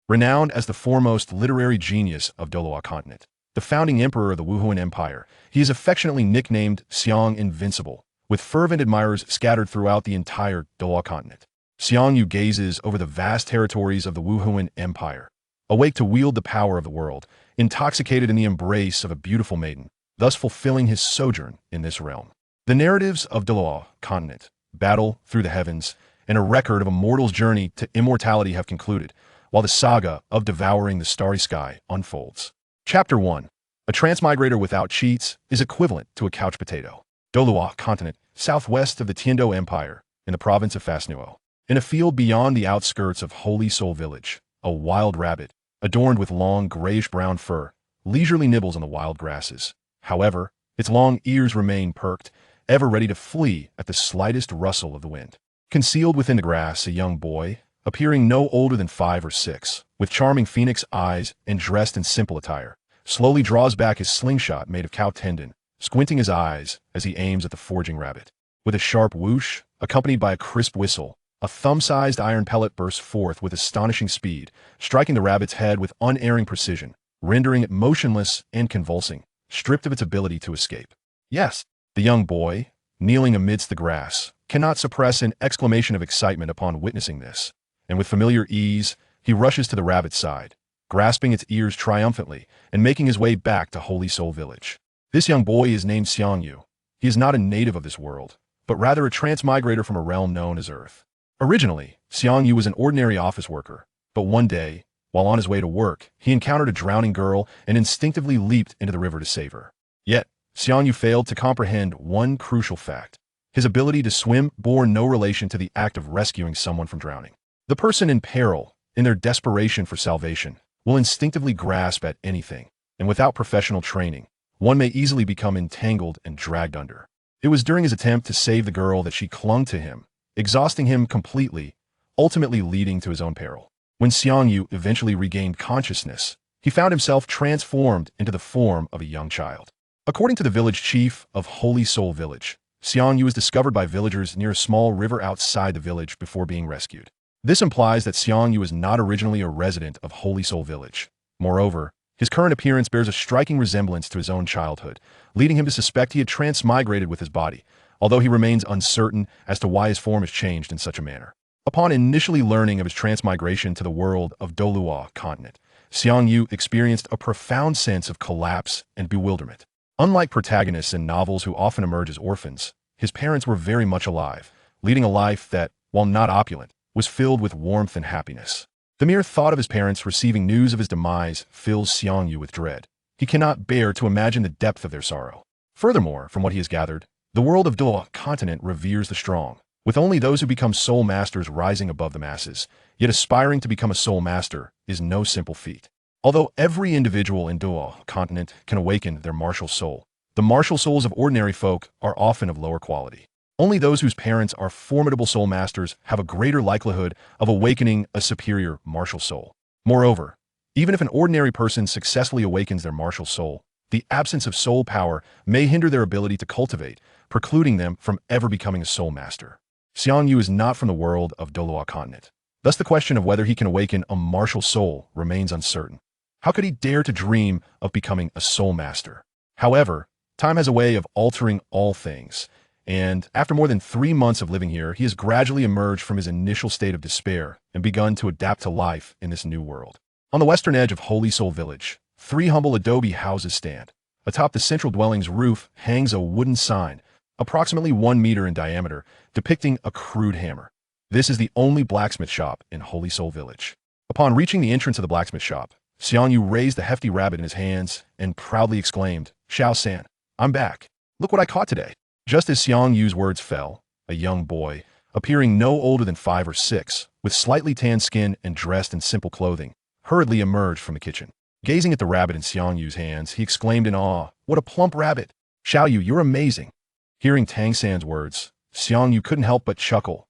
Renowned as the foremost literary genius of Douluo Continent, the founding emperor of the Wuhuan Empire, he is affectionately nicknamed Xiang Invincible, with fervent admirers scattered throughout the entire Douluo Continent. Xiang Yu gazes over the vast territories of the Wuhuan Empire, awake to wield the power of the world, intoxicated in the embrace of a beautiful maiden, thus fulfilling his sojourn in this realm. The narratives of Douluo Continent, battle through the heavens, and a record of a mortal's journey to immortality have concluded, while the saga of devouring the starry sky unfolds. Chapter 1. A transmigrator without cheats is equivalent to a couch potato. Douluo Continent, southwest of the Tiando Empire, in the province of Fasnuo. In a field beyond the outskirts of Holy Soul Village, a wild rabbit, adorned with long grayish-brown fur, leisurely nibbles on the wild grasses. However, its long ears remain perked, ever ready to flee at the slightest rustle of the wind. Concealed within the grass, a young boy, appearing no older than 5 or 6, with charming phoenix eyes and dressed in simple attire, slowly draws back his slingshot made of cow tendon, squinting his eyes as he aims at the foraging rabbit. With a sharp whoosh, accompanied by a crisp whistle, a thumb-sized iron pellet bursts forth with astonishing speed, striking the rabbit's head with unerring precision, rendering it motionless and convulsing, stripped of its ability to escape. Yes, the young boy, kneeling amidst the grass, cannot suppress an exclamation of excitement upon witnessing this, and with familiar ease, he rushes to the rabbit's side, grasping its ears triumphantly and making his way back to Holy Soul Village. This young boy is named Xiang Yu. He is not a native of this world, but rather a transmigrator from a realm known as Earth. Originally, Xiang Yu was an ordinary office worker, but one day, while on his way to work, he encountered a drowning girl and instinctively leaped into the river to save her. Yet, Xiang Yu failed to comprehend one crucial fact. His ability to swim bore no relation to the act of rescuing someone from drowning. The person in peril, in their desperation for salvation, will instinctively grasp at anything, and without professional training, one may easily become entangled and dragged under. It was during his attempt to save the girl that she clung to him, exhausting him completely, ultimately leading to his own peril. When Xiang Yu eventually regained consciousness, he found himself transformed into the form of a young child. According to the village chief of Holy Soul Village, Xiang Yu was discovered by villagers near a small river outside the village before being rescued. This implies that Xiang Yu is not originally a resident of Holy Soul Village. Moreover, his current appearance bears a striking resemblance to his own childhood, leading him to suspect he had transmigrated with his body, although he remains uncertain as to why his form has changed in such a manner. Upon initially learning of his transmigration to the world of Douluo Continent, Xiang Yu experienced a profound sense of collapse and bewilderment. Unlike protagonists in novels who often emerge as orphans, his parents were very much alive, leading a life that, while not opulent, was filled with warmth and happiness. The mere thought of his parents receiving news of his demise fills Xiang Yu with dread. He cannot bear to imagine the depth of their sorrow. Furthermore, from what he has gathered, the world of Douluo Continent reveres the strong, with only those who become soul masters rising above the masses. Yet aspiring to become a soul master is no simple feat. Although every individual in Douluo Continent can awaken their martial soul, the martial souls of ordinary folk are often of lower quality. Only those whose parents are formidable soul masters have a greater likelihood of awakening a superior martial soul. Moreover, even if an ordinary person successfully awakens their martial soul, the absence of soul power may hinder their ability to cultivate, precluding them from ever becoming a soul master. Xiang Yu is not from the world of Douluo Continent. Thus the question of whether he can awaken a martial soul remains uncertain. How could he dare to dream of becoming a soul master? However, time has a way of altering all things, and after more than 3 months of living here, he has gradually emerged from his initial state of despair and begun to adapt to life in this new world. On the western edge of Holy Soul Village, 3 humble adobe houses stand. Atop the central dwelling's roof hangs a wooden sign, approximately 1 meter in diameter, depicting a crude hammer. This is the only blacksmith shop in Holy Soul Village. Upon reaching the entrance of the blacksmith shop, Xiang Yu raised the hefty rabbit in his hands and proudly exclaimed, "Xiao-san, I'm back. Look what I caught today." Just as Xiang Yu's words fell, a young boy, appearing no older than 5 or 6, with slightly tanned skin and dressed in simple clothing, hurriedly emerged from the kitchen. Gazing at the rabbit in Xiang Yu's hands, he exclaimed in awe, "What a plump rabbit! Xiao Yu, you're amazing." Hearing Tang San's words, Xiang Yu couldn't help but chuckle.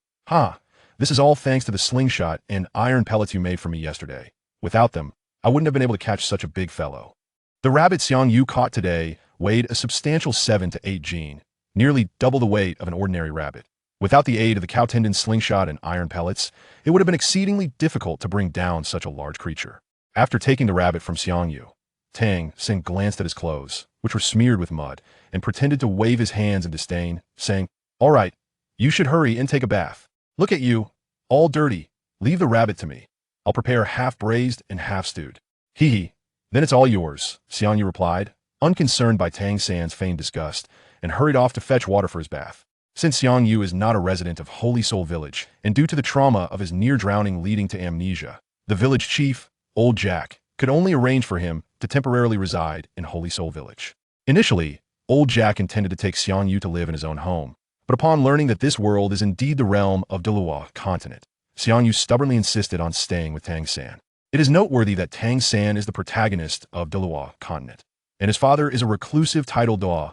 This is all thanks to the slingshot and iron pellets you made for me yesterday. Without them, I wouldn't have been able to catch such a big fellow." The rabbit Xiang Yu caught today weighed a substantial 7 to 8 jin, nearly double the weight of an ordinary rabbit. Without the aid of the cow tendon slingshot and iron pellets, it would have been exceedingly difficult to bring down such a large creature. After taking the rabbit from Xiang Yu, Tang Sen glanced at his clothes, which were smeared with mud, and pretended to wave his hands in disdain, saying, "All right, you should hurry and take a bath. Look at you, all dirty. Leave the rabbit to me. I'll prepare half braised and half stewed." "Hee hee, then it's all yours," Xiang Yu replied, unconcerned by Tang San's feigned disgust, and hurried off to fetch water for his bath. Since Xiang Yu is not a resident of Holy Soul Village, and due to the trauma of his near drowning leading to amnesia, the village chief, Old Jack, could only arrange for him to temporarily reside in Holy Soul Village. Initially, Old Jack intended to take Xiang Yu to live in his own home, but upon learning that this world is indeed the realm of Douluo Continent, Xiang Yu stubbornly insisted on staying with Tang San. It is noteworthy that Tang San is the protagonist of Douluo Continent, and his father is a reclusive titled Doa.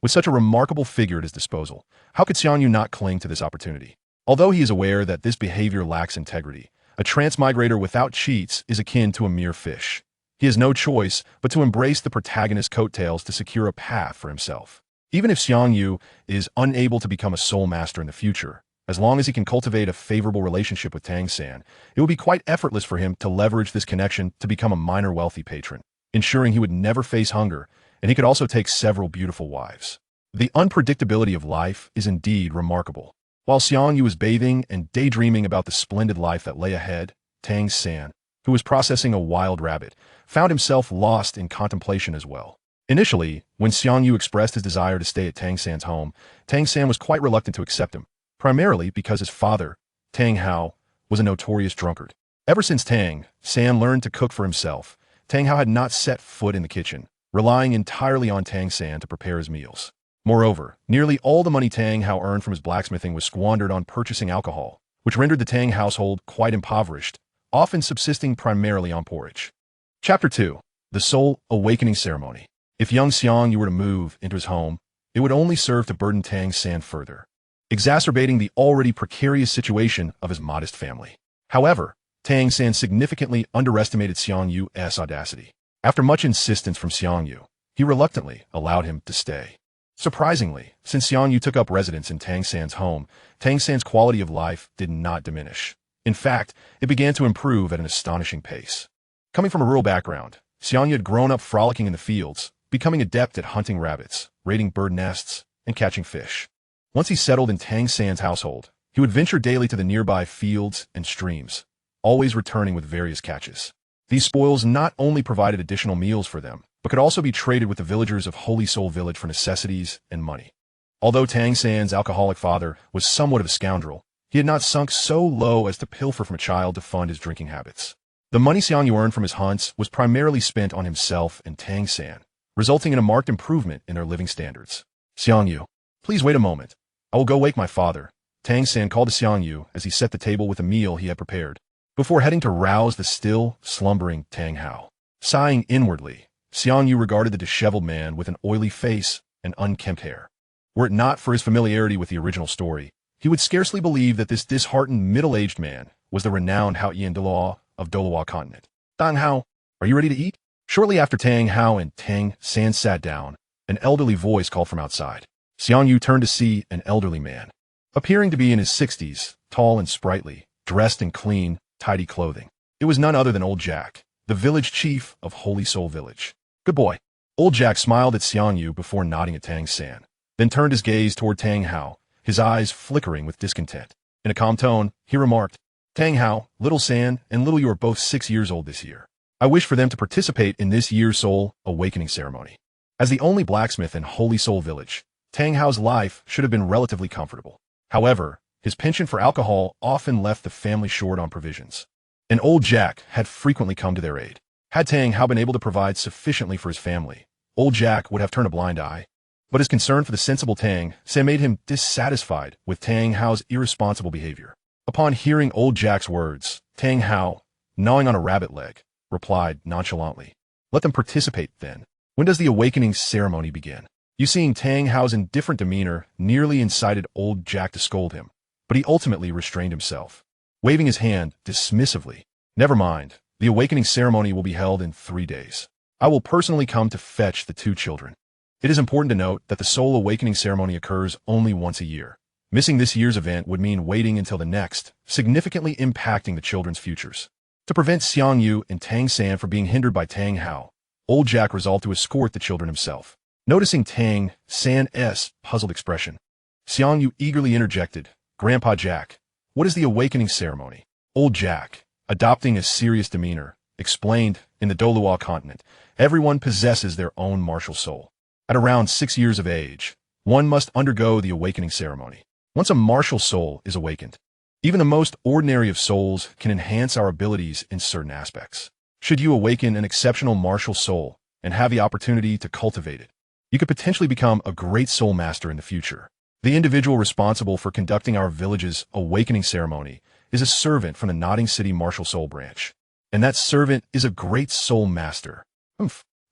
With such a remarkable figure at his disposal, how could Xiang Yu not cling to this opportunity? Although he is aware that this behavior lacks integrity, a transmigrator without cheats is akin to a mere fish. He has no choice but to embrace the protagonist's coattails to secure a path for himself. Even if Xiang Yu is unable to become a soul master in the future, as long as he can cultivate a favorable relationship with Tang San, it will be quite effortless for him to leverage this connection to become a minor wealthy patron, ensuring he would never face hunger, and he could also take several beautiful wives. The unpredictability of life is indeed remarkable. While Xiang Yu was bathing and daydreaming about the splendid life that lay ahead, Tang San, who was processing a wild rabbit, found himself lost in contemplation as well. Initially, when Xiang Yu expressed his desire to stay at Tang San's home, Tang San was quite reluctant to accept him, primarily because his father, Tang Hao, was a notorious drunkard. Ever since Tang San learned to cook for himself, Tang Hao had not set foot in the kitchen, relying entirely on Tang San to prepare his meals. Moreover, nearly all the money Tang Hao earned from his blacksmithing was squandered on purchasing alcohol, which rendered the Tang household quite impoverished, often subsisting primarily on porridge. Chapter 2. The Soul Awakening Ceremony. If young Xiang Yu were to move into his home, it would only serve to burden Tang San further, exacerbating the already precarious situation of his modest family. However, Tang San significantly underestimated Xiang Yu's audacity. After much insistence from Xiang Yu, he reluctantly allowed him to stay. Surprisingly, since Xiang Yu took up residence in Tang San's home, Tang San's quality of life did not diminish. In fact, it began to improve at an astonishing pace. Coming from a rural background, Xiang Yu had grown up frolicking in the fields, becoming adept at hunting rabbits, raiding bird nests, and catching fish. Once he settled in Tang San's household, he would venture daily to the nearby fields and streams, always returning with various catches. These spoils not only provided additional meals for them, but could also be traded with the villagers of Holy Soul Village for necessities and money. Although Tang San's alcoholic father was somewhat of a scoundrel, he had not sunk so low as to pilfer from a child to fund his drinking habits. The money Xiang Yu earned from his hunts was primarily spent on himself and Tang San, resulting in a marked improvement in their living standards. "Xiang Yu, please wait a moment. I will go wake my father," Tang San called to Xiang Yu as he set the table with a meal he had prepared, before heading to rouse the still slumbering Tang Hao. Sighing inwardly, Xiang Yu regarded the disheveled man with an oily face and unkempt hair. Were it not for his familiarity with the original story, he would scarcely believe that this disheartened middle-aged man was the renowned Hao Yan Douluo of Douluo Continent. "Tang Hao, are you ready to eat?" Shortly after Tang Hao and Tang San sat down, an elderly voice called from outside. Xiang Yu turned to see an elderly man, appearing to be in his 60s, tall and sprightly, dressed in clean, tidy clothing. It was none other than Old Jack, the village chief of Holy Soul Village. "Good boy." Old Jack smiled at Xiang Yu before nodding at Tang San, then turned his gaze toward Tang Hao, his eyes flickering with discontent. In a calm tone, he remarked, "Tang Hao, Little San, and Little Yu are both 6 years old this year. I wish for them to participate in this year's Soul Awakening ceremony." As the only blacksmith in Holy Soul Village, Tang Hao's life should have been relatively comfortable. However, his penchant for alcohol often left the family short on provisions, and Old Jack had frequently come to their aid. Had Tang Hao been able to provide sufficiently for his family, Old Jack would have turned a blind eye. But his concern for the sensible Tang San made him dissatisfied with Tang Hao's irresponsible behavior. Upon hearing Old Jack's words, Tang Hao, gnawing on a rabbit leg, replied nonchalantly, "Let them participate, then. When does the awakening ceremony begin?" You seeing Tang Hao's indifferent demeanor nearly incited Old Jack to scold him, but he ultimately restrained himself, waving his hand dismissively. "Never mind. The awakening ceremony will be held in 3 days. I will personally come to fetch the 2 children." It is important to note that the soul awakening ceremony occurs only once a year, Missing this year's event would mean waiting until the next, significantly impacting the children's futures. To prevent Xiang Yu and Tang San from being hindered by Tang Hao, old Jack resolved to escort the children himself. Noticing Tang San's puzzled expression, Xiang Yu eagerly interjected, "Grandpa Jack, what is the awakening ceremony?" Old Jack, adopting a serious demeanor, explained, "In the Douluo Continent, everyone possesses their own martial soul. At around 6 years of age, one must undergo the awakening ceremony. Once a martial soul is awakened, even the most ordinary of souls can enhance our abilities in certain aspects. Should you awaken an exceptional martial soul and have the opportunity to cultivate it, you could potentially become a great soul master in the future. The individual responsible for conducting our village's awakening ceremony is a servant from the Nodding City Martial Soul branch, and that servant is a great soul master."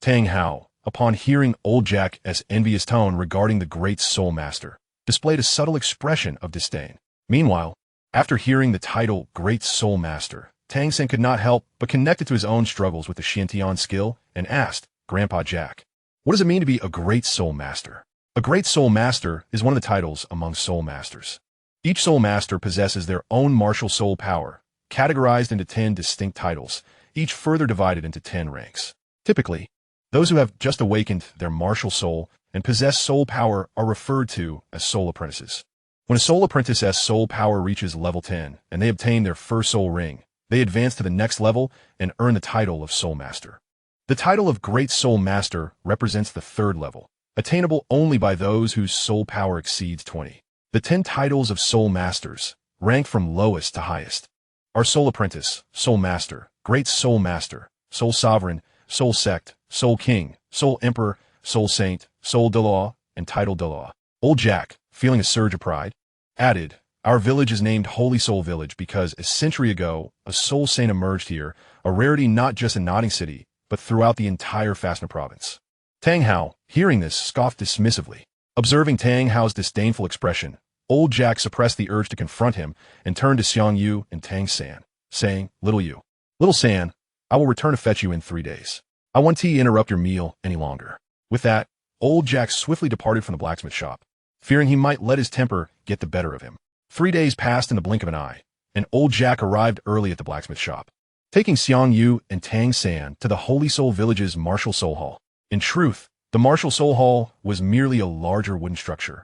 Tang Hao, upon hearing old Jack's envious tone regarding the great soul master, displayed a subtle expression of disdain. Meanwhile, after hearing the title Great Soul Master, Tang San could not help but connect it to his own struggles with the Xiantian skill and asked, "Grandpa Jack, what does it mean to be a great soul master?" A great soul master is one of the titles among soul masters. Each soul master possesses their own martial soul power, categorized into 10 distinct titles, each further divided into 10 ranks. Typically, those who have just awakened their martial soul and possess soul power are referred to as soul apprentices. When a soul apprentice's soul power reaches level 10 and they obtain their first soul ring, they advance to the next level and earn the title of soul master. The title of Great Soul Master represents the third level, attainable only by those whose soul power exceeds 20. The 10 titles of soul masters, ranked from lowest to highest, are Soul Apprentice, Soul Master, Great Soul Master, Soul Sovereign, Soul Sect, Soul King, Soul Emperor, Soul Saint, Soul Douluo, and Title Douluo. Old Jack, feeling a surge of pride, added, "Our village is named Holy Soul Village because a century ago, a soul saint emerged here, a rarity not just in Nodding City, but throughout the entire Fastner province." Tang Hao, hearing this, scoffed dismissively. Observing Tang Hao's disdainful expression, old Jack suppressed the urge to confront him and turned to Xiang Yu and Tang San, saying, Little San, I will return to fetch you in 3 days. I won't interrupt your meal any longer." With that, old Jack swiftly departed from the blacksmith shop, fearing he might let his temper get the better of him. 3 days passed in the blink of an eye, and old Jack arrived early at the blacksmith shop, taking Xiang Yu and Tang San to the Holy Soul Village's Martial Soul Hall. In truth, the Martial Soul Hall was merely a larger wooden structure,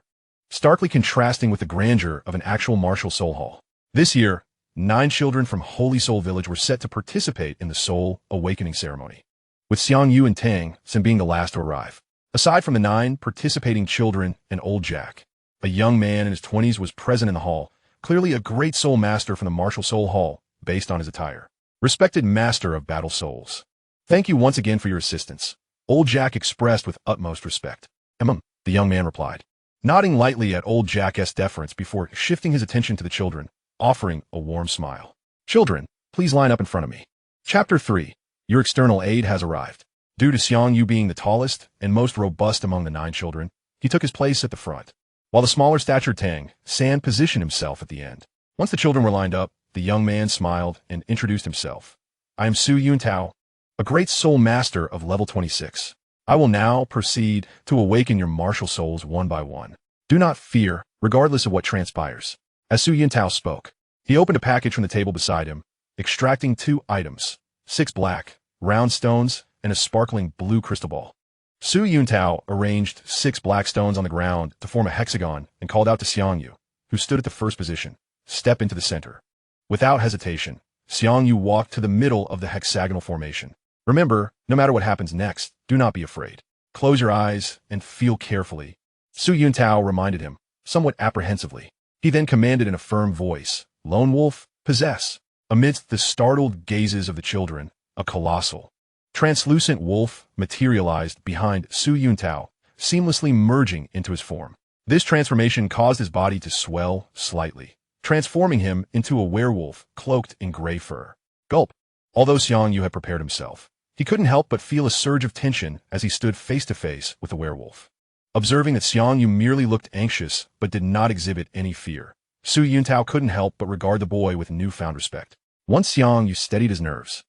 starkly contrasting with the grandeur of an actual Martial Soul Hall. This year, 9 children from Holy Soul Village were set to participate in the Soul Awakening ceremony, with Xiang Yu and Tang San being the last to arrive. Aside from the 9 participating children and old Jack, a young man in his 20s was present in the hall, clearly a great soul master from the Martial Soul Hall, based on his attire. "Respected master of battle souls, thank you once again for your assistance," old Jack expressed with utmost respect. The young man replied, nodding lightly at old Jack's deference before shifting his attention to the children, offering a warm smile. "Children, please line up in front of me." Chapter 3. Your external aid has arrived. Due to Xiang Yu being the tallest and most robust among the 9 children, he took his place at the front, while the smaller statured Tang San positioned himself at the end. Once the children were lined up, the young man smiled and introduced himself. "I am Su Yuntao, a great soul master of level 26. I will now proceed to awaken your martial souls one by one. Do not fear, regardless of what transpires." As Su Yuntao spoke, he opened a package from the table beside him, extracting 2 items, 6 black, round stones, and a sparkling blue crystal ball. Su Yuntao arranged 6 black stones on the ground to form a hexagon and called out to Xiang Yu, who stood at the first position, "Step into the center." Without hesitation, Xiang Yu walked to the middle of the hexagonal formation. "Remember, no matter what happens next, do not be afraid. Close your eyes and feel carefully," Su Yuntao reminded him, somewhat apprehensively. He then commanded in a firm voice, "Lone Wolf, possess." Amidst the startled gazes of the children, a colossal, translucent wolf materialized behind Su Yuntao, seamlessly merging into his form. This transformation caused his body to swell slightly, transforming him into a werewolf cloaked in gray fur. Gulp. Although Xiang Yu had prepared himself, he couldn't help but feel a surge of tension as he stood face to face with the werewolf. Observing that Xiang Yu merely looked anxious but did not exhibit any fear, Su Yuntao couldn't help but regard the boy with newfound respect. Once Xiang Yu steadied his nerves,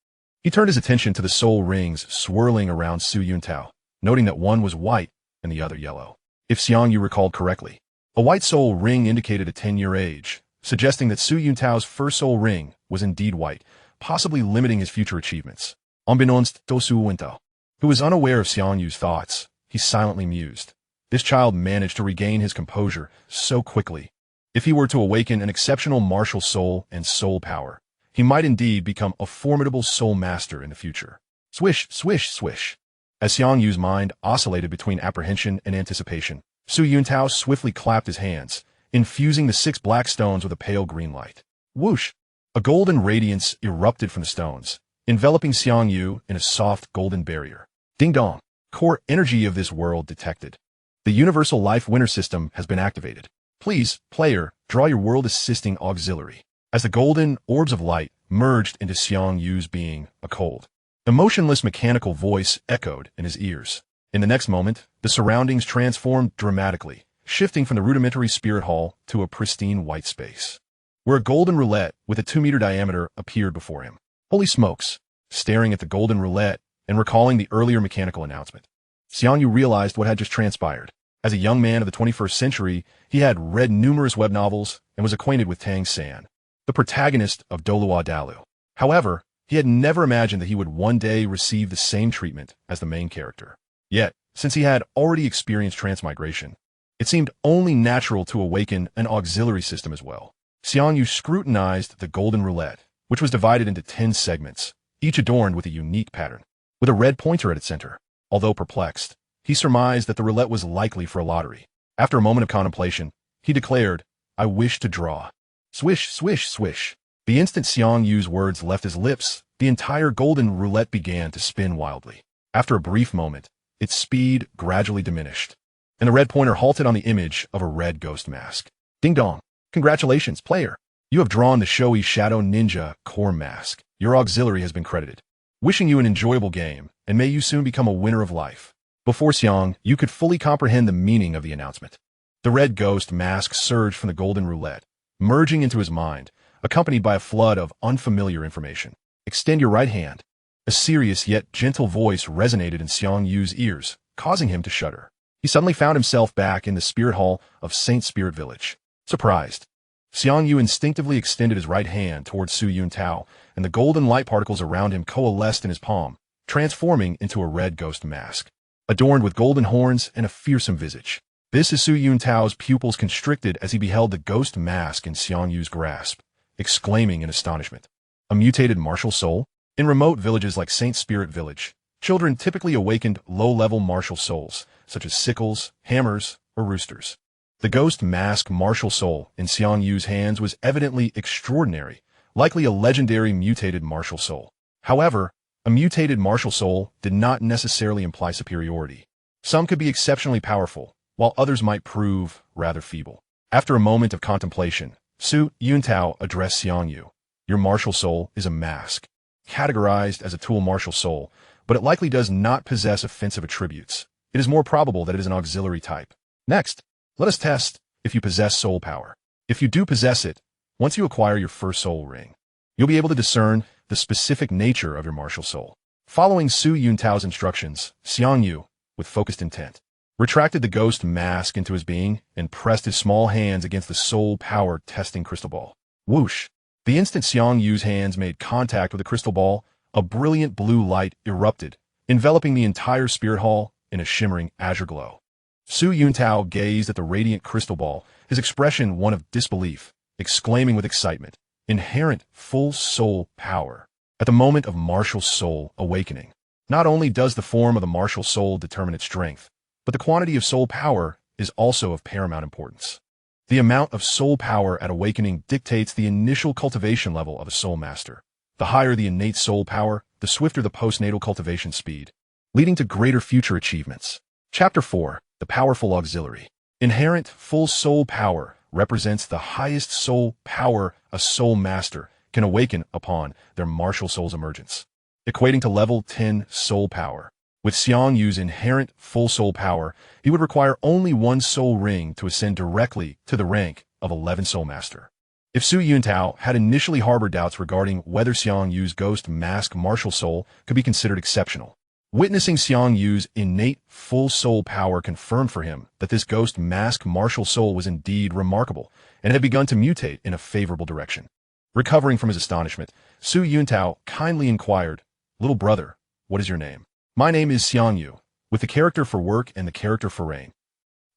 he turned his attention to the soul rings swirling around Su Yuntao, noting that one was white and the other yellow. If Xiang Yu recalled correctly, A white soul ring indicated a 10-year age, suggesting that Su Yuntao's first soul ring was indeed white, possibly limiting his future achievements. Unbeknownst to Su Yunta, who was unaware of Xiang Yu's thoughts, he silently mused. This child managed to regain his composure so quickly. If he were to awaken an exceptional martial soul and soul power, he might indeed become a formidable soul master in the future. Swish, swish, swish. As Xiang Yu's mind oscillated between apprehension and anticipation, Su Yuntao swiftly clapped his hands, infusing the 6 black stones with a pale green light. Whoosh! A golden radiance erupted from the stones, enveloping Xiang Yu in a soft golden barrier. Ding dong! Core energy of this world detected. The Universal Life Winner System has been activated. Please, player, draw your world-assisting auxiliary. As the golden orbs of light merged into Xiang Yu's being, a cold, emotionless mechanical voice echoed in his ears. In the next moment, the surroundings transformed dramatically, shifting from the rudimentary spirit hall to a pristine white space, where a golden roulette with a 2-meter diameter appeared before him. Holy smokes! Staring at the golden roulette and recalling the earlier mechanical announcement, Xiang Yu realized what had just transpired. As a young man of the 21st century, he had read numerous web novels and was acquainted with Tang San, the protagonist of Douluo Dalu. However, he had never imagined that he would one day receive the same treatment as the main character. Yet, since he had already experienced transmigration, it seemed only natural to awaken an auxiliary system as well. Xiang Yu scrutinized the golden roulette, which was divided into 10 segments, each adorned with a unique pattern, with a red pointer at its center. Although perplexed, he surmised that the roulette was likely for a lottery. After a moment of contemplation, he declared, "I wish to draw." Swish, swish, swish. The instant Xiang Yu's words left his lips, the entire golden roulette began to spin wildly. After a brief moment, its speed gradually diminished, and the red pointer halted on the image of a red ghost mask. Ding dong! Congratulations, player! You have drawn the showy Shadow Ninja core mask. Your auxiliary has been credited. Wishing you an enjoyable game, and may you soon become a winner of life. Before Xiang Yu could fully comprehend the meaning of the announcement, the red ghost mask surged from the golden roulette, merging into his mind, accompanied by a flood of unfamiliar information. Extend your right hand. A serious yet gentle voice resonated in Xiang Yu's ears, causing him to shudder. He suddenly found himself back in the spirit hall of Saint Spirit Village. Surprised, Xiang Yu instinctively extended his right hand towards Su Yuntao, and the golden light particles around him coalesced in his palm, transforming into a red ghost mask, adorned with golden horns and a fearsome visage. This is Su Yuntao's pupils constricted as he beheld the ghost mask in Xiang Yu's grasp, exclaiming in astonishment. A mutated martial soul? In remote villages like Saint Spirit Village, children typically awakened low-level martial souls, such as sickles, hammers, or roosters. The ghost mask martial soul in Xiang Yu's hands was evidently extraordinary, likely a legendary mutated martial soul. However, a mutated martial soul did not necessarily imply superiority. Some could be exceptionally powerful, while others might prove rather feeble. After a moment of contemplation, Su Yuntao addressed Xiang Yu. Your martial soul is a mask, categorized as a tool martial soul, but it likely does not possess offensive attributes. It is more probable that it is an auxiliary type. Next, let us test if you possess soul power. If you do possess it, once you acquire your first soul ring, you'll be able to discern the specific nature of your martial soul. Following Su Yuntao's instructions, Xiang Yu, with focused intent, retracted the ghost mask into his being and pressed his small hands against the soul power testing crystal ball. Whoosh! The instant Xiang Yu's hands made contact with the crystal ball, a brilliant blue light erupted, enveloping the entire spirit hall in a shimmering azure glow. Su Yuntao gazed at the radiant crystal ball, his expression one of disbelief, exclaiming with excitement, inherent full soul power. At the moment of martial soul awakening, not only does the form of the martial soul determine its strength, but the quantity of soul power is also of paramount importance. The amount of soul power at awakening dictates the initial cultivation level of a soul master. The higher the innate soul power, the swifter the postnatal cultivation speed, leading to greater future achievements. Chapter 4. The Powerful Auxiliary. Inherent full soul power represents the highest soul power a soul master can awaken upon their martial soul's emergence, equating to level 10 soul power. With Xiang Yu's inherent full soul power, he would require only one soul ring to ascend directly to the rank of 11 soul master. If Su Yuntao had initially harbored doubts regarding whether Xiang Yu's ghost mask martial soul could be considered exceptional, Witnessing Xiang Yu's innate full soul power confirmed for him that this ghost mask martial soul was indeed remarkable and had begun to mutate in a favorable direction. Recovering from his astonishment, Su Yuntao kindly inquired, "Little brother, what is your name?" "My name is Xiang Yu, with the character for work and the character for rain."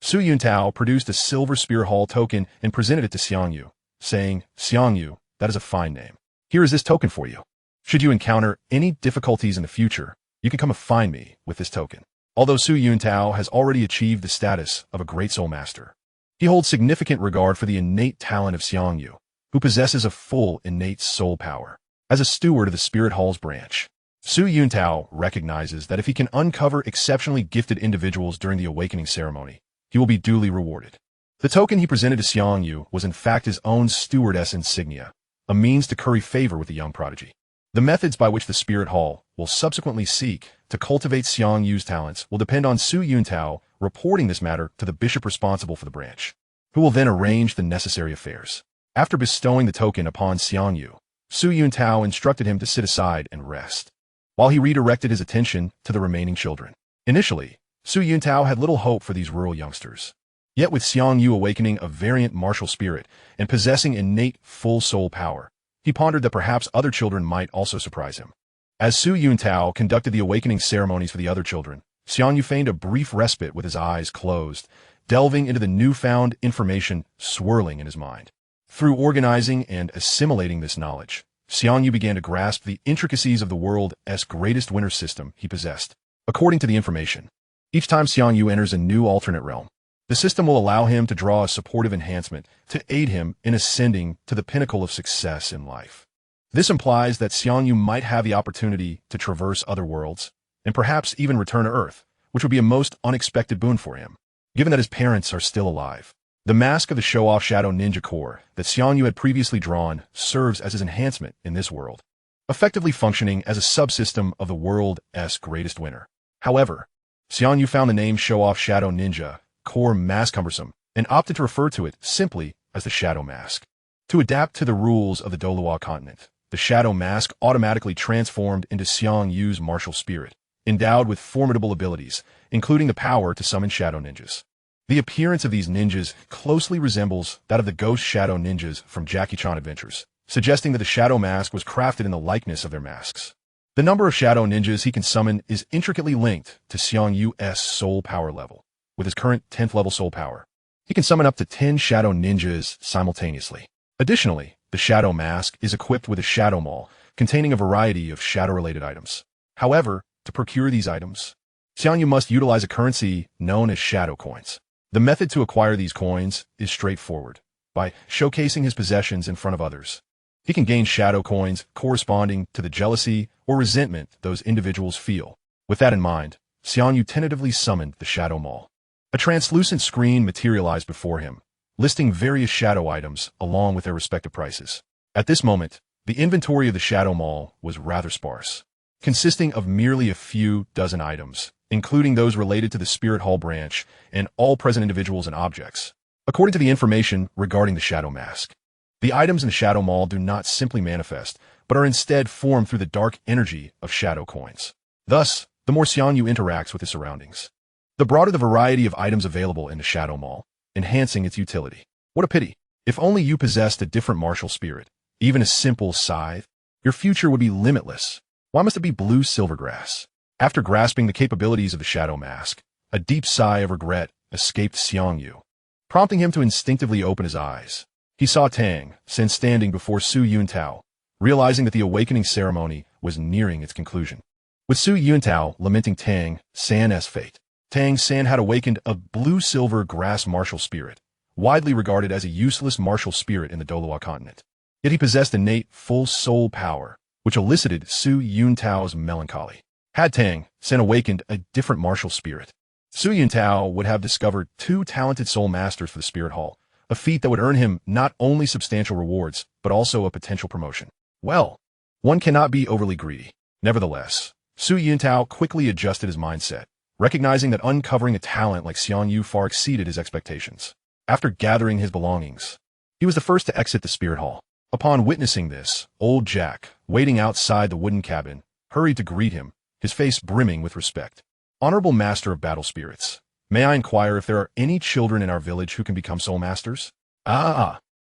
Su Yuntao produced a silver Spirit Hall token and presented it to Xiang Yu, saying, "Xiang Yu, that is a fine name. Here is this token for you. Should you encounter any difficulties in the future, you can come and find me with this token." Although Su Yuntao has already achieved the status of a great soul master, he holds significant regard for the innate talent of Xiang Yu, who possesses a full innate soul power. As a steward of the Spirit Hall's branch, Su Yuntao recognizes that if he can uncover exceptionally gifted individuals during the awakening ceremony, he will be duly rewarded. The token he presented to Xiang Yu was in fact his own stewardess insignia, a means to curry favor with the young prodigy. The methods by which the Spirit Hall will subsequently seek to cultivate Xiang Yu's talents will depend on Su Yuntao reporting this matter to the bishop responsible for the branch, who will then arrange the necessary affairs. After bestowing the token upon Xiang Yu, Su Yuntao instructed him to sit aside and rest, while he redirected his attention to the remaining children. Initially, Su Yuntao had little hope for these rural youngsters. Yet with Xiang Yu awakening a variant martial spirit and possessing innate full soul power, he pondered that perhaps other children might also surprise him. As Su Yuntao conducted the awakening ceremonies for the other children, Xiang Yu feigned a brief respite with his eyes closed, delving into the newfound information swirling in his mind. Through organizing and assimilating this knowledge, Xiang Yu began to grasp the intricacies of the world's greatest winter system he possessed. According to the information, each time Xiang Yu enters a new alternate realm, the system will allow him to draw a supportive enhancement to aid him in ascending to the pinnacle of success in life. This implies that Xiang Yu might have the opportunity to traverse other worlds, and perhaps even return to Earth, which would be a most unexpected boon for him, given that his parents are still alive. The mask of the show-off Shadow Ninja Core that Xiang Yu had previously drawn serves as his enhancement in this world, effectively functioning as a subsystem of the world's greatest winner. However, Xiang Yu found the name Show-Off Shadow Ninja Core mask cumbersome and opted to refer to it simply as the Shadow Mask. To adapt to the rules of the Douluo Continent, the Shadow Mask automatically transformed into Xiang Yu's martial spirit, endowed with formidable abilities, including the power to summon shadow ninjas. The appearance of these ninjas closely resembles that of the ghost shadow ninjas from Jackie Chan Adventures, suggesting that the Shadow Mask was crafted in the likeness of their masks. The number of shadow ninjas he can summon is intricately linked to Xiang Yu's soul power level. With his current 10th level soul power, he can summon up to 10 shadow ninjas simultaneously. Additionally, the Shadow Mask is equipped with a Shadow Mall containing a variety of shadow-related items. However, to procure these items, Xiang Yu must utilize a currency known as Shadow Coins. The method to acquire these coins is straightforward. By showcasing his possessions in front of others, he can gain Shadow Coins corresponding to the jealousy or resentment those individuals feel. With that in mind, Xiang Yu tentatively summoned the Shadow Mall. A translucent screen materialized before him, listing various shadow items along with their respective prices. At this moment, the inventory of the Shadow Mall was rather sparse, consisting of merely a few dozen items, including those related to the Spirit Hall branch and all present individuals and objects. According to the information regarding the Shadow Mask, the items in the Shadow Mall do not simply manifest, but are instead formed through the dark energy of shadow coins. Thus, the more Xiang Yu interacts with his surroundings, the broader the variety of items available in the Shadow Mall, enhancing its utility. What a pity. If only you possessed a different martial spirit, even a simple scythe, your future would be limitless. Why must it be blue silvergrass? After grasping the capabilities of the Shadow Mask, a deep sigh of regret escaped Xiang Yu, prompting him to instinctively open his eyes. He saw Tang San standing before Su Yuntao, realizing that the awakening ceremony was nearing its conclusion. With Su Yuntao lamenting Tang San's fate, Tang San had awakened a blue-silver grass martial spirit, widely regarded as a useless martial spirit in the Douluo Continent. Yet he possessed innate full soul power, which elicited Su Yuntao's melancholy. Had Tang San awakened a different martial spirit, Su Yuntao would have discovered 2 talented soul masters for the Spirit Hall, a feat that would earn him not only substantial rewards, but also a potential promotion. Well, one cannot be overly greedy. Nevertheless, Su Yuntao quickly adjusted his mindset, recognizing that uncovering a talent like Xiang Yu far exceeded his expectations. After gathering his belongings, he was the first to exit the Spirit Hall. Upon witnessing this, old Jack, waiting outside the wooden cabin, hurried to greet him, his face brimming with respect. Honorable Master of Battle Spirits, may I inquire if there are any children in our village who can become Soul Masters?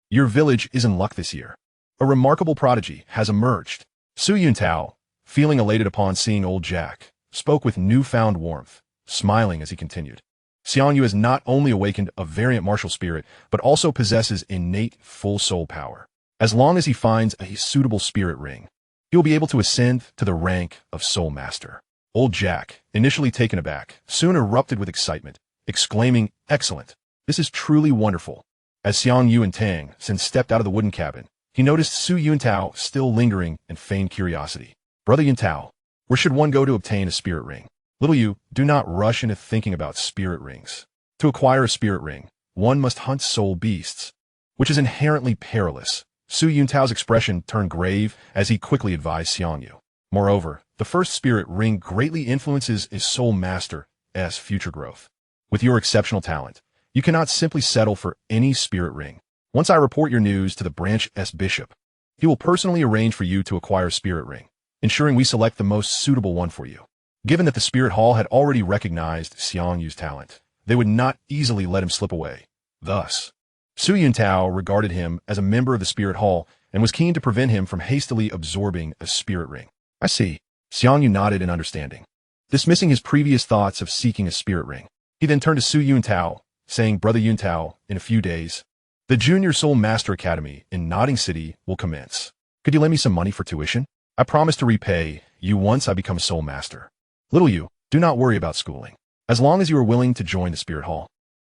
Your village is in luck this year. A remarkable prodigy has emerged. Su Yuntao, feeling elated upon seeing old Jack, spoke with newfound warmth, smiling as he continued. Xiang Yu has not only awakened a variant martial spirit, but also possesses innate full soul power. As long as he finds a suitable spirit ring, he will be able to ascend to the rank of Soul Master. Old Jack, initially taken aback, soon erupted with excitement, exclaiming, "Excellent! This is truly wonderful." As Xiang Yu and Tang Sen stepped out of the wooden cabin, he noticed Su Yuntao still lingering in feigned curiosity. "Brother Yuntao, where should one go to obtain a spirit ring?" "Little Yu, do not rush into thinking about spirit rings. To acquire a spirit ring, one must hunt soul beasts, which is inherently perilous." Su Yuntao's expression turned grave as he quickly advised Xiang Yu. "Moreover, the first spirit ring greatly influences his Soul Master's future growth. With your exceptional talent, you cannot simply settle for any spirit ring. Once I report your news to the branch's bishop, he will personally arrange for you to acquire a spirit ring, ensuring we select the most suitable one for you." Given that the Spirit Hall had already recognized Xiang Yu's talent, they would not easily let him slip away. Thus, Su Yuntao regarded him as a member of the Spirit Hall and was keen to prevent him from hastily absorbing a spirit ring. "I see." Xiang Yu nodded in understanding, dismissing his previous thoughts of seeking a spirit ring. He then turned to Su Yuntao, saying, "Brother Yuntao, in a few days, the Junior Soul Master Academy in Nodding City will commence. Could you lend me some money for tuition? I promise to repay you once I become a Soul Master." "Little Yu, do not worry about schooling. As long as you are willing to join the Spirit Hall,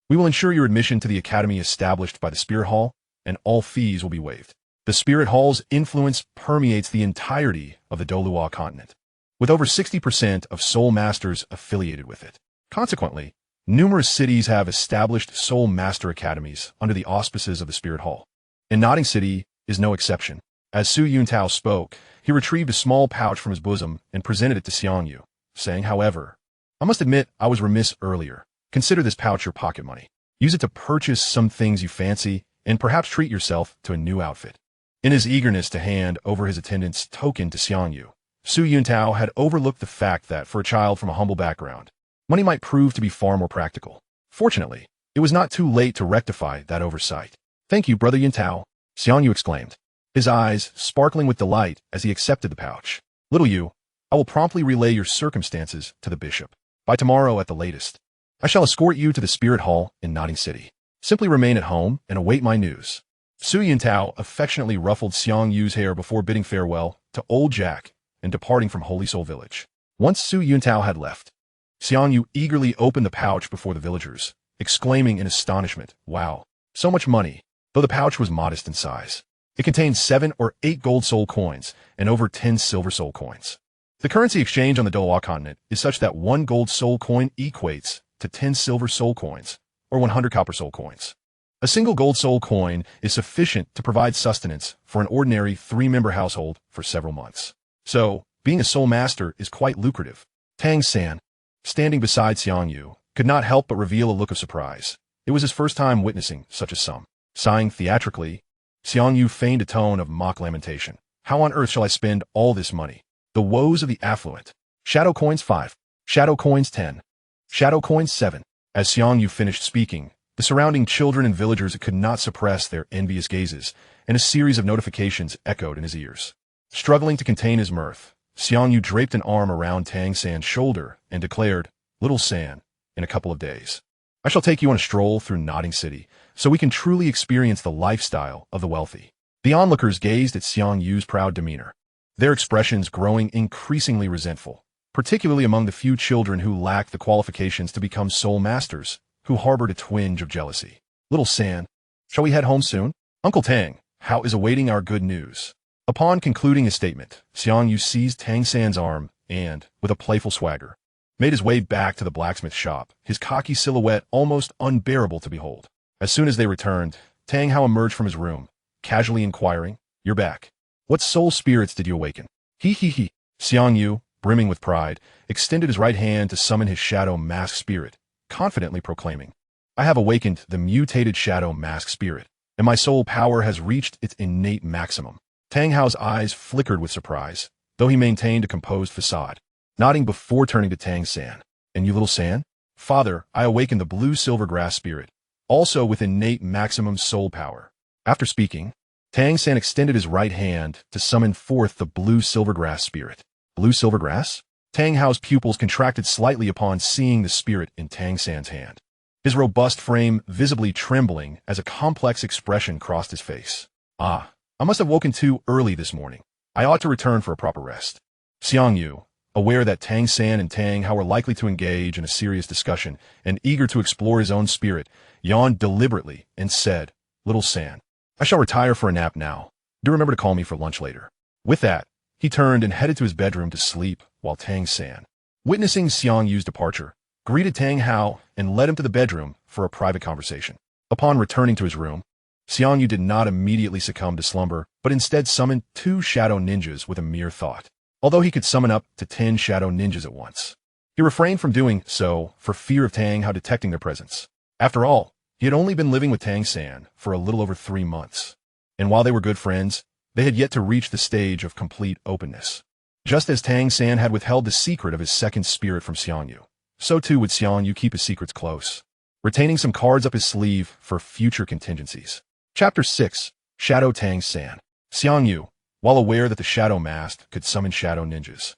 we will ensure your admission to the academy established by the Spirit Hall, and all fees will be waived." The Spirit Hall's influence permeates the entirety of the Douluo Continent, with over 60% of Soul Masters affiliated with it. Consequently, numerous cities have established Soul Master Academies under the auspices of the Spirit Hall. And Nodding City is no exception. As Su Yuntao spoke, he retrieved a small pouch from his bosom and presented it to Xiang Yu, saying, "However, I must admit I was remiss earlier. Consider this pouch your pocket money. Use it to purchase some things you fancy and perhaps treat yourself to a new outfit." In his eagerness to hand over his attendance token to Xiang Yu, Su Yuntao had overlooked the fact that for a child from a humble background, money might prove to be far more practical. Fortunately, it was not too late to rectify that oversight. "Thank you, Brother Yuntao," Xiang Yu exclaimed, his eyes sparkling with delight as he accepted the pouch. "Little Yu, I will promptly relay your circumstances to the bishop. By tomorrow at the latest, I shall escort you to the Spirit Hall in Nodding City. Simply remain at home and await my news." Su Yuntao affectionately ruffled Xiang Yu's hair before bidding farewell to old Jack and departing from Holy Soul Village. Once Su Yuntao had left, Xiang Yu eagerly opened the pouch before the villagers, exclaiming in astonishment, "Wow, so much money!" Though the pouch was modest in size, it contained 7 or 8 gold soul coins and over 10 silver soul coins. The currency exchange on the Douluo Continent is such that 1 gold soul coin equates to 10 silver soul coins, or 100 copper soul coins. A single gold soul coin is sufficient to provide sustenance for an ordinary 3-member household for several months. So, being a soul master is quite lucrative. Tang San, standing beside Xiang Yu, could not help but reveal a look of surprise. It was his first time witnessing such a sum. Sighing theatrically, Xiang Yu feigned a tone of mock lamentation. "How on earth shall I spend all this money? The woes of the affluent." Shadow coins 5. Shadow coins 10. Shadow coins 7. As Xiang Yu finished speaking, the surrounding children and villagers could not suppress their envious gazes, and a series of notifications echoed in his ears. Struggling to contain his mirth, Xiang Yu draped an arm around Tang San's shoulder and declared, "Little San, in a couple of days, I shall take you on a stroll through Nodding City, so we can truly experience the lifestyle of the wealthy." The onlookers gazed at Xiang Yu's proud demeanor, their expressions growing increasingly resentful, particularly among the few children who lacked the qualifications to become soul masters, who harbored a twinge of jealousy. "Little San, shall we head home soon? Uncle Tang, how is awaiting our good news?" Upon concluding his statement, Xiang Yu seized Tang San's arm and, with a playful swagger, made his way back to the blacksmith shop, his cocky silhouette almost unbearable to behold. As soon as they returned, Tang Hao emerged from his room, casually inquiring, "You're back. What soul spirits did you awaken?" He. Xiang Yu, brimming with pride, extended his right hand to summon his shadow mask spirit, confidently proclaiming, "I have awakened the mutated shadow mask spirit, and my soul power has reached its innate maximum." Tang Hao's eyes flickered with surprise, though he maintained a composed facade. nodding before turning to Tang San. And you little San? Father, I awaken the blue silver grass spirit, also with innate maximum soul power. After speaking, Tang San extended his right hand to summon forth the blue silver grass spirit. Blue silver grass? Tang Hao's pupils contracted slightly upon seeing the spirit in Tang San's hand, his robust frame visibly trembling as a complex expression crossed his face. Ah, I must have woken too early this morning. I ought to return for a proper rest. Xiang Yu, aware that Tang San and Tang Hao were likely to engage in a serious discussion and eager to explore his own spirit, yawned deliberately and said, Little San, I shall retire for a nap now. Do remember to call me for lunch later. With that, he turned and headed to his bedroom to sleep while Tang San, witnessing Xiang Yu's departure, greeted Tang Hao and led him to the bedroom for a private conversation. Upon returning to his room, Xiang Yu did not immediately succumb to slumber, but instead summoned 2 shadow ninjas with a mere thought. Although he could summon up to 10 shadow ninjas at once, he refrained from doing so for fear of Tang Hao detecting their presence. After all, he had only been living with Tang San for a little over 3 months, and while they were good friends, they had yet to reach the stage of complete openness. Just as Tang San had withheld the secret of his second spirit from Xiang Yu, so too would Xiang Yu keep his secrets close, retaining some cards up his sleeve for future contingencies. Chapter 6. Shadow Tang San. Xiang Yu, while aware that the shadow mask could summon shadow ninjas,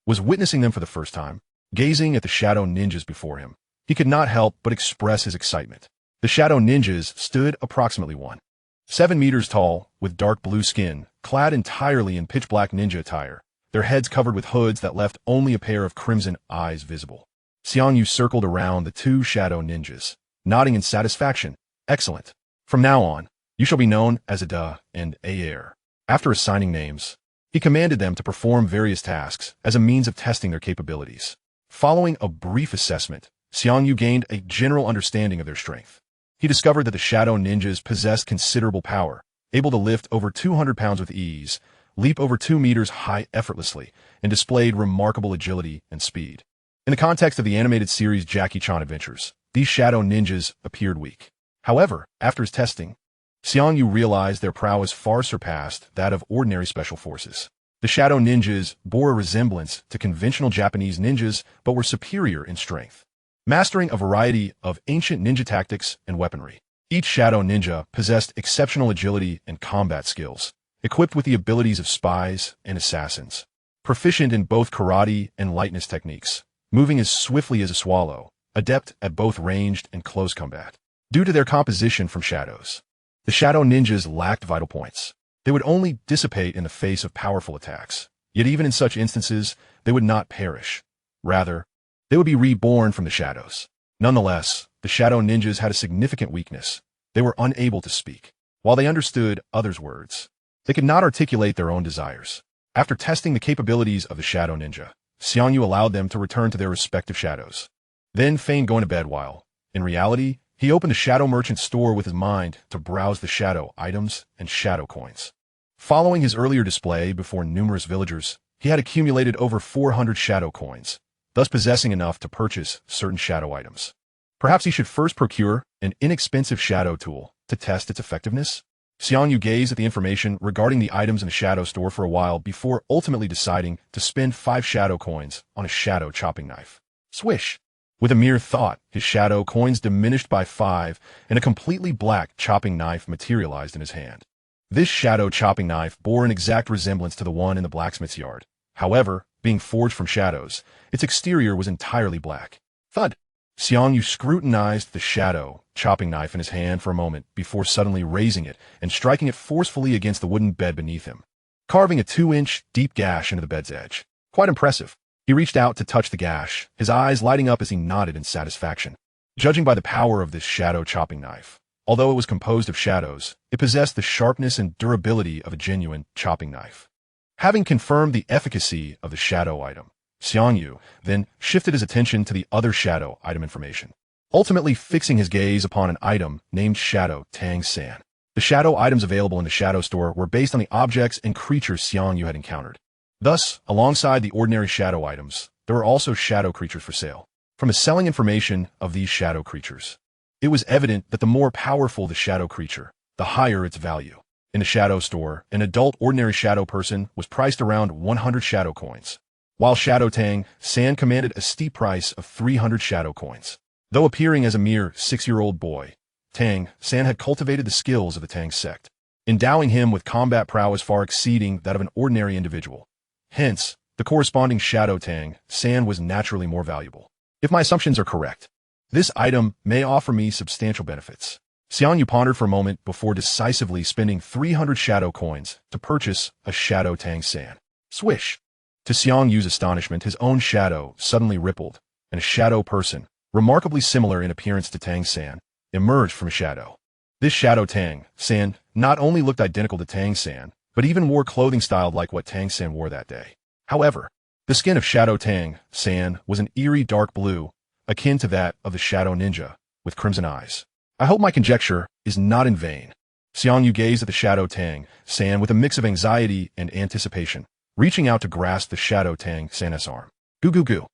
was witnessing them for the first time. Gazing at the shadow ninjas before him, he could not help but express his excitement. The shadow ninjas stood approximately 1.7 meters tall, with dark blue skin, clad entirely in pitch-black ninja attire, their heads covered with hoods that left only a pair of crimson eyes visible. Xiang Yu circled around the 2 shadow ninjas, nodding in satisfaction. Excellent. From now on, you shall be known as Ada and Aer. After assigning names, he commanded them to perform various tasks as a means of testing their capabilities. Following a brief assessment, Xiang Yu gained a general understanding of their strength. He discovered that the shadow ninjas possessed considerable power, able to lift over 200 pounds with ease, leap over 2 meters high effortlessly, and displayed remarkable agility and speed. In the context of the animated series Jackie Chan Adventures, these shadow ninjas appeared weak. However, after his testing, Xiang Yu realized their prowess far surpassed that of ordinary special forces. The shadow ninjas bore a resemblance to conventional Japanese ninjas but were superior in strength, mastering a variety of ancient ninja tactics and weaponry. Each shadow ninja possessed exceptional agility and combat skills, equipped with the abilities of spies and assassins, proficient in both karate and lightness techniques, moving as swiftly as a swallow, adept at both ranged and close combat. Due to their composition from shadows, the shadow ninjas lacked vital points. They would only dissipate in the face of powerful attacks. Yet even in such instances, they would not perish. Rather, they would be reborn from the shadows. Nonetheless, the shadow ninjas had a significant weakness. They were unable to speak. While they understood others' words, they could not articulate their own desires. After testing the capabilities of the shadow ninja, Xiang Yu allowed them to return to their respective shadows. Then feigned going to bed while, in reality, he opened a shadow merchant store with his mind to browse the shadow items and shadow coins. Following his earlier display before numerous villagers, he had accumulated over 400 shadow coins, thus possessing enough to purchase certain shadow items. Perhaps he should first procure an inexpensive shadow tool to test its effectiveness? Xiang Yu gazed at the information regarding the items in the shadow store for a while before ultimately deciding to spend 5 shadow coins on a shadow chopping knife. Swish! With a mere thought, his shadow coins diminished by 5, and a completely black chopping knife materialized in his hand. This shadow chopping knife bore an exact resemblance to the one in the blacksmith's yard. However, being forged from shadows, its exterior was entirely black. Thud! Xiang Yu scrutinized the shadow chopping knife in his hand for a moment before suddenly raising it and striking it forcefully against the wooden bed beneath him, carving a 2-inch deep gash into the bed's edge. Quite impressive. He reached out to touch the gash, his eyes lighting up as he nodded in satisfaction. Judging by the power of this shadow chopping knife, although it was composed of shadows, it possessed the sharpness and durability of a genuine chopping knife. Having confirmed the efficacy of the shadow item, Xiang Yu then shifted his attention to the other shadow item information, ultimately fixing his gaze upon an item named Shadow Tang San. The shadow items available in the shadow store were based on the objects and creatures Xiang Yu had encountered. Thus, alongside the ordinary shadow items, there were also shadow creatures for sale. From the selling information of these shadow creatures, it was evident that the more powerful the shadow creature, the higher its value. In the shadow store, an adult ordinary shadow person was priced around 100 shadow coins, while Shadow Tang San commanded a steep price of 300 shadow coins. Though appearing as a mere 6-year-old boy, Tang San had cultivated the skills of the Tang sect, endowing him with combat prowess far exceeding that of an ordinary individual. Hence, the corresponding Shadow Tang San was naturally more valuable. If my assumptions are correct, this item may offer me substantial benefits. Xiang Yu pondered for a moment before decisively spending 300 shadow coins to purchase a Shadow Tang San. Swish! To Xiang Yu's astonishment, his own shadow suddenly rippled, and a shadow person, remarkably similar in appearance to Tang San, emerged from a shadow. This Shadow Tang San not only looked identical to Tang San, but even wore clothing styled like what Tang San wore that day. However, the skin of Shadow Tang San was an eerie dark blue, akin to that of the Shadow Ninja, with crimson eyes. I hope my conjecture is not in vain. Xiang Yu gazed at the Shadow Tang San with a mix of anxiety and anticipation, reaching out to grasp the Shadow Tang San's arm. Goo goo goo.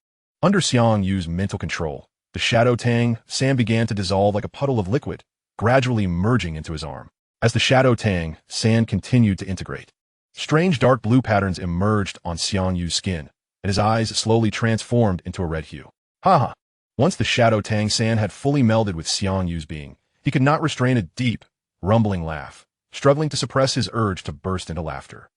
Under Xiang Yu's mental control, the Shadow Tang San began to dissolve like a puddle of liquid, gradually merging into his arm. As the Shadow Tang San continued to integrate, strange dark blue patterns emerged on Xiang Yu's skin, and his eyes slowly transformed into a red hue. Haha! Once the Shadow Tang San had fully melded with Xiang Yu's being, he could not restrain a deep, rumbling laugh, struggling to suppress his urge to burst into laughter.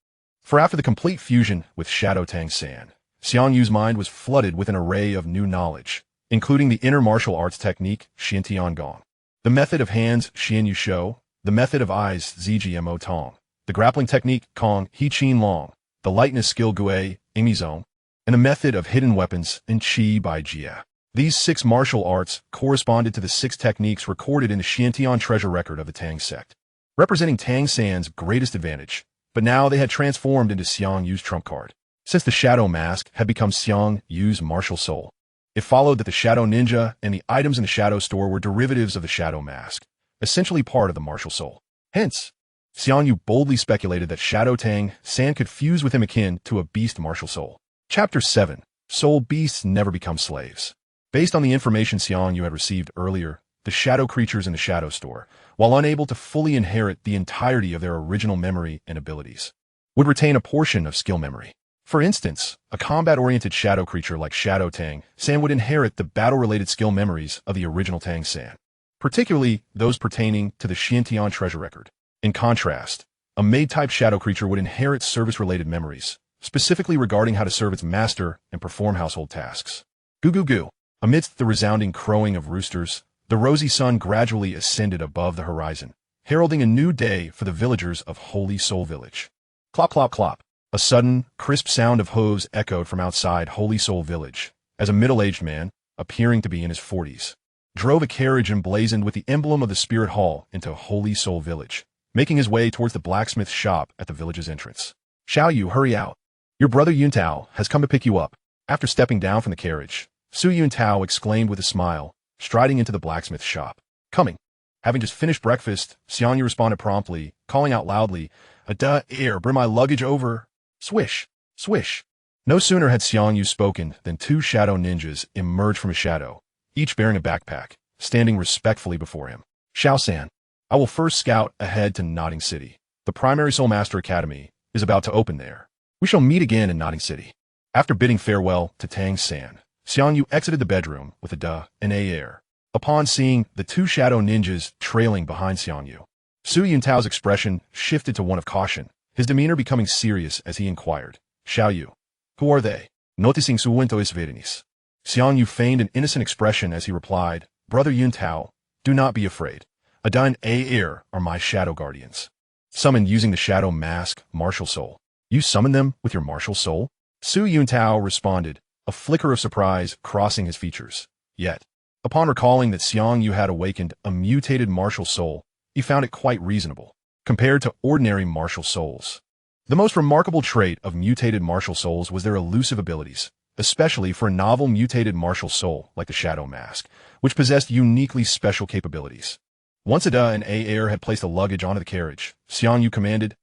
For after the complete fusion with Shadow Tang San, Xiang Yu's mind was flooded with an array of new knowledge, including the inner martial arts technique Xian Tian Gong, the method of hands Xian Yu Shou, the method of eyes Zigmo Tong, the grappling technique Kong He Qin Long, the lightness skill Gue Imi Zong, and the method of hidden weapons in Qi Bai Jia. These 6 martial arts corresponded to the 6 techniques recorded in the Xiantian treasure record of the Tang sect, representing Tang San's greatest advantage, but now they had transformed into Xiang Yu's trump card. Since the Shadow Mask had become Xiang Yu's martial soul, it followed that the Shadow Ninja and the items in the Shadow Store were derivatives of the Shadow Mask, essentially part of the martial soul. Hence, Xiang Yu boldly speculated that Shadow Tang San could fuse with him akin to a beast martial soul. Chapter 7. Soul Beasts Never Become Slaves. Based on the information Xiang Yu had received earlier, the shadow creatures in the Shadow Store, while unable to fully inherit the entirety of their original memory and abilities, would retain a portion of skill memory. For instance, a combat-oriented shadow creature like Shadow Tang San would inherit the battle-related skill memories of the original Tang San, particularly those pertaining to the Xiantian treasure record. In contrast, a maid-type shadow creature would inherit service-related memories, specifically regarding how to serve its master and perform household tasks. Goo goo goo. Amidst the resounding crowing of roosters, the rosy sun gradually ascended above the horizon, heralding a new day for the villagers of Holy Soul Village. Clop clop clop. A sudden, crisp sound of hooves echoed from outside Holy Soul Village, as a middle-aged man, appearing to be in his 40s, drove a carriage emblazoned with the emblem of the Spirit Hall into Holy Soul Village, making his way towards the blacksmith's shop at the village's entrance. Xiao Yu, hurry out. Your brother Yuntao has come to pick you up. After stepping down from the carriage, Su Yuntao exclaimed with a smile, striding into the blacksmith's shop. Coming. Having just finished breakfast, Xiang Yu responded promptly, calling out loudly, bring my luggage over. Swish, swish. No sooner had Xiang Yu spoken than 2 shadow ninjas emerged from a shadow, each bearing a backpack, standing respectfully before him. Xiao-san, I will first scout ahead to Nodding City. The primary Soul Master Academy is about to open there. We shall meet again in Nodding City. After bidding farewell to Tang San, Xiang Yu exited the bedroom with a air. Upon seeing the 2 shadow ninjas trailing behind Xiang Yu, Su Yuntao's expression shifted to one of caution, his demeanor becoming serious as he inquired, Xiao Yu, who are they? Noticing su Winto's verenis. Xiang Yu feigned an innocent expression as he replied, Brother Yuntao, do not be afraid. Adun Air are my shadow guardians. Summoned using the Shadow Mask, Martial Soul. You summon them with your martial soul? Su Yuntao responded, a flicker of surprise crossing his features. Yet, upon recalling that Xiang Yu had awakened a mutated martial soul, he found it quite reasonable, compared to ordinary martial souls. The most remarkable trait of mutated martial souls was their elusive abilities, especially for a novel mutated martial soul like the Shadow Mask, which possessed uniquely special capabilities. Once Ada and Air had placed the luggage onto the carriage, Xiang Yu commanded,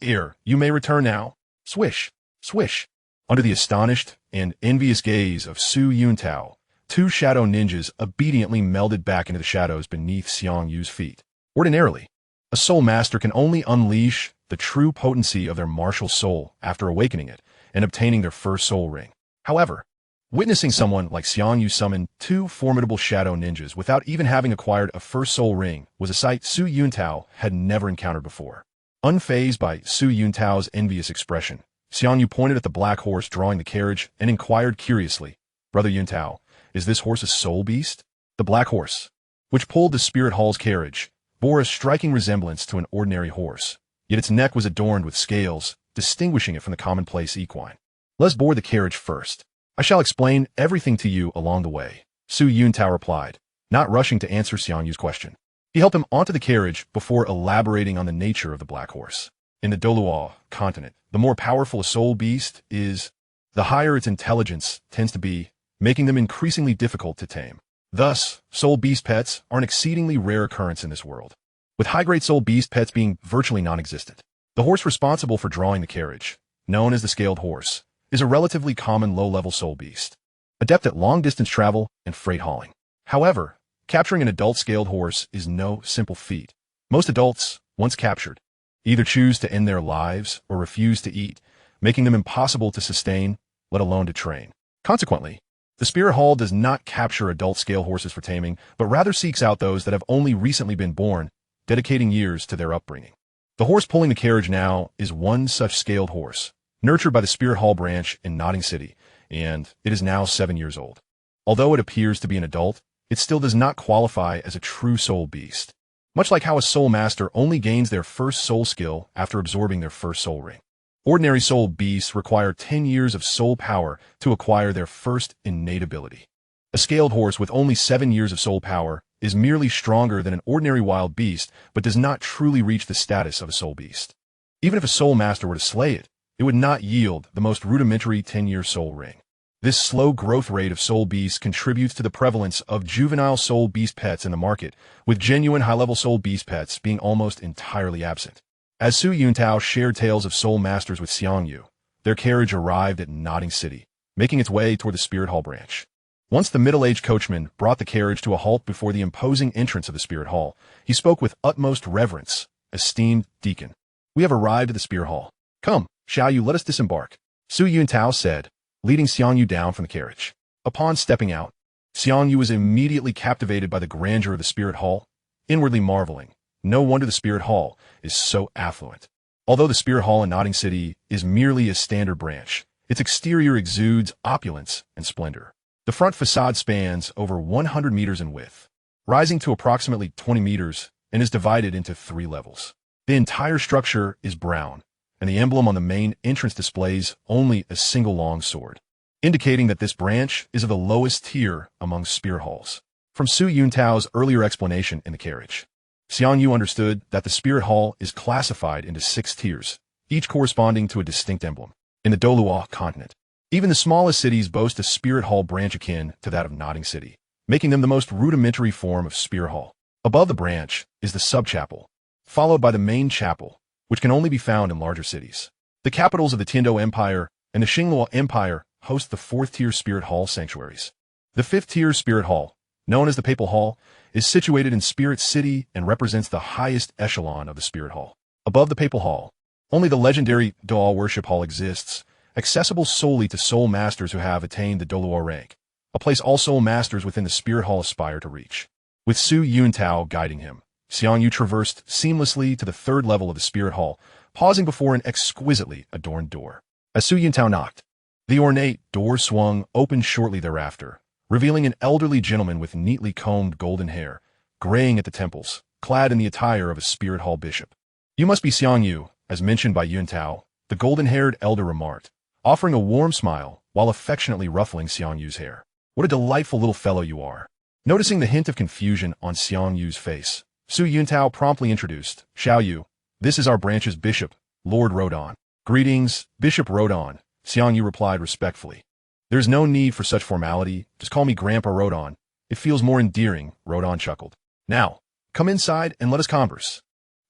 Air, you may return now. Swish, swish. Under the astonished and envious gaze of Su Yuntao, 2 shadow ninjas obediently melded back into the shadows beneath Xiang Yu's feet. Ordinarily, a soul master can only unleash the true potency of their martial soul after awakening it, and obtaining their first soul ring. However, witnessing someone like Xiang Yu summon two formidable shadow ninjas without even having acquired a first soul ring was a sight Su Yuntao had never encountered before. Unfazed by Su Yuntao's envious expression, Xiang Yu pointed at the black horse drawing the carriage and inquired curiously, "Brother Yuntao, is this horse a soul beast?" The black horse, which pulled the spirit hall's carriage, bore a striking resemblance to an ordinary horse, yet its neck was adorned with scales, distinguishing it from the commonplace equine. "Let's board the carriage first. I shall explain everything to you along the way," Su Yuntao replied, not rushing to answer Xiang Yu's question. He helped him onto the carriage before elaborating on the nature of the black horse. In the Douluo Continent, the more powerful a soul beast is, the higher its intelligence tends to be, making them increasingly difficult to tame. Thus, soul beast pets are an exceedingly rare occurrence in this world, with high-grade soul beast pets being virtually non-existent. The horse responsible for drawing the carriage, known as the scaled horse, is a relatively common low-level soul beast, adept at long-distance travel and freight hauling. However, capturing an adult scaled horse is no simple feat. Most adults, once captured, either choose to end their lives or refuse to eat, making them impossible to sustain, let alone to train. Consequently, the Spirit Hall does not capture adult scale horses for taming, but rather seeks out those that have only recently been born, dedicating years to their upbringing. The horse pulling the carriage now is one such scaled horse, nurtured by the Spirit Hall branch in Notting City, and it is now 7 years old. Although it appears to be an adult, it still does not qualify as a true soul beast, much like how a soul master only gains their first soul skill after absorbing their first soul ring. Ordinary soul beasts require 10 years of soul power to acquire their first innate ability. A scaled horse with only 7 years of soul power is merely stronger than an ordinary wild beast, but does not truly reach the status of a soul beast. Even if a soul master were to slay it, it would not yield the most rudimentary 10-year soul ring. This slow growth rate of soul beasts contributes to the prevalence of juvenile soul beast pets in the market, with genuine high-level soul beast pets being almost entirely absent. As Su Yuntao shared tales of soul masters with Xiang Yu, their carriage arrived at Notting City, making its way toward the Spirit Hall branch. Once the middle-aged coachman brought the carriage to a halt before the imposing entrance of the Spirit Hall, he spoke with utmost reverence, "Esteemed deacon, we have arrived at the Spirit Hall. Come, Xiang Yu, let us disembark," Su Yuntao said, leading Xiang Yu down from the carriage. Upon stepping out, Xiang Yu was immediately captivated by the grandeur of the Spirit Hall, inwardly marveling. No wonder the Spirit Hall is so affluent. Although the Spirit Hall in Notting City is merely a standard branch, its exterior exudes opulence and splendor. The front facade spans over 100 meters in width, rising to approximately 20 meters, and is divided into 3 levels. The entire structure is brown, and the emblem on the main entrance displays only a single long sword, indicating that this branch is of the lowest tier among Spirit Halls. From Su Yuntao's earlier explanation in the carriage, Xiang Yu understood that the Spirit Hall is classified into 6 tiers, each corresponding to a distinct emblem. In the Douluo Continent, even the smallest cities boast a Spirit Hall branch akin to that of Notting City, making them the most rudimentary form of Spirit Hall. Above the branch is the subchapel, followed by the main chapel, which can only be found in larger cities. The capitals of the Tiando Empire and the Xinglua Empire host the 4th-tier Spirit Hall sanctuaries. The 5th-tier Spirit Hall, known as the Papal Hall, is situated in Spirit City and represents the highest echelon of the Spirit Hall. Above the Papal Hall, only the legendary Douluo Worship Hall exists, accessible solely to soul masters who have attained the Douluo rank, a place all soul masters within the Spirit Hall aspire to reach. With Su Yuntao guiding him, Xiang Yu traversed seamlessly to the 3rd level of the Spirit Hall, pausing before an exquisitely adorned door. As Su Yuntao knocked, the ornate door swung open shortly thereafter, revealing an elderly gentleman with neatly combed golden hair, graying at the temples, clad in the attire of a Spirit Hall bishop. "You must be Xiang Yu, as mentioned by Yuntao," the golden-haired elder remarked, offering a warm smile while affectionately ruffling Xiang Yu's hair. "What a delightful little fellow you are." Noticing the hint of confusion on Xiang Yu's face, Su Yuntao promptly introduced, "Xiang Yu, this is our branch's bishop, Lord Rodon." "Greetings, Bishop Rodon," Xiang Yu replied respectfully. "There's no need for such formality, just call me Grandpa Rodon. It feels more endearing," Rodon chuckled. "Now, come inside and let us converse."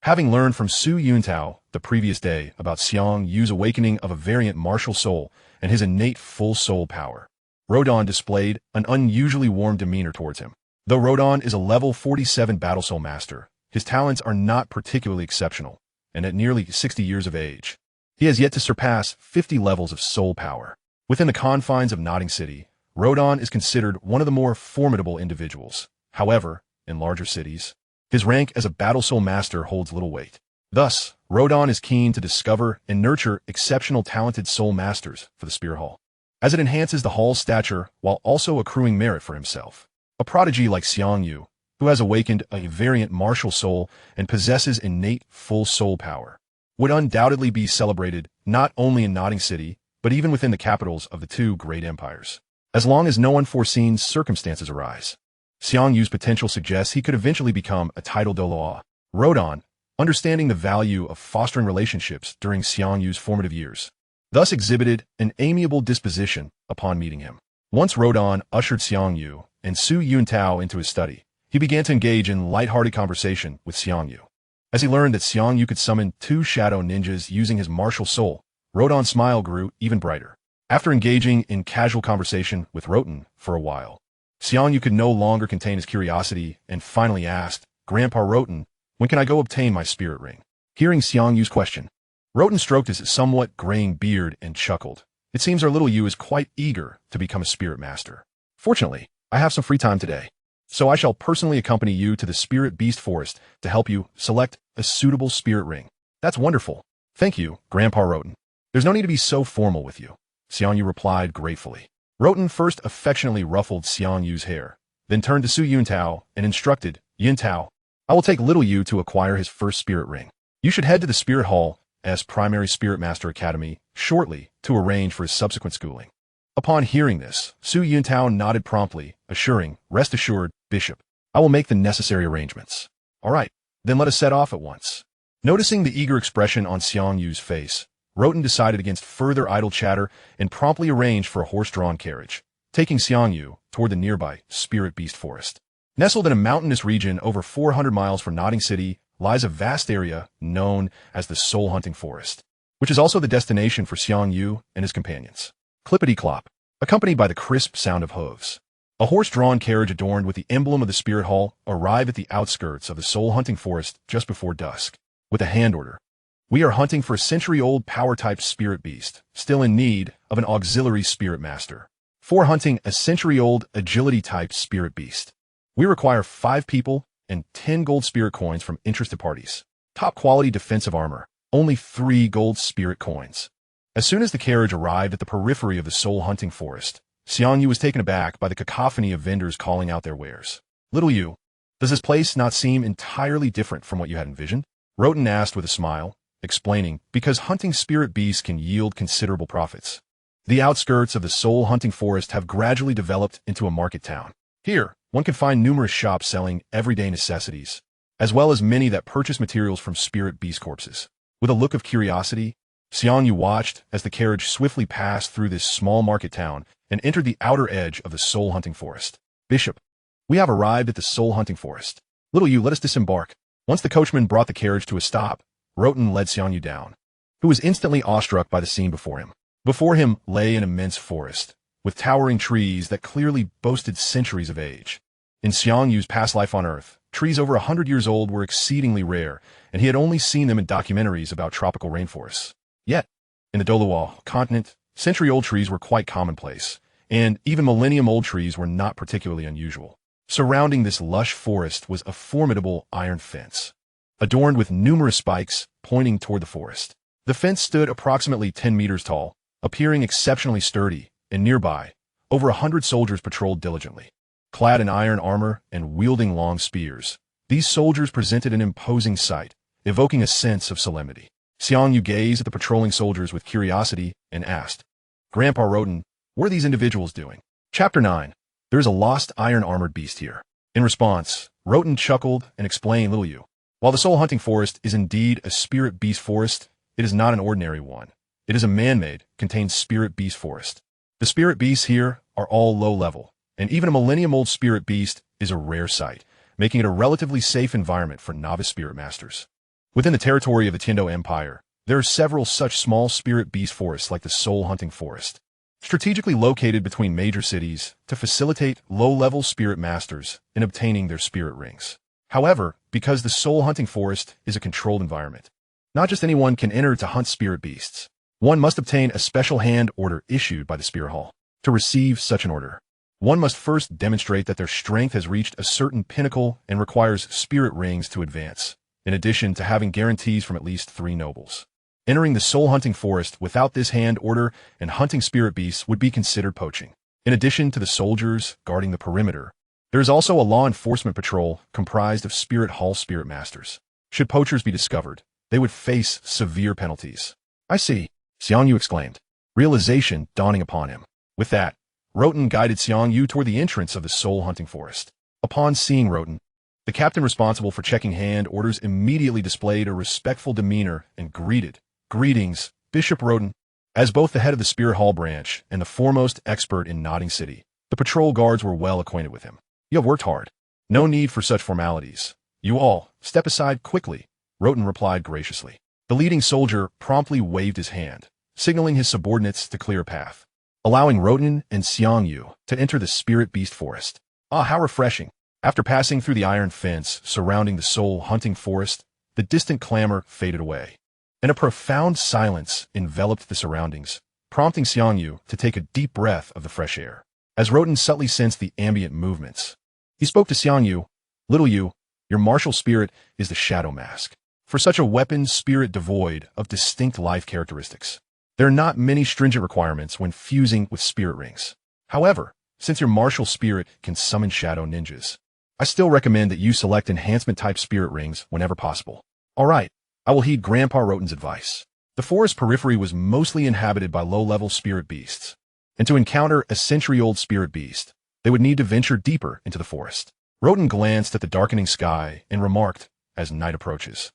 Having learned from Su Yuntao the previous day about Xiang Yu's awakening of a variant martial soul and his innate full soul power, Rodon displayed an unusually warm demeanor towards him. Though Rodon is a level 47 battle soul master, his talents are not particularly exceptional, and at nearly 60 years of age, He has yet to surpass 50 levels of soul power. Within the confines of Notting City, Rodon is considered one of the more formidable individuals. However, in larger cities, his rank as a battle soul master holds little weight. Thus, Rodon is keen to discover and nurture exceptional talented soul masters for the Spirit Hall, as it enhances the Hall's stature while also accruing merit for himself. A prodigy like Xiang Yu, who has awakened a variant martial soul and possesses innate full soul power, would undoubtedly be celebrated not only in Notting City, but even within the capitals of the two great empires, as long as no unforeseen circumstances arise. Xiang Yu's potential suggests he could eventually become a titled Douluo. Rodon, understanding the value of fostering relationships during Xiang Yu's formative years, thus exhibited an amiable disposition upon meeting him. Once Rodon ushered Xiang Yu and Su Yuntao into his study, he began to engage in light-hearted conversation with Xiang Yu. As he learned that Xiang Yu could summon 2 shadow ninjas using his martial soul, Rodon's smile grew even brighter. After engaging in casual conversation with Rodon for a while, Xiang Yu could no longer contain his curiosity and finally asked, "Grandpa Rodon, when can I go obtain my spirit ring?" Hearing Xiang Yu's question, Rodon stroked his somewhat graying beard and chuckled. "It seems our little Yu is quite eager to become a spirit master. Fortunately, I have some free time today, so I shall personally accompany you to the Spirit Beast Forest to help you select a suitable spirit ring." "That's wonderful. Thank you, Grandpa Rodon. There's no need to be so formal with you," Xiang Yu replied gratefully. Rodon first affectionately ruffled Xiang Yu's hair, then turned to Su Yuntao and instructed, "Yuntao, I will take little Yu to acquire his first spirit ring. You should head to the Spirit Hall as Primary Spirit Master Academy shortly to arrange for his subsequent schooling." Upon hearing this, Su Yuntao nodded promptly, assuring, "Rest assured, Bishop, I will make the necessary arrangements." "All right, then let us set off at once." Noticing the eager expression on Xiang Yu's face, Rodon decided against further idle chatter and promptly arranged for a horse-drawn carriage, taking Xiang Yu toward the nearby Spirit Beast Forest. Nestled in a mountainous region over 400 miles from Notting City lies a vast area known as the Soul Hunting Forest, which is also the destination for Xiang Yu and his companions. Clippity-clop, accompanied by the crisp sound of hooves, a horse-drawn carriage adorned with the emblem of the Spirit Hall arrived at the outskirts of the Soul Hunting Forest just before dusk, with a hand order. "We are hunting for a century-old power-type spirit beast, still in need of an auxiliary spirit master. For hunting a century-old agility-type spirit beast, we require 5 people and 10 gold spirit coins from interested parties. Top-quality defensive armor, only 3 gold spirit coins." As soon as the carriage arrived at the periphery of the Soul Hunting Forest, Xiang Yu was taken aback by the cacophony of vendors calling out their wares. "Little Yu, does this place not seem entirely different from what you had envisioned?" Rodon asked with a smile, explaining, "Because hunting spirit beasts can yield considerable profits. The outskirts of the Soul Hunting Forest have gradually developed into a market town. Here, one can find numerous shops selling everyday necessities, as well as many that purchase materials from spirit beast corpses." With a look of curiosity, Xiang Yu watched as the carriage swiftly passed through this small market town and entered the outer edge of the Soul Hunting Forest. "Bishop, we have arrived at the Soul Hunting Forest. Little Yu, let us disembark." Once the coachman brought the carriage to a stop, Rodon led Xiang Yu down, who was instantly awestruck by the scene before him. Before him lay an immense forest, with towering trees that clearly boasted centuries of age. In Xiang Yu's past life on Earth, trees over 100 years old were exceedingly rare, and he had only seen them in documentaries about tropical rainforests. Yet, in the Douluo Continent, century-old trees were quite commonplace, and even millennium-old trees were not particularly unusual. Surrounding this lush forest was a formidable iron fence, adorned with numerous spikes pointing toward the forest. The fence stood approximately 10 meters tall, appearing exceptionally sturdy, and nearby, over 100 soldiers patrolled diligently. Clad in iron armor and wielding long spears, these soldiers presented an imposing sight, evoking a sense of solemnity. Xiang Yu gazed at the patrolling soldiers with curiosity and asked, "Grandpa Rodon, what are these individuals doing?" Chapter 9. There is a lost iron-armored beast here. In response, Rodon chuckled and explained, "Little Yu, while the Soul Hunting Forest is indeed a spirit beast forest, it is not an ordinary one. It is a man-made, contained spirit beast forest. The spirit beasts here are all low-level, and even a millennium-old spirit beast is a rare sight, making it a relatively safe environment for novice spirit masters. Within the territory of the Tiando Empire, there are several such small spirit beast forests like the Soul Hunting Forest, strategically located between major cities to facilitate low-level spirit masters in obtaining their spirit rings. However, because the Soul Hunting Forest is a controlled environment, not just anyone can enter to hunt spirit beasts. One must obtain a special hand order issued by the Spirit Hall. To receive such an order, one must first demonstrate that their strength has reached a certain pinnacle and requires spirit rings to advance, in addition to having guarantees from at least 3 nobles. Entering the soul hunting forest without this hand order and hunting spirit beasts would be considered poaching. In addition to the soldiers guarding the perimeter, there is also a law enforcement patrol comprised of Spirit Hall spirit masters. Should poachers be discovered, they would face severe penalties. I see, Xiang Yu exclaimed, realization dawning upon him. With that, Roten guided Xiang Yu toward the entrance of the soul hunting forest. Upon seeing Roten, the captain responsible for checking hand orders immediately displayed a respectful demeanor and greeted, "Greetings, Bishop Roten." As both the head of the Spirit Hall branch and the foremost expert in Nodding City, the patrol guards were well acquainted with him. "You have worked hard. No need for such formalities. You all, step aside quickly," Roten replied graciously. The leading soldier promptly waved his hand, signaling his subordinates to clear a path, allowing Roten and Xiang Yu to enter the spirit beast forest. Ah, how refreshing. After passing through the iron fence surrounding the soul hunting forest, the distant clamor faded away, and a profound silence enveloped the surroundings, prompting Xiang Yu to take a deep breath of the fresh air. As Roten subtly sensed the ambient movements, he spoke to Xiang Yu. "Little Yu, your martial spirit is the shadow mask. For such a weapon spirit devoid of distinct life characteristics, there are not many stringent requirements when fusing with spirit rings. However, since your martial spirit can summon shadow ninjas, I still recommend that you select enhancement-type spirit rings whenever possible." "All right, I will heed Grandpa Roten's advice." The forest periphery was mostly inhabited by low-level spirit beasts, and to encounter a century-old spirit beast, they would need to venture deeper into the forest. Roten glanced at the darkening sky and remarked, as night approaches,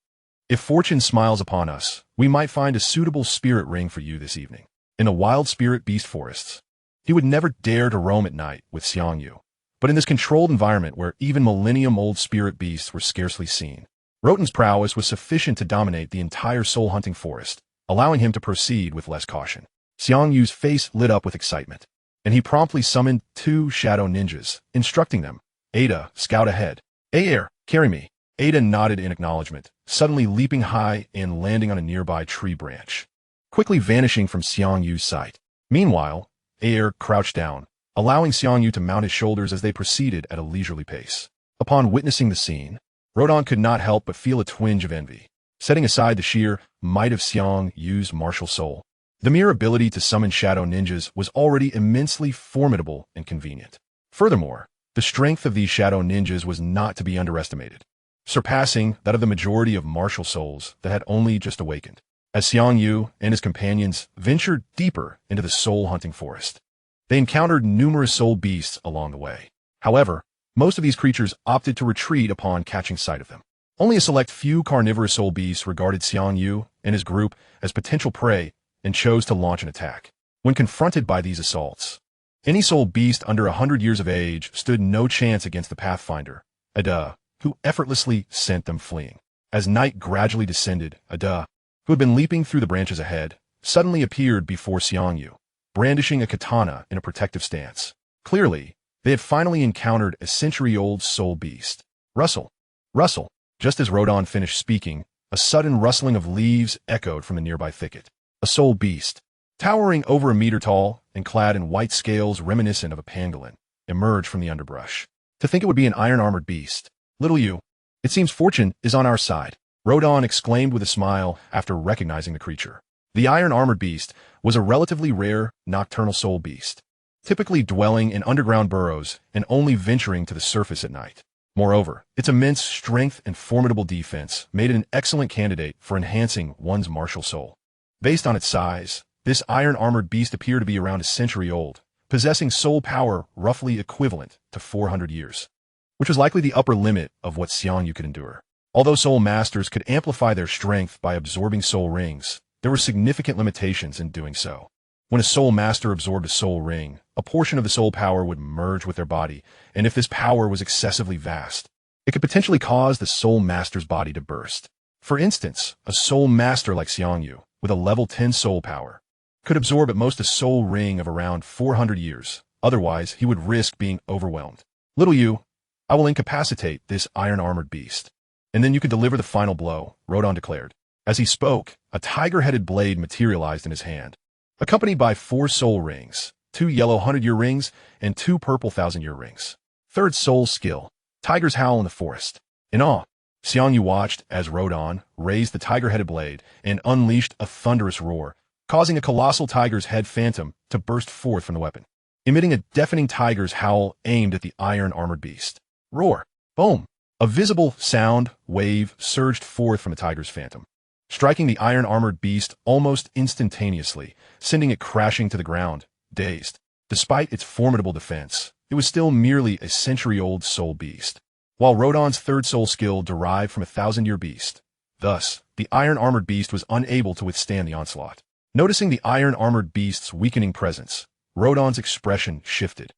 "If fortune smiles upon us, we might find a suitable spirit ring for you this evening." In the wild spirit beast forests, he would never dare to roam at night with Xiang Yu. But in this controlled environment where even millennium-old spirit beasts were scarcely seen, Roten's prowess was sufficient to dominate the entire soul-hunting forest, allowing him to proceed with less caution. Xiang Yu's face lit up with excitement, and he promptly summoned 2 shadow ninjas, instructing them, "Ada, scout ahead. Air, carry me." Ada nodded in acknowledgement, suddenly leaping high and landing on a nearby tree branch, quickly vanishing from Xiang Yu's sight. Meanwhile, Air crouched down, allowing Xiang Yu to mount his shoulders as they proceeded at a leisurely pace. Upon witnessing the scene, Roten could not help but feel a twinge of envy. Setting aside the sheer might of Xiang Yu's martial soul, the mere ability to summon shadow ninjas was already immensely formidable and convenient. Furthermore, the strength of these shadow ninjas was not to be underestimated, surpassing that of the majority of martial souls that had only just awakened. As Xiang Yu and his companions ventured deeper into the soul-hunting forest, they encountered numerous soul beasts along the way. However, most of these creatures opted to retreat upon catching sight of them. Only a select few carnivorous soul beasts regarded Xiang Yu and his group as potential prey and chose to launch an attack. When confronted by these assaults, any soul beast under 100 years of age stood no chance against the Pathfinder, Ada, who effortlessly sent them fleeing. As night gradually descended, Ada, who had been leaping through the branches ahead, suddenly appeared before Xiang Yu, brandishing a katana in a protective stance. Clearly, they had finally encountered a century-old soul beast. Rustle, rustle. Just as Roten finished speaking, a sudden rustling of leaves echoed from the nearby thicket. A soul beast, towering over a meter tall and clad in white scales reminiscent of a pangolin, emerged from the underbrush. To think it would be an iron-armored beast. "Little Yu, it seems fortune is on our side," Roten exclaimed with a smile after recognizing the creature. The iron-armored beast was a relatively rare nocturnal soul beast, typically dwelling in underground burrows and only venturing to the surface at night. Moreover, its immense strength and formidable defense made it an excellent candidate for enhancing one's martial soul. Based on its size, this iron-armored beast appeared to be around a century old, possessing soul power roughly equivalent to 400 years, which was likely the upper limit of what Xiang Yu could endure. Although soul masters could amplify their strength by absorbing soul rings, there were significant limitations in doing so. When a soul master absorbed a soul ring, a portion of the soul power would merge with their body, and if this power was excessively vast, it could potentially cause the soul master's body to burst. For instance, a soul master like Xiang Yu, with a level 10 soul power, could absorb at most a soul ring of around 400 years, otherwise he would risk being overwhelmed. "Little Yu, I will incapacitate this iron-armored beast, and then you could deliver the final blow," Roten declared. As he spoke, a tiger-headed blade materialized in his hand, accompanied by 4 soul rings, 2 yellow 100-year rings, and 2 purple 1,000-year rings. Third soul skill, Tiger's Howl in the Forest. In awe, Xiang Yu watched as Rodon raised the tiger-headed blade and unleashed a thunderous roar, causing a colossal tiger's head phantom to burst forth from the weapon, emitting a deafening tiger's howl aimed at the iron-armored beast. Roar! Boom! A visible sound wave surged forth from the tiger's phantom, striking the iron-armored beast almost instantaneously, sending it crashing to the ground, dazed. Despite its formidable defense, it was still merely a century-old soul beast, while Rodon's third soul skill derived from a 1,000-year beast. Thus, the iron-armored beast was unable to withstand the onslaught. Noticing the iron-armored beast's weakening presence, Rodon's expression shifted,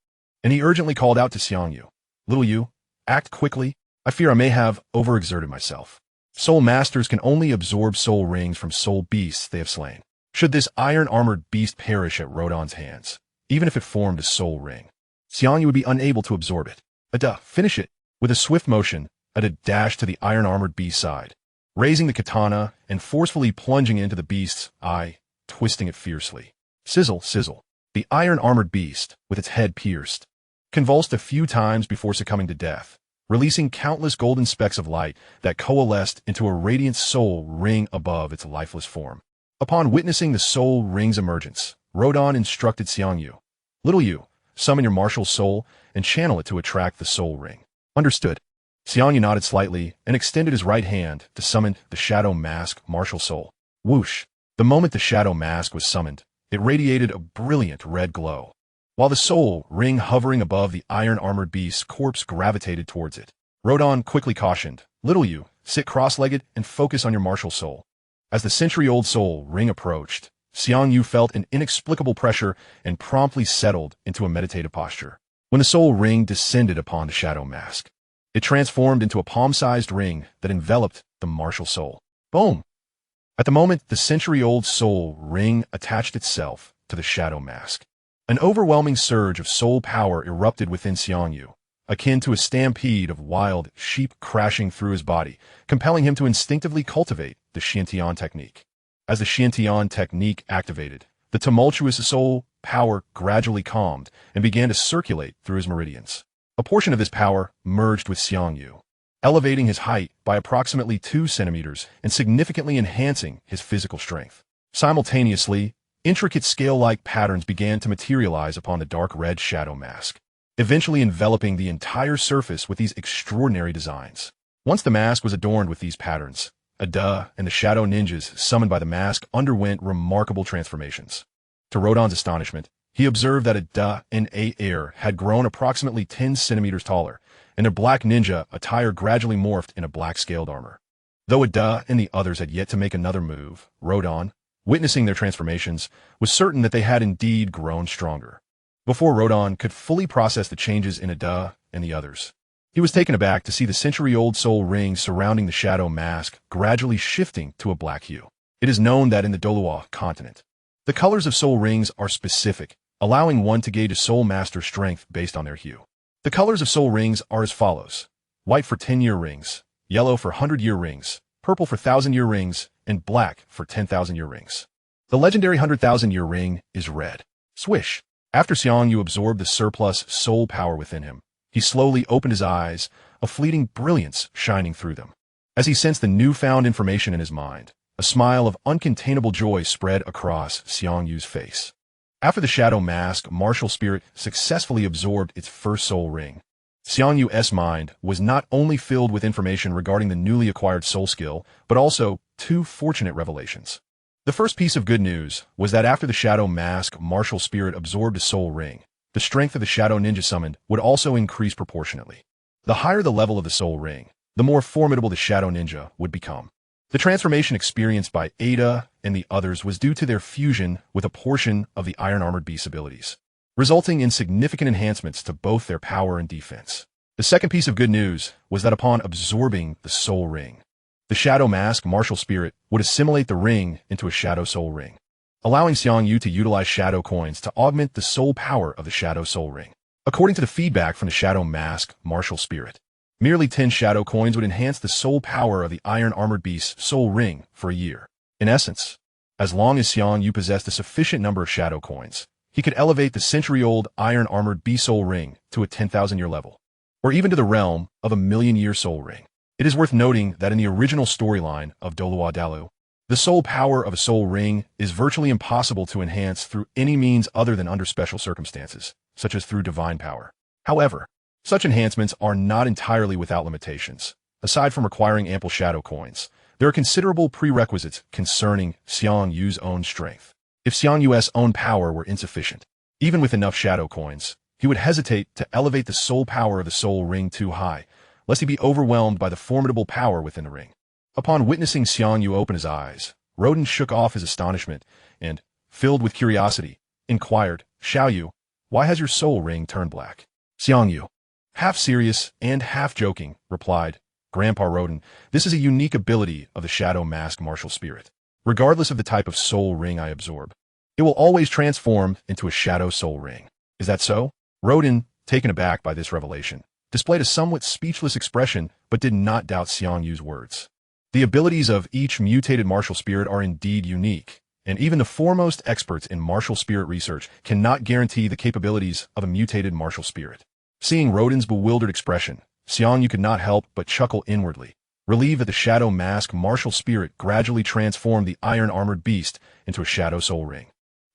and he urgently called out to Xiang Yu, "Little Yu, act quickly. I fear I may have overexerted myself. Soul masters can only absorb soul rings from soul beasts they have slain. Should this iron-armored beast perish at Rodon's hands, even if it formed a soul ring, Xiang Yu would be unable to absorb it. Finish it." With a swift motion, Ada dashed to the iron-armored beast's side, raising the katana and forcefully plunging into the beast's eye, twisting it fiercely. Sizzle, sizzle. The iron-armored beast, with its head pierced, convulsed a few times before succumbing to death, releasing countless golden specks of light that coalesced into a radiant soul ring above its lifeless form. Upon witnessing the soul ring's emergence, Rodon instructed Xiang Yu, "Little Yu, summon your martial soul and channel it to attract the soul ring." Understood. Xiang Yu nodded slightly and extended his right hand to summon the Shadow Mask martial soul. Whoosh! The moment the Shadow Mask was summoned, it radiated a brilliant red glow, while the soul ring hovering above the iron-armored beast's corpse gravitated towards it. Rodon quickly cautioned, "Little Yu, sit cross-legged and focus on your martial soul." As the century-old soul ring approached, Xiang Yu felt an inexplicable pressure and promptly settled into a meditative posture. When the soul ring descended upon the Shadow Mask, it transformed into a palm-sized ring that enveloped the martial soul. Boom! At the moment the century-old soul ring attached itself to the Shadow Mask, an overwhelming surge of soul power erupted within Xiang Yu, akin to a stampede of wild sheep crashing through his body, compelling him to instinctively cultivate the Xiantian technique. As the Xiantian technique activated, the tumultuous soul power gradually calmed and began to circulate through his meridians. A portion of this power merged with Xiang Yu, elevating his height by approximately 2 centimeters and significantly enhancing his physical strength. Simultaneously, intricate scale-like patterns began to materialize upon the dark red Shadow Mask, eventually enveloping the entire surface with these extraordinary designs. Once the mask was adorned with these patterns, Ada and the Shadow Ninjas summoned by the mask underwent remarkable transformations. To Rodon's astonishment, he observed that Ada and Air had grown approximately 10 centimeters taller, and their black ninja attire gradually morphed in a black scaled armor. Though Ada and the others had yet to make another move, Rodon, witnessing their transformations, was certain that they had indeed grown stronger. Before Rodon could fully process the changes in Ada and the others, he was taken aback to see the century-old soul ring surrounding the Shadow Mask gradually shifting to a black hue. It is known that in the Douluo Continent, the colors of soul rings are specific, allowing one to gauge a soul master's strength based on their hue. The colors of soul rings are as follows: white for 10-year rings, yellow for 100-year rings, purple for 1,000-year rings, and black for 10,000-year rings. The legendary 100,000-year ring is red. Swish! After Xiang Yu absorbed the surplus soul power within him, he slowly opened his eyes, a fleeting brilliance shining through them. As he sensed the newfound information in his mind, a smile of uncontainable joy spread across Xiang Yu's face. After the Shadow Mask martial spirit successfully absorbed its first soul ring, Xiang Yu's mind was not only filled with information regarding the newly acquired soul skill, but also 2 fortunate revelations. The first piece of good news was that after the Shadow Mask martial spirit absorbed a soul ring, the strength of the Shadow Ninja summoned would also increase proportionately. The higher the level of the soul ring, the more formidable the Shadow Ninja would become. The transformation experienced by Ada and the others was due to their fusion with a portion of the iron-armored beast's abilities, resulting in significant enhancements to both their power and defense. The second piece of good news was that upon absorbing the soul ring, the Shadow Mask martial spirit would assimilate the ring into a Shadow Soul Ring, allowing Xiang Yu to utilize Shadow Coins to augment the soul power of the Shadow Soul Ring. According to the feedback from the Shadow Mask martial spirit, Merely 10 shadow coins would enhance the soul power of the iron-armored beast's soul ring for a year. In essence, as long as Xiang Yu possessed a sufficient number of shadow coins, he could elevate the century-old iron-armored beast soul ring to a 10,000-year level, or even to the realm of a million-year soul ring. It is worth noting that in the original storyline of Douluo, the soul power of a soul ring is virtually impossible to enhance through any means other than under special circumstances, such as through divine power. However, such enhancements are not entirely without limitations. Aside from requiring ample shadow coins, there are considerable prerequisites concerning Xiang Yu's own strength. If Xiang Yu's own power were insufficient, even with enough shadow coins, he would hesitate to elevate the soul power of the soul ring too high, lest he be overwhelmed by the formidable power within the ring. Upon witnessing Xiang Yu open his eyes, Rodan shook off his astonishment and, filled with curiosity, inquired, "Xiao Yu, why has your soul ring turned black?" Xiang Yu, half serious and half joking, replied, "Grandpa Rodan, this is a unique ability of the Shadow Mask martial spirit. Regardless of the type of soul ring I absorb, it will always transform into a shadow soul ring. Is that so?" Rodan, taken aback by this revelation, displayed a somewhat speechless expression but did not doubt Xiang Yu's words. The abilities of each mutated martial spirit are indeed unique, and even the foremost experts in martial spirit research cannot guarantee the capabilities of a mutated martial spirit. Seeing Rodan's bewildered expression, Xiang Yu could not help but chuckle inwardly, relieved that the Shadow Mask martial spirit gradually transformed the iron-armored beast into a shadow soul ring.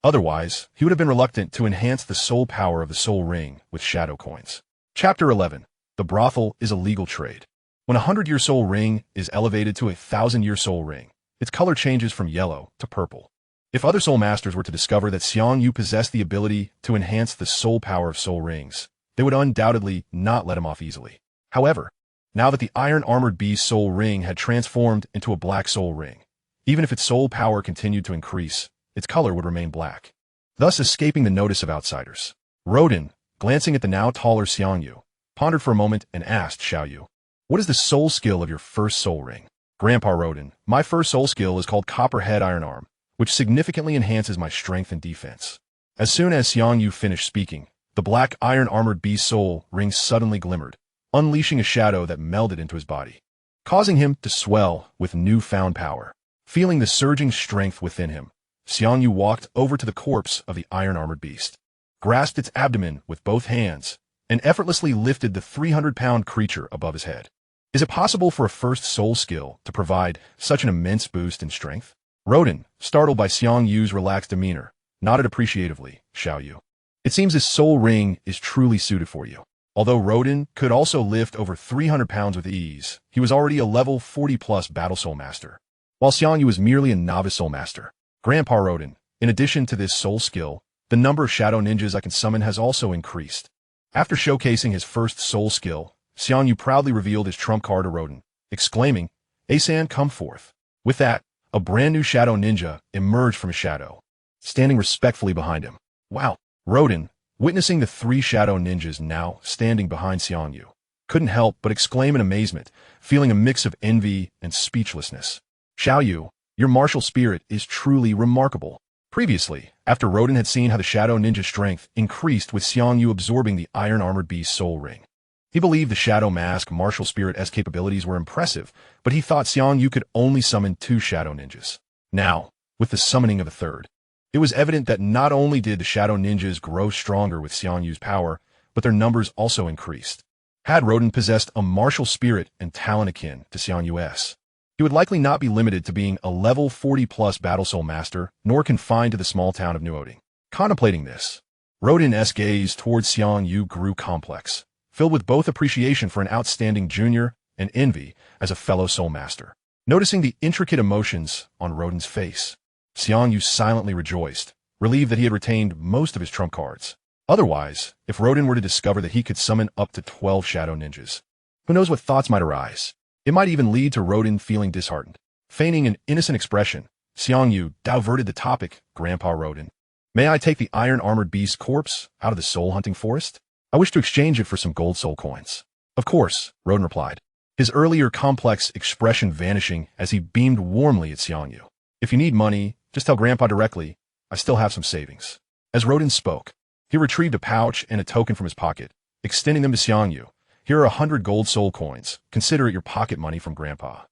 Otherwise, he would have been reluctant to enhance the soul power of the soul ring with shadow coins. Chapter 11. The brothel is a legal trade. When a 100-year soul ring is elevated to a 1,000-year soul ring, its color changes from yellow to purple. If other soul masters were to discover that Xiang Yu possessed the ability to enhance the soul power of soul rings, they would undoubtedly not let him off easily. However, now that the iron-armored beast soul ring had transformed into a black soul ring, even if its soul power continued to increase, its color would remain black, thus escaping the notice of outsiders. Rodan, glancing at the now taller Xiang Yu, pondered for a moment and asked Xiao Yu, "What is the soul skill of your first soul ring?" "Grandpa Rodan, my first soul skill is called Copperhead Iron Arm, which significantly enhances my strength and defense." As soon as Xiang Yu finished speaking, the black iron-armored beast soul ring suddenly glimmered, unleashing a shadow that melded into his body, causing him to swell with newfound power. Feeling the surging strength within him, Xiang Yu walked over to the corpse of the iron-armored beast, grasped its abdomen with both hands, and effortlessly lifted the 300-pound creature above his head. Is it possible for a first soul skill to provide such an immense boost in strength? Rodan, startled by Xiang Yu's relaxed demeanor, nodded appreciatively. "Xiao Yu, it seems this soul ring is truly suited for you." Although Rodan could also lift over 300 pounds with ease, he was already a level 40-plus battle soul master, while Xiang Yu was merely a novice soul master. "Grandpa Rodan, in addition to this soul skill, the number of shadow ninjas I can summon has also increased." After showcasing his first soul skill, Xiang Yu proudly revealed his trump card to Rodan, exclaiming, "Asan, come forth." With that, a brand new shadow ninja emerged from his shadow, standing respectfully behind him. "Wow!" Rodan, witnessing the 3 shadow ninjas now standing behind Xiang Yu, couldn't help but exclaim in amazement, feeling a mix of envy and speechlessness. "Xiao Yu, your martial spirit is truly remarkable." Previously, after Rodan had seen how the shadow ninja's strength increased with Xiang Yu absorbing the iron-armored beast soul ring, he believed the Shadow Mask martial spirit's capabilities were impressive, but he thought Xiang Yu could only summon 2 shadow ninjas. Now, with the summoning of a third, it was evident that not only did the shadow ninjas grow stronger with Xiang Yu's power, but their numbers also increased. Had Rodan possessed a martial spirit and talent akin to Xiang Yu's, he would likely not be limited to being a level 40-plus battle soul master, nor confined to the small town of Nuoding. Contemplating this, Rodan's gaze towards Xiang Yu grew complex, filled with both appreciation for an outstanding junior and envy as a fellow soul master. Noticing the intricate emotions on Rodan's face, Xiang Yu silently rejoiced, relieved that he had retained most of his trump cards. Otherwise, if Rodan were to discover that he could summon up to 12 shadow ninjas, who knows what thoughts might arise? It might even lead to Rodan feeling disheartened. Feigning an innocent expression, Xiang Yu diverted the topic. "Grandpa Rodan, may I take the iron-armored beast corpse out of the soul-hunting forest? I wish to exchange it for some gold soul coins." "Of course," Rodan replied, his earlier complex expression vanishing as he beamed warmly at Xiang Yu. "If you need money, just tell Grandpa directly. I still have some savings." As Rodan spoke, he retrieved a pouch and a token from his pocket, extending them to Xiang Yu, Here are 100 gold soul coins. Consider it your pocket money from Grandpa.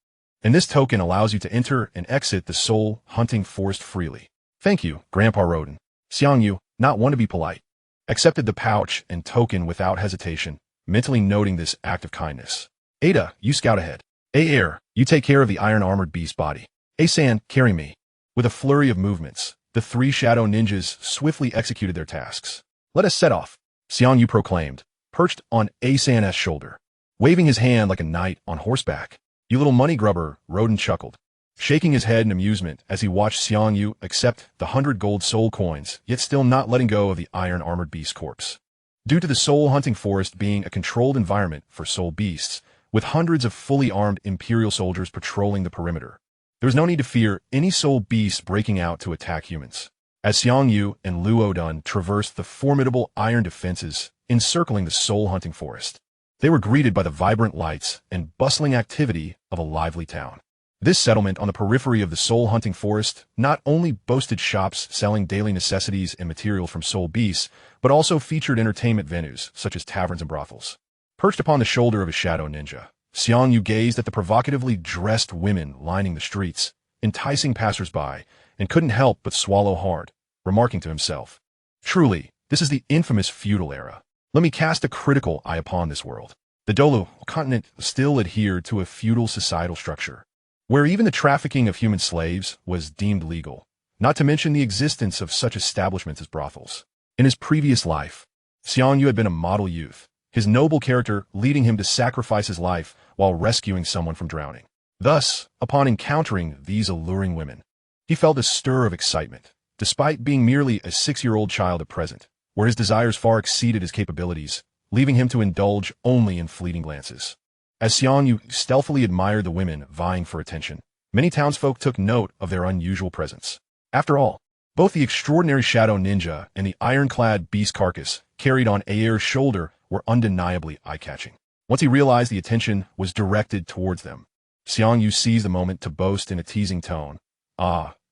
And this token allows you to enter and exit the soul hunting forest freely. Thank you, Grandpa Rodin. Xiang Yu, not one to be polite, accepted the pouch and token without hesitation, mentally noting this act of kindness. Ada, you scout ahead. Air, you take care of the iron-armored beast body. San, carry me. With a flurry of movements, the three shadow ninjas swiftly executed their tasks. Let us set off, Xiang Yu proclaimed, perched on San's shoulder, waving his hand like a knight on horseback. You little money grubber, Rodin chuckled, shaking his head in amusement as he watched Xiang Yu accept the 100 gold soul coins, yet still not letting go of the iron-armored beast corpse. Due to the soul hunting forest being a controlled environment for soul beasts, with hundreds of fully armed Imperial soldiers patrolling the perimeter, there was no need to fear any soul beasts breaking out to attack humans. As Xiang Yu and Luo Dun traversed the formidable iron defenses encircling the soul hunting forest, they were greeted by the vibrant lights and bustling activity of a lively town. This settlement on the periphery of the soul hunting forest not only boasted shops selling daily necessities and materials from soul beasts, but also featured entertainment venues such as taverns and brothels. Perched upon the shoulder of a shadow ninja, Xiang Yu gazed at the provocatively dressed women lining the streets, enticing passersby, and couldn't help but swallow hard, remarking to himself, "Truly, this is the infamous feudal era. Let me cast a critical eye upon this world." The Douluo Continent still adhered to a feudal societal structure, where even the trafficking of human slaves was deemed legal, not to mention the existence of such establishments as brothels. In his previous life, Xiang Yu had been a model youth, his noble character leading him to sacrifice his life while rescuing someone from drowning. Thus, upon encountering these alluring women, he felt a stir of excitement, despite being merely a 6-year-old child at present, where his desires far exceeded his capabilities, leaving him to indulge only in fleeting glances. As Xiang Yu stealthily admired the women vying for attention, many townsfolk took note of their unusual presence. After all, both the extraordinary shadow ninja and the ironclad beast carcass carried on Air's shoulder were undeniably eye-catching. Once he realized the attention was directed towards them, Xiang Yu seized the moment to boast in a teasing tone,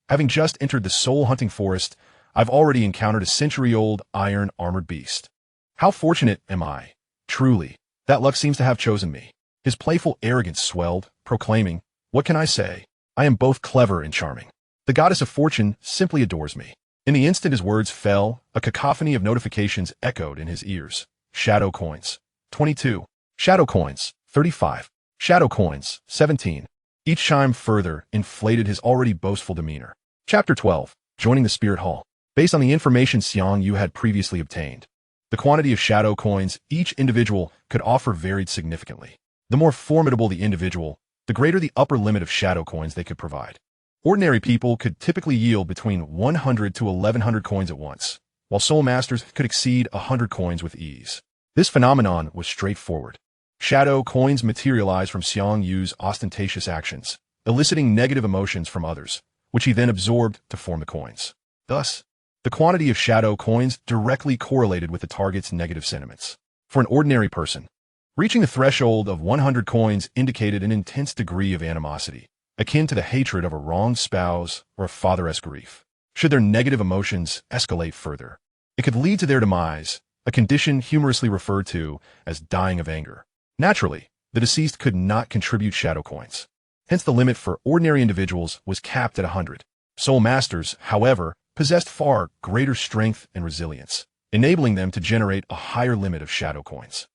having just entered the soul-hunting forest, I've already encountered a century-old iron-armored beast. How fortunate am I? Truly, that luck seems to have chosen me." His playful arrogance swelled, proclaiming, "What can I say? I am both clever and charming. The goddess of fortune simply adores me." In the instant his words fell, a cacophony of notifications echoed in his ears. Shadow coins, 22. Shadow coins, 35. Shadow coins, 17. Each chime further inflated his already boastful demeanor. Chapter 12. Joining the Spirit Hall. Based on the information Xiang Yu had previously obtained, the quantity of shadow coins each individual could offer varied significantly. The more formidable the individual, the greater the upper limit of shadow coins they could provide. Ordinary people could typically yield between 100 to 1100 coins at once, while soul masters could exceed 100 coins with ease. This phenomenon was straightforward. Shadow coins materialized from Xiang Yu's ostentatious actions, eliciting negative emotions from others, which he then absorbed to form the coins. Thus, the quantity of shadow coins directly correlated with the target's negative sentiments. For an ordinary person, reaching the threshold of 100 coins indicated an intense degree of animosity, akin to the hatred of a wronged spouse or a father-esque grief. Should their negative emotions escalate further, it could lead to their demise, a condition humorously referred to as dying of anger. Naturally, the deceased could not contribute shadow coins. Hence the limit for ordinary individuals was capped at 100. Soul masters, however, possessed far greater strength and resilience, enabling them to generate a higher limit of shadow coins.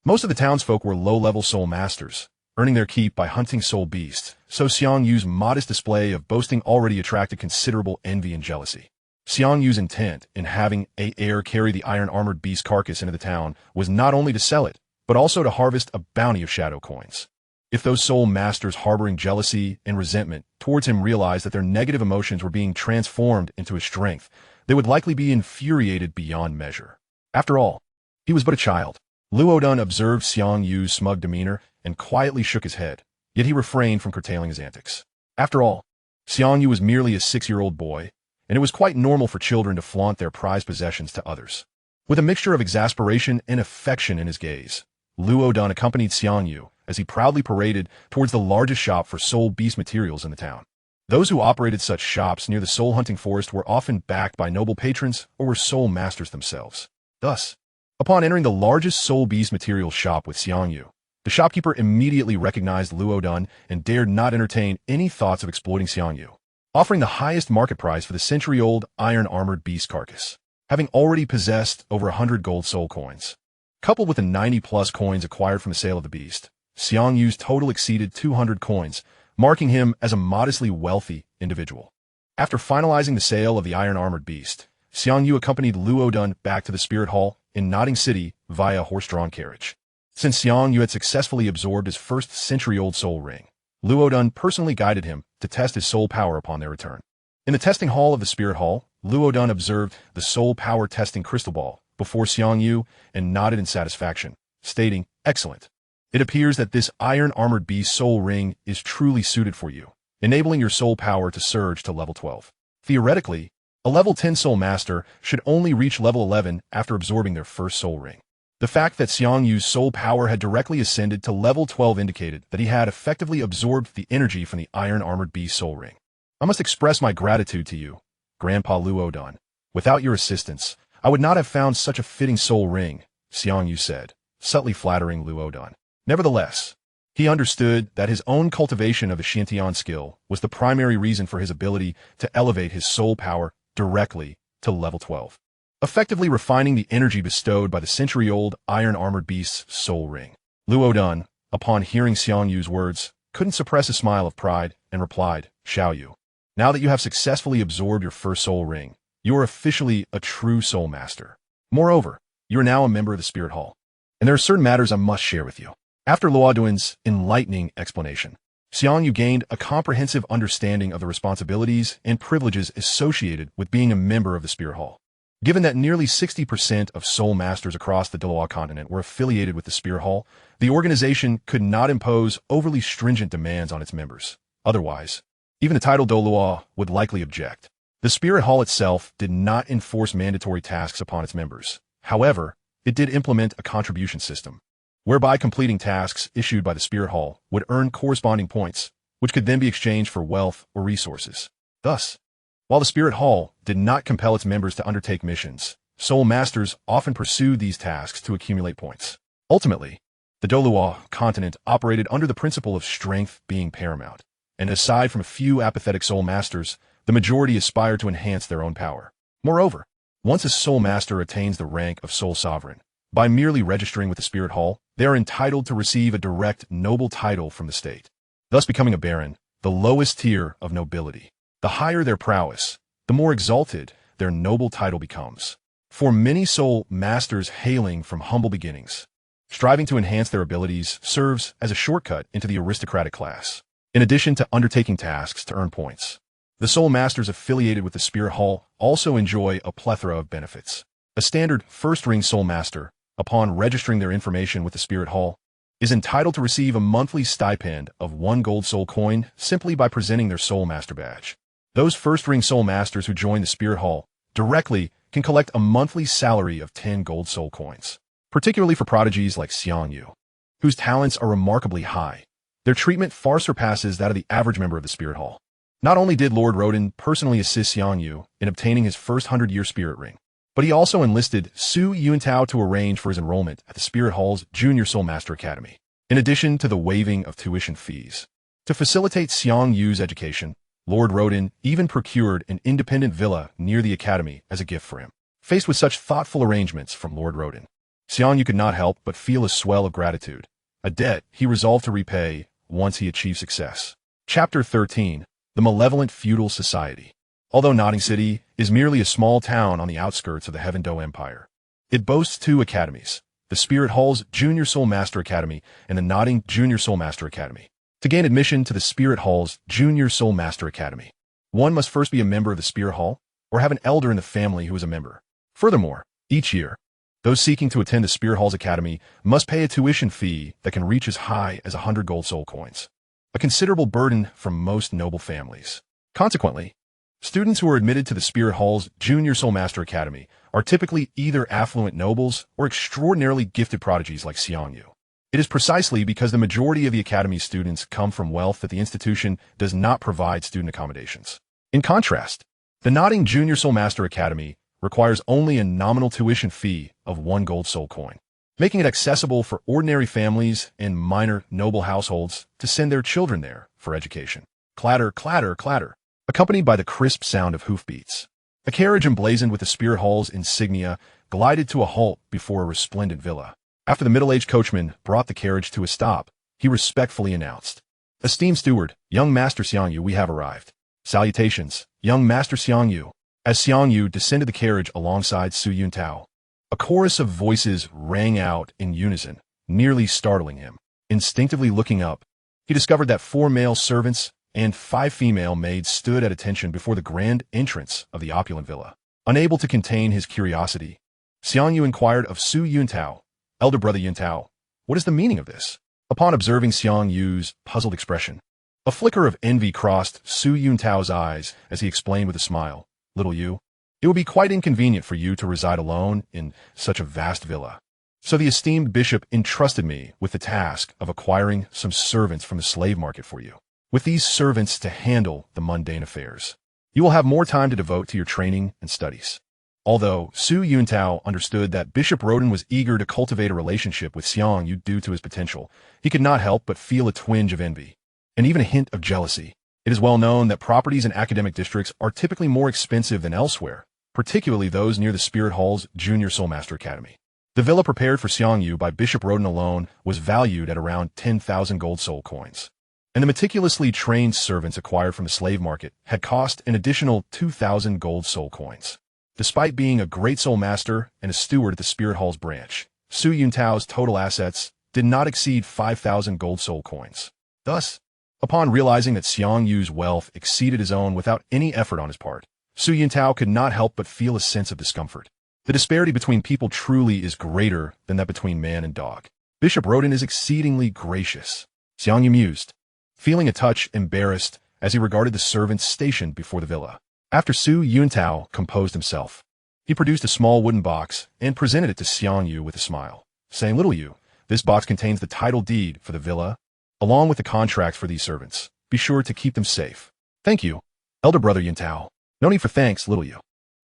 Most of the townsfolk were low-level soul masters, earning their keep by hunting soul beasts, so Xiang Yu's modest display of boasting already attracted considerable envy and jealousy. Xiang Yu's intent in having Air carry the iron-armored beast carcass into the town was not only to sell it, but also to harvest a bounty of shadow coins. If those soul masters harboring jealousy and resentment towards him realized that their negative emotions were being transformed into his strength, they would likely be infuriated beyond measure. After all, he was but a child. Luo Dun observed Xiang Yu's smug demeanor and quietly shook his head, yet he refrained from curtailing his antics. After all, Xiang Yu was merely a 6-year-old boy, and it was quite normal for children to flaunt their prized possessions to others. With a mixture of exasperation and affection in his gaze, Luo Dun accompanied Xiang Yu as he proudly paraded towards the largest shop for soul beast materials in the town. Those who operated such shops near the soul hunting forest were often backed by noble patrons or were soul masters themselves. Thus, Upon entering the largest soul beast materials shop with Xiang Yu, the shopkeeper immediately recognized Luo and dared not entertain any thoughts of exploiting Xiang Yu, offering the highest market price for the century-old iron-armored beast carcass, having already possessed over 100 gold soul coins. Coupled with the 90-plus coins acquired from the sale of the beast, Xiang Yu's total exceeded 200 coins, marking him as a modestly wealthy individual. After finalizing the sale of the iron-armored beast, Xiang Yu accompanied Luo back to the Spirit Hall in Nodding City via horse-drawn carriage. Since Xiang Yu had successfully absorbed his first century-old soul ring, Luo personally guided him to test his soul power upon their return. In the testing hall of the Spirit Hall, Luo observed the soul power testing crystal ball before Xiang Yu and nodded in satisfaction, stating, "Excellent. It appears that this iron-armored beast soul ring is truly suited for you, enabling your soul power to surge to level 12. Theoretically, a level 10 soul master should only reach level 11 after absorbing their first soul ring." The fact that Xiang Yu's soul power had directly ascended to level 12 indicated that he had effectively absorbed the energy from the iron-armored beast soul ring. "I must express my gratitude to you, Grandpa Luo. Without your assistance, I would not have found such a fitting soul ring," Xiang Yu said, subtly flattering Luo. Nevertheless, he understood that his own cultivation of the Xiantian skill was the primary reason for his ability to elevate his soul power directly to level 12. Effectively refining the energy bestowed by the century-old iron-armored beast's soul ring. Luo, upon hearing Xiang Yu's words, couldn't suppress a smile of pride and replied, "Xiao Yu, now that you have successfully absorbed your first soul ring, you are officially a true soul master. Moreover, you are now a member of the Spirit Hall, and there are certain matters I must share with you." After Luoduan's enlightening explanation, Xiang Yu gained a comprehensive understanding of the responsibilities and privileges associated with being a member of the Spirit Hall. Given that nearly 60% of soul masters across the Douluo Continent were affiliated with the Spirit Hall, the organization could not impose overly stringent demands on its members. Otherwise, even the title Douluo would likely object. The Spirit Hall itself did not enforce mandatory tasks upon its members. However, it did implement a contribution system, whereby completing tasks issued by the Spirit Hall would earn corresponding points, which could then be exchanged for wealth or resources. Thus, while the Spirit Hall did not compel its members to undertake missions, soul masters often pursued these tasks to accumulate points. Ultimately, the Douluo Continent operated under the principle of strength being paramount, and aside from a few apathetic soul masters, the majority aspired to enhance their own power. Moreover, once a soul master attains the rank of soul sovereign, by merely registering with the Spirit Hall, they are entitled to receive a direct noble title from the state, thus becoming a baron, the lowest tier of nobility. The higher their prowess, the more exalted their noble title becomes. For many soul masters hailing from humble beginnings, striving to enhance their abilities serves as a shortcut into the aristocratic class, in addition to undertaking tasks to earn points. The soul masters affiliated with the Spirit Hall also enjoy a plethora of benefits. A standard first-ring soul master, upon registering their information with the Spirit Hall, is entitled to receive a monthly stipend of 1 gold soul coin simply by presenting their soul master badge. Those first-ring soul masters who join the Spirit Hall directly can collect a monthly salary of 10 gold soul coins, particularly for prodigies like Xiang Yu, whose talents are remarkably high. Their treatment far surpasses that of the average member of the Spirit Hall. Not only did Lord Roden personally assist Xiang Yu in obtaining his first 100-year spirit ring, but he also enlisted Su Yuntao to arrange for his enrollment at the Spirit Hall's Junior Soul Master Academy, in addition to the waiving of tuition fees. To facilitate Xiang Yu's education, Lord Roden even procured an independent villa near the academy as a gift for him. Faced with such thoughtful arrangements from Lord Roden, Xiang Yu could not help but feel a swell of gratitude, a debt he resolved to repay once he achieved success. Chapter 13. The Malevolent Feudal Society. Although Nodding City is merely a small town on the outskirts of the Heaven Do Empire, it boasts 2 academies, the Spirit Hall's Junior Soul Master Academy and the Nodding Junior Soul Master Academy. To gain admission to the Spirit Hall's Junior Soul Master Academy, one must first be a member of the Spirit Hall or have an elder in the family who is a member. Furthermore, each year, those seeking to attend the Spirit Hall's Academy must pay a tuition fee that can reach as high as 100 gold soul coins, a considerable burden from most noble families. Consequently, students who are admitted to the Spirit Hall's Junior Soul Master Academy are typically either affluent nobles or extraordinarily gifted prodigies like Xiang Yu. It is precisely because the majority of the Academy's students come from wealth that the institution does not provide student accommodations. In contrast, the Nodding Junior Soul Master Academy requires only a nominal tuition fee of 1 gold soul coin, making it accessible for ordinary families and minor noble households to send their children there for education. Clatter, clatter, clatter, accompanied by the crisp sound of hoofbeats. A carriage emblazoned with the Spirit Hall's insignia glided to a halt before a resplendent villa. After the middle-aged coachman brought the carriage to a stop, he respectfully announced, "Esteemed steward, young Master Xiang Yu, we have arrived." "Salutations, young Master Xiang Yu." As Xiang Yu descended the carriage alongside Su Yuntao, a chorus of voices rang out in unison, nearly startling him. Instinctively looking up, he discovered that 4 male servants and 5 female maids stood at attention before the grand entrance of the opulent villa. Unable to contain his curiosity, Xiang Yu inquired of Su Yuntao, "Elder brother Yuntao, what is the meaning of this?" Upon observing Xiang Yu's puzzled expression, a flicker of envy crossed Su Yuntao's eyes as he explained with a smile, "Little Yu, it would be quite inconvenient for you to reside alone in such a vast villa. So the esteemed bishop entrusted me with the task of acquiring some servants from the slave market for you. With these servants to handle the mundane affairs, you will have more time to devote to your training and studies." Although Su Yuntao understood that Bishop Roden was eager to cultivate a relationship with Xiang Yu due to his potential, he could not help but feel a twinge of envy, and even a hint of jealousy. It is well known that properties in academic districts are typically more expensive than elsewhere, particularly those near the Spirit Hall's Junior Soulmaster Academy. The villa prepared for Xiang Yu by Bishop Roden alone was valued at around 10,000 gold soul coins, and the meticulously trained servants acquired from the slave market had cost an additional 2,000 gold soul coins. Despite being a great soul master and a steward at the Spirit Hall's branch, Su Yuntao's total assets did not exceed 5,000 gold soul coins. Thus, upon realizing that Xiang Yu's wealth exceeded his own without any effort on his part, Su Yuntao could not help but feel a sense of discomfort. The disparity between people truly is greater than that between man and dog. Bishop Roden is exceedingly gracious, Xiang Yu mused, feeling a touch embarrassed as he regarded the servants stationed before the villa. After Su Yuntao composed himself, he produced a small wooden box and presented it to Xiang Yu with a smile, saying, "Little Yu, this box contains the title deed for the villa, along with the contracts for these servants. Be sure to keep them safe." "Thank you, elder brother Yuntao." "No need for thanks, little Yu.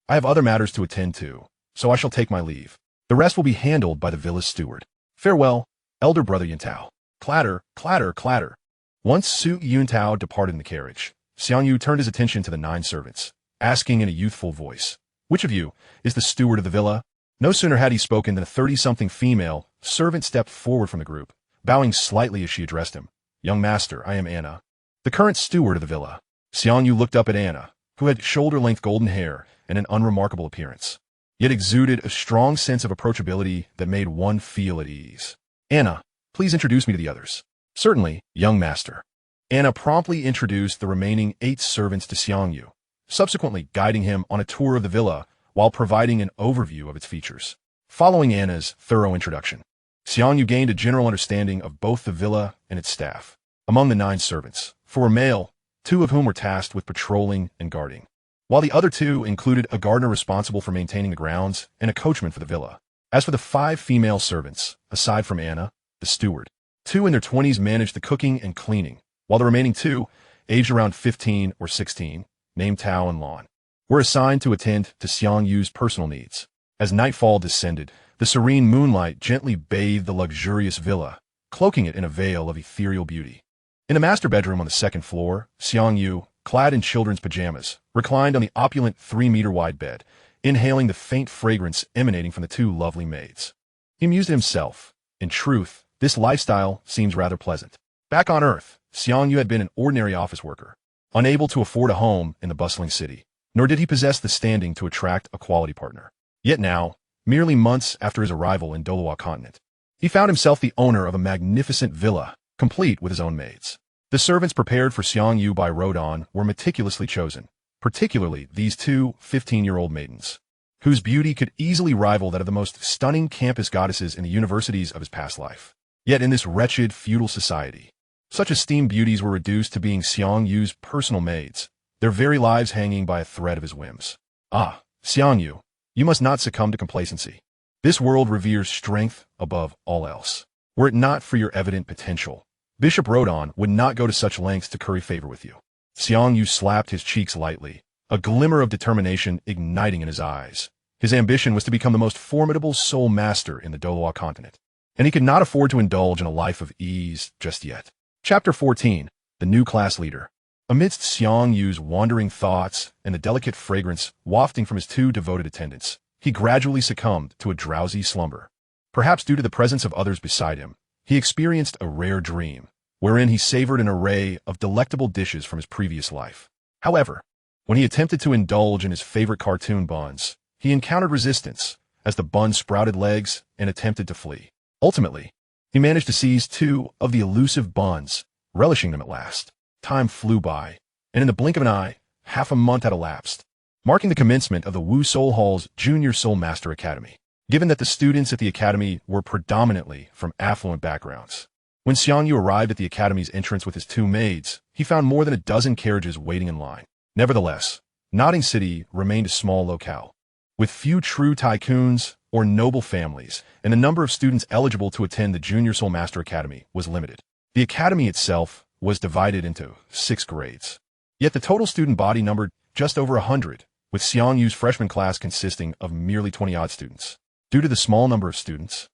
I have other matters to attend to, so I shall take my leave. The rest will be handled by the villa's steward. Farewell, elder brother Yuntao." Clatter, clatter, clatter. Once Su Yuntao departed in the carriage, Xiang Yu turned his attention to the 9 servants, asking in a youthful voice, "Which of you is the steward of the villa?" No sooner had he spoken than a 30-something female servant stepped forward from the group, bowing slightly as she addressed him. "Young master, I am Anna, the current steward of the villa." Xiang Yu looked up at Anna, who had shoulder-length golden hair and an unremarkable appearance, yet exuded a strong sense of approachability that made one feel at ease. "Anna, please introduce me to the others." "Certainly, young master." Anna promptly introduced the remaining 8 servants to Xiang Yu, subsequently guiding him on a tour of the villa while providing an overview of its features. Following Anna's thorough introduction, Xiang Yu gained a general understanding of both the villa and its staff. Among the 9 servants, 4 were male, 2 of whom were tasked with patrolling and guarding, while the other 2 included a gardener responsible for maintaining the grounds and a coachman for the villa. As for the 5 female servants, aside from Anna, the steward, 2 in their 20s managed the cooking and cleaning, while the remaining 2, aged around 15 or 16, named Tao and Lan, were assigned to attend to Xiang Yu's personal needs. As nightfall descended, the serene moonlight gently bathed the luxurious villa, cloaking it in a veil of ethereal beauty. In the master bedroom on the 2nd floor, Xiang Yu, clad in children's pajamas, reclined on the opulent 3-meter-wide bed, inhaling the faint fragrance emanating from the 2 lovely maids. He mused to himself, "In truth, this lifestyle seems rather pleasant." Back on Earth, Xiang Yu had been an ordinary office worker, unable to afford a home in the bustling city, nor did he possess the standing to attract a quality partner. Yet now, merely months after his arrival in Douluo Continent, he found himself the owner of a magnificent villa, complete with his own maids. The servants prepared for Xiang Yu by Rodan were meticulously chosen, particularly these 2 15-year-old maidens, whose beauty could easily rival that of the most stunning campus goddesses in the universities of his past life. Yet in this wretched feudal society, such esteemed beauties were reduced to being Xiang Yu's personal maids, their very lives hanging by a thread of his whims. "Ah, Xiang Yu, you must not succumb to complacency. This world reveres strength above all else. Were it not for your evident potential, Bishop Rodan would not go to such lengths to curry favor with you." Xiang Yu slapped his cheeks lightly, a glimmer of determination igniting in his eyes. His ambition was to become the most formidable soul master in the Douluo Continent, and he could not afford to indulge in a life of ease just yet. Chapter 14. The New Class Leader. Amidst Xiang Yu's wandering thoughts and the delicate fragrance wafting from his two devoted attendants, he gradually succumbed to a drowsy slumber. Perhaps due to the presence of others beside him, he experienced a rare dream, wherein he savored an array of delectable dishes from his previous life. However, when he attempted to indulge in his favorite cartoon buns, he encountered resistance as the bun sprouted legs and attempted to flee. Ultimately, he managed to seize two of the elusive buns, relishing them at last. Time flew by, and in the blink of an eye, half a month had elapsed, marking the commencement of the Wu Soul Hall's Junior Soul Master Academy. Given that the students at the academy were predominantly from affluent backgrounds, when Xiang Yu arrived at the academy's entrance with his two maids, he found more than a dozen carriages waiting in line. Nevertheless, Nodding City remained a small locale, with few true tycoons or noble families, and the number of students eligible to attend the Junior Soul Master Academy was limited. The academy itself was divided into 6 grades. Yet the total student body numbered just over 100, with Xiang Yu's freshman class consisting of merely 20-odd students. Due to the small number of students,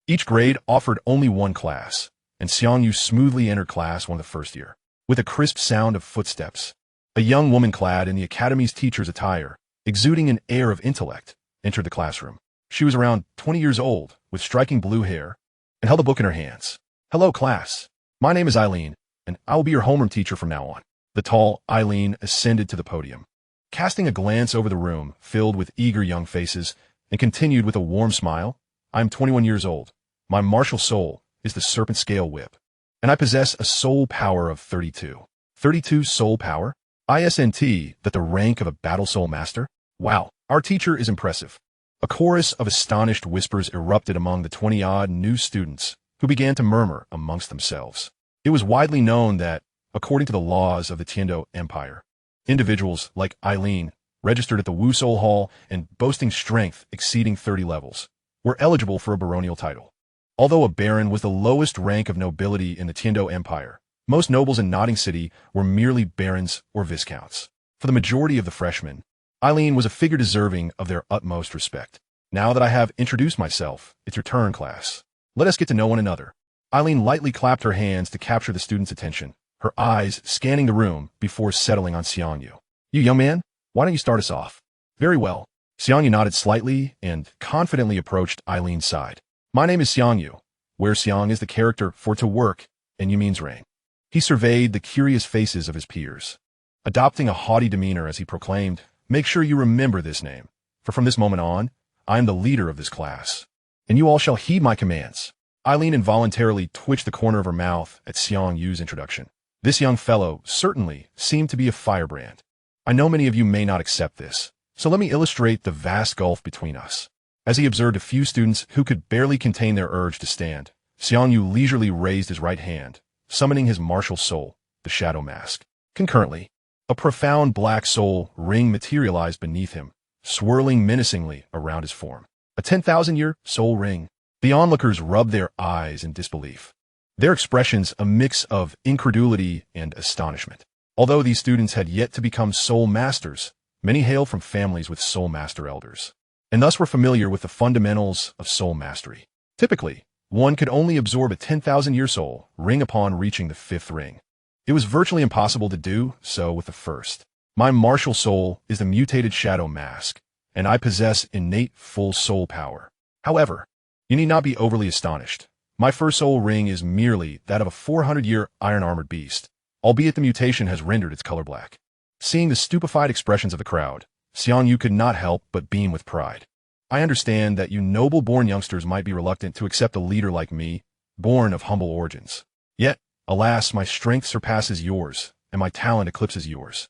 each grade offered only one class, and Xiang Yu smoothly entered class 1 the first year. With a crisp sound of footsteps, a young woman clad in the academy's teacher's attire, exuding an air of intellect, entered the classroom. She was around 20 years old, with striking blue hair, and held a book in her hands. "Hello, class. My name is Eileen, and I will be your homeroom teacher from now on." The tall Eileen ascended to the podium, casting a glance over the room filled with eager young faces, and continued with a warm smile. "I am 21 years old. My martial soul is the Serpent Scale Whip, and I possess a soul power of 32. 32 soul power? ISNT that the rank of a battle soul master? Wow, our teacher is impressive." A chorus of astonished whispers erupted among the 20-odd new students, who began to murmur amongst themselves. It was widely known that, according to the laws of the Tiando Empire, individuals like Eileen, registered at the Wu Soul Hall and boasting strength exceeding 30 levels, were eligible for a baronial title. Although a baron was the lowest rank of nobility in the Tiando Empire, most nobles in Nodding City were merely barons or viscounts. For the majority of the freshmen, Eileen was a figure deserving of their utmost respect. "Now that I have introduced myself, it's your turn, class. Let us get to know one another." Eileen lightly clapped her hands to capture the students' attention, her eyes scanning the room before settling on Xiang Yu. "You young man, why don't you start us off?" "Very well." Xiang Yu nodded slightly and confidently approached Eileen's side. "My name is Xiang Yu, where Xiang is the character for to work and Yu means reign." He surveyed the curious faces of his peers, adopting a haughty demeanor as he proclaimed, "Make sure you remember this name, for from this moment on, I am the leader of this class, and you all shall heed my commands." Eileen involuntarily twitched the corner of her mouth at Xiang Yu's introduction. This young fellow certainly seemed to be a firebrand. "I know many of you may not accept this, so let me illustrate the vast gulf between us." As he observed a few students who could barely contain their urge to stand, Xiang Yu leisurely raised his right hand, summoning his martial soul, the Shadow Mask. Concurrently, a profound black soul ring materialized beneath him, swirling menacingly around his form. A 10,000-year soul ring. The onlookers rubbed their eyes in disbelief, their expressions a mix of incredulity and astonishment. Although these students had yet to become soul masters, many hailed from families with soul master elders, and thus were familiar with the fundamentals of soul mastery. Typically, one could only absorb a 10,000-year soul ring upon reaching the 5th ring. It was virtually impossible to do so with the first. "My martial soul is the mutated Shadow Mask, and I possess innate full soul power. However, you need not be overly astonished. My first soul ring is merely that of a 400-year iron-armored beast, albeit the mutation has rendered its color black." Seeing the stupefied expressions of the crowd, Xiang Yu could not help but beam with pride. "I understand that you noble-born youngsters might be reluctant to accept a leader like me, born of humble origins. Yet, alas, my strength surpasses yours, and my talent eclipses yours.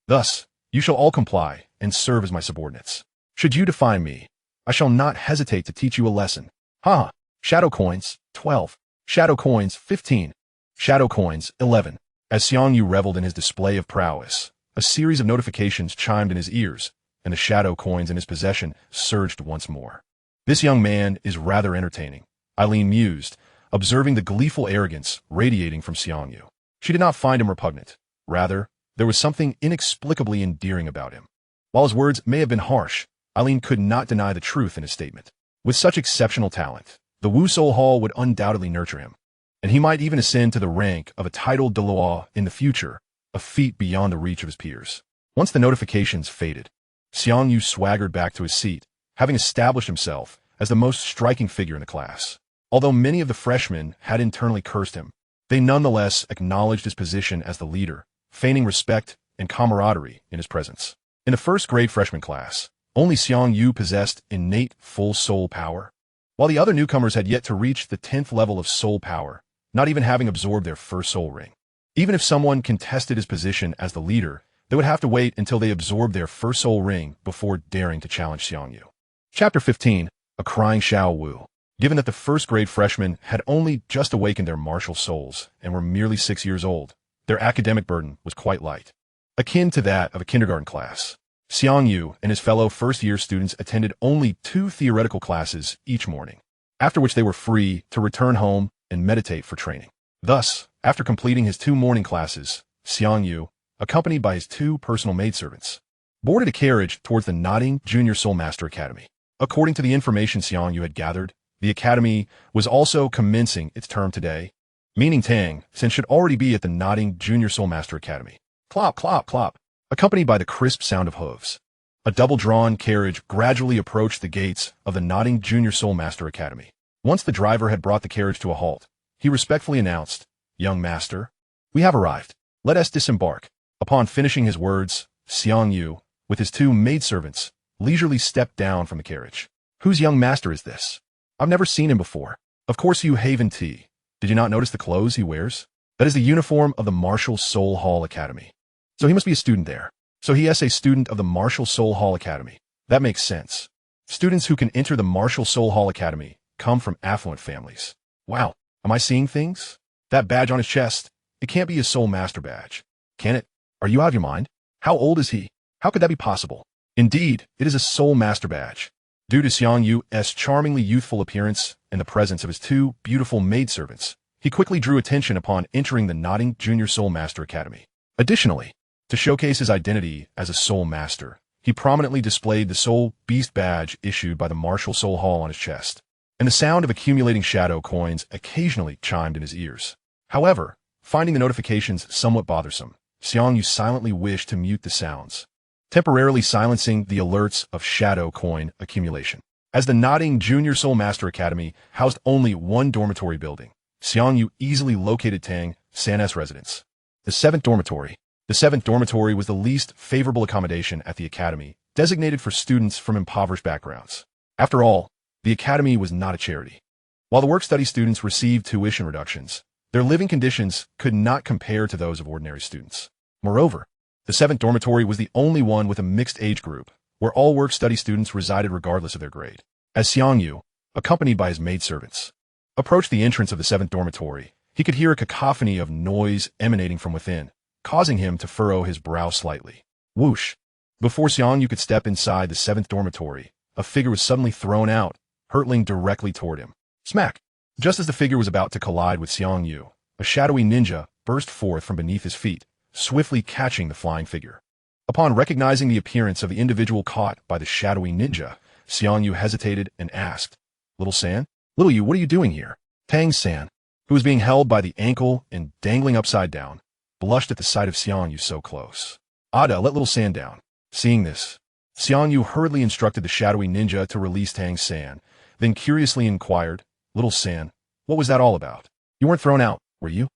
Thus, you shall all comply and serve as my subordinates. Should you defy me, I shall not hesitate to teach you a lesson." "Ha! Shadow coins, 12. Shadow coins, 15. Shadow coins, 11. As Xiang Yu reveled in his display of prowess, a series of notifications chimed in his ears, and the shadow coins in his possession surged once more. "This young man is rather entertaining," Eileen mused, observing the gleeful arrogance radiating from Xiang Yu. She did not find him repugnant. Rather, there was something inexplicably endearing about him. While his words may have been harsh, Eileen could not deny the truth in his statement. With such exceptional talent, the Wu Soul Hall would undoubtedly nurture him, and he might even ascend to the rank of a titled Douluo in the future, a feat beyond the reach of his peers. Once the notifications faded, Xiang Yu swaggered back to his seat, having established himself as the most striking figure in the class. Although many of the freshmen had internally cursed him, they nonetheless acknowledged his position as the leader, feigning respect and camaraderie in his presence. In the first-grade freshman class, only Xiang Yu possessed innate full soul power, while the other newcomers had yet to reach the 10th level of soul power, not even having absorbed their first soul ring. Even if someone contested his position as the leader, they would have to wait until they absorbed their first soul ring before daring to challenge Xiang Yu. Chapter 15. A Crying Xiao Wu. Given that the first-grade freshmen had only just awakened their martial souls and were merely 6 years old, their academic burden was quite light, akin to that of a kindergarten class. Xiang Yu and his fellow first-year students attended only 2 theoretical classes each morning, after which they were free to return home and meditate for training. Thus, after completing his 2 morning classes, Xiang Yu, accompanied by his 2 personal maidservants, boarded a carriage towards the Nodding Junior Soul Master Academy. According to the information Xiang Yu had gathered, the academy was also commencing its term today, meaning Tang Sen should already be at the Nodding Junior Soul Master Academy. Clop, clop, clop. Accompanied by the crisp sound of hooves, a double-drawn carriage gradually approached the gates of the Nodding Junior Soul Master Academy. Once the driver had brought the carriage to a halt, he respectfully announced, "Young master, we have arrived. Let us disembark." Upon finishing his words, Xiang Yu, with his 2 maidservants, leisurely stepped down from the carriage. "Whose young master is this? I've never seen him before." "Of course you Haven T. Did you not notice the clothes he wears? That is the uniform of the Martial Soul Hall Academy. So he must be a student there. So he is a student of the Martial Soul Hall Academy. That makes sense. Students who can enter the Martial Soul Hall Academy come from affluent families. Wow, am I seeing things? That badge on his chest, it can't be his Soul Master badge. Can it? Are you out of your mind? How old is he? How could that be possible? Indeed, it is a Soul Master badge." Due to Xiang Yu's charmingly youthful appearance and the presence of his 2 beautiful maidservants, he quickly drew attention upon entering the Nodding Junior Soul Master Academy. Additionally, to showcase his identity as a Soul Master, he prominently displayed the Soul Beast badge issued by the Martial Soul Hall on his chest, and the sound of accumulating shadow coins occasionally chimed in his ears. However, finding the notifications somewhat bothersome, Xiang Yu silently wished to mute the sounds, temporarily silencing the alerts of shadow coin accumulation. As the Nodding Junior Soul Master Academy housed only 1 dormitory building, Xiang Yu easily located Tang San's residence. The 7th dormitory. The 7th dormitory was the least favorable accommodation at the academy, designated for students from impoverished backgrounds. After all, the academy was not a charity. While the work-study students received tuition reductions, their living conditions could not compare to those of ordinary students. Moreover, the 7th dormitory was the only one with a mixed age group, where all work-study students resided regardless of their grade. As Xiang Yu, accompanied by his maidservants, approached the entrance of the 7th dormitory, he could hear a cacophony of noise emanating from within, causing him to furrow his brow slightly. Whoosh! Before Xiang Yu could step inside the 7th dormitory, a figure was suddenly thrown out, hurtling directly toward him. Smack! Just as the figure was about to collide with Xiang Yu, a shadowy ninja burst forth from beneath his feet, swiftly catching the flying figure. Upon recognizing the appearance of the individual caught by the shadowy ninja, Xiang Yu hesitated and asked, "Little San? Little Yu, what are you doing here?" Tang San, who was being held by the ankle and dangling upside down, blushed at the sight of Xiang Yu so close. "Ada, let Little San down." Seeing this, Xiang Yu hurriedly instructed the shadowy ninja to release Tang San, then curiously inquired, "Little San, what was that all about? You weren't thrown out, were you?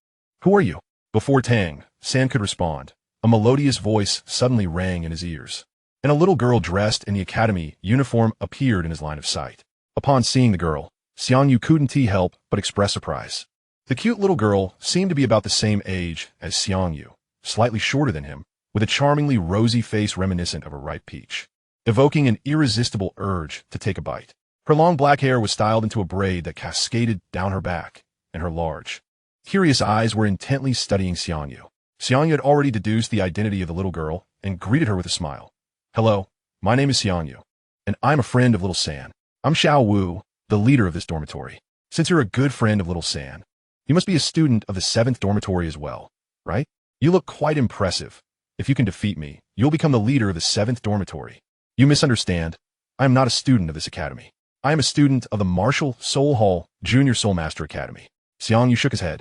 Who are you?" Before Tang San could respond, a melodious voice suddenly rang in his ears, and a little girl dressed in the academy uniform appeared in his line of sight. Upon seeing the girl, Xiang Yu couldn't help but express surprise. The cute little girl seemed to be about the same age as Xiang Yu, slightly shorter than him, with a charmingly rosy face reminiscent of a ripe peach, evoking an irresistible urge to take a bite. Her long black hair was styled into a braid that cascaded down her back, and her large, curious eyes were intently studying Xiang Yu. Xiang Yu had already deduced the identity of the little girl and greeted her with a smile. "Hello, my name is Xiang Yu, and I'm a friend of Little San. I'm Xiao Wu, the leader of this dormitory. Since you're a good friend of Little San, you must be a student of the 7th dormitory as well, right? You look quite impressive. If you can defeat me, you'll become the leader of the 7th dormitory." "You misunderstand. I am not a student of this academy. I am a student of the Martial Soul Hall Junior Soul Master Academy. Xiang Yu shook his head,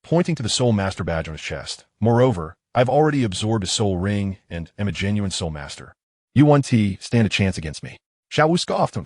pointing to the Soul Master badge on his chest. Moreover, I've already absorbed a soul ring and am a genuine soul master. You 1T stand a chance against me. Xiao Wu scoffed.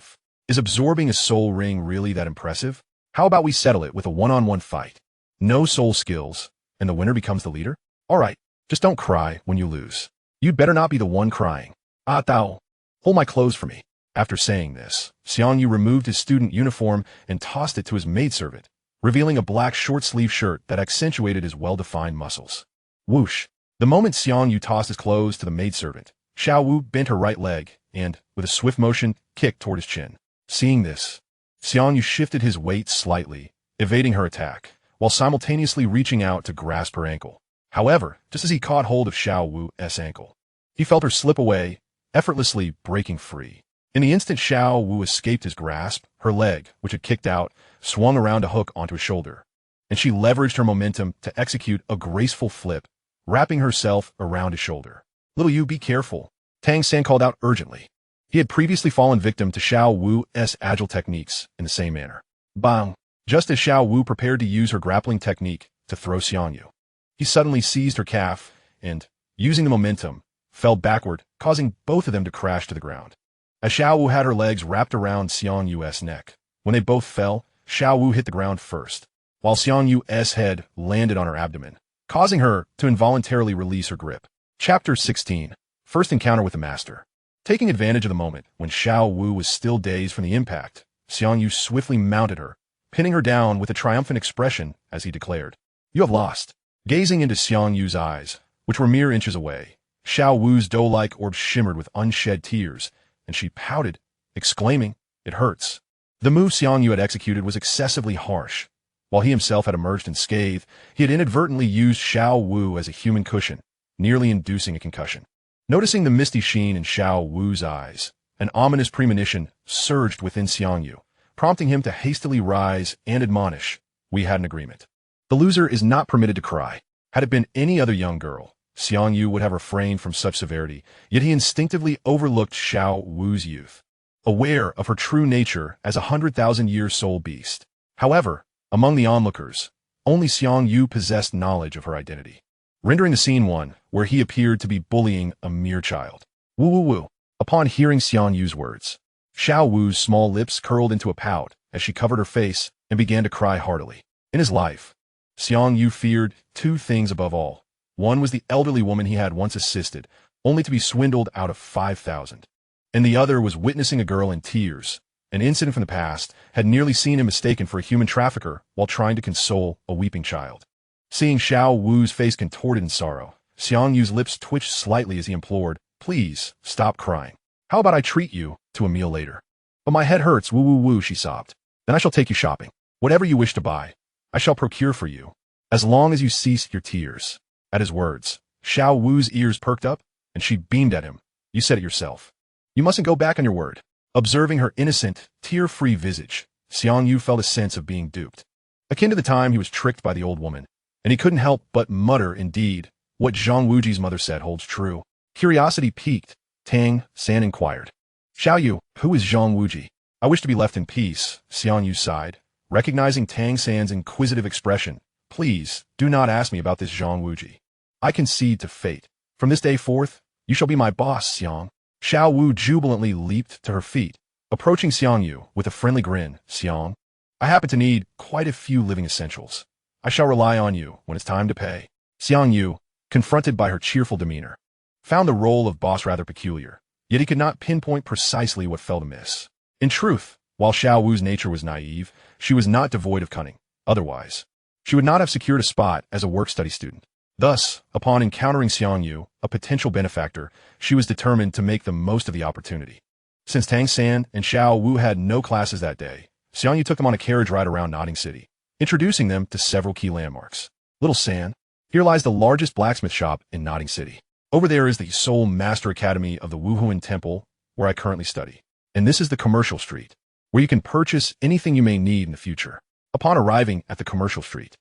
Is absorbing a soul ring really that impressive? How about we settle it with a one-on-one fight? No soul skills, and the winner becomes the leader? Alright, just don't cry when you lose. You'd better not be the one crying. Ah Tao, hold my clothes for me. After saying this, Xiang Yu removed his student uniform and tossed it to his maidservant, revealing a black short-sleeve shirt that accentuated his well-defined muscles. Whoosh! The moment Xiang Yu tossed his clothes to the maidservant, Xiao Wu bent her right leg and, with a swift motion, kicked toward his chin. Seeing this, Xiang Yu shifted his weight slightly, evading her attack, while simultaneously reaching out to grasp her ankle. However, just as he caught hold of Xiao Wu's ankle, he felt her slip away, effortlessly breaking free. In the instant Xiao Wu escaped his grasp, her leg, which had kicked out, swung around to hook onto his shoulder, and she leveraged her momentum to execute a graceful flip, wrapping herself around his shoulder. Little Yu, be careful, Tang San called out urgently. He had previously fallen victim to Xiao Wu's agile techniques in the same manner. Bang! Just as Xiao Wu prepared to use her grappling technique to throw Xiang Yu, he suddenly seized her calf and, using the momentum, fell backward, causing both of them to crash to the ground. As Xiao Wu had her legs wrapped around Xiang Yu's neck, when they both fell, Xiao Wu hit the ground first, while Xiang Yu's head landed on her abdomen, causing her to involuntarily release her grip. Chapter 16. First Encounter with the Master. Taking advantage of the moment when Xiao Wu was still dazed from the impact, Xiang Yu swiftly mounted her, pinning her down with a triumphant expression as he declared, "You have lost." Gazing into Xiang Yu's eyes, which were mere inches away, Xiao Wu's dough-like orb shimmered with unshed tears, and she pouted, exclaiming, "It hurts." The move Xiang Yu had executed was excessively harsh. While he himself had emerged unscathed, he had inadvertently used Xiao Wu as a human cushion, nearly inducing a concussion. Noticing the misty sheen in Xiao Wu's eyes, an ominous premonition surged within Xiang Yu, prompting him to hastily rise and admonish, "We had an agreement. The loser is not permitted to cry." Had it been any other young girl, Xiang Yu would have refrained from such severity, yet he instinctively overlooked Xiao Wu's youth, aware of her true nature as a 100,000-year soul beast. However, among the onlookers, only Xiang Yu possessed knowledge of her identity, rendering the scene one where he appeared to be bullying a mere child. Woo woo woo. Upon hearing Xiang Yu's words, Xiao Wu's small lips curled into a pout as she covered her face and began to cry heartily. In his life, Xiang Yu feared two things above all. One was the elderly woman he had once assisted, only to be swindled out of 5,000. And the other was witnessing a girl in tears. An incident from the past had nearly seen him mistaken for a human trafficker while trying to console a weeping child. Seeing Xiao Wu's face contorted in sorrow, Xiang Yu's lips twitched slightly as he implored, "Please, stop crying. How about I treat you to a meal later?" "But my head hurts, woo woo woo," she sobbed. "Then I shall take you shopping. Whatever you wish to buy, I shall procure for you, as long as you cease your tears." At his words, Xiao Wu's ears perked up, and she beamed at him. "You said it yourself. You mustn't go back on your word." Observing her innocent, tear-free visage, Xiang Yu felt a sense of being duped, akin to the time he was tricked by the old woman, and he couldn't help but mutter, "Indeed, what Zhang Wuji's mother said holds true." Curiosity piqued, Tang San inquired, "Xiao Yu, who is Zhang Wuji?" "I wish to be left in peace," Xiang Yu sighed, recognizing Tang San's inquisitive expression. "Please, do not ask me about this Zhang Wuji. I concede to fate. From this day forth, you shall be my boss, Xiang." Xiao Wu jubilantly leaped to her feet, approaching Xiang Yu with a friendly grin. "Xiang, I happen to need quite a few living essentials. I shall rely on you when it's time to pay." Xiang Yu, confronted by her cheerful demeanor, found the role of boss rather peculiar, yet he could not pinpoint precisely what fell amiss. In truth, while Xiao Wu's nature was naive, she was not devoid of cunning. Otherwise, she would not have secured a spot as a work-study student. Thus, upon encountering Xiang Yu, a potential benefactor, she was determined to make the most of the opportunity. Since Tang San and Xiao Wu had no classes that day, Xiang Yu took them on a carriage ride around Notting City, introducing them to several key landmarks. "Little San, here lies the largest blacksmith shop in Notting City. Over there is the Soul Master Academy of the Wuhuan Temple, where I currently study. And this is the commercial street, where you can purchase anything you may need in the future." Upon arriving at the commercial street,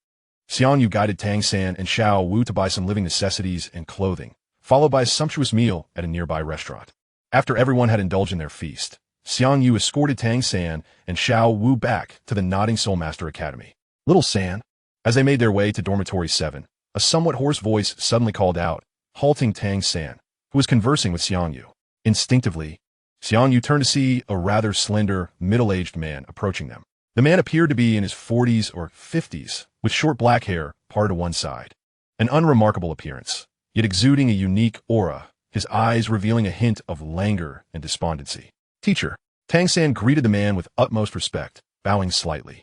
Xiang Yu guided Tang San and Xiao Wu to buy some living necessities and clothing, followed by a sumptuous meal at a nearby restaurant. After everyone had indulged in their feast, Xiang Yu escorted Tang San and Xiao Wu back to the Nodding Soul Master Academy. Little San. As they made their way to Dormitory 7, a somewhat hoarse voice suddenly called out, halting Tang San, who was conversing with Xiang Yu. Instinctively, Xiang Yu turned to see a rather slender, middle-aged man approaching them. The man appeared to be in his 40s or 50s, with short black hair parted to one side. An unremarkable appearance, yet exuding a unique aura, his eyes revealing a hint of languor and despondency. Teacher. Tang San greeted the man with utmost respect, bowing slightly.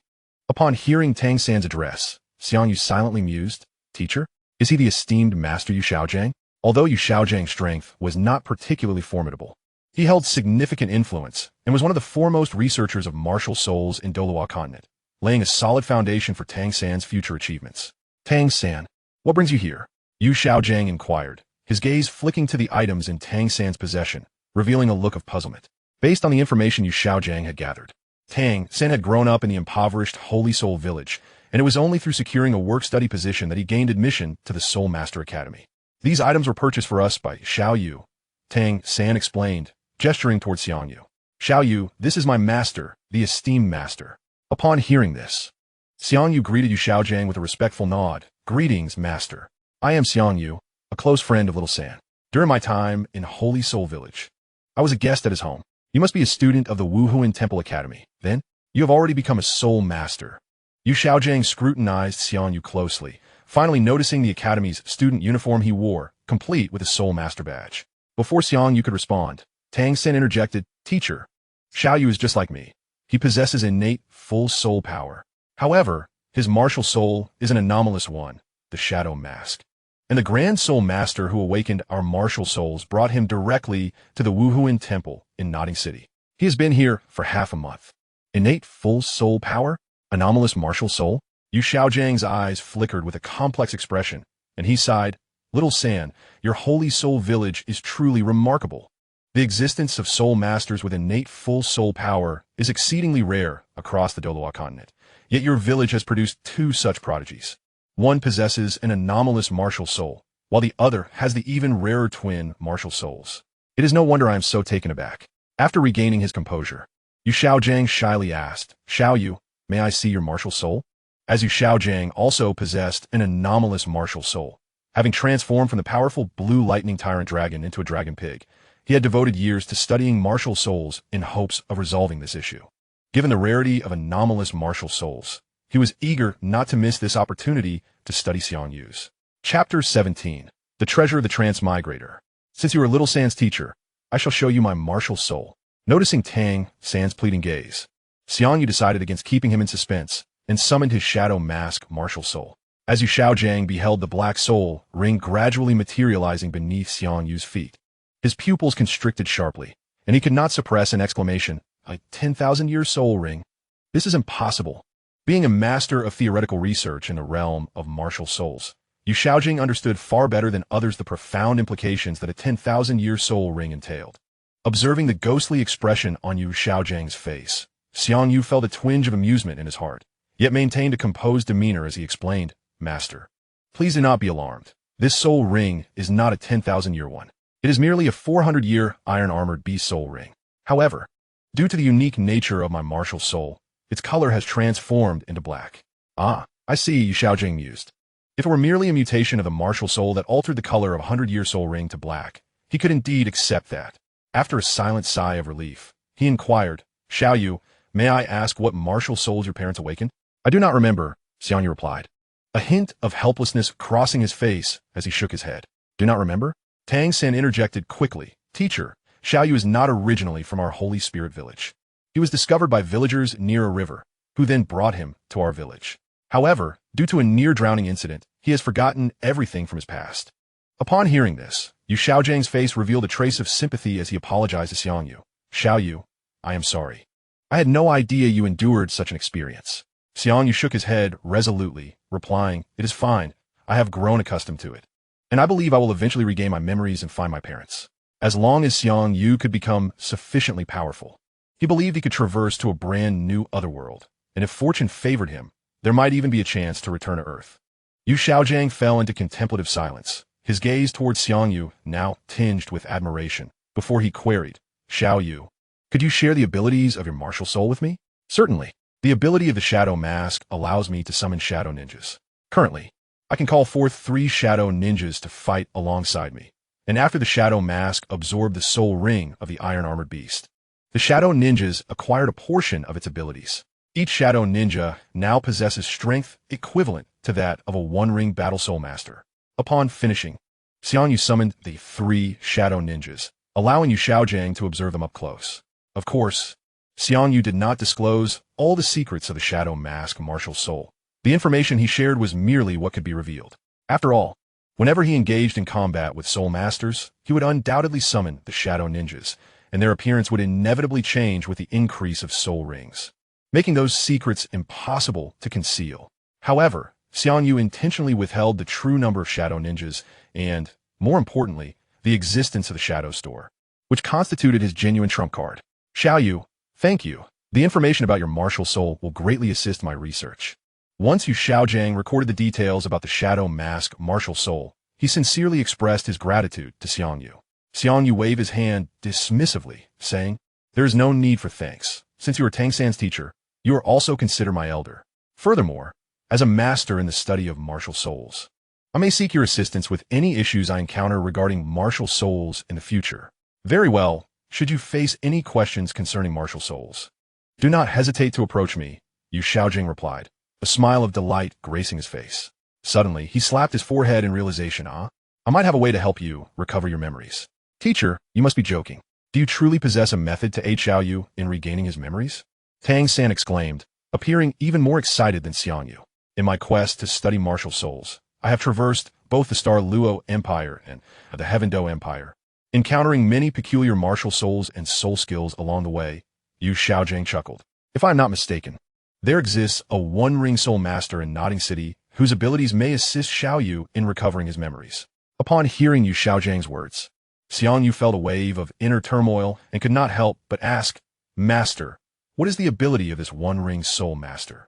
Upon hearing Tang San's address, Xiang Yu silently mused, Teacher? Is he the esteemed Master Yu Xiaojiang? Although Yu Xiaojiang's strength was not particularly formidable, he held significant influence and was one of the foremost researchers of martial souls in Douluo Continent, laying a solid foundation for Tang San's future achievements. Tang San, what brings you here? Yu Xiaojiang inquired, his gaze flicking to the items in Tang San's possession, revealing a look of puzzlement. Based on the information Yu Xiaojiang had gathered, Tang San had grown up in the impoverished Holy Soul Village, and it was only through securing a work-study position that he gained admission to the Soul Master Academy. These items were purchased for us by Xiao Yu, Tang San explained, gesturing towards Xiang Yu. Xiao Yu, this is my master, the esteemed master. Upon hearing this, Xiang Yu greeted Yu Xiaojiang with a respectful nod. Greetings, master. I am Xiang Yu, a close friend of Little San. During my time in Holy Soul Village, I was a guest at his home. You must be a student of the Wuhuan Temple Academy. Then, you have already become a soul master. Yu Xiaojiang scrutinized Xiang Yu closely, finally noticing the academy's student uniform he wore, complete with a soul master badge. Before Xiang Yu could respond, Tang San interjected, Teacher, Xiao Yu is just like me. He possesses innate, full soul power. However, his martial soul is an anomalous one, the Shadow Mask. And the Grand Soul Master who awakened our martial souls brought him directly to the Wuhuan Temple in Nodding City. He has been here for half a month. Innate full soul power? Anomalous martial soul? Yu Xiaojiang's eyes flickered with a complex expression, and he sighed, Little San, your Holy Soul Village is truly remarkable. The existence of soul masters with innate full soul power is exceedingly rare across the Douluo Continent, yet your village has produced two such prodigies. One possesses an anomalous martial soul, while the other has the even rarer twin martial souls. It is no wonder I am so taken aback. After regaining his composure, Yu Xiaojiang shyly asked, Xiao Yu, may I see your martial soul? As Yu Xiaojiang also possessed an anomalous martial soul, having transformed from the powerful blue lightning tyrant dragon into a dragon pig, he had devoted years to studying martial souls in hopes of resolving this issue. Given the rarity of anomalous martial souls, he was eager not to miss this opportunity to study Xiang Yu's. Chapter 17. The Treasure of the Transmigrator. Since you are Little San's teacher, I shall show you my martial soul. Noticing Tang San's pleading gaze, Xiang Yu decided against keeping him in suspense and summoned his Shadow Mask martial soul. As Yu Xiaojiang beheld the black soul ring gradually materializing beneath Xiang Yu's feet, his pupils constricted sharply, and he could not suppress an exclamation, a 10,000-year soul ring? This is impossible. Being a master of theoretical research in the realm of martial souls, Yu Xiaojiang understood far better than others the profound implications that a 10,000-year soul ring entailed. Observing the ghostly expression on Yu Xiaojiang's face, Xiang Yu felt a twinge of amusement in his heart, yet maintained a composed demeanor as he explained, Master, please do not be alarmed. This soul ring is not a 10,000-year one. It is merely a 400-year iron-armored beast soul ring. However, due to the unique nature of my martial soul, its color has transformed into black. Ah, I see, Yu Xiaojiang mused. If it were merely a mutation of the martial soul that altered the color of a 100-year soul ring to black, he could indeed accept that. After a silent sigh of relief, he inquired, Xiao Yu, may I ask what martial souls your parents awakened? I do not remember, Xiang Yu replied, a hint of helplessness crossing his face as he shook his head. Do not remember? Tang San interjected quickly, Teacher, Xiao Yu is not originally from our Holy Spirit village. He was discovered by villagers near a river, who then brought him to our village. However, due to a near-drowning incident, he has forgotten everything from his past. Upon hearing this, Yu Xiaojiang's face revealed a trace of sympathy as he apologized to Xiang Yu. Xiao Yu, I am sorry. I had no idea you endured such an experience. Xiang Yu shook his head resolutely, replying, It is fine. I have grown accustomed to it. And I believe I will eventually regain my memories and find my parents. As long as Xiang Yu could become sufficiently powerful, he believed he could traverse to a brand new otherworld, and if fortune favored him, there might even be a chance to return to Earth. Yu Xiaojiang fell into contemplative silence, his gaze towards Xiang Yu now tinged with admiration, before he queried, Xiao Yu, Could you share the abilities of your martial soul with me? Certainly. The ability of the Shadow Mask allows me to summon shadow ninjas. Currently, I can call forth 3 shadow ninjas to fight alongside me, and after the Shadow Mask absorbed the soul ring of the iron-armored beast, the shadow ninjas acquired a portion of its abilities. Each shadow ninja now possesses strength equivalent to that of a one-ring battle soul master. Upon finishing, Xiang Yu summoned the 3 shadow ninjas, allowing Yu Xiaojiang to observe them up close. Of course, Xiang Yu did not disclose all the secrets of the Shadow Mask martial soul. The information he shared was merely what could be revealed. After all, whenever he engaged in combat with soul masters, he would undoubtedly summon the shadow ninjas, and their appearance would inevitably change with the increase of soul rings, making those secrets impossible to conceal. However, Xiang Yu intentionally withheld the true number of shadow ninjas and, more importantly, the existence of the shadow store, which constituted his genuine trump card. Xiao Yu, thank you. The information about your martial soul will greatly assist my research. Once Yu Xiaojiang recorded the details about the Shadow Mask martial soul, he sincerely expressed his gratitude to Xiang Yu. Xiang Yu waved his hand dismissively, saying, "There is no need for thanks. Since you are Tang San's teacher, you are also considered my elder. Furthermore, as a master in the study of martial souls, I may seek your assistance with any issues I encounter regarding martial souls in the future. Very well, should you face any questions concerning martial souls, do not hesitate to approach me," Yu Xiaojing replied, a smile of delight gracing his face. Suddenly, he slapped his forehead in realization. I might have a way to help you recover your memories. Teacher, you must be joking. Do you truly possess a method to aid Xiao Yu in regaining his memories? Tang San exclaimed, appearing even more excited than Xiang Yu. In my quest to study martial souls, I have traversed both the Star Luo Empire and the Heaven Do Empire, encountering many peculiar martial souls and soul skills along the way. Yu Xiaojing chuckled. If I am not mistaken, there exists a one-ring soul master in Notting City whose abilities may assist Xiao Yu in recovering his memories. Upon hearing Yu Xiaojing's words, Xiang Yu felt a wave of inner turmoil and could not help but ask, "Master, what is the ability of this one-ring soul master?"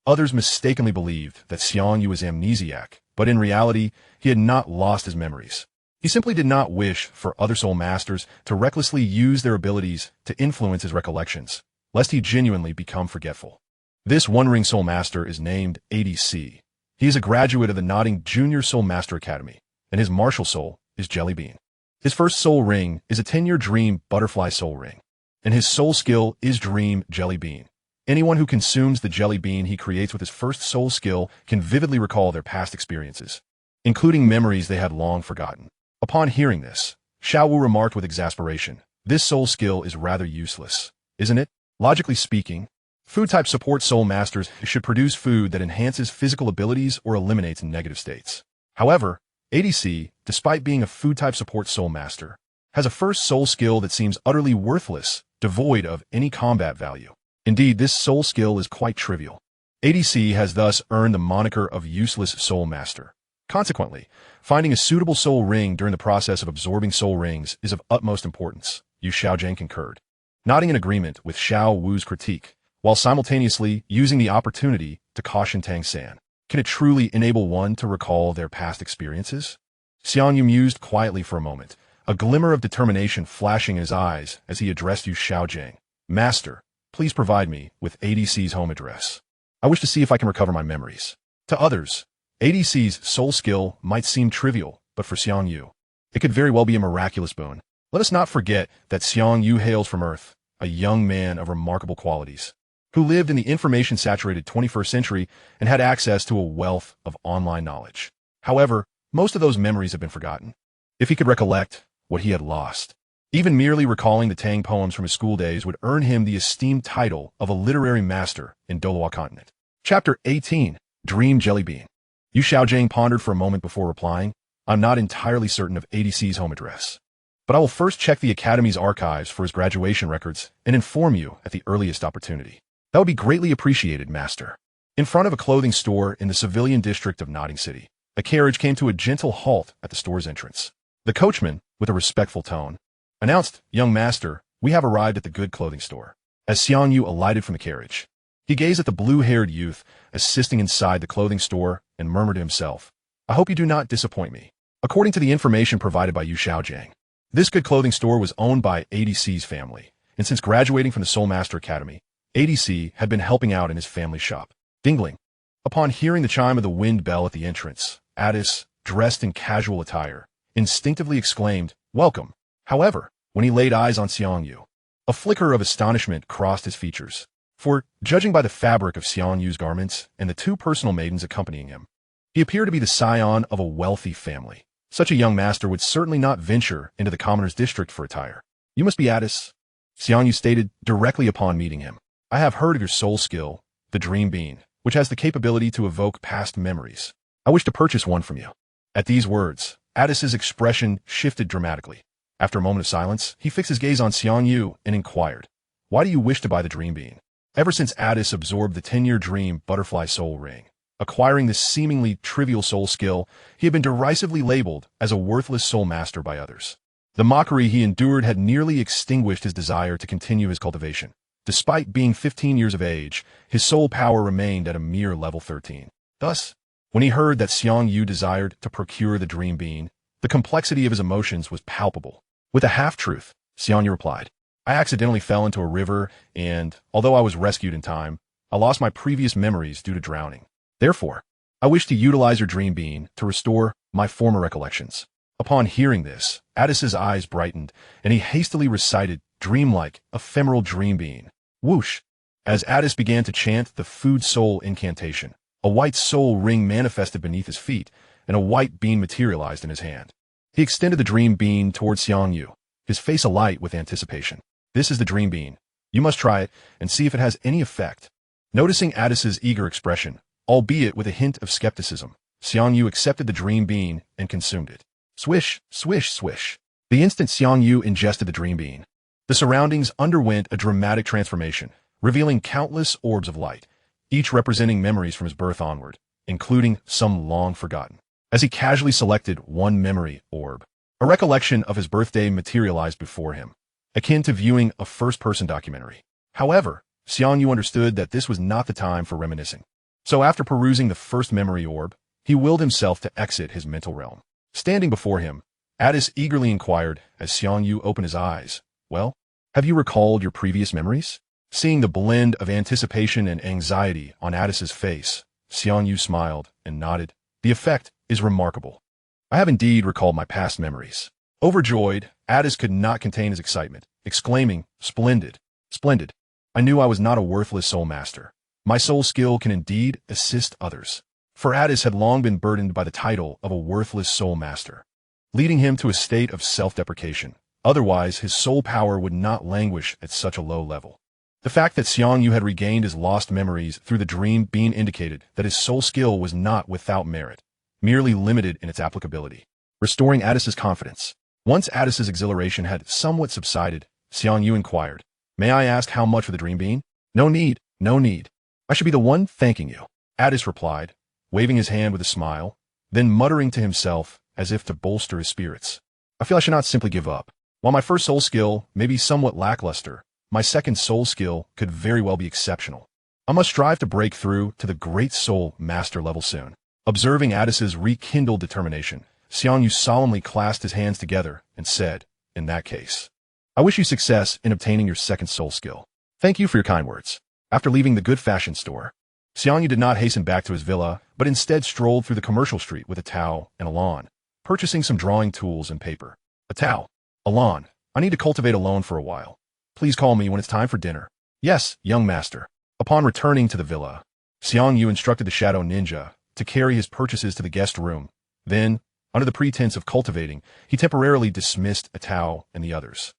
Others mistakenly believed that Xiang Yu was amnesiac, but in reality, he had not lost his memories. He simply did not wish for other soul masters to recklessly use their abilities to influence his recollections, lest he genuinely become forgetful. This one-ring soul master is named ADC. He is a graduate of the Notting Junior Soul Master Academy, and his martial soul is Jelly Bean. His first soul ring is a 10-year Dream Butterfly soul ring, and his soul skill is Dream Jelly Bean. Anyone who consumes the jelly bean he creates with his first soul skill can vividly recall their past experiences, including memories they had long forgotten. Upon hearing this, Xiao Wu remarked with exasperation, "This soul skill is rather useless, isn't it? Logically speaking, food-type support soul masters should produce food that enhances physical abilities or eliminates negative states. However, ADC, despite being a food-type support soul master, has a first soul skill that seems utterly worthless, devoid of any combat value. Indeed, this soul skill is quite trivial. ADC has thus earned the moniker of useless soul master. Consequently, finding a suitable soul ring during the process of absorbing soul rings is of utmost importance," Yu Xiaojiang concurred, nodding in agreement with Xiao Wu's critique, while simultaneously using the opportunity to caution Tang San. Can it truly enable one to recall their past experiences? Xiang Yu mused quietly for a moment, a glimmer of determination flashing in his eyes as he addressed Yu Xiaojiang. "Master, please provide me with ADC's home address. I wish to see if I can recover my memories." To others, ADC's soul skill might seem trivial, but for Xiang Yu, it could very well be a miraculous boon. Let us not forget that Xiang Yu hails from Earth, a young man of remarkable qualities, who lived in the information-saturated 21st century and had access to a wealth of online knowledge. However, most of those memories have been forgotten. If he could recollect what he had lost, even merely recalling the Tang poems from his school days would earn him the esteemed title of a literary master in Douluo Continent. Chapter 18. Dream Jelly Bean. Yu Xiaojiang pondered for a moment before replying, "I'm not entirely certain of ADC's home address, but I will first check the Academy's archives for his graduation records and inform you at the earliest opportunity." "That would be greatly appreciated, Master." In front of a clothing store in the civilian district of Notting City, a carriage came to a gentle halt at the store's entrance. The coachman, with a respectful tone, announced, "Young master, we have arrived at the good clothing store." As Xiang Yu alighted from the carriage, he gazed at the blue-haired youth assisting inside the clothing store and murmured to himself, "I hope you do not disappoint me." According to the information provided by Yu Xiaojiang, this good clothing store was owned by ADC's family, and since graduating from the Soul Master Academy, ADC had been helping out in his family shop. Dingling. Upon hearing the chime of the wind bell at the entrance, Addis, dressed in casual attire, instinctively exclaimed, "Welcome." However, when he laid eyes on Xiang Yu, a flicker of astonishment crossed his features. For, judging by the fabric of Xiang Yu's garments and the two personal maidens accompanying him, he appeared to be the scion of a wealthy family. Such a young master would certainly not venture into the commoner's district for attire. "You must be Addis," Xiang Yu stated directly upon meeting him. "I have heard of your soul skill, the Dream Bean, which has the capability to evoke past memories. I wish to purchase one from you." At these words, Addis's expression shifted dramatically. After a moment of silence, he fixed his gaze on Xiang Yu and inquired, "Why do you wish to buy the Dream Bean?" Ever since Addis absorbed the 10-year dream butterfly soul ring, acquiring this seemingly trivial soul skill, he had been derisively labeled as a worthless soul master by others. The mockery he endured had nearly extinguished his desire to continue his cultivation. Despite being 15 years of age, his soul power remained at a mere level 13. Thus, when he heard that Xiang Yu desired to procure the Dream Bean, the complexity of his emotions was palpable. With a half-truth, Xiang Yu replied, "I accidentally fell into a river, and, although I was rescued in time, I lost my previous memories due to drowning. Therefore, I wish to utilize your Dream Bean to restore my former recollections." Upon hearing this, Addis's eyes brightened, and he hastily recited dreamlike, ephemeral Dream Bean. Whoosh! As Addis began to chant the food soul incantation, a white soul ring manifested beneath his feet, and a white bean materialized in his hand. He extended the Dream Bean towards Xiang Yu, his face alight with anticipation. "This is the Dream Bean. You must try it and see if it has any effect." Noticing Addis's eager expression, albeit with a hint of skepticism, Xiang Yu accepted the Dream Bean and consumed it. Swish, swish, swish. The instant Xiang Yu ingested the Dream Bean, the surroundings underwent a dramatic transformation, revealing countless orbs of light, each representing memories from his birth onward, including some long forgotten. As he casually selected one memory orb, a recollection of his birthday materialized before him, akin to viewing a first-person documentary. However, Xiang Yu understood that this was not the time for reminiscing. So after perusing the first memory orb, he willed himself to exit his mental realm. Standing before him, Addis eagerly inquired as Xiang Yu opened his eyes, "Well, have you recalled your previous memories?" Seeing the blend of anticipation and anxiety on Addis's face, Xiang Yu smiled and nodded. "The effect is remarkable. I have indeed recalled my past memories." Overjoyed, Addis could not contain his excitement, exclaiming, "Splendid, splendid. I knew I was not a worthless soul master. My soul skill can indeed assist others." For Addis had long been burdened by the title of a worthless soul master, leading him to a state of self-deprecation. Otherwise, his soul power would not languish at such a low level. The fact that Xiang Yu had regained his lost memories through the Dream Bean indicated that his soul skill was not without merit, merely limited in its applicability. Restoring Addis's confidence. Once Addis's exhilaration had somewhat subsided, Xiang Yu inquired, "May I ask how much for the Dream Bean?" "No need, no need. I should be the one thanking you," Addis replied, waving his hand with a smile, then muttering to himself as if to bolster his spirits. "I feel I should not simply give up. While my first soul skill may be somewhat lackluster, my second soul skill could very well be exceptional. I must strive to break through to the great soul master level soon." Observing Addis's rekindled determination, Xiang Yu solemnly clasped his hands together and said, "In that case, I wish you success in obtaining your second soul skill. Thank you for your kind words." After leaving the good fashion store, Xiang Yu did not hasten back to his villa, but instead strolled through the commercial street with a towel and a lawn, purchasing some drawing tools and paper. "A towel, a lawn. I need to cultivate alone for a while. Please call me when it's time for dinner." "Yes, young master." Upon returning to the villa, Xiang Yu instructed the Shadow Ninja to carry his purchases to the guest room. Then, under the pretense of cultivating, he temporarily dismissed Atao and the others.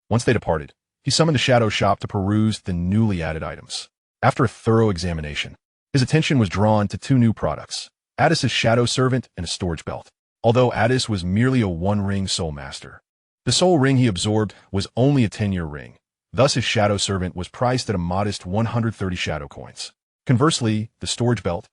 Once they departed, he summoned the Shadow Shop to peruse the newly added items. After a thorough examination, his attention was drawn to two new products, Addis's Shadow Servant and a storage belt. Although Addis was merely a one-ring soul master, the soul ring he absorbed was only a 10-year ring. Thus his Shadow Servant was priced at a modest 130 shadow coins. Conversely, the storage belt,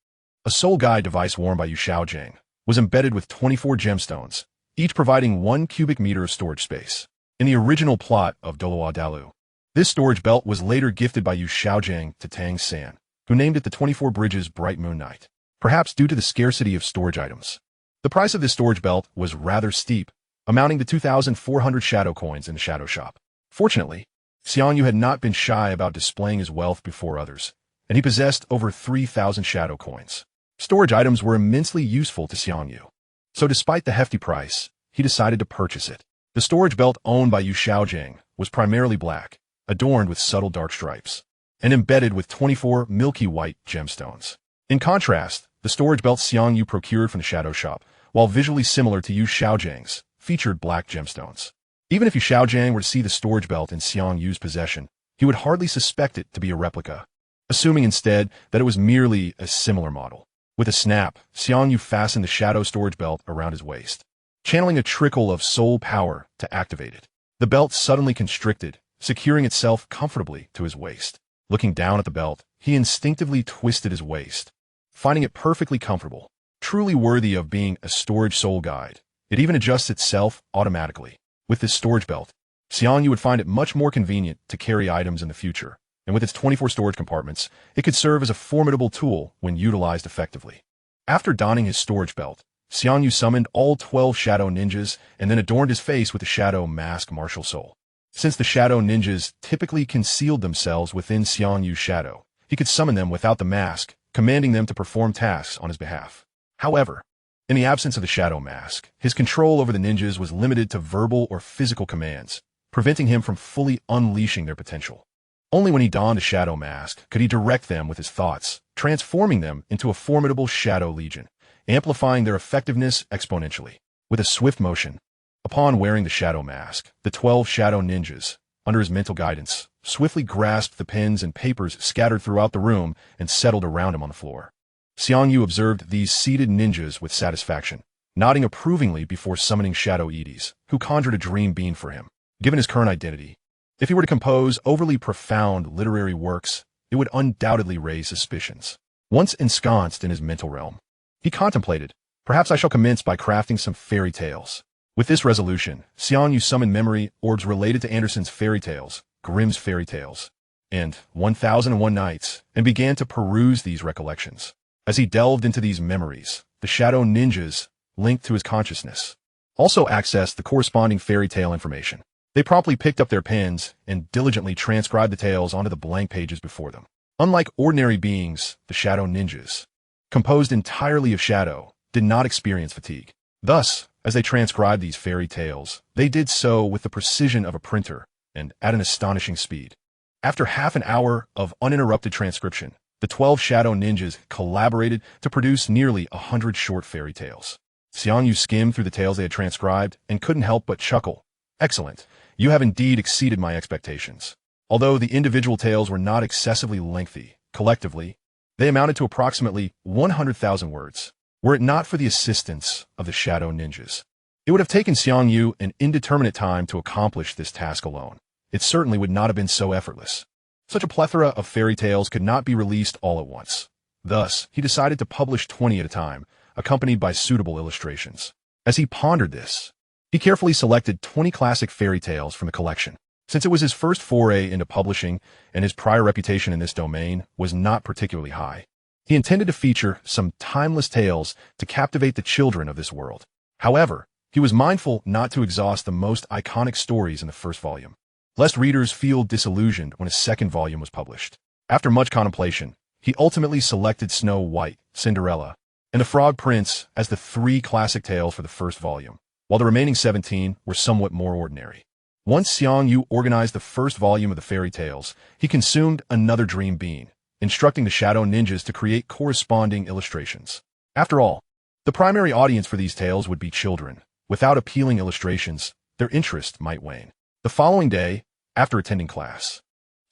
a soul guide device worn by Yu Shaojiang, was embedded with 24 gemstones, each providing 1 cubic meter of storage space. In the original plot of Douluo, this storage belt was later gifted by Yu Shaojiang to Tang San, who named it the 24 Bridges Bright Moon Night, perhaps due to the scarcity of storage items. The price of this storage belt was rather steep, amounting to 2,400 shadow coins in the Shadow Shop. Fortunately, Xiang Yu had not been shy about displaying his wealth before others, and he possessed over 3,000 shadow coins. Storage items were immensely useful to Xiang Yu. So despite the hefty price, he decided to purchase it. The storage belt owned by Yu Xiaojing was primarily black, adorned with subtle dark stripes, and embedded with 24 milky white gemstones. In contrast, the storage belt Xiang Yu procured from the shadow shop, while visually similar to Yu Xiaojing's, featured black gemstones. Even if Yu Xiaojing were to see the storage belt in Xiang Yu's possession, he would hardly suspect it to be a replica, assuming instead that it was merely a similar model. With a snap, Xiang Yu fastened the shadow storage belt around his waist, channeling a trickle of soul power to activate it. The belt suddenly constricted, securing itself comfortably to his waist. Looking down at the belt, he instinctively twisted his waist, finding it perfectly comfortable, truly worthy of being a storage soul guide. It even adjusts itself automatically. With this storage belt, Xiang Yu would find it much more convenient to carry items in the future, and with its 24 storage compartments, it could serve as a formidable tool when utilized effectively. After donning his storage belt, Xiang Yu summoned all 12 shadow ninjas and then adorned his face with the shadow mask martial soul. Since the shadow ninjas typically concealed themselves within Xiang Yu's shadow, he could summon them without the mask, commanding them to perform tasks on his behalf. However, in the absence of the shadow mask, his control over the ninjas was limited to verbal or physical commands, preventing him from fully unleashing their potential. Only when he donned a shadow mask could he direct them with his thoughts, transforming them into a formidable shadow legion, amplifying their effectiveness exponentially. With a swift motion, upon wearing the shadow mask, the 12 shadow ninjas, under his mental guidance, swiftly grasped the pens and papers scattered throughout the room and settled around him on the floor. Xiang Yu observed these seated ninjas with satisfaction, nodding approvingly before summoning Shadow Edis, who conjured a dream being for him. Given his current identity, if he were to compose overly profound literary works, it would undoubtedly raise suspicions. Once ensconced in his mental realm, he contemplated, perhaps I shall commence by crafting some fairy tales. With this resolution, Xiang Yu summoned memory orbs related to Andersen's fairy tales, Grimm's fairy tales, and 1001 Nights, and began to peruse these recollections. As he delved into these memories, the shadow ninjas, linked to his consciousness, also accessed the corresponding fairy tale information. They promptly picked up their pens and diligently transcribed the tales onto the blank pages before them. Unlike ordinary beings, the shadow ninjas, composed entirely of shadow, did not experience fatigue. Thus, as they transcribed these fairy tales, they did so with the precision of a printer and at an astonishing speed. After half an hour of uninterrupted transcription, the 12 shadow ninjas collaborated to produce nearly 100 short fairy tales. Xiang Yu skimmed through the tales they had transcribed and couldn't help but chuckle. Excellent. You have indeed exceeded my expectations. Although the individual tales were not excessively lengthy, collectively, they amounted to approximately 100,000 words. Were it not for the assistance of the shadow ninjas, it would have taken Xiang Yu an indeterminate time to accomplish this task alone. It certainly would not have been so effortless. Such a plethora of fairy tales could not be released all at once. Thus, he decided to publish 20 at a time, accompanied by suitable illustrations. As he pondered this, he carefully selected 20 classic fairy tales from the collection. Since it was his first foray into publishing and his prior reputation in this domain was not particularly high, he intended to feature some timeless tales to captivate the children of this world. However, he was mindful not to exhaust the most iconic stories in the first volume, lest readers feel disillusioned when a second volume was published. After much contemplation, he ultimately selected Snow White, Cinderella, and the Frog Prince as the 3 classic tales for the first volume, while the remaining 17 were somewhat more ordinary. Once Xiang Yu organized the first volume of the fairy tales, he consumed another dream being, instructing the shadow ninjas to create corresponding illustrations. After all, the primary audience for these tales would be children. Without appealing illustrations, their interest might wane. The following day, after attending class,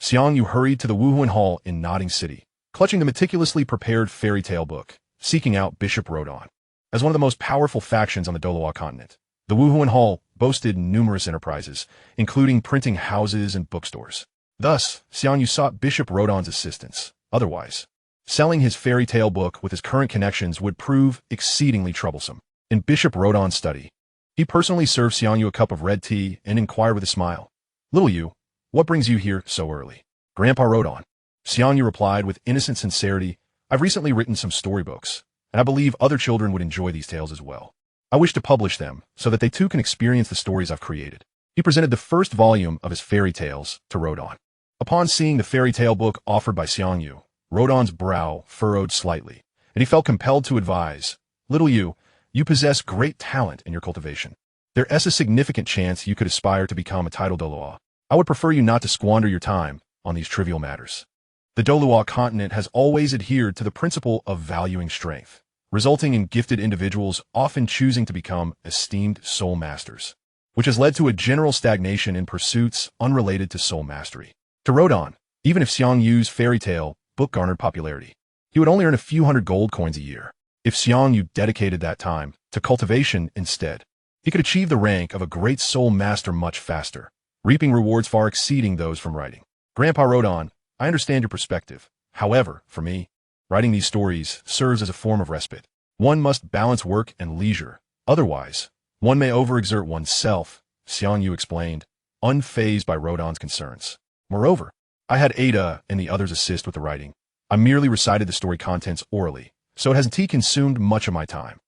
Xiang Yu hurried to the Wuhuan Hall in Nodding City, clutching the meticulously prepared fairy tale book, seeking out Bishop Rodon. As one of the most powerful factions on the Douluo Continent, the Wuhuan Hall boasted numerous enterprises, including printing houses and bookstores. Thus, Xiang Yu sought Bishop Rodon's assistance. Otherwise, selling his fairy tale book with his current connections would prove exceedingly troublesome. In Bishop Rodon's study, he personally served Xiang Yu a cup of red tea and inquired with a smile, "Little Yu, what brings you here so early?" "Grandpa Rodon," Xiang Yu replied with innocent sincerity, "I've recently written some storybooks, and I believe other children would enjoy these tales as well. I wish to publish them so that they too can experience the stories I've created." He presented the first volume of his fairy tales to Rodon. Upon seeing the fairy tale book offered by Xiang Yu, Rodon's brow furrowed slightly, and he felt compelled to advise, "Little Yu, you possess great talent in your cultivation. There is a significant chance you could aspire to become a titled Douluo. I would prefer you not to squander your time on these trivial matters." The Douluo Continent has always adhered to the principle of valuing strength, resulting in gifted individuals often choosing to become esteemed soul masters, which has led to a general stagnation in pursuits unrelated to soul mastery. To Rodon, even if Xiang Yu's fairy tale book garnered popularity, he would only earn a few hundred gold coins a year. If Xiang Yu dedicated that time to cultivation instead, he could achieve the rank of a great soul master much faster, reaping rewards far exceeding those from writing. Grandpa Rodon, I understand your perspective. However, for me, writing these stories serves as a form of respite. One must balance work and leisure. Otherwise, one may overexert oneself, Xiang Yu explained, unfazed by Rodon's concerns. Moreover, I had Ada and the others assist with the writing. I merely recited the story contents orally, so it hasn't consumed much of my time.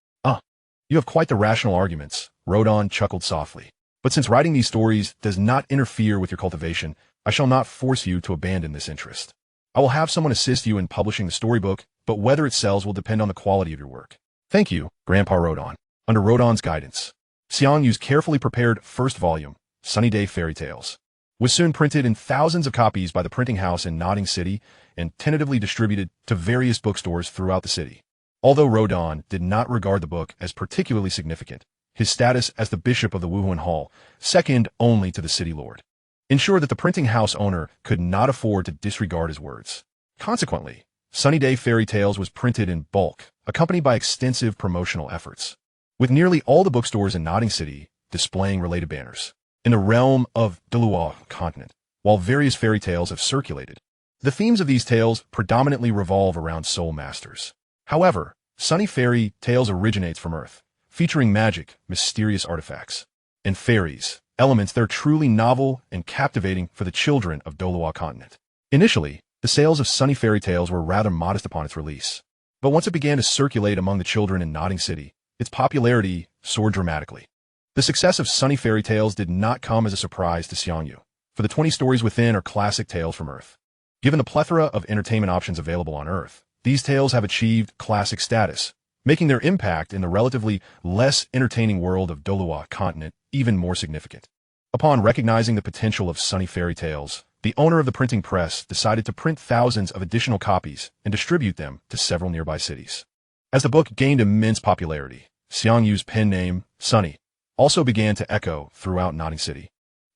You have quite the rational arguments, Rodon chuckled softly. But since writing these stories does not interfere with your cultivation, I shall not force you to abandon this interest. I will have someone assist you in publishing the storybook, but whether it sells will depend on the quality of your work. Thank you, Grandpa Rodon. Under Rodon's guidance, Xiang Yu's carefully prepared first volume, Sunny Day Fairy Tales, was soon printed in thousands of copies by the printing house in Nodding City and tentatively distributed to various bookstores throughout the city. Although Rodon did not regard the book as particularly significant, his status as the bishop of the Wuhuan Hall, second only to the city lord, ensured that the printing house owner could not afford to disregard his words. Consequently, Sunny Day Fairy Tales was printed in bulk, accompanied by extensive promotional efforts, with nearly all the bookstores in Nodding City displaying related banners. In the realm of Douluo Continent, while various fairy tales have circulated, the themes of these tales predominantly revolve around soul masters. However, Sunny Fairy Tales originates from Earth, featuring magic, mysterious artifacts, and fairies, elements that are truly novel and captivating for the children of Douluo Continent. Initially, the sales of Sunny Fairy Tales were rather modest upon its release, but once it began to circulate among the children in Nodding City, its popularity soared dramatically. The success of Sunny Fairy Tales did not come as a surprise to Xiang Yu, for the 20 stories within are classic tales from Earth. Given the plethora of entertainment options available on Earth, these tales have achieved classic status, making their impact in the relatively less entertaining world of Douluo Continent even more significant. Upon recognizing the potential of Sunny Fairy Tales, the owner of the printing press decided to print thousands of additional copies and distribute them to several nearby cities. As the book gained immense popularity, Xiang Yu's pen name, Sunny, also began to echo throughout Nodding City,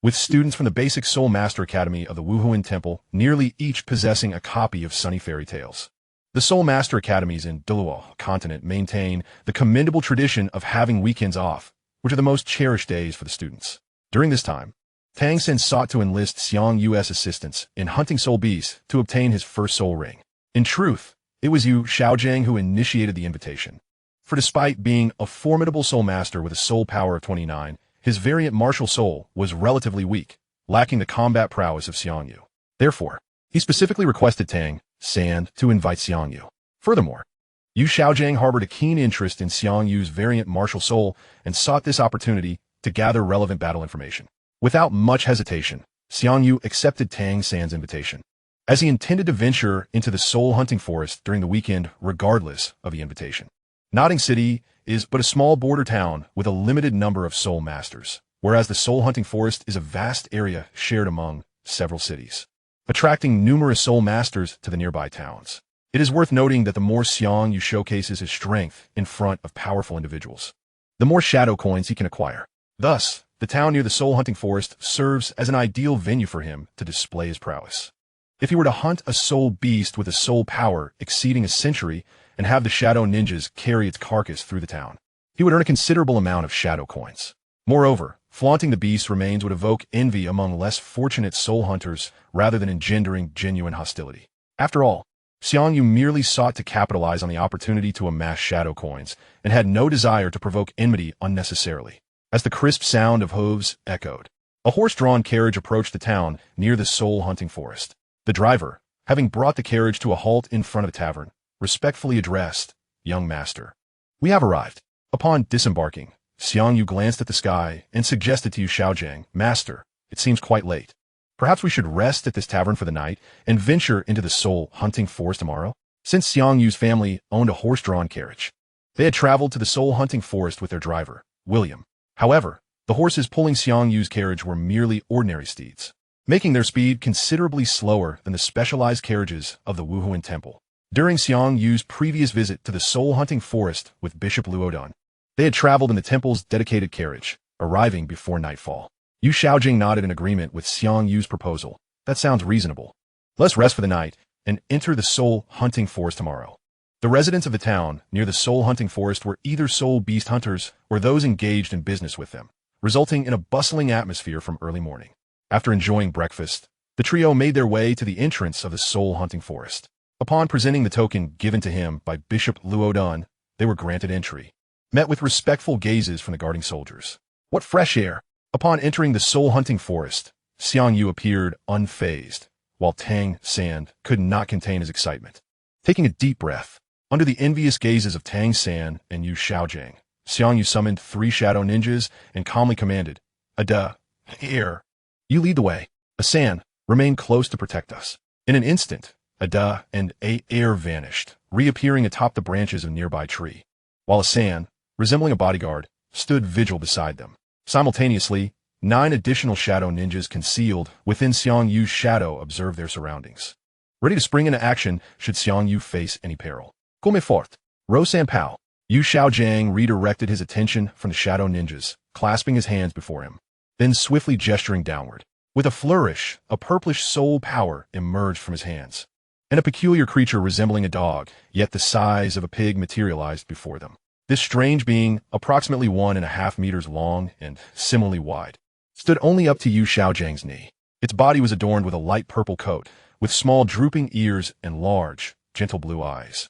with students from the basic Soul Master Academy of the Wuhuan Temple nearly each possessing a copy of Sunny Fairy Tales. The Soul Master Academies in Douluo Continent maintain the commendable tradition of having weekends off, which are the most cherished days for the students. During this time, Tang Sen sought to enlist Xiang Yu's assistance in hunting soul beasts to obtain his first soul ring. In truth, it was Yu Xiaojiang who initiated the invitation. For despite being a formidable soul master with a soul power of 29, his variant martial soul was relatively weak, lacking the combat prowess of Xiang Yu. Therefore, he specifically requested Tang San to invite Xiang Yu. Furthermore, Yu Xiaojiang harbored a keen interest in Xiang Yu's variant martial soul and sought this opportunity to gather relevant battle information. Without much hesitation, Xiang Yu accepted Tang San's invitation, as he intended to venture into the soul hunting forest during the weekend regardless of the invitation. Nodding City is but a small border town with a limited number of soul masters, whereas the soul hunting forest is a vast area shared among several cities, attracting numerous soul masters to the nearby towns. It is worth noting that the more Xiang Yu showcases his strength in front of powerful individuals, the more shadow coins he can acquire. Thus, the town near the soul hunting forest serves as an ideal venue for him to display his prowess. If he were to hunt a soul beast with a soul power exceeding a century and have the shadow ninjas carry its carcass through the town, he would earn a considerable amount of shadow coins. Moreover, flaunting the beast's remains would evoke envy among less fortunate soul hunters rather than engendering genuine hostility. After all, Xiang Yu merely sought to capitalize on the opportunity to amass shadow coins and had no desire to provoke enmity unnecessarily. As the crisp sound of hooves echoed, a horse-drawn carriage approached the town near the soul hunting forest. The driver, having brought the carriage to a halt in front of the tavern, respectfully addressed, "Young master, we have arrived." Upon disembarking, Xiang Yu glanced at the sky and suggested to Yu Xiaojiang, Master, it seems quite late. Perhaps we should rest at this tavern for the night and venture into the soul-hunting forest tomorrow? Since Xiang Yu's family owned a horse-drawn carriage, they had traveled to the soul-hunting forest with their driver, William. However, the horses pulling Xiang Yu's carriage were merely ordinary steeds, making their speed considerably slower than the specialized carriages of the Wuhuan Temple. During Xiang Yu's previous visit to the soul-hunting forest with Bishop Luodong, they had traveled in the temple's dedicated carriage, arriving before nightfall. Yu Xiaojing nodded in agreement with Xiang Yu's proposal. That sounds reasonable. Let's rest for the night and enter the soul-hunting forest tomorrow. The residents of the town near the soul-hunting forest were either soul beast hunters or those engaged in business with them, resulting in a bustling atmosphere from early morning. After enjoying breakfast, the trio made their way to the entrance of the soul-hunting forest. Upon presenting the token given to him by Bishop Luodong, they were granted entry, met with respectful gazes from the guarding soldiers. What fresh air! Upon entering the soul-hunting forest, Xiang Yu appeared unfazed, while Tang San could not contain his excitement. Taking a deep breath, under the envious gazes of Tang San and Yu Xiaojiang, Xiang Yu summoned 3 shadow ninjas and calmly commanded, Ada, here. You lead the way. Asan, remain close to protect us. In an instant, Ada and Air vanished, reappearing atop the branches of a nearby tree, while Asan, resembling a bodyguard, stood vigil beside them. Simultaneously, 9 additional shadow ninjas concealed within Xiang Yu's shadow observed their surroundings, ready to spring into action should Xiang Yu face any peril. Come fort, Ro San Pao. Yu Xiaojiang redirected his attention from the shadow ninjas, clasping his hands before him, then swiftly gesturing downward. With a flourish, a purplish soul power emerged from his hands, and a peculiar creature resembling a dog, yet the size of a pig, materialized before them. This strange being, approximately 1.5 meters long and similarly wide, stood only up to Yu Xiaojiang's knee. Its body was adorned with a light purple coat, with small drooping ears and large, gentle blue eyes.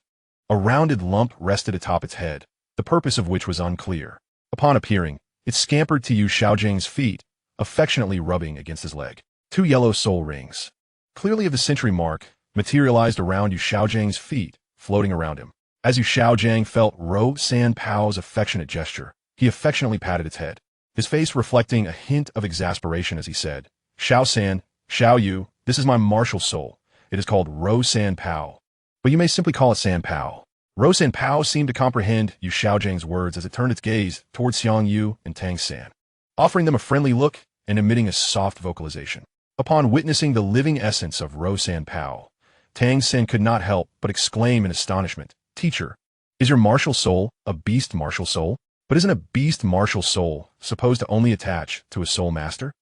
A rounded lump rested atop its head, the purpose of which was unclear. Upon appearing, it scampered to Yu Xiaojiang's feet, affectionately rubbing against his leg. 2 yellow soul rings, clearly of the century mark, materialized around Yu Xiaojiang's feet, floating around him. As Yu Xiaojiang felt Ro San Pao's affectionate gesture, he affectionately patted its head, his face reflecting a hint of exasperation as he said, Xiao San, Xiao Yu, this is my martial soul. It is called Ro San Pao, but you may simply call it San Pao. Ro San Pao seemed to comprehend Yu Xiaojiang's words as it turned its gaze towards Xiang Yu and Tang San, offering them a friendly look and emitting a soft vocalization. Upon witnessing the living essence of Ro San Pao, Tang San could not help but exclaim in astonishment, Teacher, is your martial soul a beast martial soul? But isn't a beast martial soul supposed to only attach to a soul master?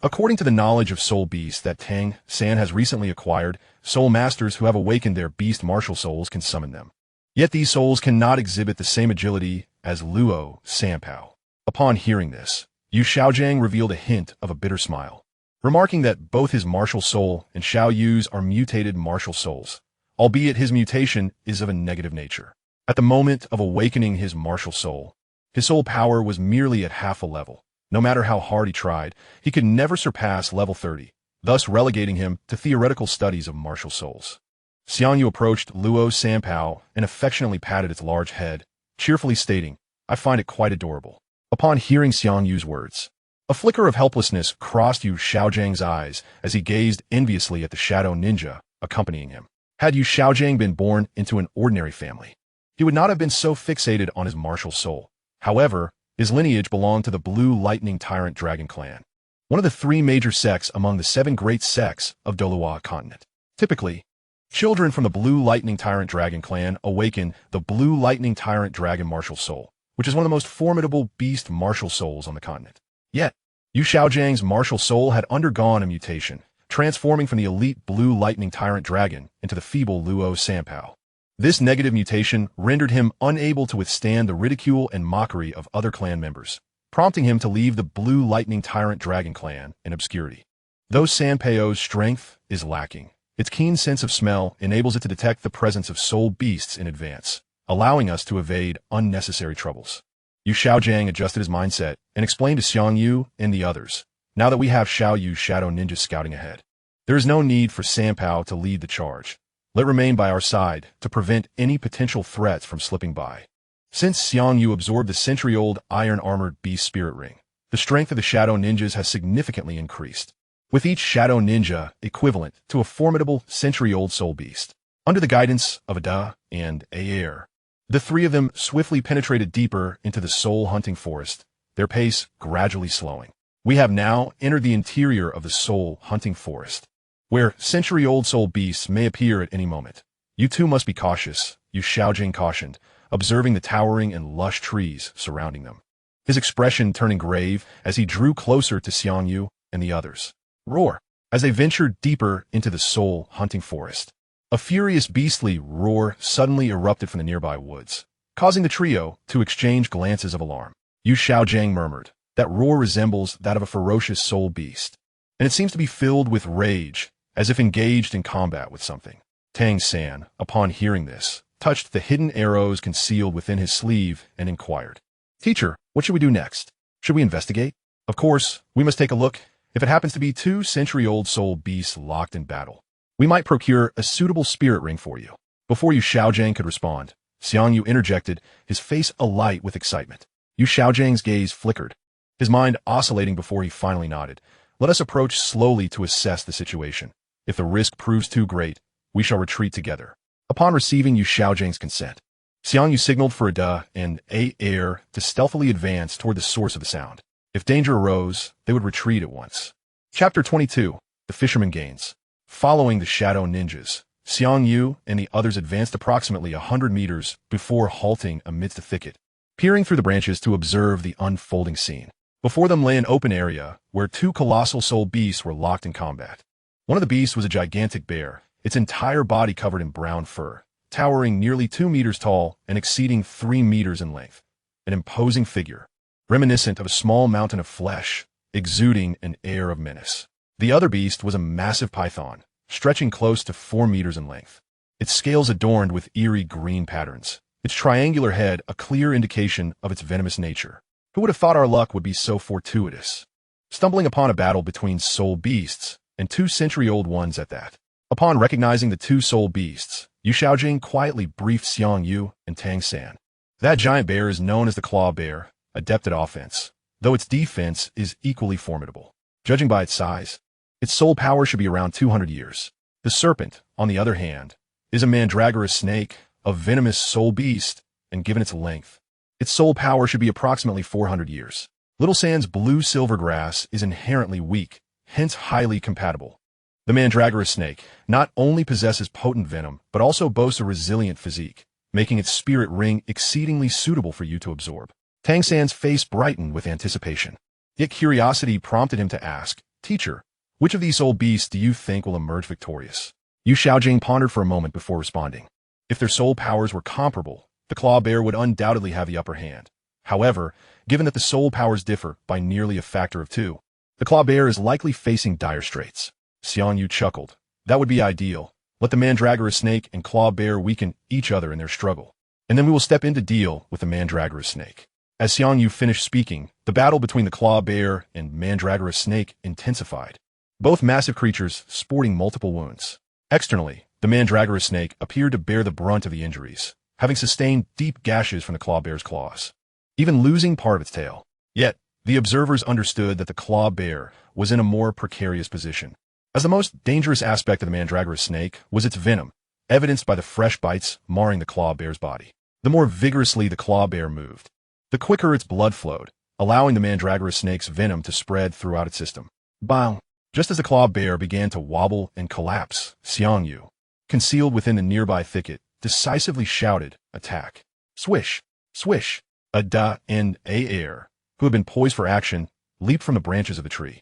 According to the knowledge of soul beasts that Tang San has recently acquired, soul masters who have awakened their beast martial souls can summon them. Yet these souls cannot exhibit the same agility as Luo Sanpao. Upon hearing this, Yu Xiaojiang revealed a hint of a bitter smile, remarking that both his martial soul and Xiao Yu's are mutated martial souls, albeit his mutation is of a negative nature. At the moment of awakening his martial soul, his soul power was merely at half a level. No matter how hard he tried, he could never surpass level 30, thus relegating him to theoretical studies of martial souls. Xiang Yu approached Luo Sanpao and affectionately patted its large head, cheerfully stating, I find it quite adorable. Upon hearing Xiang Yu's words, a flicker of helplessness crossed Yu Xiaojiang's eyes as he gazed enviously at the shadow ninja accompanying him. Had Yu Xiaojiang been born into an ordinary family, he would not have been so fixated on his martial soul. However, his lineage belonged to the Blue Lightning Tyrant Dragon clan, one of the 3 major sects among the 7 great sects of Douluo Continent. Typically, children from the Blue Lightning Tyrant Dragon clan awaken the Blue Lightning Tyrant Dragon martial soul, which is one of the most formidable beast martial souls on the continent. Yet, Yu Xiaojiang's martial soul had undergone a mutation, transforming from the elite Blue Lightning Tyrant Dragon into the feeble Luo Sanpao. This negative mutation rendered him unable to withstand the ridicule and mockery of other clan members, prompting him to leave the Blue Lightning Tyrant Dragon clan in obscurity. Though Sanpao's strength is lacking, its keen sense of smell enables it to detect the presence of soul beasts in advance, allowing us to evade unnecessary troubles. Yu Xiaojiang adjusted his mindset and explained to Xiang Yu and the others, now that we have Xiao Yu's shadow ninjas scouting ahead, there is no need for Sanpao to lead the charge. Let remain by our side to prevent any potential threats from slipping by. Since Xiang Yu absorbed the century-old iron-armored beast spirit ring, the strength of the shadow ninjas has significantly increased, with each shadow ninja equivalent to a formidable century-old soul beast. Under the guidance of Da and Aer, the three of them swiftly penetrated deeper into the soul-hunting forest, their pace gradually slowing. We have now entered the interior of the soul-hunting forest, where century-old soul beasts may appear at any moment. You too must be cautious, Yu Xiaojing cautioned, observing the towering and lush trees surrounding them, his expression turning grave as he drew closer to Xiang Yu and the others. Roar! As they ventured deeper into the soul-hunting forest, a furious beastly roar suddenly erupted from the nearby woods, causing the trio to exchange glances of alarm. Yu Xiaojing murmured, "That roar resembles that of a ferocious soul beast, and it seems to be filled with rage, as if engaged in combat with something." Tang San, upon hearing this, touched the hidden arrows concealed within his sleeve and inquired, "Teacher, what should we do next? Should we investigate? Of course, we must take a look. If it happens to be two century-old soul beasts locked in battle, we might procure a suitable spirit ring for you." Before Yu Xiaojing could respond, Xiang Yu interjected, his face alight with excitement. Yu Xiaojing's gaze flickered, his mind oscillating before he finally nodded. "Let us approach slowly to assess the situation. If the risk proves too great, we shall retreat together." Upon receiving Yu Xiaojing's consent, Xiang Yu signaled for Da and Aer to stealthily advance toward the source of the sound. If danger arose, they would retreat at once. Chapter 22. The Fisherman Gains. Following the shadow ninjas, Xiang Yu and the others advanced approximately 100 meters before halting amidst a thicket, peering through the branches to observe the unfolding scene. Before them lay an open area where two colossal soul beasts were locked in combat. One of the beasts was a gigantic bear, its entire body covered in brown fur, towering nearly 2 meters tall and exceeding 3 meters in length. An imposing figure, reminiscent of a small mountain of flesh, exuding an air of menace. The other beast was a massive python, stretching close to 4 meters in length, its scales adorned with eerie green patterns, its triangular head a clear indication of its venomous nature. Who would have thought our luck would be so fortuitous? Stumbling upon a battle between soul beasts, and two century-old ones at that. Upon recognizing the two soul beasts, Yu Xiaojing quietly briefed Xiang Yu and Tang San. That giant bear is known as the Claw Bear, adept at offense, though its defense is equally formidable. Judging by its size, its soul power should be around 200 years. The serpent, on the other hand, is a mandragora snake, a venomous soul beast, and given its length, its soul power should be approximately 400 years. Little Sand's blue silver grass is inherently weak, hence highly compatible. The mandragora snake not only possesses potent venom, but also boasts a resilient physique, making its spirit ring exceedingly suitable for you to absorb. Tang San's face brightened with anticipation. Yet curiosity prompted him to ask, "Teacher, which of these soul beasts do you think will emerge victorious?" Yu Xiaojing pondered for a moment before responding. If their soul powers were comparable, the Claw Bear would undoubtedly have the upper hand. However, given that the soul powers differ by nearly a factor of 2, the Claw Bear is likely facing dire straits. Xiang Yu chuckled. That would be ideal. Let the mandragora snake and Claw Bear weaken each other in their struggle, and then we will step in to deal with the mandragora snake. As Xiang Yu finished speaking, the battle between the Claw Bear and mandragora snake intensified, both massive creatures sporting multiple wounds. Externally, the mandragora snake appeared to bear the brunt of the injuries, having sustained deep gashes from the Claw Bear's claws, even losing part of its tail. Yet, the observers understood that the Claw Bear was in a more precarious position, as the most dangerous aspect of the mandragora snake was its venom, evidenced by the fresh bites marring the Claw Bear's body. The more vigorously the Claw Bear moved, the quicker its blood flowed, allowing the mandragora snake's venom to spread throughout its system. Bang! Just as the Claw Bear began to wobble and collapse, Xiang Yu, concealed within the nearby thicket, decisively shouted, "Attack!" Swish! Swish! Da and Aer, who had been poised for action, leaped from the branches of the tree,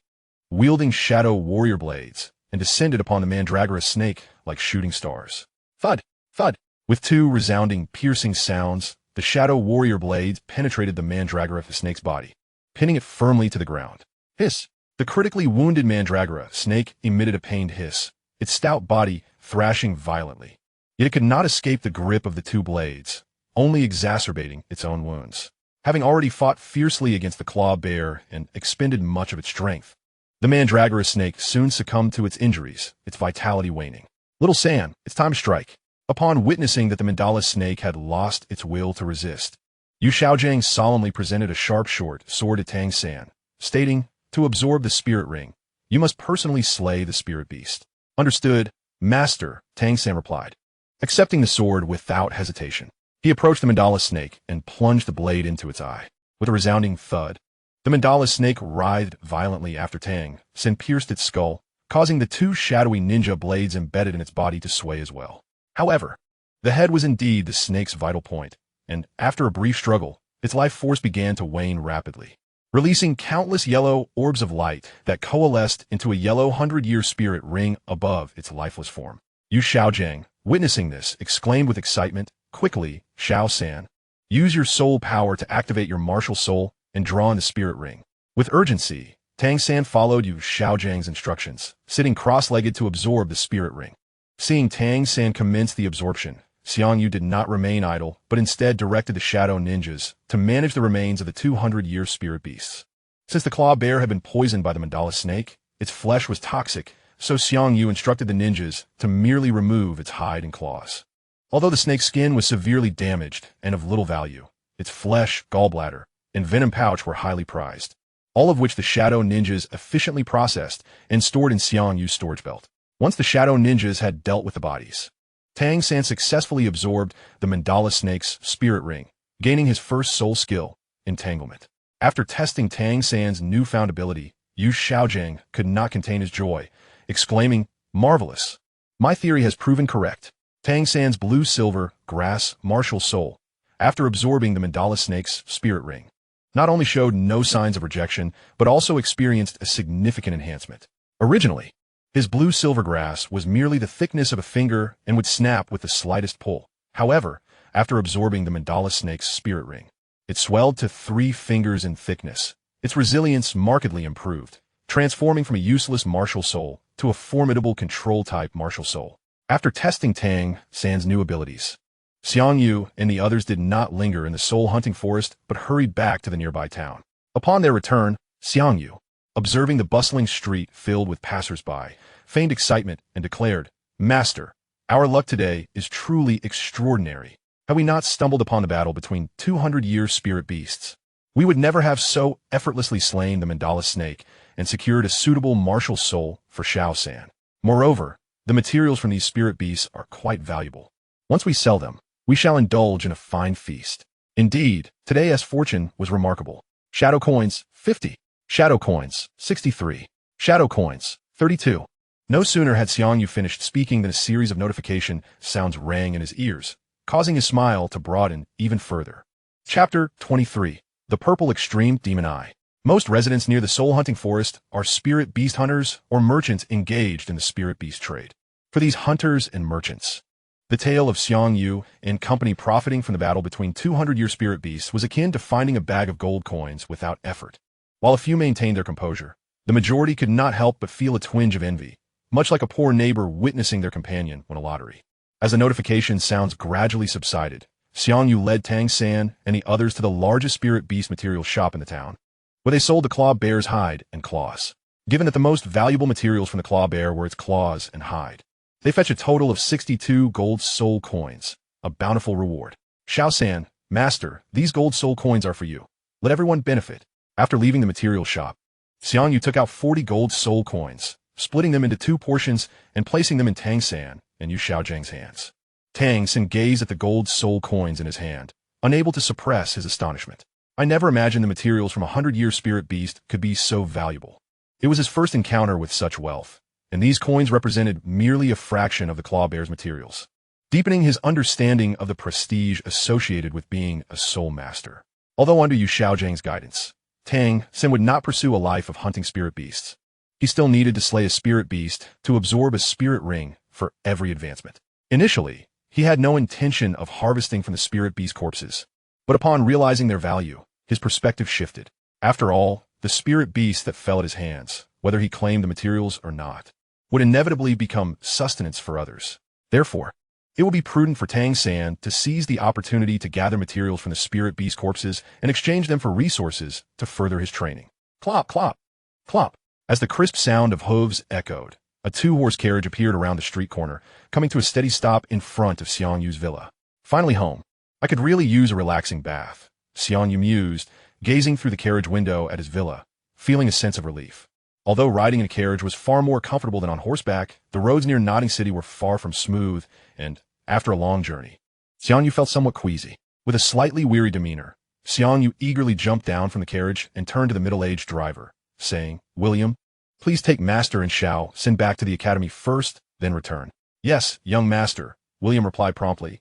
wielding shadow warrior blades, and descended upon the mandragora snake like shooting stars. Thud! Thud! With 2 resounding, piercing sounds, the shadow warrior blades penetrated the mandragora snake's body, pinning it firmly to the ground. Hiss! The critically wounded mandragora snake emitted a pained hiss, its stout body thrashing violently. Yet it could not escape the grip of the 2 blades, only exacerbating its own wounds. Having already fought fiercely against the Claw Bear and expended much of its strength, the mandragora snake soon succumbed to its injuries, its vitality waning. Little Sam, it's time to strike. Upon witnessing that the mandala snake had lost its will to resist, Yu Xiaojing solemnly presented a sharp short sword to Tang San, stating, "To absorb the spirit ring, you must personally slay the spirit beast." "Understood, Master," Tang San replied, accepting the sword without hesitation. He approached the mandala snake and plunged the blade into its eye. With a resounding thud, the mandala snake writhed violently after Tang San pierced its skull, causing the two shadowy ninja blades embedded in its body to sway as well. However, the head was indeed the snake's vital point, and after a brief struggle, its life force began to wane rapidly, releasing countless yellow orbs of light that coalesced into a yellow 100-year spirit ring above its lifeless form. Yu Xiaojing, witnessing this, exclaimed with excitement, "Quickly, Xiao San, use your soul power to activate your martial soul and draw in the spirit ring." With urgency, Tang San followed Yu Xiaojing's instructions, sitting cross-legged to absorb the spirit ring. Seeing Tang San commence the absorption, Xiang Yu did not remain idle, but instead directed the shadow ninjas to manage the remains of the 200-year spirit beasts. Since the claw bear had been poisoned by the mandala snake, its flesh was toxic, so Xiang Yu instructed the ninjas to merely remove its hide and claws. Although the snake's skin was severely damaged and of little value, its flesh, gallbladder, and venom pouch were highly prized, all of which the shadow ninjas efficiently processed and stored in Xiang Yu's storage belt. Once the shadow ninjas had dealt with the bodies, Tang San successfully absorbed the mandala snake's spirit ring, gaining his first soul skill, entanglement. After testing Tang San's newfound ability, Yu Xiaojing could not contain his joy, exclaiming, "Marvelous! My theory has proven correct." Tang San's blue-silver grass martial soul, after absorbing the mandala snake's spirit ring, not only showed no signs of rejection, but also experienced a significant enhancement. Originally, his blue-silver grass was merely the thickness of a finger and would snap with the slightest pull. However, after absorbing the mandala snake's spirit ring, it swelled to 3 fingers in thickness. Its resilience markedly improved, transforming from a useless martial soul to a formidable control-type martial soul. After testing Tang San's new abilities, Xiang Yu and the others did not linger in the soul-hunting forest but hurried back to the nearby town. Upon their return, Xiang Yu, observing the bustling street filled with passers-by, feigned excitement and declared, "Master, our luck today is truly extraordinary. Had we not stumbled upon the battle between 200-year spirit beasts, we would never have so effortlessly slain the mandala snake and secured a suitable martial soul for Xiao San. Moreover, the materials from these spirit beasts are quite valuable. Once we sell them, we shall indulge in a fine feast." Indeed, today's fortune was remarkable. Shadow coins, 50. Shadow coins, 63. Shadow coins, 32. No sooner had Xiang Yu finished speaking than a series of notification sounds rang in his ears, causing his smile to broaden even further. Chapter 23. The Purple Extreme Demon Eye. Most residents near the soul-hunting forest are spirit beast hunters or merchants engaged in the spirit beast trade. For these hunters and merchants, the tale of Xiang Yu and company profiting from the battle between 200-year spirit beasts was akin to finding a bag of gold coins without effort. While a few maintained their composure, the majority could not help but feel a twinge of envy, much like a poor neighbor witnessing their companion win a lottery. As the notification sounds gradually subsided, Xiang Yu led Tang San and the others to the largest spirit beast material shop in the town, where they sold the claw bear's hide and claws. Given that the most valuable materials from the claw bear were its claws and hide, they fetched a total of 62 gold soul coins, a bountiful reward. "Xiao San, Master, these gold soul coins are for you. Let everyone benefit." After leaving the material shop, Xiang Yu took out 40 gold soul coins, splitting them into 2 portions and placing them in Tang San and Yu Xiaojing's hands. Tang San gazed at the gold soul coins in his hand, unable to suppress his astonishment. I never imagined the materials from a 100-year spirit beast could be so valuable. It was his first encounter with such wealth, and these coins represented merely a fraction of the claw bear's materials, deepening his understanding of the prestige associated with being a soul master. Although under Yu Xiaojing's guidance, Tang San would not pursue a life of hunting spirit beasts. He still needed to slay a spirit beast to absorb a spirit ring for every advancement. Initially, he had no intention of harvesting from the spirit beast corpses, but upon realizing their value, his perspective shifted. After all, the spirit beast that fell at his hands, whether he claimed the materials or not, would inevitably become sustenance for others. Therefore, it would be prudent for Tang San to seize the opportunity to gather materials from the spirit beast corpses and exchange them for resources to further his training. Clop, clop, clop. As the crisp sound of hooves echoed, a 2-horse carriage appeared around the street corner, coming to a steady stop in front of Xiang Yu's villa. "Finally home. I could really use a relaxing bath," Xiang Yu mused, gazing through the carriage window at his villa, feeling a sense of relief. Although riding in a carriage was far more comfortable than on horseback, the roads near Notting City were far from smooth, and, after a long journey, Xiang Yu felt somewhat queasy. With a slightly weary demeanor, Xiang Yu eagerly jumped down from the carriage and turned to the middle-aged driver, saying, "William, please take Master and Xiao Xin back to the academy first, then return." "Yes, young master," William replied promptly,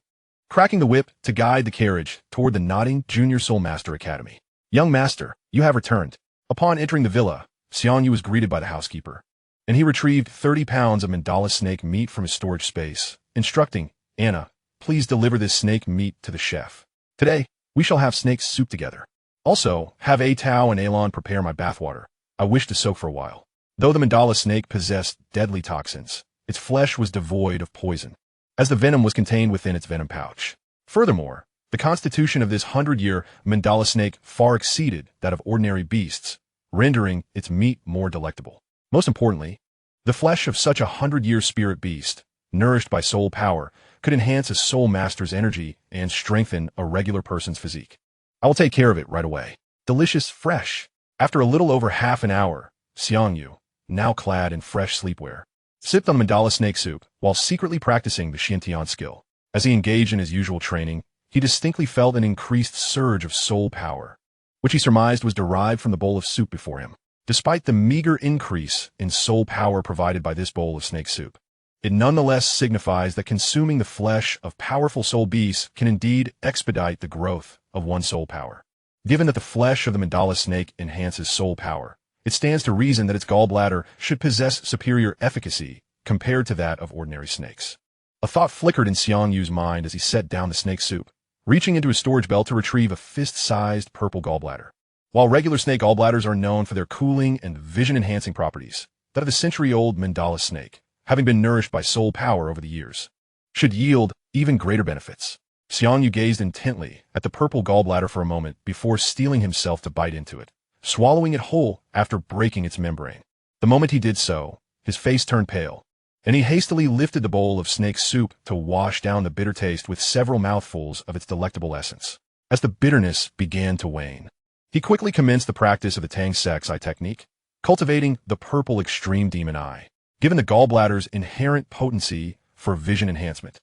cracking the whip to guide the carriage toward the Notting Junior Soul Master Academy. "Young master, you have returned." Upon entering the villa, Xiang Yu was greeted by the housekeeper, and he retrieved 30 pounds of mandala snake meat from his storage space, instructing, "Anna, please deliver this snake meat to the chef. Today, we shall have snake soup together. Also, have A Tao and Alon prepare my bathwater. I wish to soak for a while." Though the mandala snake possessed deadly toxins, its flesh was devoid of poison, as the venom was contained within its venom pouch. Furthermore, the constitution of this 100-year mandala snake far exceeded that of ordinary beasts, rendering its meat more delectable. Most importantly, the flesh of such a 100-year spirit beast, nourished by soul power, could enhance a soul master's energy and strengthen a regular person's physique. "I will take care of it right away." Delicious, fresh. After a little over half an hour, Xiang Yu, now clad in fresh sleepwear, sipped on the mandala snake soup while secretly practicing the Xiantian skill. As he engaged in his usual training, he distinctly felt an increased surge of soul power, which he surmised was derived from the bowl of soup before him. Despite the meager increase in soul power provided by this bowl of snake soup, it nonetheless signifies that consuming the flesh of powerful soul beasts can indeed expedite the growth of one's soul power. Given that the flesh of the mandala snake enhances soul power, it stands to reason that its gallbladder should possess superior efficacy compared to that of ordinary snakes. A thought flickered in Xiang Yu's mind as he set down the snake soup, reaching into his storage belt to retrieve a fist-sized purple gallbladder. While regular snake gallbladders are known for their cooling and vision-enhancing properties, that of the century-old mandala snake, having been nourished by soul power over the years, should yield even greater benefits. Xiang Yu gazed intently at the purple gallbladder for a moment before steeling himself to bite into it, swallowing it whole after breaking its membrane. The moment he did so, his face turned pale, and he hastily lifted the bowl of snake soup to wash down the bitter taste with several mouthfuls of its delectable essence. As the bitterness began to wane, he quickly commenced the practice of the Tang Sek's Eye technique, cultivating the purple extreme demon eye, given the gallbladder's inherent potency for vision enhancement.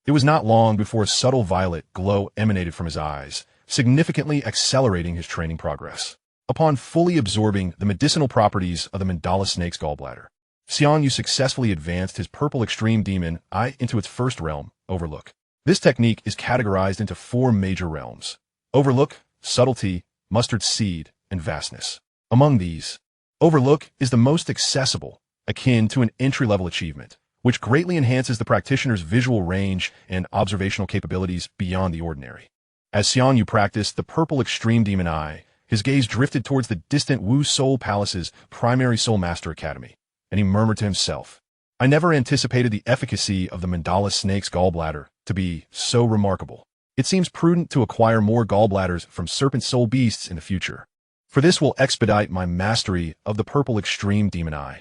It was not long before a subtle violet glow emanated from his eyes, significantly accelerating his training progress. Upon fully absorbing the medicinal properties of the mandala snake's gallbladder, Xiang Yu successfully advanced his purple extreme demon eye into its first realm, Overlook. This technique is categorized into 4 major realms: Overlook, Subtlety, Mustard Seed, and Vastness. Among these, Overlook is the most accessible, akin to an entry-level achievement, which greatly enhances the practitioner's visual range and observational capabilities beyond the ordinary. As Xiang Yu practiced the purple extreme demon eye, his gaze drifted towards the distant Wu Soul Palace's primary Soul Master Academy, and he murmured to himself, "I never anticipated the efficacy of the mandala snake's gallbladder to be so remarkable. It seems prudent to acquire more gallbladders from serpent soul beasts in the future, for this will expedite my mastery of the purple extreme demon eye."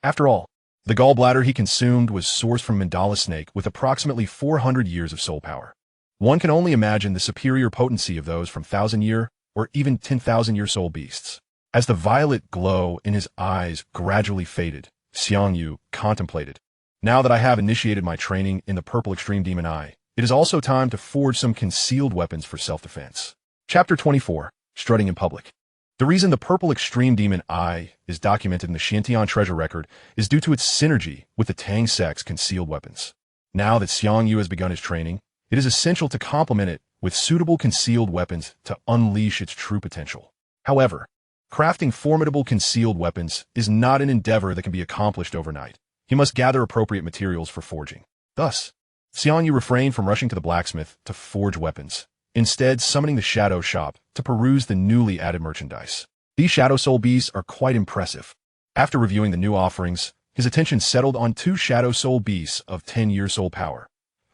After all, the gallbladder he consumed was sourced from mandala snake with approximately 400 years of soul power. One can only imagine the superior potency of those from 1,000-year or even 10,000-year soul beasts. As the violet glow in his eyes gradually faded, Xiang Yu contemplated, "Now that I have initiated my training in the purple extreme demon eye, it is also time to forge some concealed weapons for self-defense." Chapter 24, Strutting in Public. The reason the purple extreme demon eye is documented in the Xiantian treasure record is due to its synergy with the Tang Sek's concealed weapons. Now that Xiang Yu has begun his training, it is essential to complement it with suitable concealed weapons to unleash its true potential. However, crafting formidable concealed weapons is not an endeavor that can be accomplished overnight. He must gather appropriate materials for forging. Thus, Xiang Yu refrained from rushing to the blacksmith to forge weapons, instead summoning the Shadow Shop to peruse the newly added merchandise. These Shadow Soul beasts are quite impressive. After reviewing the new offerings, his attention settled on 2 Shadow Soul beasts of 10-year soul power,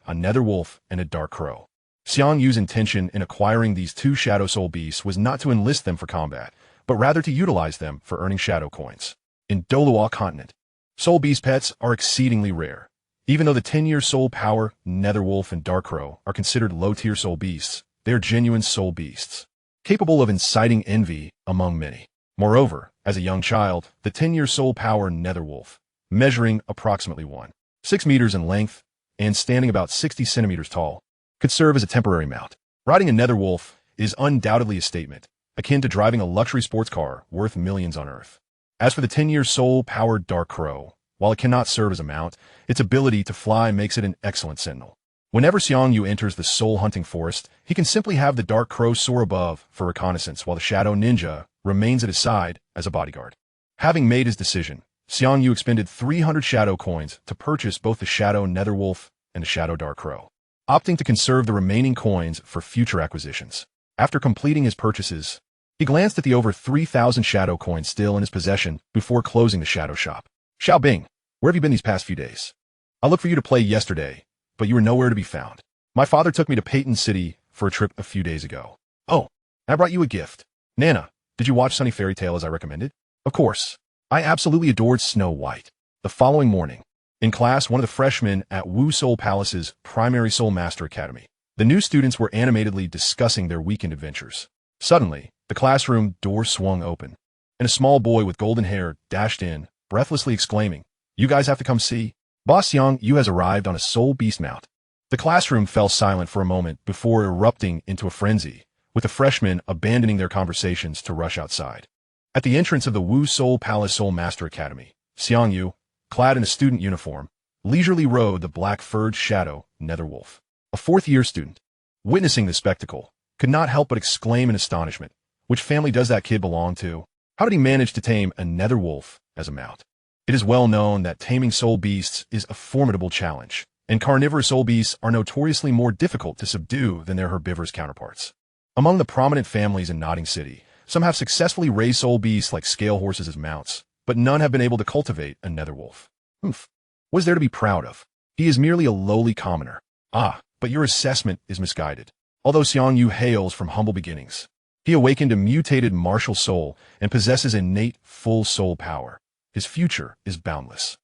a Nether Wolf and a Dark Crow. Xiang Yu's intention in acquiring these 2 Shadow Soul beasts was not to enlist them for combat, but rather to utilize them for earning shadow coins. In Douluo Continent, soul beast pets are exceedingly rare. Even though the 10-year soul power Nether Wolf and Dark Crow are considered low-tier soul beasts, they are genuine soul beasts. capable of inciting envy among many. Moreover, as a young child, the 10-year soul power Netherwolf, measuring approximately 1.6 meters in length and standing about 60 centimeters tall, could serve as a temporary mount. Riding a Netherwolf is undoubtedly a statement, akin to driving a luxury sports car worth millions on Earth. As for the 10-year soul-powered Dark Crow, while it cannot serve as a mount, its ability to fly makes it an excellent sentinel. Whenever Xiang Yu enters the soul-hunting forest, he can simply have the Dark Crow soar above for reconnaissance while the Shadow Ninja remains at his side as a bodyguard. Having made his decision, Xiang Yu expended 300 Shadow coins to purchase both the Shadow Netherwolf and the Shadow Dark Crow, opting to conserve the remaining coins for future acquisitions. After completing his purchases, he glanced at the over 3,000 Shadow coins still in his possession before closing the Shadow shop. Xiao Bing, where have you been these past few days? I looked for you to play yesterday, but you were nowhere to be found. My father took me to Peyton City for a trip a few days ago. Oh, I brought you a gift. Nana, did you watch Sunny Fairy Tale as I recommended? Of course. I absolutely adored Snow White. The following morning, in class, one of the freshmen at Wu Soul Palace's Primary Soul Master Academy, the new students were animatedly discussing their weekend adventures. Suddenly, the classroom door swung open, and a small boy with golden hair dashed in, breathlessly exclaiming, "You guys have to come see. Boss Xiang Yu has arrived on a soul beast mount." The classroom fell silent for a moment before erupting into a frenzy, with the freshmen abandoning their conversations to rush outside. At the entrance of the Wu Soul Palace Soul Master Academy, Xiang Yu, clad in a student uniform, leisurely rode the black-furred Shadow Netherwolf. A fourth-year student, witnessing the spectacle, could not help but exclaim in astonishment, "Which family does that kid belong to? How did he manage to tame a Netherwolf as a mount?" It is well known that taming soul beasts is a formidable challenge, and carnivorous soul beasts are notoriously more difficult to subdue than their herbivorous counterparts. Among the prominent families in Notting City, some have successfully raised soul beasts like scale horses as mounts, but none have been able to cultivate a Netherwolf. What is there to be proud of? He is merely a lowly commoner. But your assessment is misguided. Although Xiang Yu hails from humble beginnings, he awakened a mutated martial soul and possesses innate full soul power. His future is boundless.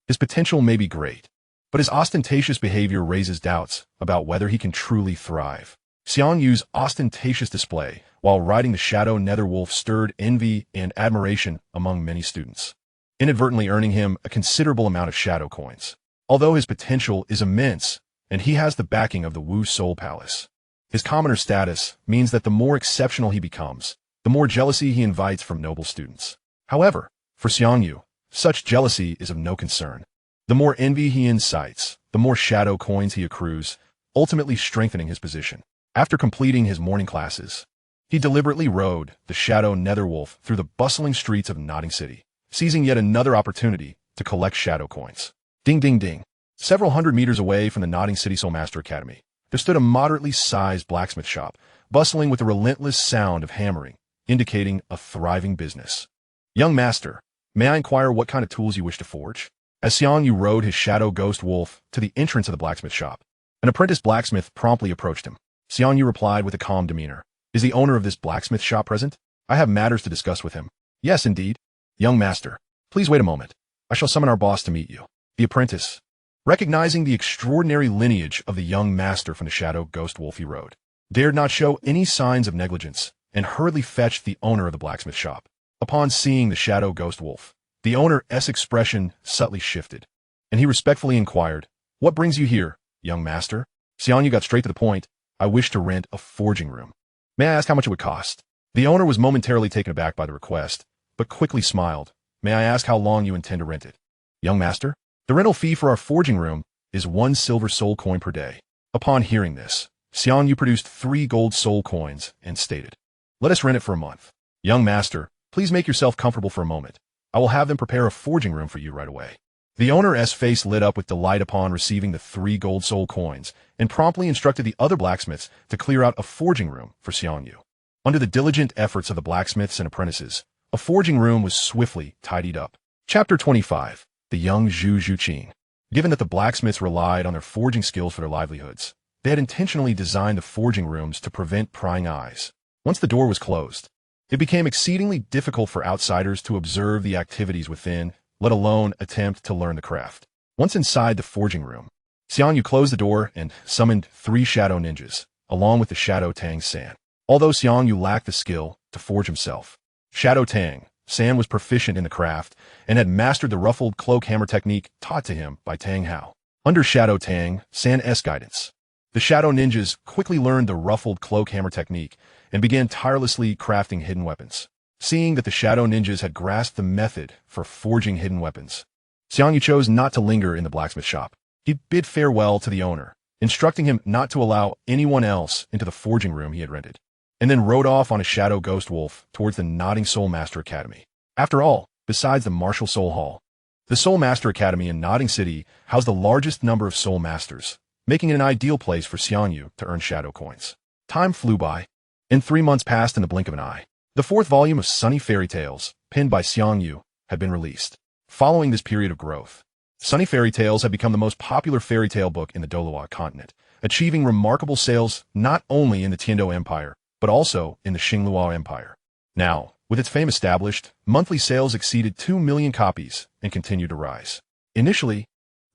His potential may be great, but his ostentatious behavior raises doubts about whether he can truly thrive. Xiang Yu's ostentatious display while riding the Shadow Netherwolf stirred envy and admiration among many students, inadvertently earning him a considerable amount of Shadow coins. Although his potential is immense, and he has the backing of the Wu Soul Palace, his commoner status means that the more exceptional he becomes, the more jealousy he invites from noble students. However, for Xiang Yu, such jealousy is of no concern. The more envy he incites, the more Shadow coins he accrues, ultimately strengthening his position. After completing his morning classes, he deliberately rode the Shadow Netherwolf through the bustling streets of Notting City, seizing yet another opportunity to collect Shadow coins. Ding ding ding. Several hundred meters away from the Notting City Soul Master Academy, there stood a moderately sized blacksmith shop, bustling with a relentless sound of hammering, indicating a thriving business. "Young master, may I inquire what kind of tools you wish to forge?" As Xiang Yu rode his Shadow Ghost Wolf to the entrance of the blacksmith shop, an apprentice blacksmith promptly approached him. Xiang Yu replied with a calm demeanor, "Is the owner of this blacksmith shop present? I have matters to discuss with him." "Yes, indeed. Young master, please wait a moment. I shall summon our boss to meet you." The apprentice, recognizing the extraordinary lineage of the young master from the Shadow Ghost Wolf he rode, dared not show any signs of negligence and hurriedly fetched the owner of the blacksmith shop. Upon seeing the Shadow Ghost Wolf, the owner's expression subtly shifted, and he respectfully inquired, "What brings you here, young master?" Xiang Yu got straight to the point. "I wish to rent a forging room. May I ask how much it would cost?" The owner was momentarily taken aback by the request, but quickly smiled. "May I ask how long you intend to rent it?" "Young master, the rental fee for our forging room is 1 silver soul coin per day." Upon hearing this, Xiang Yu produced 3 gold soul coins and stated, "Let us rent it for a month." "Young master, please make yourself comfortable for a moment. I will have them prepare a forging room for you right away." The owner's face lit up with delight upon receiving the 3 gold soul coins and promptly instructed the other blacksmiths to clear out a forging room for Xiang Yu. Under the diligent efforts of the blacksmiths and apprentices, a forging room was swiftly tidied up. Chapter 25. The Young Zhu Zhuqing. Given that the blacksmiths relied on their forging skills for their livelihoods, they had intentionally designed the forging rooms to prevent prying eyes. Once the door was closed, it became exceedingly difficult for outsiders to observe the activities within, let alone attempt to learn the craft. Once inside the forging room, Xiang Yu closed the door and summoned 3 shadow ninjas, along with the Shadow Tang San. Although Xiang Yu lacked the skill to forge himself, Shadow Tang, San was proficient in the craft and had mastered the ruffled cloak hammer technique taught to him by Tang Hao. Under Shadow Tang, San's guidance, the Shadow Ninjas quickly learned the ruffled cloak hammer technique and began tirelessly crafting hidden weapons. Seeing that the Shadow Ninjas had grasped the method for forging hidden weapons, Xiang Yu chose not to linger in the blacksmith shop. He bid farewell to the owner, instructing him not to allow anyone else into the forging room he had rented, and then rode off on a shadow ghost wolf towards the Nodding Soul Master Academy. After all, besides the Martial Soul Hall, the Soul Master Academy in Nodding City housed the largest number of soul masters, making it an ideal place for Xiang Yu to earn shadow coins. Time flew by, and 3 months passed in the blink of an eye. The 4th volume of Sunny Fairy Tales, penned by Xiang Yu, had been released. Following this period of growth, Sunny Fairy Tales had become the most popular fairy tale book in the Douluo Continent, achieving remarkable sales not only in the Tiando Empire, but also in the Xingluo Empire. Now, with its fame established, monthly sales exceeded 2 million copies and continued to rise. Initially,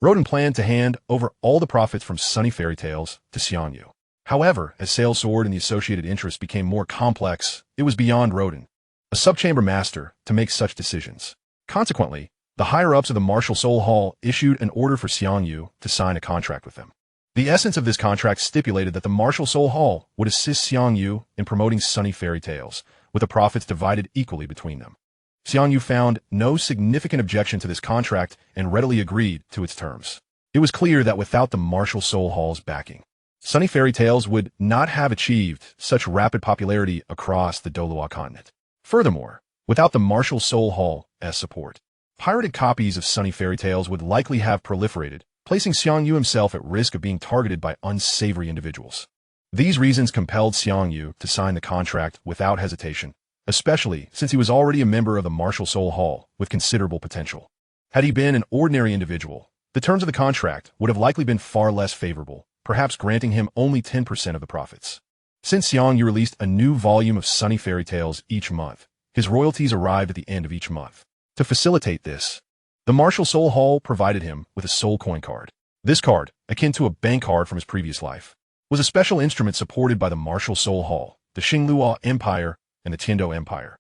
Roden planned to hand over all the profits from Sunny Fairy Tales to Xiang Yu. However, as sales soared and the associated interests became more complex, it was beyond Roden, a subchamber master, to make such decisions. Consequently, the higher-ups of the Martial Soul Hall issued an order for Xiang Yu to sign a contract with them. The essence of this contract stipulated that the Martial Soul Hall would assist Xiang Yu in promoting Sunny Fairy Tales, with the profits divided equally between them. Xiang Yu found no significant objection to this contract and readily agreed to its terms. It was clear that without the Martial Soul Hall's backing, Sunny Fairy Tales would not have achieved such rapid popularity across the Douluo Continent. Furthermore, without the Martial Soul Hall as support, pirated copies of Sunny Fairy Tales would likely have proliferated, placing Xiang Yu himself at risk of being targeted by unsavory individuals. These reasons compelled Xiang Yu to sign the contract without hesitation, especially since he was already a member of the Martial Soul Hall with considerable potential. Had he been an ordinary individual, the terms of the contract would have likely been far less favorable, perhaps granting him only 10% of the profits. Since Xiang Yu released a new volume of Sunny Fairy Tales each month, his royalties arrived at the end of each month. To facilitate this, the Martial Soul Hall provided him with a soul coin card. This card, akin to a bank card from his previous life, was a special instrument supported by the Martial Soul Hall, the Xingluo Empire, and the Tiando Empire,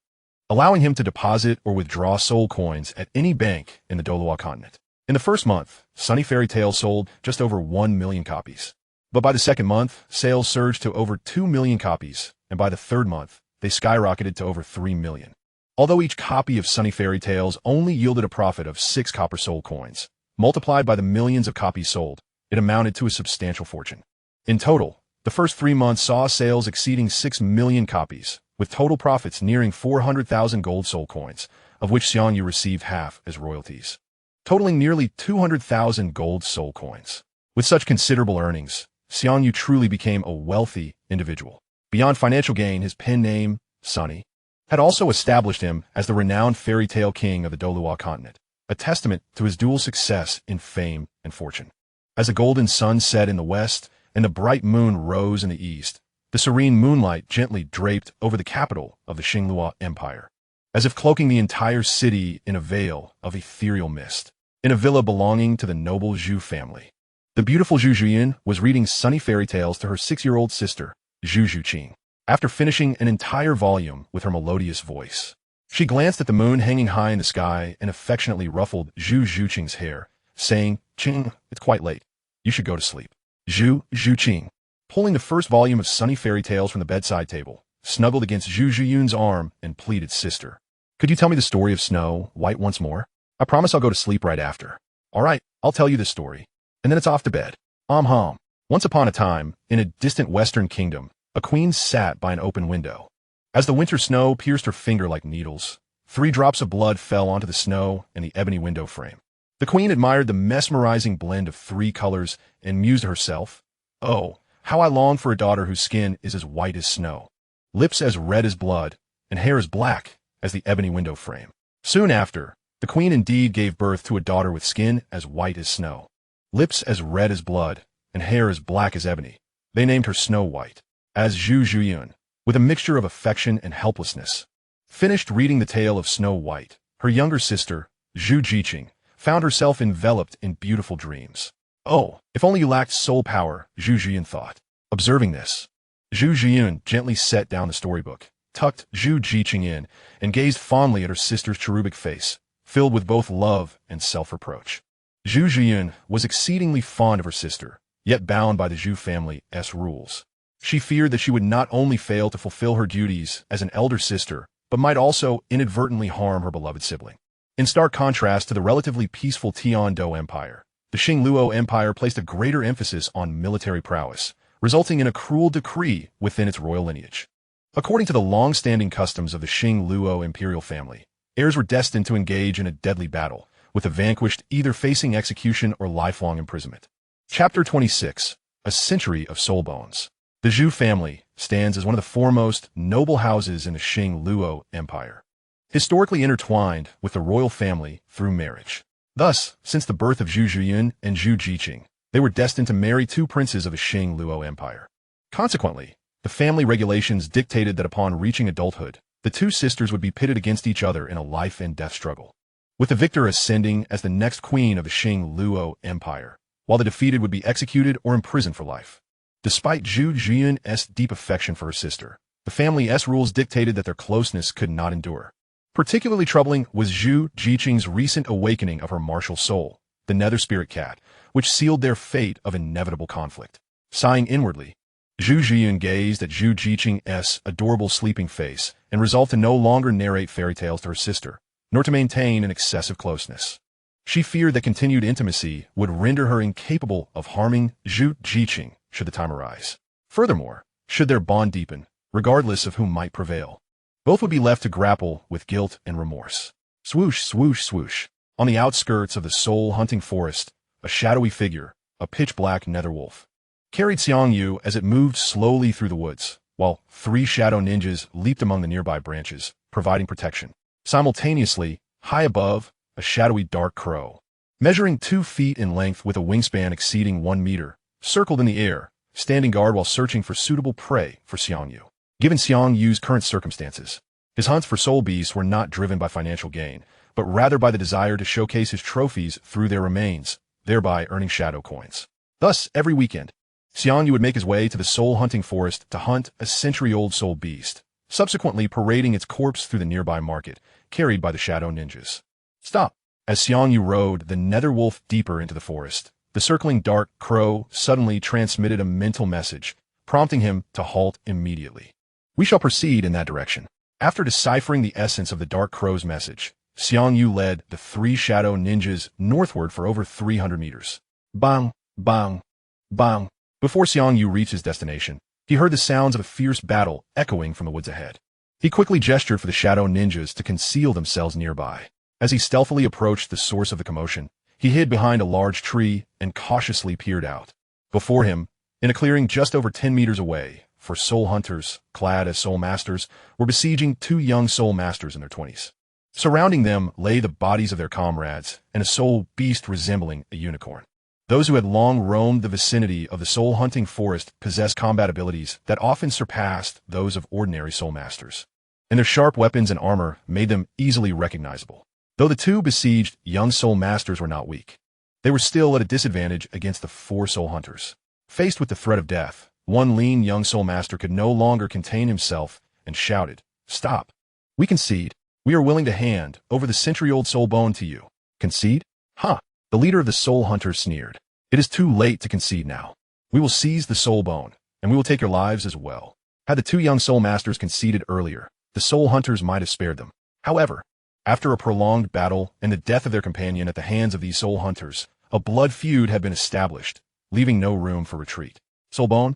allowing him to deposit or withdraw soul coins at any bank in the Douluo Continent. In the first month, Sunny Fairy Tales sold just over 1 million copies. But by the second month, sales surged to over 2 million copies, and by the third month, they skyrocketed to over 3 million. Although each copy of Sunny Fairy Tales only yielded a profit of 6 copper soul coins, multiplied by the millions of copies sold, it amounted to a substantial fortune. In total, the first 3 months saw sales exceeding 6 million copies, with total profits nearing 400,000 gold soul coins, of which Xiang Yu received half as royalties, totaling nearly 200,000 gold soul coins. With such considerable earnings, Xiang Yu truly became a wealthy individual. Beyond financial gain, his pen name, Sunny, had also established him as the renowned fairy tale king of the Douluo Continent, a testament to his dual success in fame and fortune. As the golden sun set in the west and the bright moon rose in the east, the serene moonlight gently draped over the capital of the Xingluo Empire, as if cloaking the entire city in a veil of ethereal mist. In a villa belonging to the noble Zhu family, the beautiful Zhu Zhuyin was reading Sunny Fairy Tales to her 6-year-old sister, Zhu Zhuqing. After finishing an entire volume with her melodious voice, she glanced at the moon hanging high in the sky and affectionately ruffled Zhu Zhuqing's hair, saying, "Qing, it's quite late. You should go to sleep." Zhu Zhuqing, pulling the first volume of Sunny Fairy Tales from the bedside table, snuggled against Zhu Zhuyun's arm and pleaded, "Sister, could you tell me the story of Snow White once more? I promise I'll go to sleep right after." "All right, I'll tell you the story, and then it's off to bed." Once upon a time, in a distant western kingdom, a queen sat by an open window. As the winter snow pierced her finger like needles, 3 drops of blood fell onto the snow and the ebony window frame. The queen admired the mesmerizing blend of 3 colors and mused to herself, "Oh, how I long for a daughter whose skin is as white as snow, lips as red as blood, and hair as black as the ebony window frame." Soon after, the queen indeed gave birth to a daughter with skin as white as snow, lips as red as blood, and hair as black as ebony. They named her Snow White. As Zhu Zhuyun, with a mixture of affection and helplessness, finished reading the tale of Snow White, her younger sister, Zhu Jiqing, found herself enveloped in beautiful dreams. "Oh, if only you lacked soul power," Zhu Zhuyun thought. Observing this, Zhu Zhiyun gently set down the storybook, tucked Zhu Jiqing in, and gazed fondly at her sister's cherubic face, filled with both love and self-reproach. Zhu Zhiyun was exceedingly fond of her sister, yet bound by the Zhu family's rules. She feared that she would not only fail to fulfill her duties as an elder sister, but might also inadvertently harm her beloved sibling. In stark contrast to the relatively peaceful Tian-Do Empire, the Xingluo Empire placed a greater emphasis on military prowess, resulting in a cruel decree within its royal lineage. According to the long-standing customs of the Xingluo imperial family, heirs were destined to engage in a deadly battle, with the vanquished either facing execution or lifelong imprisonment. Chapter 26. A Century of Soul Bones. The Zhu family stands as one of the foremost noble houses in the Xingluo Empire, historically intertwined with the royal family through marriage. Thus, since the birth of Zhu Zhiyun and Zhu Jiqing, they were destined to marry two princes of the Xingluo Empire. Consequently, the family regulations dictated that upon reaching adulthood, the two sisters would be pitted against each other in a life and death struggle, with the victor ascending as the next queen of the Xingluo Empire, while the defeated would be executed or imprisoned for life. Despite Zhu Zhiyun's deep affection for her sister, the family's rules dictated that their closeness could not endure. Particularly troubling was Zhu Jiqing's recent awakening of her martial soul, the nether spirit cat, which sealed their fate of inevitable conflict. Sighing inwardly, Zhu Zhiyun gazed at Zhu Jiqing's adorable sleeping face and resolved to no longer narrate fairy tales to her sister, nor to maintain an excessive closeness. She feared that continued intimacy would render her incapable of harming Zhu Jiqing should the time arise. Furthermore, should their bond deepen, regardless of who might prevail, both would be left to grapple with guilt and remorse. Swoosh, swoosh, swoosh. On the outskirts of the soul-hunting forest, a shadowy figure, a pitch-black netherwolf, carried Xiang Yu as it moved slowly through the woods, while three shadow ninjas leaped among the nearby branches, providing protection. Simultaneously, high above, a shadowy dark crow, measuring 2 feet in length with a wingspan exceeding 1 meter, circled in the air, standing guard while searching for suitable prey for Xiang Yu. Given Xiang Yu's current circumstances, his hunts for soul beasts were not driven by financial gain, but rather by the desire to showcase his trophies through their remains, thereby earning shadow coins. Thus, every weekend, Xiang Yu would make his way to the soul-hunting forest to hunt a century-old soul beast, subsequently parading its corpse through the nearby market, carried by the shadow ninjas. Stop! As Xiang Yu rode the netherwolf deeper into the forest, the circling dark crow suddenly transmitted a mental message, prompting him to halt immediately. We shall proceed in that direction. After deciphering the essence of the dark crow's message, Xiang Yu led the 3 shadow ninjas northward for over 300 meters. Bang, bang, bang. Before Xiang Yu reached his destination, he heard the sounds of a fierce battle echoing from the woods ahead. He quickly gestured for the shadow ninjas to conceal themselves nearby. As he stealthily approached the source of the commotion, he hid behind a large tree and cautiously peered out. Before him, in a clearing just over 10 meters away, for soul hunters, clad as soul masters, were besieging 2 young soul masters in their 20s. Surrounding them lay the bodies of their comrades and a soul beast resembling a unicorn. Those who had long roamed the vicinity of the soul-hunting forest possessed combat abilities that often surpassed those of ordinary soul masters, and their sharp weapons and armor made them easily recognizable. Though the 2 besieged young soul masters were not weak, they were still at a disadvantage against the 4 soul hunters. Faced with the threat of death, one lean young soul master could no longer contain himself and shouted, "Stop! We concede. We are willing to hand over the century-old soul bone to you." Concede? Ha! The leader of the soul hunters sneered. "It is too late to concede now. We will seize the soul bone, and we will take your lives as well." Had the 2 young soul masters conceded earlier, the soul hunters might have spared them. However, after a prolonged battle and the death of their companion at the hands of these soul hunters, a blood feud had been established, leaving no room for retreat. Soul bone?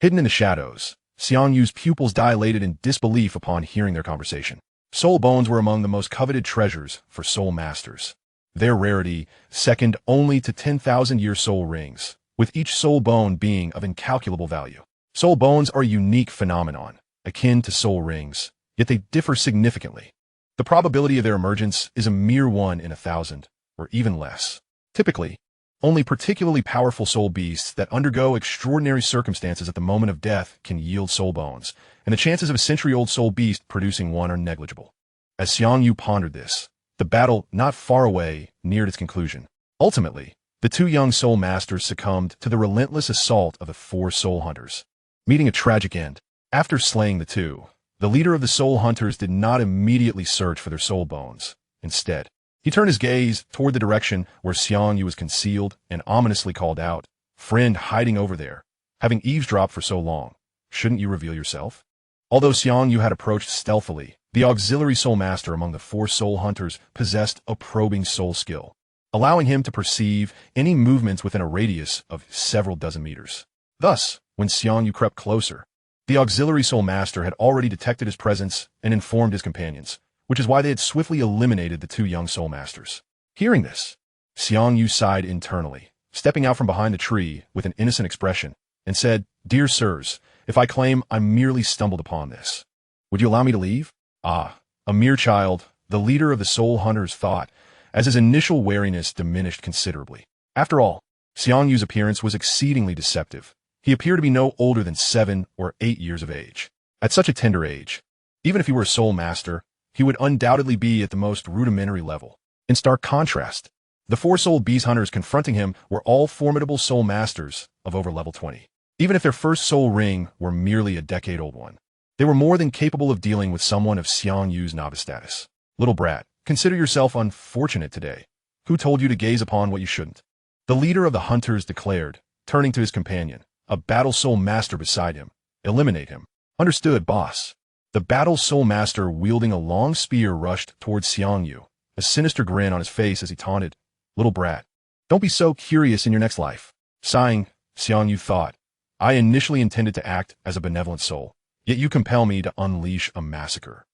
Hidden in the shadows, Xiang Yu's pupils dilated in disbelief upon hearing their conversation. Soul bones were among the most coveted treasures for soul masters, their rarity second only to 10,000-year soul rings, with each soul bone being of incalculable value. Soul bones are a unique phenomenon, akin to soul rings, yet they differ significantly. The probability of their emergence is a mere 1 in 1,000, or even less. Typically, only particularly powerful soul beasts that undergo extraordinary circumstances at the moment of death can yield soul bones, and the chances of a century-old soul beast producing one are negligible. As Xiang Yu pondered this, the battle not far away neared its conclusion. Ultimately, the 2 young soul masters succumbed to the relentless assault of the 4 soul hunters. meeting a tragic end. After slaying the two, the leader of the soul hunters did not immediately search for their soul bones. Instead, he turned his gaze toward the direction where Xiang Yu was concealed and ominously called out, "Friend hiding over there, having eavesdropped for so long, shouldn't you reveal yourself?" Although Xiang Yu had approached stealthily, the auxiliary soul master among the four soul hunters possessed a probing soul skill, allowing him to perceive any movements within a radius of several dozen meters. Thus, when Xiang Yu crept closer, the auxiliary soul master had already detected his presence and informed his companions, which is why they had swiftly eliminated the two young soul masters. Hearing this, Xiang Yu sighed internally, stepping out from behind the tree with an innocent expression, and said, "Dear sirs, if I claim I merely stumbled upon this, would you allow me to leave?" "Ah, a mere child," the leader of the soul hunters thought, as his initial wariness diminished considerably. After all, Xiang Yu's appearance was exceedingly deceptive. He appeared to be no older than 7 or 8 years of age. At such a tender age, even if he were a soul master, he would undoubtedly be at the most rudimentary level. In stark contrast, the four soul beast hunters confronting him were all formidable soul masters of over level 20. Even if their first soul ring were merely a decade-old one, they were more than capable of dealing with someone of Xiang Yu's novice status. "Little brat, consider yourself unfortunate today. Who told you to gaze upon what you shouldn't?" The leader of the hunters declared, turning to his companion, a battle soul master beside him. "Eliminate him." "Understood, boss." The battle soul master wielding a long spear rushed towards Xiang Yu, a sinister grin on his face as he taunted, "Little brat, don't be so curious in your next life." Sighing, Xiang Yu thought, "I initially intended to act as a benevolent soul, yet you compel me to unleash a massacre.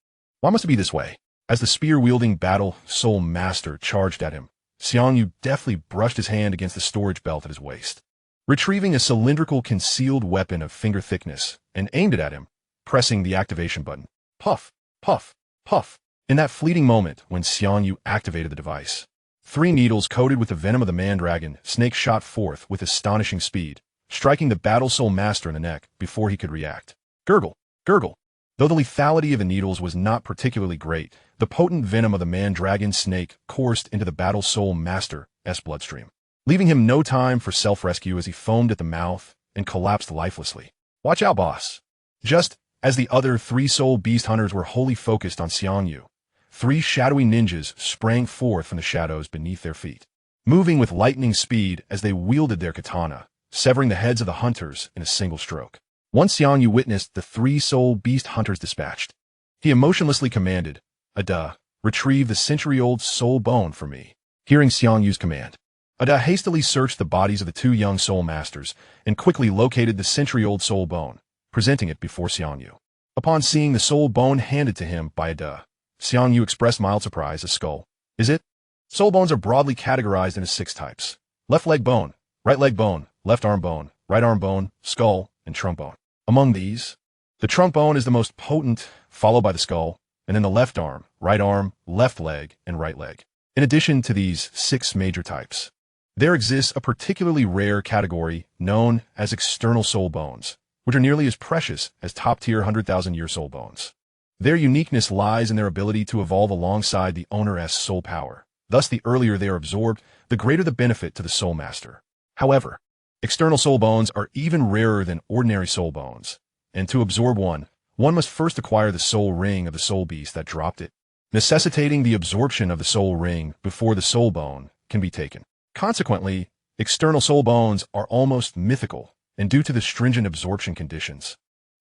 Why must it be this way?" As the spear-wielding battle soul master charged at him, Xiang Yu deftly brushed his hand against the storage belt at his waist, retrieving a cylindrical concealed weapon of finger thickness, and aimed it at him, pressing the activation button. Puff, puff, puff. In that fleeting moment when Xiang Yu activated the device, 3 needles coated with the venom of the mandragon snake shot forth with astonishing speed, striking the battle soul master in the neck before he could react. Gurgle, gurgle. Though the lethality of the needles was not particularly great, the potent venom of the mandragon snake coursed into the battle soul master's bloodstream, leaving him no time for self-rescue as he foamed at the mouth and collapsed lifelessly. "Watch out, boss." Just as the other 3 soul beast hunters were wholly focused on Xiang Yu, 3 shadowy ninjas sprang forth from the shadows beneath their feet, moving with lightning speed as they wielded their katana, severing the heads of the hunters in a single stroke. Once Xiang Yu witnessed the 3 soul beast hunters dispatched, he emotionlessly commanded, "Ada, retrieve the century-old soul bone for me." Hearing Xiang Yu's command, Ada hastily searched the bodies of the 2 young soul masters and quickly located the century-old soul bone, presenting it before Xiang Yu. Upon seeing the soul bone handed to him by Ada, Xiang Yu expressed mild surprise. "A skull, is it?" Soul bones are broadly categorized into 6 types: left leg bone, right leg bone, left arm bone, right arm bone, skull, and trunk bone. Among these, the trunk bone is the most potent, followed by the skull, and then the left arm, right arm, left leg, and right leg. In addition to these 6 major types, there exists a particularly rare category known as external soul bones, which are nearly as precious as top-tier 100,000-year soul bones. Their uniqueness lies in their ability to evolve alongside the owner's soul power. Thus, the earlier they are absorbed, the greater the benefit to the soul master. However, external soul bones are even rarer than ordinary soul bones, and to absorb one must first acquire the soul ring of the soul beast that dropped it, necessitating the absorption of the soul ring before the soul bone can be taken. Consequently, external soul bones are almost mythical, and due to the stringent absorption conditions,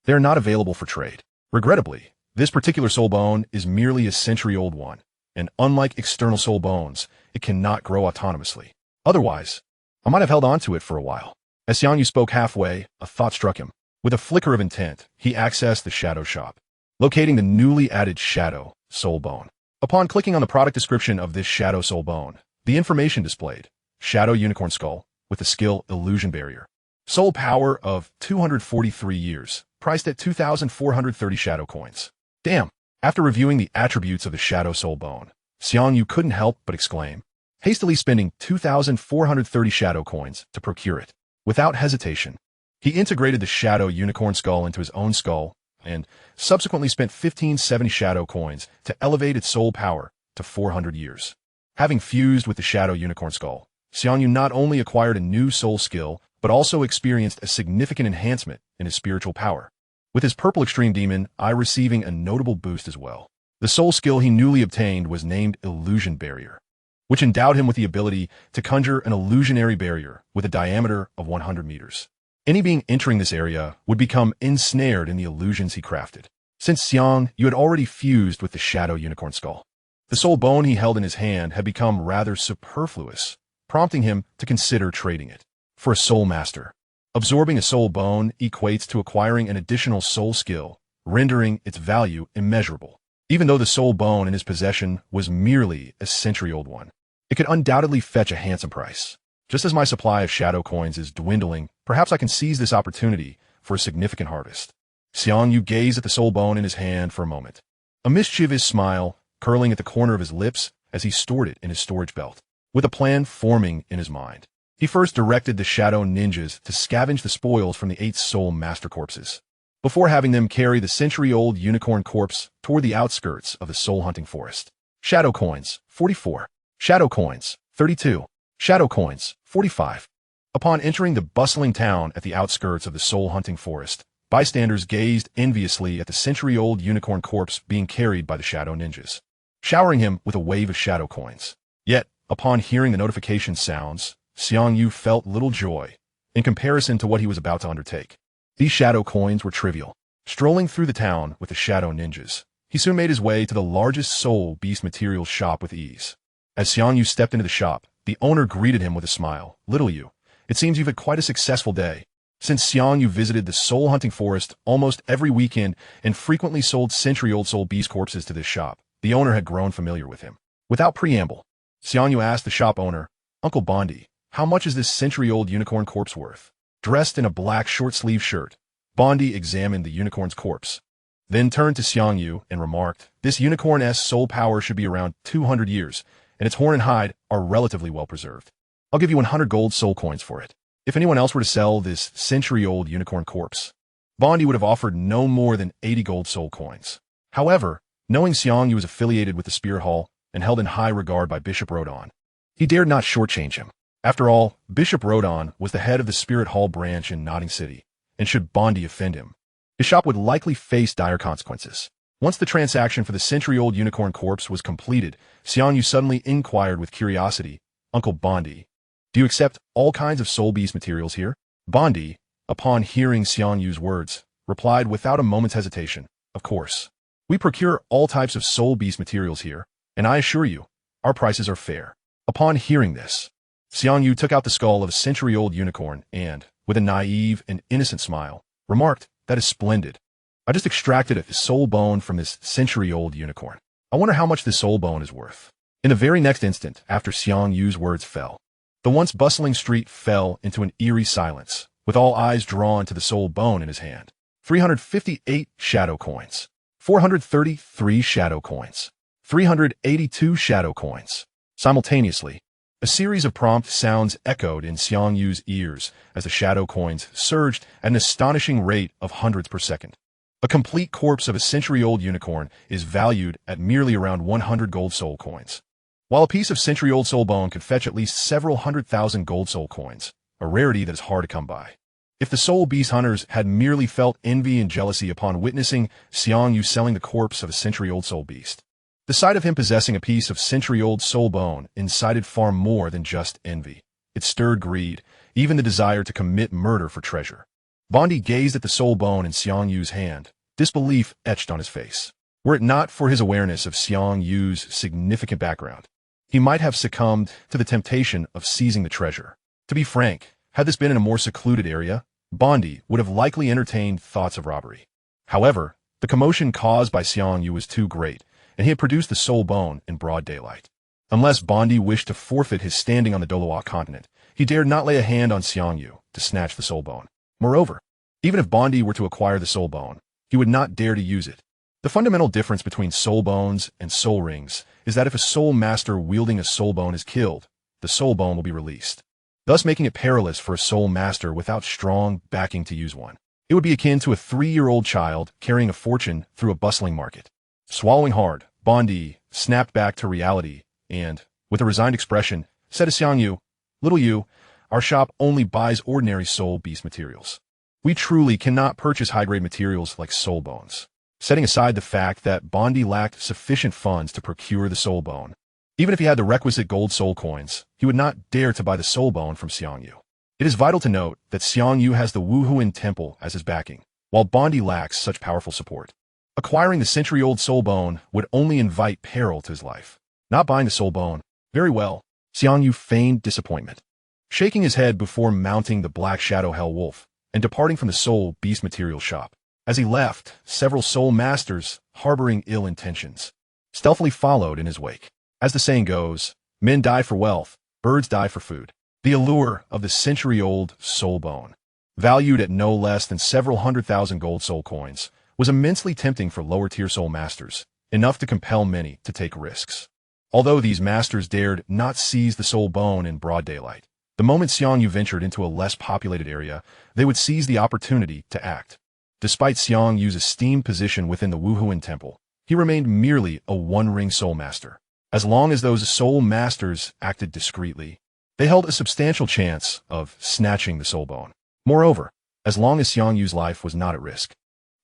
they are not available for trade. Regrettably, this particular soul bone is merely a century-old one, and unlike external soul bones, it cannot grow autonomously. Otherwise, I might have held on to it for a while. As Xiang Yu spoke halfway, a thought struck him. With a flicker of intent, he accessed the shadow shop, locating the newly added shadow soul bone. Upon clicking on the product description of this shadow soul bone, the information displayed: shadow unicorn skull with the skill illusion barrier. Soul power of 243 years, priced at 2,430 shadow coins. Damn! After reviewing the attributes of the shadow soul bone, Xiang Yu couldn't help but exclaim, hastily spending 2,430 shadow coins to procure it. Without hesitation, he integrated the shadow unicorn skull into his own skull and subsequently spent 1,570 shadow coins to elevate its soul power to 400 years. Having fused with the shadow unicorn skull, Xiang Yu not only acquired a new soul skill, but also experienced a significant enhancement in his spiritual power, with his purple extreme demon eye receiving a notable boost as well. The soul skill he newly obtained was named Illusion Barrier, which endowed him with the ability to conjure an illusionary barrier with a diameter of 100 meters. Any being entering this area would become ensnared in the illusions he crafted. Since Xiang Yu had already fused with the Shadow Unicorn Skull, the soul bone he held in his hand had become rather superfluous, prompting him to consider trading it for a soul master. Absorbing a soul bone equates to acquiring an additional soul skill, rendering its value immeasurable. Even though the soul bone in his possession was merely a century-old one, it could undoubtedly fetch a handsome price. Just as my supply of shadow coins is dwindling, perhaps I can seize this opportunity for a significant harvest. Xiang Yu gazed at the soul bone in his hand for a moment, a mischievous smile curling at the corner of his lips as he stored it in his storage belt. With a plan forming in his mind, he first directed the shadow ninjas to scavenge the spoils from the 8 soul master corpses, before having them carry the century-old unicorn corpse toward the outskirts of the soul-hunting forest. Shadow coins, 44. Shadow coins, 32. Shadow coins, 45. Upon entering the bustling town at the outskirts of the soul-hunting forest, bystanders gazed enviously at the century-old unicorn corpse being carried by the shadow ninjas, showering him with a wave of shadow coins. Yet, upon hearing the notification sounds, Xiang Yu felt little joy in comparison to what he was about to undertake. These shadow coins were trivial. Strolling through the town with the shadow ninjas, he soon made his way to the largest soul beast materials shop with ease. As Xiang Yu stepped into the shop, the owner greeted him with a smile. "Little Yu, it seems you've had quite a successful day." Since Xiang Yu visited the soul-hunting forest almost every weekend and frequently sold century-old soul beast corpses to this shop, the owner had grown familiar with him. Without preamble, Xiang Yu asked the shop owner, "Uncle Bondi, how much is this century-old unicorn corpse worth?" Dressed in a black short-sleeve shirt, Bondi examined the unicorn's corpse, then turned to Xiang Yu and remarked, "This unicorn's soul power should be around 200 years, and its horn and hide are relatively well preserved. I'll give you 100 gold soul coins for it." If anyone else were to sell this century-old unicorn corpse, Bondi would have offered no more than 80 gold soul coins. However, knowing Xiang Yu was affiliated with the Spirit Hall and held in high regard by Bishop Rodon, he dared not shortchange him. After all, Bishop Rodon was the head of the Spirit Hall branch in Nodding City, and should Bondi offend him, his shop would likely face dire consequences. Once the transaction for the century-old unicorn corpse was completed, Xiang Yu suddenly inquired with curiosity, "Uncle Bondi, do you accept all kinds of soul beast materials here?" Bondi, upon hearing Xiang Yu's words, replied without a moment's hesitation, "Of course. We procure all types of soul beast materials here, and I assure you, our prices are fair." Upon hearing this, Xiang Yu took out the skull of a century-old unicorn and, with a naive and innocent smile, remarked, "That is splendid. I just extracted a soul bone from this century-old unicorn. I wonder how much this soul bone is worth." In the very next instant after Xiang Yu's words fell, the once bustling street fell into an eerie silence, with all eyes drawn to the soul bone in his hand. 358 shadow coins. 433 shadow coins. 382 shadow coins. Simultaneously, a series of prompt sounds echoed in Xiang Yu's ears as the shadow coins surged at an astonishing rate of hundreds per second. A complete corpse of a century-old unicorn is valued at merely around 100 gold soul coins, while a piece of century-old soul bone could fetch at least several 100,000 gold soul coins, a rarity that is hard to come by. If the soul beast hunters had merely felt envy and jealousy upon witnessing Xiang Yu selling the corpse of a century-old soul beast, the sight of him possessing a piece of century-old soul bone incited far more than just envy. It stirred greed, even the desire to commit murder for treasure. Bondi gazed at the soul bone in Xiang Yu's hand, disbelief etched on his face. Were it not for his awareness of Xiang Yu's significant background, he might have succumbed to the temptation of seizing the treasure. To be frank, had this been in a more secluded area, Bondi would have likely entertained thoughts of robbery. However, the commotion caused by Xiang Yu was too great, and he had produced the soul bone in broad daylight. Unless Bondi wished to forfeit his standing on the Douluo Continent, he dared not lay a hand on Xiang Yu to snatch the soul bone. Moreover, even if Bondi were to acquire the soul bone, he would not dare to use it. The fundamental difference between soul bones and soul rings is that if a soul master wielding a soul bone is killed, the soul bone will be released, thus making it perilous for a soul master without strong backing to use one. It would be akin to a 3-year-old child carrying a fortune through a bustling market. Swallowing hard, Bondi snapped back to reality and, with a resigned expression, said to Xiang Yu, "Little Yu, Our shop only buys ordinary soul beast materials. We truly cannot purchase high-grade materials like soul bones. Setting aside the fact that Bondi lacked sufficient funds to procure the soul bone, even if he had the requisite gold soul coins, he would not dare to buy the soul bone from Xiang Yu. It is vital to note that Xiang Yu has the Wuhuan Temple as his backing, while Bondi lacks such powerful support. Acquiring the century-old soul bone would only invite peril to his life. Not buying the soul bone. Very well. Xiang Yu feigned disappointment, shaking his head before mounting the Black Shadow Hell Wolf and departing from the soul beast material shop. As he left, several soul masters, harboring ill intentions, stealthily followed in his wake. As the saying goes, men die for wealth, birds die for food. The allure of the century-old soul bone, valued at no less than several 100,000 gold soul coins, was immensely tempting for lower-tier soul masters, enough to compel many to take risks. Although these masters dared not seize the soul bone in broad daylight, the moment Xiang Yu ventured into a less populated area, they would seize the opportunity to act. Despite Xiang Yu's esteemed position within the Wuhuan Temple, he remained merely a one-ring soul master. As long as those soul masters acted discreetly, they held a substantial chance of snatching the soul bone. Moreover, as long as Xiang Yu's life was not at risk,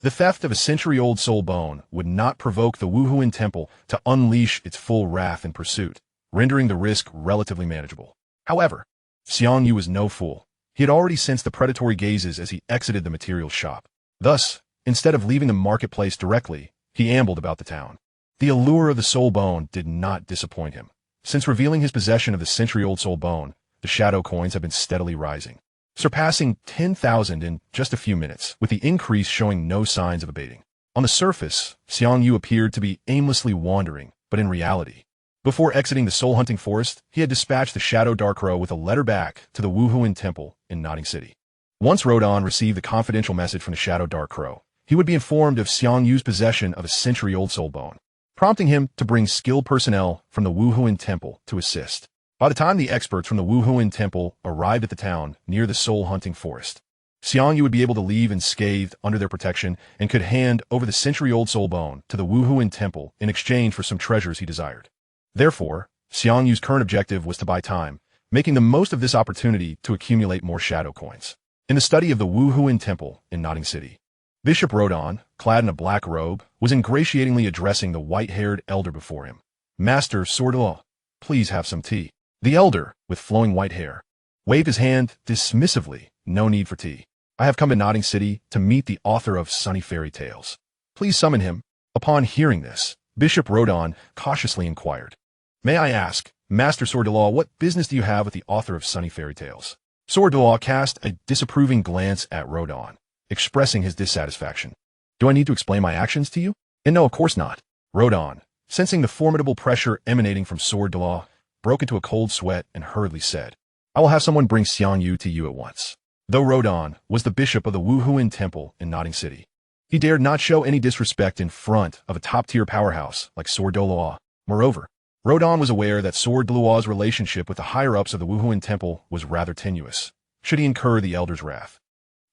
the theft of a century-old soul bone would not provoke the Wuhuan Temple to unleash its full wrath in pursuit, rendering the risk relatively manageable. However, Xiang Yu was no fool. He had already sensed the predatory gazes as he exited the materials shop. Thus, instead of leaving the marketplace directly, he ambled about the town. The allure of the soul bone did not disappoint him. Since revealing his possession of the century-old soul bone, the shadow coins have been steadily rising, surpassing 10,000 in just a few minutes, with the increase showing no signs of abating. On the surface, Xiang Yu appeared to be aimlessly wandering, but in reality, before exiting the soul-hunting forest, he had dispatched the Shadow Dark Crow with a letter back to the Wuhuan Temple in Nodding City. Once Rodon received the confidential message from the Shadow Dark Crow, he would be informed of Xiang Yu's possession of a century-old soul bone, prompting him to bring skilled personnel from the Wuhuan Temple to assist. By the time the experts from the Wuhuan Temple arrived at the town near the soul-hunting forest, Xiang Yu would be able to leave unscathed under their protection and could hand over the century-old soul bone to the Wuhuan Temple in exchange for some treasures he desired. Therefore, Xiang Yu's current objective was to buy time, making the most of this opportunity to accumulate more shadow coins. In the study of the Wuhuan Temple in Nodding City, Bishop Rodon, clad in a black robe, was ingratiatingly addressing the white-haired elder before him. Master SoulLand, please have some tea. The elder, with flowing white hair, waved his hand dismissively. No need for tea. I have come to Nodding City to meet the author of Sunny Fairy Tales. Please summon him. Upon hearing this, Bishop Rodon cautiously inquired, May I ask, Master SoulLand, what business do you have with the author of Sunny Fairy Tales? SoulLand cast a disapproving glance at Rodon, expressing his dissatisfaction. Do I need to explain my actions to you? And no, of course not. Rodon, sensing the formidable pressure emanating from SoulLand, broke into a cold sweat and hurriedly said, I will have someone bring Xiang Yu to you at once. Though Rodon was the bishop of the Wuhuan Temple in Nodding City, he dared not show any disrespect in front of a top-tier powerhouse like Douluo. Moreover, Rodon was aware that Douluo's relationship with the higher-ups of the Wuhuan Temple was rather tenuous. Should he incur the elder's wrath,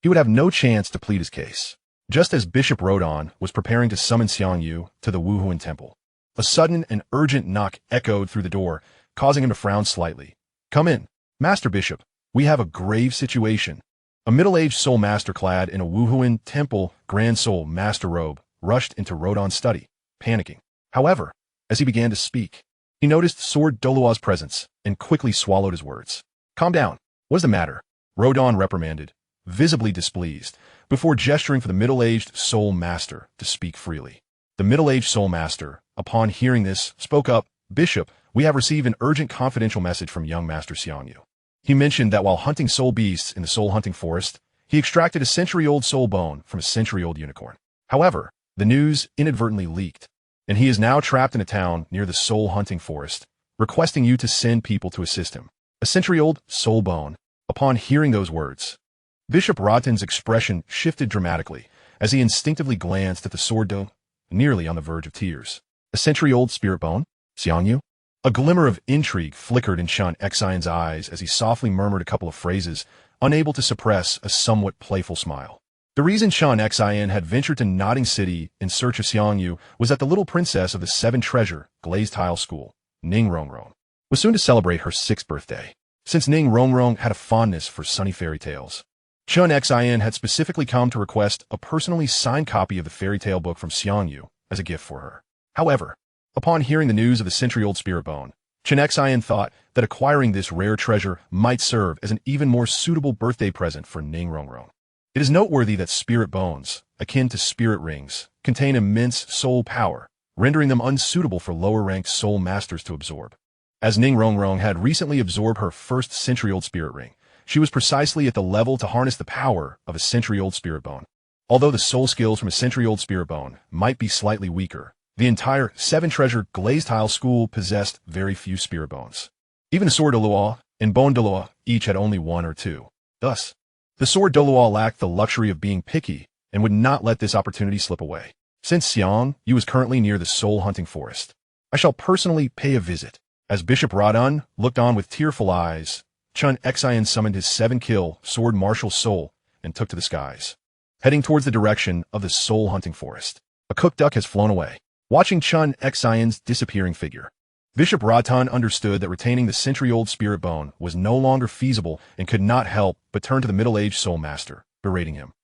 he would have no chance to plead his case. Just as Bishop Rodon was preparing to summon Xiang Yu to the Wuhuan Temple, a sudden and urgent knock echoed through the door, causing him to frown slightly. Come in, Master Bishop. We have a grave situation. A middle-aged soul master clad in a Wuhuan Temple Grand Soul Master robe rushed into Rodon's study, panicking. However, as he began to speak, he noticed Douluo's presence and quickly swallowed his words. Calm down. What's the matter? Rodon reprimanded, visibly displeased, before gesturing for the middle-aged soul master to speak freely. The middle-aged soul master, upon hearing this, spoke up, Bishop, we have received an urgent confidential message from young Master Xiang Yu. He mentioned that while hunting soul beasts in the soul-hunting forest, he extracted a century-old soul bone from a century-old unicorn. However, the news inadvertently leaked, and he is now trapped in a town near the soul-hunting forest, requesting you to send people to assist him. A century-old soul bone. Upon hearing those words, Bishop Rodon's expression shifted dramatically as he instinctively glanced at the sword dome, nearly on the verge of tears. A century-old spirit bone? Xiang Yu? A glimmer of intrigue flickered in Xiang Xian's eyes as he softly murmured a couple of phrases, unable to suppress a somewhat playful smile. The reason Xiang Xian had ventured to Nodding City in search of Xiang Yu was that the little princess of the Seven Treasure Glazed Tile School, Ning Rongrong, was soon to celebrate her 6th birthday. since Ning Rongrong had a fondness for sunny fairy tales. Chun Xin had specifically come to request a personally signed copy of the fairy tale book from Xiang Yu as a gift for her. However, upon hearing the news of the century-old spirit bone, Chun Xin thought that acquiring this rare treasure might serve as an even more suitable birthday present for Ning Rongrong. It is noteworthy that spirit bones, akin to spirit rings, contain immense soul power, rendering them unsuitable for lower-ranked soul masters to absorb. As Ning Rongrong had recently absorbed her first century-old spirit ring, she was precisely at the level to harness the power of a century-old spirit bone. Although the soul skills from a century-old spirit bone might be slightly weaker, the entire seven-treasure glazed tile school possessed very few spirit bones. Even the sword Douluo and bone Douluo each had only one or two. Thus, the sword Douluo lacked the luxury of being picky and would not let this opportunity slip away. Since Xiang Yu is currently near the soul hunting forest, I shall personally pay a visit. As Bishop Radun looked on with tearful eyes, Chun Xin summoned his 7-kill sword martial soul and took to the skies, heading towards the direction of the soul hunting forest. A cooked duck has flown away. Watching Chun Xion's disappearing figure, Bishop Radun understood that retaining the century-old spirit bone was no longer feasible and could not help but turn to the middle-aged soul master, berating him.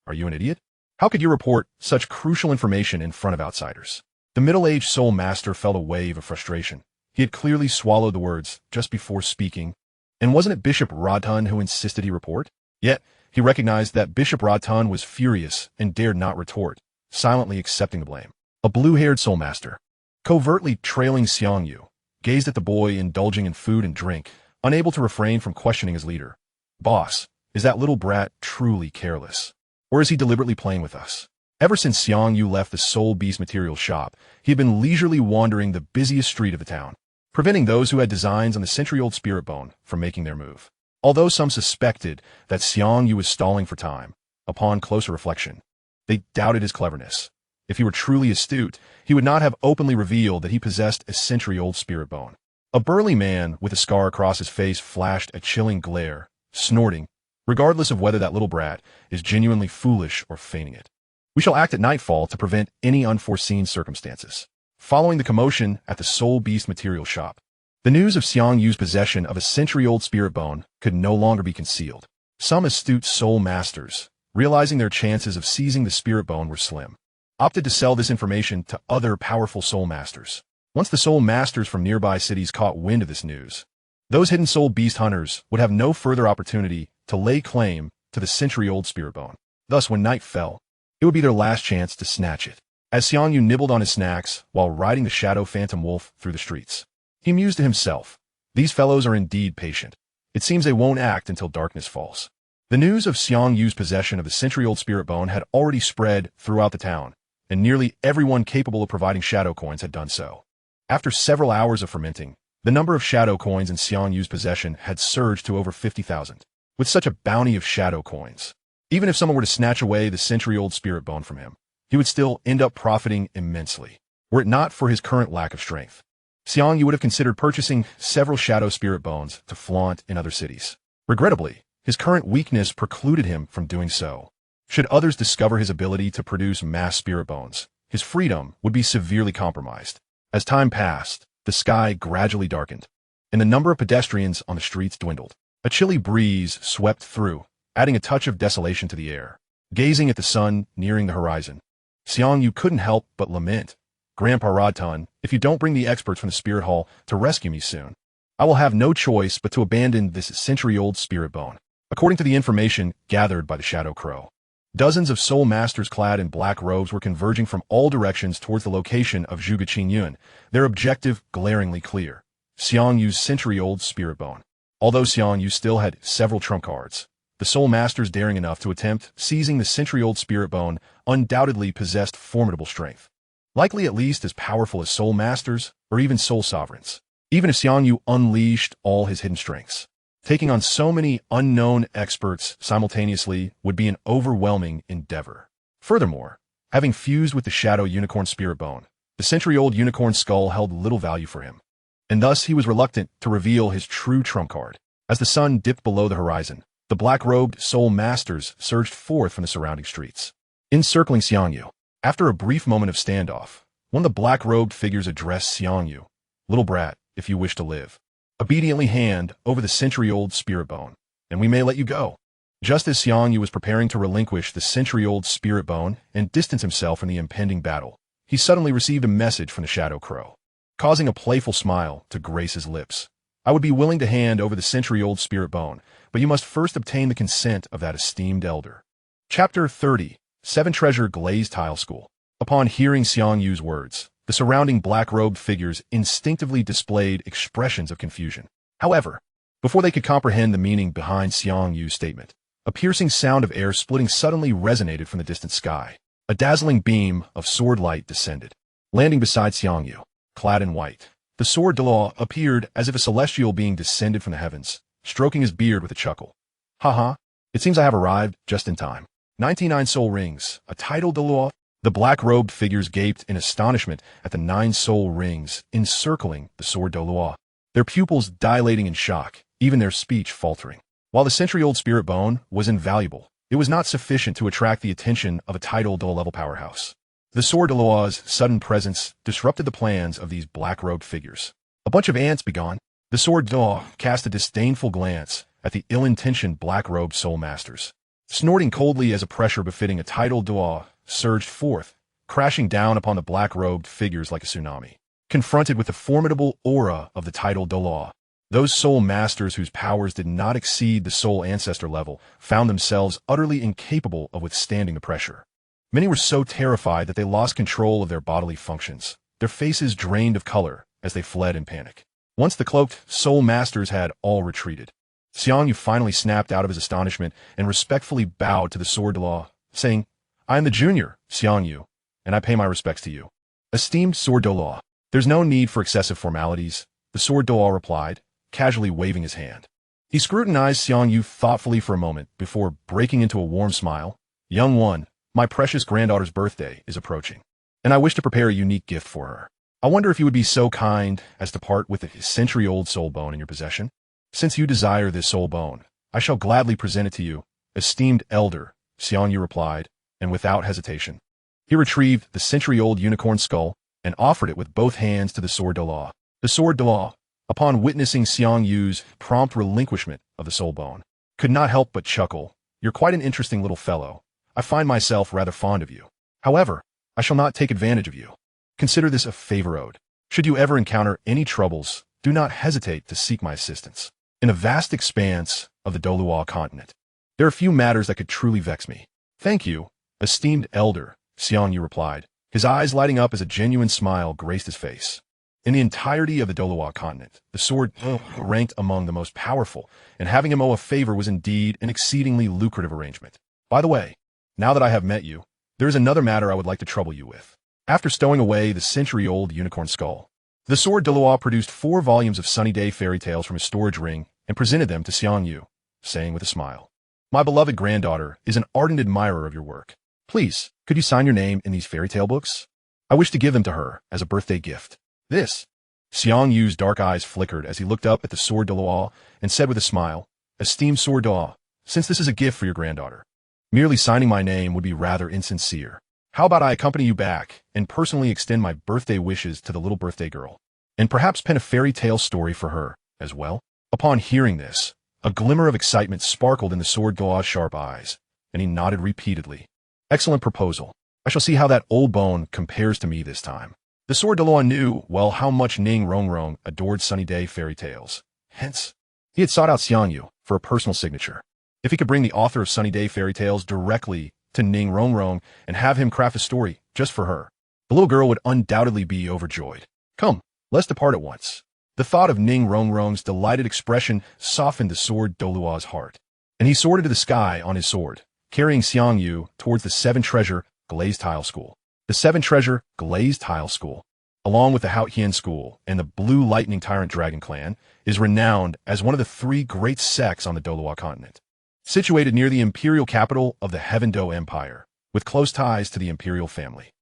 Are you an idiot? How could you report such crucial information in front of outsiders? The middle-aged soul master felt a wave of frustration. He had clearly swallowed the words just before speaking, and wasn't it Bishop Radun who insisted he report? Yet, he recognized that Bishop Radun was furious and dared not retort, silently accepting the blame. A blue-haired soul master, covertly trailing Xiang Yu, gazed at the boy indulging in food and drink, unable to refrain from questioning his leader. Boss, is that little brat truly careless? Or is he deliberately playing with us? Ever since Xiang Yu left the Soul Beast materials shop, he had been leisurely wandering the busiest street of the town, preventing those who had designs on the century-old spirit bone from making their move. Although some suspected that Xiang Yu was stalling for time, upon closer reflection, they doubted his cleverness. If he were truly astute, he would not have openly revealed that he possessed a century-old spirit bone. A burly man with a scar across his face flashed a chilling glare, snorting, regardless of whether that little brat is genuinely foolish or feigning it. We shall act at nightfall to prevent any unforeseen circumstances. Following the commotion at the Soul Beast material shop, the news of Xiang Yu's possession of a century-old spirit bone could no longer be concealed. Some astute soul masters, realizing their chances of seizing the spirit bone were slim, opted to sell this information to other powerful soul masters. Once the soul masters from nearby cities caught wind of this news, those hidden soul beast hunters would have no further opportunity to lay claim to the century-old spirit bone. Thus, when night fell, it would be their last chance to snatch it. As Xiang Yu nibbled on his snacks while riding the shadow phantom wolf through the streets, he mused to himself, these fellows are indeed patient. It seems they won't act until darkness falls. The news of Xiang Yu's possession of the century-old spirit bone had already spread throughout the town, and nearly everyone capable of providing shadow coins had done so. After several hours of fermenting, the number of shadow coins in Xiang Yu's possession had surged to over 50,000. With such a bounty of shadow coins, even if someone were to snatch away the century-old spirit bone from him, he would still end up profiting immensely. Were it not for his current lack of strength, Xiang Yu would have considered purchasing several shadow spirit bones to flaunt in other cities. Regrettably, his current weakness precluded him from doing so. Should others discover his ability to produce mass spirit bones, his freedom would be severely compromised. As time passed, the sky gradually darkened, and the number of pedestrians on the streets dwindled. A chilly breeze swept through, adding a touch of desolation to the air. Gazing at the sun nearing the horizon, Xiang Yu couldn't help but lament, Grandpa Radun, if you don't bring the experts from the Spirit Hall to rescue me soon, I will have no choice but to abandon this century-old spirit bone. According to the information gathered by the Shadow Crow, dozens of soul masters clad in black robes were converging from all directions towards the location of Zhuge Qingyun, their objective glaringly clear, Xiang Yu's century-old spirit bone. Although Xiang Yu still had several trump cards, the soul masters daring enough to attempt seizing the century-old spirit bone undoubtedly possessed formidable strength, likely at least as powerful as soul masters or even soul sovereigns. Even if Xiang Yu unleashed all his hidden strengths, taking on so many unknown experts simultaneously would be an overwhelming endeavor. Furthermore, having fused with the Shadow Unicorn Spirit Bone, the century-old unicorn skull held little value for him, and thus he was reluctant to reveal his true trump card. As the sun dipped below the horizon, the black-robed soul masters surged forth from the surrounding streets, encircling Xiang Yu. After a brief moment of standoff, one of the black-robed figures addressed Xiang Yu. Little brat, if you wish to live, Obediently hand over the century-old spirit bone, and we may let you go. Just as Xiang Yu was preparing to relinquish the century-old spirit bone and distance himself from the impending battle, he suddenly received a message from the Shadow Crow, causing a playful smile to grace his lips. I would be willing to hand over the century-old spirit bone, but you must first obtain the consent of that esteemed elder. Chapter 30. Seven Treasure Glazed Tile School. Upon hearing Xiang Yu's words, the surrounding black-robed figures instinctively displayed expressions of confusion. However, before they could comprehend the meaning behind Xiang Yu's statement, a piercing sound of air splitting suddenly resonated from the distant sky. A dazzling beam of sword light descended, landing beside Xiang Yu, clad in white. The sword Douluo appeared as if a celestial being descended from the heavens, stroking his beard with a chuckle. Haha, it seems I have arrived just in time. 99 soul rings, a title Douluo. The black-robed figures gaped in astonishment at the 9 soul rings encircling the sword Douluo, their pupils dilating in shock, even their speech faltering. While the century-old spirit bone was invaluable, it was not sufficient to attract the attention of a title Douluo-level powerhouse. The sword Douluo's sudden presence disrupted the plans of these black-robed figures. A bunch of ants, begone. The sword Douluo cast a disdainful glance at the ill-intentioned black-robed soul masters. Snorting coldly as a pressure befitting a title Douluo surged forth, crashing down upon the black-robed figures like a tsunami. Confronted with the formidable aura of the title Douluo, those soul masters whose powers did not exceed the soul ancestor level found themselves utterly incapable of withstanding the pressure. Many were so terrified that they lost control of their bodily functions, their faces drained of color as they fled in panic. Once the cloaked soul masters had all retreated, Xiang Yu finally snapped out of his astonishment and respectfully bowed to the sword Douluo, saying, "I am the junior, Xiang Yu, and I pay my respects to you." Esteemed sword Douluo, there's no need for excessive formalities, the sword Douluo replied, casually waving his hand. He scrutinized Xiang Yu thoughtfully for a moment before breaking into a warm smile. "Young one, my precious granddaughter's birthday is approaching, and I wish to prepare a unique gift for her. I wonder if you would be so kind as to part with the century-old soul bone in your possession? Since you desire this soul bone, I shall gladly present it to you, esteemed elder," Xiang Yu replied, and without hesitation. He retrieved the century-old unicorn skull and offered it with both hands to the sword Douluo. The sword Douluo, upon witnessing Xiang Yu's prompt relinquishment of the soul bone, could not help but chuckle. "You're quite an interesting little fellow. I find myself rather fond of you. However, I shall not take advantage of you. Consider this a favor owed. Should you ever encounter any troubles, do not hesitate to seek my assistance. In a vast expanse of the Douluo Continent, there are few matters that could truly vex me." "Thank you, esteemed elder," Xiang Yu replied, his eyes lighting up as a genuine smile graced his face. In the entirety of the Douluo Continent, the sword ranked among the most powerful, and having him owe a favor was indeed an exceedingly lucrative arrangement. "By the way, now that I have met you, there is another matter I would like to trouble you with." After stowing away the century-old unicorn skull, the sword Douluo produced 4 volumes of Sunny Day fairy tales from his storage ring and presented them to Xiang Yu, saying with a smile, "My beloved granddaughter is an ardent admirer of your work. Please, could you sign your name in these fairy tale books? I wish to give them to her as a birthday gift." "This." Xiang Yu's dark eyes flickered as he looked up at the sword Douluo and said with a smile, "Esteemed sword Douluo, since this is a gift for your granddaughter, merely signing my name would be rather insincere. How about I accompany you back and personally extend my birthday wishes to the little birthday girl, and perhaps pen a fairy tale story for her as well?" Upon hearing this, a glimmer of excitement sparkled in the sword Douluo's sharp eyes, and he nodded repeatedly. "Excellent proposal. I shall see how that old bone compares to me this time." The sword Douluo knew well how much Ning Rongrong adored Sunny Day fairy tales. Hence, he had sought out Xiang Yu for a personal signature. If he could bring the author of Sunny Day fairy tales directly to Ning Rongrong and have him craft a story just for her, the little girl would undoubtedly be overjoyed. "Come, let's depart at once." The thought of Ning Rongrong's delighted expression softened the sword Douluo's heart, and he soared into the sky on his sword, carrying Xiang Yu towards the 7 Treasure Glazed Tile School. The 7 Treasure Glazed Tile School, along with the Haotian School and the Blue Lightning Tyrant Dragon Clan, is renowned as one of the 3 great sects on the Douluo Continent. Situated near the imperial capital of the Heaven Do Empire, with close ties to the imperial family.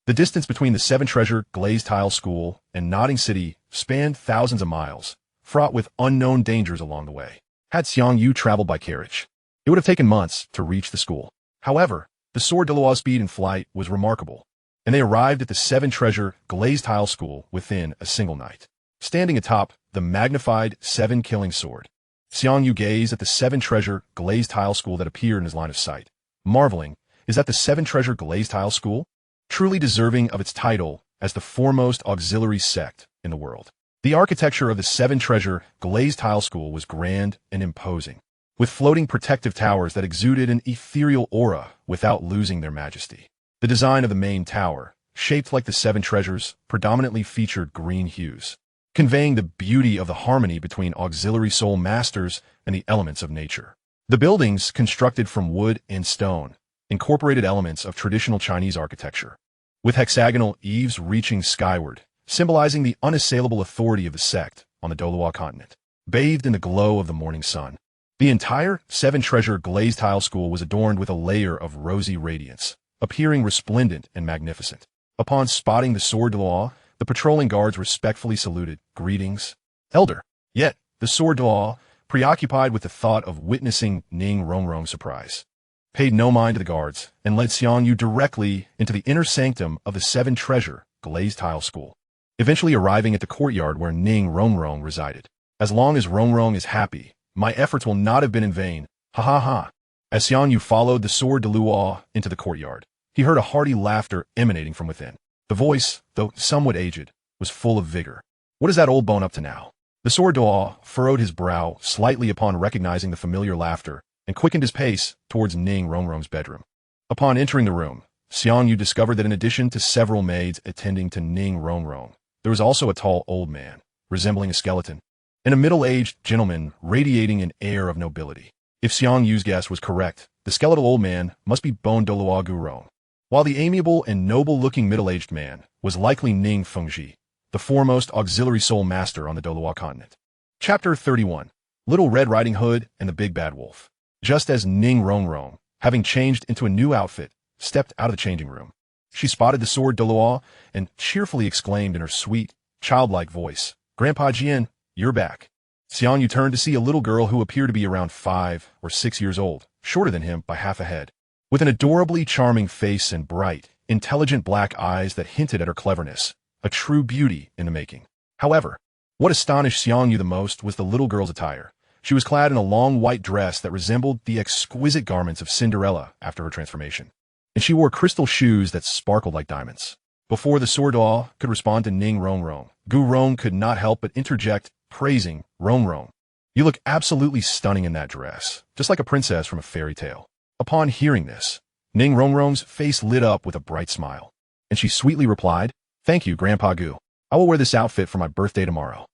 The distance between the 7 Treasure Glazed Tile School and Nodding City spanned thousands of miles, fraught with unknown dangers along the way. Had Xiang Yu traveled by carriage, it would have taken months to reach the school. However, the sword Douluo's speed in flight was remarkable, and they arrived at the 7 Treasure Glazed Tile School within a single night. standing atop the magnified 7-killing sword. Xiang Yu gazed at the 7-treasure glazed tile school that appeared in his line of sight, marveling, is that the 7-treasure glazed tile school? Truly deserving of its title as the foremost auxiliary sect in the world. The architecture of the 7-treasure glazed tile school was grand and imposing, with floating protective towers that exuded an ethereal aura without losing their majesty. The design of the main tower, shaped like the 7 treasures, predominantly featured green hues, conveying the beauty of the harmony between auxiliary soul masters and the elements of nature. The buildings, constructed from wood and stone, incorporated elements of traditional Chinese architecture, with hexagonal eaves reaching skyward, symbolizing the unassailable authority of the sect on the Douluo Continent. Bathed in the glow of the morning sun, the entire 7-treasure glazed tile school was adorned with a layer of rosy radiance, appearing resplendent and magnificent. Upon spotting the sword Douluo, the patrolling guards respectfully saluted, "Greetings, Elder." Yet, the sword Douluo, preoccupied with the thought of witnessing Ning Rongrong's surprise, paid no mind to the guards and led Xiang Yu directly into the inner sanctum of the 7-treasure glazed tile school, eventually arriving at the courtyard where Ning Rongrong resided. "As long as Rongrong is happy, my efforts will not have been in vain. Ha ha ha." As Xiang Yu followed the sword Douluo into the courtyard, he heard a hearty laughter emanating from within. The voice, though somewhat aged, was full of vigor. "What is that old bone up to now?" The sword Douluo furrowed his brow slightly upon recognizing the familiar laughter and quickened his pace towards Ning Rongrong's bedroom. Upon entering the room, Xiang Yu discovered that in addition to several maids attending to Ning Rongrong, there was also a tall old man, resembling a skeleton, and a middle-aged gentleman radiating an air of nobility. If Xiang Yu's guess was correct, the skeletal old man must be Bon Douluo Gurong, while the amiable and noble-looking middle-aged man was likely Ning Fengji, the foremost auxiliary soul master on the Douluo Continent. Chapter 31. Little Red Riding Hood and the Big Bad Wolf. Just as Ning Rongrong, having changed into a new outfit, stepped out of the changing room, she spotted the sword Douluo and cheerfully exclaimed in her sweet, childlike voice, "Grandpa Jian, you're back." Xiang Yu turned to see a little girl who appeared to be around 5 or 6 years old, shorter than him by half a head, with an adorably charming face and bright, intelligent black eyes that hinted at her cleverness, a true beauty in the making. However, what astonished Xiang Yu the most was the little girl's attire. She was clad in a long white dress that resembled the exquisite garments of Cinderella after her transformation, and she wore crystal shoes that sparkled like diamonds. Before the sword Douluo could respond to Ning Rongrong, Gurong could not help but interject, praising Rongrong. "You look absolutely stunning in that dress, just like a princess from a fairy tale." Upon hearing this, Ning Rongrong's face lit up with a bright smile, and she sweetly replied, "Thank you, Grandpa Gu. I will wear this outfit for my birthday tomorrow."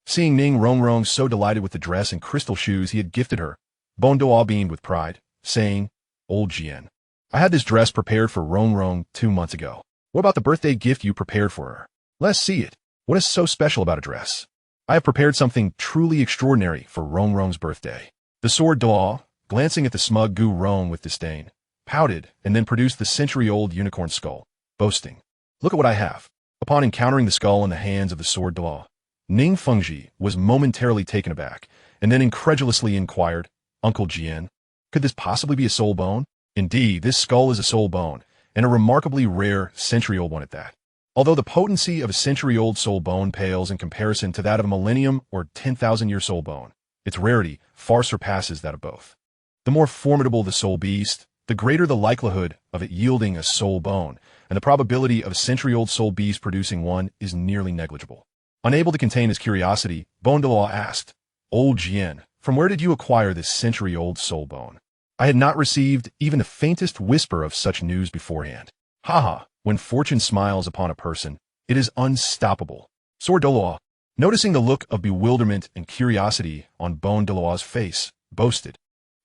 Seeing Ning Rongrong so delighted with the dress and crystal shoes he had gifted her, Bon Douluo beamed with pride, saying, "Old Jian, I had this dress prepared for Rongrong 2 months ago. What about the birthday gift you prepared for her? Let's see it. What is so special about a dress? I have prepared something truly extraordinary for Rongrong's birthday." The sword Douluo, glancing at the smug Gurong with disdain, pouted and then produced the century-old unicorn skull, boasting, "Look at what I have." Upon encountering the skull in the hands of the sword Douluo, Ning Fengji was momentarily taken aback and then incredulously inquired, "Uncle Jian, could this possibly be a soul bone?" Indeed, this skull is a soul bone, and a remarkably rare century-old one at that. Although the potency of a century-old soul bone pales in comparison to that of a millennium or 10,000-year soul bone, its rarity far surpasses that of both. The more formidable the soul beast, the greater the likelihood of it yielding a soul bone, and the probability of a century-old soul beast producing one is nearly negligible. Unable to contain his curiosity, Bon Douluo asked, "Old Jian, from where did you acquire this century-old soul bone?" I had not received even the faintest whisper of such news beforehand. Haha, when fortune smiles upon a person, it is unstoppable. Sword Douluo, noticing the look of bewilderment and curiosity on Bon Douluo's face, boasted,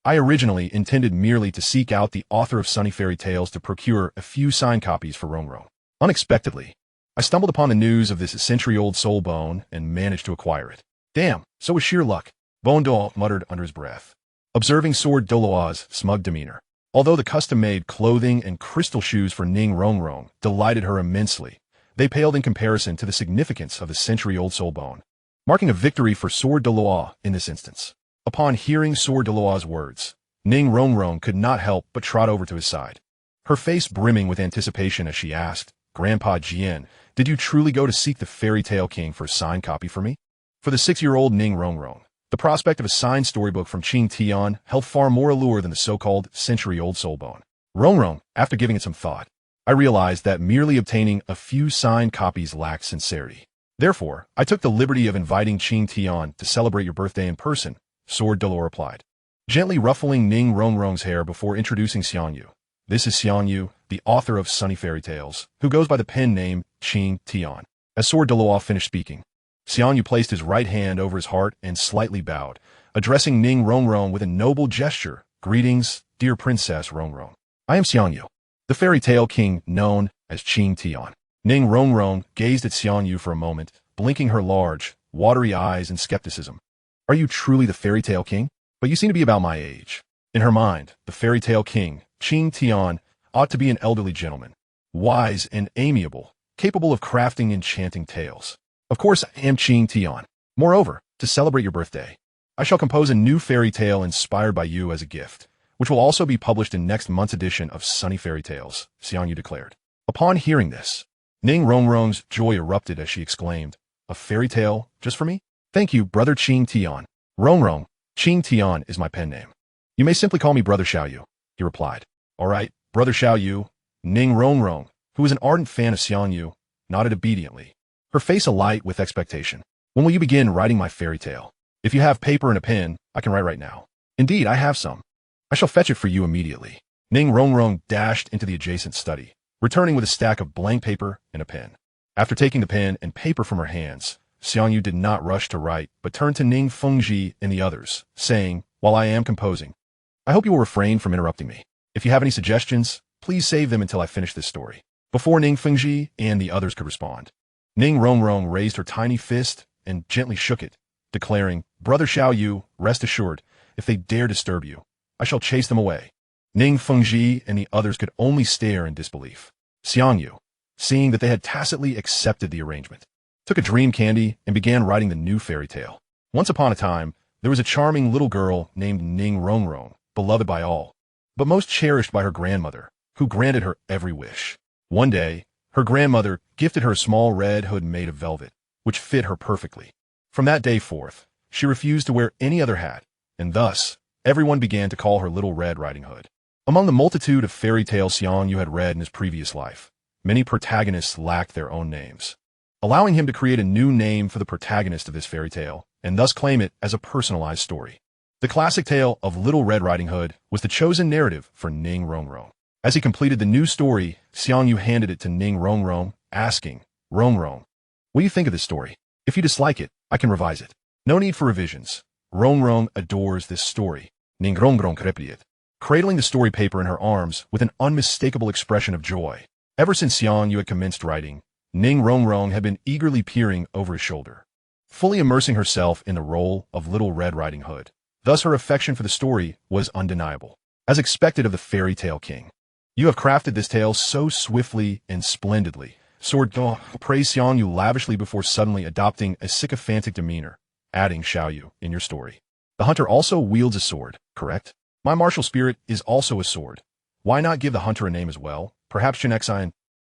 "I originally intended merely to seek out the author of Sunny Fairy Tales to procure a few signed copies for Rongrong. Unexpectedly, I stumbled upon the news of this century-old soul bone and managed to acquire it. Damn, so was sheer luck," Bon Douluo muttered under his breath, observing sword Douluo's smug demeanor. Although the custom-made clothing and crystal shoes for Ning Rongrong delighted her immensely, they paled in comparison to the significance of the century-old soul bone, marking a victory for sword Douluo in this instance. Upon hearing sword Douluo's words, Ning Rongrong could not help but trot over to his side, her face brimming with anticipation as she asked, "Grandpa Jian, Did you truly go to seek the fairy tale king for a signed copy for me? For the 6-year-old Ning Rongrong, the prospect of a signed storybook from Qing Tian held far more allure than the so-called century-old soulbone. Rongrong, after giving it some thought, I realized that merely obtaining a few signed copies lacked sincerity. Therefore, I took the liberty of inviting Qing Tian to celebrate your birthday in person, Sword Douluo replied, gently ruffling Ning Rongrong's hair before introducing Xiang Yu. This is Xiang Yu, the author of Sunny Fairy Tales, who goes by the pen name Qing Tian. As Sword Douluo finished speaking, Xiang Yu placed his right hand over his heart and slightly bowed, addressing Ning Rongrong with a noble gesture. Greetings, dear Princess Rongrong. I am Xiang Yu, the fairy tale king known as Qing Tian. Ning Rongrong gazed at Xiang Yu for a moment, blinking her large, watery eyes in skepticism. Are you truly the fairy tale king? But you seem to be about my age. In her mind, the fairy tale king, Qing Tian, ought to be an elderly gentleman, wise and amiable, capable of crafting enchanting tales. Of course, I am Qing Tian. Moreover, to celebrate your birthday, I shall compose a new fairy tale inspired by you as a gift, which will also be published in next month's edition of Sunny Fairy Tales, Xiang Yu declared. Upon hearing this, Ning Rongrong's joy erupted as she exclaimed, a fairy tale just for me? Thank you, brother Qing Tian. Rongrong, Qing Tian is my pen name. You may simply call me Brother Xiao Yu, he replied. All right, Brother Xiao Yu. Ning Rongrong, who was an ardent fan of Xiang Yu, nodded obediently, her face alight with expectation. When will you begin writing my fairy tale? If you have paper and a pen, I can write right now. Indeed, I have some. I shall fetch it for you immediately. Ning Rongrong dashed into the adjacent study, returning with a stack of blank paper and a pen. After taking the pen and paper from her hands, Xiang Yu did not rush to write, but turned to Ning Fengji and the others, saying, while I am composing, I hope you will refrain from interrupting me. If you have any suggestions, please save them until I finish this story. Before Ning Fengji and the others could respond, Ning Rongrong raised her tiny fist and gently shook it, declaring, Brother Xiao Yu, rest assured, if they dare disturb you, I shall chase them away. Ning Fengji and the others could only stare in disbelief. Xiang Yu, seeing that they had tacitly accepted the arrangement, took a dream candy and began writing the new fairy tale. Once upon a time, there was a charming little girl named Ning Rongrong, beloved by all, but most cherished by her grandmother, who granted her every wish. One day, her grandmother gifted her a small red hood made of velvet, which fit her perfectly. From that day forth, she refused to wear any other hat, and thus, everyone began to call her Little Red Riding Hood. Among the multitude of fairy tales Xiang Yu had read in his previous life, many protagonists lacked their own names, allowing him to create a new name for the protagonist of this fairy tale, and thus claim it as a personalized story. The classic tale of Little Red Riding Hood was the chosen narrative for Ning Rongrong. As he completed the new story, Xiang Yu handed it to Ning Rongrong, asking, Rongrong, what do you think of this story? If you dislike it, I can revise it. No need for revisions. Rongrong adores this story. Ning Rongrong replied, cradling the story paper in her arms with an unmistakable expression of joy. Ever since Xiang Yu had commenced writing, Ning Rongrong had been eagerly peering over his shoulder, fully immersing herself in the role of Little Red Riding Hood. Thus her affection for the story was undeniable, as expected of the fairy tale king. You have crafted this tale so swiftly and splendidly, Sword Douluo praised Xiang Yu lavishly before suddenly adopting a sycophantic demeanor, adding Xiao Yu in your story. The hunter also wields a sword, correct? My martial spirit is also a sword. Why not give the hunter a name as well? Perhaps Shinexian?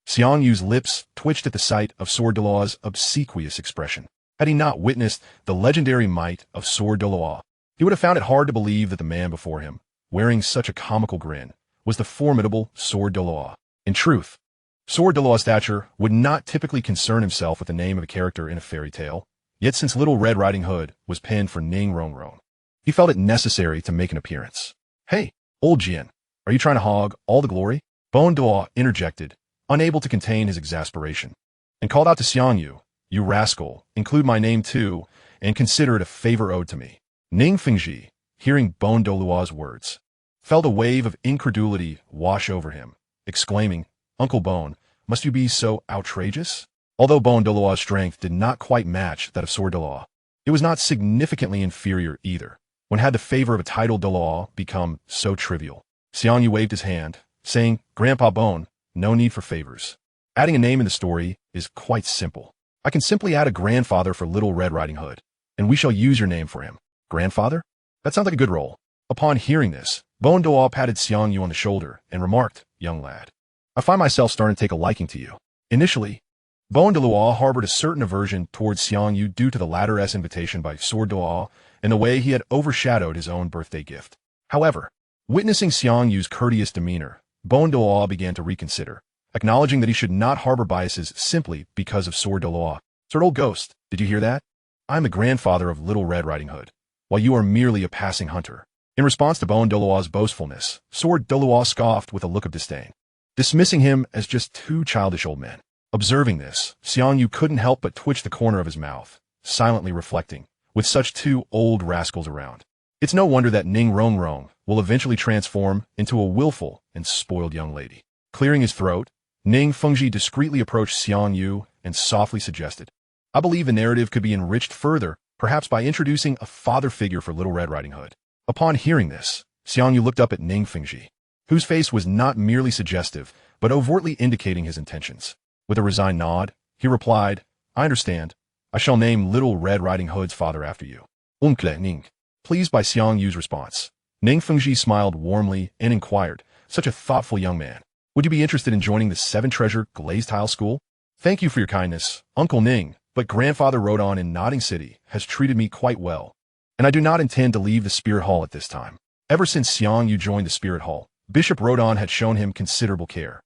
Xiang Yu's lips twitched at the sight of Sword Douluo's obsequious expression. Had he not witnessed the legendary might of Sword Douluo, he would have found it hard to believe that the man before him, wearing such a comical grin, was the formidable Sword Douluo. In truth, Sword Douluo's stature would not typically concern himself with the name of a character in a fairy tale, yet since Little Red Riding Hood was penned for Ning Rongrong, he felt it necessary to make an appearance. Hey, old Jian, are you trying to hog all the glory? Bone Douluo interjected, unable to contain his exasperation, and called out to Xiang Yu, you rascal, include my name too, and consider it a favor owed to me. Ning Fengji, hearing Bone Douluo's words, felt a wave of incredulity wash over him, exclaiming, Uncle Bone, must you be so outrageous? Although Bone Douluo's strength did not quite match that of Sword Douluo, it was not significantly inferior either. When had the favor of a title Douluo become so trivial? Xiang Yu waved his hand, saying, Grandpa Bone, no need for favors. Adding a name in the story is quite simple. I can simply add a grandfather for Little Red Riding Hood, and we shall use your name for him. Grandfather? That sounds like a good role. Upon hearing this, Bone Douluo patted Xiang Yu on the shoulder and remarked, young lad, I find myself starting to take a liking to you. Initially, Douluo harbored a certain aversion towards Xiang Yu due to the latter's invitation by Douluo and the way he had overshadowed his own birthday gift. However, witnessing Xiang Yu's courteous demeanor, Douluo began to reconsider, acknowledging that he should not harbor biases simply because of Douluo. Sir Old Ghost, did you hear that? I'm the grandfather of Little Red Riding Hood, while you are merely a passing hunter. In response to Douluo's boastfulness, Douluo scoffed with a look of disdain, dismissing him as just two childish old men. Observing this, Xiang Yu couldn't help but twitch the corner of his mouth, silently reflecting, with such two old rascals around. It's no wonder that Ning Rongrong will eventually transform into a willful and spoiled young lady. Clearing his throat, Ning Fengji discreetly approached Xiang Yu and softly suggested, I believe the narrative could be enriched further, perhaps by introducing a father figure for Little Red Riding Hood. Upon hearing this, Xiang Yu looked up at Ning Fengji, whose face was not merely suggestive, but overtly indicating his intentions. With a resigned nod, he replied, I understand. I shall name Little Red Riding Hood's father after you. Uncle Ning. Pleased by Xiang Yu's response, Ning Fengji smiled warmly and inquired, such a thoughtful young man. Would you be interested in joining the Seven Treasure Glazed Tile School? Thank you for your kindness, Uncle Ning, but Grandfather Rodon in Nodding City has treated me quite well, and I do not intend to leave the Spirit Hall at this time. Ever since Xiang Yu joined the Spirit Hall, Bishop Rodon had shown him considerable care,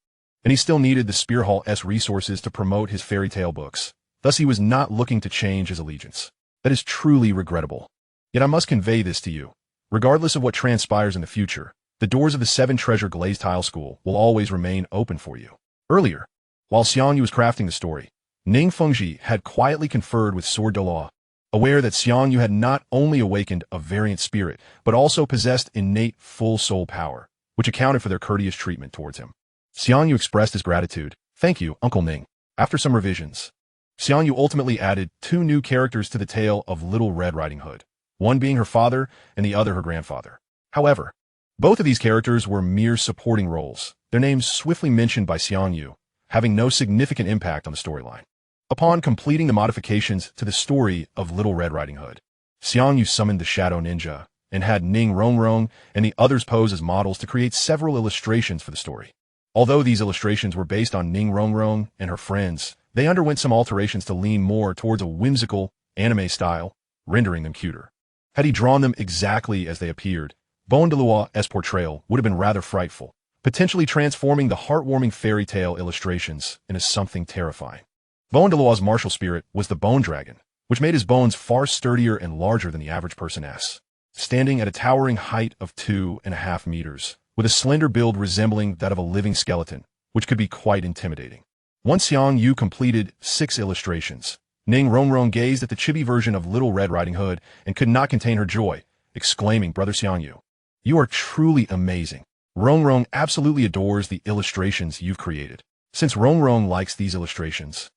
and he still needed the Spirit Hall's resources to promote his fairy tale books. Thus he was not looking to change his allegiance. That is truly regrettable. Yet I must convey this to you. Regardless of what transpires in the future, the doors of the Seven Treasure Glazed Tile School will always remain open for you. Earlier, while Xiang Yu was crafting the story, Ning Fengji had quietly conferred with Douluo, aware that Xiang Yu had not only awakened a variant spirit, but also possessed innate full soul power, which accounted for their courteous treatment towards him. Xiang Yu expressed his gratitude. Thank you, Uncle Ning. After some revisions, Xiang Yu ultimately added two new characters to the tale of Little Red Riding Hood, one being her father and the other her grandfather. However, both of these characters were mere supporting roles, their names swiftly mentioned by Xiang Yu, having no significant impact on the storyline. Upon completing the modifications to the story of Little Red Riding Hood, Xiang Yu summoned the Shadow Ninja and had Ning Rongrong and the others pose as models to create several illustrations for the story. Although these illustrations were based on Ning Rongrong and her friends, they underwent some alterations to lean more towards a whimsical, anime style, rendering them cuter. Had he drawn them exactly as they appeared, Douluo's portrayal would have been rather frightful, potentially transforming the heartwarming fairy tale illustrations into something terrifying. Douluo's martial spirit was the Bone Dragon, which made his bones far sturdier and larger than the average person's, standing at a towering height of 2.5 meters, with a slender build resembling that of a living skeleton, which could be quite intimidating. Once Xiang Yu completed 6 illustrations, Ning Rongrong gazed at the chibi version of Little Red Riding Hood and could not contain her joy, exclaiming, Brother Xiang Yu, you are truly amazing. Rongrong absolutely adores the illustrations you've created. Since Rongrong likes these illustrations,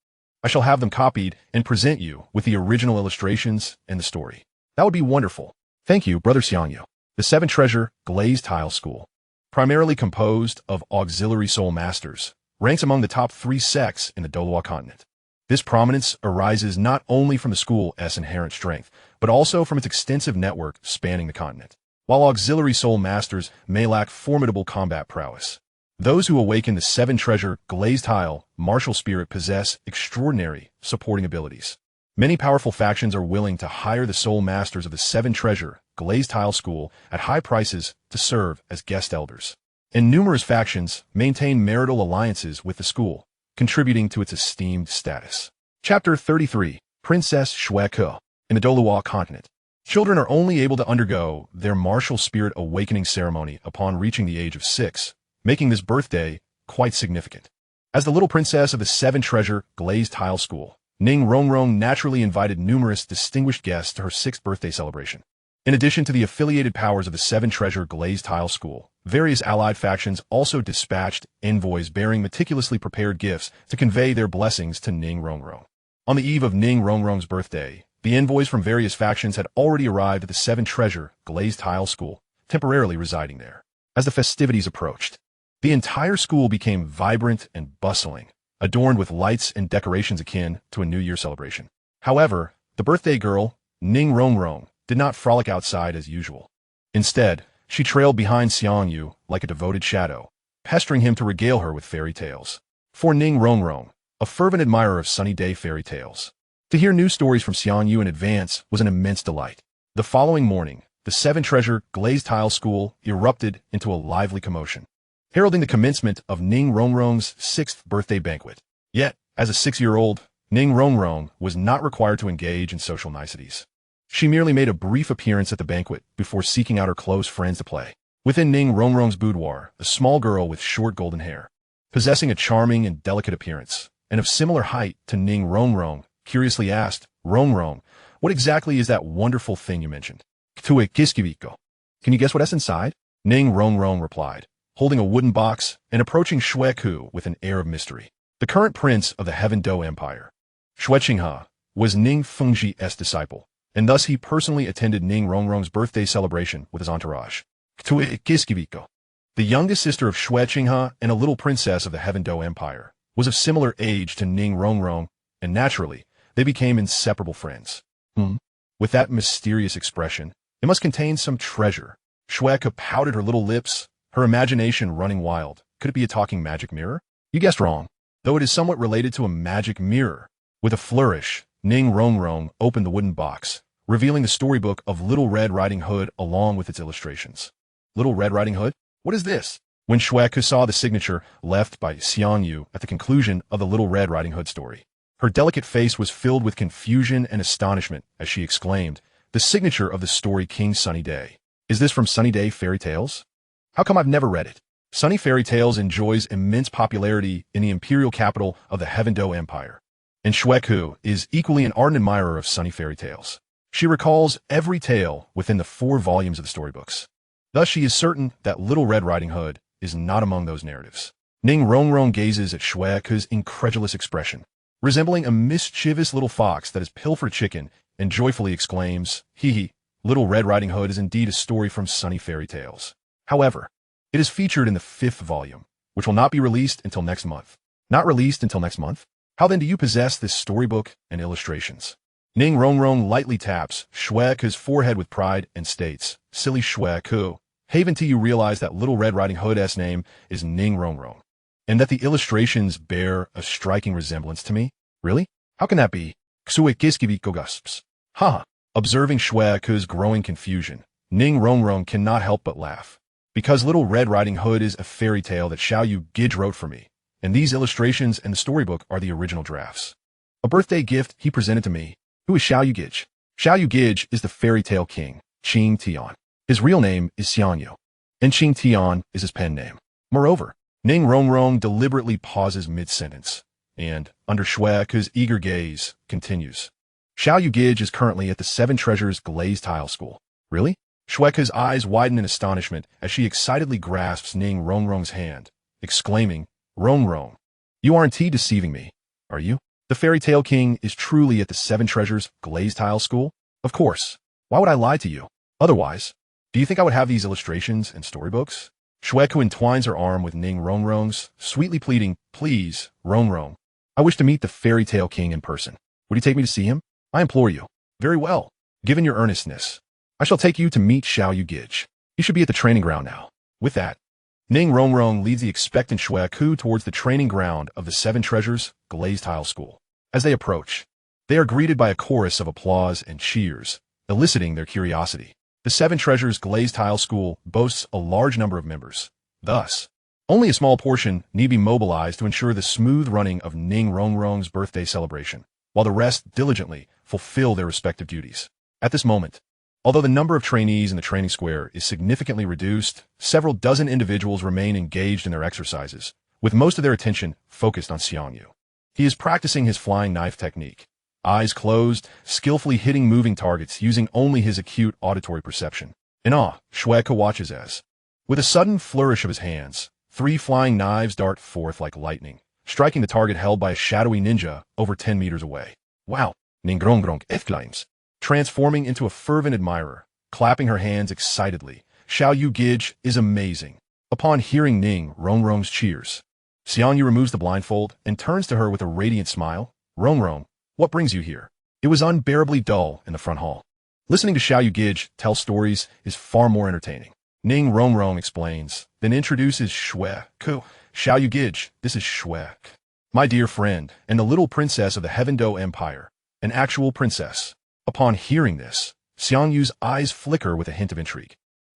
I shall have them copied and present you with the original illustrations and the story. That would be wonderful. Thank you, Brother Xiang Yu. The Seven Treasure Glazed Tile School, primarily composed of auxiliary soul masters, ranks among the top 3 sects in the Douluo Continent. This prominence arises not only from the school's inherent strength, but also from its extensive network spanning the continent. While auxiliary soul masters may lack formidable combat prowess, those who awaken the Seven Treasure Glazed Tile martial spirit possess extraordinary supporting abilities. Many powerful factions are willing to hire the soul masters of the Seven Treasure Glazed Tile School at high prices to serve as guest elders. And numerous factions maintain marital alliances with the school, contributing to its esteemed status. Chapter 33, Princess Shueke. In the Douluo Continent, children are only able to undergo their martial spirit awakening ceremony upon reaching the age of 6, making this birthday quite significant. As the little princess of the Seven Treasure Glazed Tile School, Ning Rongrong naturally invited numerous distinguished guests to her 6th birthday celebration. In addition to the affiliated powers of the Seven Treasure Glazed Tile School, various allied factions also dispatched envoys bearing meticulously prepared gifts to convey their blessings to Ning Rongrong. On the eve of Ning Rongrong's birthday, the envoys from various factions had already arrived at the Seven Treasure Glazed Tile School, temporarily residing there. As the festivities approached, the entire school became vibrant and bustling, adorned with lights and decorations akin to a New Year celebration. However, the birthday girl, Ning Rongrong, did not frolic outside as usual. Instead, she trailed behind Xiang Yu like a devoted shadow, pestering him to regale her with fairy tales. For Ning Rongrong, a fervent admirer of sunny day fairy tales. To hear new stories from Xiang Yu in advance was an immense delight. The following morning, the seven-treasure glazed tile school erupted into a lively commotion, heralding the commencement of Ning Rongrong's 6th birthday banquet. Yet, as a 6-year-old, Ning Rongrong was not required to engage in social niceties. She merely made a brief appearance at the banquet before seeking out her close friends to play. Within Ning Rongrong's boudoir, a small girl with short golden hair, possessing a charming and delicate appearance, and of similar height to Ning Rongrong, curiously asked, "Rongrong, what exactly is that wonderful thing you mentioned?" "Ktue kiskiviko." "Can you guess what is inside?" Ning Rongrong replied, holding a wooden box and approaching Xue Ku with an air of mystery. The current prince of the Heaven Do Empire, Xue Qinghe, was Ning Fengzhi's disciple, and thus he personally attended Ning Rongrong's birthday celebration with his entourage. Ktue kiskiviko. The youngest sister of Xue Qinghe and a little princess of the Heaven Do Empire, was of similar age to Ning Rongrong, and naturally, they became inseparable friends. With that mysterious expression, it must contain some treasure. Xue Ku pouted her little lips, her imagination running wild. Could it be a talking magic mirror? You guessed wrong, though it is somewhat related to a magic mirror. With a flourish, Ning Rongrong opened the wooden box, revealing the storybook of Little Red Riding Hood along with its illustrations. Little Red Riding Hood? What is this? When Xue Ku saw the signature left by Xiang Yu at the conclusion of the Little Red Riding Hood story, her delicate face was filled with confusion and astonishment as she exclaimed, "The signature of the story King Sunny Day. Is this from Sunny Day Fairy Tales? How come I've never read it?" Sunny Fairy Tales enjoys immense popularity in the imperial capital of the Heaven Do Empire, and Xue Ku is equally an ardent admirer of Sunny Fairy Tales. She recalls every tale within the 4 volumes of the storybooks. Thus she is certain that Little Red Riding Hood is not among those narratives. Ning Rongrong gazes at Xue Ku's incredulous expression, resembling a mischievous little fox that has pilfered chicken, and joyfully exclaims, "Hee hee, Little Red Riding Hood is indeed a story from Sunny Fairy Tales. However, it is featured in the 5th volume, which will not be released until next month." Not released until next month? How then do you possess this storybook and illustrations? Ning Rongrong lightly taps Xue Ku's forehead with pride and states, "Silly Xue Ku, haven till you realize that Little Red Riding Hood's name is Ning Rongrong, and that the illustrations bear a striking resemblance to me." "Really? How can that be?" Ksue Kiskiviko gasps. "Ha!" Observing Xue Ku's growing confusion, Ning Rongrong cannot help but laugh. "Because Little Red Riding Hood is a fairy tale that Xiao Yu Gij wrote for me, and these illustrations and the storybook are the original drafts. A birthday gift he presented to me." "Who is Xiao Yu Gij?" Xiao Yu Gij is the fairy tale king, Qing Tian. His real name is Xiang Yu, and Qing Tian is his pen name. Moreover, Ning Rongrong deliberately pauses mid-sentence, and, under Xue Ku's eager gaze, continues. "Xiao Yu Gij is currently at the 7 Treasures Glazed Tile School." "Really?" Xue Ku's eyes widen in astonishment as she excitedly grasps Ning Rongrong's hand, exclaiming, "Rongrong, you aren't deceiving me, are you? The fairy tale king is truly at the 7 Treasures Glazed Tile School?" "Of course. Why would I lie to you? Otherwise, do you think I would have these illustrations and storybooks?" Xue Ku entwines her arm with Ning Rongrong's, sweetly pleading, "Please, Rongrong, I wish to meet the fairy tale king in person. Would you take me to see him? I implore you." "Very well. Given your earnestness, I shall take you to meet Xiao Yu Gij. He should be at the training ground now." With that, Ning Rongrong leads the expectant Xue Ku towards the training ground of the 7 Treasures Glazed Tile School. As they approach, they are greeted by a chorus of applause and cheers, eliciting their curiosity. The 7 Treasures Glazed Tile School boasts a large number of members. Thus, only a small portion need be mobilized to ensure the smooth running of Ning Rongrong's birthday celebration, while the rest diligently fulfill their respective duties. At this moment, although the number of trainees in the training square is significantly reduced, several dozen individuals remain engaged in their exercises, with most of their attention focused on Xiang Yu. He is practicing his flying knife technique, eyes closed, skillfully hitting moving targets using only his acute auditory perception. In awe, Xue Ku watches as, with a sudden flourish of his hands, 3 flying knives dart forth like lightning, striking the target held by a shadowy ninja over 10 meters away. "Wow!" Ning Rongrong exclaims, transforming into a fervent admirer, clapping her hands excitedly. "Xiao Yu Gij is amazing." Upon hearing Ning Rongrong's cheers, Xiang Yu removes the blindfold and turns to her with a radiant smile. "Rongrong, what brings you here?" It was unbearably dull in the front hall. Listening to Xiao Yu Gij tell stories is far more entertaining. Ning Rongrong explains, then introduces Xue Ku. "Xiao Yu Gij, this is Xue. My dear friend, and the little princess of the Heaven Do Empire, an actual princess. Upon hearing this, Xiang Yu's eyes flicker with a hint of intrigue.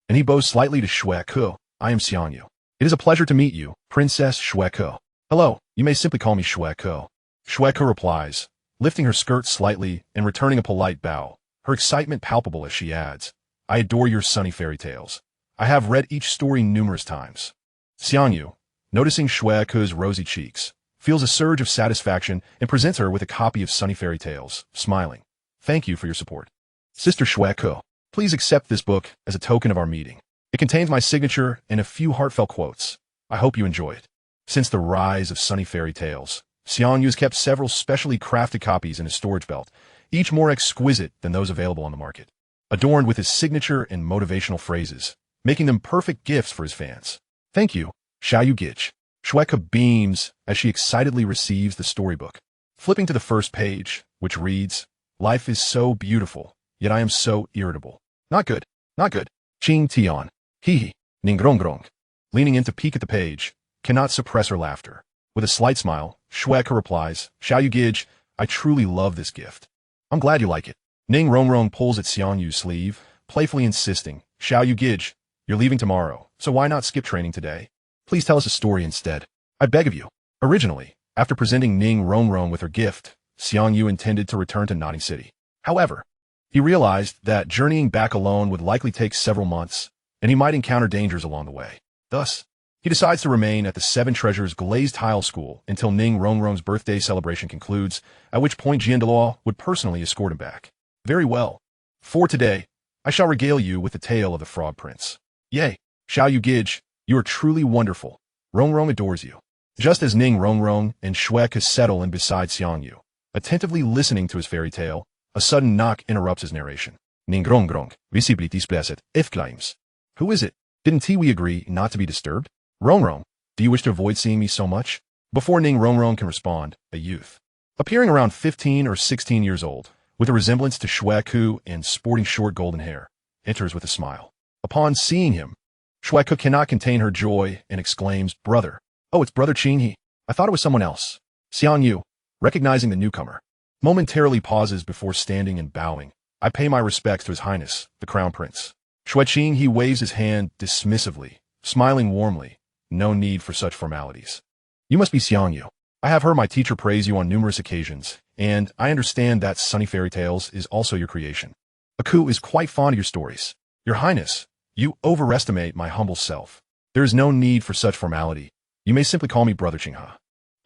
And he bows slightly to Shui Ke. I am Xiang Yu. It is a pleasure to meet you, Princess Shui Ke. Hello, you may simply call me Shui Ke. Shui Ke replies, lifting her skirt slightly and returning a polite bow, her excitement palpable as she adds, I adore your sunny fairy tales. I have read each story numerous times. Xiang Yu, noticing Shui Ke's rosy cheeks, feels a surge of satisfaction and presents her with a copy of Sunny Fairy Tales, smiling. Thank you for your support. Sister Shui Ke, please accept this book as a token of our meeting. It contains my signature and a few heartfelt quotes. I hope you enjoy it. Since the rise of Sunny Fairy Tales, Xiang Yu has kept several specially crafted copies in his storage belt, each more exquisite than those available on the market, adorned with his signature and motivational phrases, making them perfect gifts for his fans. Thank you, Xiang Yu Gij. Shui Ke beams as she excitedly receives the storybook, flipping to the first page, which reads, Life is so beautiful, yet I am so irritable. Not good, not good. Ching Tian. Hee hee. Ning grong grong. Leaning in to peek at the page, cannot suppress her laughter. With a slight smile, Shui Ke replies, Xiang Yu Gij, I truly love this gift. I'm glad you like it. Ning rong rong pulls at Xiang Yu's sleeve, playfully insisting, Xiang Yu Gij, you're leaving tomorrow, so why not skip training today? Please tell us a story instead. I beg of you. Originally, after presenting Ning Rongrong with her gift, Xiang Yu intended to return to Notting City. However, he realized that journeying back alone would likely take several months, and he might encounter dangers along the way. Thus, he decides to remain at the Seven Treasures Glazed Tile School until Ning Rongrong's birthday celebration concludes, at which point Douluo would personally escort him back. Very well. For today, I shall regale you with the tale of the Frog Prince. Yay, Xiang Yu Gij, you are truly wonderful. Rongrong adores you. Just as Ning Rongrong and Shui Ke settle in beside Xiang Yu, attentively listening to his fairy tale, a sudden knock interrupts his narration. Ning Rongrong, visibly displeased, exclaims. Who is it? Didn't we agree not to be disturbed? Rongrong, do you wish to avoid seeing me so much? Before Ning Rongrong can respond, a youth, appearing around 15 or 16 years old, with a resemblance to Shui Ke and sporting short golden hair, enters with a smile. Upon seeing him, Shui Ke cannot contain her joy and exclaims, Brother. Oh, it's Brother Qinghe. I thought it was someone else. Xiang Yu, recognizing the newcomer, momentarily pauses before standing and bowing. I pay my respects to His Highness, the Crown Prince. Shui Qinghe waves his hand dismissively, smiling warmly. No need for such formalities. You must be Xiang Yu. I have heard my teacher praise you on numerous occasions, and I understand that Sunny Fairy Tales is also your creation. Aku is quite fond of your stories. Your Highness, you overestimate my humble self. There is no need for such formality. You may simply call me Brother Qinghe.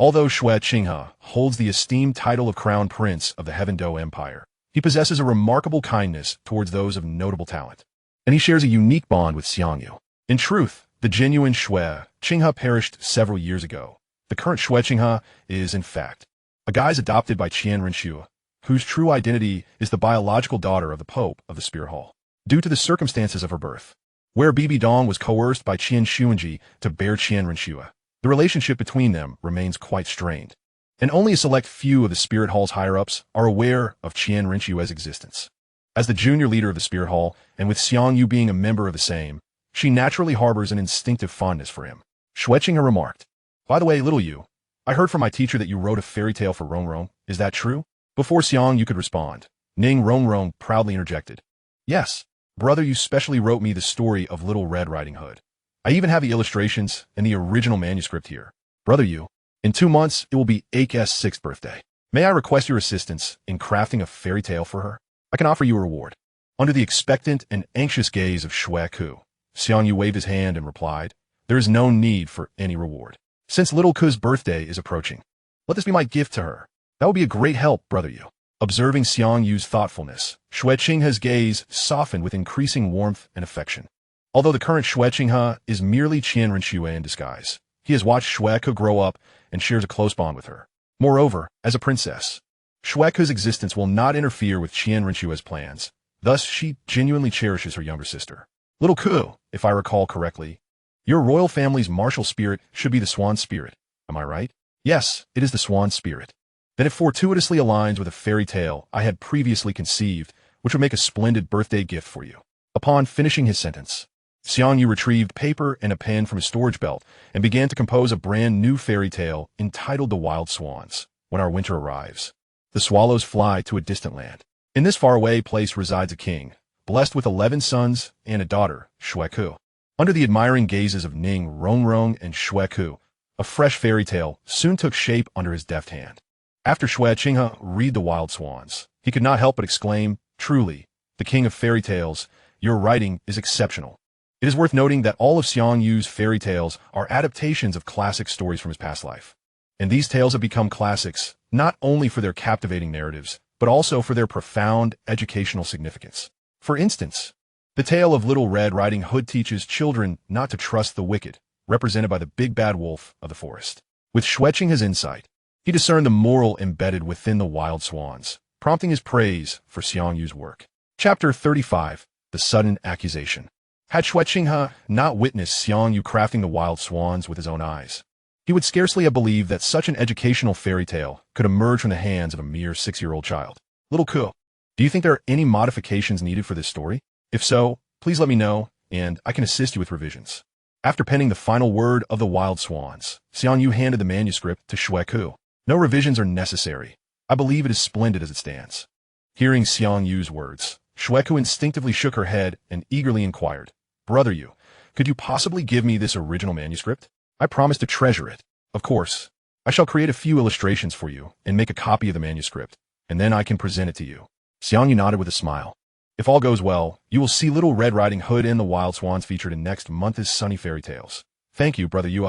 Although Shui Qinghe holds the esteemed title of Crown Prince of the Heaven Do Empire, he possesses a remarkable kindness towards those of notable talent, and he shares a unique bond with Xiang Yu. In truth, the genuine Shui Qinghe perished several years ago. The current Shui Qinghe is, in fact, a guise adopted by Qian Renxue, whose true identity is the biological daughter of the Pope of the Spirit Hall, due to the circumstances of her birth, where Bibi Dong was coerced by Qian Xuanji to bear Qian Renxue. The relationship between them remains quite strained, and only a select few of the Spirit Hall's higher-ups are aware of Qian Renxue's existence. As the junior leader of the Spirit Hall, and with Xiang Yu being a member of the same, she naturally harbors an instinctive fondness for him. Shui Qinghe remarked, By the way, little Yu, I heard from my teacher that you wrote a fairy tale for Rongrong. Is that true? Before Xiang Yu could respond, Ning Rongrong proudly interjected. Yes, brother, you specially wrote me the story of Little Red Riding Hood. I even have the illustrations and the original manuscript here. Brother Yu, in 2 months, it will be Ake's 6th birthday. May I request your assistance in crafting a fairy tale for her? I can offer you a reward. Under the expectant and anxious gaze of Shui Ke, Xiang Yu waved his hand and replied, There is no need for any reward. Since little Ke's birthday is approaching, let this be my gift to her. That would be a great help, Brother Yu. Observing Xiang Yu's thoughtfulness, Shui Qinghe's gaze softened with increasing warmth and affection. Although the current Shui Qinghe is merely Qian Renxue in disguise, he has watched Shui Ke grow up and shares a close bond with her. Moreover, as a princess, Shui Ke's existence will not interfere with Qian Renxue's plans. Thus, she genuinely cherishes her younger sister. Little Ke, if I recall correctly, your royal family's martial spirit should be the swan spirit. Am I right? Yes, it is the swan spirit. Then it fortuitously aligns with a fairy tale I had previously conceived, which would make a splendid birthday gift for you. Upon finishing his sentence, Xiang Yu retrieved paper and a pen from his storage belt and began to compose a brand new fairy tale entitled The Wild Swans. When our winter arrives, the swallows fly to a distant land. In this faraway place resides a king, blessed with 11 sons and a daughter, Xueku. Under the admiring gazes of Ning, Rongrong, and Xueku, a fresh fairy tale soon took shape under his deft hand. After Xue Qinghe read The Wild Swans, he could not help but exclaim, "Truly, the king of fairy tales, your writing is exceptional." It is worth noting that all of Xiang Yu's fairy tales are adaptations of classic stories from his past life. And these tales have become classics not only for their captivating narratives, but also for their profound educational significance. For instance, the tale of Little Red Riding Hood teaches children not to trust the wicked, represented by the big bad wolf of the forest. With Xue Qinghe's insight, he discerned the moral embedded within the wild swans, prompting his praise for Xiang Yu's work. Chapter 35. The Sudden Accusation. Had Xue Qinghe not witnessed Xiang Yu crafting the wild swans with his own eyes, he would scarcely have believed that such an educational fairy tale could emerge from the hands of a mere 6-year-old child. Little Ku, do you think there are any modifications needed for this story? If so, please let me know, and I can assist you with revisions. After penning the final word of the wild swans, Xiang Yu handed the manuscript to Xueku. No revisions are necessary. I believe it is splendid as it stands. Hearing Xiang Yu's words, Xueku instinctively shook her head and eagerly inquired, "Brother Yu, could you possibly give me this original manuscript? I promise to treasure it. Of course, I shall create a few illustrations for you and make a copy of the manuscript, and then I can present it to you." Xiang Yu nodded with a smile. "If all goes well, you will see Little Red Riding Hood and the Wild Swans featured in next month's Sunny Fairy Tales. Thank you, Brother Yu."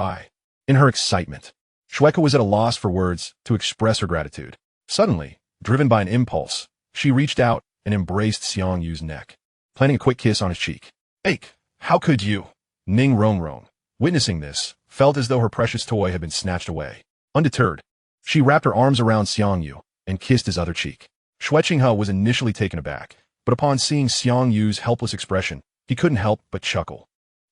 In her excitement, Xueku was at a loss for words to express her gratitude. Suddenly, driven by an impulse, she reached out and embraced Xiang Yu's neck, planting a quick kiss on his cheek. "Ake, how could you?" Ning Rongrong, witnessing this, felt as though her precious toy had been snatched away. Undeterred, she wrapped her arms around Xiang Yu and kissed his other cheek. Xue Qinghe was initially taken aback, but upon seeing Xiang Yu's helpless expression, he couldn't help but chuckle.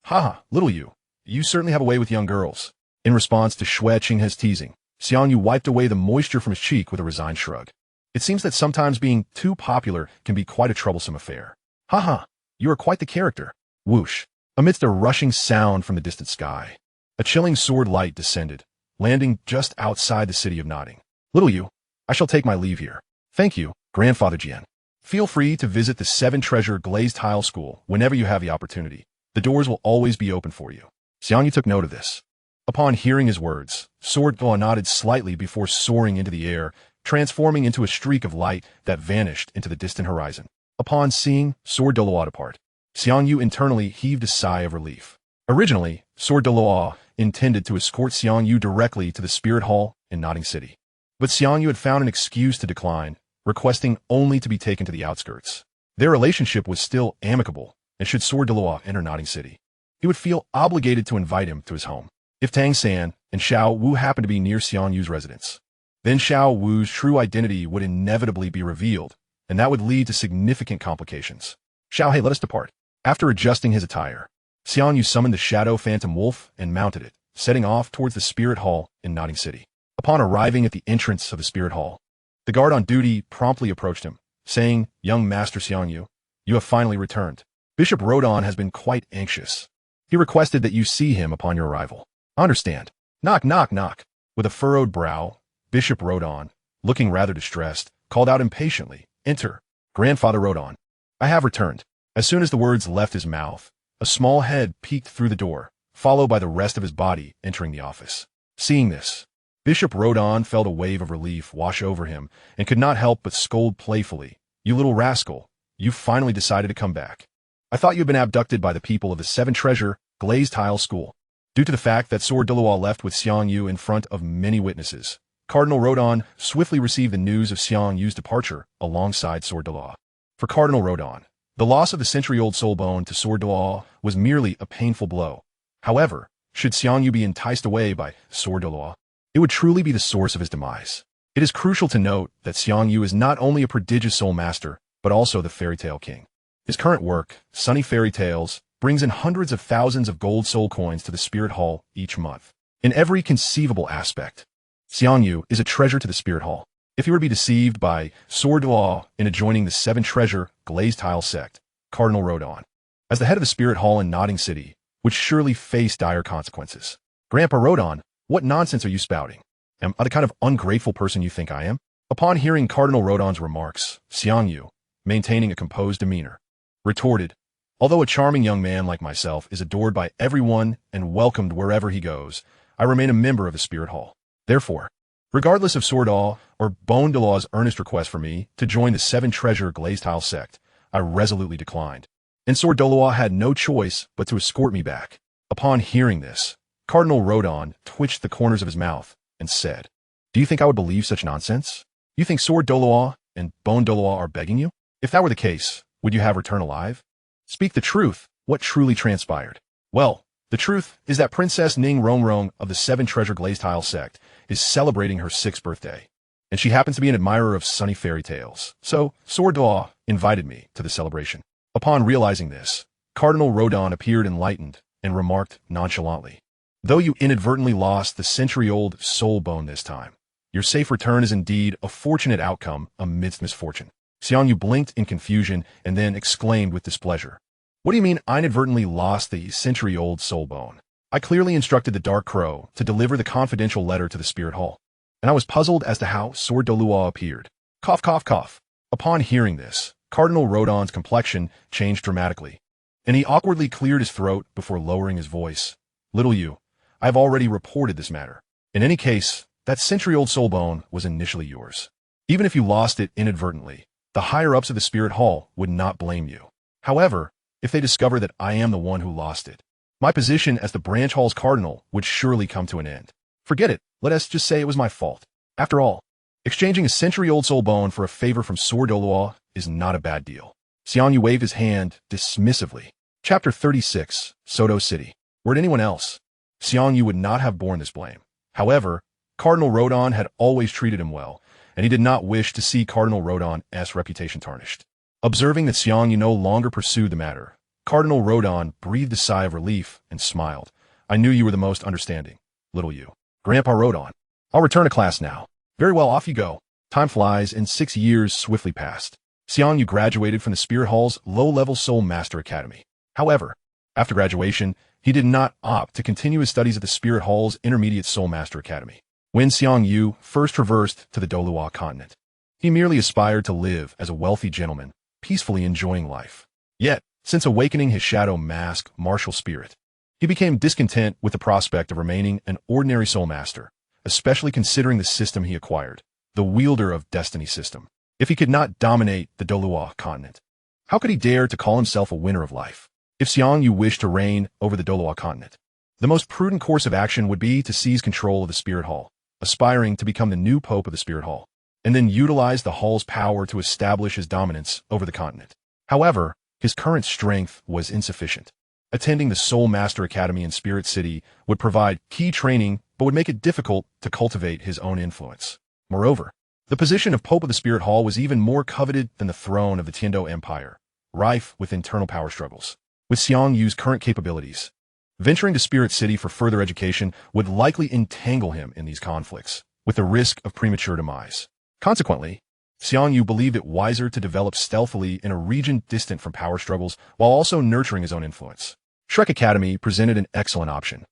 "Ha, little Yu, you certainly have a way with young girls." In response to Xue Qinghe's teasing, Xiang Yu wiped away the moisture from his cheek with a resigned shrug. It seems that sometimes being too popular can be quite a troublesome affair. "Ha, you are quite the character." Whoosh! Amidst a rushing sound from the distant sky, a chilling sword light descended, landing just outside the city of Nodding. "Little Yu, I shall take my leave here. Thank you, Grandfather Jian. Feel free to visit the 7-Treasure Glazed Tile School whenever you have the opportunity. The doors will always be open for you." Xiang Yu took note of this. Upon hearing his words, Sword Douluo nodded slightly before soaring into the air, transforming into a streak of light that vanished into the distant horizon. Upon seeing Sword Douluo depart, Xiang Yu internally heaved a sigh of relief. Originally, Sword Douluo intended to escort Xiang Yu directly to the Spirit Hall in Nodding City. But Xiang Yu had found an excuse to decline, requesting only to be taken to the outskirts. Their relationship was still amicable, and should Sword Douluo enter Nodding City, he would feel obligated to invite him to his home. If Tang San and Xiao Wu happened to be near Xiang Yu's residence, then Xiao Wu's true identity would inevitably be revealed, and that would lead to significant complications. "Xiao He, let us depart." After adjusting his attire, Xiang Yu summoned the Shadow Phantom Wolf and mounted it, setting off towards the Spirit Hall in Nodding City. Upon arriving at the entrance of the Spirit Hall, the guard on duty promptly approached him, saying, "Young Master Xiang Yu, you have finally returned. Bishop Rodon has been quite anxious. He requested that you see him upon your arrival." "Understand." Knock, knock, knock. With a furrowed brow, Bishop Rodon, looking rather distressed, called out impatiently, "Enter, Grandfather Rodon. I have returned." As soon as the words left his mouth, a small head peeked through the door, followed by the rest of his body entering the office. Seeing this, Bishop Rodon felt a wave of relief wash over him and could not help but scold playfully, "You little rascal, you finally decided to come back. I thought you had been abducted by the people of the 7-Treasure Glazed Tile School." Due to the fact that Sword Douluo left with Xiang Yu in front of many witnesses, Cardinal Rodon swiftly received the news of Xiang Yu's departure alongside Sword Douluo. For Cardinal Rodon, the loss of the century-old soul bone to Sword Douluo was merely a painful blow. However, should Xiang Yu be enticed away by Sword Douluo, it would truly be the source of his demise. It is crucial to note that Xiang Yu is not only a prodigious soul master, but also the fairy tale king. His current work, Sunny Fairy Tales, brings in hundreds of thousands of gold soul coins to the Spirit Hall each month. In every conceivable aspect, Xiang Yu is a treasure to the Spirit Hall. If he were to be deceived by Sword Douluo in adjoining the 7-Treasure Glazed Tile sect, Cardinal Rodon, as the head of the Spirit Hall in Nodding City, would surely face dire consequences. Grandpa Rodon, what nonsense are you spouting? Am I the kind of ungrateful person you think I am? Upon hearing Cardinal Rodon's remarks, Xiang Yu, maintaining a composed demeanor, retorted, although a charming young man like myself is adored by everyone and welcomed wherever he goes, I remain a member of the Spirit Hall. Therefore, regardless of Sword or Bone Douluo's earnest request for me to join the Seven Treasure Glazed Tile sect, I resolutely declined. And Sword Douluo had no choice but to escort me back. Upon hearing this, Cardinal Rodon twitched the corners of his mouth and said, "Do you think I would believe such nonsense? You think Sword Douluo and Bone Douluo are begging you? If that were the case, would you have returned alive? Speak the truth. What truly transpired?" Well, the truth is that Princess Ning Rongrong of the Seven Treasure Glazed Tile sect is celebrating her 6th birthday, and she happens to be an admirer of sunny fairy tales. So, Sword Douluo invited me to the celebration. Upon realizing this, Cardinal Rodon appeared enlightened and remarked nonchalantly, "Though you inadvertently lost the century-old soul bone this time, your safe return is indeed a fortunate outcome amidst misfortune." Xiang Yu blinked in confusion and then exclaimed with displeasure, "What do you mean I inadvertently lost the century-old soul bone? I clearly instructed the Dark Crow to deliver the confidential letter to the Spirit Hall, and I was puzzled as to how Sword Douluo appeared." Cough, cough, cough. Upon hearing this, Cardinal Rodon's complexion changed dramatically, and he awkwardly cleared his throat before lowering his voice. "Little Yu, I have already reported this matter. In any case, that century-old soul bone was initially yours. Even if you lost it inadvertently, the higher-ups of the Spirit Hall would not blame you. However, if they discover that I am the one who lost it, my position as the branch hall's cardinal would surely come to an end. Forget it, let us just say it was my fault. After all, exchanging a century-old soul bone for a favor from Sword Douluo is not a bad deal." Xiang Yu waved his hand dismissively. Chapter 36, Soto City. Were it anyone else, Xiang Yu would not have borne this blame. However, Cardinal Rodon had always treated him well, and he did not wish to see Cardinal Rodon's reputation tarnished. Observing that Xiang Yu no longer pursued the matter, Cardinal Rodon breathed a sigh of relief and smiled. "I knew you were the most understanding, little Yu." Grandpa Rodon, "I'll return to class now." "Very well, off you go." Time flies, and 6 years swiftly passed. Xiang Yu graduated from the Spirit Hall's low-level Soul Master Academy. However, after graduation, he did not opt to continue his studies at the Spirit Hall's Intermediate Soul Master Academy. When Xiang Yu first traversed to the Douluo Continent, he merely aspired to live as a wealthy gentleman, peacefully enjoying life. Yet, since awakening his shadow mask martial spirit, he became discontent with the prospect of remaining an ordinary Soul Master, especially considering the system he acquired, the Wielder of Destiny system. If he could not dominate the Douluo Continent, how could he dare to call himself a winner of life? If Xiang Yu wished to reign over the Douluo Continent, the most prudent course of action would be to seize control of the Spirit Hall, aspiring to become the new Pope of the Spirit Hall, and then utilize the Hall's power to establish his dominance over the continent. However, his current strength was insufficient. Attending the Soul Master Academy in Spirit City would provide key training, but would make it difficult to cultivate his own influence. Moreover, the position of Pope of the Spirit Hall was even more coveted than the throne of the Tiando Empire, rife with internal power struggles. With Xiang Yu's current capabilities, venturing to Spirit City for further education would likely entangle him in these conflicts, with the risk of premature demise. Consequently, Xiang Yu believed it wiser to develop stealthily in a region distant from power struggles while also nurturing his own influence. Shrek Academy presented an excellent option.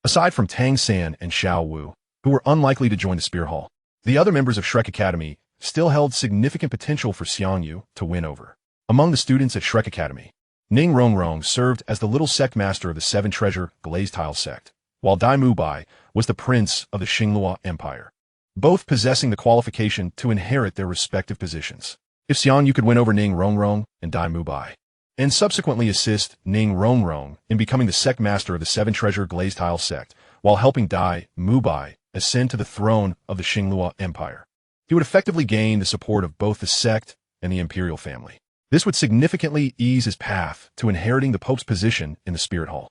Aside from Tang San and Xiao Wu, who were unlikely to join the Spirit Hall, the other members of Shrek Academy still held significant potential for Xiang Yu to win over. Among the students at Shrek Academy, Ning Rongrong served as the little sect master of the Seven Treasure Glazed Tile sect, while Dai Mubai was the prince of the Xinglua Empire, both possessing the qualification to inherit their respective positions. If Xiang Yu could win over Ning Rongrong and Dai Mubai, and subsequently assist Ning Rongrong in becoming the sect master of the Seven Treasure Glazed Tile sect, while helping Dai Mubai ascend to the throne of the Xinglua Empire, he would effectively gain the support of both the sect and the imperial family. This would significantly ease his path to inheriting the Pope's position in the Spirit Hall.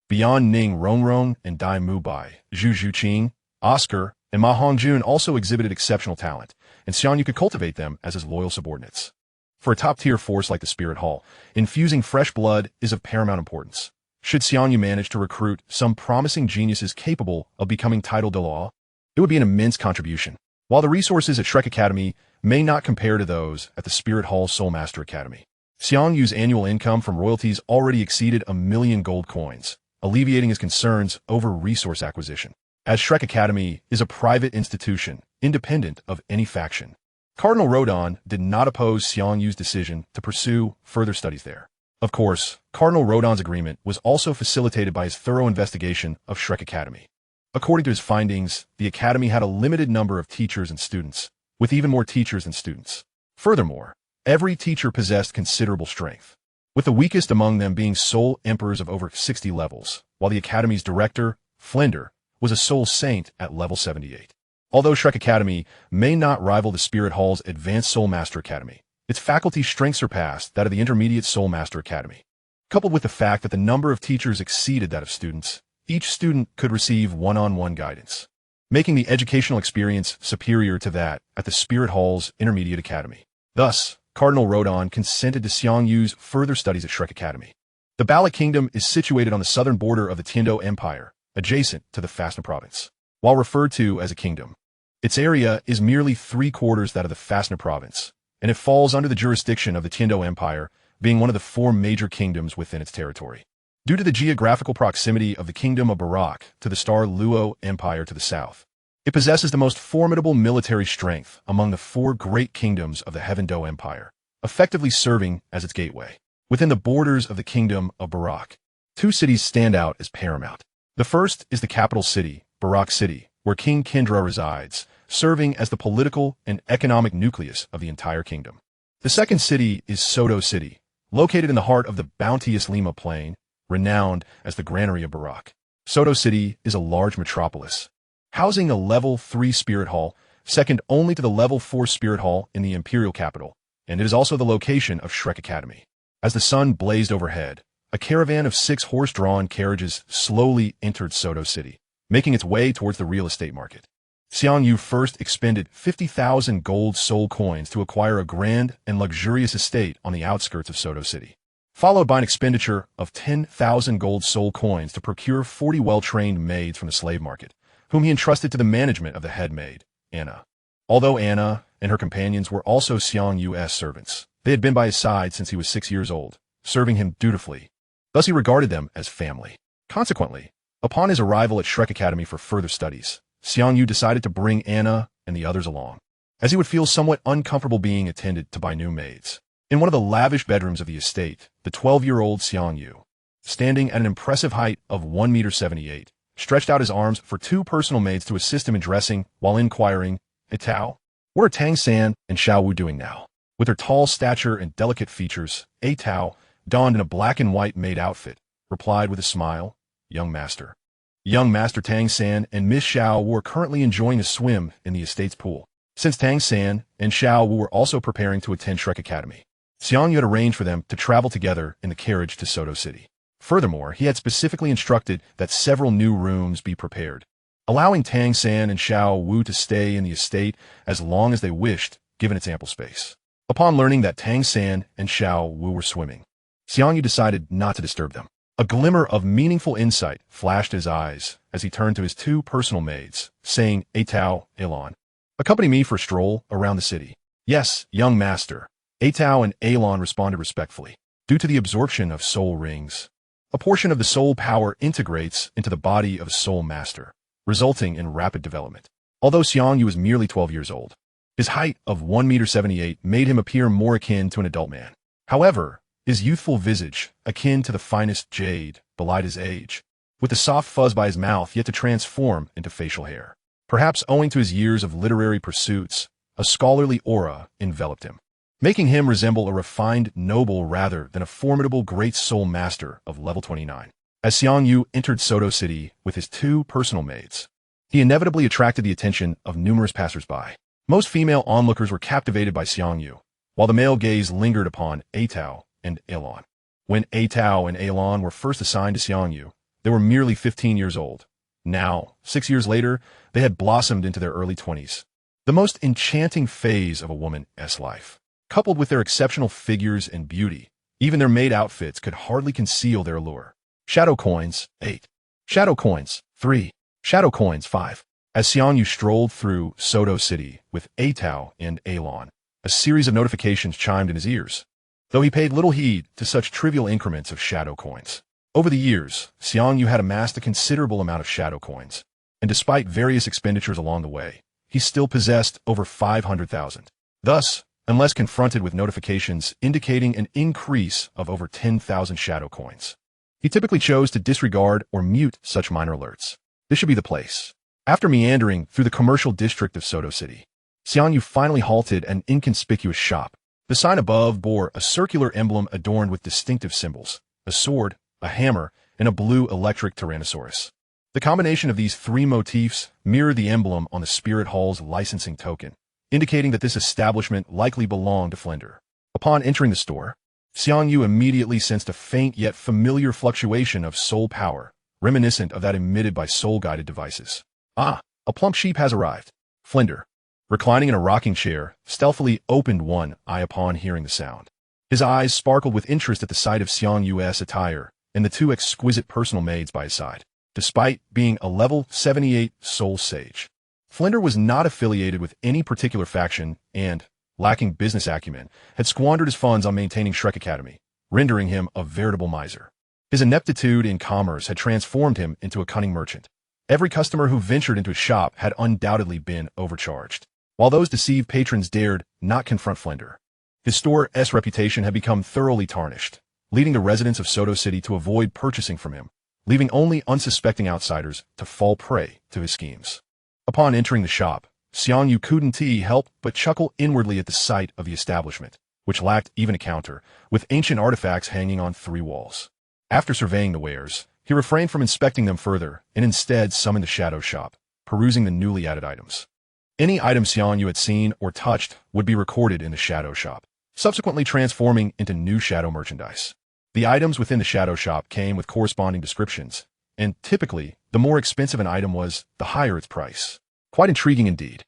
Beyond Ning Rongrong and Dai Mubai, Zhu Zhuqing, Oscar, and Ma Hongjun also exhibited exceptional talent, and Xiang Yu could cultivate them as his loyal subordinates. For a top-tier force like the Spirit Hall, infusing fresh blood is of paramount importance. Should Xiang Yu manage to recruit some promising geniuses capable of becoming titled Douluo, it would be an immense contribution. While the resources at Shrek Academy may not compare to those at the Spirit Hall Soul Master Academy, Xiang Yu's annual income from royalties already exceeded 1 million gold coins, alleviating his concerns over resource acquisition. As Shrek Academy is a private institution, independent of any faction, Cardinal Rodon did not oppose Xiang Yu's decision to pursue further studies there. Of course, Cardinal Rodon's agreement was also facilitated by his thorough investigation of Shrek Academy. According to his findings, the academy had a limited number of teachers and students, with even more teachers than students. Furthermore, every teacher possessed considerable strength, with the weakest among them being soul emperors of over 60 levels, while the academy's director, Flender, was a soul saint at level 78. Although Shrek Academy may not rival the Spirit Hall's Advanced Soul Master Academy, its faculty strength surpassed that of the Intermediate Soul Master Academy. Coupled with the fact that the number of teachers exceeded that of students, each student could receive one-on-one guidance, making the educational experience superior to that at the Spirit Hall's Intermediate Academy. Thus, Cardinal Rodon consented to Xiang Yu's further studies at Shrek Academy. The Bala Kingdom is situated on the southern border of the Tiando Empire, adjacent to the Fastna Province. While referred to as a kingdom, its area is merely 3/4 that of the Fastna Province, and it falls under the jurisdiction of the Tiando Empire, being one of the 4 major kingdoms within its territory. Due to the geographical proximity of the Kingdom of Barak to the Star Luo Empire to the south, it possesses the most formidable military strength among the 4 great kingdoms of the Heaven Do Empire, effectively serving as its gateway. Within the borders of the Kingdom of Barak, 2 cities stand out as paramount. The first is the capital city, Barak City, where King Kendra resides, serving as the political and economic nucleus of the entire kingdom. The second city is Soto City, located in the heart of the bounteous Lima Plain, renowned as the Granary of Barak. Soto City is a large metropolis, housing a level 3 Spirit Hall, second only to the level 4 Spirit Hall in the imperial capital, and it is also the location of Shrek Academy. As the sun blazed overhead, a caravan of 6 horse-drawn carriages slowly entered Soto City, making its way towards the real estate market. Xiang Yu first expended 50,000 gold soul coins to acquire a grand and luxurious estate on the outskirts of Soto City, followed by an expenditure of 10,000 gold soul coins to procure 40 well-trained maids from the slave market, whom he entrusted to the management of the head maid, Anna. Although Anna and her companions were also Xiang Yu's servants, they had been by his side since he was 6 years old, serving him dutifully. Thus he regarded them as family. Consequently, upon his arrival at Shrek Academy for further studies, Xiang Yu decided to bring Anna and the others along, as he would feel somewhat uncomfortable being attended to by new maids. In one of the lavish bedrooms of the estate, the 12-year-old Xiang Yu, standing at an impressive height of 1.78 meters, stretched out his arms for 2 personal maids to assist him in dressing while inquiring, "Tao, what are Tang San and Xiao Wu doing now?" With her tall stature and delicate features, Tao, donned in a black and white maid outfit, replied with a smile, "Young master." Young Master Tang San and Miss Xiao were currently enjoying a swim in the estate's pool, since Tang San and Xiao were also preparing to attend Shrek Academy. Xiang Yu had arranged for them to travel together in the carriage to Soto City. Furthermore, he had specifically instructed that several new rooms be prepared, allowing Tang San and Xiao Wu to stay in the estate as long as they wished, given its ample space. Upon learning that Tang San and Xiao Wu were swimming, Xiang Yu decided not to disturb them. A glimmer of meaningful insight flashed in his eyes as he turned to his 2 personal maids, saying, "Tao, Elon, accompany me for a stroll around the city." "Yes, young master." Tao and Elon responded respectfully. Due to the absorption of soul rings, a portion of the soul power integrates into the body of a soul master, resulting in rapid development. Although Xiang Yu was merely 12 years old, his height of 1.78 meters made him appear more akin to an adult man. However, his youthful visage, akin to the finest jade, belied his age, with the soft fuzz by his mouth yet to transform into facial hair. Perhaps owing to his years of literary pursuits, a scholarly aura enveloped him, making him resemble a refined noble rather than a formidable great soul master of level 29. As Xiang Yu entered Soto City with his 2 personal maids, he inevitably attracted the attention of numerous passers-by. Most female onlookers were captivated by Xiang Yu, while the male gaze lingered upon Tao and Elon. When Tao and Elon were first assigned to Xiang Yu, they were merely 15 years old. Now, 6 years later, they had blossomed into their early 20s. The most enchanting phase of a woman's life. Coupled with their exceptional figures and beauty, even their maid outfits could hardly conceal their allure. Shadow coins, 8. Shadow coins, 3. Shadow coins, 5. As Xiang Yu strolled through Soto City with Tao and Elon, a series of notifications chimed in his ears. though he paid little heed to such trivial increments of shadow coins. Over the years, Xiang Yu had amassed a considerable amount of shadow coins, and despite various expenditures along the way, he still possessed over 500,000. Thus, unless confronted with notifications indicating an increase of over 10,000 shadow coins, he typically chose to disregard or mute such minor alerts. This should be the place. After meandering through the commercial district of Soto City, Xiang Yu finally halted at an inconspicuous shop. The sign above bore a circular emblem adorned with distinctive symbols, a sword, a hammer, and a blue electric Tyrannosaurus. The combination of these three motifs mirrored the emblem on the Spirit Hall's licensing token, indicating that this establishment likely belonged to Flender. Upon entering the store, Xiang Yu immediately sensed a faint yet familiar fluctuation of soul power, reminiscent of that emitted by soul-guided devices. Ah, a plump sheep has arrived. Flender, reclining in a rocking chair, stealthily opened one eye upon hearing the sound. His eyes sparkled with interest at the sight of Xiang Yu's attire and the two exquisite personal maids by his side. Despite being a level 78 soul sage, Flender was not affiliated with any particular faction and, lacking business acumen, had squandered his funds on maintaining Shrek Academy, rendering him a veritable miser. His ineptitude in commerce had transformed him into a cunning merchant. Every customer who ventured into his shop had undoubtedly been overcharged, while those deceived patrons dared not confront Flender. His store's reputation had become thoroughly tarnished, leading the residents of Soto City to avoid purchasing from him, leaving only unsuspecting outsiders to fall prey to his schemes. Upon entering the shop, Xiang Yu couldn't help but chuckle inwardly at the sight of the establishment, which lacked even a counter, with ancient artifacts hanging on three walls. After surveying the wares, he refrained from inspecting them further and instead summoned the shadow shop, perusing the newly added items. Any item Xiang Yu had seen or touched would be recorded in the shadow shop, subsequently transforming into new shadow merchandise. The items within the shadow shop came with corresponding descriptions, and typically, the more expensive an item was, the higher its price. Quite intriguing indeed.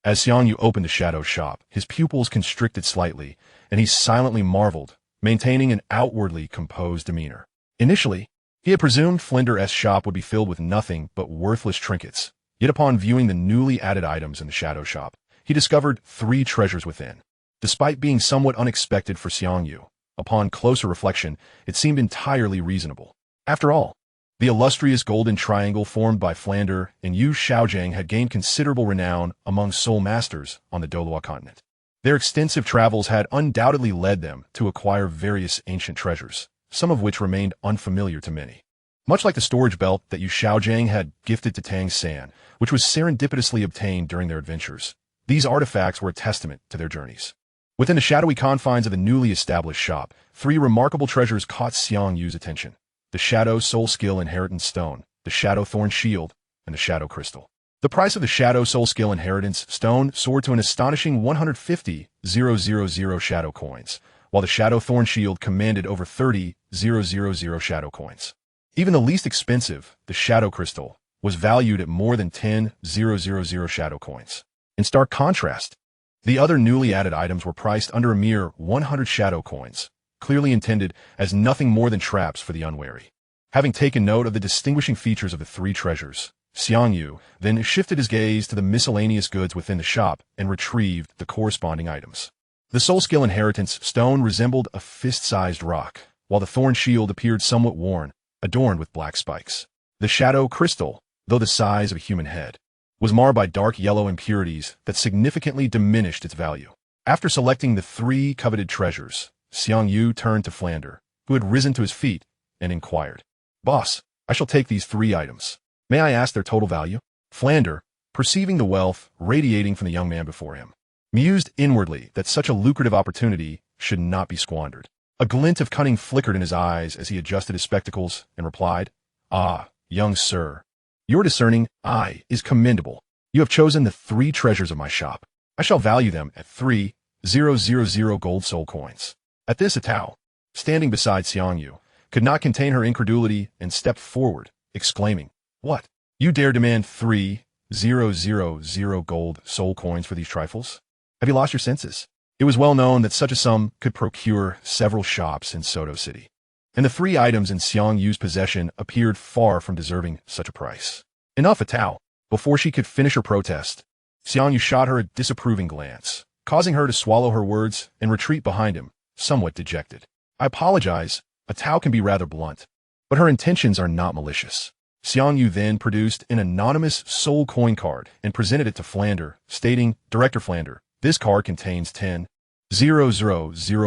As Xiang Yu opened the shadow shop, his pupils constricted slightly, and he silently marveled, maintaining an outwardly composed demeanor. Initially, he had presumed Flender's shop would be filled with nothing but worthless trinkets, yet upon viewing the newly added items in the shadow shop, he discovered three treasures within. Despite being somewhat unexpected for Xiang Yu, upon closer reflection, it seemed entirely reasonable. After all, the illustrious golden triangle formed by Flender and Yu Xiaojiang had gained considerable renown among soul masters on the Douluo Continent. Their extensive travels had undoubtedly led them to acquire various ancient treasures, some of which remained unfamiliar to many. Much like the storage belt that Yu Xiaojiang had gifted to Tang San, which was serendipitously obtained during their adventures, these artifacts were a testament to their journeys. Within the shadowy confines of the newly established shop, three remarkable treasures caught Xiang Yu's attention: the Shadow Soul Skill Inheritance Stone, the Shadow Thorn Shield, and the Shadow Crystal. The price of the Shadow Soul Skill Inheritance Stone soared to an astonishing 150,000 shadow coins, while the Shadow Thorn Shield commanded over 30,000 shadow coins. Even the least expensive, the Shadow Crystal, was valued at more than 10,000 shadow coins. In stark contrast, the other newly added items were priced under a mere 100 shadow coins, clearly intended as nothing more than traps for the unwary. Having taken note of the distinguishing features of the three treasures, Xiang Yu then shifted his gaze to the miscellaneous goods within the shop and retrieved the corresponding items. The Soul Skill Inheritance Stone resembled a fist-sized rock, while the Thorn Shield appeared somewhat worn, adorned with black spikes. The Shadow Crystal, though the size of a human head, was marred by dark yellow impurities that significantly diminished its value. After selecting the three coveted treasures, Xiang Yu turned to Flender, who had risen to his feet, and inquired, "Boss, I shall take these three items. May I ask their total value?" Flender, perceiving the wealth radiating from the young man before him, mused inwardly that such a lucrative opportunity should not be squandered. A glint of cunning flickered in his eyes as he adjusted his spectacles and replied, "Ah, young sir, your discerning eye is commendable. You have chosen the three treasures of my shop. I shall value them at 3,000 gold soul coins." At this, Atao, standing beside Xiang Yu, could not contain her incredulity and stepped forward, exclaiming, "What? You dare demand 3,000 gold soul coins for these trifles? Have you lost your senses?" It was well known that such a sum could procure several shops in Soto City, and the three items in Xiang Yu's possession appeared far from deserving such a price. Enough, Atao. Before she could finish her protest, Xiang Yu shot her a disapproving glance, causing her to swallow her words and retreat behind him, somewhat dejected. I apologize, a Tao can be rather blunt, but her intentions are not malicious. Xiang Yu then produced an anonymous soul coin card and presented it to Flander, stating, Director Flander, this card contains 10,000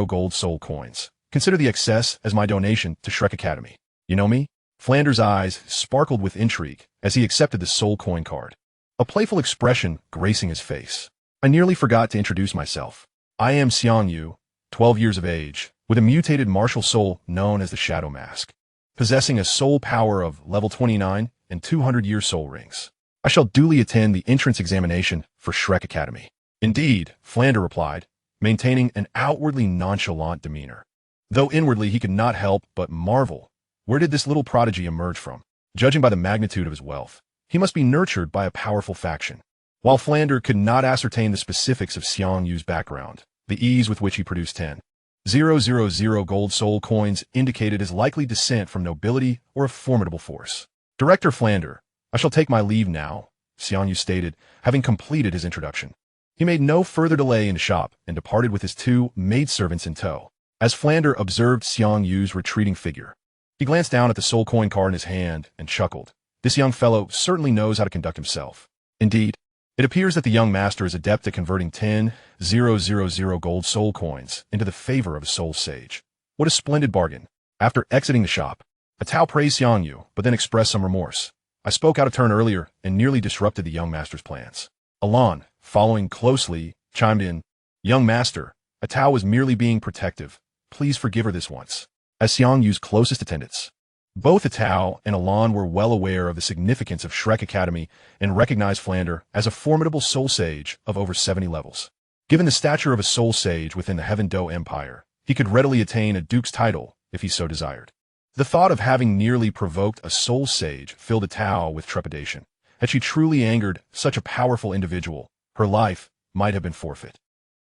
gold soul coins. Consider the excess as my donation to Shrek Academy. You know me? Flander's eyes sparkled with intrigue as he accepted the soul coin card, a playful expression gracing his face. I nearly forgot to introduce myself. I am Xiang Yu, 12 years of age, with a mutated martial soul known as the Shadow Mask, possessing a soul power of level 29 and 200-year soul rings. I shall duly attend the entrance examination for Shrek Academy. Indeed, Flander replied, maintaining an outwardly nonchalant demeanor. Though inwardly he could not help but marvel, where did this little prodigy emerge from? Judging by the magnitude of his wealth, he must be nurtured by a powerful faction. While Flander could not ascertain the specifics of Xiang Yu's background, the ease with which he produced 10,000 gold soul coins indicated his likely descent from nobility or a formidable force. Director Flander, I shall take my leave now, Xiang Yu stated, having completed his introduction. He made no further delay in the shop and departed with his 2 maidservants in tow. As Flander observed Xiang Yu's retreating figure, he glanced down at the soul coin card in his hand and chuckled. This young fellow certainly knows how to conduct himself. Indeed, it appears that the young master is adept at converting 10,000 gold soul coins into the favor of a soul sage. What a splendid bargain. After exiting the shop, Atao praised Xiang Yu, but then expressed some remorse. I spoke out of turn earlier and nearly disrupted the young master's plans. Alan, following closely, chimed in, Young master, Atao was merely being protective. Please forgive her this once. As Xiang Yu's closest attendants, both Atao and Alan were well aware of the significance of Shrek Academy and recognized Flander as a formidable soul sage of over 70 levels. Given the stature of a soul sage within the Heaven Do Empire, he could readily attain a duke's title if he so desired. The thought of having nearly provoked a soul sage filled Atao with trepidation. Had she truly angered such a powerful individual, her life might have been forfeit.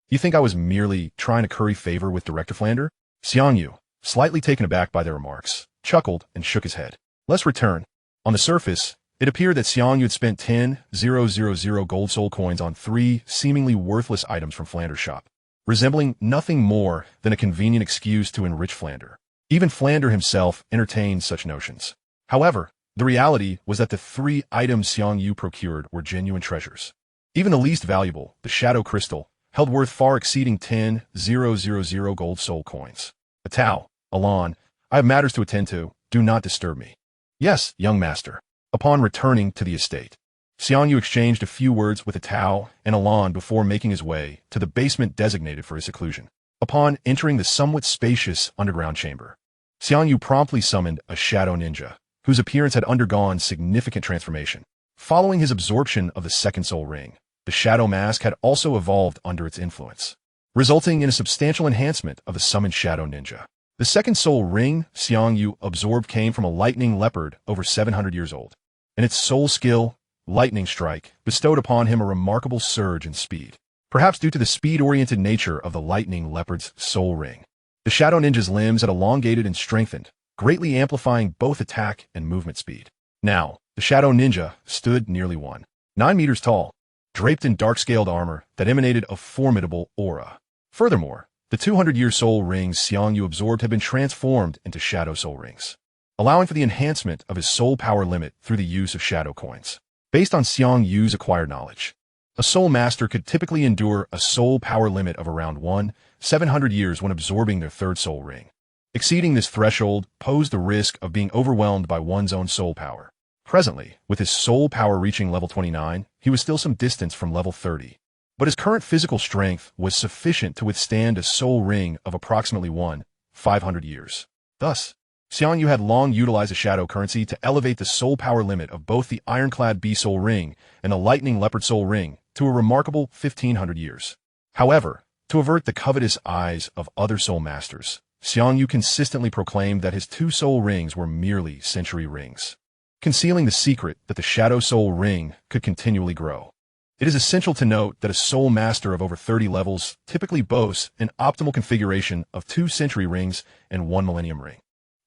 You think I was merely trying to curry favor with Director Flander? Xiang Yu, slightly taken aback by their remarks, chuckled and shook his head. Let's return. On the surface, it appeared that Xiang Yu had spent 10,000 gold soul coins on 3 seemingly worthless items from Flander's shop, resembling nothing more than a convenient excuse to enrich Flander. Even Flander himself entertained such notions. However, the reality was that the 3 items Xiang Yu procured were genuine treasures. Even the least valuable, the Shadow Crystal, held worth far exceeding 10,000 gold soul coins. Atao, Alan, I have matters to attend to. Do not disturb me. Yes, young master. Upon returning to the estate, Xiang Yu exchanged a few words with Atao and Alan before making his way to the basement designated for his seclusion. Upon entering the somewhat spacious underground chamber, Xiang Yu promptly summoned a shadow ninja, whose appearance had undergone significant transformation. Following his absorption of the second soul ring, the shadow mask had also evolved under its influence, resulting in a substantial enhancement of the summoned shadow ninja. The second soul ring Xiang Yu absorbed came from a lightning leopard over 700 years old, and its soul skill, Lightning Strike, bestowed upon him a remarkable surge in speed, perhaps due to the speed-oriented nature of the lightning leopard's soul ring. The shadow ninja's limbs had elongated and strengthened, greatly amplifying both attack and movement speed. Now, the shadow ninja stood nearly 9 meters tall, draped in dark-scaled armor that emanated a formidable aura. Furthermore, the 200-year soul rings Xiang Yu absorbed had been transformed into shadow soul rings, allowing for the enhancement of his soul power limit through the use of shadow coins. Based on Xiang Yu's acquired knowledge, a soul master could typically endure a soul power limit of around 700 years when absorbing their third soul ring. Exceeding this threshold posed the risk of being overwhelmed by one's own soul power. Presently, with his soul power reaching level 29, he was still some distance from level 30. But his current physical strength was sufficient to withstand a soul ring of approximately 500 years. Thus, Xiang Yu had long utilized a shadow currency to elevate the soul power limit of both the Ironclad B soul ring and the Lightning Leopard soul ring to a remarkable 1,500 years. However, to avert the covetous eyes of other soul masters, Xiang Yu consistently proclaimed that his 2 soul rings were merely century rings, concealing the secret that the shadow soul ring could continually grow. It is essential to note that a soul master of over 30 levels typically boasts an optimal configuration of 2 century rings and 1 millennium ring.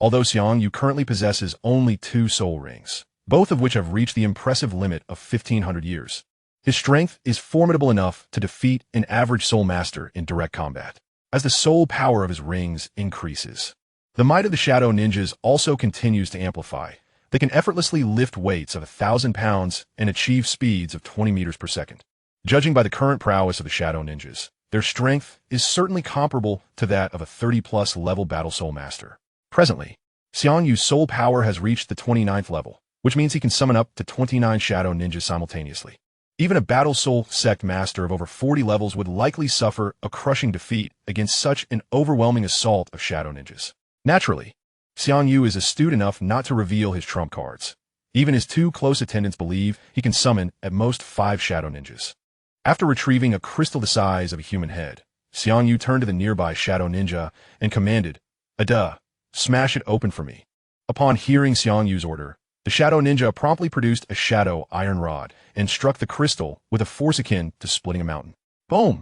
Although Xiang Yu currently possesses only 2 soul rings, both of which have reached the impressive limit of 1,500 years, his strength is formidable enough to defeat an average soul master in direct combat. as the soul power of his rings increases. The might of the Shadow Ninjas also continues to amplify. They can effortlessly lift weights of 1,000 pounds and achieve speeds of 20 meters per second. Judging by the current prowess of the Shadow Ninjas, their strength is certainly comparable to that of a 30-plus level Battle Soul Master. Presently, Xiang Yu's soul power has reached the 29th level, which means he can summon up to 29 Shadow Ninjas simultaneously. Even a Battle Soul Sect Master of over 40 levels would likely suffer a crushing defeat against such an overwhelming assault of Shadow Ninjas. Naturally, Xiang Yu is astute enough not to reveal his trump cards. Even his two close attendants believe he can summon at most 5 Shadow Ninjas. After retrieving a crystal the size of a human head, Xiang Yu turned to the nearby Shadow Ninja and commanded, "Ada, smash it open for me." Upon hearing Xiang Yu's order, the Shadow Ninja promptly produced a shadow iron rod and struck the crystal with a force akin to splitting a mountain. Boom!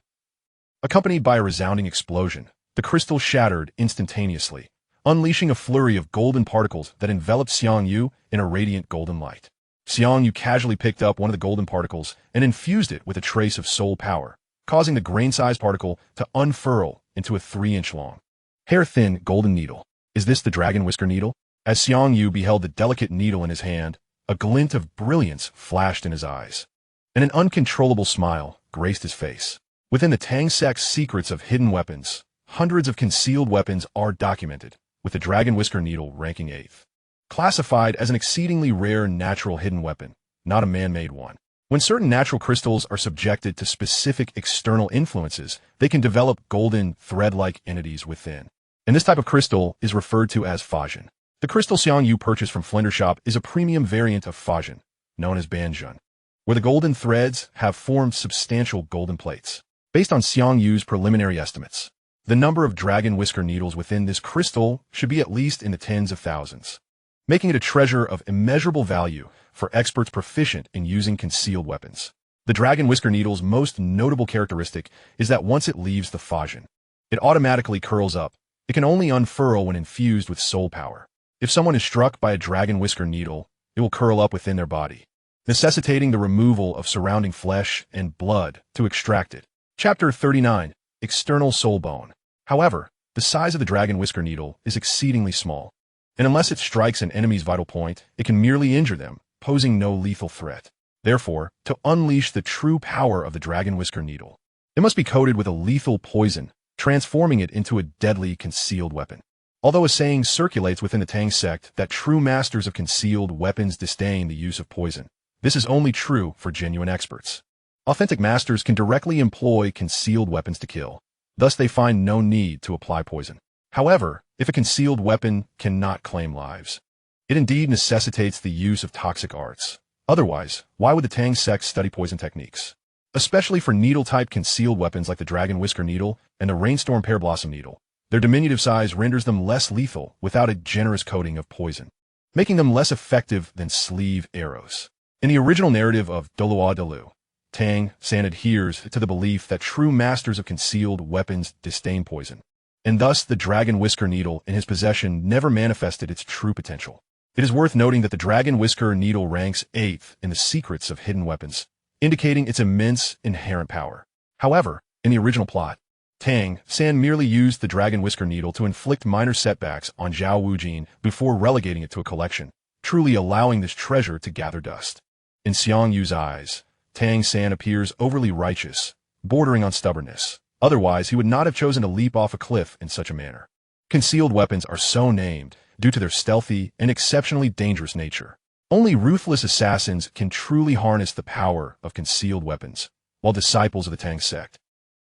Accompanied by a resounding explosion, the crystal shattered instantaneously, unleashing a flurry of golden particles that enveloped Xiang Yu in a radiant golden light. Xiang Yu casually picked up one of the golden particles and infused it with a trace of soul power, causing the grain-sized particle to unfurl into a 3-inch long, hair-thin golden needle. Is this the Dragon Whisker Needle? As Xiang Yu beheld the delicate needle in his hand, a glint of brilliance flashed in his eyes, and an uncontrollable smile graced his face. Within the Tang sect's secrets of hidden weapons, hundreds of concealed weapons are documented, with the Dragon Whisker Needle ranking 8th. Classified as an exceedingly rare natural hidden weapon, not a man-made one. When certain natural crystals are subjected to specific external influences, they can develop golden, thread-like entities within. And this type of crystal is referred to as Fajin. The crystal Xiang Yu purchased from Flender Shop is a premium variant of Fajin, known as Banjun, where the golden threads have formed substantial golden plates. Based on Xiang Yu's preliminary estimates, the number of Dragon Whisker Needles within this crystal should be at least in the tens of thousands, making it a treasure of immeasurable value for experts proficient in using concealed weapons. The Dragon Whisker Needle's most notable characteristic is that once it leaves the Fajin, it automatically curls up. It can only unfurl when infused with soul power. If someone is struck by a Dragon Whisker Needle, it will curl up within their body, necessitating the removal of surrounding flesh and blood to extract it. Chapter 39. External Soul Bone. However, the size of the Dragon Whisker Needle is exceedingly small, and unless it strikes an enemy's vital point, it can merely injure them, posing no lethal threat. Therefore, to unleash the true power of the Dragon Whisker Needle, it must be coated with a lethal poison, transforming it into a deadly concealed weapon. Although a saying circulates within the Tang sect that true masters of concealed weapons disdain the use of poison, this is only true for genuine experts. Authentic masters can directly employ concealed weapons to kill, thus they find no need to apply poison. However, if a concealed weapon cannot claim lives, it indeed necessitates the use of toxic arts. Otherwise, why would the Tang sect study poison techniques? Especially for needle-type concealed weapons like the Dragon Whisker Needle and the Rainstorm Pear Blossom Needle. Their diminutive size renders them less lethal without a generous coating of poison, making them less effective than sleeve arrows. In the original narrative of Douluo, Tang San adheres to the belief that true masters of concealed weapons disdain poison, and thus the Dragon Whisker Needle in his possession never manifested its true potential. It is worth noting that the Dragon Whisker Needle ranks 8th in the secrets of hidden weapons, indicating its immense inherent power. However, in the original plot, Tang San merely used the Dragon Whisker Needle to inflict minor setbacks on Zhao Wujin before relegating it to a collection, truly allowing this treasure to gather dust. In Xiang Yu's eyes, Tang San appears overly righteous, bordering on stubbornness. Otherwise, he would not have chosen to leap off a cliff in such a manner. Concealed weapons are so named due to their stealthy and exceptionally dangerous nature. Only ruthless assassins can truly harness the power of concealed weapons, while disciples of the Tang sect,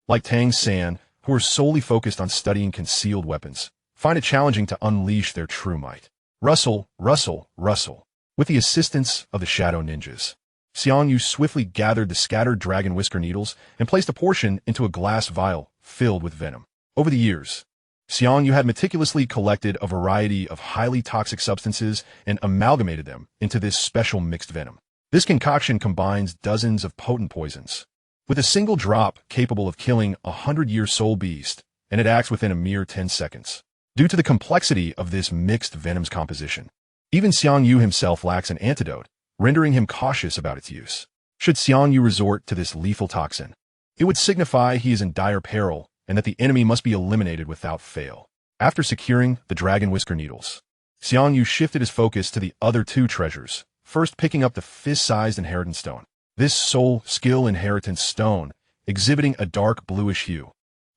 like Tang San, who are solely focused on studying concealed weapons, find it challenging to unleash their true might. Rustle, rustle, rustle. With the assistance of the Shadow Ninjas, Xiang Yu swiftly gathered the scattered Dragon Whisker Needles and placed a portion into a glass vial filled with venom. Over the years, Xiang Yu had meticulously collected a variety of highly toxic substances and amalgamated them into this special mixed venom. This concoction combines dozens of potent poisons, with a single drop capable of killing a 100-year soul beast, and it acts within a mere 10 seconds. Due to the complexity of this mixed venom's composition, even Xiang Yu himself lacks an antidote, rendering him cautious about its use. Should Xiang Yu resort to this lethal toxin, it would signify he is in dire peril and that the enemy must be eliminated without fail. After securing the Dragon Whisker Needles, Xiang Yu shifted his focus to the other two treasures, first picking up the fist-sized Inheritance Stone. This soul skill Inheritance Stone, exhibiting a dark bluish hue,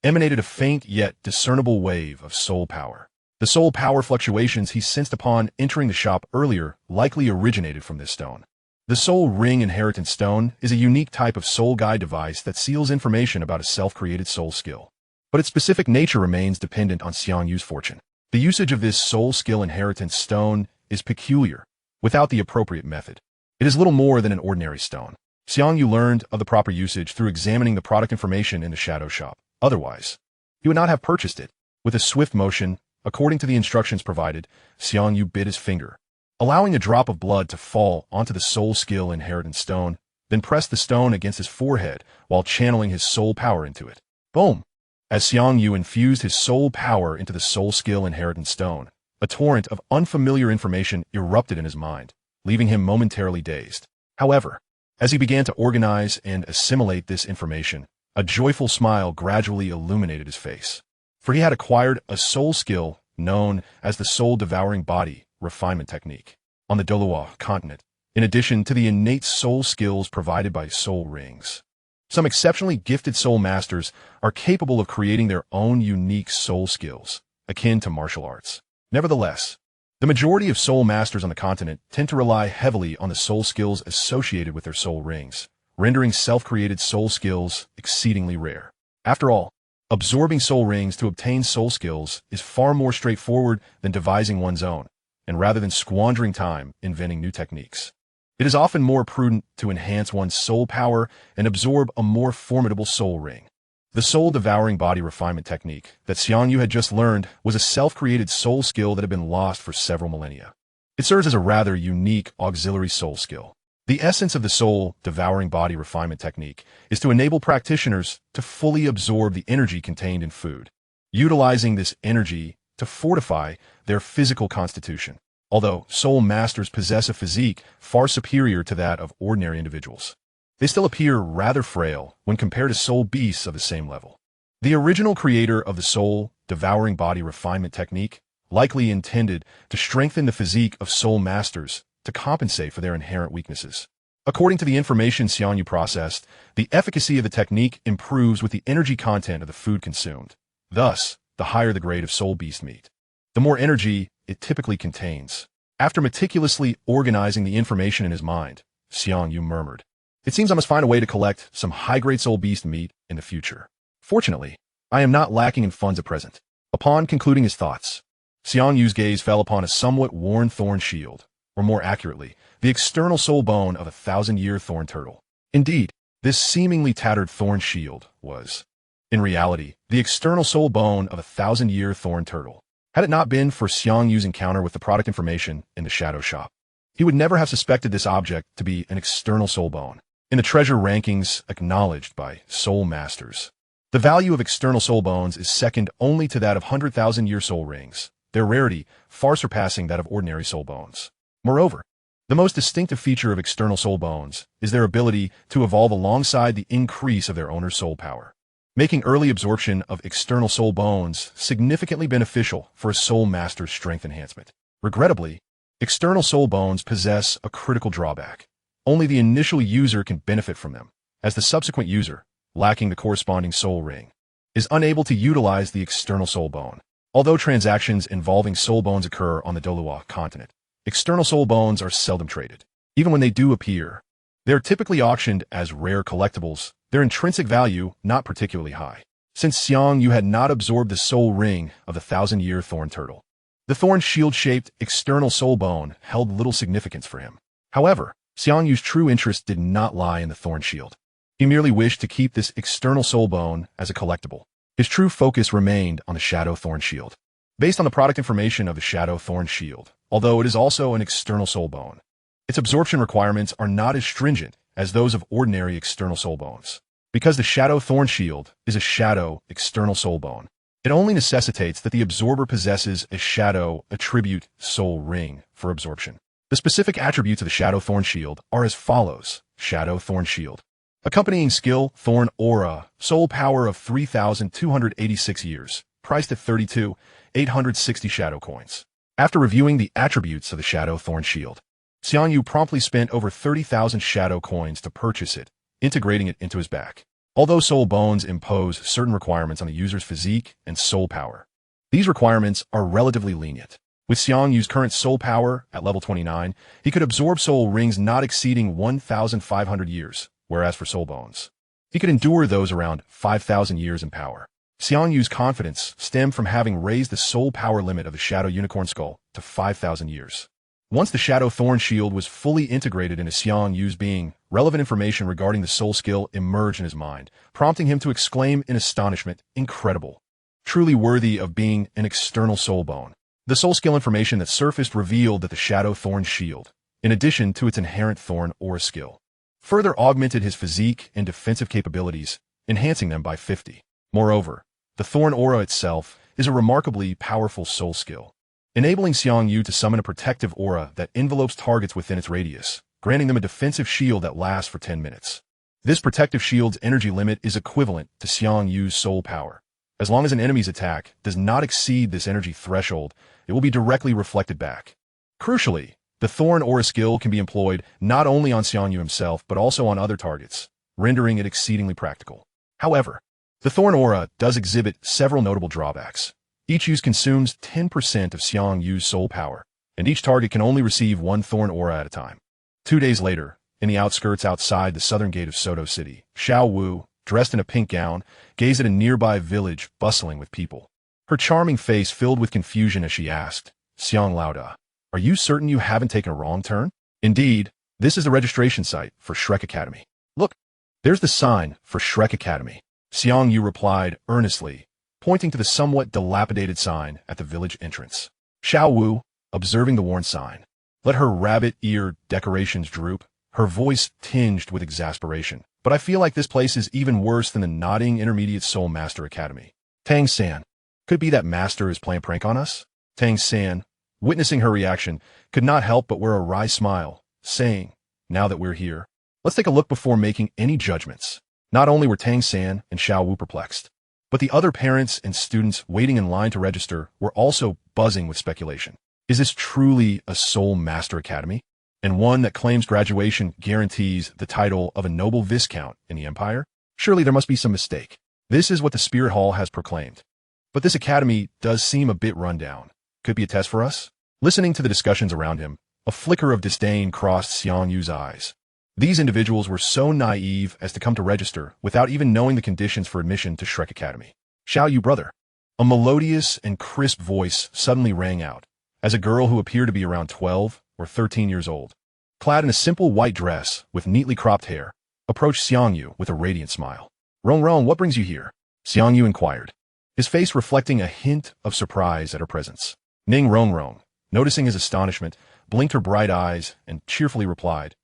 emanated a faint yet discernible wave of soul power. The soul power fluctuations he sensed upon entering the shop earlier likely originated from this stone. The Soul Ring Inheritance Stone is a unique type of soul guide device that seals information about a self-created soul skill. But its specific nature remains dependent on Xiang Yu's fortune. The usage of this soul skill Inheritance Stone is peculiar, without the appropriate method. It is little more than an ordinary stone. Xiang Yu learned of the proper usage through examining the product information in the shadow shop. Otherwise, he would not have purchased it. With a swift motion, according to the instructions provided, Xiang Yu bit his finger, allowing a drop of blood to fall onto the soul skill Inheritance Stone, then pressed the stone against his forehead while channeling his soul power into it. Boom! As Xiang Yu infused his soul power into the soul skill Inheritance Stone, a torrent of unfamiliar information erupted in his mind, leaving him momentarily dazed. However, as he began to organize and assimilate this information, a joyful smile gradually illuminated his face. For he had acquired a soul skill known as the Soul-Devouring Body Refinement Technique on the Douluo Continent, in addition to the innate soul skills provided by soul rings. Some exceptionally gifted soul masters are capable of creating their own unique soul skills, akin to martial arts. Nevertheless, the majority of soul masters on the continent tend to rely heavily on the soul skills associated with their soul rings, rendering self-created soul skills exceedingly rare. After all, absorbing soul rings to obtain soul skills is far more straightforward than devising one's own, and rather than squandering time inventing new techniques, it is often more prudent to enhance one's soul power and absorb a more formidable soul ring. The Soul-Devouring Body Refinement Technique that Xiang Yu had just learned was a self-created soul skill that had been lost for several millennia. It serves as a rather unique auxiliary soul skill. The essence of the Soul-Devouring Body Refinement Technique is to enable practitioners to fully absorb the energy contained in food, utilizing this energy to fortify their physical constitution. Although soul masters possess a physique far superior to that of ordinary individuals, they still appear rather frail when compared to soul beasts of the same level. The original creator of the Soul-Devouring Body Refinement Technique likely intended to strengthen the physique of soul masters to compensate for their inherent weaknesses. According to the information Xiang Yu processed, the efficacy of the technique improves with the energy content of the food consumed. Thus, the higher the grade of soul beast meat, the more energy it typically contains. After meticulously organizing the information in his mind, Xiang Yu murmured, "It seems I must find a way to collect some high-grade soul beast meat in the future. Fortunately, I am not lacking in funds at present." Upon concluding his thoughts, Xiang Yu's gaze fell upon a somewhat worn thorn shield, or more accurately, the external soul bone of a 1,000-year thorn turtle. Indeed, this seemingly tattered thorn shield was, in reality, the external soul bone of a 1,000-year thorn turtle. Had it not been for Xiang Yu's encounter with the product information in the shadow shop, he would never have suspected this object to be an external soul bone. In the treasure rankings acknowledged by soul masters, the value of external soul bones is second only to that of 100,000-year soul rings, their rarity far surpassing that of ordinary soul bones. Moreover, the most distinctive feature of external soul bones is their ability to evolve alongside the increase of their owner's soul power, making early absorption of external soul bones significantly beneficial for a soul master's strength enhancement. Regrettably, external soul bones possess a critical drawback. Only the initial user can benefit from them, as the subsequent user, lacking the corresponding soul ring, is unable to utilize the external soul bone. Although transactions involving soul bones occur on the Douluo Continent, external soul bones are seldom traded. Even when they do appear, they are typically auctioned as rare collectibles, their intrinsic value not particularly high. Since Xiang Yu had not absorbed the soul ring of the 1,000-year thorn turtle, the thorn shield-shaped external soul bone held little significance for him. However, Xiang Yu's true interest did not lie in the thorn shield. He merely wished to keep this external soul bone as a collectible. His true focus remained on the Shadow Thorn Shield. Based on the product information of the Shadow Thorn Shield, although it is also an external soul bone, its absorption requirements are not as stringent as those of ordinary external soul bones. Because the Shadow Thorn Shield is a shadow external soul bone, it only necessitates that the absorber possesses a shadow attribute soul ring for absorption. The specific attributes of the Shadow Thorn Shield are as follows. Shadow Thorn Shield. Accompanying skill, Thorn Aura, soul power of 3,286 years, priced at 32,860 shadow coins. After reviewing the attributes of the Shadow Thorn Shield, Xiang Yu promptly spent over 30,000 shadow coins to purchase it, integrating it into his back. Although soul bones impose certain requirements on the user's physique and soul power, these requirements are relatively lenient. With Xiang Yu's current soul power at level 29, he could absorb soul rings not exceeding 1,500 years, whereas for soul bones, he could endure those around 5,000 years in power. Xiang Yu's confidence stemmed from having raised the soul power limit of the Shadow Unicorn Skull to 5,000 years. Once the Shadow Thorn Shield was fully integrated into Xiang Yu's being, relevant information regarding the soul skill emerged in his mind, prompting him to exclaim in astonishment, "Incredible! Truly worthy of being an external soul bone." The soul skill information that surfaced revealed that the Shadow Thorn Shield, in addition to its inherent Thorn Aura skill, further augmented his physique and defensive capabilities, enhancing them by 50. Moreover, the Thorn Aura itself is a remarkably powerful soul skill, enabling Xiang Yu to summon a protective aura that envelopes targets within its radius, granting them a defensive shield that lasts for 10 minutes. This protective shield's energy limit is equivalent to Xiang Yu's soul power. As long as an enemy's attack does not exceed this energy threshold, it will be directly reflected back. Crucially, the Thorn Aura skill can be employed not only on Xiang Yu himself but also on other targets, rendering it exceedingly practical. However, the Thorn Aura does exhibit several notable drawbacks. Each use consumes 10% of Xiang Yu's soul power, and each target can only receive one Thorn Aura at a time. 2 days later, in the outskirts outside the southern gate of Soto City, Xiao Wu, dressed in a pink gown, gazed at a nearby village bustling with people. Her charming face filled with confusion as she asked, "Xiang Lauda, are you certain you haven't taken a wrong turn? Indeed, this is the registration site for Shrek Academy. Look, there's the sign for Shrek Academy." Xiang Yu replied earnestly, pointing to the somewhat dilapidated sign at the village entrance. Xiao Wu, observing the worn sign, let her rabbit-ear decorations droop, her voice tinged with exasperation. "But I feel like this place is even worse than the nodding Intermediate Soul Master Academy. Tang-san, could it be that Master is playing a prank on us?" Tang-san, witnessing her reaction, could not help but wear a wry smile, saying, "Now that we're here, let's take a look before making any judgments." Not only were Tang-san and Xiao Wu perplexed, but the other parents and students waiting in line to register were also buzzing with speculation. Is this truly a Soul Master Academy? And one that claims graduation guarantees the title of a noble viscount in the Empire? Surely there must be some mistake. This is what the Spirit Hall has proclaimed. But this academy does seem a bit run down. Could be a test for us? Listening to the discussions around him, a flicker of disdain crossed Xiang Yu's eyes. These individuals were so naive as to come to register without even knowing the conditions for admission to Shrek Academy. "Xiao Yu, brother." A melodious and crisp voice suddenly rang out, as a girl who appeared to be around 12 or 13 years old, clad in a simple white dress with neatly cropped hair, approached Xiang Yu with a radiant smile. "Rong Rong, what brings you here?" Xiang Yu inquired, his face reflecting a hint of surprise at her presence. Ning Rong Rong, noticing his astonishment, blinked her bright eyes and cheerfully replied,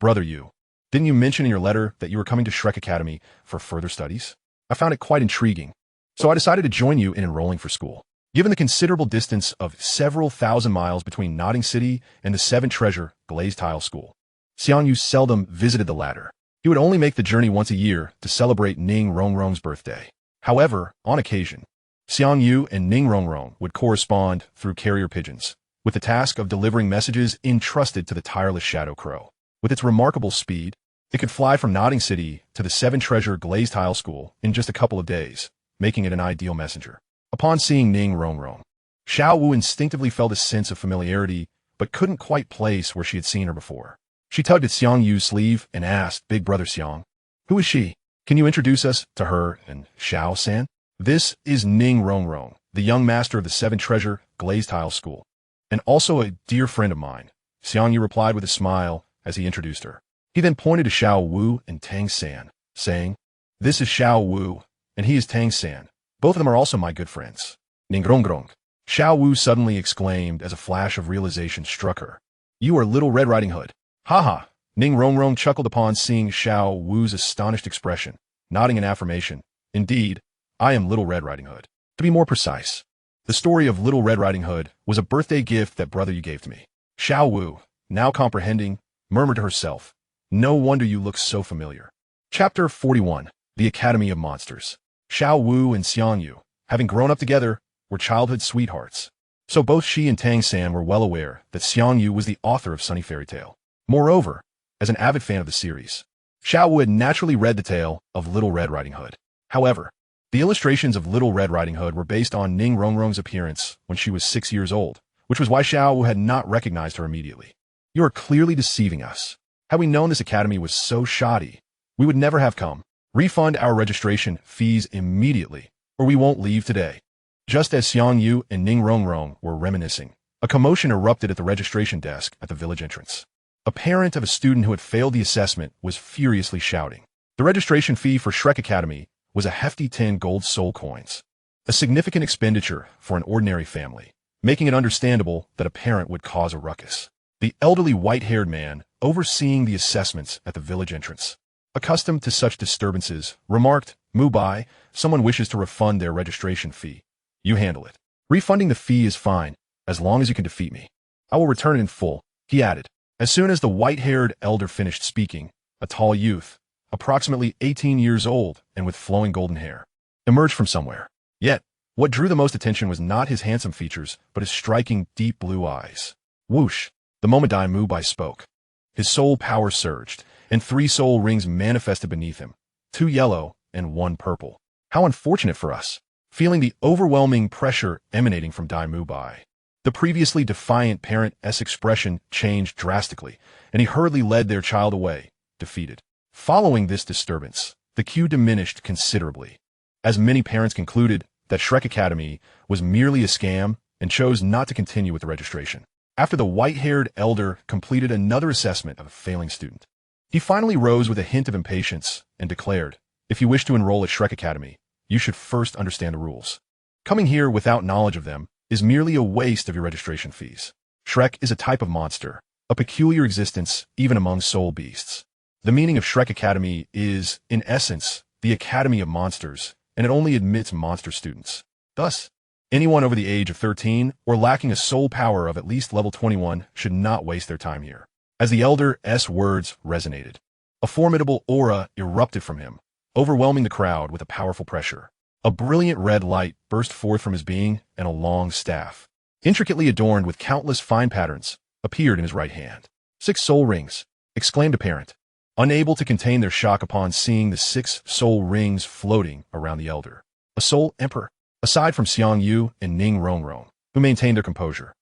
"Brother Yu, didn't you mention in your letter that you were coming to Shrek Academy for further studies? I found it quite intriguing, so I decided to join you in enrolling for school." Given the considerable distance of several thousand miles between Nodding City and the Seven Treasure Glazed Tile School, Xiang Yu seldom visited the latter. He would only make the journey once a year to celebrate Ning Rongrong's birthday. However, on occasion, Xiang Yu and Ning Rongrong would correspond through carrier pigeons, with the task of delivering messages entrusted to the tireless Shadow Crow. With its remarkable speed, it could fly from Nodding City to the Seven Treasure Glazed Tile School in just a couple of days, making it an ideal messenger. Upon seeing Ning Rongrong, Xiao Wu instinctively felt a sense of familiarity, but couldn't quite place where she had seen her before. She tugged at Xiang Yu's sleeve and asked, "Big brother Xiang, who is she? Can you introduce us to her and Xiao-san?" "This is Ning Rongrong, the young master of the Seven Treasure Glazed Tile School, and also a dear friend of mine," Xiang Yu replied with a smile as he introduced her. He then pointed to Xiao Wu and Tang-san, saying, "This is Xiao Wu, and he is Tang-san. Both of them are also my good friends." "Ning Rongrong," Xiao Wu suddenly exclaimed as a flash of realization struck her. "You are Little Red Riding Hood." "Ha!" Ning Rongrong chuckled upon seeing Xiao Wu's astonished expression, nodding in affirmation. "Indeed, I am Little Red Riding Hood. To be more precise, the story of Little Red Riding Hood was a birthday gift that brother you gave to me." Xiao Wu, now comprehending, murmured to herself, "No wonder you look so familiar." Chapter 41. The Academy of Monsters. Xiao Wu and Xiang Yu, having grown up together, were childhood sweethearts. So both she and Tang San were well aware that Xiang Yu was the author of Sunny Fairy Tale. Moreover, as an avid fan of the series, Xiao Wu had naturally read the tale of Little Red Riding Hood. However, the illustrations of Little Red Riding Hood were based on Ning Rongrong's appearance when she was 6 years old, which was why Xiao Wu had not recognized her immediately. You are clearly deceiving us. Had we known this academy was so shoddy, we would never have come. Refund our registration fees immediately, or we won't leave today. Just as Xiang Yu and Ning Rongrong were reminiscing, a commotion erupted at the registration desk at the village entrance. A parent of a student who had failed the assessment was furiously shouting. The registration fee for Shrek Academy was a hefty 10 gold soul coins, a significant expenditure for an ordinary family, making it understandable that a parent would cause a ruckus. The elderly white-haired man, overseeing the assessments at the village entrance, accustomed to such disturbances, remarked, "Mu Bai, someone wishes to refund their registration fee. You handle it. Refunding the fee is fine, as long as you can defeat me. I will return it in full," he added. As soon as the white-haired elder finished speaking, a tall youth, approximately 18 years old and with flowing golden hair, emerged from somewhere. Yet, what drew the most attention was not his handsome features, but his striking, deep blue eyes. Whoosh! The moment Dai Mu Bai spoke, his soul power surged, and 3 soul rings manifested beneath him, 2 yellow and 1 purple. How unfortunate for us! Feeling the overwhelming pressure emanating from Dai Mu Bai, the previously defiant parent's expression changed drastically, and he hurriedly led their child away, defeated. Following this disturbance, the queue diminished considerably, as many parents concluded that Shrek Academy was merely a scam and chose not to continue with the registration. After the white-haired elder completed another assessment of a failing student, he finally rose with a hint of impatience and declared, "If you wish to enroll at Shrek Academy, you should first understand the rules. Coming here without knowledge of them is merely a waste of your registration fees. Shrek is a type of monster, a peculiar existence even among soul beasts. The meaning of Shrek Academy is, in essence, the Academy of Monsters, and it only admits monster students. Thus, anyone over the age of 13 or lacking a soul power of at least level 21 should not waste their time here." As the elder's words resonated, a formidable aura erupted from him, overwhelming the crowd with a powerful pressure. A brilliant red light burst forth from his being, and a long staff, intricately adorned with countless fine patterns, appeared in his right hand. 6 soul rings, exclaimed a parent, unable to contain their shock upon seeing the 6 soul rings floating around the elder. A soul emperor, aside from Xiang Yu and Ning Rongrong, who maintained their composure.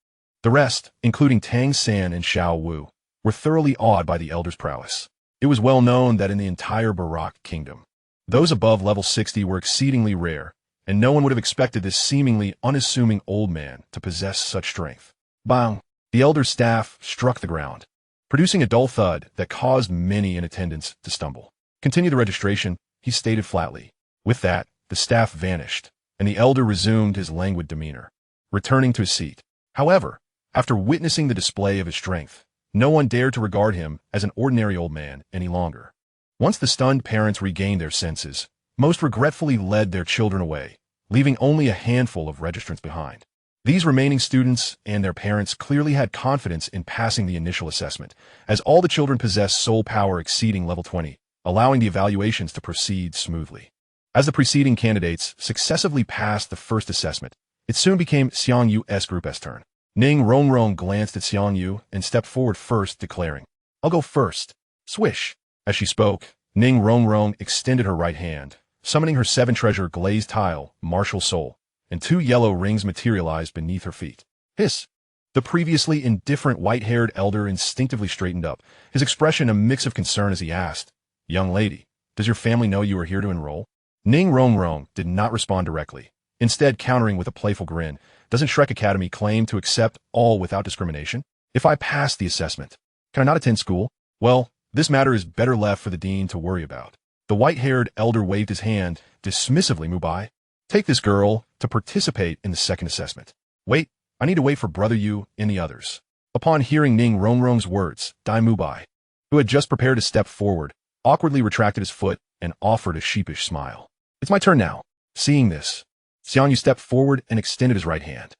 The rest, including Tang San and Xiao Wu, were thoroughly awed by the elder's prowess. It was well known that in the entire Barak kingdom, those above level 60 were exceedingly rare, and no one would have expected this seemingly unassuming old man to possess such strength. Bang! The elder's staff struck the ground, producing a dull thud that caused many in attendance to stumble. "Continue the registration," he stated flatly. With that, the staff vanished, and the elder resumed his languid demeanor, returning to his seat. However, after witnessing the display of his strength, no one dared to regard him as an ordinary old man any longer. Once the stunned parents regained their senses, most regretfully led their children away, leaving only a handful of registrants behind. These remaining students and their parents clearly had confidence in passing the initial assessment, as all the children possessed soul power exceeding level 20, allowing the evaluations to proceed smoothly. As the preceding candidates successively passed the first assessment, it soon became Xiang Yu's group's turn. Ning Rongrong glanced at Xiang Yu and stepped forward first, declaring, "I'll go first." Swish! As she spoke, Ning Rongrong extended her right hand, summoning her 7-treasure glazed tile, Martial Soul, and 2 yellow rings materialized beneath her feet. Hiss! The previously indifferent white-haired elder instinctively straightened up, his expression a mix of concern as he asked, "Young lady, does your family know you are here to enroll?" Ning Rongrong did not respond directly, instead countering with a playful grin, "Doesn't Shrek Academy claim to accept all without discrimination? If I pass the assessment, can I not attend school? Well, this matter is better left for the dean to worry about." The white-haired elder waved his hand dismissively. "Mu Bai, take this girl to participate in the second assessment. Wait, I need to wait for Brother Yu and the others." Upon hearing Ning Rongrong's words, Dai Mu Bai, who had just prepared to step forward, awkwardly retracted his foot and offered a sheepish smile. "It's my turn now." Seeing this, Xiang Yu stepped forward and extended his right hand.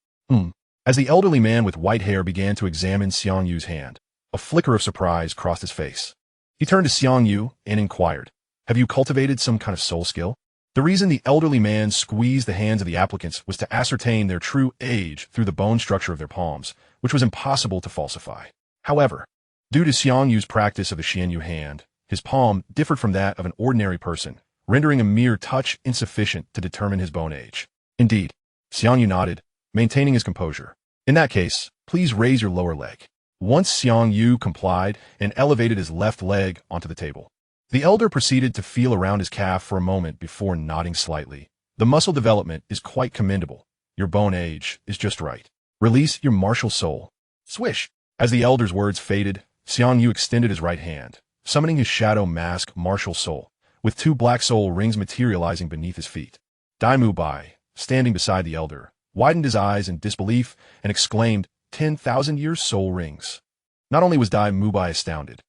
As the elderly man with white hair began to examine Xiang Yu's hand, a flicker of surprise crossed his face. He turned to Xiang Yu and inquired, Have you cultivated some kind of soul skill? The reason the elderly man squeezed the hands of the applicants was to ascertain their true age through the bone structure of their palms, which was impossible to falsify. However, due to Xiang Yu's practice of the Xiang Yu hand, his palm differed from that of an ordinary person, rendering a mere touch insufficient to determine his bone age. Indeed, Xiang Yu nodded, maintaining his composure. In that case, please raise your lower leg. Once Xiang Yu complied and elevated his left leg onto the table. The elder proceeded to feel around his calf for a moment before nodding slightly. The muscle development is quite commendable. Your bone age is just right. Release your martial soul. Swish! As the elder's words faded, Xiang Yu extended his right hand, summoning his shadow mask martial soul, with 2 black soul rings materializing beneath his feet. Dai Mu Bai, standing beside the elder, widened his eyes in disbelief and exclaimed, 10,000 years soul rings. Not only was Dai Mu Bai astounded,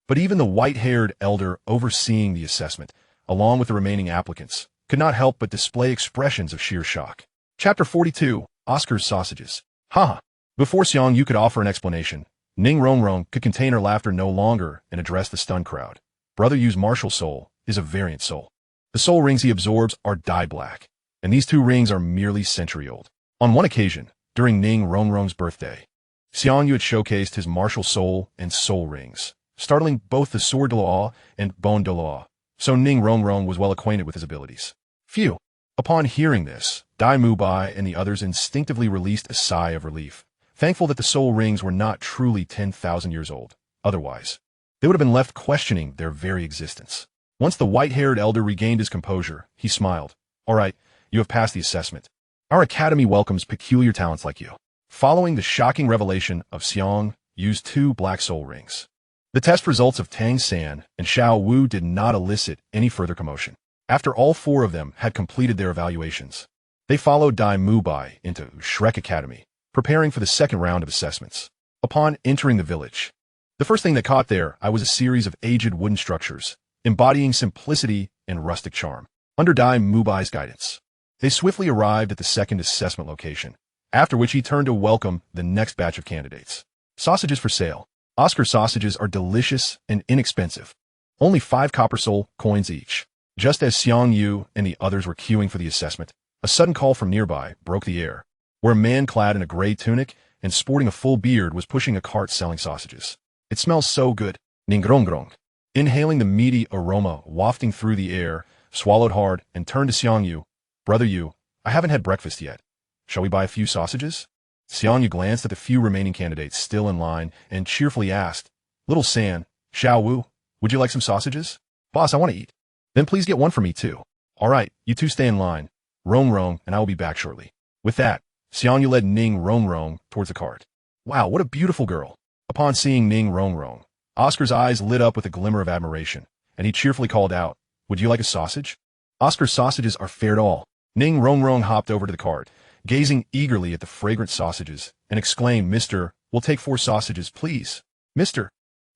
but even the white-haired elder overseeing the assessment, along with the remaining applicants, could not help but display expressions of sheer shock. Chapter 42, Oscar's Sausages. Haha. Before Xiang Yu could offer an explanation, Ning Rongrong could contain her laughter no longer and address the stunned crowd. Brother Yu's martial soul is a variant soul. The soul rings he absorbs are dye black, and these 2 rings are merely century-old. On one occasion, during Ning Rongrong's birthday, Xiang Yu had showcased his martial soul and soul rings, startling both the Sword Douluo and Bone Douluo, so Ning Rongrong was well acquainted with his abilities. Phew! Upon hearing this, Dai Mu Bai and the others instinctively released a sigh of relief, thankful that the soul rings were not truly 10,000 years old. Otherwise, they would have been left questioning their very existence. Once the white-haired elder regained his composure, he smiled. All right, you have passed the assessment. Our academy welcomes peculiar talents like you. Following the shocking revelation of Xiang Yu's 2 black soul rings, the test results of Tang San and Xiao Wu did not elicit any further commotion. After all 4 of them had completed their evaluations, they followed Dai Mu Bai into Shrek Academy, preparing for the second round of assessments. Upon entering the village, the first thing that caught their eye was a series of aged wooden structures, embodying simplicity and rustic charm. Under Dai Mu Bai's guidance, they swiftly arrived at the second assessment location, after which he turned to welcome the next batch of candidates. Sausages for sale. Oscar sausages are delicious and inexpensive. Only 5 copper soul coins each. Just as Xiang Yu and the others were queuing for the assessment, a sudden call from nearby broke the air, where a man clad in a gray tunic and sporting a full beard was pushing a cart selling sausages. It smells so good. Ningrongrong. Inhaling the meaty aroma wafting through the air, swallowed hard and turned to Xiang Yu. Brother Yu, I haven't had breakfast yet. Shall we buy a few sausages? Xiang Yu glanced at the few remaining candidates still in line and cheerfully asked, Little San, Xiao Wu, would you like some sausages? Boss, I want to eat. Then please get one for me too. All right, you 2 stay in line. Rong and I will be back shortly. With that, Xiang Yu led Ning Rongrong towards the cart. Wow, what a beautiful girl. Upon seeing Ning Rongrong, Oscar's eyes lit up with a glimmer of admiration, and he cheerfully called out, Would you like a sausage? Oscar's sausages are fair to all. Ning Rongrong hopped over to the cart, gazing eagerly at the fragrant sausages, and exclaimed, Mister, we'll take 4 sausages, please. Mister.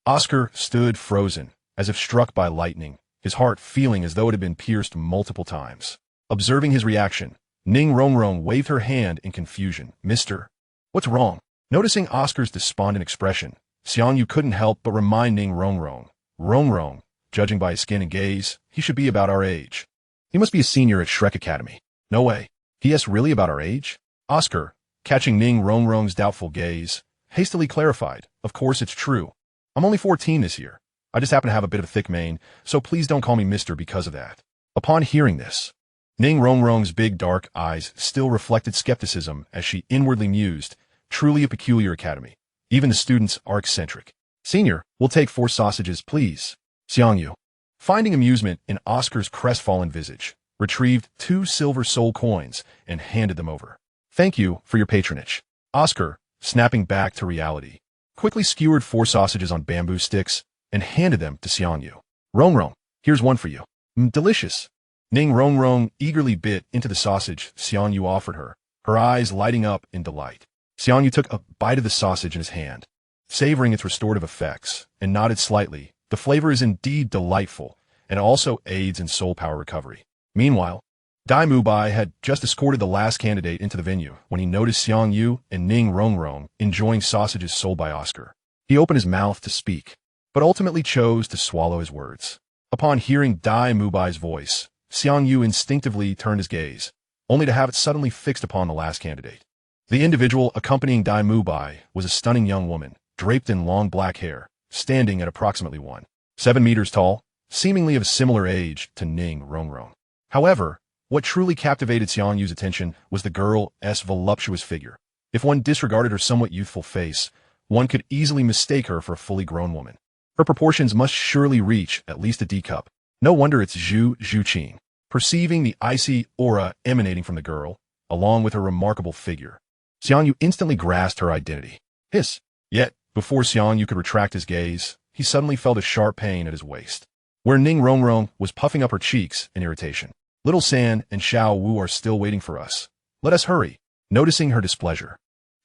Oscar stood frozen, as if struck by lightning, his heart feeling as though it had been pierced multiple times. Observing his reaction, Ning Rongrong waved her hand in confusion. Mister, what's wrong? Noticing Oscar's despondent expression, Xiang Yu couldn't help but remind Ning Rongrong, judging by his skin and gaze, he should be about our age. He must be a senior at Shrek Academy. No way. He is really about our age? Oscar, catching Ning Rongrong's doubtful gaze, hastily clarified, Of course it's true. I'm only 14 this year. I just happen to have a bit of a thick mane, so please don't call me Mister because of that. Upon hearing this, Ning Rongrong's big dark eyes still reflected skepticism as she inwardly mused, Truly a peculiar academy. Even the students are eccentric. Senior, we'll take 4 sausages, please. Xiang Yu, finding amusement in Oscar's crestfallen visage, retrieved 2 silver soul coins and handed them over. Thank you for your patronage. Oscar, snapping back to reality, quickly skewered 4 sausages on bamboo sticks and handed them to Xiang Yu. Rongrong, here's one for you. Delicious. Ning Rongrong eagerly bit into the sausage Xiang Yu offered her, her eyes lighting up in delight. Xiang Yu took a bite of the sausage in his hand, savoring its restorative effects, and nodded slightly. The flavor is indeed delightful, and also aids in soul power recovery. Meanwhile, Dai Mu Bai had just escorted the last candidate into the venue when he noticed Xiang Yu and Ning Rongrong enjoying sausages sold by Oscar. He opened his mouth to speak, but ultimately chose to swallow his words. Upon hearing Dai Mubai's voice, Xiang Yu instinctively turned his gaze, only to have it suddenly fixed upon the last candidate. The individual accompanying Dai Mubai was a stunning young woman, draped in long black hair, standing at approximately 1.7 meters tall, seemingly of a similar age to Ning Rongrong. However, what truly captivated Xiang Yu's attention was the girl's voluptuous figure. If one disregarded her somewhat youthful face, one could easily mistake her for a fully grown woman. Her proportions must surely reach at least a D cup. No wonder it's Zhu Zhuqing. Perceiving the icy aura emanating from the girl, along with her remarkable figure, Xiang Yu instantly grasped her identity. Hiss! Yet, before Xiang Yu could retract his gaze, he suddenly felt a sharp pain at his waist, where Ning Rongrong was puffing up her cheeks in irritation. Little San and Xiao Wu are still waiting for us. Let us hurry. Noticing her displeasure,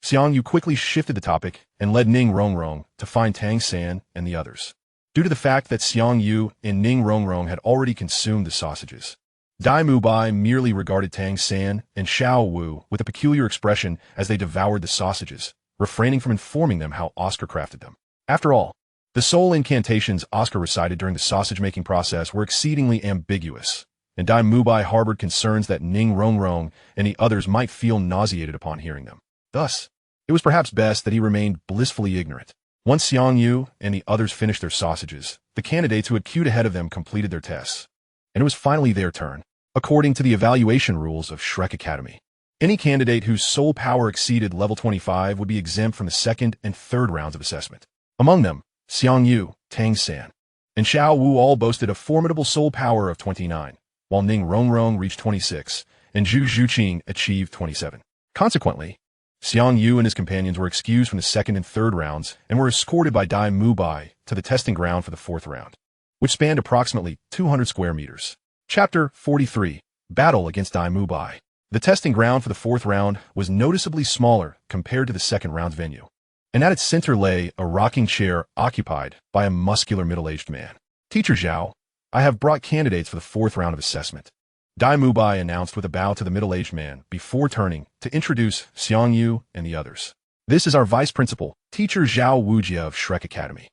Xiang Yu quickly shifted the topic and led Ning Rongrong to find Tang San and the others. Due to the fact that Xiang Yu and Ning Rongrong had already consumed the sausages, Dai Mubai merely regarded Tang San and Xiao Wu with a peculiar expression as they devoured the sausages, refraining from informing them how Oscar crafted them. After all, the soul incantations Oscar recited during the sausage-making process were exceedingly ambiguous, and Dai Mubai harbored concerns that Ning Rongrong and the others might feel nauseated upon hearing them. Thus, it was perhaps best that he remained blissfully ignorant. Once Xiang Yu and the others finished their sausages, the candidates who had queued ahead of them completed their tests, and it was finally their turn. According to the evaluation rules of Shrek Academy, any candidate whose soul power exceeded level 25 would be exempt from the second and third rounds of assessment. Among them, Xiang Yu, Tang San, and Xiao Wu all boasted a formidable soul power of 29, while Ning Rongrong reached 26, and Zhu Zhuqing achieved 27. Consequently, Xiang Yu and his companions were excused from the second and third rounds and were escorted by Dai Mubai to the testing ground for the fourth round, which spanned approximately 200 square meters. Chapter 43. Battle against Dai Mubai. The testing ground for the fourth round was noticeably smaller compared to the second round's venue, and at its center lay a rocking chair occupied by a muscular middle-aged man. Teacher Zhao, I have brought candidates for the fourth round of assessment, Dai Mubai announced with a bow to the middle-aged man before turning to introduce Xiang Yu and the others. This is our vice principal, Teacher Zhao Wujia of Shrek Academy.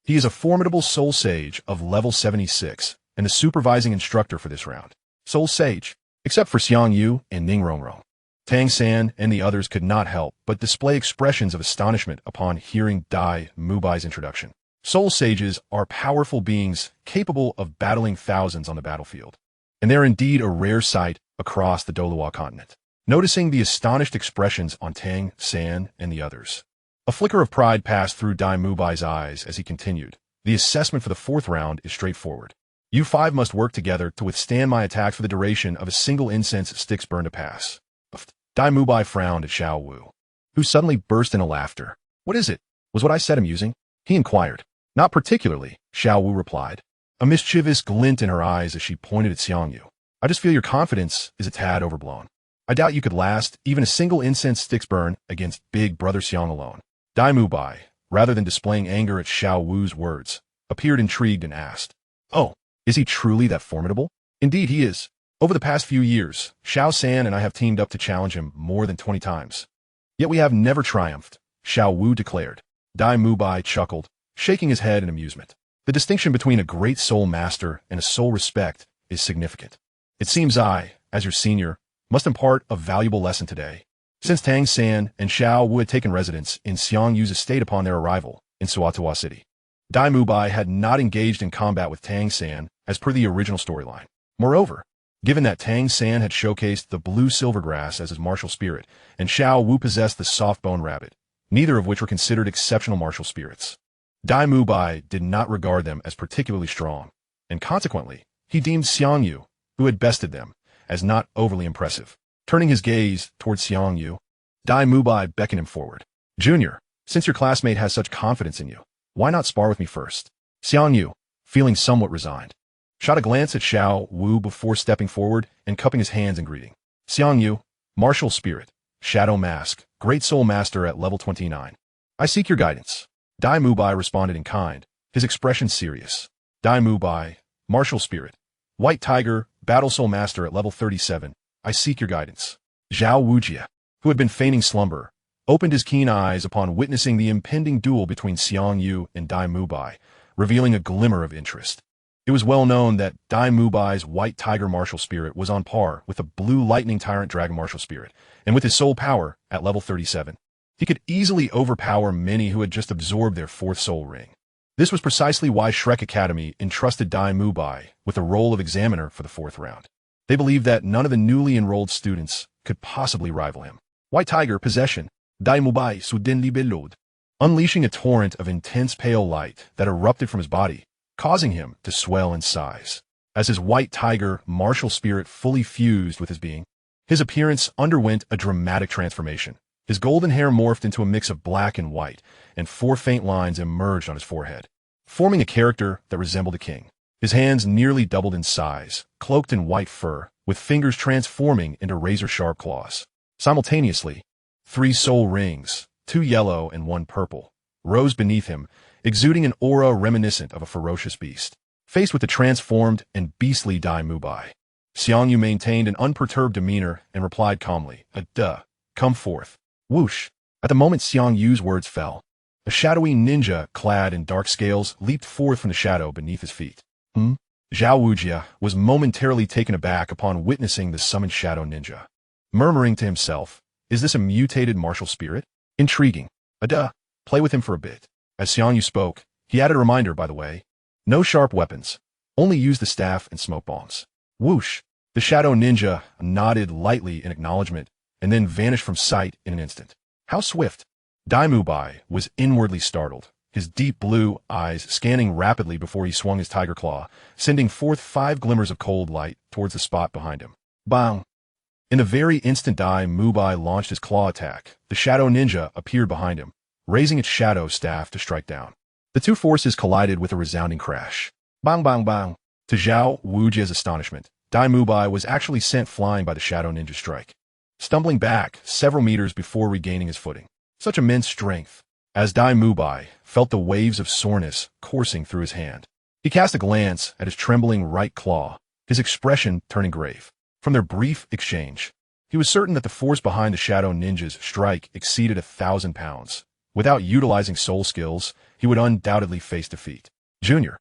He is a formidable soul sage of level 76 and the supervising instructor for this round. Soul Sage, except for Xiang Yu and Ning Rongrong. Tang San and the others could not help but display expressions of astonishment upon hearing Dai Mubai's introduction. Soul Sages are powerful beings capable of battling thousands on the battlefield, and they're indeed a rare sight across the Douluo Continent. Noticing the astonished expressions on Tang San and the others, a flicker of pride passed through Dai Mubai's eyes as he continued. The assessment for the fourth round is straightforward. You five must work together to withstand my attacks for the duration of a single incense stick's burn to pass. Dai Mubai frowned at Xiao Wu, who suddenly burst into laughter. What is it? Was what I said amusing? He inquired. Not particularly, Xiao Wu replied, a mischievous glint in her eyes as she pointed at Xiang Yu. I just feel your confidence is a tad overblown. I doubt you could last even a single incense stick's burn against big brother Xiang alone. Dai Mubai, rather than displaying anger at Xiao Wu's words, appeared intrigued and asked, oh, is he truly that formidable? Indeed he is. Over the past few years, Xiao San and I have teamed up to challenge him more than 20 times. Yet we have never triumphed, Xiao Wu declared. Dai Mubai chuckled, shaking his head in amusement. The distinction between a great soul master and a soul respect is significant. It seems I, as your senior, must impart a valuable lesson today. Since Tang San and Xiao Wu had taken residence in Xiang Yu's estate upon their arrival in Suatawa City, Dai Mubai had not engaged in combat with Tang San as per the original storyline. Moreover, given that Tang San had showcased the blue silvergrass as his martial spirit, and Xiao Wu possessed the soft-bone rabbit, neither of which were considered exceptional martial spirits, Dai Mubai did not regard them as particularly strong, and consequently, he deemed Xiang Yu, who had bested them, as not overly impressive. Turning his gaze towards Xiang Yu, Dai Mubai beckoned him forward. Junior, since your classmate has such confidence in you, why not spar with me first? Xiang Yu, feeling somewhat resigned, shot a glance at Xiao Wu before stepping forward and cupping his hands in greeting. Xiang Yu, martial spirit, shadow mask, great soul master at level 29. I seek your guidance. Dai Mubai responded in kind, his expression serious. Dai Mubai, martial spirit, white tiger, battle soul master at level 37. I seek your guidance. Zhao Wujia, who had been feigning slumber, opened his keen eyes upon witnessing the impending duel between Xiang Yu and Dai Mubai, revealing a glimmer of interest. It was well known that Dai Mubai's White Tiger Martial Spirit was on par with the Blue Lightning Tyrant Dragon Martial Spirit, and with his soul power at level 37, he could easily overpower many who had just absorbed their fourth soul ring. This was precisely why Shrek Academy entrusted Dai Mubai with the role of examiner for the fourth round. They believed that none of the newly enrolled students could possibly rival him. White Tiger Possession, Dai Mubai Suddenly Belod, unleashing a torrent of intense pale light that erupted from his body, causing him to swell in size. As his White Tiger martial spirit fully fused with his being, his appearance underwent a dramatic transformation. His golden hair morphed into a mix of black and white, and 4 faint lines emerged on his forehead, forming a character that resembled a king. His hands nearly doubled in size, cloaked in white fur, with fingers transforming into razor-sharp claws. Simultaneously, 3 soul rings, 2 yellow and 1 purple, rose beneath him, exuding an aura reminiscent of a ferocious beast. Faced with the transformed and beastly Dai Mubai, Xiang Yu maintained an unperturbed demeanor and replied calmly, come forth. Whoosh! At the moment Xiang Yu's words fell, a shadowy ninja clad in dark scales leaped forth from the shadow beneath his feet. Xiao Wudi was momentarily taken aback upon witnessing the summoned shadow ninja. Murmuring to himself, is this a mutated martial spirit? Intriguing. Play with him for a bit. As Xiang Yu spoke, he added a reminder, by the way. No sharp weapons. Only use the staff and smoke bombs. Whoosh! The shadow ninja nodded lightly in acknowledgement and then vanished from sight in an instant. How swift! Dai Mubai was inwardly startled, his deep blue eyes scanning rapidly before he swung his tiger claw, sending forth 5 glimmers of cold light towards the spot behind him. Bang! In the very instant Dai Mubai launched his claw attack, the shadow ninja appeared behind him, raising its shadow staff to strike down. The 2 forces collided with a resounding crash. Bang bang bang! To Xiao Wuji's astonishment, Dai Mubai was actually sent flying by the shadow ninja strike, stumbling back several meters before regaining his footing. Such immense strength. As Dai Mubai felt the waves of soreness coursing through his hand, he cast a glance at his trembling right claw, his expression turning grave. From their brief exchange, he was certain that the force behind the shadow ninja's strike exceeded 1,000 pounds. Without utilizing soul skills, he would undoubtedly face defeat. Junior,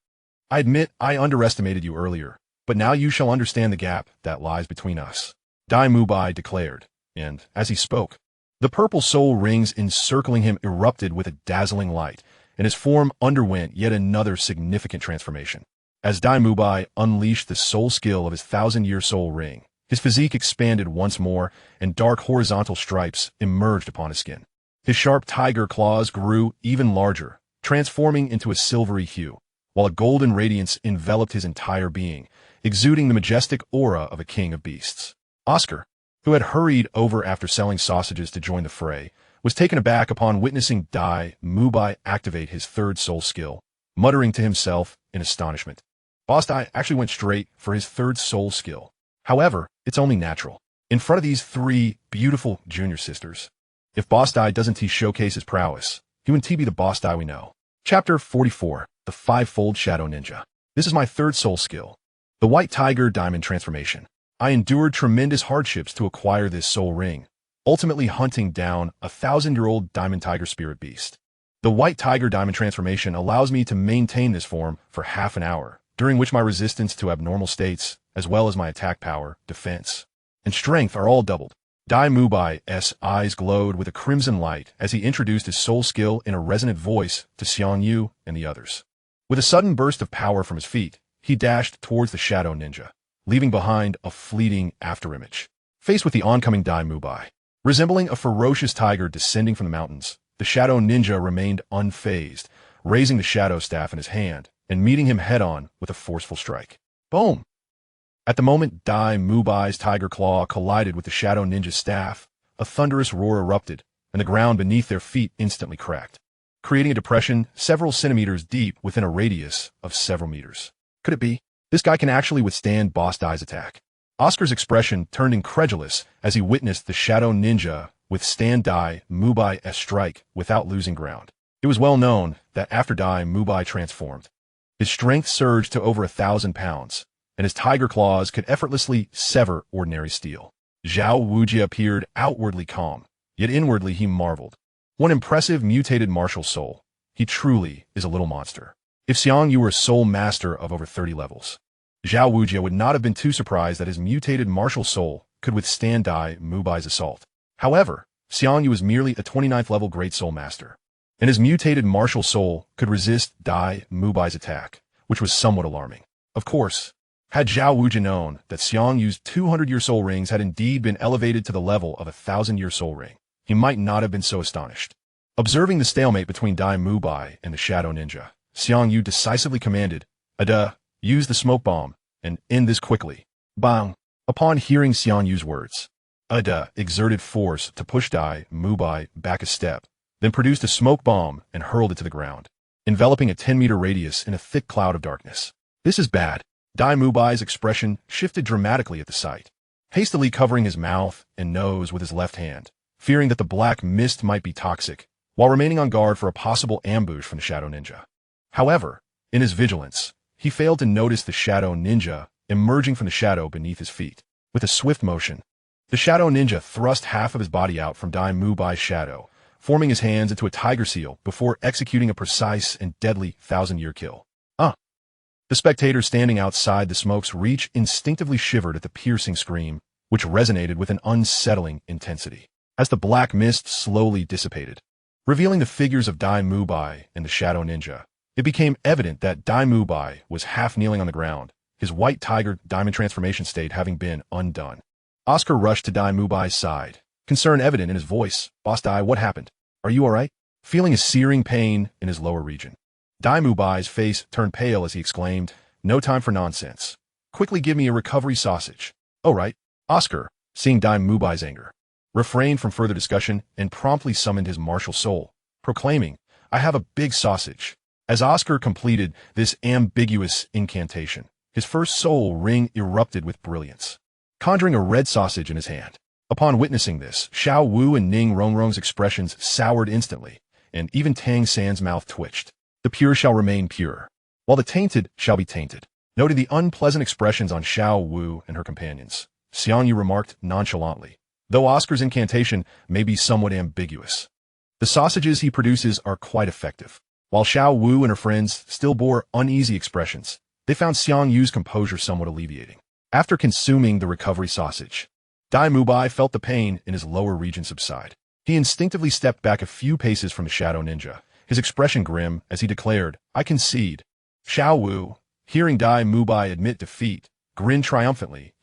I admit I underestimated you earlier, but now you shall understand the gap that lies between us, Dai Mubai declared, and, as he spoke, the purple soul rings encircling him erupted with a dazzling light, and his form underwent yet another significant transformation. As Dai Mubai unleashed the soul skill of his 1,000-year soul ring, his physique expanded once more, and dark horizontal stripes emerged upon his skin. His sharp tiger claws grew even larger, transforming into a silvery hue, while a golden radiance enveloped his entire being, exuding the majestic aura of a king of beasts. Oscar, who had hurried over after selling sausages to join the fray, was taken aback upon witnessing Dai Mubai activate his 3rd soul skill, muttering to himself in astonishment. Boss Dai actually went straight for his 3rd soul skill. However, it's only natural. In front of these 3 beautiful junior sisters, if Boss Dai doesn't showcase his prowess, he wouldn't be the Boss Dai we know. Chapter 44, The 5-Fold Shadow Ninja. This is my 3rd soul skill, the White Tiger Diamond Transformation. I endured tremendous hardships to acquire this soul ring, ultimately hunting down a 1,000-year-old Diamond Tiger Spirit Beast. The White Tiger Diamond Transformation allows me to maintain this form for half an hour, during which my resistance to abnormal states, as well as my attack power, defense, and strength are all doubled. Dai Mubai's eyes glowed with a crimson light as he introduced his soul skill in a resonant voice to Xiang Yu and the others. With a sudden burst of power from his feet, he dashed towards the shadow ninja, leaving behind a fleeting afterimage. Faced with the oncoming Dai Mubai, resembling a ferocious tiger descending from the mountains, the shadow ninja remained unfazed, raising the shadow staff in his hand and meeting him head-on with a forceful strike. Boom! At the moment Dai Mubai's tiger claw collided with the shadow ninja's staff, a thunderous roar erupted, and the ground beneath their feet instantly cracked, creating a depression several centimeters deep within a radius of several meters. Could it be? This guy can actually withstand Boss Dai's attack. Oscar's expression turned incredulous as he witnessed the shadow ninja withstand Dai Mubai's strike without losing ground. It was well known that after Dai Mubai transformed, his strength surged to over 1,000 pounds, and his tiger claws could effortlessly sever ordinary steel. Xiao Wudi appeared outwardly calm, yet inwardly he marveled. One impressive mutated martial soul. He truly is a little monster. If Xiang Yu were a soul master of over 30 levels, Zhao Wujie would not have been too surprised that his mutated martial soul could withstand Dai Mubai's assault. However, Xiang Yu was merely a 29th level Great Soul Master, and his mutated martial soul could resist Dai Mubai's attack, which was somewhat alarming. Of course, had Zhao Wujie known that Xiang Yu's 200-year soul rings had indeed been elevated to the level of a 1,000-year soul ring, he might not have been so astonished. Observing the stalemate between Dai Mubai and the Shadow Ninja, Xiang Yu decisively commanded, "Ada, use the smoke bomb, and end this quickly." Bang! Upon hearing Xiang Yu's words, Ada exerted force to push Dai Mubai back a step, then produced a smoke bomb and hurled it to the ground, enveloping a 10-meter radius in a thick cloud of darkness. This is bad. Dai Mubai's expression shifted dramatically at the sight, hastily covering his mouth and nose with his left hand, fearing that the black mist might be toxic, while remaining on guard for a possible ambush from the Shadow Ninja. However, in his vigilance, he failed to notice the Shadow Ninja emerging from the shadow beneath his feet. With a swift motion, the Shadow Ninja thrust half of his body out from Dai Mubai's shadow, forming his hands into a tiger seal before executing a precise and deadly 1,000-year kill. The spectators standing outside the smoke's reach instinctively shivered at the piercing scream, which resonated with an unsettling intensity. As the black mist slowly dissipated, revealing the figures of Dai Mubai and the Shadow Ninja, it became evident that Dai Mubai was half kneeling on the ground, his white tiger diamond transformation state having been undone. Oscar rushed to Dai Mubai's side, concern evident in his voice. "Boss Dai, what happened? Are you alright?" Feeling a searing pain in his lower region, Dai Mubai's face turned pale as he exclaimed, "No time for nonsense. Quickly give me a recovery sausage." "Oh right." Oscar, seeing Dai Mubai's anger, refrained from further discussion and promptly summoned his martial soul, proclaiming, "I have a big sausage." As Oscar completed this ambiguous incantation, his first soul ring erupted with brilliance, conjuring a red sausage in his hand. Upon witnessing this, Xiao Wu and Ning Rongrong's expressions soured instantly, and even Tang San's mouth twitched. The pure shall remain pure, while the tainted shall be tainted. Noting the unpleasant expressions on Xiao Wu and her companions, Xiang Yu remarked nonchalantly, "Though Oscar's incantation may be somewhat ambiguous, the sausages he produces are quite effective." While Xiao Wu and her friends still bore uneasy expressions, they found Xiang Yu's composure somewhat alleviating. After consuming the recovery sausage, Dai Mubai felt the pain in his lower region subside. He instinctively stepped back a few paces from the Shadow Ninja, his expression grim as he declared, "I concede." Xiao Wu, hearing Dai Mubai admit defeat, grinned triumphantly.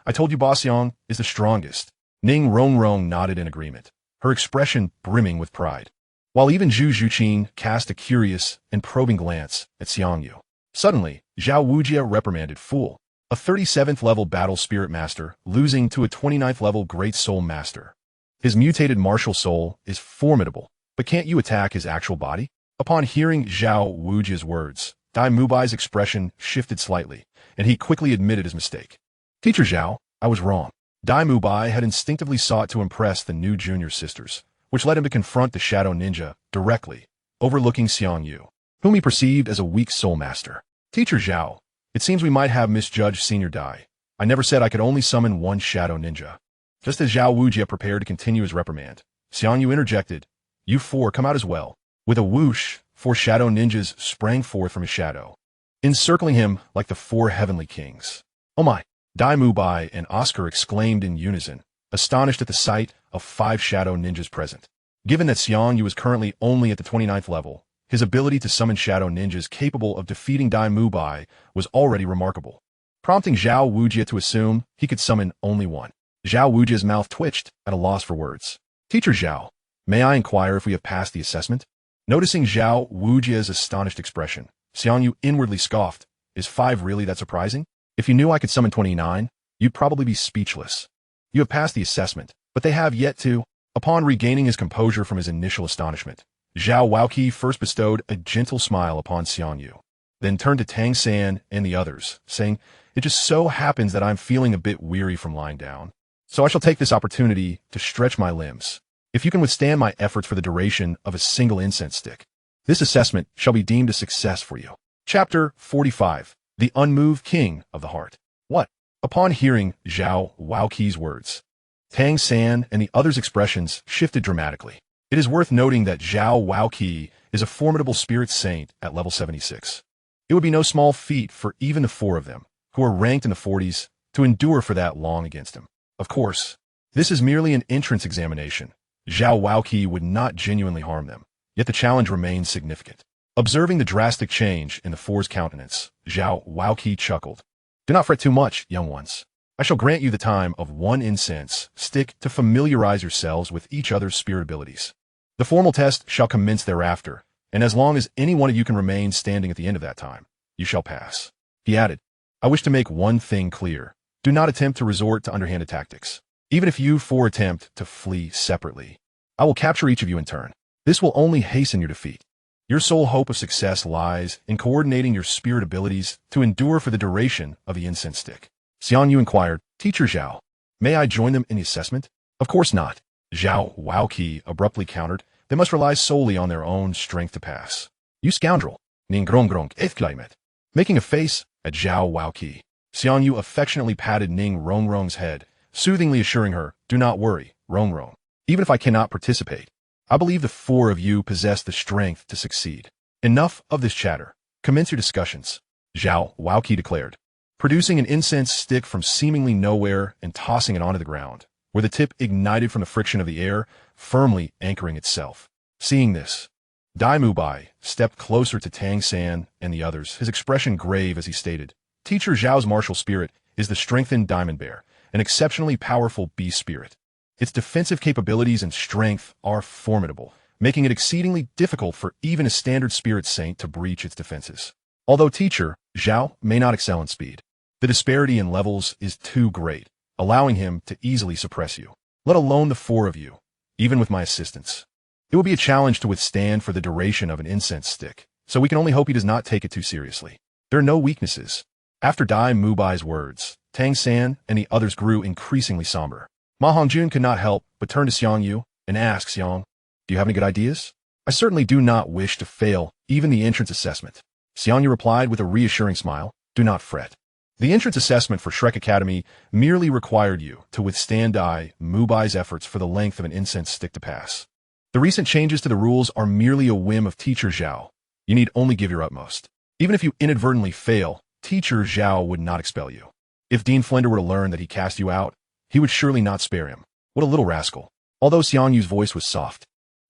I told you Boss Yang is the strongest." Ning Rongrong nodded in agreement, her expression brimming with pride, while even Zhu Zhuqin cast a curious and probing glance at Xiang Yu. Suddenly, Zhao Wujie reprimanded, "Fool, a 37th level Battle Spirit Master losing to a 29th level Great Soul Master. His mutated martial soul is formidable, but can't you attack his actual body?" Upon hearing Zhao Wujie's words, Dai Mubai's expression shifted slightly, and he quickly admitted his mistake. "Teacher Zhao, I was wrong." Dai Mubai had instinctively sought to impress the new junior sisters, which led him to confront the Shadow Ninja directly, overlooking Xiang Yu, whom he perceived as a weak soul master. "Teacher Zhao, it seems we might have misjudged Senior Dai. I never said I could only summon one Shadow Ninja." Just as Zhao Wujie prepared to continue his reprimand, Xiang Yu interjected, "You four come out as well." With a whoosh, 4 Shadow Ninjas sprang forth from his shadow, encircling him like the 4 heavenly kings. "Oh my!" Dai Mubai and Oscar exclaimed in unison, astonished at the sight of 5 Shadow Ninjas present. Given that Xiang Yu was currently only at the 29th level, his ability to summon Shadow Ninjas capable of defeating Dai Mubai was already remarkable, prompting Zhao Wujie to assume he could summon only one. Zhao Wujie's mouth twitched, at a loss for words. "Teacher Zhao, may I inquire if we have passed the assessment?" Noticing Zhao Wujie's astonished expression, Xiang Yu inwardly scoffed. "Is 5 really that surprising? If you knew I could summon 29, you'd probably be speechless. You have passed the assessment, but they have yet to." Upon regaining his composure from his initial astonishment, Zhao Waoqi first bestowed a gentle smile upon Xiang Yu, then turned to Tang San and the others, saying, "It just so happens that I'm feeling a bit weary from lying down, so I shall take this opportunity to stretch my limbs. If you can withstand my efforts for the duration of a single incense stick, this assessment shall be deemed a success for you." Chapter 45. The Unmoved King of the Heart. "What?" Upon hearing Zhao Waoqi's words, Tang San and the others' expressions shifted dramatically. It is worth noting that Zhao Waoqi is a formidable spirit saint at level 76. It would be no small feat for even the four of them, who are ranked in the 40s, to endure for that long against him. Of course, this is merely an entrance examination. Xiao Waoqi would not genuinely harm them, yet the challenge remains significant. Observing the drastic change in the four's countenance, Xiao Waoqi chuckled. Do not fret too much, young ones. I shall grant you the time of one incense stick to familiarize yourselves with each other's spirit abilities. The formal test shall commence thereafter, and as long as any one of you can remain standing at the end of that time, you shall pass. He added, I wish to make one thing clear. Do not attempt to resort to underhanded tactics. Even if you four attempt to flee separately, I will capture each of you in turn. This will only hasten your defeat. Your sole hope of success lies in coordinating your spirit abilities to endure for the duration of the incense stick. Xiang Yu inquired, Teacher Zhao, may I join them in the assessment? Of course not. Xiao Waoqi abruptly countered. They must rely solely on their own strength to pass. You scoundrel! Ning grong grong ethklaimet. Making a face at Xiao Waoqi, Xiang Yu affectionately patted Ning Rongrong's head, soothingly assuring her, Do not worry, Rongrong. Even if I cannot participate, I believe the four of you possess the strength to succeed. Enough of this chatter. Commence your discussions, Xiao Waoqi declared, producing an incense stick from seemingly nowhere and tossing it onto the ground, where the tip ignited from the friction of the air, firmly anchoring itself. Seeing this, Dai Mubai stepped closer to Tang San and the others, his expression grave as he stated, Teacher Zhao's martial spirit is the strengthened diamond bear, an exceptionally powerful beast spirit. Its defensive capabilities and strength are formidable, making it exceedingly difficult for even a standard spirit saint to breach its defenses. Although Teacher Zhao may not excel in speed, the disparity in levels is too great, allowing him to easily suppress you, let alone the four of you, even with my assistance. It will be a challenge to withstand for the duration of an incense stick, so we can only hope he does not take it too seriously. There are no weaknesses. After Dai Mubai's words, Tang San and the others grew increasingly somber. Ma Hongjun could not help but turn to Xiang Yu and ask Xiang, Do you have any good ideas? I certainly do not wish to fail even the entrance assessment. Xiang Yu replied with a reassuring smile, Do not fret. The entrance assessment for Shrek Academy merely required you to withstand Dai Mubai's efforts for the length of an incense stick to pass. The recent changes to the rules are merely a whim of Teacher Zhao. You need only give your utmost. Even if you inadvertently fail, Teacher Zhao would not expel you. If Dean Flender were to learn that he cast you out, he would surely not spare him. What a little rascal. Although Xiang Yu's voice was soft,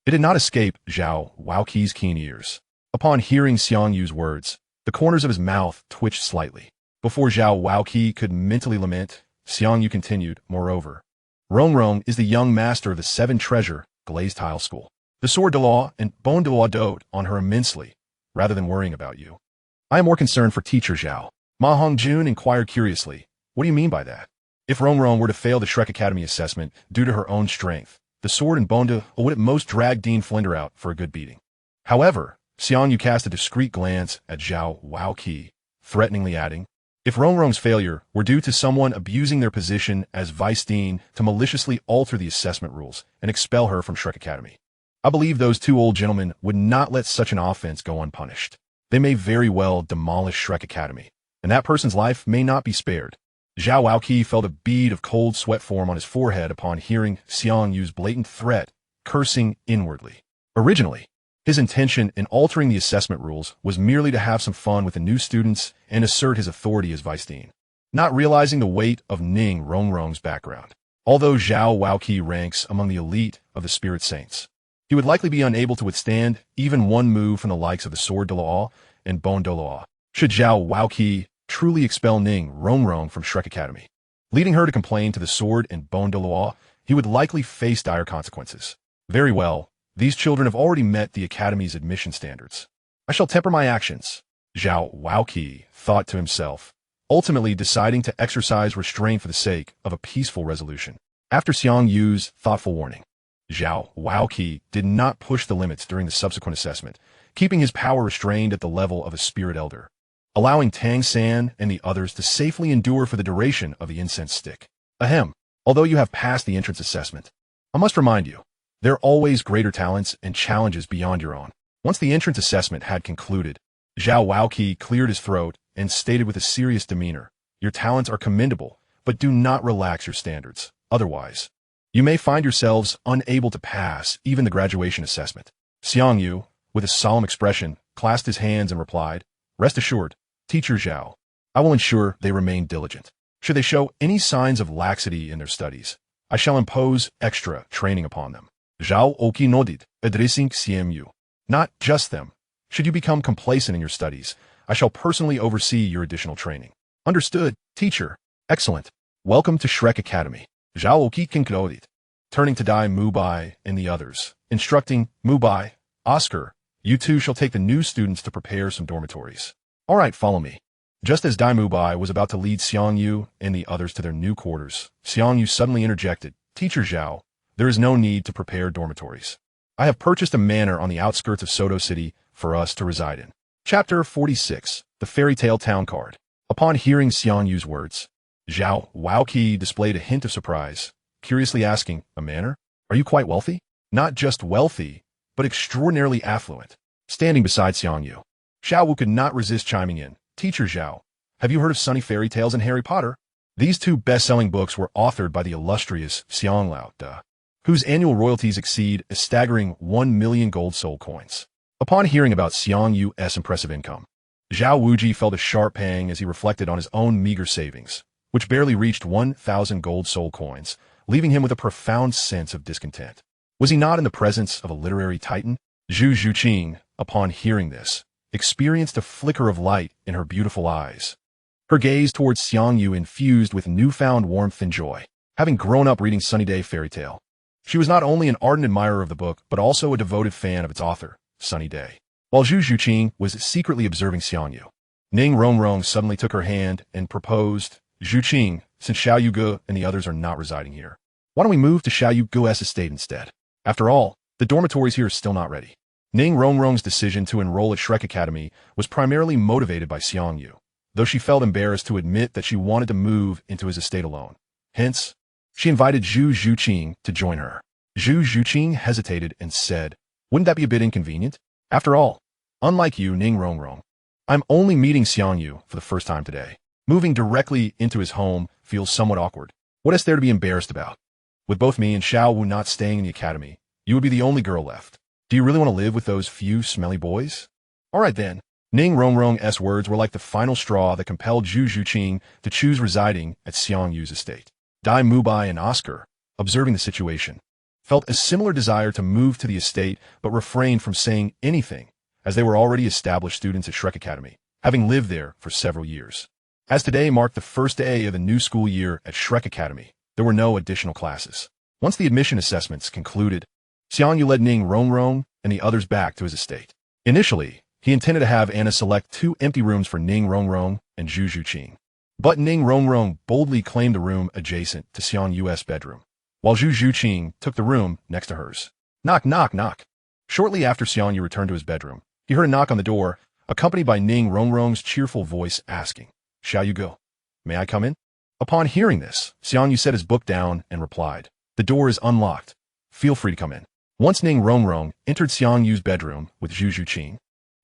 it did not escape Xiao Waoqi's keen ears. Upon hearing Xiang Yu's words, the corners of his mouth twitched slightly. Before Xiao Waoqi could mentally lament, Xiang Yu continued, Moreover, Rongrong is the young master of the Seven Treasure Glazed Tile School. The Sword Douluo and Bone Douluo dote on her immensely, rather than worrying about you. I am more concerned for Teacher Zhao. Ma Hongjun inquired curiously, What do you mean by that? If Rongrong were to fail the Shrek Academy assessment due to her own strength, the sword and Bone Douluo would at most drag Dean Flender out for a good beating. However, Xiang Yu cast a discreet glance at Xiao Waoqi, threateningly adding, If Rongrong's failure were due to someone abusing their position as Vice Dean to maliciously alter the assessment rules and expel her from Shrek Academy, I believe those two old gentlemen would not let such an offense go unpunished. They may very well demolish Shrek Academy, and that person's life may not be spared. Xiao Waoqi felt a bead of cold sweat form on his forehead upon hearing Xiang Yu's blatant threat, cursing inwardly. Originally, his intention in altering the assessment rules was merely to have some fun with the new students and assert his authority as Vice Dean, not realizing the weight of Ning Rongrong's background. Although Xiao Waoqi ranks among the elite of the Spirit Saints, he would likely be unable to withstand even one move from the likes of the Sword Douluo and Bone Douluo, should Xiao Waoqi truly expel Ning Rongrong from Shrek Academy. Leading her to complain to the Sword and Bone Douluo, he would likely face dire consequences. Very well, these children have already met the Academy's admission standards. I shall temper my actions, Xiao Waoqi thought to himself, ultimately deciding to exercise restraint for the sake of a peaceful resolution. After Xiang Yu's thoughtful warning, Xiao Waoqi did not push the limits during the subsequent assessment, keeping his power restrained at the level of a spirit elder, allowing Tang San and the others to safely endure for the duration of the incense stick. Ahem, although you have passed the entrance assessment, I must remind you, there are always greater talents and challenges beyond your own. Once the entrance assessment had concluded, Xiao Waoqi cleared his throat and stated with a serious demeanor, Your talents are commendable, but do not relax your standards. Otherwise, you may find yourselves unable to pass even the graduation assessment. Xiang Yu, with a solemn expression, clasped his hands and replied, "Rest assured, Teacher Zhao, I will ensure they remain diligent. Should they show any signs of laxity in their studies, I shall impose extra training upon them." Zhao Oki nodded, addressing Xiang Yu. "Not just them. Should you become complacent in your studies, I shall personally oversee your additional training." "Understood, teacher." "Excellent. Welcome to Shrek Academy." Zhao Oki concluded, turning to Dai Mubai and the others, instructing Mubai, "Oscar, you two shall take the new students to prepare some dormitories. All right, follow me." Just as Dai Mubai was about to lead Xiang Yu and the others to their new quarters, Xiang Yu suddenly interjected, "Teacher Zhao, there is no need to prepare dormitories. I have purchased a manor on the outskirts of Soto City for us to reside in." Chapter 46, The Fairy Tale Town Card. Upon hearing Xiang Yu's words, Zhao Waoqi displayed a hint of surprise, curiously asking, "A manor? Are you quite wealthy?" "Not just wealthy, but extraordinarily affluent." Standing beside Xiang Yu, Xiao Wu could not resist chiming in, "Teacher Zhao, have you heard of Sunny Fairy Tales and Harry Potter?" These two best-selling books were authored by the illustrious Xiang Lao, whose annual royalties exceed a staggering 1 million gold soul coins. Upon hearing about Xiang Yu's impressive income, Zhao Wuji felt a sharp pang as he reflected on his own meager savings, which barely reached 1,000 gold soul coins, leaving him with a profound sense of discontent. Was he not in the presence of a literary titan? Zhu Zhuqing, upon hearing this, experienced a flicker of light in her beautiful eyes. Her gaze towards Xiang Yu infused with newfound warmth and joy. Having grown up reading Sunny Day Fairy Tale, she was not only an ardent admirer of the book, but also a devoted fan of its author, Sunny Day. While Zhu Zhuqing was secretly observing Xiang Yu, Ning Rongrong suddenly took her hand and proposed, "Zhuqing, since Xiao Yuge and the others are not residing here, why don't we move to Xiao Yuge's estate instead? After all, the dormitories here are still not ready." Ning Rongrong's decision to enroll at Shrek Academy was primarily motivated by Xiang Yu, though she felt embarrassed to admit that she wanted to move into his estate alone. Hence, she invited Zhu Zhuqing to join her. Zhu Zhuqing hesitated and said, "Wouldn't that be a bit inconvenient? After all, unlike you, Ning Rongrong, I'm only meeting Xiang Yu for the first time today. Moving directly into his home feels somewhat awkward. What is there to be embarrassed about? With both me and Xiao Wu not staying in the academy, you would be the only girl left. Do you really want to live with those few smelly boys?" "All right then." Ning Rongrong's words were like the final straw that compelled Zhu Zhuqing to choose residing at Xiang Yu's estate. Dai Mubai and Oscar, observing the situation, felt a similar desire to move to the estate but refrained from saying anything, as they were already established students at Shrek Academy, having lived there for several years. As today marked the first day of the new school year at Shrek Academy, there were no additional classes. Once the admission assessments concluded, Xiang Yu led Ning Rongrong and the others back to his estate. Initially, he intended to have Anna select 2 empty rooms for Ning Rongrong and Zhu Zhuqing. But Ning Rongrong boldly claimed the room adjacent to Xiang Yu's bedroom, while Zhu Zhuqing took the room next to hers. Knock, knock, knock. Shortly after Xiang Yu returned to his bedroom, he heard a knock on the door, accompanied by Ning Rongrong's cheerful voice asking, "Xiao Yuge, may I come in?" Upon hearing this, Xiang Yu set his book down and replied, "The door is unlocked. Feel free to come in." Once Ning Rongrong entered Xiang Yu's bedroom with Zhu Zhuqing,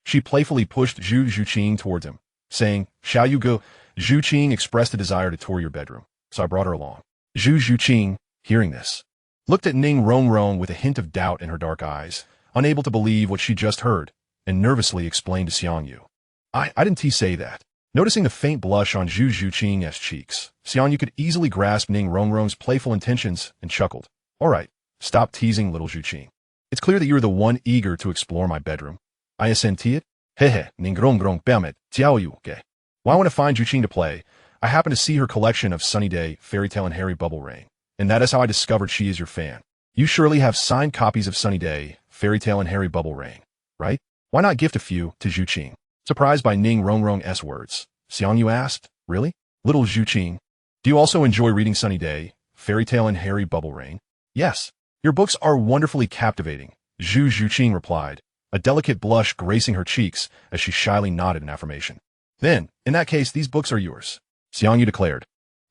she playfully pushed Zhu Zhuqing towards him, saying, "Xiao Yuge, Zhuqing expressed a desire to tour your bedroom, so I brought her along." Zhu Zhuqing, hearing this, looked at Ning Rongrong with a hint of doubt in her dark eyes, unable to believe what she just heard, and nervously explained to Xiang Yu, I didn't say that." Noticing the faint blush on Zhu Zhuqing's cheeks, Xiang Yu could easily grasp Ning Rongrong's playful intentions and chuckled. "All right, stop teasing, little Zhuqing. It's clear that you're the one eager to explore my bedroom. I assent to it. Hehe, Ning Rongrong permet, Xiao Yuge. While I want to find Zhuqing to play, I happened to see her collection of Sunny Day, Fairy Tale, and Harry Bubble Rain, and that is how I discovered she is your fan. You surely have signed copies of Sunny Day, Fairy Tale, and Harry Bubble Rain, right? Why not gift a few to Zhuqing?" Surprised by Ning Rongrong's words, Xiang Yu asked, "Really? Little Zhuqing, do you also enjoy reading Sunny Day, Fairy Tale, and Harry Bubble Rain?" "Yes. Your books are wonderfully captivating," Zhu Zhuqing replied, a delicate blush gracing her cheeks as she shyly nodded in affirmation. "Then, in that case, these books are yours," Xiang Yu declared,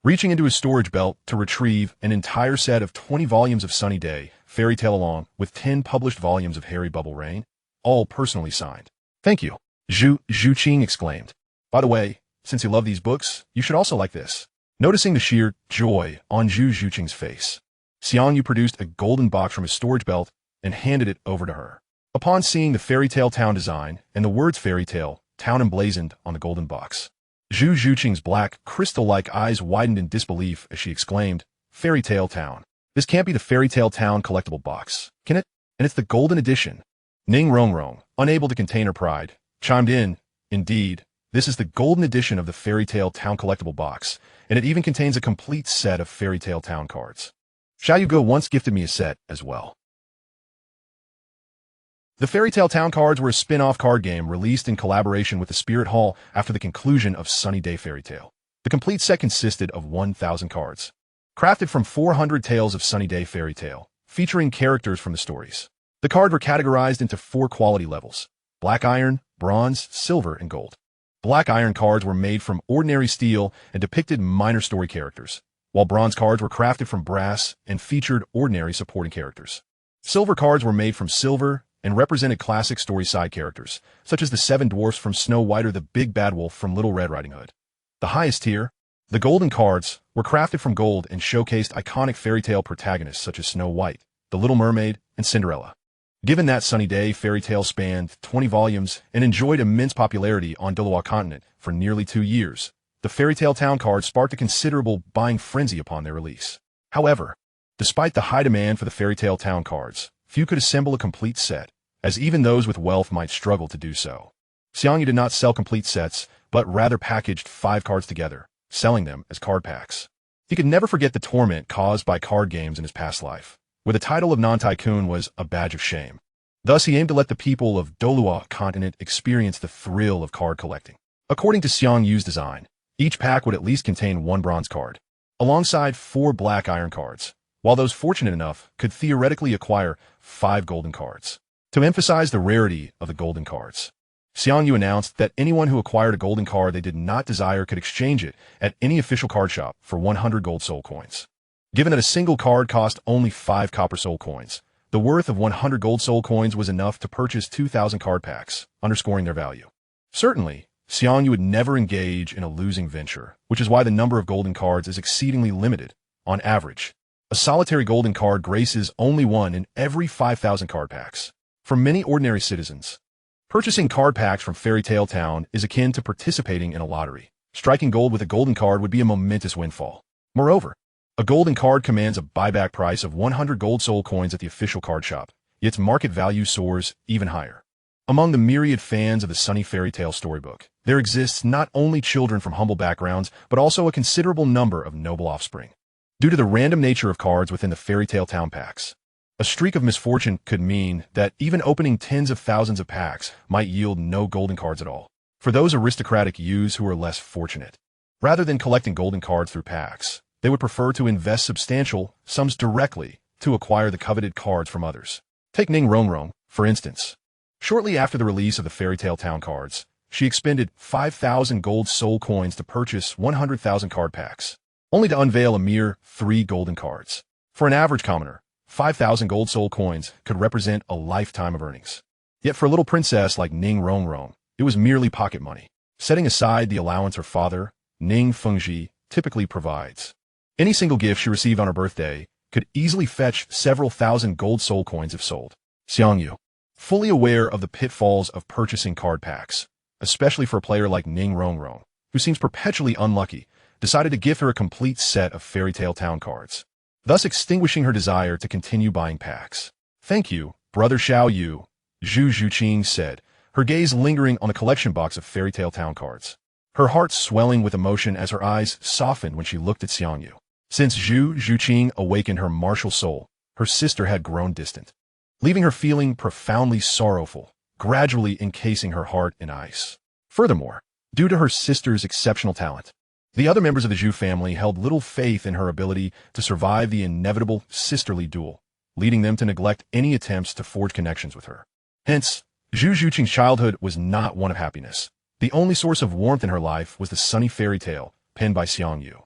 reaching into his storage belt to retrieve an entire set of 20 volumes of Sunny Day, Fairy Tale along with 10 published volumes of Harry Bubble Rain, all personally signed. "Thank you," Zhu Zhuqing exclaimed. "By the way, since you love these books, you should also like this." Noticing the sheer joy on Zhu Zhuqing's face, Xiang Yu produced a golden box from his storage belt and handed it over to her. Upon seeing the fairy tale town design and the words fairy tale town emblazoned on the golden box, Zhu Zhuqing's black, crystal-like eyes widened in disbelief as she exclaimed, "Fairy tale town. This can't be the fairy tale town collectible box, can it? And it's the golden edition." Ning Rongrong, unable to contain her pride, chimed in, "Indeed, this is the golden edition of the fairy tale town collectible box, and it even contains a complete set of fairy tale town cards. Xiang Yu once gifted me a set as well." The Fairy Tale Town cards were a spin-off card game released in collaboration with the Spirit Hall after the conclusion of Sunny Day Fairy Tale. The complete set consisted of 1,000 cards, crafted from 400 tales of Sunny Day Fairy Tale, featuring characters from the stories. The cards were categorized into 4 quality levels: black iron, bronze, silver, and gold. Black iron cards were made from ordinary steel and depicted minor story characters, while bronze cards were crafted from brass and featured ordinary supporting characters. Silver cards were made from silver and represented classic story side characters, such as the 7 dwarfs from Snow White or the Big Bad Wolf from Little Red Riding Hood. The highest tier, the golden cards, were crafted from gold and showcased iconic fairy tale protagonists such as Snow White, The Little Mermaid, and Cinderella. Given that Sunny Day Fairy Tale spanned 20 volumes and enjoyed immense popularity on Douluo Continent for nearly 2 years, the Fairy Tale Town cards sparked a considerable buying frenzy upon their release. However, despite the high demand for the Fairy Tale Town cards, few could assemble a complete set, as even those with wealth might struggle to do so. Xiang Yu did not sell complete sets, but rather packaged 5 cards together, selling them as card packs. He could never forget the torment caused by card games in his past life, where the title of non-tycoon was a badge of shame. Thus, he aimed to let the people of Douluo Continent experience the thrill of card collecting. According to Xiang Yu's design, each pack would at least contain 1 bronze card, alongside 4 black iron cards, while those fortunate enough could theoretically acquire 5 golden cards. To emphasize the rarity of the golden cards, Xiang Yu announced that anyone who acquired a golden card they did not desire could exchange it at any official card shop for 100 gold soul coins. Given that a single card cost only 5 copper soul coins, the worth of 100 gold soul coins was enough to purchase 2,000 card packs, underscoring their value. Certainly, Xiang Yu would never engage in a losing venture, which is why the number of golden cards is exceedingly limited. On average, a solitary golden card graces only 1 in every 5,000 card packs. For many ordinary citizens, purchasing card packs from Fairy Tale Town is akin to participating in a lottery. Striking gold with a golden card would be a momentous windfall. Moreover, a golden card commands a buyback price of 100 gold soul coins at the official card shop, yet its market value soars even higher. Among the myriad fans of the Sunny Fairy Tale storybook, there exists not only children from humble backgrounds, but also a considerable number of noble offspring. Due to the random nature of cards within the Fairy Tale Town packs, a streak of misfortune could mean that even opening tens of thousands of packs might yield no golden cards at all. For those aristocratic youths who are less fortunate, rather than collecting golden cards through packs, they would prefer to invest substantial sums directly to acquire the coveted cards from others. Take Ning Rongrong, for instance. Shortly after the release of the Fairy Tale Town cards, she expended 5,000 gold soul coins to purchase 100,000 card packs, only to unveil a mere 3 golden cards. For an average commoner, 5,000 gold soul coins could represent a lifetime of earnings. Yet for a little princess like Ning Rongrong, it was merely pocket money, setting aside the allowance her father, Ning Fengji, typically provides. Any single gift she received on her birthday could easily fetch several thousand gold soul coins if sold. Xiang Yu, fully aware of the pitfalls of purchasing card packs, especially for a player like Ning Rongrong, who seems perpetually unlucky, decided to gift her a complete set of Fairy Tale Town cards, thus extinguishing her desire to continue buying packs. "Thank you, Brother Xiang Yu," Zhu Zhuqing said, her gaze lingering on the collection box of Fairy Tale Town cards, her heart swelling with emotion as her eyes softened when she looked at Xiang Yu. Since Zhu Zhuqing awakened her martial soul, her sister had grown distant, leaving her feeling profoundly sorrowful, gradually encasing her heart in ice. Furthermore, due to her sister's exceptional talent, the other members of the Zhu family held little faith in her ability to survive the inevitable sisterly duel, leading them to neglect any attempts to forge connections with her. Hence, Zhu Zhuqing's childhood was not one of happiness. The only source of warmth in her life was the sunny fairy tale penned by Xiang Yu,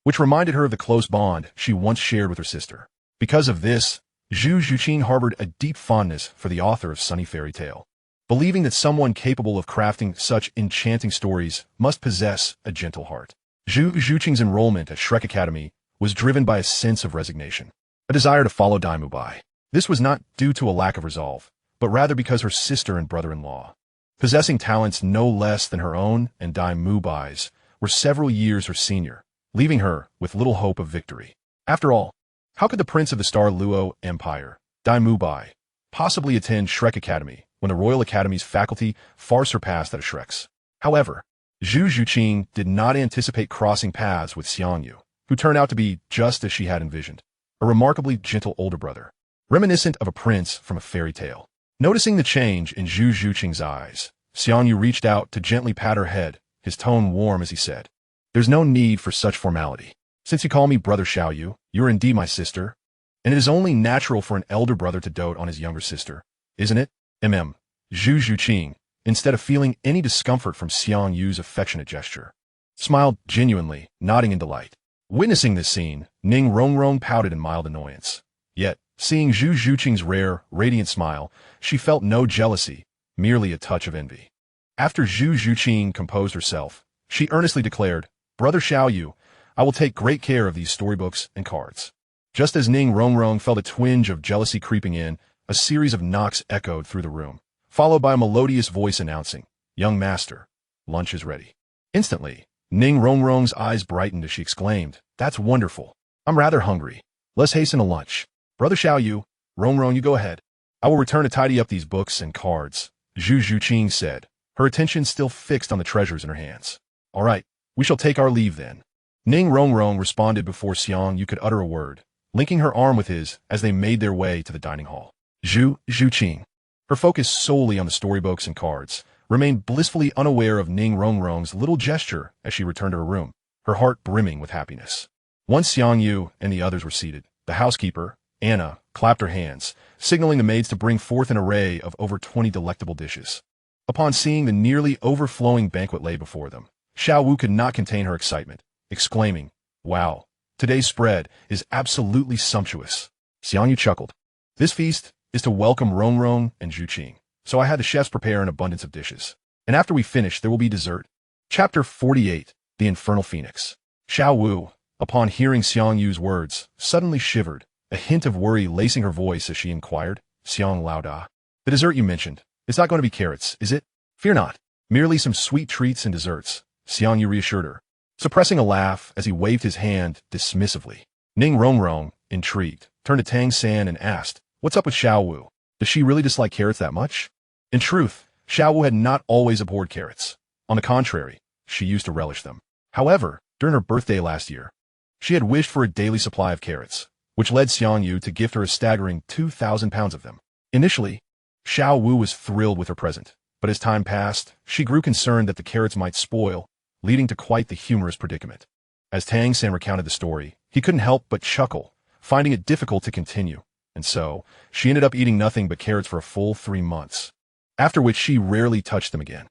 which reminded her of the close bond she once shared with her sister. Because of this, Zhu Zhuqing harbored a deep fondness for the author of Sunny Fairy Tale, believing that someone capable of crafting such enchanting stories must possess a gentle heart. Zhu Zhuqing's enrollment at Shrek Academy was driven by a sense of resignation, a desire to follow Daimu Bai. This was not due to a lack of resolve, but rather because her sister and brother-in-law, possessing talents no less than her own and Dai Mubai's, were several years her senior, leaving her with little hope of victory. After all, how could the prince of the Star Luo Empire, Dai Mubai, possibly attend Shrek Academy when the Royal Academy's faculty far surpassed that of Shrek's? However, Zhu Zhuqing did not anticipate crossing paths with Xiang Yu, who turned out to be just as she had envisioned, a remarkably gentle older brother, reminiscent of a prince from a fairy tale. Noticing the change in Zhu Zhuqing's eyes, Xiang Yu reached out to gently pat her head, his tone warm as he said, "There's no need for such formality. Since you call me Brother Xiao Yu, you are indeed my sister, and it is only natural for an elder brother to dote on his younger sister, isn't it?" Zhu Zhuqing, instead of feeling any discomfort from Xiang Yu's affectionate gesture, smiled genuinely, nodding in delight. Witnessing this scene, Ning Rongrong pouted in mild annoyance. Yet, seeing Zhu Zhuqing's rare, radiant smile, she felt no jealousy, merely a touch of envy. After Zhu Zhuqing composed herself, she earnestly declared, "Brother Xiao Yu, I will take great care of these storybooks and cards." Just as Ning Rongrong felt a twinge of jealousy creeping in, a series of knocks echoed through the room, followed by a melodious voice announcing, "Young master, lunch is ready." Instantly, Ning Rongrong's eyes brightened as she exclaimed, "That's wonderful. I'm rather hungry. Let's hasten to lunch." "Brother Xiao Yu, Rongrong, you go ahead. I will return to tidy up these books and cards," Zhu Zhuqing said, her attention still fixed on the treasures in her hands. "All right, we shall take our leave then." Ning Rongrong responded before Xiang Yu could utter a word, linking her arm with his as they made their way to the dining hall. Zhu Zhuqing, her focus solely on the storybooks and cards, remained blissfully unaware of Ning Rongrong's little gesture as she returned to her room, her heart brimming with happiness. Once Xiang Yu and the others were seated, the housekeeper, Anna, clapped her hands, signaling the maids to bring forth an array of over 20 delectable dishes. Upon seeing the nearly overflowing banquet lay before them, Xiao Wu could not contain her excitement, exclaiming, "Wow, today's spread is absolutely sumptuous." Xiang Yu chuckled. "This feast is to welcome Rongrong and Zhuqing, so I had the chefs prepare an abundance of dishes. And after we finish, there will be dessert." Chapter 48, The Infernal Phoenix. Xiao Wu, upon hearing Xiang Yu's words, suddenly shivered, a hint of worry lacing her voice as she inquired, "Xiang Laoda, the dessert you mentioned, it's not going to be carrots, is it?" "Fear not, merely some sweet treats and desserts," Xiang Yu reassured her, suppressing a laugh as he waved his hand dismissively. Ning Rongrong, intrigued, turned to Tang San and asked, "What's up with Xiao Wu? Does she really dislike carrots that much?" In truth, Xiao Wu had not always abhorred carrots. On the contrary, she used to relish them. However, during her birthday last year, she had wished for a daily supply of carrots, which led Xiang Yu to gift her a staggering 2,000 pounds of them. Initially, Xiao Wu was thrilled with her present, but as time passed, she grew concerned that the carrots might spoil, leading to quite the humorous predicament. As Tang San recounted the story, he couldn't help but chuckle, finding it difficult to continue, and so, she ended up eating nothing but carrots for a full 3 months, after which she rarely touched them again.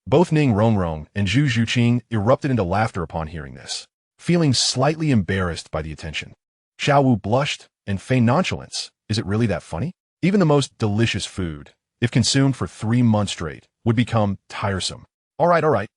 Both Ning Rongrong and Zhu Zhuqing erupted into laughter upon hearing this, feeling slightly embarrassed by the attention. Xiao Wu blushed and feigned nonchalance. Is it really that funny? Even the most delicious food, if consumed for 3 months straight, would become tiresome. All right.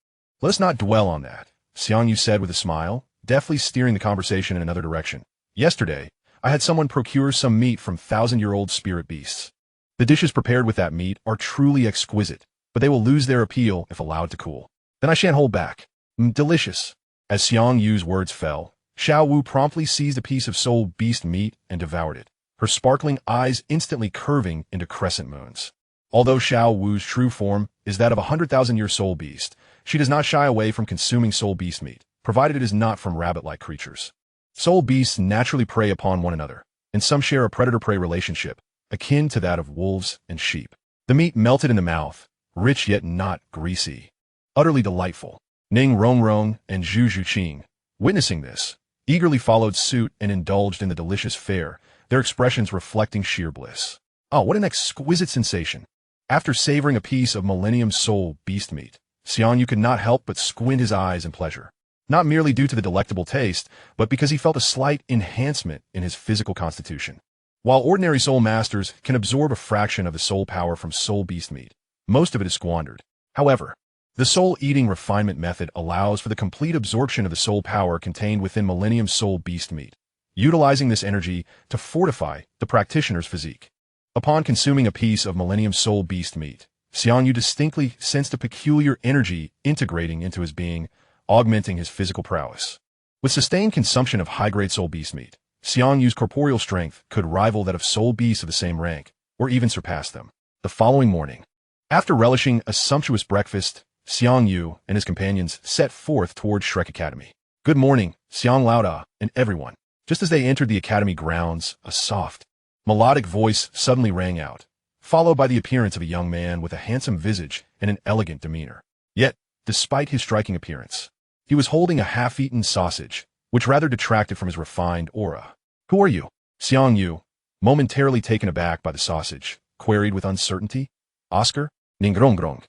Let's not dwell on that," Xiang Yu said with a smile, deftly steering the conversation in another direction. "Yesterday, I had someone procure some meat from 1,000-year-old spirit beasts. The dishes prepared with that meat are truly exquisite, but they will lose their appeal if allowed to cool. Then I shan't hold back. Delicious." As Xiang Yu's words fell, Xiao Wu promptly seized a piece of soul beast meat and devoured it, her sparkling eyes instantly curving into crescent moons. Although Xiao Wu's true form is that of a 100,000-year soul beast, she does not shy away from consuming soul beast meat, provided it is not from rabbit-like creatures. Soul beasts naturally prey upon one another, and some share a predator-prey relationship, akin to that of wolves and sheep. The meat melted in the mouth, rich yet not greasy. Utterly delightful. Ning Rongrong and Zhu Zhuqing, witnessing this, eagerly followed suit and indulged in the delicious fare, their expressions reflecting sheer bliss. Oh, what an exquisite sensation! After savoring a piece of Millennium Soul beast meat, Xiang Yu could not help but squint his eyes in pleasure, not merely due to the delectable taste, but because he felt a slight enhancement in his physical constitution. While ordinary soul masters can absorb a fraction of the soul power from soul beast meat, most of it is squandered. However, the soul-eating refinement method allows for the complete absorption of the soul power contained within Millennium Soul beast meat, utilizing this energy to fortify the practitioner's physique. Upon consuming a piece of Millennium Soul Beast meat, Xiang Yu distinctly sensed a peculiar energy integrating into his being, augmenting his physical prowess. With sustained consumption of high-grade Soul Beast meat, Xiang Yu's corporeal strength could rival that of Soul Beasts of the same rank, or even surpass them. The following morning, after relishing a sumptuous breakfast, Xiang Yu and his companions set forth towards Shrek Academy. Good morning, Xiang Lauda, and everyone. Just as they entered the academy grounds, a soft, melodic voice suddenly rang out, followed by the appearance of a young man with a handsome visage and an elegant demeanor. Yet, despite his striking appearance, he was holding a half-eaten sausage, which rather detracted from his refined aura. Who are you? Xiang Yu, momentarily taken aback by the sausage, queried with uncertainty. Oscar? Ningrongrong.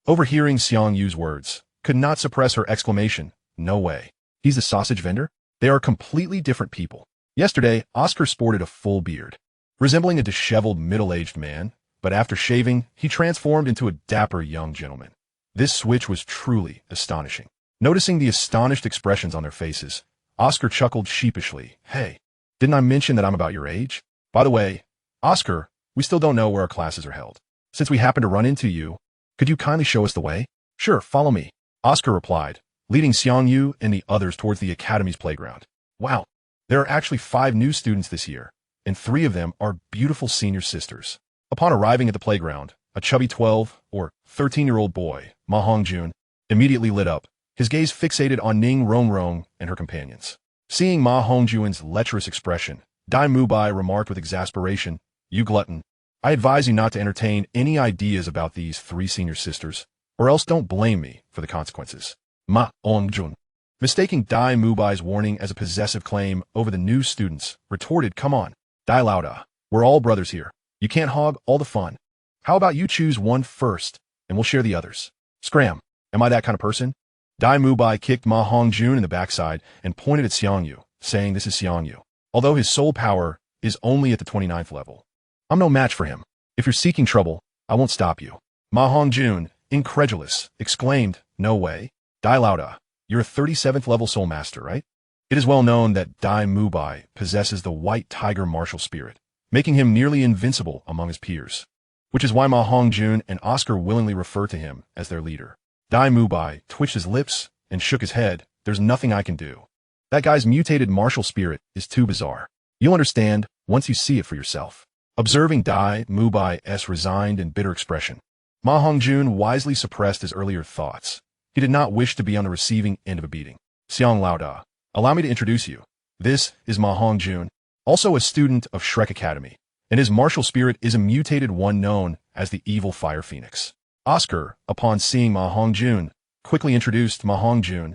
Overhearing Xiang Yu's words, could not suppress her exclamation. No way. He's the sausage vendor? They are completely different people. Yesterday, Oscar sported a full beard, resembling a disheveled middle-aged man, but after shaving, he transformed into a dapper young gentleman. This switch was truly astonishing. Noticing the astonished expressions on their faces, Oscar chuckled sheepishly. Hey, didn't I mention that I'm about your age? By the way, Oscar, we still don't know where our classes are held. Since we happen to run into you, could you kindly show us the way? Sure, follow me, Oscar replied, leading Xiang Yu and the others towards the academy's playground. Wow, there are actually 5 new students this year, and 3 of them are beautiful senior sisters. Upon arriving at the playground, a chubby 12 or 13-year-old boy, Ma Hongjun, immediately lit up, his gaze fixated on Ning Rongrong and her companions. Seeing Ma Hongjun's lecherous expression, Dai Mubai remarked with exasperation, You glutton, I advise you not to entertain any ideas about these 3 senior sisters, or else don't blame me for the consequences. Ma Hongjun, mistaking Dai Mubai's warning as a possessive claim over the new students, retorted, Come on, Dai Lauda, we're all brothers here. You can't hog all the fun. How about you choose one first, and we'll share the others? Scram, am I that kind of person? Dai Mubai kicked Ma Hongjun in the backside and pointed at Xiang Yu, saying this is Xiang Yu. Although his soul power is only at the 29th level, I'm no match for him. If you're seeking trouble, I won't stop you. Ma Hongjun, incredulous, exclaimed, No way. Dai Lauda, you're a 37th level soul master, right? It is well known that Dai Mubai possesses the white tiger martial spirit, making him nearly invincible among his peers, which is why Ma Hongjun and Oscar willingly refer to him as their leader. Dai Mubai twitched his lips and shook his head. There's nothing I can do. That guy's mutated martial spirit is too bizarre. You'll understand once you see it for yourself. Observing Dai Mubai's resigned and bitter expression, Ma Hongjun wisely suppressed his earlier thoughts. He did not wish to be on the receiving end of a beating. Xiang Lauda, allow me to introduce you. This is Ma Hongjun, also a student of Shrek Academy, and his martial spirit is a mutated one known as the Evil Fire Phoenix. Oscar, upon seeing Ma Hongjun, quickly introduced Ma Hongjun.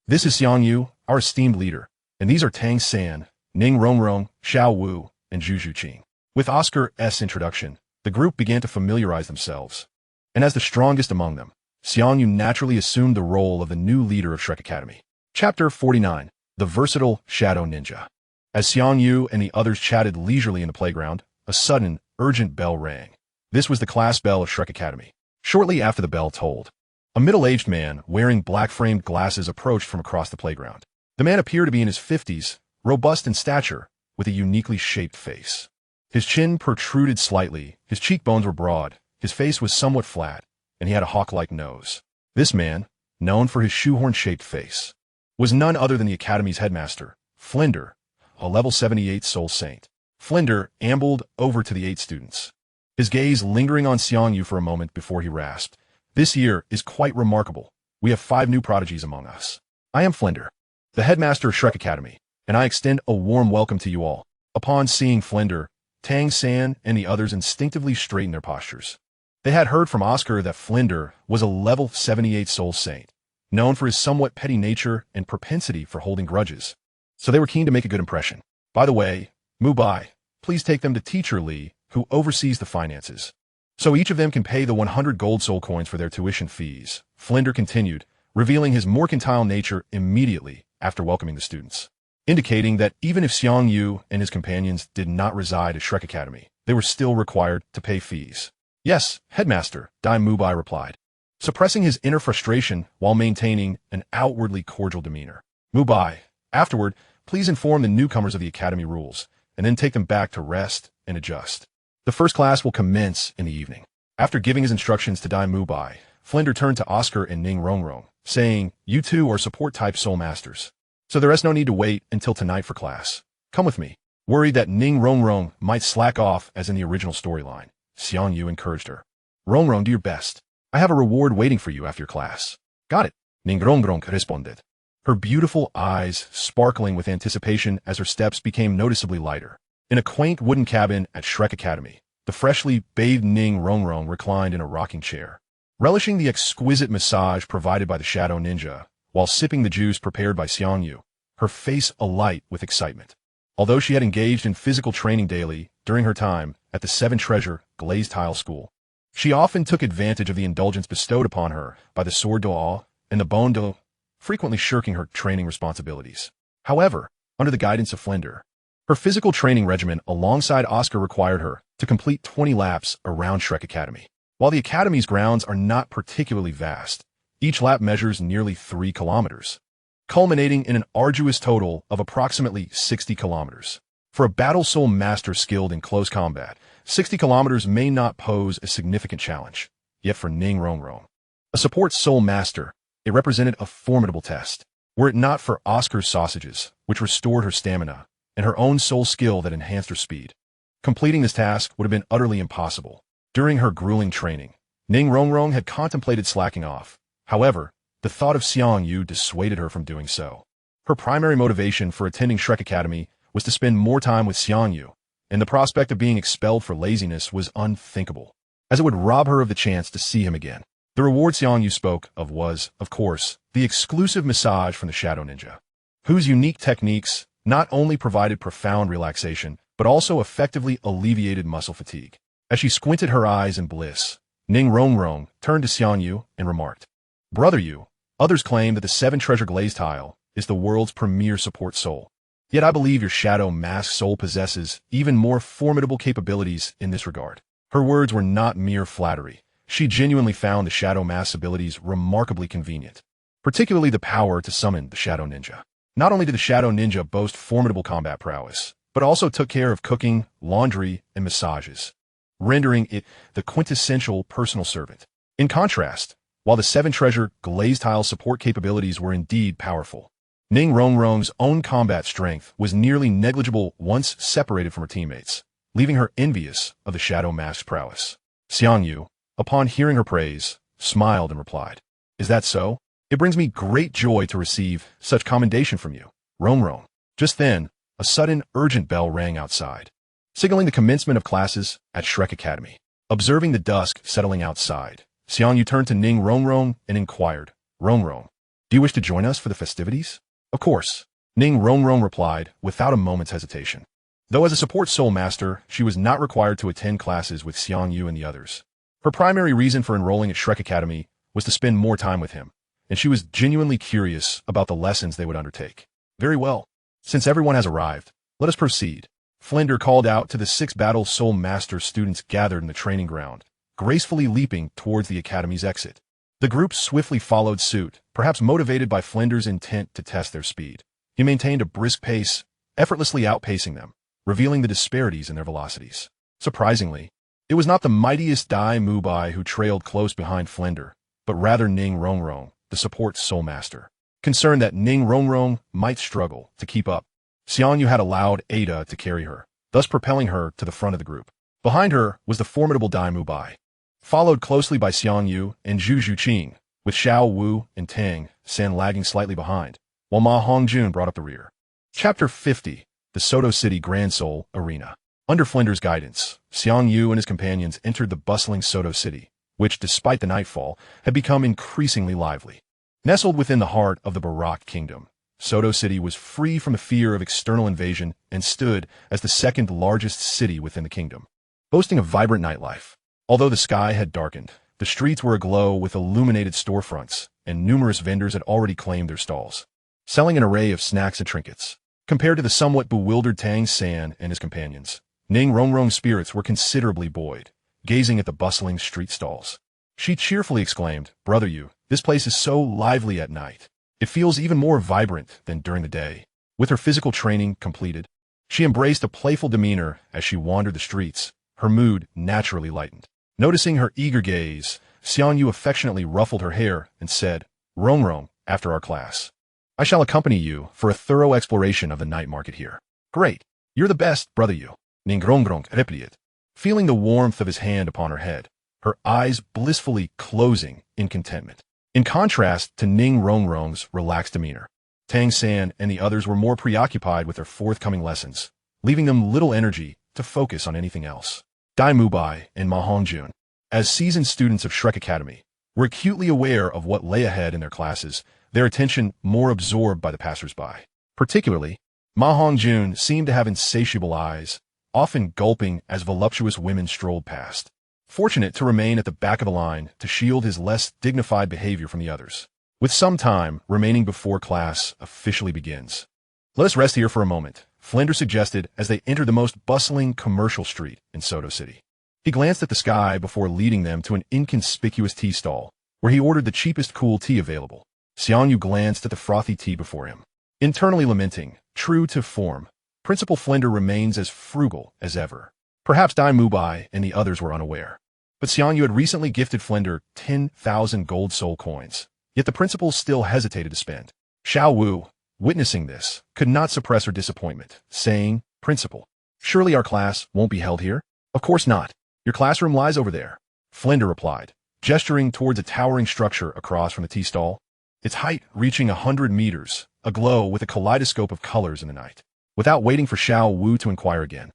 This is Xiang Yu, our esteemed leader, and these are Tang San, Ning Rongrong, Xiao Wu, and Zhu Zhuqing. With Oscar's introduction, the group began to familiarize themselves, and as the strongest among them, Xiang Yu naturally assumed the role of the new leader of Shrek Academy. Chapter 49, The Versatile Shadow Ninja. As Xiang Yu and the others chatted leisurely in the playground, a sudden, urgent bell rang. This was the class bell of Shrek Academy. Shortly after the bell tolled, a middle-aged man wearing black-framed glasses approached from across the playground. The man appeared to be in his 50s, robust in stature, with a uniquely shaped face. His chin protruded slightly, his cheekbones were broad, his face was somewhat flat, and he had a hawk-like nose. This man, known for his shoehorn-shaped face, was none other than the Academy's headmaster, Flinder, a level 78 soul saint. Flinder ambled over to the 8 students, his gaze lingering on Xiang Yu for a moment before he rasped, This year is quite remarkable. We have 5 new prodigies among us. I am Flinder, the headmaster of Shrek Academy, and I extend a warm welcome to you all. Upon seeing Flinder, Tang San and the others instinctively straightened their postures. They had heard from Oscar that Flinder was a level 78 soul saint, known for his somewhat petty nature and propensity for holding grudges, so they were keen to make a good impression. By the way, Mubai, please take them to Teacher Li, who oversees the finances, so each of them can pay the 100 gold soul coins for their tuition fees. Flinder continued, revealing his mercantile nature immediately after welcoming the students, indicating that even if Xiang Yu and his companions did not reside at Shrek Academy, they were still required to pay fees. Yes, headmaster, Dai Mubai replied, suppressing his inner frustration while maintaining an outwardly cordial demeanor. Mubai, afterward, please inform the newcomers of the academy rules, and then take them back to rest and adjust. The first class will commence in the evening. After giving his instructions to Dai Mubai, Flinder turned to Oscar and Ning Rongrong, saying, "You two are support-type soul masters. So there is no need to wait until tonight for class. Come with me." Worried that Ning Rongrong might slack off as in the original storyline, Xiang Yu encouraged her. "Rongrong, do your best. I have a reward waiting for you after your class." "Got it," Ning Rongrong responded, her beautiful eyes sparkling with anticipation as her steps became noticeably lighter. In a quaint wooden cabin at Shrek Academy, the freshly bathed Ning Rongrong reclined in a rocking chair, relishing the exquisite massage provided by the Shadow Ninja, while sipping the juice prepared by Xiang Yu, her face alight with excitement. Although she had engaged in physical training daily during her time at the Seven Treasure Glazed Tile School, she often took advantage of the indulgence bestowed upon her by the Sword Doa and the Bone Do, frequently shirking her training responsibilities. However, under the guidance of Flinder, her physical training regimen alongside Oscar required her to complete 20 laps around Shrek Academy. While the Academy's grounds are not particularly vast, each lap measures nearly 3 kilometers, culminating in an arduous total of approximately 60 kilometers. For a battle soul master skilled in close combat, 60 kilometers may not pose a significant challenge. Yet for Ning Rongrong, a support soul master, it represented a formidable test. Were it not for Oscar's sausages, which restored her stamina, and her own soul skill that enhanced her speed, completing this task would have been utterly impossible. During her grueling training, Ning Rongrong had contemplated slacking off. However, the thought of Xiang Yu dissuaded her from doing so. Her primary motivation for attending Shrek Academy was to spend more time with Xiang Yu, and the prospect of being expelled for laziness was unthinkable, as it would rob her of the chance to see him again. The reward Xiang Yu spoke of was, of course, the exclusive massage from the Shadow Ninja, whose unique techniques not only provided profound relaxation, but also effectively alleviated muscle fatigue. As she squinted her eyes in bliss, Ning Rongrong turned to Xiang Yu and remarked, "Brother Yu, others claim that the Seven Treasure Glazed Tile is the world's premier support soul. Yet I believe your Shadow Mask soul possesses even more formidable capabilities in this regard." Her words were not mere flattery. She genuinely found the Shadow Mask's abilities remarkably convenient, particularly the power to summon the Shadow Ninja. Not only did the Shadow Ninja boast formidable combat prowess, but also took care of cooking, laundry, and massages, rendering it the quintessential personal servant. In contrast, while the Seven Treasure Glazed Tile support capabilities were indeed powerful, Ning Rongrong's own combat strength was nearly negligible once separated from her teammates, leaving her envious of the Shadow Mask's prowess. Xiang Yu, upon hearing her praise, smiled and replied, "Is that so? It brings me great joy to receive such commendation from you, Rongrong." Just then, a sudden, urgent bell rang outside, signaling the commencement of classes at Shrek Academy. Observing the dusk settling outside, Xiang Yu turned to Ning Rongrong and inquired, "Rongrong, do you wish to join us for the festivities?" "Of course," Ning Rongrong replied without a moment's hesitation. Though as a support soul master, she was not required to attend classes with Xiang Yu and the others. Her primary reason for enrolling at Shrek Academy was to spend more time with him, and she was genuinely curious about the lessons they would undertake. "Very well. Since everyone has arrived, let us proceed." Flinder called out to the 6 battle soul master students gathered in the training ground, gracefully leaping towards the Academy's exit. The group swiftly followed suit, perhaps motivated by Flinder's intent to test their speed. He maintained a brisk pace, effortlessly outpacing them, revealing the disparities in their velocities. Surprisingly, it was not the mightiest Dai Mubai who trailed close behind Flinder, but rather Ning Rongrong, the support soul master. Concerned that Ning Rongrong might struggle to keep up, Xiang Yu had allowed Ada to carry her, thus propelling her to the front of the group. Behind her was the formidable Dai Mubai, followed closely by Xiang Yu and Zhu Zhuqing, with Xiao Wu and Tang Sen lagging slightly behind, while Ma Hongjun brought up the rear. Chapter 50, The Soto City Grand Soul Arena. Under Flinder's guidance, Xiang Yu and his companions entered the bustling Soto City, which, despite the nightfall, had become increasingly lively. Nestled within the heart of the Barak Kingdom, Soto City was free from the fear of external invasion and stood as the second largest city within the kingdom, boasting a vibrant nightlife. Although the sky had darkened, the streets were aglow with illuminated storefronts, and numerous vendors had already claimed their stalls, selling an array of snacks and trinkets. Compared to the somewhat bewildered Tang San and his companions, Ning Rongrong's spirits were considerably buoyed, gazing at the bustling street stalls. She cheerfully exclaimed, "Brother Yu, this place is so lively at night. It feels even more vibrant than during the day." With her physical training completed, she embraced a playful demeanor as she wandered the streets, her mood naturally lightened. Noticing her eager gaze, Xiang Yu affectionately ruffled her hair and said, "Rong, after our class, I shall accompany you for a thorough exploration of the night market here." "Great. You're the best, brother Yu," Ning Rong replied, feeling the warmth of his hand upon her head, her eyes blissfully closing in contentment. In contrast to Ning Rong's relaxed demeanor, Tang San and the others were more preoccupied with their forthcoming lessons, leaving them little energy to focus on anything else. Dai Mubai and Ma Hongjun, as seasoned students of Shrek Academy, were acutely aware of what lay ahead in their classes, their attention more absorbed by the passers-by. Particularly, Ma Hongjun seemed to have insatiable eyes, often gulping as voluptuous women strolled past, fortunate to remain at the back of the line to shield his less dignified behavior from the others. With some time remaining before class officially begins, "Let us rest here for a moment," Flender suggested as they entered the most bustling commercial street in Soto City. He glanced at the sky before leading them to an inconspicuous tea stall, where he ordered the cheapest cool tea available. Xiang Yu glanced at the frothy tea before him, internally lamenting, true to form, Principal Flender remains as frugal as ever. Perhaps Dai Mubai and the others were unaware, but Xiang Yu had recently gifted Flender 10,000 gold soul coins, yet the principal still hesitated to spend. Xiao Wu, witnessing this, could not suppress her disappointment, saying, "Principal, surely our class won't be held here?" "Of course not. Your classroom lies over there," Flender replied, gesturing towards a towering structure across from the tea stall, its height reaching 100 meters, aglow with a kaleidoscope of colors in the night. Without waiting for Xiao Wu to inquire again,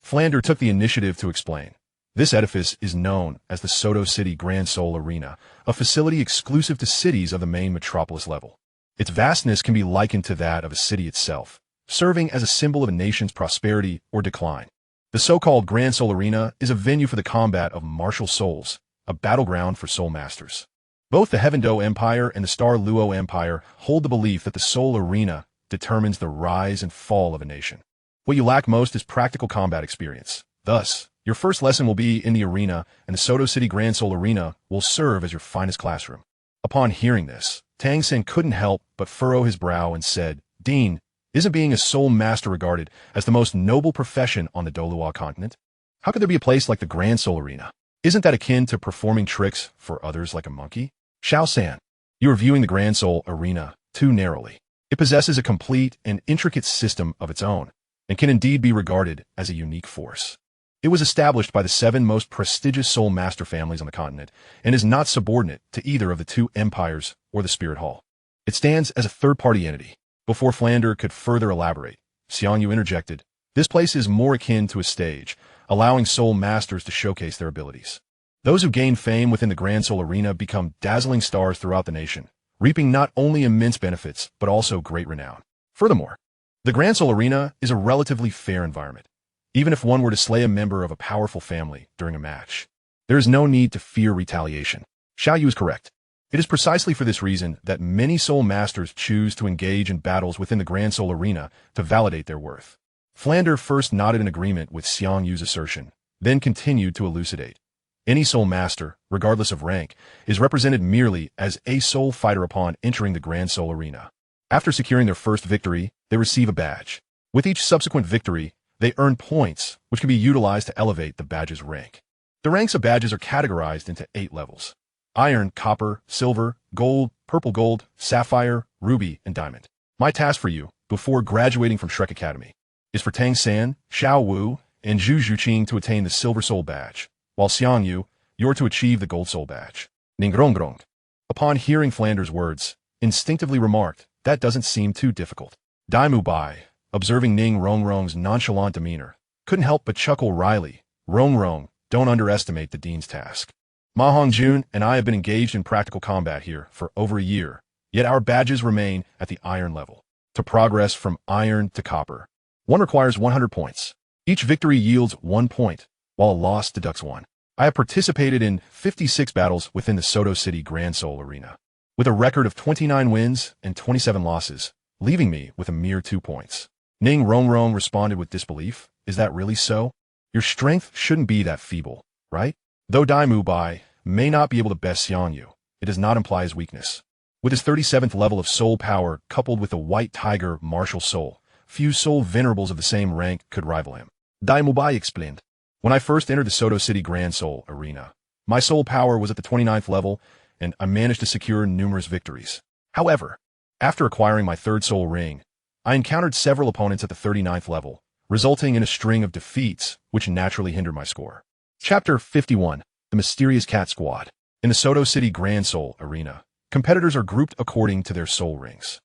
Flender took the initiative to explain. "This edifice is known as the Soto City Grand Soul Arena, a facility exclusive to cities of the main metropolis level. Its vastness can be likened to that of a city itself, serving as a symbol of a nation's prosperity or decline. The so-called Grand Soul Arena is a venue for the combat of martial souls, a battleground for soul masters. Both the Heaven Do Empire and the Star Luo Empire hold the belief that the Soul Arena determines the rise and fall of a nation. What you lack most is practical combat experience. Thus, your first lesson will be in the arena, and the Soto City Grand Soul Arena will serve as your finest classroom." Upon hearing this, Tang Sen couldn't help but furrow his brow and said, "Dean, isn't being a soul master regarded as the most noble profession on the Douluo Continent? How could there be a place like the Grand Soul Arena? Isn't that akin to performing tricks for others like a monkey?" "Xiao San, you are viewing the Grand Soul Arena too narrowly. It possesses a complete and intricate system of its own, and can indeed be regarded as a unique force. It was established by the 7 most prestigious soul master families on the continent, and is not subordinate to either of the 2 empires or the Spirit Hall. It stands as a third-party entity." Before Flander could further elaborate, Xiang Yu interjected, "This place is more akin to a stage, allowing soul masters to showcase their abilities. Those who gain fame within the Grand Soul Arena become dazzling stars throughout the nation, reaping not only immense benefits, but also great renown. Furthermore, the Grand Soul Arena is a relatively fair environment. Even if one were to slay a member of a powerful family during a match, there is no need to fear retaliation." Xiao Yu is correct. It is precisely for this reason that many soul masters choose to engage in battles within the Grand Soul Arena to validate their worth. Flander first nodded in agreement with Xiang Yu's assertion, then continued to elucidate. Any soul master, regardless of rank, is represented merely as a soul fighter upon entering the Grand Soul Arena. After securing their first victory, they receive a badge. With each subsequent victory, they earn points, which can be utilized to elevate the badge's rank. The ranks of badges are categorized into 8 levels: iron, copper, silver, gold, purple gold, sapphire, ruby, and diamond. My task for you, before graduating from Shrek Academy, is for Tang San, Xiao Wu, and Zhu Zhuqing to attain the Silver Soul Badge, while Xiang Yu, you're to achieve the Gold Soul Badge." Ningrong. Upon hearing Flander's words, instinctively remarked, "That doesn't seem too difficult." Dai Mubai, observing Ning Rongrong's nonchalant demeanor, couldn't help but chuckle wryly. "Rongrong, don't underestimate the Dean's task. Ma Hongjun and I have been engaged in practical combat here for over a year, yet our badges remain at the iron level. To progress from iron to copper, one requires 100 points. Each victory yields 1 point, while a loss deducts 1. I have participated in 56 battles within the Soto City Grand Soul Arena, with a record of 29 wins and 27 losses, leaving me with a mere 2 points." Ning Rongrong responded with disbelief. "Is that really so? Your strength shouldn't be that feeble, right?" Though Dai Mubai may not be able to best Xiang Yu, it does not imply his weakness. With his 37th level of soul power coupled with the White Tiger martial soul, few soul venerables of the same rank could rival him. Dai Mubai explained, When I first entered the Soto City Grand Soul Arena, my soul power was at the 29th level, and I managed to secure numerous victories. However, after acquiring my third soul ring, I encountered several opponents at the 39th level, resulting in a string of defeats, which naturally hindered my score. Chapter 51, The Mysterious Cat Squad. In the Soto City Grand Soul Arena, competitors are grouped according to their soul rings.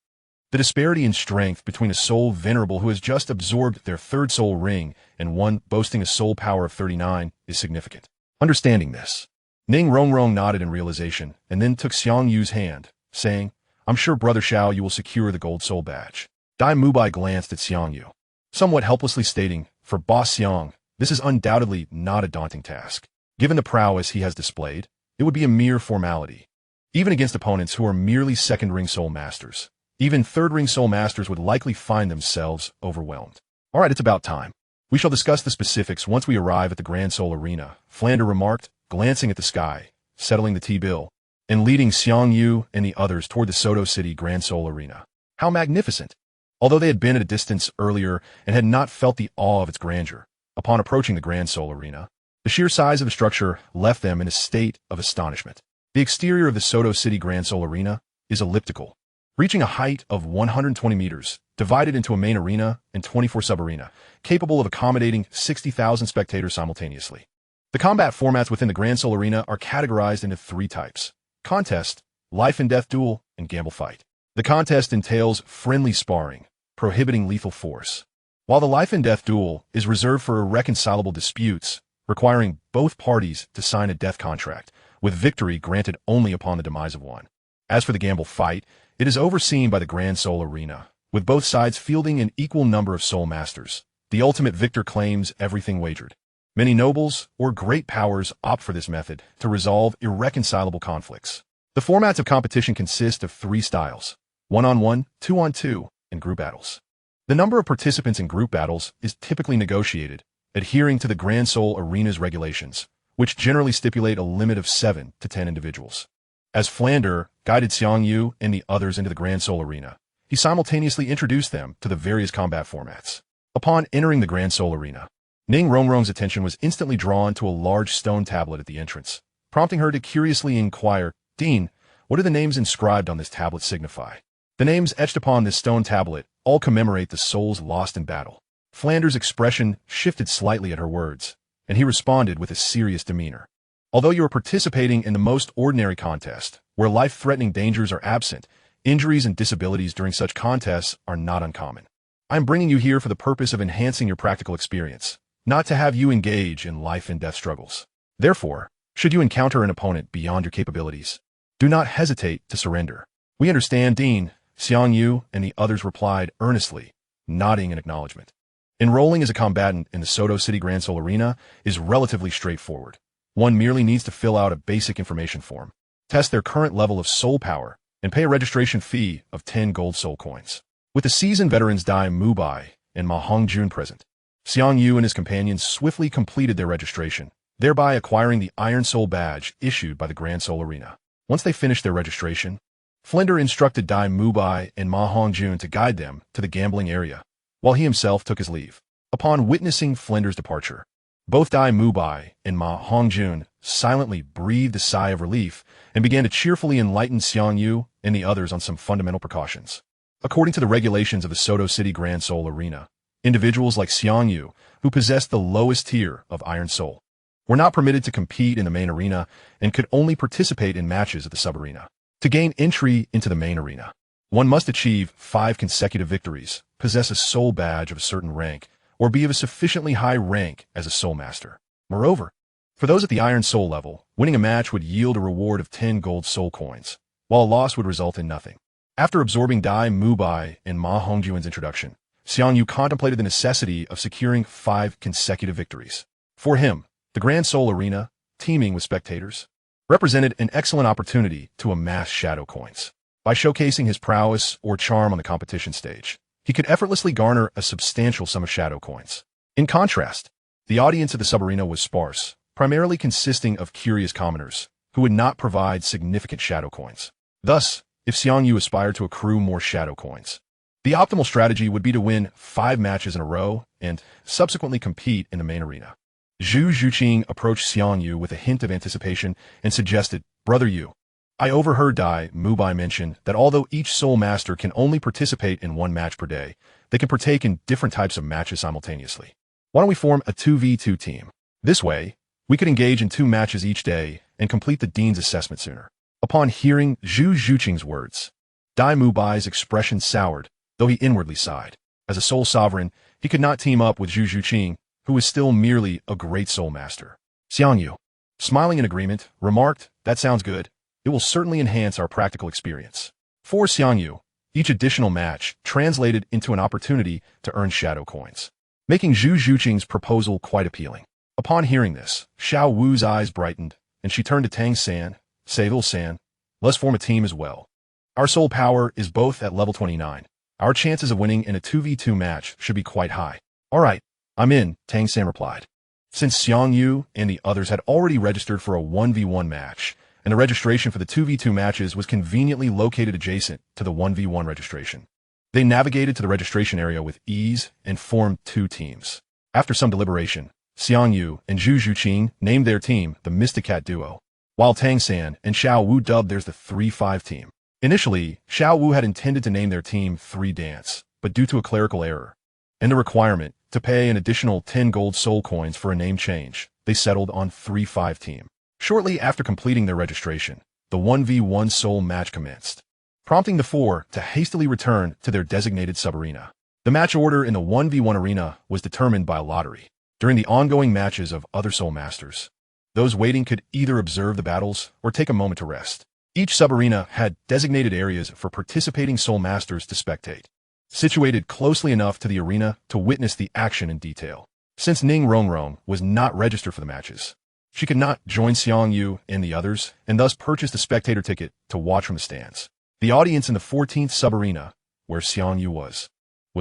The disparity in strength between a soul venerable who has just absorbed their third soul ring and one boasting a soul power of 39 is significant. Understanding this, Ning Rongrong nodded in realization and then took Xiang Yu's hand, saying, "I'm sure Brother Xiao you will secure the gold soul badge." Dai Mubai glanced at Xiang Yu, somewhat helplessly stating, "For Boss Xiang, this is undoubtedly not a daunting task. Given the prowess he has displayed, it would be a mere formality. Even against opponents who are merely second-ring soul masters, even third-ring soul masters would likely find themselves overwhelmed." "All right, it's about time. We shall discuss the specifics once we arrive at the Grand Soul Arena," Flander remarked, glancing at the sky, settling the T-bill, and leading Xiang Yu and the others toward the Soto City Grand Soul Arena. How magnificent! Although they had been at a distance earlier and had not felt the awe of its grandeur, upon approaching the Grand Soul Arena, the sheer size of the structure left them in a state of astonishment. The exterior of the Soto City Grand Soul Arena is elliptical, reaching a height of 120 meters, divided into a main arena and 24 sub-arena, capable of accommodating 60,000 spectators simultaneously. The combat formats within the Grand Soul Arena are categorized into three types: contest, life and death duel, and gamble fight. The contest entails friendly sparring, prohibiting lethal force, while the life and death duel is reserved for irreconcilable disputes, requiring both parties to sign a death contract, with victory granted only upon the demise of one. As for the gamble fight, it is overseen by the Grand Soul Arena, with both sides fielding an equal number of soul masters. The ultimate victor claims everything wagered. Many nobles or great powers opt for this method to resolve irreconcilable conflicts. The formats of competition consist of three styles: one-on-one, two-on-two, and group battles. The number of participants in group battles is typically negotiated, adhering to the Grand Soul Arena's regulations, which generally stipulate a limit of 7 to 10 individuals. As Flander guided Xiang Yu and the others into the Grand Soul Arena, he simultaneously introduced them to the various combat formats. Upon entering the Grand Soul Arena, Ning Rongrong's attention was instantly drawn to a large stone tablet at the entrance, prompting her to curiously inquire, "Dean, what do the names inscribed on this tablet signify?" The names etched upon this stone tablet all commemorate the souls lost in battle. Flander's expression shifted slightly at her words, and he responded with a serious demeanor. "Although you are participating in the most ordinary contest, where life-threatening dangers are absent, injuries and disabilities during such contests are not uncommon. I am bringing you here for the purpose of enhancing your practical experience, not to have you engage in life and death struggles. Therefore, should you encounter an opponent beyond your capabilities, do not hesitate to surrender." "We understand, Dean," Xiang Yu and the others replied earnestly, nodding in acknowledgement. Enrolling as a combatant in the Soto City Grand Soul Arena is relatively straightforward. One merely needs to fill out a basic information form, test their current level of soul power, and pay a registration fee of 10 gold soul coins. With the seasoned veterans Dai Mubai and Ma Hongjun present, Xiang Yu and his companions swiftly completed their registration, thereby acquiring the Iron Soul badge issued by the Grand Soul Arena. Once they finished their registration, Flinder instructed Dai Mubai and Ma Hongjun to guide them to the gambling area, while he himself took his leave. Upon witnessing Flinder's departure, both Dai Mubai and Ma Hongjun silently breathed a sigh of relief and began to cheerfully enlighten Xiang Yu and the others on some fundamental precautions. According to the regulations of the Soto City Grand Soul Arena, individuals like Xiang Yu, who possessed the lowest tier of Iron Soul, were not permitted to compete in the main arena and could only participate in matches at the sub-arena. To gain entry into the main arena, one must achieve 5 consecutive victories, possess a soul badge of a certain rank, or be of a sufficiently high rank as a soul master. Moreover, for those at the Iron Soul level, winning a match would yield a reward of 10 gold soul coins, while a loss would result in nothing. After absorbing Dai Mubai and Ma Hongjun's introduction, Xiang Yu contemplated the necessity of securing 5 consecutive victories. For him, the Grand Soul Arena, teeming with spectators, represented an excellent opportunity to amass shadow coins. By showcasing his prowess or charm on the competition stage, he could effortlessly garner a substantial sum of shadow coins. In contrast, the audience at the sub-arena was sparse, primarily consisting of curious commoners, who would not provide significant shadow coins. Thus, if Xiang Yu aspired to accrue more shadow coins, the optimal strategy would be to win 5 matches in a row and subsequently compete in the main arena. Zhu Zhuqing approached Xiang Yu with a hint of anticipation and suggested, "Brother Yu, I overheard Dai Mubai mention that although each Soul Master can only participate in one match per day, they can partake in different types of matches simultaneously. Why don't we form a 2v2 team? This way, we could engage in 2 matches each day and complete the Dean's assessment sooner." Upon hearing Zhu Zhuqing's words, Dai Mubai's expression soured, though he inwardly sighed. As a Soul Sovereign, he could not team up with Zhu Zhuqing, who was still merely a great Soul Master. Xiang Yu, smiling in agreement, remarked, "That sounds good. It will certainly enhance our practical experience." For Xiang Yu, each additional match translated into an opportunity to earn shadow coins, making Zhu Zhuqing's proposal quite appealing. Upon hearing this, Xiao Wu's eyes brightened, and she turned to Tang San, "Say, Lil San, let's form a team as well. Our soul power is both at level 29. Our chances of winning in a 2v2 match should be quite high." "All right, I'm in," Tang San replied. Since Xiang Yu and the others had already registered for a 1v1 match, and the registration for the 2v2 matches was conveniently located adjacent to the 1v1 registration, they navigated to the registration area with ease and formed 2 teams. After some deliberation, Xiang Yu and Zhu Zhuqing named their team the Mystic Cat Duo, while Tang San and Xiao Wu dubbed theirs the 3-5 team. Initially, Xiao Wu had intended to name their team 3 Dance, but due to a clerical error and the requirement to pay an additional 10 gold soul coins for a name change, they settled on 3-5 team. Shortly after completing their registration, the 1v1 soul match commenced, prompting the 4 to hastily return to their designated sub-arena. The match order in the 1v1 arena was determined by a lottery. During the ongoing matches of other Soul Masters, those waiting could either observe the battles or take a moment to rest. Each sub-arena had designated areas for participating Soul Masters to spectate, situated closely enough to the arena to witness the action in detail. Since Ning Rongrong was not registered for the matches, she could not join Xiang Yu and the others, and thus purchased a spectator ticket to watch from the stands. The audience in the 14th sub-arena, where Xiang Yu was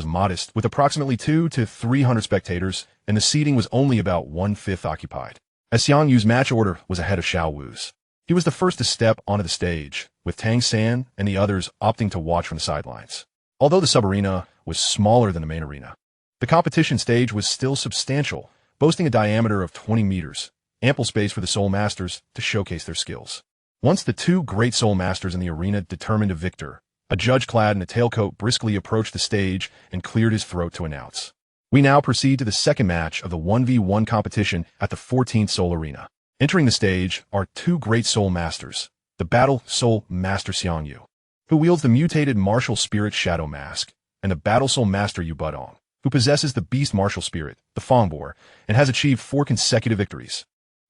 modest, with approximately 200 to 300 spectators, and the seating was only about 1/5 occupied. As Xiang Yu's match order was ahead of Xiao Wu's, he was the first to step onto the stage, with Tang San and the others opting to watch from the sidelines. Although the sub-arena was smaller than the main arena, the competition stage was still substantial, boasting a diameter of 20 meters, ample space for the Soul Masters to showcase their skills. Once the 2 great Soul Masters in the arena determined a victor, a judge clad in a tailcoat briskly approached the stage and cleared his throat to announce, "We now proceed to the second match of the 1v1 competition at the 14th Soul Arena. Entering the stage are 2 great Soul Masters, the Battle Soul Master Xiang Yu, who wields the mutated Martial Spirit Shadow Mask, and the Battle Soul Master Yu Budong, who possesses the Beast Martial Spirit, the Fongboar, and has achieved 4 consecutive victories."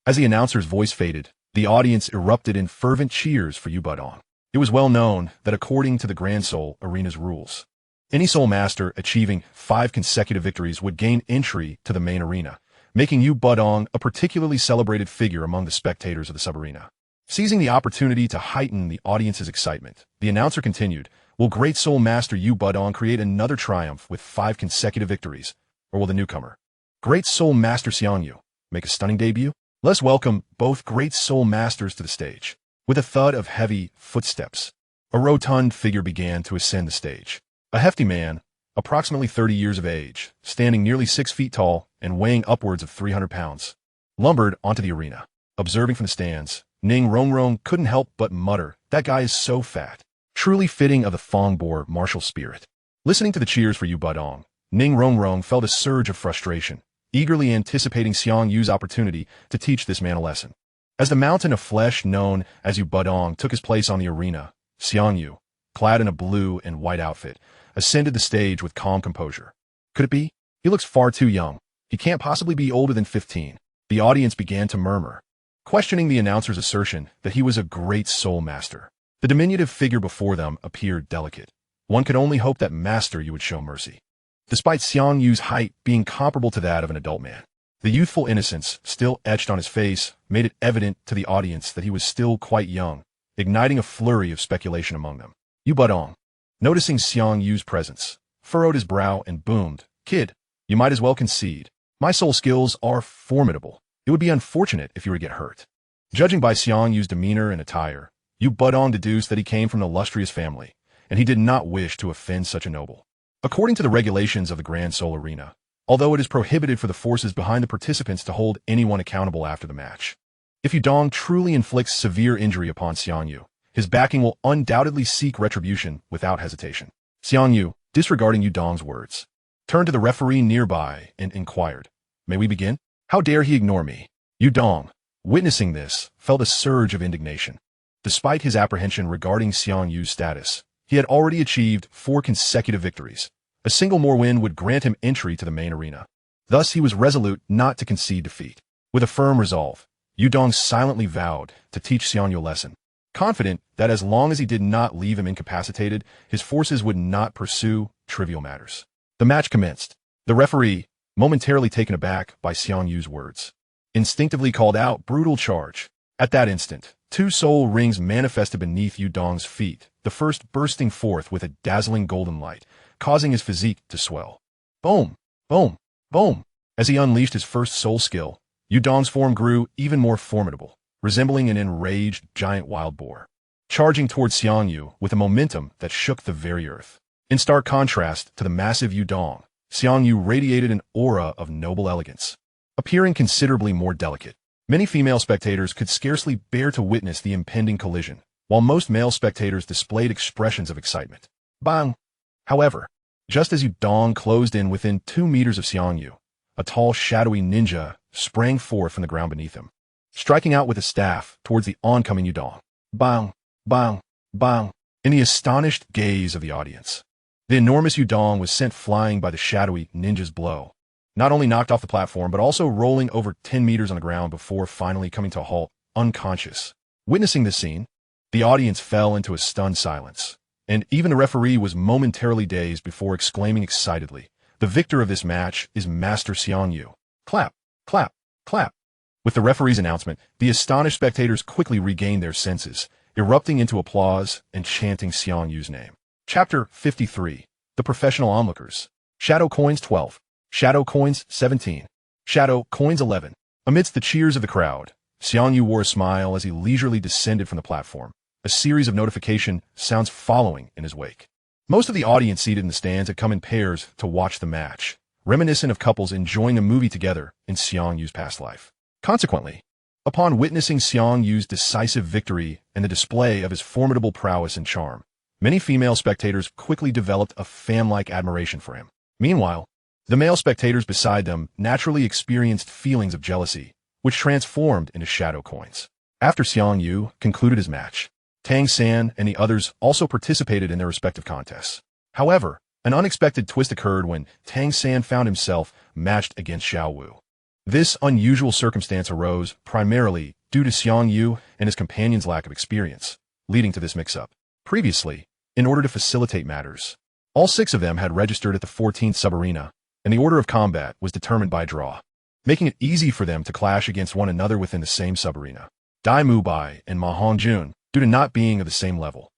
As the announcer's voice faded, the audience erupted in fervent cheers for Yu Budong. It was well known that according to the Grand Soul Arena's rules, any Soul Master achieving 5 consecutive victories would gain entry to the main arena, making Yu Budong a particularly celebrated figure among the spectators of the sub-arena. Seizing the opportunity to heighten the audience's excitement, the announcer continued, "Will Great Soul Master Yu Budong create another triumph with 5 consecutive victories, or will the newcomer, Great Soul Master Xiang Yu, make a stunning debut? Let's welcome both Great Soul Masters to the stage." With a thud of heavy footsteps, a rotund figure began to ascend the stage. A hefty man, approximately 30 years of age, standing nearly 6 feet tall and weighing upwards of 300 pounds, lumbered onto the arena. Observing from the stands, Ning Rongrong couldn't help but mutter, "That guy is so fat. Truly fitting of the Fongboar martial spirit." Listening to the cheers for Yu Budong, Ning Rongrong felt a surge of frustration, eagerly anticipating Xiang Yu's opportunity to teach this man a lesson. As the mountain of flesh known as Yu Budong took his place on the arena, Xiang Yu, clad in a blue and white outfit, ascended the stage with calm composure. Could it be? He looks far too young. He can't possibly be older than 15. The audience began to murmur, questioning the announcer's assertion that he was a great Soul Master. The diminutive figure before them appeared delicate. One could only hope that Master Yu would show mercy. Despite Xiang Yu's height being comparable to that of an adult man, the youthful innocence still etched on his face made it evident to the audience that he was still quite young, igniting a flurry of speculation among them. Yu Budong, noticing Xiang Yu's presence, furrowed his brow and boomed, "Kid, you might as well concede. My soul skills are formidable. It would be unfortunate if you were to get hurt." Judging by Xiang Yu's demeanor and attire, Yu Budong deduced that he came from an illustrious family, and he did not wish to offend such a noble. According to the regulations of the Grand Soul Arena, although it is prohibited for the forces behind the participants to hold anyone accountable after the match. If Yudong truly inflicts severe injury upon Xiang Yu, his backing will undoubtedly seek retribution without hesitation. Xiang Yu, disregarding Yudong's words, turned to the referee nearby and inquired, "May we begin? How dare he ignore me?" Yudong, witnessing this, felt a surge of indignation. Despite his apprehension regarding Xiang Yu's status, he had already achieved 4 consecutive victories. A single more win would grant him entry to the main arena. Thus, he was resolute not to concede defeat. With a firm resolve, Yudong silently vowed to teach Xiang Yu a lesson, confident that as long as he did not leave him incapacitated, his forces would not pursue trivial matters. The match commenced. The referee, momentarily taken aback by Xiang Yu's words, instinctively called out, "Brutal charge." At that instant, 2 soul rings manifested beneath Yudong's feet, the first bursting forth with a dazzling golden light, causing his physique to swell. Boom! Boom! Boom! As he unleashed his first soul skill, Yudong's form grew even more formidable, resembling an enraged giant wild boar, charging towards Xiang Yu with a momentum that shook the very earth. In stark contrast to the massive Yudong, Xiang Yu radiated an aura of noble elegance, appearing considerably more delicate. Many female spectators could scarcely bear to witness the impending collision, while most male spectators displayed expressions of excitement. Bang! However, just as Yudong closed in within 2 meters of Xiang Yu, a tall, shadowy ninja sprang forth from the ground beneath him, striking out with a staff towards the oncoming Yudong. Bang! Bang! Bang! In the astonished gaze of the audience, the enormous Yudong was sent flying by the shadowy ninja's blow, not only knocked off the platform, but also rolling over 10 meters on the ground before finally coming to a halt, unconscious. Witnessing this scene, the audience fell into a stunned silence, and even the referee was momentarily dazed before exclaiming excitedly, "The victor of this match is Master Xiang Yu." Clap, clap, clap. With the referee's announcement, the astonished spectators quickly regained their senses, erupting into applause and chanting Xiang Yu's name. Chapter 53. The Professional Onlookers. Shadow Coins 12. Shadow Coins 17. Shadow Coins 11. Amidst the cheers of the crowd, Xiang Yu wore a smile as he leisurely descended from the platform, a series of notification sounds following in his wake. Most of the audience seated in the stands had come in pairs to watch the match, reminiscent of couples enjoying a movie together in Xiang Yu's past life. Consequently, upon witnessing Xiang Yu's decisive victory and the display of his formidable prowess and charm, many female spectators quickly developed a fan-like admiration for him. Meanwhile, the male spectators beside them naturally experienced feelings of jealousy, which transformed into shadow coins. After Xiang Yu concluded his match, Tang San and the others also participated in their respective contests. However, an unexpected twist occurred when Tang San found himself matched against Xiao Wu. This unusual circumstance arose primarily due to Xiang Yu and his companion's lack of experience, leading to this mix-up. Previously, in order to facilitate matters, all 6 of them had registered at the 14th sub-arena, and the order of combat was determined by draw, making it easy for them to clash against one another within the same sub-arena. Dai Mubai and Ma Hongjun, due to not being of the same level,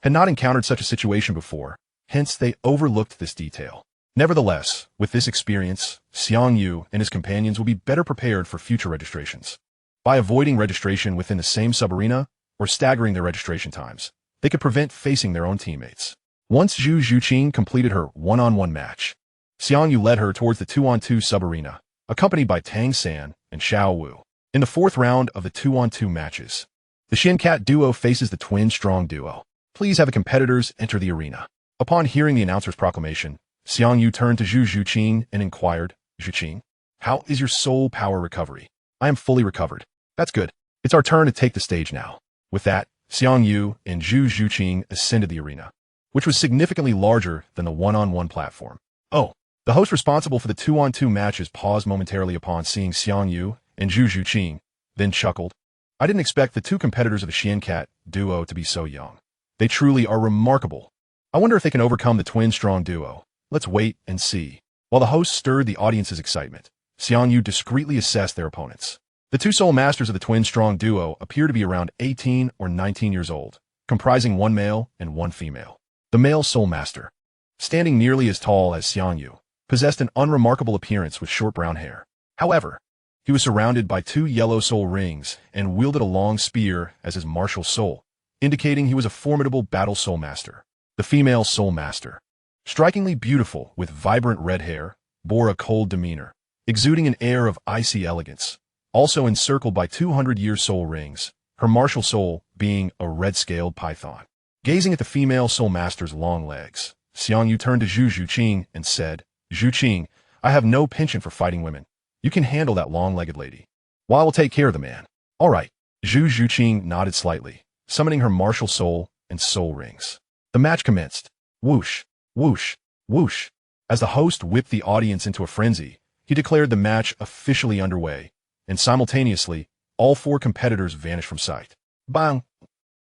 had not encountered such a situation before, hence they overlooked this detail. Nevertheless, with this experience, Xiang Yu and his companions will be better prepared for future registrations. By avoiding registration within the same sub-arena, or staggering their registration times, they could prevent facing their own teammates. Once Zhu Zhuqing completed her one-on-one match, Xiang Yu led her towards the 2-on-2 sub-arena, accompanied by Tang San and Xiao Wu. In the 4th round of the 2-on-2 matches, the Shin-Cat duo faces the Twin Strong duo. Please have the competitors enter the arena. Upon hearing the announcer's proclamation, Xiang Yu turned to Zhu Zhuqing and inquired, "Zhuqing, how is your soul power recovery?" "I am fully recovered." "That's good. It's our turn to take the stage now." With that, Xiang Yu and Zhu Zhuqing ascended the arena, which was significantly larger than the one-on-one platform. Oh, the host responsible for the 2-on-2 matches paused momentarily upon seeing Xiang Yu and Zhu Zhuqing, then chuckled. "I didn't expect the 2 competitors of the Xian-Cat duo to be so young. They truly are remarkable. I wonder if they can overcome the Twin Strong duo. Let's wait and see." While the host stirred the audience's excitement, Xiang Yu discreetly assessed their opponents. The 2 soul masters of the Twin Strong duo appear to be around 18 or 19 years old, comprising 1 male and 1 female. The male soul master, standing nearly as tall as Xiang Yu, possessed an unremarkable appearance with short brown hair. However, he was surrounded by 2 yellow soul rings and wielded a long spear as his martial soul, indicating he was a formidable battle soul master. The female soul master, strikingly beautiful with vibrant red hair, bore a cold demeanor, exuding an air of icy elegance. Also encircled by 200-year soul rings, her martial soul being a red-scaled python. Gazing at the female soul master's long legs, Xiang Yu turned to Zhu Zhuqing and said, "Zhuqing, I have no penchant for fighting women. You can handle that long-legged lady, while I will take care of the man." "All right." Zhu Zhuqing nodded slightly, summoning her martial soul and soul rings. The match commenced. Whoosh, whoosh, whoosh. As the host whipped the audience into a frenzy, he declared the match officially underway, and simultaneously, all four competitors vanished from sight. Bang!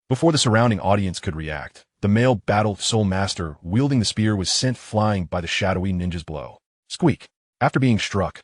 Before the surrounding audience could react, the male battle soul master wielding the spear was sent flying by the shadowy ninja's blow. Squeak! After being struck,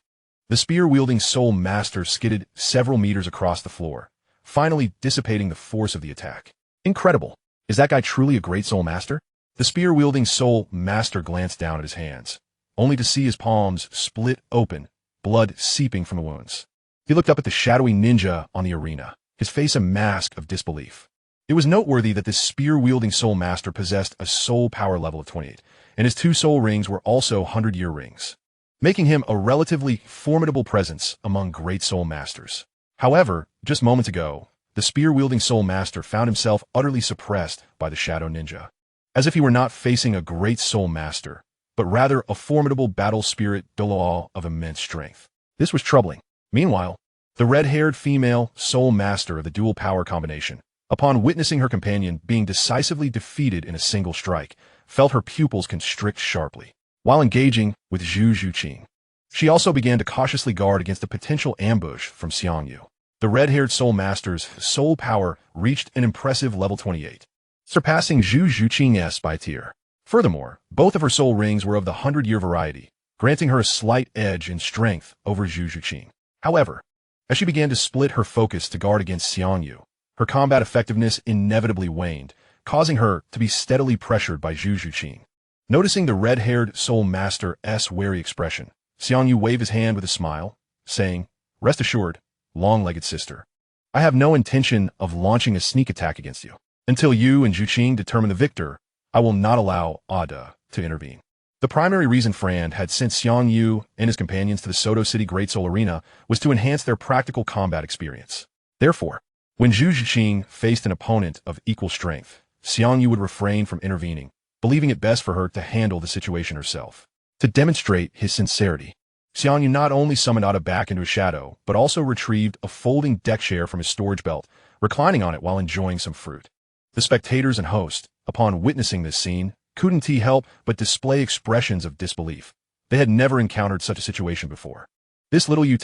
the spear-wielding soul master skidded several meters across the floor, finally dissipating the force of the attack. Incredible! Is that guy truly a great soul master? The spear-wielding soul master glanced down at his hands, only to see his palms split open, blood seeping from the wounds. He looked up at the shadowy ninja on the arena, his face a mask of disbelief. It was noteworthy that this spear-wielding soul master possessed a soul power level of 28, and his 2 soul rings were also 100-year rings, making him a relatively formidable presence among great soul masters. However, just moments ago, the spear-wielding soul master found himself utterly suppressed by the shadow ninja, as if he were not facing a great soul master, but rather a formidable battle spirit Douluo of immense strength. This was troubling. Meanwhile, the red-haired female soul master of the dual power combination, upon witnessing her companion being decisively defeated in a single strike, felt her pupils constrict sharply. While engaging with Zhu Zhuqing, she also began to cautiously guard against a potential ambush from Xiang Yu. The red-haired soul master's soul power reached an impressive level 28, surpassing Zhu Zhuqing's by a tier. Furthermore, both of her soul rings were of the 100-year variety, granting her a slight edge in strength over Zhu Zhuqing. However, as she began to split her focus to guard against Xiang Yu, her combat effectiveness inevitably waned, causing her to be steadily pressured by Zhu Zhuqing. Noticing the red-haired soul master's wary expression, Xiang Yu waved his hand with a smile, saying, "Rest assured, long-legged sister, I have no intention of launching a sneak attack against you. Until you and Zhuqing determine the victor, I will not allow Ada to intervene." The primary reason Fran had sent Xiang Yu and his companions to the Soto City Great Soul Arena was to enhance their practical combat experience. Therefore, when Zhu Zhuqing faced an opponent of equal strength, Xiang Yu would refrain from intervening, believing it best for her to handle the situation herself. To demonstrate his sincerity, Xiang Yu not only summoned Ada back into a shadow, but also retrieved a folding deck chair from his storage belt, reclining on it while enjoying some fruit. The spectators and host, upon witnessing this scene, couldn't help but display expressions of disbelief. They had never encountered such a situation before. This little Yu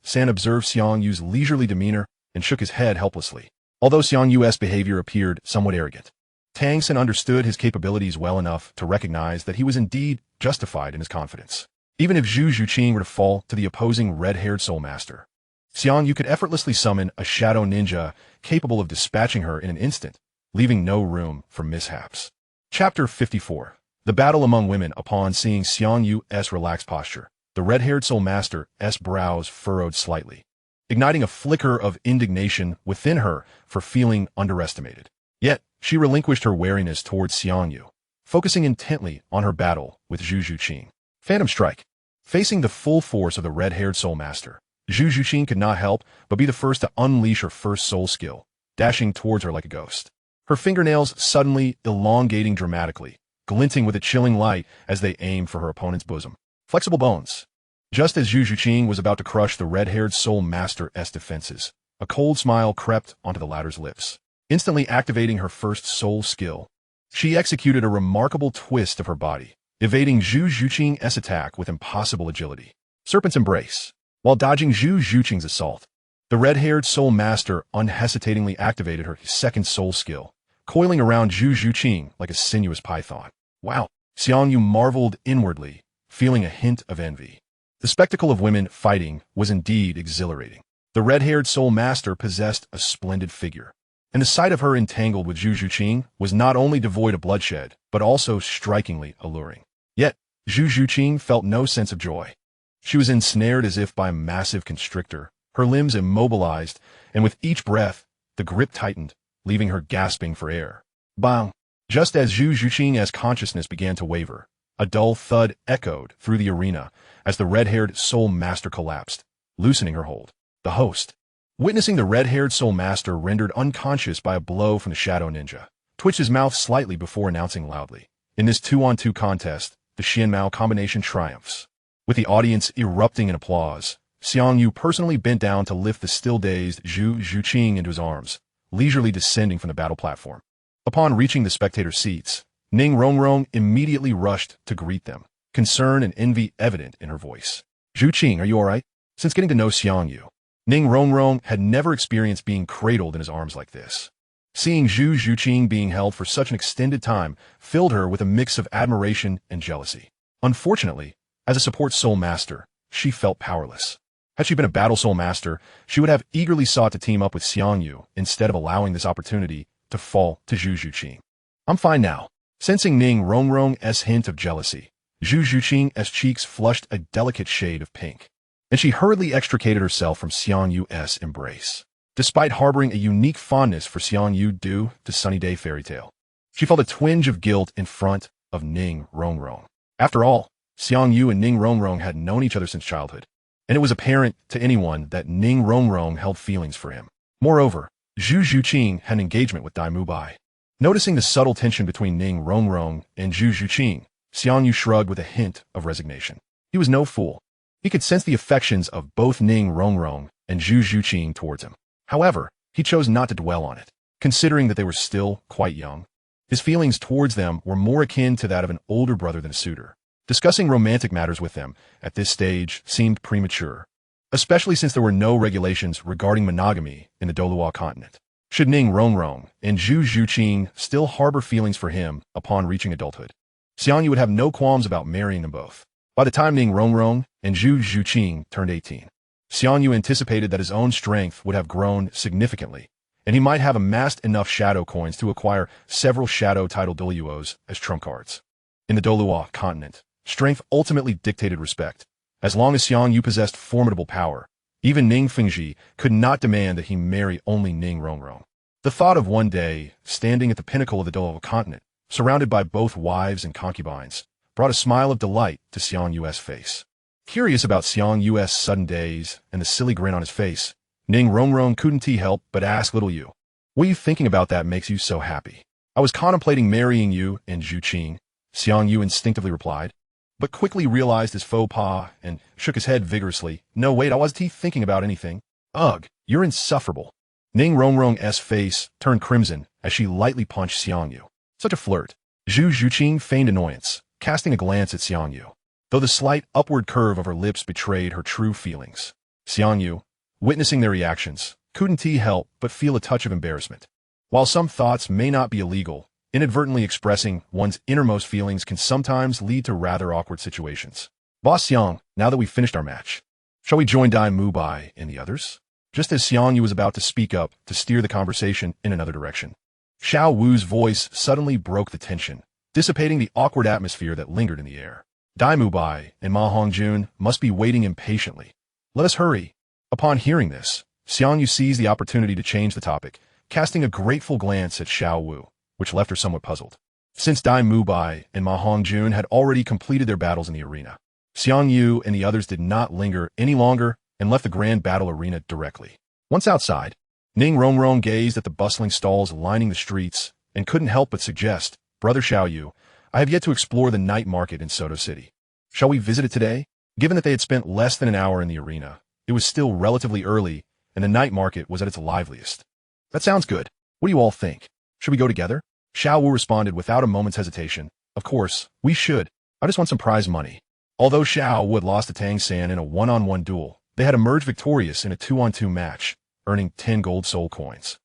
San observed Xiang Yu's leisurely demeanor and shook his head helplessly. Although Xiang Yu's behavior appeared somewhat arrogant, Tang San understood his capabilities well enough to recognize that he was indeed justified in his confidence. Even if Zhu Zhuqing were to fall to the opposing red-haired soul master, Xiang Yu could effortlessly summon a shadow ninja capable of dispatching her in an instant, leaving no room for mishaps. Chapter 54. The Battle Among Women. Upon seeing Xiang Yu's relaxed posture, the red-haired soul master's brows furrowed slightly, igniting a flicker of indignation within her for feeling underestimated. Yet, she relinquished her wariness towards Xiang Yu, focusing intently on her battle with Zhu Zhuqing. Phantom Strike. Facing the full force of the red-haired soul master, Zhu Zhuqing could not help but be the first to unleash her first soul skill, dashing towards her like a ghost. Her fingernails suddenly elongating dramatically, glinting with a chilling light as they aimed for her opponent's bosom. Flexible bones. Just as Zhu Zhuqing was about to crush the red-haired soul master's defenses, a cold smile crept onto the latter's lips. Instantly activating her first soul skill, she executed a remarkable twist of her body, evading Zhu Zhuqing's attack with impossible agility. Serpent's Embrace. While dodging Zhu Zhuqing's assault, the red-haired soul master unhesitatingly activated her second soul skill, coiling around Zhu Zhuqing like a sinuous python. Wow! Xiang Yu marveled inwardly, feeling a hint of envy. The spectacle of women fighting was indeed exhilarating. The red-haired soul master possessed a splendid figure, and the sight of her entangled with Zhu Zhuqing was not only devoid of bloodshed, but also strikingly alluring. Yet, Zhu Zhuqing felt no sense of joy. She was ensnared as if by a massive constrictor, her limbs immobilized, and with each breath, the grip tightened, leaving her gasping for air. Bang! Just as Zhu Zhuqing's consciousness began to waver, A dull thud echoed through the arena as the red-haired Soul Master collapsed, loosening her hold. The host, witnessing the red-haired Soul Master rendered unconscious by a blow from the Shadow Ninja, twitched his mouth slightly before announcing loudly, "In this 2-on-2 contest, the Xianmao combination triumphs." With the audience erupting in applause, Xiang Yu personally bent down to lift the still-dazed Zhu Zhuqing into his arms, leisurely descending from the battle platform. Upon reaching the spectator seats, Ning Rongrong immediately rushed to greet them, concern and envy evident in her voice. "Zhuqing, are you all right?" Since getting to know Xiang Yu, Ning Rongrong had never experienced being cradled in his arms like this. Seeing Zhu Zhuqing being held for such an extended time filled her with a mix of admiration and jealousy. Unfortunately, as a support Soul Master, she felt powerless. Had she been a Battle Soul Master, she would have eagerly sought to team up with Xiang Yu instead of allowing this opportunity to fall to Zhu Zhuqing. "I'm fine now." Sensing Ning Rongrong's hint of jealousy, Zhu Zhuqing's cheeks flushed a delicate shade of pink, and she hurriedly extricated herself from Xiang Yu's embrace. Despite harboring a unique fondness for Xiang Yu due to Sunny Day Fairy Tale, she felt a twinge of guilt in front of Ning Rongrong. After all, Xiang Yu and Ning Rongrong had known each other since childhood, and it was apparent to anyone that Ning Rongrong held feelings for him. Moreover, Zhu Zhuqing had an engagement with Dai Mubai. Noticing the subtle tension between Ning Rongrong and Zhu Zhuqing, Xiang Yu shrugged with a hint of resignation. He was no fool. He could sense the affections of both Ning Rongrong and Zhu Zhuqing towards him. However, he chose not to dwell on it, considering that they were still quite young. His feelings towards them were more akin to that of an older brother than a suitor. Discussing romantic matters with them at this stage seemed premature, especially since there were no regulations regarding monogamy in the Douluo Continent. Should Ning Rongrong and Zhu Zhuqing still harbor feelings for him upon reaching adulthood, Xiang Yu would have no qualms about marrying them both. By the time Ning Rongrong and Zhu Zhuqing turned 18, Xiang Yu anticipated that his own strength would have grown significantly, and he might have amassed enough shadow coins to acquire several shadow title Douluos as trump cards. In the Douluo Continent, strength ultimately dictated respect. As long as Xiang Yu possessed formidable power, even Ning Fengji could not demand that he marry only Ning Rongrong. The thought of one day standing at the pinnacle of the Douluo Continent, surrounded by both wives and concubines, brought a smile of delight to Xiang Yu's face. Curious about Xiang Yu's sudden daze and the silly grin on his face, Ning Rongrong couldn't help but ask little Yu, "What are you thinking about that makes you so happy?" "I was contemplating marrying you and Zhuqing," Xiang Yu instinctively replied, but quickly realized his faux pas and shook his head vigorously. "No, wait, I wasn't thinking about anything." "Ugh, you're insufferable." Ning Rongrong's face turned crimson as she lightly punched Xiang Yu. Such a flirt. Zhu Zhuqing feigned annoyance, casting a glance at Xiang Yu, though the slight upward curve of her lips betrayed her true feelings. Xiang Yu, witnessing their reactions, couldn't help but feel a touch of embarrassment. While some thoughts may not be illegal, inadvertently expressing one's innermost feelings can sometimes lead to rather awkward situations. "Boss Xiang, now that we've finished our match, shall we join Dai Mubai and the others?" Just as Xiang Yu was about to speak up to steer the conversation in another direction, Xiao Wu's voice suddenly broke the tension, dissipating the awkward atmosphere that lingered in the air. "Dai Mubai and Ma Hongjun must be waiting impatiently. Let us hurry." Upon hearing this, Xiang Yu seized the opportunity to change the topic, casting a grateful glance at Xiao Wu, which left her somewhat puzzled. Since Dai Mubai and Ma Hongjun had already completed their battles in the arena, Xiang Yu and the others did not linger any longer and left the grand battle arena directly. Once outside, Ning Rongrong gazed at the bustling stalls lining the streets and couldn't help but suggest, "Brother Xiao Yu, I have yet to explore the night market in Soto City. Shall we visit it today?" Given that they had spent less than an hour in the arena, it was still relatively early and the night market was at its liveliest. "That sounds good. What do you all think? Should we go together?" Xiao Wu responded without a moment's hesitation. "Of course, we should. I just want some prize money." Although Xiao Wu had lost to Tang San in a one-on-one duel, they had emerged victorious in a 2-on-2 match, earning 10 gold soul coins,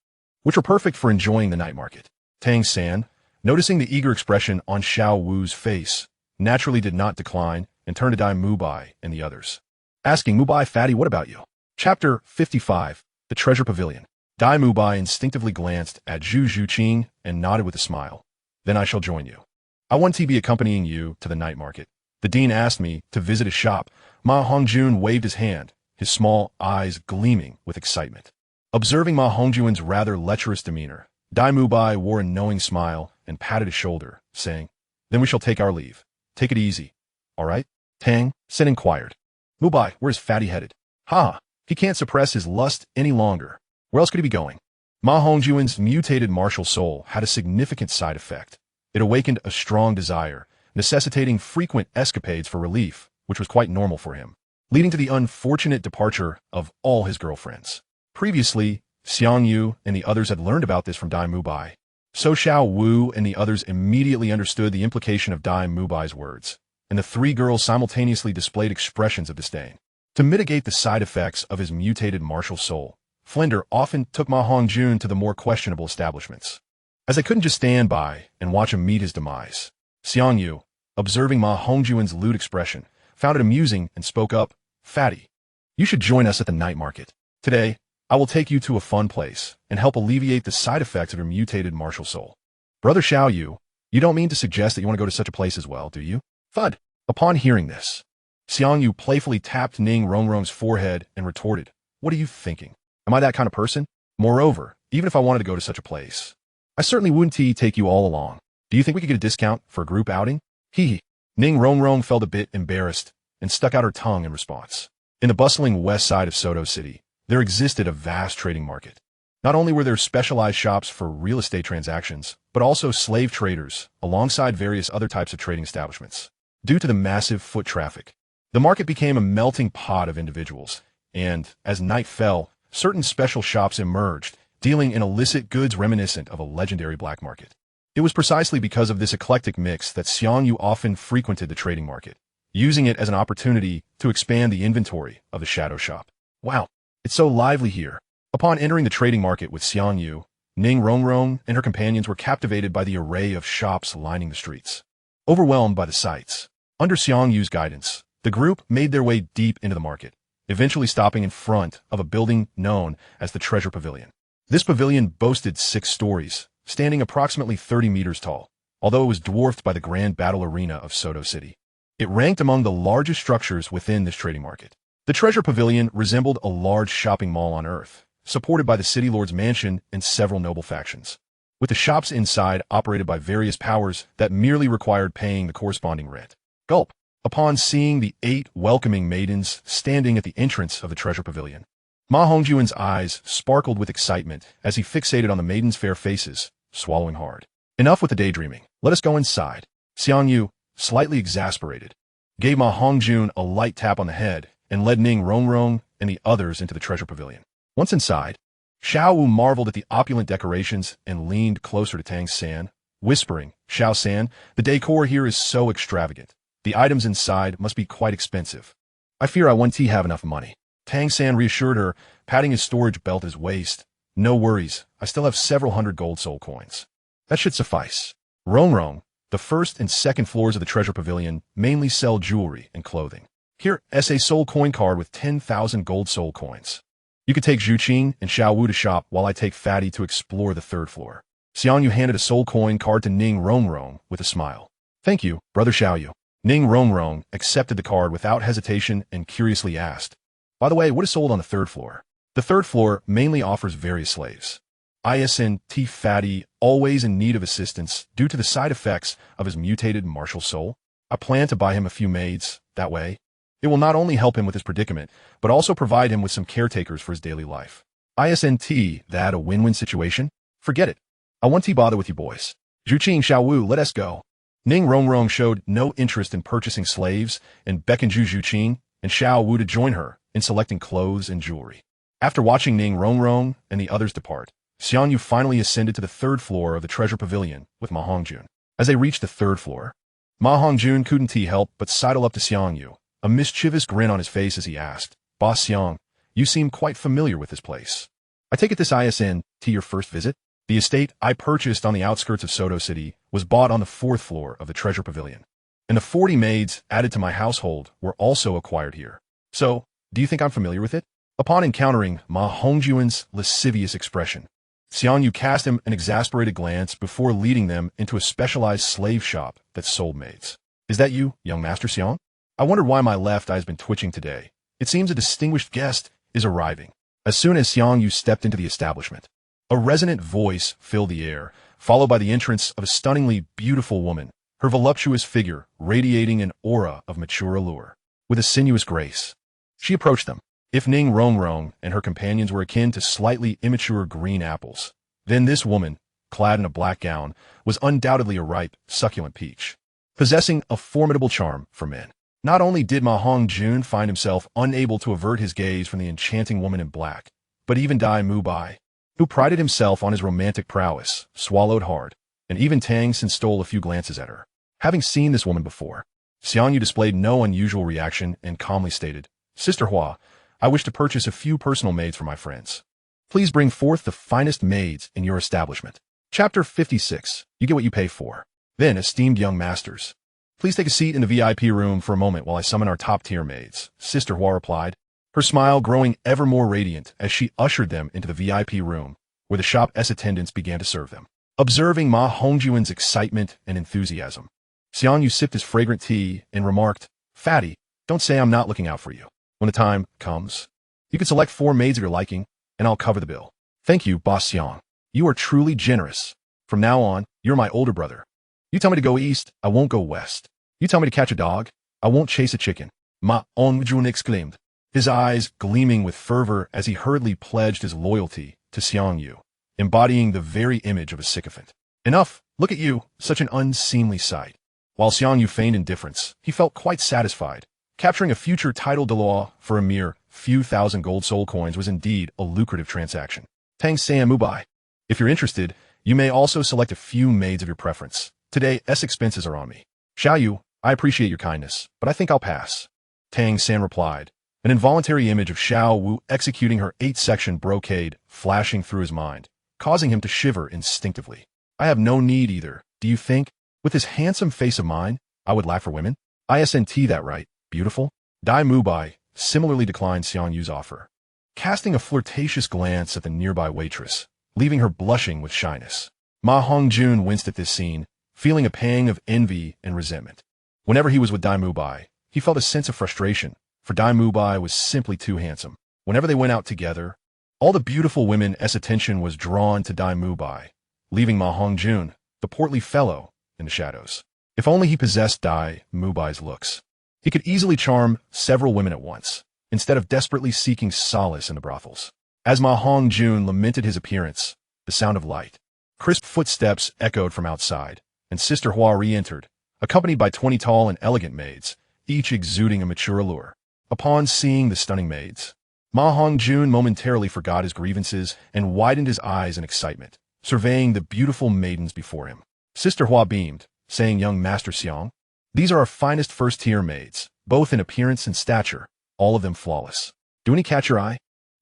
which were perfect for enjoying the night market. Tang San, noticing the eager expression on Xiao Wu's face, naturally did not decline and turned to Dai Mubai and the others, asking, "Mubai Fatty, what about you?" Chapter 55, The Treasure Pavilion. Dai Mubai instinctively glanced at Zhu Zhuqing and nodded with a smile. "Then I shall join you. I want to be accompanying you to the night market. The dean asked me to visit his shop." Ma Hongjun waved his hand, his small eyes gleaming with excitement. Observing Ma Hongjun's rather lecherous demeanor, Dai Mubai wore a knowing smile and patted his shoulder, saying, "Then we shall take our leave." take it easy. All right? Tang Sen inquired. Mubai, where's Fatty headed? Ha! He can't suppress his lust any longer. Where else could he be going? Ma Hongjuan's mutated martial soul had a significant side effect. It awakened a strong desire, necessitating frequent escapades for relief, which was quite normal for him, leading to the unfortunate departure of all his girlfriends. Previously, Xiang Yu and the others had learned about this from Dai Mubai. So Xiao Wu and the others immediately understood the implication of Dai Mubai's words, and the three girls simultaneously displayed expressions of disdain. To mitigate the side effects of his mutated martial soul, Flender often took Ma Hongjun to the more questionable establishments, as they couldn't just stand by and watch him meet his demise. Xiang Yu, observing Ma Hongjuan's lewd expression, found it amusing and spoke up, Fatty, you should join us at the night market. Today, I will take you to a fun place and help alleviate the side effects of your mutated martial soul. Brother Xiao Yu, you don't mean to suggest that you want to go to such a place as well, do you? Thud. Upon hearing this, Xiang Yu playfully tapped Ning Rongrong's forehead and retorted, what are you thinking? Am I that kind of person? Moreover, even if I wanted to go to such a place, I certainly wouldn't take you all along. Do you think we could get a discount for a group outing? Hee. Ning Rongrong felt a bit embarrassed and stuck out her tongue in response. In the bustling west side of Soto City, there existed a vast trading market. Not only were there specialized shops for real estate transactions, but also slave traders, alongside various other types of trading establishments. Due to the massive foot traffic, the market became a melting pot of individuals, and, as night fell, certain special shops emerged, dealing in illicit goods reminiscent of a legendary black market. It was precisely because of this eclectic mix that Xiang Yu often frequented the trading market, using it as an opportunity to expand the inventory of the shadow shop. Wow, it's so lively here. Upon entering the trading market with Xiang Yu, Ning Rongrong and her companions were captivated by the array of shops lining the streets. Overwhelmed by the sights, under Xiang Yu's guidance, the group made their way deep into the market, eventually stopping in front of a building known as the Treasure Pavilion. This pavilion boasted 6 stories, standing approximately 30 meters tall, although it was dwarfed by the Grand Battle Arena of Soto City. It ranked among the largest structures within this trading market. The Treasure Pavilion resembled a large shopping mall on Earth, supported by the City Lord's mansion and several noble factions, with the shops inside operated by various powers that merely required paying the corresponding rent. Gulp. Upon seeing the 8 welcoming maidens standing at the entrance of the Treasure Pavilion, Ma Hongjuan's eyes sparkled with excitement as he fixated on the maidens' fair faces, swallowing hard. Enough with the daydreaming. Let us go inside. Xiang Yu, slightly exasperated, gave Ma Hongjun a light tap on the head and led Ning Rongrong and the others into the Treasure Pavilion. Once inside, Xiao Wu marveled at the opulent decorations and leaned closer to Tang San, whispering, Xiao San, the decor here is so extravagant. The items inside must be quite expensive. I fear I won't have enough money. Tang San reassured her, patting his storage belt at his waist. No worries, I still have several hundred gold soul coins. That should suffice. Rongrong, the first and second floors of the Treasure Pavilion mainly sell jewelry and clothing. Here is a soul coin card with 10,000 gold soul coins. You could take Zhuqing and Xiao Wu to shop while I take Fatty to explore the 3rd floor. Xiang Yu handed a soul coin card to Ning Rongrong with a smile. Thank you, Brother Xiao Yu. Ning Rongrong accepted the card without hesitation and curiously asked, by the way, what is sold on the 3rd floor? The 3rd floor mainly offers various slaves. ISNT Fatty, always in need of assistance due to the side effects of his mutated martial soul. I plan to buy him a few maids, that way. It will not only help him with his predicament, but also provide him with some caretakers for his daily life. ISNT, that a win-win situation? Forget it. I won't bother with you boys. Zhuqing Xiao Wu, let us go. Ning Rongrong showed no interest in purchasing slaves and beckoned Zhuqing and Xiao Wu to join her in selecting clothes and jewelry. After watching Ning Rongrong and the others depart, Xiang Yu finally ascended to the 3rd floor of the Treasure Pavilion with Ma Hongjun. As they reached the 3rd floor, Ma Hongjun couldn't help but sidle up to Xiang Yu, a mischievous grin on his face as he asked, Boss Xiang, you seem quite familiar with this place. I take it this ISN to your first visit? The estate I purchased on the outskirts of Soto City was bought on the 4th floor of the Treasure Pavilion, and the 40 maids added to my household were also acquired here. So, do you think I'm familiar with it? Upon encountering Ma Hongjuan's lascivious expression, Xiang Yu cast him an exasperated glance before leading them into a specialized slave shop that sold maids. Is that you, young Master Xiang? I wondered why my left eye has been twitching today. It seems a distinguished guest is arriving. As soon as Xiang Yu stepped into the establishment, a resonant voice filled the air, followed by the entrance of a stunningly beautiful woman, her voluptuous figure radiating an aura of mature allure. With a sinuous grace, she approached them. If Ning Rongrong and her companions were akin to slightly immature green apples, then this woman, clad in a black gown, was undoubtedly a ripe, succulent peach, possessing a formidable charm for men. Not only did Ma Hongjun find himself unable to avert his gaze from the enchanting woman in black, but even Dai Mubai, who prided himself on his romantic prowess, swallowed hard, and even Tang Xin stole a few glances at her. Having seen this woman before, Xiang Yu displayed no unusual reaction and calmly stated, "Sister Hua, I wish to purchase a few personal maids for my friends. Please bring forth the finest maids in your establishment." Chapter 56. You get what you pay for. Then, esteemed young masters, please take a seat in the VIP room for a moment while I summon our top-tier maids, Sister Hua replied, her smile growing ever more radiant as she ushered them into the VIP room, where the shop's attendants began to serve them. Observing Ma Hongjuan's excitement and enthusiasm, Xiang Yu sipped his fragrant tea and remarked, "Fatty, don't say I'm not looking out for you. When the time comes, you can select 4 maids of your liking, and I'll cover the bill." "Thank you, Boss Xiang. You are truly generous. From now on, you're my older brother. You tell me to go east, I won't go west. You tell me to catch a dog, I won't chase a chicken," Ma Hongjuan exclaimed, his eyes gleaming with fervor as he hurriedly pledged his loyalty to Xiang Yu, embodying the very image of a sycophant. "Enough, look at you, such an unseemly sight." While Xiang Yu feigned indifference, he felt quite satisfied. Capturing a future title Douluo for a mere few thousand gold soul coins was indeed a lucrative transaction. Tang San Mubai. If you're interested, you may also select a few maids of your preference. Today's expenses are on me. Xiao Yu, I appreciate your kindness, but I think I'll pass. Tang San replied, an involuntary image of Xiao Wu executing her 8-section brocade flashing through his mind, causing him to shiver instinctively. I have no need either, do you think? With this handsome face of mine, I would lack for women? ISNT that right, beautiful? Dai Mubai similarly declined Xiang Yu's offer, casting a flirtatious glance at the nearby waitress, leaving her blushing with shyness. Ma Hongjun winced at this scene, feeling a pang of envy and resentment. Whenever he was with Dai Mubai, he felt a sense of frustration, for Dai Mubai was simply too handsome. Whenever they went out together, all the beautiful women's attention was drawn to Dai Mubai, leaving Ma Hongjun, the portly fellow, in the shadows. If only he possessed Dai Mubai's looks, he could easily charm several women at once, instead of desperately seeking solace in the brothels. As Ma Hongjun lamented his appearance, the sound of light, crisp footsteps echoed from outside, and Sister Hua re-entered, accompanied by 20 tall and elegant maids, each exuding a mature allure. Upon seeing the stunning maids, Ma Hongjun momentarily forgot his grievances and widened his eyes in excitement, surveying the beautiful maidens before him. Sister Hua beamed, saying, "Young Master Xiang, these are our finest first-tier maids, both in appearance and stature, all of them flawless. Do any catch your eye?"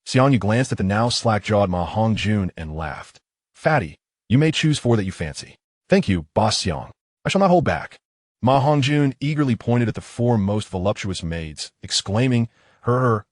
Xiang Yu glanced at the now slack-jawed Ma Hongjun and laughed. "Fatty, you may choose 4 that you fancy." "Thank you, Boss Xiang. I shall not hold back." Ma Hongjun eagerly pointed at the 4 most voluptuous maids, exclaiming, her,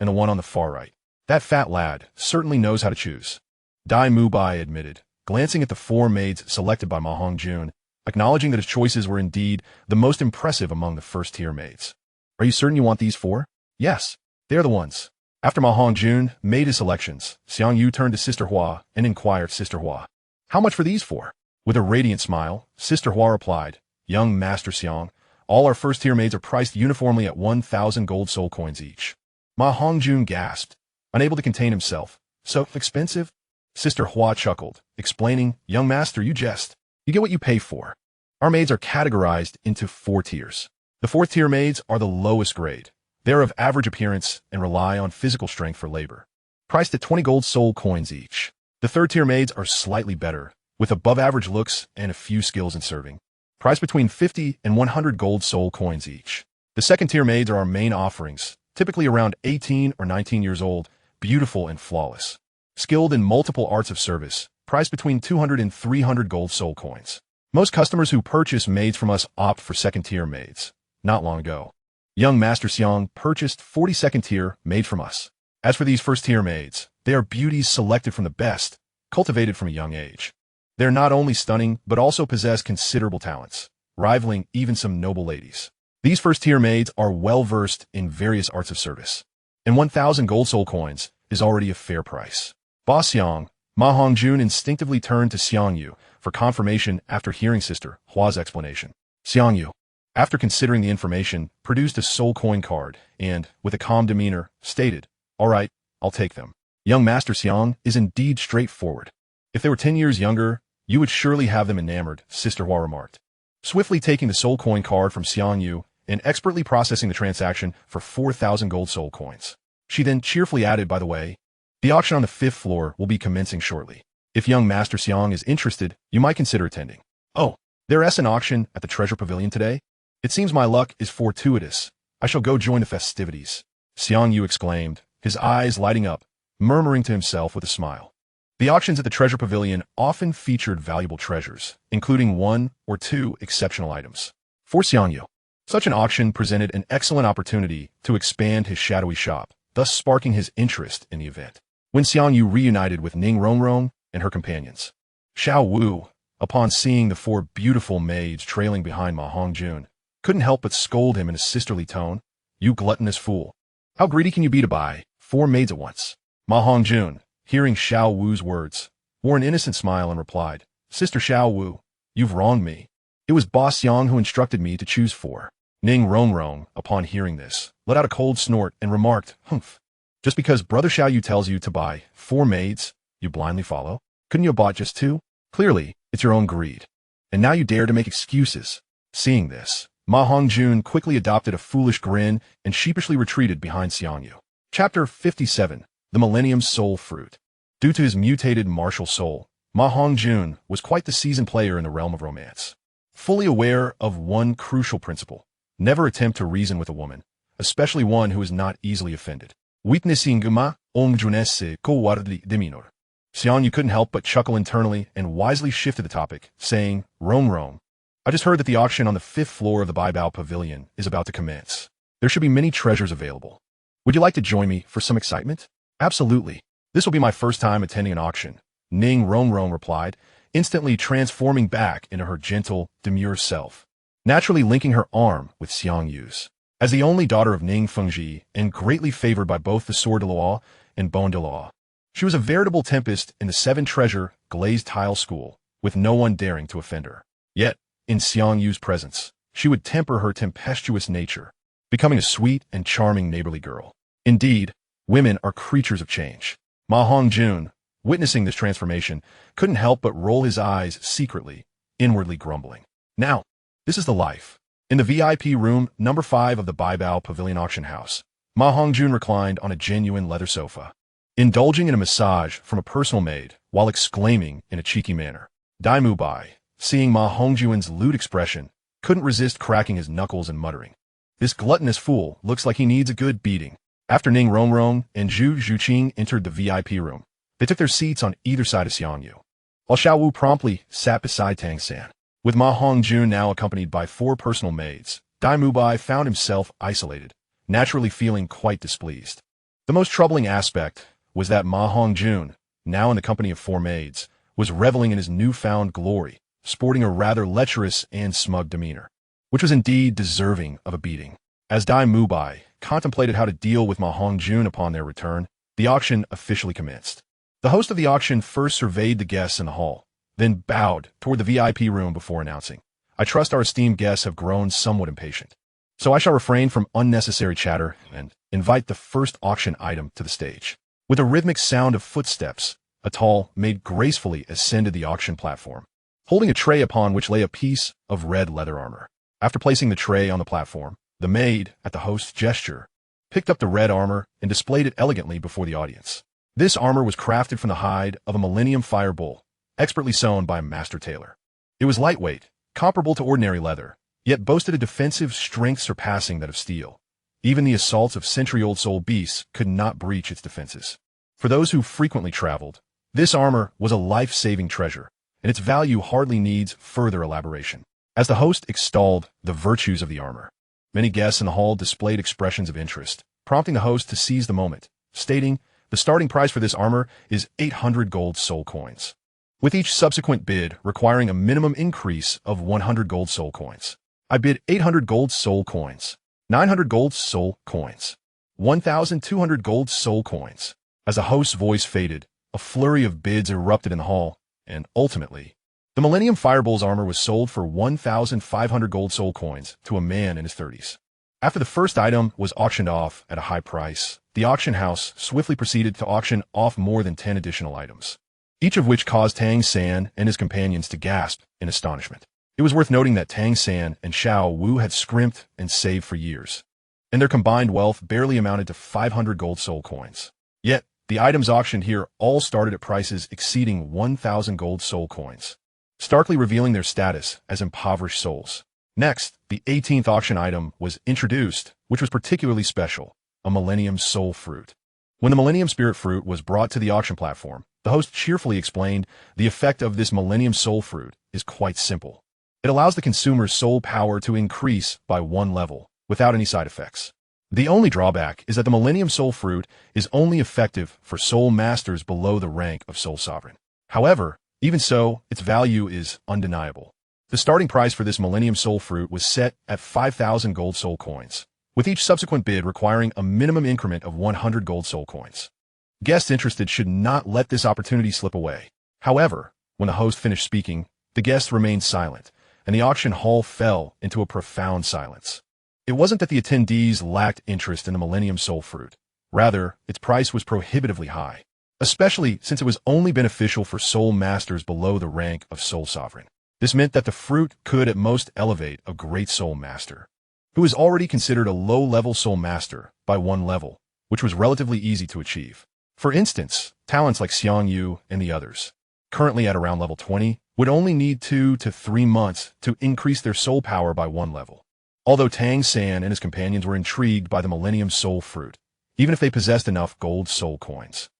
and the one on the far right. "That fat lad certainly knows how to choose." Dai Mubai admitted, glancing at the 4 maids selected by Ma Hongjun, acknowledging that his choices were indeed the most impressive among the first-tier maids. "Are you certain you want these 4? "Yes, they're the ones." After Ma Hongjun made his selections, Xiang Yu turned to Sister Hua and inquired, "Sister Hua, how much for these 4? With a radiant smile, Sister Hua replied, "Young Master Xiang, all our first-tier maids are priced uniformly at 1,000 gold soul coins each." Ma Hongjun gasped, unable to contain himself. "So expensive?" Sister Hua chuckled, explaining, "Young Master, you jest. You get what you pay for. Our maids are categorized into 4 tiers. The 4th-tier maids are the lowest grade. They are of average appearance and rely on physical strength for labor, priced at 20 gold soul coins each. The 3rd-tier maids are slightly better, with above-average looks and a few skills in serving, priced between 50 and 100 gold soul coins each. The 2nd-tier maids are our main offerings, typically around 18 or 19 years old, beautiful and flawless, skilled in multiple arts of service, priced between 200 and 300 gold soul coins. Most customers who purchase maids from us opt for 2nd-tier maids. Not long ago, young Master Xiang purchased 40 2nd-tier maids from us. As for these 1st-tier maids, they are beauties selected from the best, cultivated from a young age. They are not only stunning, but also possess considerable talents, rivaling even some noble ladies. These 1st-tier maids are well-versed in various arts of service, and 1,000 gold soul coins is already a fair price. Boss Xiang, Ma Hongjun instinctively turned to Xiang Yu for confirmation after hearing Sister Hua's explanation. Xiang Yu, after considering the information, produced a soul coin card and, with a calm demeanor, stated, "All right, I'll take them." Young Master Xiang is indeed straightforward. If they were 10 years younger, you would surely have them enamored, Sister Hua remarked. Swiftly taking the soul coin card from Xiang Yu and expertly processing the transaction for 4,000 gold soul coins. She then cheerfully added, "By the way, the auction on the 5th floor will be commencing shortly. If young Master Xiang is interested, you might consider attending." "Oh, there is an auction at the Treasure Pavilion today? It seems my luck is fortuitous. I shall go join the festivities," Xiang Yu exclaimed, his eyes lighting up, murmuring to himself with a smile. The auctions at the Treasure Pavilion often featured valuable treasures, including 1 or 2 exceptional items. For Xiang Yu, such an auction presented an excellent opportunity to expand his shadowy shop, thus sparking his interest in the event. When Xiang Yu reunited with Ning Rongrong and her companions, Xiao Wu, upon seeing the 4 beautiful maids trailing behind Ma Hongjun, couldn't help but scold him in a sisterly tone. "You gluttonous fool. How greedy can you be to buy 4 maids at once?" Ma Hongjun, hearing Xiao Wu's words, wore an innocent smile and replied, "Sister Xiao Wu, you've wronged me. It was Boss Yang who instructed me to choose 4. Ning Rongrong, upon hearing this, let out a cold snort and remarked, "Humph. Just because Brother Xiao Yu tells you to buy 4 maids, you blindly follow? Couldn't you have bought just 2? Clearly, it's your own greed. And now you dare to make excuses." Seeing this, Ma Hongjun quickly adopted a foolish grin and sheepishly retreated behind Xiang Yu. Chapter 57. The Millennium Soul Fruit. Due to his mutated martial soul, Ma Hongjun was quite the seasoned player in the realm of romance. Fully aware of one crucial principle: never attempt to reason with a woman, especially one who is not easily offended. Witnessing ong junesse ko wardi deminor. Xiang Yu couldn't help but chuckle internally and wisely shifted the topic, saying, Rong, I just heard that the auction on the 5th floor of the Baibao Pavilion is about to commence. There should be many treasures available. Would you like to join me for some excitement?" "Absolutely. This will be my first time attending an auction," Ning Rongrong replied, instantly transforming back into her gentle, demure self, naturally linking her arm with Xiang Yu's. As the only daughter of Ning Fengji and greatly favored by both the Sword de Luo and Bone de Luo, she was a veritable tempest in the 7-treasure glazed tile school, with no one daring to offend her. Yet, in Xiang Yu's presence, she would temper her tempestuous nature, becoming a sweet and charming neighborly girl. Indeed, women are creatures of change. Ma Hongjun, witnessing this transformation, couldn't help but roll his eyes secretly, inwardly grumbling. Now, this is the life. In the VIP room number 5 of the Baibao Pavilion Auction House, Ma Hongjun reclined on a genuine leather sofa, indulging in a massage from a personal maid while exclaiming in a cheeky manner. Dai Mu Bai, seeing Ma Hongjun's lewd expression, couldn't resist cracking his knuckles and muttering, "This gluttonous fool looks like he needs a good beating." After Ning Rongrong and Zhu Zhuqing entered the VIP room, they took their seats on either side of Xiang Yu, while Xiao Wu promptly sat beside Tang San. With Ma Hongjun now accompanied by 4 personal maids, Dai Mu Bai found himself isolated, naturally feeling quite displeased. The most troubling aspect was that Ma Hongjun, now in the company of 4 maids, was reveling in his newfound glory, sporting a rather lecherous and smug demeanor, which was indeed deserving of a beating. As Dai Mu Bai contemplated how to deal with Ma Hongjun upon their return, the auction officially commenced. The host of the auction first surveyed the guests in the hall, then bowed toward the VIP room before announcing, "I trust our esteemed guests have grown somewhat impatient, so I shall refrain from unnecessary chatter and invite the first auction item to the stage." With a rhythmic sound of footsteps, a tall maid gracefully ascended the auction platform, holding a tray upon which lay a piece of red leather armor. After placing the tray on the platform, the maid, at the host's gesture, picked up the red armor and displayed it elegantly before the audience. This armor was crafted from the hide of a Millennium Fire Bull, expertly sewn by a master tailor. It was lightweight, comparable to ordinary leather, yet boasted a defensive strength surpassing that of steel. Even the assaults of century-old soul beasts could not breach its defenses. For those who frequently traveled, this armor was a life-saving treasure, and its value hardly needs further elaboration. As the host extolled the virtues of the armor, many guests in the hall displayed expressions of interest, prompting the host to seize the moment, stating, "The starting price for this armor is 800 gold soul coins, with each subsequent bid requiring a minimum increase of 100 gold soul coins. I bid 800 gold soul coins, 900 gold soul coins, 1,200 gold soul coins." As the host's voice faded, A flurry of bids erupted in the hall, and ultimately, the Millennium Fireball's armor was sold for 1,500 gold soul coins to a man in his 30s. After the first item was auctioned off at a high price, the auction house swiftly proceeded to auction off more than 10 additional items, each of which caused Tang San and his companions to gasp in astonishment. It was worth noting that Tang San and Xiao Wu had scrimped and saved for years, and their combined wealth barely amounted to 500 gold soul coins. Yet, the items auctioned here all started at prices exceeding 1,000 gold soul coins, starkly revealing their status as impoverished souls. Next, the 18th auction item was introduced, which was particularly special, a Millennium Soul Fruit. When the Millennium Spirit Fruit was brought to the auction platform, the host cheerfully explained, the effect of this Millennium Soul Fruit is quite simple. It allows the consumer's soul power to increase by 1 level, without any side effects. The only drawback is that the Millennium Soul Fruit is only effective for soul masters below the rank of Soul Sovereign. However, even so, its value is undeniable. The starting price for this Millennium Soul Fruit was set at 5,000 gold soul coins, with each subsequent bid requiring a minimum increment of 100 gold soul coins. Guests interested should not let this opportunity slip away. However, when the host finished speaking, the guests remained silent, and the auction hall fell into a profound silence. It wasn't that the attendees lacked interest in the Millennium Soul Fruit. Rather, its price was prohibitively high, especially since it was only beneficial for soul masters below the rank of Soul Sovereign. This meant that the fruit could at most elevate a great soul master, who is already considered a low-level soul master, by 1 level, which was relatively easy to achieve. For instance, talents like Xiang Yu and the others, currently at around level 20, would only need 2 to 3 months to increase their soul power by 1 level. Although Tang San and his companions were intrigued by the Millennium Soul Fruit, even if they possessed enough gold soul coins,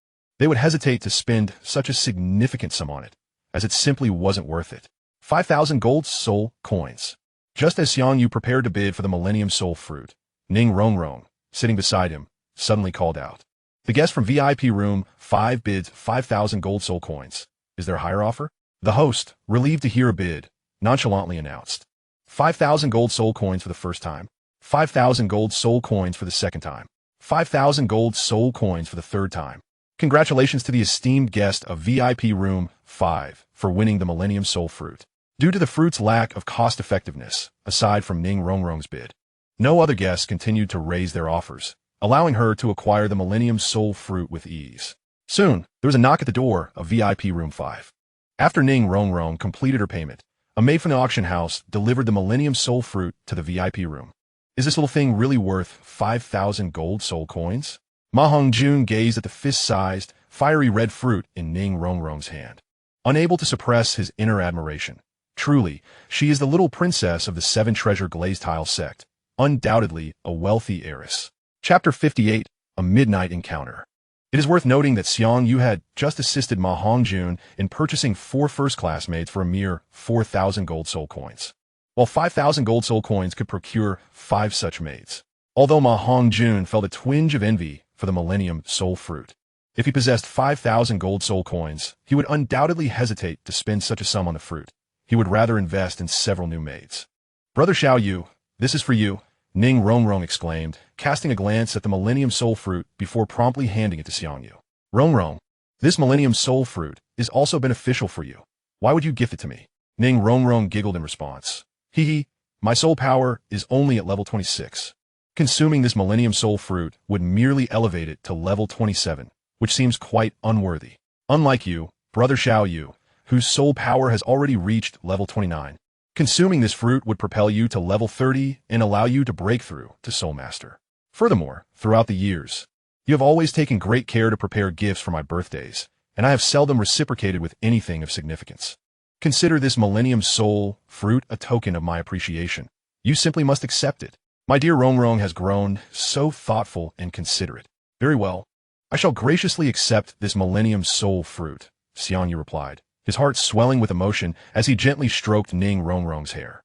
they would hesitate to spend such a significant sum on it, as it simply wasn't worth it. 5,000 gold soul coins. Just as Xiang Yu prepared to bid for the Millennium Soul Fruit, Ning Rongrong, sitting beside him, suddenly called out, "The guest from VIP room 5 bids 5,000 gold soul coins. Is there a higher offer?" The host, relieved to hear a bid, nonchalantly announced, 5,000 gold soul coins for the first time, 5,000 gold soul coins for the second time, 5,000 gold soul coins for the third time. Congratulations to the esteemed guest of VIP room 5 for winning the Millennium Soul Fruit. Due to the fruit's lack of cost-effectiveness, aside from Ning Rongrong's bid, no other guests continued to raise their offers, allowing her to acquire the Millennium Soul Fruit with ease. Soon, there was a knock at the door of VIP room 5. After Ning Rongrong completed her payment, a maid from the auction house delivered the Millennium Soul Fruit to the VIP room. Is this little thing really worth 5,000 gold soul coins? Ma Hongjun gazed at the fist-sized, fiery red fruit in Ning Rongrong's hand, unable to suppress his inner admiration. Truly, she is the little princess of the 7 treasure glazed tile sect, undoubtedly a wealthy heiress. Chapter 58, A Midnight Encounter. It is worth noting that Xiang Yu had just assisted Ma Hongjun in purchasing 4 first-class maids for a mere 4,000 gold soul coins, while 5,000 gold soul coins could procure 5 such maids. Although Ma Hongjun felt a twinge of envy for the Millennium Soul Fruit, if he possessed 5,000 gold soul coins, he would undoubtedly hesitate to spend such a sum on the fruit. He would rather invest in several new maids. "Brother Xiao Yu, this is for you," Ning Rongrong exclaimed, casting a glance at the Millennium Soul Fruit before promptly handing it to Xiang Yu. "Rongrong, this Millennium Soul Fruit is also beneficial for you. Why would you gift it to me?" Ning Rongrong giggled in response. "Hee, my soul power is only at level 26. Consuming this Millennium Soul Fruit would merely elevate it to level 27, which seems quite unworthy. Unlike you, Brother Xiao Yu, whose soul power has already reached level 29. Consuming this fruit would propel you to level 30 and allow you to break through to Soul Master. Furthermore, throughout the years, you have always taken great care to prepare gifts for my birthdays, and I have seldom reciprocated with anything of significance. Consider this Millennium Soul Fruit a token of my appreciation. You simply must accept it. My dear Rongrong has grown so thoughtful and considerate. Very well. I shall graciously accept this Millennium Soul Fruit," Xiang Yu replied, his heart swelling with emotion as he gently stroked Ning Rongrong's hair.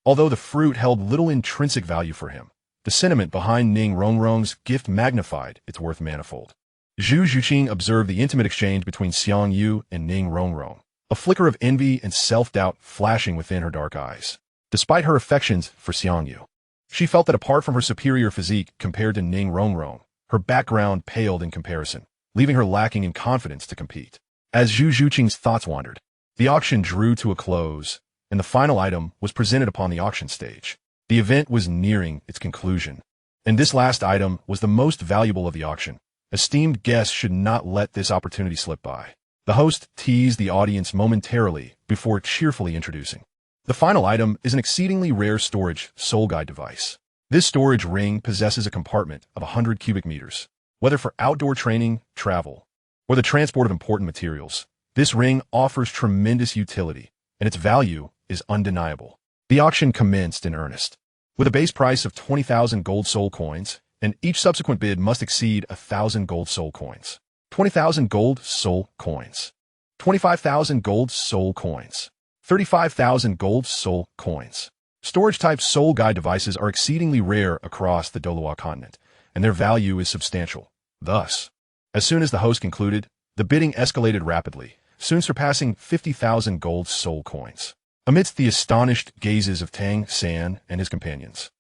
Although the fruit held little intrinsic value for him, the sentiment behind Ning Rongrong's gift magnified its worth manifold. Zhu Zhuqing observed the intimate exchange between Xiang Yu and Ning Rongrong, a flicker of envy and self-doubt flashing within her dark eyes. Despite her affections for Xiang Yu, she felt that apart from her superior physique compared to Ning Rongrong, her background paled in comparison. leaving her lacking in confidence to compete. As Zhu Zhuqing's thoughts wandered, the auction drew to a close, and the final item was presented upon the auction stage. The event was nearing its conclusion, and this last item was the most valuable of the auction. Esteemed guests should not let this opportunity slip by. The host teased the audience momentarily before cheerfully introducing. The final item is an exceedingly rare storage soul guide device. This storage ring possesses a compartment of 100 cubic meters. Whether for outdoor training, travel, or the transport of important materials, this ring offers tremendous utility, and its value is undeniable. The auction commenced in earnest. With a base price of 20,000 gold soul coins, and each subsequent bid must exceed 1,000 gold soul coins. 20,000 gold soul coins. 25,000 gold soul coins. 35,000 gold soul coins. Storage-type soul guide devices are exceedingly rare across the Douluo Continent, and their value is substantial. Thus, as soon as the host concluded, the bidding escalated rapidly, soon surpassing 50,000 gold soul coins. Amidst the astonished gazes of Tang San and his companions,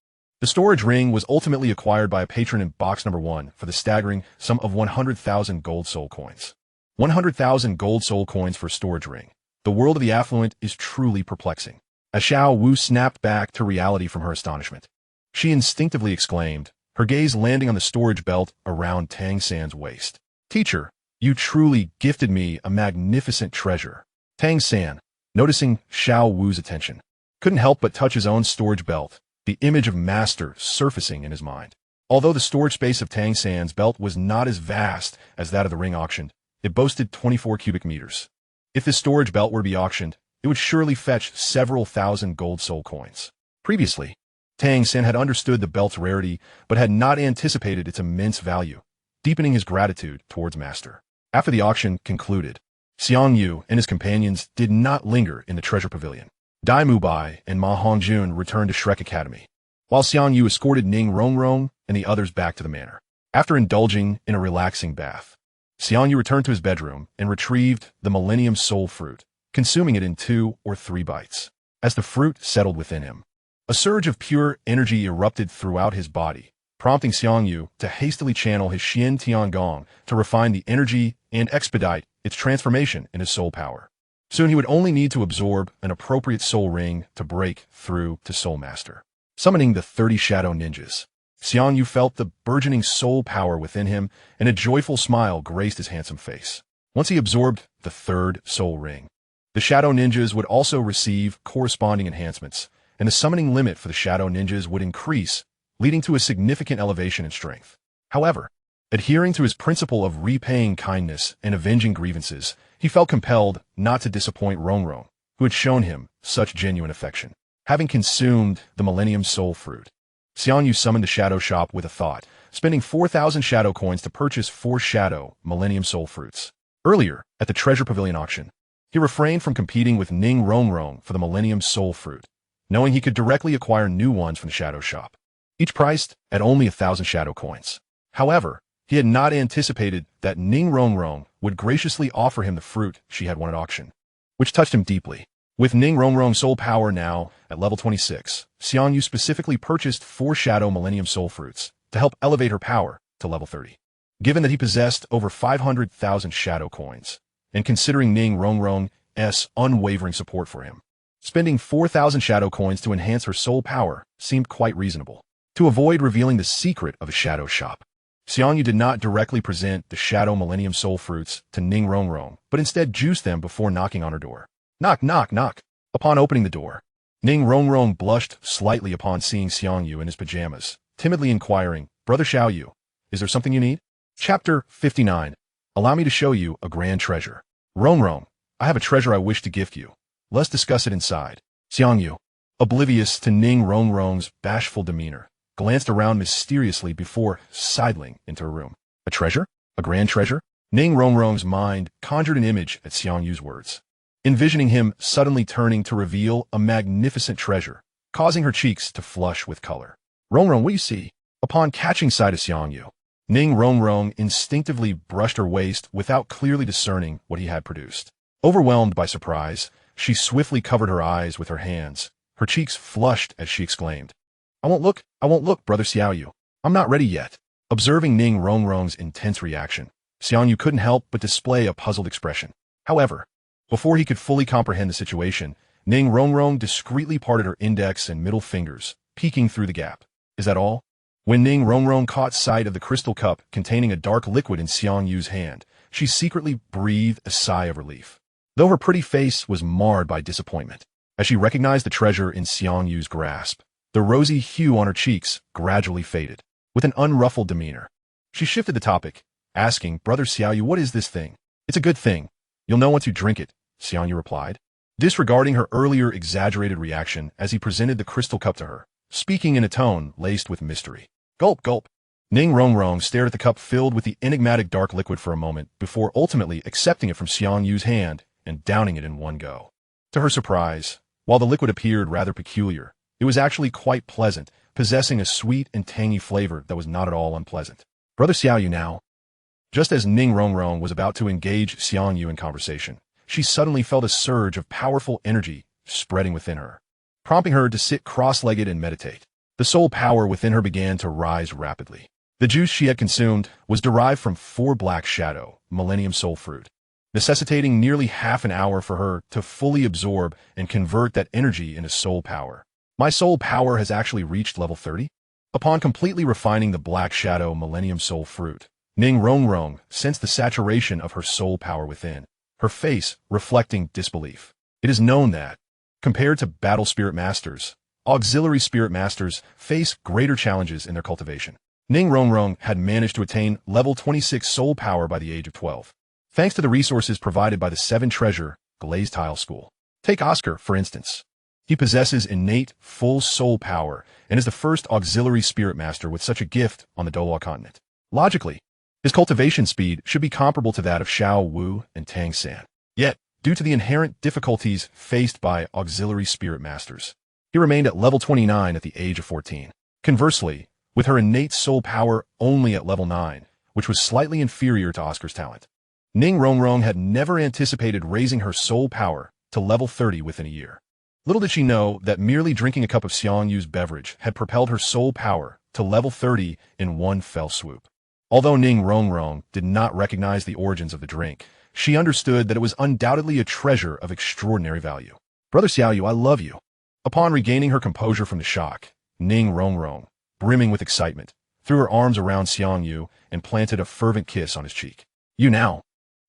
the storage ring was ultimately acquired by a patron in box number 1 for the staggering sum of 100,000 gold soul coins. 100,000 gold soul coins for a storage ring. The world of the affluent is truly perplexing. As Xiao Wu snapped back to reality from her astonishment, she instinctively exclaimed, her gaze landing on the storage belt around Tang San's waist. Teacher, you truly gifted me a magnificent treasure. Tang San, noticing Xiao Wu's attention, couldn't help but touch his own storage belt, the image of master surfacing in his mind. Although the storage space of Tang San's belt was not as vast as that of the ring auctioned, it boasted 24 cubic meters. If this storage belt were to be auctioned, it would surely fetch several thousand gold soul coins. Previously, Tang San had understood the belt's rarity, but had not anticipated its immense value, deepening his gratitude towards master. After the auction concluded, Xiang Yu and his companions did not linger in the treasure pavilion. Dai Mubai and Ma Hongjun returned to Shrek Academy, while Xiang Yu escorted Ning Rongrong and the others back to the manor. After indulging in a relaxing bath, Xiang Yu returned to his bedroom and retrieved the Millennium Soul Fruit, consuming it in 2 or 3 bites. As the fruit settled within him, a surge of pure energy erupted throughout his body, prompting Xiang Yu to hastily channel his Xian Tiangong to refine the energy and expedite its transformation into soul power. Soon he would only need to absorb an appropriate soul ring to break through to Soul Master. Summoning the 30 Shadow Ninjas, Xiang Yu felt the burgeoning soul power within him, and a joyful smile graced his handsome face. Once he absorbed the 3rd soul ring, the Shadow Ninjas would also receive corresponding enhancements, and the summoning limit for the Shadow Ninjas would increase, leading to a significant elevation in strength. However, adhering to his principle of repaying kindness and avenging grievances, he felt compelled not to disappoint Rongrong, who had shown him such genuine affection. Having consumed the Millennium Soul Fruit, Xiang Yu summoned the Shadow Shop with a thought, spending 4,000 Shadow Coins to purchase 4 Shadow Millennium Soul Fruits. Earlier, at the Treasure Pavilion auction, he refrained from competing with Ning Rongrong for the Millennium Soul Fruit, knowing he could directly acquire new ones from the Shadow Shop, each priced at only 1,000 Shadow Coins. However, he had not anticipated that Ning Rongrong would graciously offer him the fruit she had won at auction, which touched him deeply. With Ning Rongrong's soul power now at level 26, Xiang Yu specifically purchased 4 Shadow Millennium Soul Fruits to help elevate her power to level 30. Given that he possessed over 500,000 Shadow Coins, and considering Ning Rongrong's unwavering support for him, spending 4,000 Shadow Coins to enhance her soul power seemed quite reasonable. To avoid revealing the secret of the Shadow Shop, Xiang Yu did not directly present the Shadow Millennium Soul Fruits to Ning Rongrong, but instead juiced them before knocking on her door. Knock, knock, knock. Upon opening the door, Ning Rongrong blushed slightly upon seeing Xiang Yu in his pajamas, timidly inquiring, Brother Xiao Yu, is there something you need? Chapter 59. Allow me to show you a grand treasure. Rongrong, I have a treasure I wish to gift you. Let's discuss it inside. Xiang Yu, oblivious to Ning Rongrong's bashful demeanor, glanced around mysteriously before sidling into her room. A treasure? A grand treasure? Ning Rongrong's mind conjured an image at Xiang Yu's words, envisioning him suddenly turning to reveal a magnificent treasure, causing her cheeks to flush with color. Rongrong, what do you see? Upon catching sight of Xiang Yu, Ning Rongrong instinctively brushed her waist without clearly discerning what he had produced. Overwhelmed by surprise, she swiftly covered her eyes with her hands, her cheeks flushed as she exclaimed, I won't look, Brother Xiao Yu. I'm not ready yet. Observing Ning Rongrong's intense reaction, Xiang Yu couldn't help but display a puzzled expression. However, before he could fully comprehend the situation, Ning Rongrong discreetly parted her index and middle fingers, peeking through the gap. Is that all? When Ning Rongrong caught sight of the crystal cup containing a dark liquid in Xiang Yu's hand, she secretly breathed a sigh of relief, though her pretty face was marred by disappointment. As she recognized the treasure in Xiang Yu's grasp, the rosy hue on her cheeks gradually faded. With an unruffled demeanor, she shifted the topic, asking, "Brother Xiao Yu, what is this thing?" "It's a good thing. You'll know once you drink it," Xiang Yu replied, disregarding her earlier exaggerated reaction as he presented the crystal cup to her, speaking in a tone laced with mystery. Gulp, gulp. Ning Rongrong stared at the cup filled with the enigmatic dark liquid for a moment before ultimately accepting it from Xiang Yu's hand and downing it in one go. To her surprise, while the liquid appeared rather peculiar, it was actually quite pleasant, possessing a sweet and tangy flavor that was not at all unpleasant. "Brother Xiao Yu now." Just as Ning Rongrong was about to engage Xiang Yu in conversation, she suddenly felt a surge of powerful energy spreading within her, prompting her to sit cross-legged and meditate. The soul power within her began to rise rapidly. The juice she had consumed was derived from 4 black shadow, Millennium Soul Fruit, necessitating nearly half an hour for her to fully absorb and convert that energy into soul power. "My soul power has actually reached level 30? Upon completely refining the black shadow Millennium Soul Fruit, Ning Rongrong sensed the saturation of her soul power within, her face reflecting disbelief. It is known that, compared to battle spirit masters, auxiliary spirit masters face greater challenges in their cultivation. Ning Rongrong had managed to attain level 26 soul power by the age of 12, thanks to the resources provided by the 7 treasure Glazed Tile School. Take Oscar, for instance. He possesses innate, full soul power and is the first auxiliary spirit master with such a gift on the Douluo Continent. Logically, his cultivation speed should be comparable to that of Xiao Wu and Tang San. Yet, due to the inherent difficulties faced by auxiliary spirit masters, he remained at level 29 at the age of 14. Conversely, with her innate soul power only at level 9, which was slightly inferior to Oscar's talent, Ning Rongrong had never anticipated raising her soul power to level 30 within a year. Little did she know that merely drinking a cup of Xiang Yu's beverage had propelled her soul power to level 30 in one fell swoop. Although Ning Rongrong did not recognize the origins of the drink, she understood that it was undoubtedly a treasure of extraordinary value. "Brother Xiao Yu, I love you." Upon regaining her composure from the shock, Ning Rongrong, brimming with excitement, threw her arms around Xiang Yu and planted a fervent kiss on his cheek. "You now."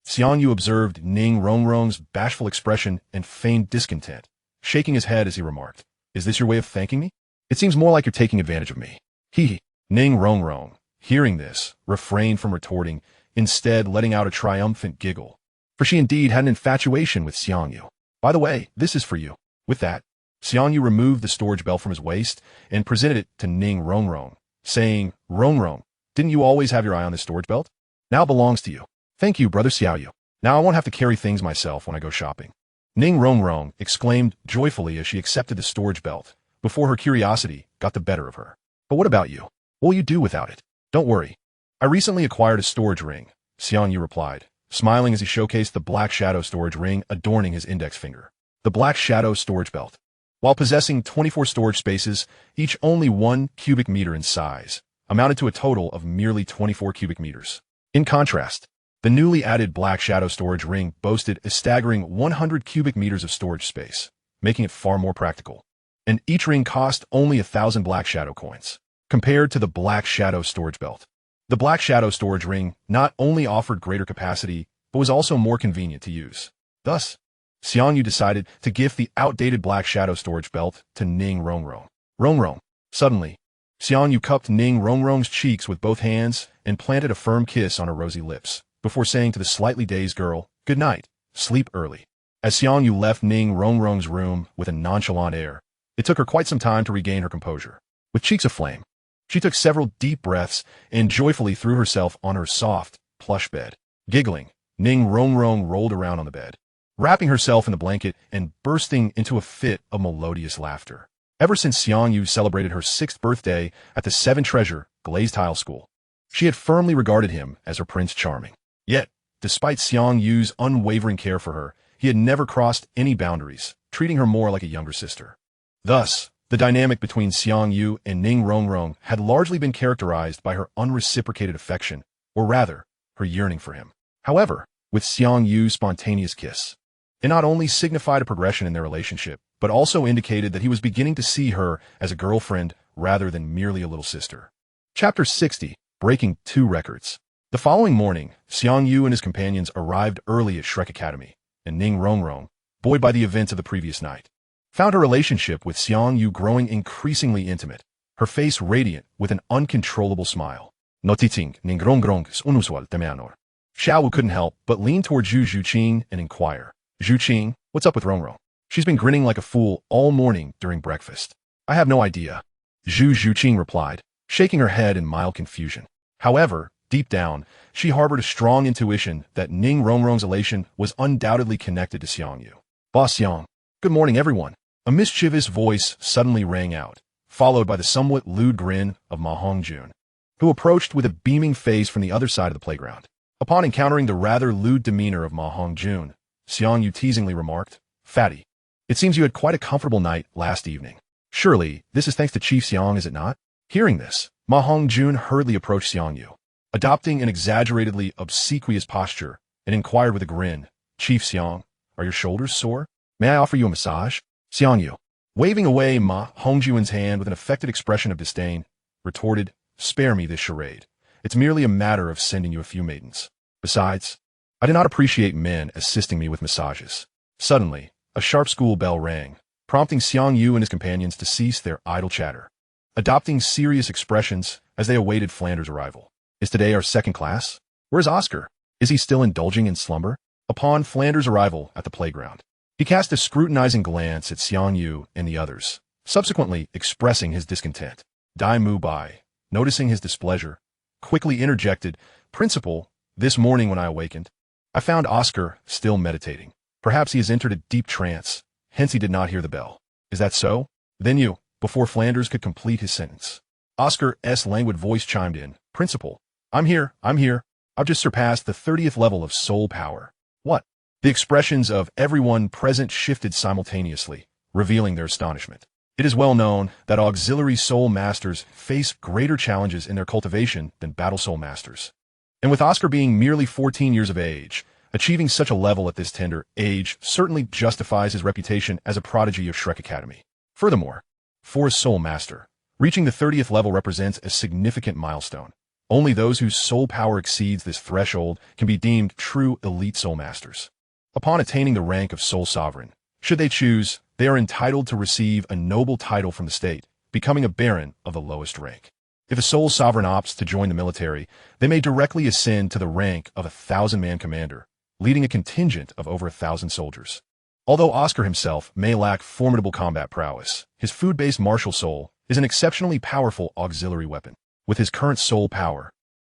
Xiang Yu observed Ning Rongrong's bashful expression and feigned discontent, shaking his head as he remarked, "Is this your way of thanking me? It seems more like you're taking advantage of me." He, Ning Rongrong, hearing this, refrained from retorting, instead letting out a triumphant giggle, for she indeed had an infatuation with Xiang Yu. "By the way, this is for you." With that, Xiang Yu removed the storage belt from his waist and presented it to Ning Rongrong, saying, "Rongrong, didn't you always have your eye on this storage belt? Now it belongs to you." "Thank you, Brother Xiao Yu. Now I won't have to carry things myself when I go shopping." Ning Rongrong exclaimed joyfully as she accepted the storage belt, before her curiosity got the better of her. "But what about you? What will you do without it?" "Don't worry. I recently acquired a storage ring," Xiang Yu replied, smiling as he showcased the black shadow storage ring adorning his index finger. The black shadow storage belt, while possessing 24 storage spaces, each only 1 cubic meter in size, amounted to a total of merely 24 cubic meters. In contrast, the newly added black shadow storage ring boasted a staggering 100 cubic meters of storage space, making it far more practical. And each ring cost only 1,000 black shadow coins, compared to the black shadow storage belt. The black shadow storage ring not only offered greater capacity, but was also more convenient to use. Thus, Xiang Yu decided to gift the outdated black shadow storage belt to Ning Rongrong. Rongrong. Suddenly, Xiang Yu cupped Ning Rongrong's cheeks with both hands and planted a firm kiss on her rosy lips, before saying to the slightly dazed girl, "Good night, sleep early." As Xiang Yu left Ning Rongrong's room with a nonchalant air, it took her quite some time to regain her composure. With cheeks aflame, she took several deep breaths and joyfully threw herself on her soft, plush bed. Giggling, Ning Rongrong rolled around on the bed, wrapping herself in the blanket and bursting into a fit of melodious laughter. Ever since Xiang Yu celebrated her 6th birthday at the 7 treasure Glazed Tile School, she had firmly regarded him as her Prince Charming. Yet, despite Xiang Yu's unwavering care for her, he had never crossed any boundaries, treating her more like a younger sister. Thus, the dynamic between Xiang Yu and Ning Rongrong had largely been characterized by her unreciprocated affection, or rather, her yearning for him. However, with Xiang Yu's spontaneous kiss, it not only signified a progression in their relationship, but also indicated that he was beginning to see her as a girlfriend rather than merely a little sister. Chapter 60, Breaking 2 Records. The following morning, Xiang Yu and his companions arrived early at Shrek Academy, and Ning Rongrong, buoyed by the events of the previous night, found her relationship with Xiang Yu growing increasingly intimate, her face radiant with an uncontrollable smile. Notiting Ning Rongrong's unusual temeanor. Xiao Wu couldn't help but lean towards Zhu Zhuqing and inquire, "Zhuqing, what's up with Rongrong? She's been grinning like a fool all morning during breakfast." "I have no idea," Zhu Zhuqing replied, shaking her head in mild confusion. However, deep down, she harbored a strong intuition that Ning Rongrong's elation was undoubtedly connected to Xiang Yu. "Boss Xiang, good morning, everyone." A mischievous voice suddenly rang out, followed by the somewhat lewd grin of Ma Hongjun, who approached with a beaming face from the other side of the playground. Upon encountering the rather lewd demeanor of Ma Hongjun, Xiang Yu teasingly remarked, "Fatty, it seems you had quite a comfortable night last evening. Surely, this is thanks to Chief Xiang, is it not?" Hearing this, Ma Hongjun hurriedly approached Xiang Yu, adopting an exaggeratedly obsequious posture, and inquired with a grin, "Chief Xiang, are your shoulders sore? May I offer you a massage?" Xiang Yu, waving away Ma Hongjun's hand with an affected expression of disdain, retorted, "Spare me this charade. It's merely a matter of sending you a few maidens. Besides, I do not appreciate men assisting me with massages." Suddenly, a sharp school bell rang, prompting Xiang Yu and his companions to cease their idle chatter, adopting serious expressions as they awaited Flanders' arrival. "Is today our second class? Where's Oscar? Is he still indulging in slumber?" Upon Flanders' arrival at the playground, he cast a scrutinizing glance at Xiang Yu and the others, subsequently expressing his discontent. Dai Mu Bai, noticing his displeasure, quickly interjected, "Principal, this morning when I awakened, I found Oscar still meditating. Perhaps he has entered a deep trance, hence he did not hear the bell." "Is that so?" Then you, before Flanders could complete his sentence, Oscar's languid voice chimed in, "Principal, I'm here. I've just surpassed the 30th level of soul power." "What?" The expressions of everyone present shifted simultaneously, revealing their astonishment. It is well known that auxiliary soul masters face greater challenges in their cultivation than battle soul masters. And with Oscar being merely 14 years of age, achieving such a level at this tender age certainly justifies his reputation as a prodigy of Shrek Academy. Furthermore, for a soul master, reaching the 30th level represents a significant milestone. Only those whose soul power exceeds this threshold can be deemed true elite soul masters. Upon attaining the rank of soul sovereign, should they choose, they are entitled to receive a noble title from the state, becoming a baron of the lowest rank. If a soul sovereign opts to join the military, they may directly ascend to the rank of a 1,000-man commander, leading a contingent of over 1,000 soldiers. Although Oscar himself may lack formidable combat prowess, his food-based martial soul is an exceptionally powerful auxiliary weapon. With his current soul power,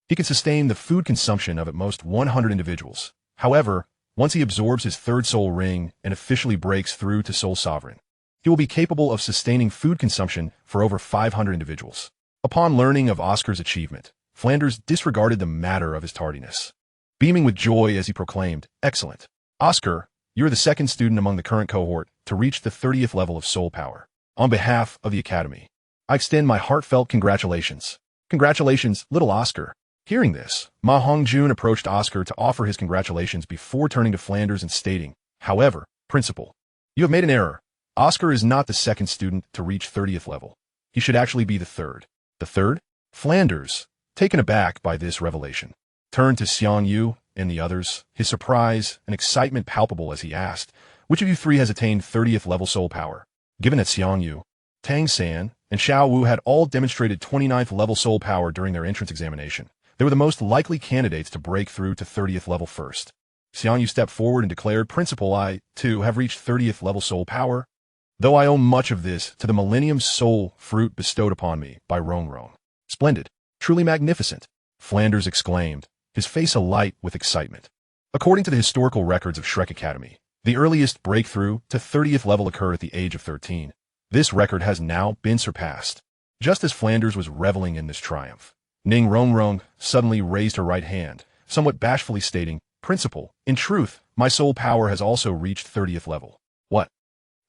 he can sustain the food consumption of at most 100 individuals. However, once he absorbs his third soul ring and officially breaks through to soul sovereign, he will be capable of sustaining food consumption for over 500 individuals. Upon learning of Oscar's achievement, Flanders disregarded the matter of his tardiness, beaming with joy as he proclaimed, "Excellent. Oscar, you are the second student among the current cohort to reach the 30th level of soul power. On behalf of the Academy, I extend my heartfelt congratulations." "Congratulations, little Oscar." Hearing this, Ma Hongjun approached Oscar to offer his congratulations before turning to Flanders and stating, "However, Principal, you have made an error. Oscar is not the second student to reach 30th level. He should actually be the third." "The third?" Flanders, taken aback by this revelation, turned to Xiang Yu and the others, his surprise and excitement palpable as he asked, "Which of you three has attained 30th level soul power?" Given that Xiang Yu, Tang San, and Xiao Wu had all demonstrated 29th level soul power during their entrance examination, they were the most likely candidates to break through to 30th level first. Xiang Yu stepped forward and declared, "Principal, I, too, have reached 30th level soul power, though I owe much of this to the Millennium Soul fruit bestowed upon me by Rongrong." "Splendid. Truly magnificent," Flanders exclaimed, his face alight with excitement. According to the historical records of Shrek Academy, the earliest breakthrough to 30th level occurred at the age of 13. This record has now been surpassed. Just as Flanders was reveling in this triumph, Ning Rongrong suddenly raised her right hand, somewhat bashfully stating, "Principal, in truth, my soul power has also reached 30th level." "What?"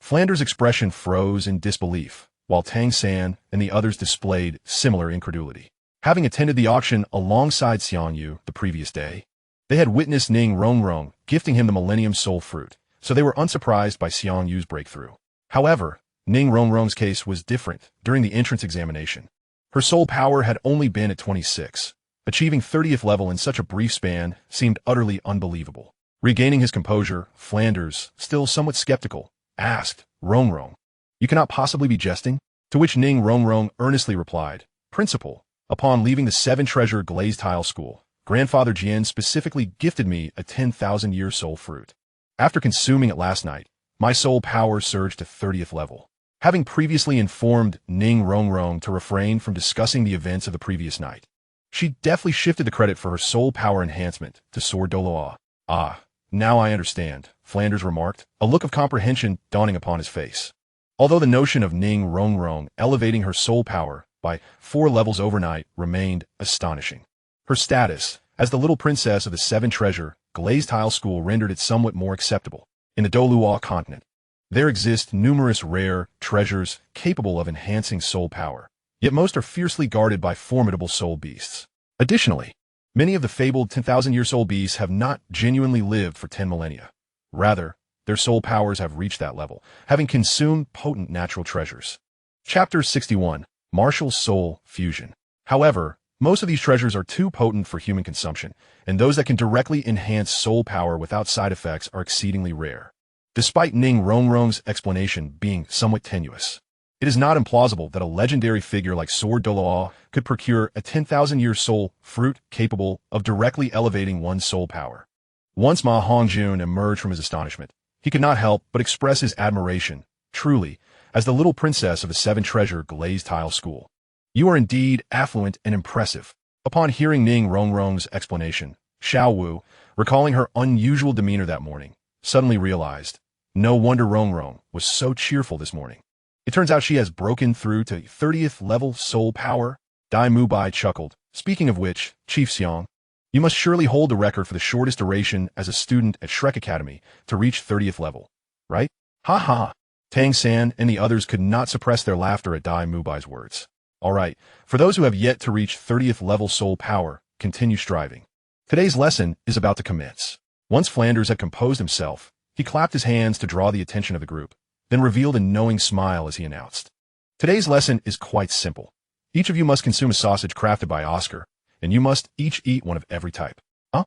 Flanders' expression froze in disbelief, while Tang San and the others displayed similar incredulity. Having attended the auction alongside Xiang Yu the previous day, They had witnessed Ning Rongrong gifting him the Millennium Soul Fruit, so they were unsurprised by Xiang Yu's breakthrough. However, Ning Rongrong's case was different during the entrance examination. Her soul power had only been at 26. Achieving 30th level in such a brief span seemed utterly unbelievable. Regaining his composure, Flanders, still somewhat skeptical, asked, Rongrong, you cannot possibly be jesting? To which Ning Rongrong earnestly replied, Principal, upon leaving the 7-treasure glazed tile school, Grandfather Jian specifically gifted me a 10,000-year soul fruit. After consuming it last night, my soul power surged to 30th level. Having previously informed Ning Rongrong to refrain from discussing the events of the previous night, she deftly shifted the credit for her soul power enhancement to Sword Douluo. Ah, now I understand, Flanders remarked, a look of comprehension dawning upon his face. Although the notion of Ning Rongrong elevating her soul power by 4 levels overnight remained astonishing, her status as the little princess of the 7-treasure glazed tile school rendered it somewhat more acceptable. In the Douluo Continent, there exist numerous rare treasures capable of enhancing soul power, yet most are fiercely guarded by formidable soul beasts. Additionally, many of the fabled 10,000-year soul beasts have not genuinely lived for 10 millennia. Rather, their soul powers have reached that level, having consumed potent natural treasures. Chapter 61, Martial Soul Fusion. However, most of these treasures are too potent for human consumption, and those that can directly enhance soul power without side effects are exceedingly rare. Despite Ning Rongrong's explanation being somewhat tenuous, it is not implausible that a legendary figure like Sword Douluo could procure a 10,000-year soul fruit capable of directly elevating one's soul power. Once Ma Hongjun emerged from his astonishment, he could not help but express his admiration, truly, as the little princess of the 7-treasure glazed tile school. You are indeed affluent and impressive. Upon hearing Ning Rongrong's explanation, Xiao Wu, recalling her unusual demeanor that morning, suddenly realized, no wonder Rongrong was so cheerful this morning. It turns out she has broken through to 30th level soul power. Dai Mubai chuckled. Speaking of which, Chief Xiang, you must surely hold the record for the shortest duration as a student at Shrek Academy to reach 30th level, right? Ha ha! Tang San and the others could not suppress their laughter at Dai Mubai's words. All right, for those who have yet to reach 30th level soul power, continue striving. Today's lesson is about to commence. Once Flanders had composed himself, he clapped his hands to draw the attention of the group, then revealed a knowing smile as he announced. Today's lesson is quite simple. Each of you must consume a sausage crafted by Oscar, and you must each eat one of every type. Huh?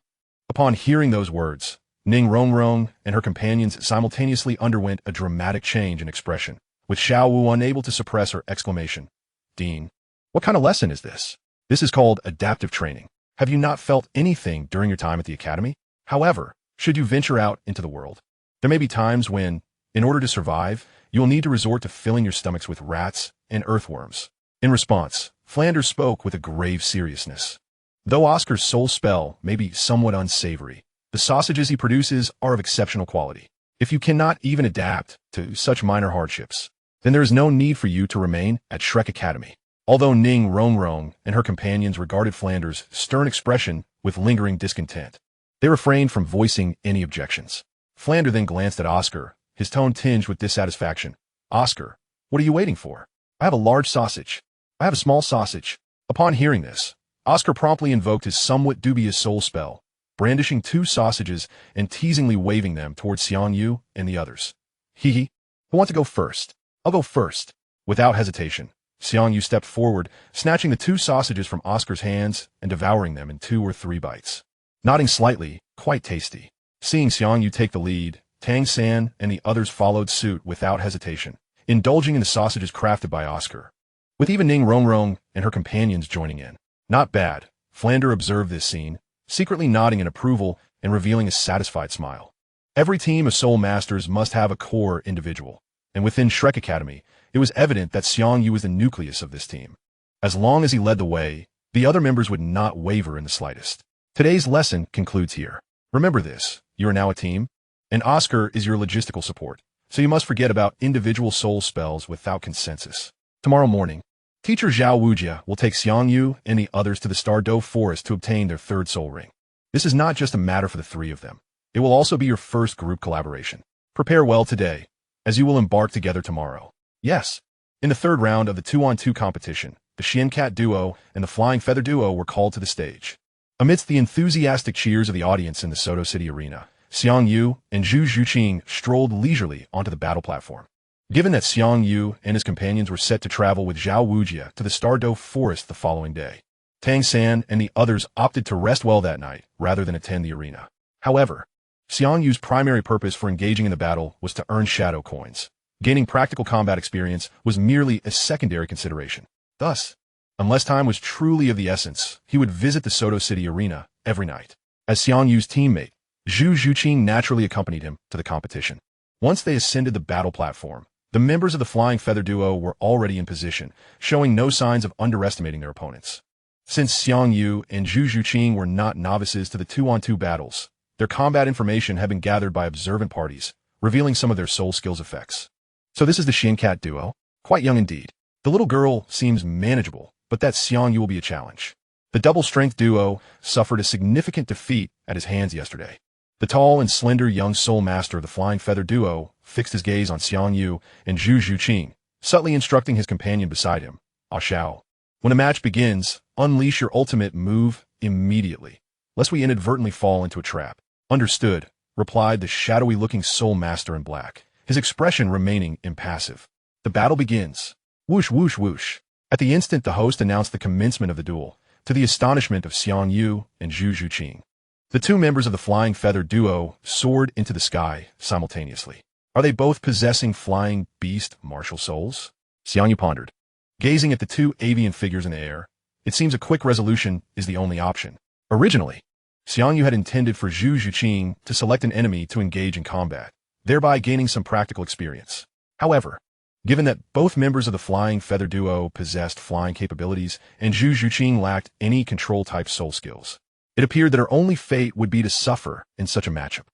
Upon hearing those words, Ning Rongrong and her companions simultaneously underwent a dramatic change in expression, with Xiao Wu unable to suppress her exclamation. Dean, what kind of lesson is this? This is called adaptive training. Have you not felt anything during your time at the academy? However, should you venture out into the world, there may be times when, in order to survive, you will need to resort to filling your stomachs with rats and earthworms. In response, Flanders spoke with a grave seriousness. Though Oscar's soul spell may be somewhat unsavory, the sausages he produces are of exceptional quality. If you cannot even adapt to such minor hardships, then there is no need for you to remain at Shrek Academy. Although Ning Rongrong and her companions regarded Flanders' stern expression with lingering discontent, they refrained from voicing any objections. Flanders then glanced at Oscar, his tone tinged with dissatisfaction. Oscar, what are you waiting for? I have a large sausage. I have a small sausage. Upon hearing this, Oscar promptly invoked his somewhat dubious soul spell, brandishing 2 sausages and teasingly waving them towards Xiang Yu and the others. Hee. Who want to go first? I'll go first. Without hesitation, Xiang Yu stepped forward, snatching the 2 sausages from Oscar's hands and devouring them in 2 or 3 bites. Nodding slightly, quite tasty. Seeing Xiang Yu take the lead, Tang San and the others followed suit without hesitation, indulging in the sausages crafted by Oscar, with even Ning Rongrong and her companions joining in. Not bad, Flanders observed this scene, secretly nodding in approval and revealing a satisfied smile. Every team of soul masters must have a core individual, and within Shrek Academy, it was evident that Xiang Yu was the nucleus of this team. As long as he led the way, the other members would not waver in the slightest. Today's lesson concludes here. Remember this, you are now a team, and Oscar is your logistical support, so you must forget about individual soul spells without consensus. Tomorrow morning, Teacher Zhao Wujia will take Xiang Yu and the others to the Stardow Forest to obtain their 3rd soul ring. This is not just a matter for the 3 of them. It will also be your first group collaboration. Prepare well today, as you will embark together tomorrow. Yes, in the 3rd round of the 2-on-2 competition, the Xian Cat duo and the Flying Feather duo were called to the stage. Amidst the enthusiastic cheers of the audience in the Soto City arena, Xiang Yu and Zhu Zhuqing strolled leisurely onto the battle platform. Given that Xiang Yu and his companions were set to travel with Zhao Wujia to the Stardow Forest the following day, Tang San and the others opted to rest well that night rather than attend the arena. However, Xiang Yu's primary purpose for engaging in the battle was to earn shadow coins. Gaining practical combat experience was merely a secondary consideration. Thus, unless time was truly of the essence, he would visit the Soto City arena every night. As Xiang Yu's teammate, Zhu Zhuqing naturally accompanied him to the competition. Once they ascended the battle platform, the members of the Flying Feather duo were already in position, showing no signs of underestimating their opponents. Since Xiang Yu and Zhu Zhuqing were not novices to the 2-on-2 battles, their combat information had been gathered by observant parties, revealing some of their soul skills effects. So this is the Xian duo? Quite young indeed. The little girl seems manageable, but that Xiang Yu will be a challenge. The double-strength duo suffered a significant defeat at his hands yesterday. The tall and slender young soul master of the Flying Feather duo fixed his gaze on Xiang Yu and Zhu Zhuqing, subtly instructing his companion beside him, Xiao. When a match begins, unleash your ultimate move immediately, lest we inadvertently fall into a trap. Understood, replied the shadowy-looking soul master in black, his expression remaining impassive. The battle begins. Whoosh, whoosh, whoosh. At the instant the host announced the commencement of the duel, to the astonishment of Xiang Yu and Zhu Zhuqing. The two members of the Flying Feather duo soared into the sky simultaneously. Are they both possessing flying beast martial souls? Xiang Yu pondered. Gazing at the two avian figures in the air, it seems a quick resolution is the only option. Originally, Xiang Yu had intended for Zhu Zhuqing to select an enemy to engage in combat, thereby gaining some practical experience. However, given that both members of the Flying Feather duo possessed flying capabilities and Zhu Zhuqing lacked any control-type soul skills, it appeared that her only fate would be to suffer in such a matchup.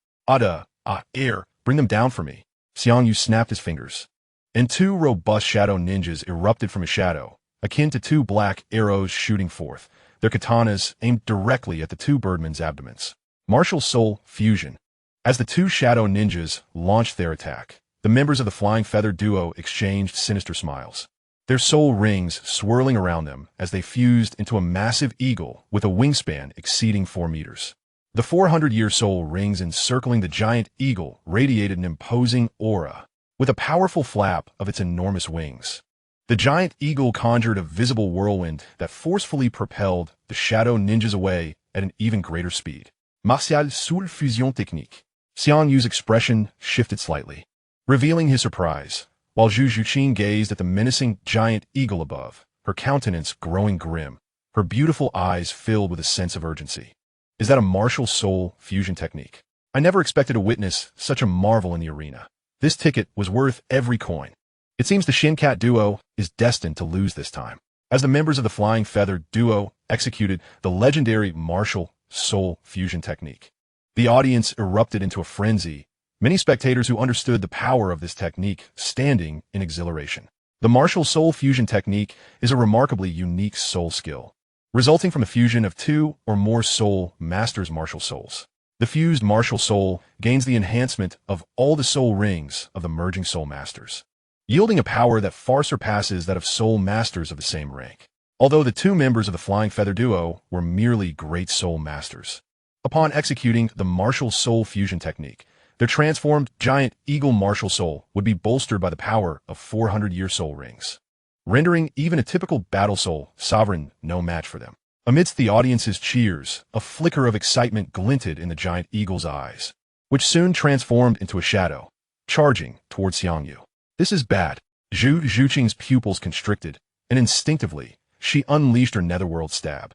Air, bring them down for me. Xiang Yu snapped his fingers, and two robust shadow ninjas erupted from his shadow, akin to two black arrows shooting forth, their katanas aimed directly at the two birdmen's abdomens. Martial Soul Fusion. As the two shadow ninjas launched their attack, the members of the Flying Feather duo exchanged sinister smiles, their soul rings swirling around them as they fused into a massive eagle with a wingspan exceeding 4 meters. The 400-year soul rings encircling the giant eagle radiated an imposing aura, with a powerful flap of its enormous wings. The giant eagle conjured a visible whirlwind that forcefully propelled the shadow ninjas away at an even greater speed. Martial Soul Fusion Technique. Xiang Yu's expression shifted slightly, revealing his surprise, while Zhu Zhuqing gazed at the menacing giant eagle above, her countenance growing grim, her beautiful eyes filled with a sense of urgency. Is that a martial soul fusion technique? I never expected to witness such a marvel in the arena. This ticket was worth every coin. It seems the Xian duo is destined to lose this time, as the members of the Flying Feather duo executed the legendary martial soul fusion technique. The audience erupted into a frenzy, many spectators who understood the power of this technique standing in exhilaration. The martial soul fusion technique is a remarkably unique soul skill, resulting from a fusion of 2 or more soul masters' martial souls. The fused martial soul gains the enhancement of all the soul rings of the merging soul masters, yielding a power that far surpasses that of soul masters of the same rank. Although the two members of the Flying Feather duo were merely great soul masters, upon executing the martial soul fusion technique, their transformed giant eagle martial soul would be bolstered by the power of 400-year soul rings, rendering even a typical battle soul sovereign no match for them. Amidst the audience's cheers, a flicker of excitement glinted in the giant eagle's eyes, which soon transformed into a shadow, charging towards Xiang Yu. This is bad. Zhu Zhuqing's pupils constricted, and instinctively, she unleashed her netherworld stab,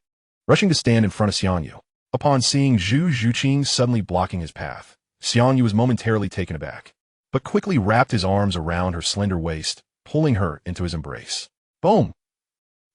rushing to stand in front of Xiang Yu. Upon seeing Zhu Zhuqing suddenly blocking his path, Xiang Yu was momentarily taken aback, but quickly wrapped his arms around her slender waist, pulling her into his embrace. Boom!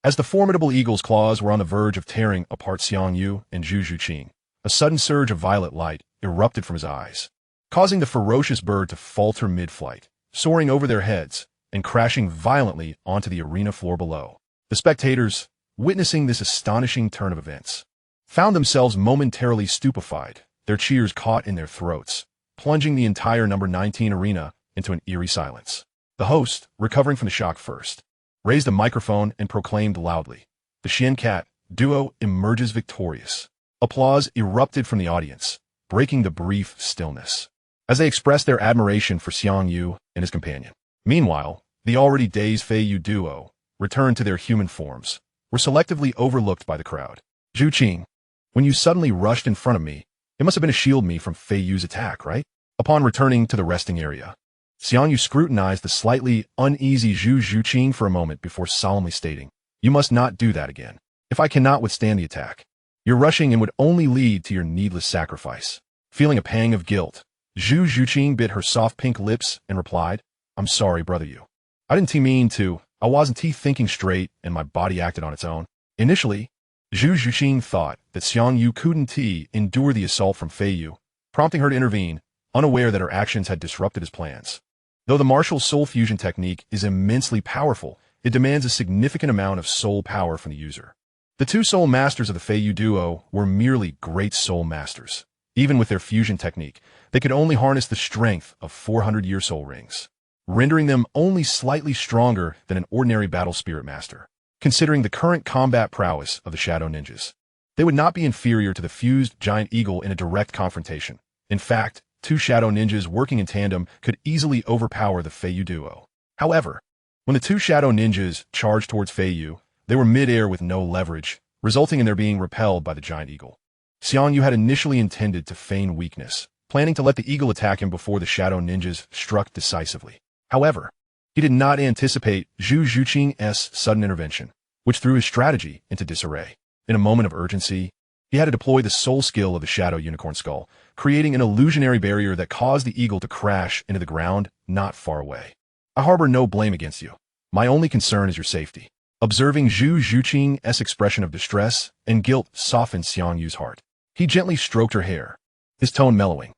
As the formidable eagle's claws were on the verge of tearing apart Xiang Yu and Zhu Zhuqing, a sudden surge of violet light erupted from his eyes, causing the ferocious bird to falter mid-flight, soaring over their heads and crashing violently onto the arena floor below. The spectators, witnessing this astonishing turn of events, found themselves momentarily stupefied, their cheers caught in their throats, plunging the entire number 19 arena into an eerie silence. The host, recovering from the shock first, raised a microphone and proclaimed loudly, "The Xian duo emerges victorious. Applause erupted from the audience, breaking the brief stillness, as they expressed their admiration for Xiang Yu and his companion. Meanwhile, the already dazed Fei Yu duo, returned to their human forms, were selectively overlooked by the crowd. Zhu Qing, when you suddenly rushed in front of me, it must have been to shield me from Fei Yu's attack, right? Upon returning to the resting area, Xiang Yu scrutinized the slightly uneasy Zhu Qing for a moment before solemnly stating, "You must not do that again. If I cannot withstand the attack, your rushing in would only lead to your needless sacrifice." Feeling a pang of guilt, Zhu Qing bit her soft pink lips and replied, "I'm sorry, brother Yu. I didn't mean to. I wasn't thinking straight and my body acted on its own." Initially, Zhu Qing thought that Xiang Yu couldn't endure the assault from Fei Yu, prompting her to intervene, unaware that her actions had disrupted his plans. Though the martial soul fusion technique is immensely powerful, it demands a significant amount of soul power from the user. The two soul masters of the Fei Yu duo were merely great soul masters. Even with their fusion technique, they could only harness the strength of 400-year soul rings, rendering them only slightly stronger than an ordinary battle spirit master. Considering the current combat prowess of the Shadow Ninjas, they would not be inferior to the fused giant eagle in a direct confrontation. In fact, two Shadow Ninjas working in tandem could easily overpower the Fei Yu duo. However, when the two Shadow Ninjas charged towards Fei Yu, they were mid-air with no leverage, resulting in their being repelled by the giant eagle. Xiang Yu had initially intended to feign weakness, planning to let the eagle attack him before the Shadow Ninjas struck decisively. However, he did not anticipate Zhu Qing's sudden intervention, which threw his strategy into disarray. In a moment of urgency, he had to deploy the soul skill of the Shadow Unicorn Skull, creating an illusionary barrier that caused the eagle to crash into the ground not far away. "I harbor no blame against you. My only concern is your safety." Observing Zhu Qing's expression of distress and guilt softened Xiang Yu's heart. He gently stroked her hair, his tone mellowing.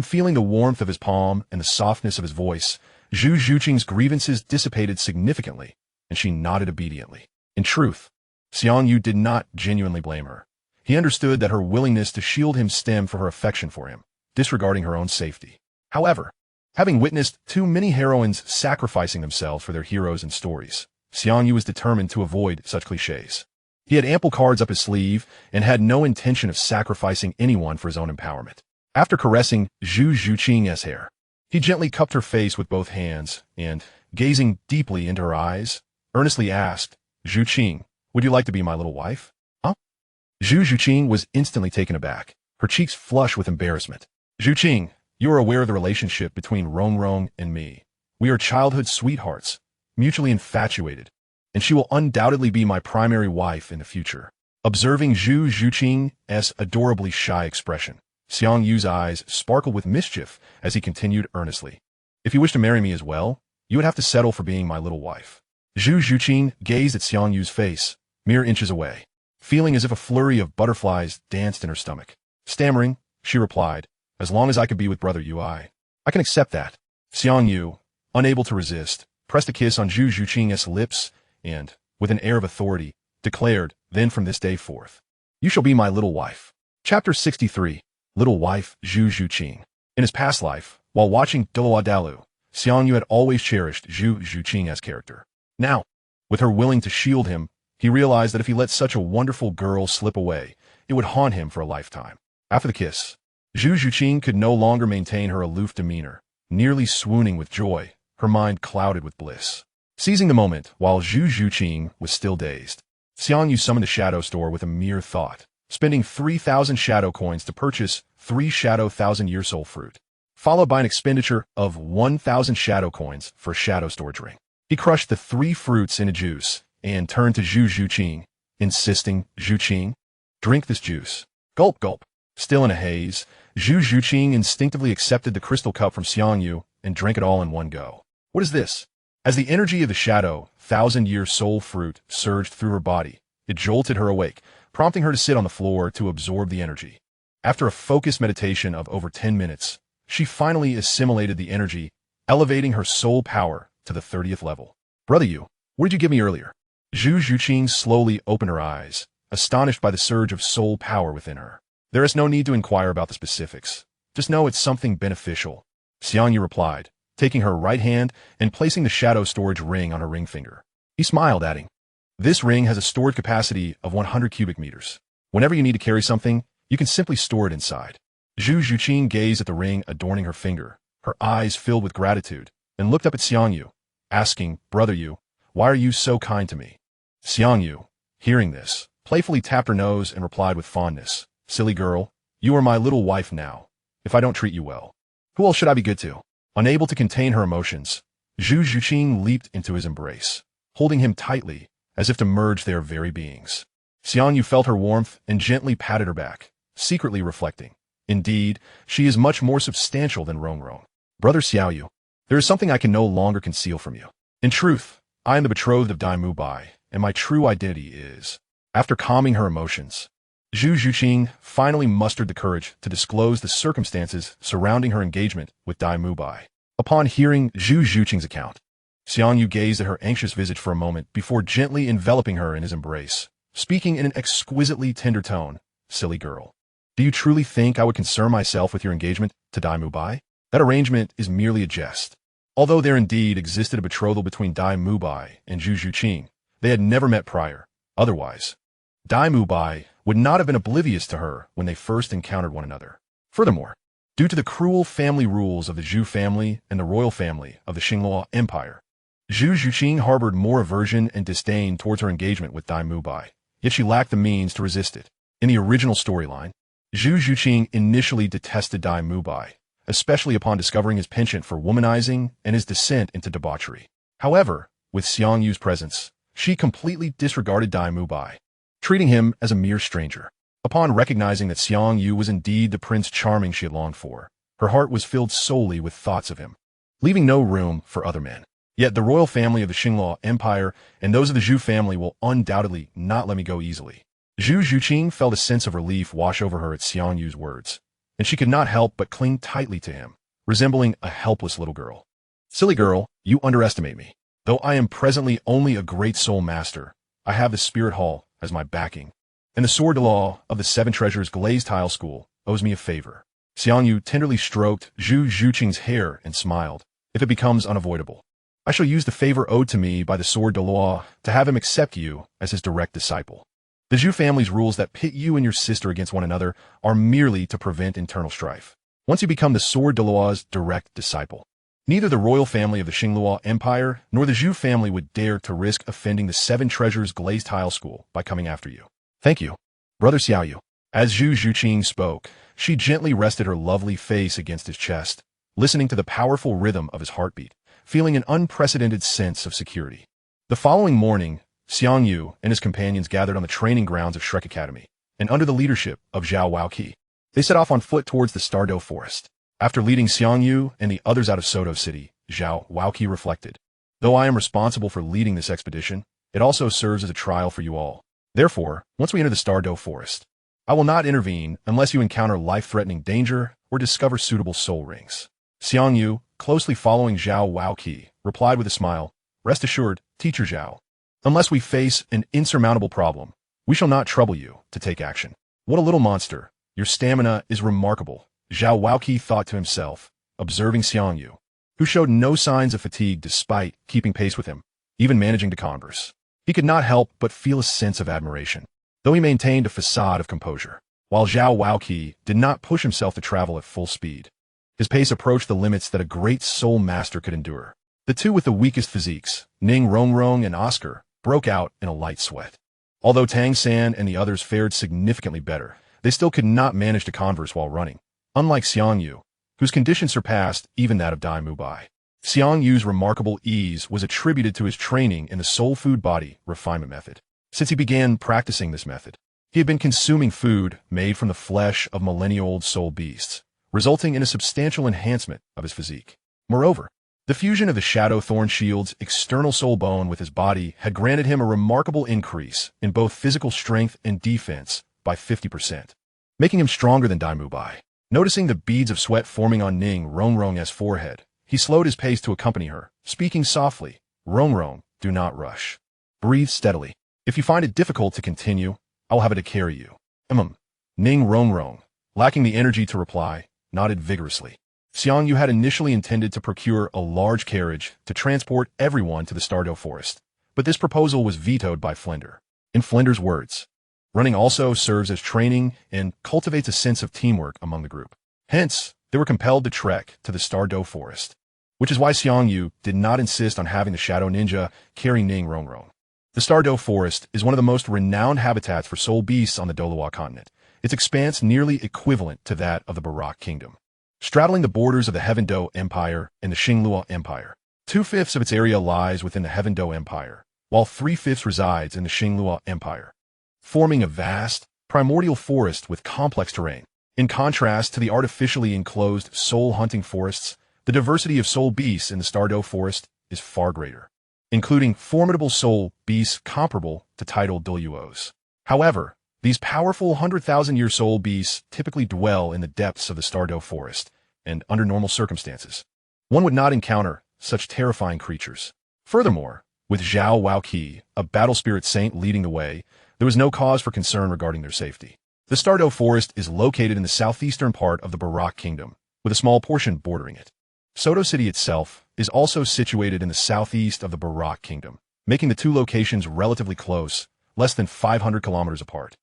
Feeling the warmth of his palm and the softness of his voice, Zhu Qing's grievances dissipated significantly, and she nodded obediently. In truth, Xiang Yu did not genuinely blame her. He understood that her willingness to shield him stemmed from her affection for him, disregarding her own safety. However, having witnessed too many heroines sacrificing themselves for their heroes in stories, Xiang Yu was determined to avoid such cliches. He had ample cards up his sleeve and had no intention of sacrificing anyone for his own empowerment. After caressing Zhu Qing's hair, he gently cupped her face with both hands and, gazing deeply into her eyes, earnestly asked, "Zhu Qing, would you like to be my little wife?" "Huh?" Zhu Qing was instantly taken aback, her cheeks flushed with embarrassment. "Zhu Qing, you are aware of the relationship between Rong and me. We are childhood sweethearts, mutually infatuated, and she will undoubtedly be my primary wife in the future." Observing Zhu Qing's adorably shy expression, Xiang Yu's eyes sparkled with mischief as he continued earnestly, "If you wish to marry me as well, you would have to settle for being my little wife." Zhu Qing gazed at Xiang Yu's face, mere inches away, feeling as if a flurry of butterflies danced in her stomach. Stammering, she replied, "As long as I could be with brother Yu, I can accept that." Xiang Yu, unable to resist, pressed a kiss on Zhu Qing's lips and, with an air of authority, declared, "Then from this day forth, you shall be my little wife." Chapter 63. Little Wife Zhu Qing. In his past life, while watching Douluo, Xiang Yu had always cherished Zhu Qing's character. Now, with her willing to shield him, he realized that if he let such a wonderful girl slip away, it would haunt him for a lifetime. After the kiss, Zhu Qing could no longer maintain her aloof demeanor, nearly swooning with joy, her mind clouded with bliss. Seizing the moment while Zhu Qing was still dazed, Xiang Yu summoned the Shadow Store with a mere thought, spending 3,000 shadow coins to purchase 3 Shadow 1,000-year soul fruit, followed by an expenditure of 1,000 shadow coins for a shadow storage ring. He crushed the 3 fruits in a juice and turned to Zhu Qing, insisting, "Zhu Qing, drink this juice." Gulp, gulp. Still in a haze, Zhu Qing instinctively accepted the crystal cup from Xiang Yu and drank it all in one go. "What is this?" As the energy of the Shadow 1,000-year soul fruit surged through her body, it jolted her awake, prompting her to sit on the floor to absorb the energy. After a focused meditation of over 10 minutes, she finally assimilated the energy, elevating her soul power to the 30th level. "Brother Yu, what did you give me earlier?" Zhu Qing slowly opened her eyes, astonished by the surge of soul power within her. "There is no need to inquire about the specifics. Just know it's something beneficial," Xiang Yu replied, taking her right hand and placing the shadow storage ring on her ring finger. He smiled, adding, "This ring has a storage capacity of 100 cubic meters. Whenever you need to carry something, You can simply store it inside. Zhu Zhuqing gazed at the ring adorning her finger, her eyes filled with gratitude, and looked up at Xiang Yu, asking, "Brother Yu, why are you so kind to me?" Xiang Yu, hearing this, playfully tapped her nose and replied with fondness, "Silly girl, you are my little wife now. If I don't treat you well, who else should I be good to?" Unable to contain her emotions, Zhu Zhuqing leaped into his embrace, holding him tightly, as if to merge their very beings. Xiang Yu felt her warmth and gently patted her back, secretly reflecting, "Indeed, she is much more substantial than Rongrong. Brother Xiao Yu, there is something I can no longer conceal from you. In truth, I am the betrothed of Dai Mubai, and my true identity is..." After calming her emotions, Zhu Zhuqing finally mustered the courage to disclose the circumstances surrounding her engagement with Dai Mubai. Upon hearing Zhu Zhuqing's account, Xiang Yu gazed at her anxious visage for a moment before gently enveloping her in his embrace, speaking in an exquisitely tender tone, "Silly girl. Do you truly think I would concern myself with your engagement to Dai Mubai? That arrangement is merely a jest." Although there indeed existed a betrothal between Dai Mubai and Zhu Zhuqing, they had never met prior. Otherwise, Dai Mubai would not have been oblivious to her when they first encountered one another. Furthermore, due to the cruel family rules of the Zhu family and the royal family of the Xinglua Empire, Zhu Zhuqing harbored more aversion and disdain towards her engagement with Dai Mubai, yet she lacked the means to resist it. In the original storyline, Zhu Zhuqing initially detested Dai Mubai, especially upon discovering his penchant for womanizing and his descent into debauchery. However, with Xiang Yu's presence, she completely disregarded Dai Mubai, treating him as a mere stranger. Upon recognizing that Xiang Yu was indeed the Prince Charming she had longed for, her heart was filled solely with thoughts of him, leaving no room for other men. Yet the royal family of the Xinglua Empire and those of the Zhu family will undoubtedly not let me go easily. Zhu Zhuqing felt a sense of relief wash over her at Xiang Yu's words, and she could not help but cling tightly to him, resembling a helpless little girl. "Silly girl, you underestimate me. Though I am presently only a great soul master, I have the Spirit Hall as my backing, and the Sword Law of the Seven Treasures Glazed Tile School owes me a favor." Xiang Yu tenderly stroked Zhu Zhuqing's hair and smiled. "If it becomes unavoidable, I shall use the favor owed to me by the Sword Douluo to have him accept you as his direct disciple. The Zhu family's rules that pit you and your sister against one another are merely to prevent internal strife. Once you become the Sword Douluo's direct disciple, neither the royal family of the Xinglua Empire nor the Zhu family would dare to risk offending the Seven Treasures Glazed Tile School by coming after you." "Thank you, Brother Xiao Yu." As Zhu Zhuqing spoke, she gently rested her lovely face against his chest, listening to the powerful rhythm of his heartbeat, feeling an unprecedented sense of security. The following morning, Xiang Yu and his companions gathered on the training grounds of Shrek Academy, and under the leadership of Zhao Waoqi, they set off on foot towards the Stardow Forest. After leading Xiang Yu and the others out of Soto City, Zhao Waoqi reflected, "Though I am responsible for leading this expedition, it also serves as a trial for you all. Therefore, once we enter the Stardow Forest, I will not intervene unless you encounter life-threatening danger or discover suitable soul rings." Xiang Yu, closely following Zhao Waoqi, replied with a smile, "Rest assured, Teacher Zhao. Unless we face an insurmountable problem, we shall not trouble you to take action." "What a little monster. Your stamina is remarkable," Zhao Waoqi thought to himself, observing Xiang Yu, who showed no signs of fatigue despite keeping pace with him, even managing to converse. He could not help but feel a sense of admiration, though he maintained a facade of composure. While Zhao Waoqi did not push himself to travel at full speed, his pace approached the limits that a great soul master could endure. The two with the weakest physiques, Ning Rongrong and Oscar, broke out in a light sweat. Although Tang San and the others fared significantly better, they still could not manage to converse while running, unlike Xiang Yu, whose condition surpassed even that of Dai Mubai. Xiang Yu's remarkable ease was attributed to his training in the soul food body refinement method. Since he began practicing this method, he had been consuming food made from the flesh of millennia-old soul beasts, resulting in a substantial enhancement of his physique. Moreover, the fusion of the Shadow Thorn Shield's external soul bone with his body had granted him a remarkable increase in both physical strength and defense by 50%, making him stronger than Dai Mubai. Noticing the beads of sweat forming on Ning Rongrong's forehead, he slowed his pace to accompany her, speaking softly, "Rongrong, do not rush. Breathe steadily. If you find it difficult to continue, I will have it to carry you." Ning Rongrong, lacking the energy to reply, nodded vigorously. Xiang Yu had initially intended to procure a large carriage to transport everyone to the Stardow Forest, but this proposal was vetoed by Flender. In Flender's words, Running also serves as training and cultivates a sense of teamwork among the group. Hence, they were compelled to trek to the Douluo Forest, which is why Xiang Yu did not insist on having the Shadow Ninja carry Ning Rongrong. The Douluo Forest is one of the most renowned habitats for soul beasts on the Douluo Continent, its expanse nearly equivalent to that of the Barak Kingdom. Straddling the borders of the Heaven Do Empire and the Xingluo Empire, 2/5 of its area lies within the Heaven Do Empire, while 3/5 resides in the Xingluo Empire, forming a vast, primordial forest with complex terrain. In contrast to the artificially enclosed soul-hunting forests, the diversity of soul beasts in the Douluo Forest is far greater, including formidable soul beasts comparable to tidal Douluos. However, these powerful 100,000-year soul beasts typically dwell in the depths of the Douluo Forest, and under normal circumstances, one would not encounter such terrifying creatures. Furthermore, with Xiao Wudi, a battle spirit saint leading the way, there was no cause for concern regarding their safety. The Douluo Forest is located in the southeastern part of the Barak Kingdom, with a small portion bordering it. Soto City itself is also situated in the southeast of the Barak Kingdom, making the two locations relatively close, less than 500 kilometers apart.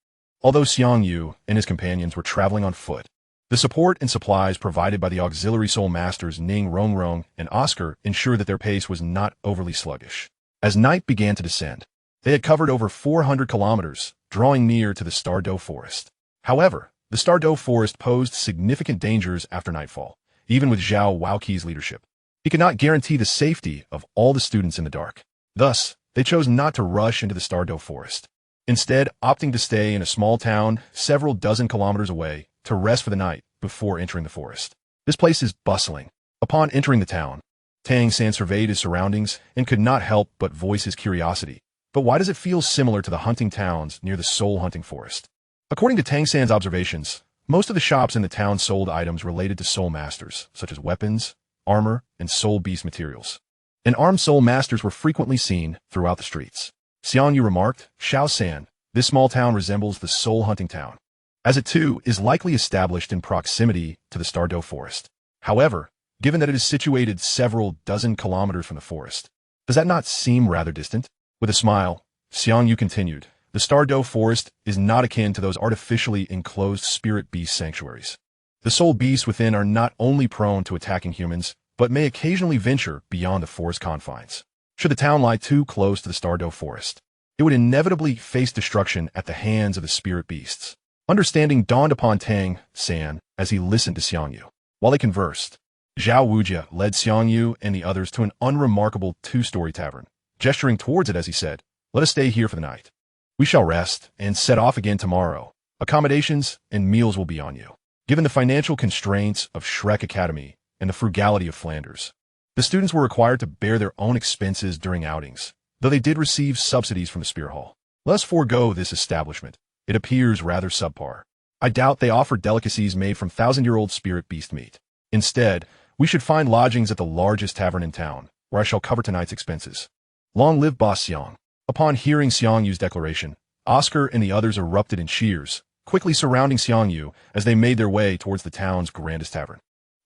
Although Xiang Yu and his companions were traveling on foot, the support and supplies provided by the auxiliary soul masters Ning Rongrong and Oscar ensured that their pace was not overly sluggish. As night began to descend, they had covered over 400 kilometers, drawing near to the Douluo Forest. However, the Douluo Forest posed significant dangers after nightfall, even with Xiao Wudi's leadership. He could not guarantee the safety of all the students in the dark. Thus, they chose not to rush into the Douluo Forest, instead opting to stay in a small town several dozen kilometers away to rest for the night before entering the forest. This place is bustling. Upon entering the town, Tang San surveyed his surroundings and could not help but voice his curiosity. But why does it feel similar to the hunting towns near the soul-hunting forest? According to Tang San's observations, most of the shops in the town sold items related to soul masters, such as weapons, armor, and soul beast materials. And armed soul masters were frequently seen throughout the streets. Xiang Yu remarked, "Xiao San, this small town resembles the soul-hunting town, as it too is likely established in proximity to the Douluo Forest. However, given that it is situated several dozen kilometers from the forest, does that not seem rather distant?" With a smile, Xiang Yu continued, "The Douluo Forest is not akin to those artificially enclosed spirit beast sanctuaries. The soul beasts within are not only prone to attacking humans, but may occasionally venture beyond the forest confines. Should the town lie too close to the Douluo Forest, it would inevitably face destruction at the hands of the spirit beasts." Understanding dawned upon Tang San as he listened to Xiang Yu. While they conversed, Xiao Wudi led Xiang Yu and the others to an unremarkable two-story tavern. Gesturing towards it as he said, "Let us stay here for the night. We shall rest and set off again tomorrow. Accommodations and meals will be on you." Given the financial constraints of Shrek Academy and the frugality of Flanders, the students were required to bear their own expenses during outings, though they did receive subsidies from the Spear Hall. Let us forego this establishment. It appears rather subpar. I doubt they offer delicacies made from 1,000-year-old spirit beast meat. Instead, we should find lodgings at the largest tavern in town, where I shall cover tonight's expenses. Long live Boss Xiang. Upon hearing Xiang Yu's declaration, Oscar and the others erupted in cheers, quickly surrounding Xiang Yu as they made their way towards the town's grandest tavern.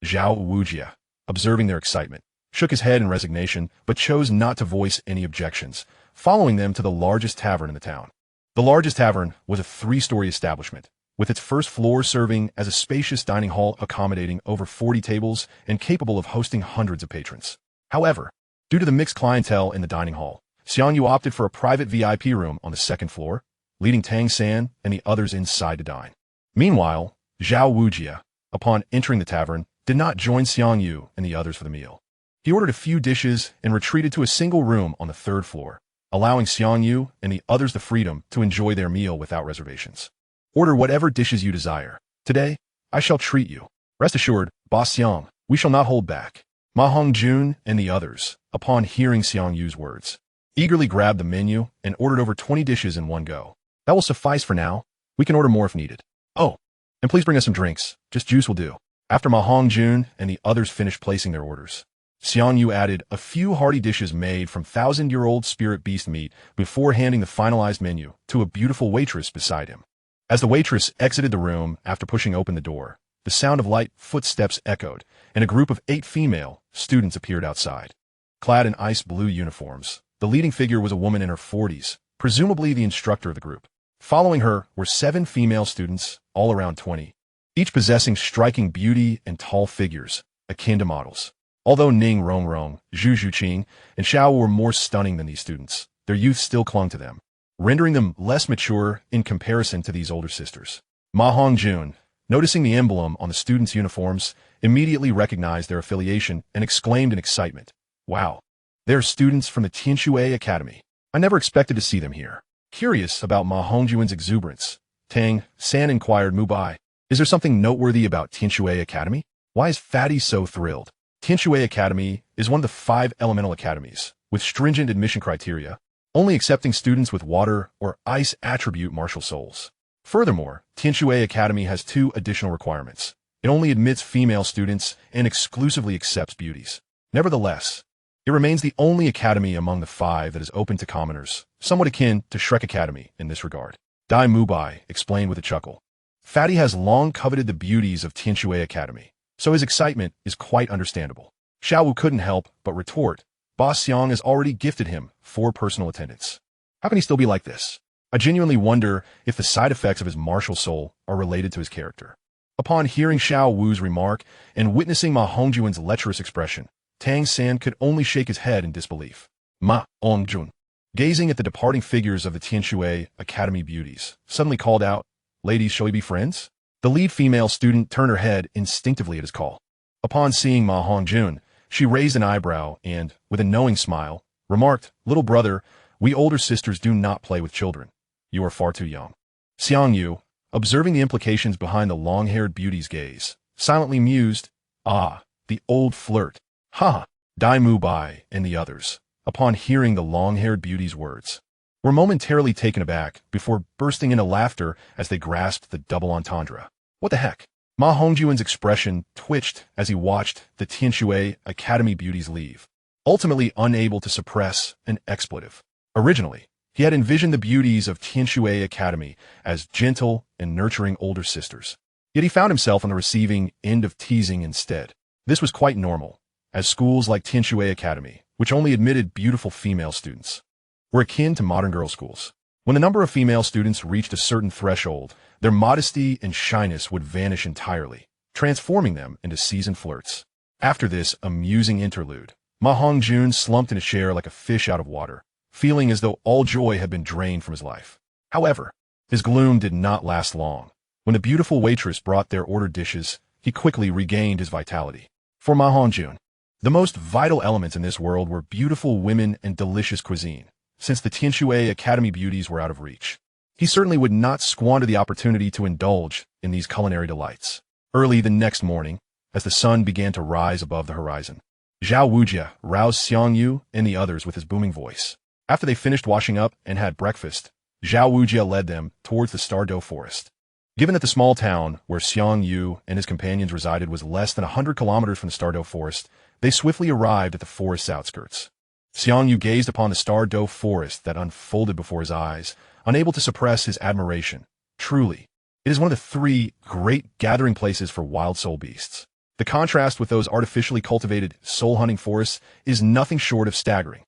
Xiao Wudi, observing their excitement, shook his head in resignation, but chose not to voice any objections, following them to the largest tavern in the town. The largest tavern was a 3-story establishment, with its first floor serving as a spacious dining hall accommodating over 40 tables and capable of hosting hundreds of patrons. However, due to the mixed clientele in the dining hall, Xiang Yu opted for a private VIP room on the second floor, leading Tang San and the others inside to dine. Meanwhile, Xiao Wudi, upon entering the tavern, did not join Xiang Yu and the others for the meal. He ordered a few dishes and retreated to a single room on the third floor, allowing Xiang Yu and the others the freedom to enjoy their meal without reservations. "Order whatever dishes you desire. Today, I shall treat you. Rest assured, Boss Xiang, we shall not hold back." Ma Hongjun and the others, upon hearing Xiang Yu's words, eagerly grabbed the menu and ordered over 20 dishes in one go. "That will suffice for now. We can order more if needed. Oh, and please bring us some drinks. Just juice will do." After Ma Hongjun and the others finished placing their orders, Xiang Yu added a few hearty dishes made from 1,000-year-old spirit beast meat before handing the finalized menu to a beautiful waitress beside him. As the waitress exited the room after pushing open the door, the sound of light footsteps echoed, and a group of 8 female students appeared outside. Clad in ice blue uniforms, the leading figure was a woman in her 40s, presumably the instructor of the group. Following her were 7 female students, all around 20, each possessing striking beauty and tall figures, akin to models. Although Ning Rongrong, Zhu Zhuqing, and Xiao were more stunning than these students, their youth still clung to them, rendering them less mature in comparison to these older sisters. Ma Hongjun, noticing the emblem on the students' uniforms, immediately recognized their affiliation and exclaimed in excitement, "Wow, they are students from the Tianshui Academy. I never expected to see them here." Curious about Ma Hongjun's exuberance, Tang San inquired Mubai, "Is there something noteworthy about Tianshui Academy? Why is Fatty so thrilled?" Tianshui Academy is one of the 5 elemental academies, with stringent admission criteria, only accepting students with water or ice attribute martial souls. Furthermore, Tianshui Academy has 2 additional requirements. It only admits female students and exclusively accepts beauties. Nevertheless, it remains the only academy among the 5 that is open to commoners, somewhat akin to Shrek Academy in this regard. Dai Mubai explained with a chuckle. Fatty has long coveted the beauties of Tianshui Academy, so his excitement is quite understandable. Xiao Wu couldn't help but retort, Boss Xiang has already gifted him 4 personal attendants. How can he still be like this? I genuinely wonder if the side effects of his martial soul are related to his character. Upon hearing Xiao Wu's remark and witnessing Ma Hongjun's lecherous expression, Tang San could only shake his head in disbelief. Ma Hongjun, gazing at the departing figures of the Tianshui Academy beauties, suddenly called out, "Ladies, shall we be friends?" The lead female student turned her head instinctively at his call. Upon seeing Ma Hongjun, she raised an eyebrow and, with a knowing smile, remarked, "Little brother, we older sisters do not play with children. You are far too young." Xiang Yu, observing the implications behind the long-haired beauty's gaze, silently mused, "Ah, the old flirt. Ha!" Dai Mubai and the others, upon hearing the long-haired beauty's words, were momentarily taken aback before bursting into laughter as they grasped the double entendre. What the heck? Ma Hongjun's expression twitched as he watched the Tianshui Academy beauties leave, ultimately unable to suppress an expletive. Originally, he had envisioned the beauties of Tianshui Academy as gentle and nurturing older sisters. Yet he found himself on the receiving end of teasing instead. This was quite normal, as schools like Tianshui Academy, which only admitted beautiful female students, were akin to modern girls' schools. When the number of female students reached a certain threshold, their modesty and shyness would vanish entirely, transforming them into seasoned flirts. After this amusing interlude, Ma Hongjun slumped in a chair like a fish out of water, feeling as though all joy had been drained from his life. However, his gloom did not last long. When the beautiful waitress brought their ordered dishes, he quickly regained his vitality. For Ma Hongjun, the most vital elements in this world were beautiful women and delicious cuisine. Since the Tianshui Academy beauties were out of reach, he certainly would not squander the opportunity to indulge in these culinary delights. Early the next morning, as the sun began to rise above the horizon, Zhao Wujia roused Xiang Yu and the others with his booming voice. After they finished washing up and had breakfast, Zhao Wujia led them towards the Stardow Forest. Given that the small town where Xiang Yu and his companions resided was less than 100 kilometers from the Stardow Forest, they swiftly arrived at the forest's outskirts. Xiang Yu gazed upon the Stardow Forest that unfolded before his eyes, unable to suppress his admiration. Truly, it is one of the 3 great gathering places for wild soul beasts. The contrast with those artificially cultivated soul-hunting forests is nothing short of staggering.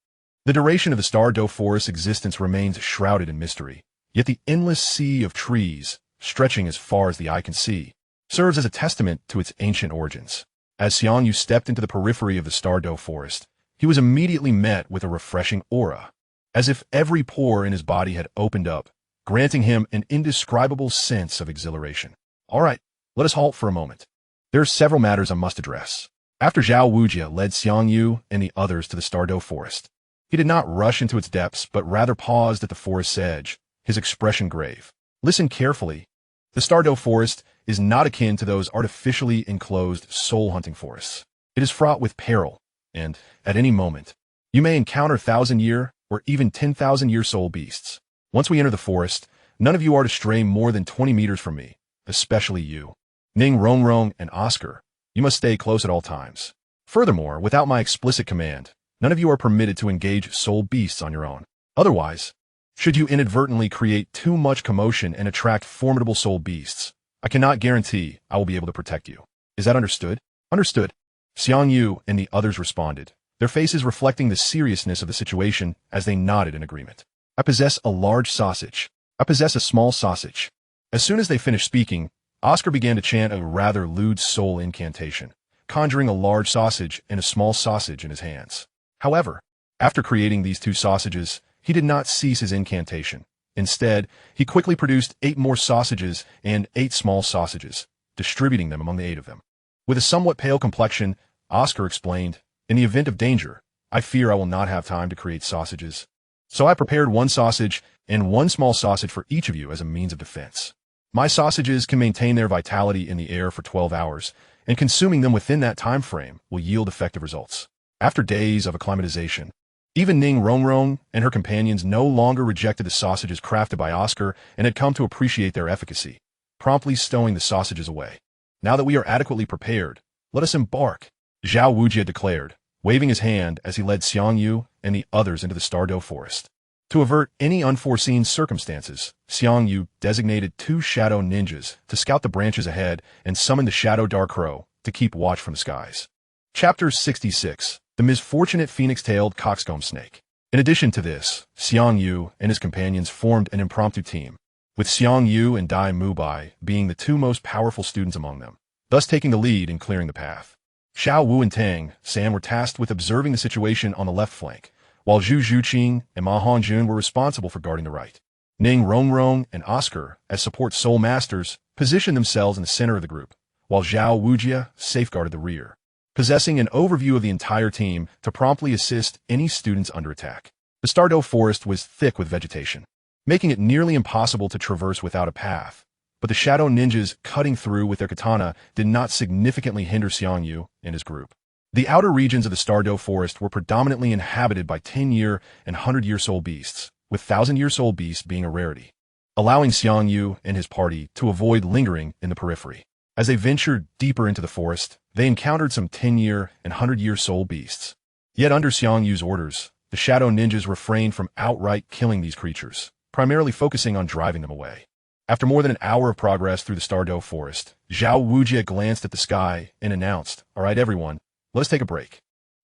The duration of the Stardow Forest's existence remains shrouded in mystery, yet the endless sea of trees, stretching as far as the eye can see, serves as a testament to its ancient origins. As Xiang Yu stepped into the periphery of the Stardow Forest, he was immediately met with a refreshing aura, as if every pore in his body had opened up, granting him an indescribable sense of exhilaration. All right, let us halt for a moment. There are several matters I must address. After Zhao Wujia led Xiang Yu and the others to the Stardow Forest, he did not rush into its depths, but rather paused at the forest's edge, his expression grave. Listen carefully. The Stardow Forest is not akin to those artificially enclosed soul-hunting forests. It is fraught with peril, and, at any moment, you may encounter 1,000-year or even 10,000-year soul beasts. Once we enter the forest, none of you are to stray more than 20 meters from me, especially you. Ning Rongrong and Oscar, you must stay close at all times. Furthermore, without my explicit command, none of you are permitted to engage soul beasts on your own. Otherwise, should you inadvertently create too much commotion and attract formidable soul beasts, I cannot guarantee I will be able to protect you. Is that understood? Understood. Xiang Yu and the others responded, their faces reflecting the seriousness of the situation as they nodded in agreement. I possess a large sausage. I possess a small sausage. As soon as they finished speaking, Oscar began to chant a rather lewd soul incantation, conjuring a large sausage and a small sausage in his hands. However, after creating these two sausages, he did not cease his incantation. Instead, he quickly produced 8 more sausages and 8 small sausages, distributing them among the 8 of them. With a somewhat pale complexion, Oscar explained, "In the event of danger, I fear I will not have time to create sausages. So I prepared 1 sausage and 1 small sausage for each of you as a means of defense. My sausages can maintain their vitality in the air for 12 hours, and consuming them within that time frame will yield effective results." After days of acclimatization, even Ning Rongrong and her companions no longer rejected the sausages crafted by Oscar and had come to appreciate their efficacy, promptly stowing the sausages away. "Now that we are adequately prepared, let us embark," Xiang Wudi declared, waving his hand as he led Xiang Yu and the others into the Stardow Forest. To avert any unforeseen circumstances, Xiang Yu designated 2 shadow ninjas to scout the branches ahead and summoned the Shadow Dark Crow to keep watch from the skies. Chapter 66. The Misfortunate Phoenix-Tailed Coxcomb Snake. In addition to this, Xiang Yu and his companions formed an impromptu team, with Xiang Yu and Dai Mubai being the 2 most powerful students among them, thus taking the lead in clearing the path. Xiao Wu and Tang San were tasked with observing the situation on the left flank, while Zhu Zhuqing and Ma Hongjun were responsible for guarding the right. Ning Rongrong and Oscar, as support soul masters, positioned themselves in the center of the group, while Zhao Wujia safeguarded the rear, possessing an overview of the entire team to promptly assist any students under attack. The Stardow Forest was thick with vegetation, making it nearly impossible to traverse without a path, but the shadow ninjas cutting through with their katana did not significantly hinder Xiang Yu and his group. The outer regions of the Stardow Forest were predominantly inhabited by 10-year and 100-year soul beasts, with 1,000-year soul beasts being a rarity, allowing Xiang Yu and his party to avoid lingering in the periphery. As they ventured deeper into the forest, they encountered some 10-year and 100-year soul beasts. Yet under Xiang Yu's orders, the shadow ninjas refrained from outright killing these creatures, primarily focusing on driving them away. After more than an hour of progress through the Stardow Forest, Zhao Wujia glanced at the sky and announced, "All right, everyone, let us take a break."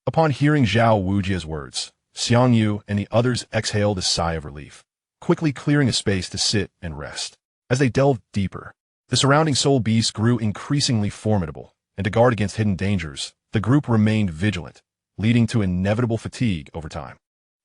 Upon hearing Zhao Wujia's words, Xiang Yu and the others exhaled a sigh of relief, quickly clearing a space to sit and rest. As they delved deeper, the surrounding soul beasts grew increasingly formidable, and to guard against hidden dangers, the group remained vigilant, leading to inevitable fatigue over time.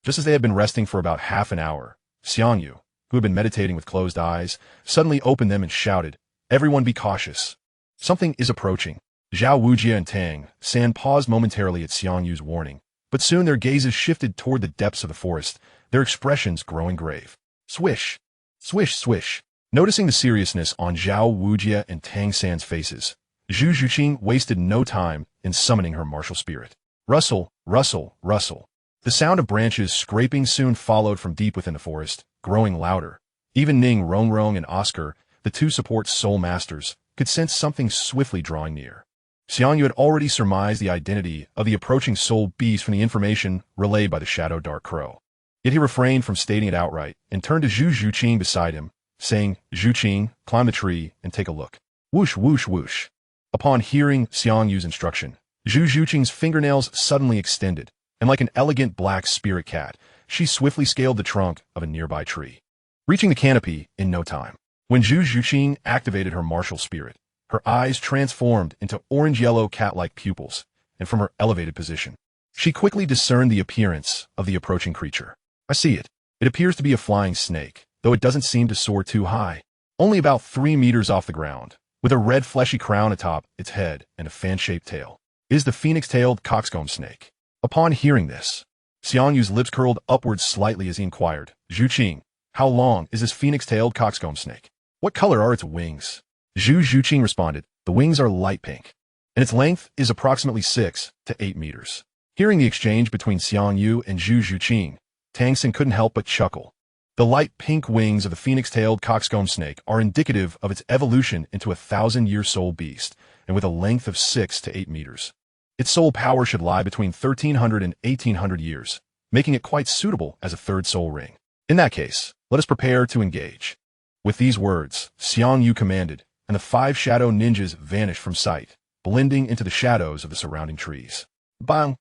Just as they had been resting for about half an hour, Xiang Yu, who had been meditating with closed eyes, suddenly opened them and shouted, "Everyone be cautious. Something is approaching." Zhao Wujia and Tang San paused momentarily at Xiang Yu's warning, but soon their gazes shifted toward the depths of the forest, their expressions growing grave. Swish! Swish, swish! Noticing the seriousness on Zhao Wujia and Tang San's faces, Zhu Zhuqing wasted no time in summoning her martial spirit. Rustle, rustle, rustle. The sound of branches scraping soon followed from deep within the forest, growing louder. Even Ning Rongrong and Oscar, the 2 support soul masters, could sense something swiftly drawing near. Xiang Yu had already surmised the identity of the approaching soul beast from the information relayed by the Shadow Dark Crow. Yet he refrained from stating it outright and turned to Zhu Zhuqing beside him, saying, "Zhuqing, climb the tree and take a look." Whoosh, whoosh, whoosh. Upon hearing Xiang Yu's instruction, Zhu Zhuqing's fingernails suddenly extended, and like an elegant black spirit cat, she swiftly scaled the trunk of a nearby tree, reaching the canopy in no time. When Zhu Zhuqing activated her martial spirit, her eyes transformed into orange-yellow cat-like pupils, and from her elevated position, she quickly discerned the appearance of the approaching creature. "I see it. It appears to be a flying snake, though it doesn't seem to soar too high. Only about 3 meters off the ground, with a red fleshy crown atop its head and a fan-shaped tail. It is the phoenix-tailed coxcomb snake." Upon hearing this, Xiang Yu's lips curled upwards slightly as he inquired, "Zhuqing, how long is this phoenix-tailed coxcomb snake? What color are its wings?" Zhu Zhuqing responded, "The wings are light pink, and its length is approximately 6 to 8 meters. Hearing the exchange between Xiang Yu and Zhu Zhuqing, Tang Xin couldn't help but chuckle. The light pink wings of the phoenix-tailed coxcomb snake are indicative of its evolution into a 1,000-year soul beast, and with a length of 6 to 8 meters. Its soul power should lie between 1,300 and 1,800 years, making it quite suitable as a 3rd soul ring. In that case, let us prepare to engage." With these words, Xiang Yu commanded, and the 5 shadow ninjas vanished from sight, blending into the shadows of the surrounding trees. Bang!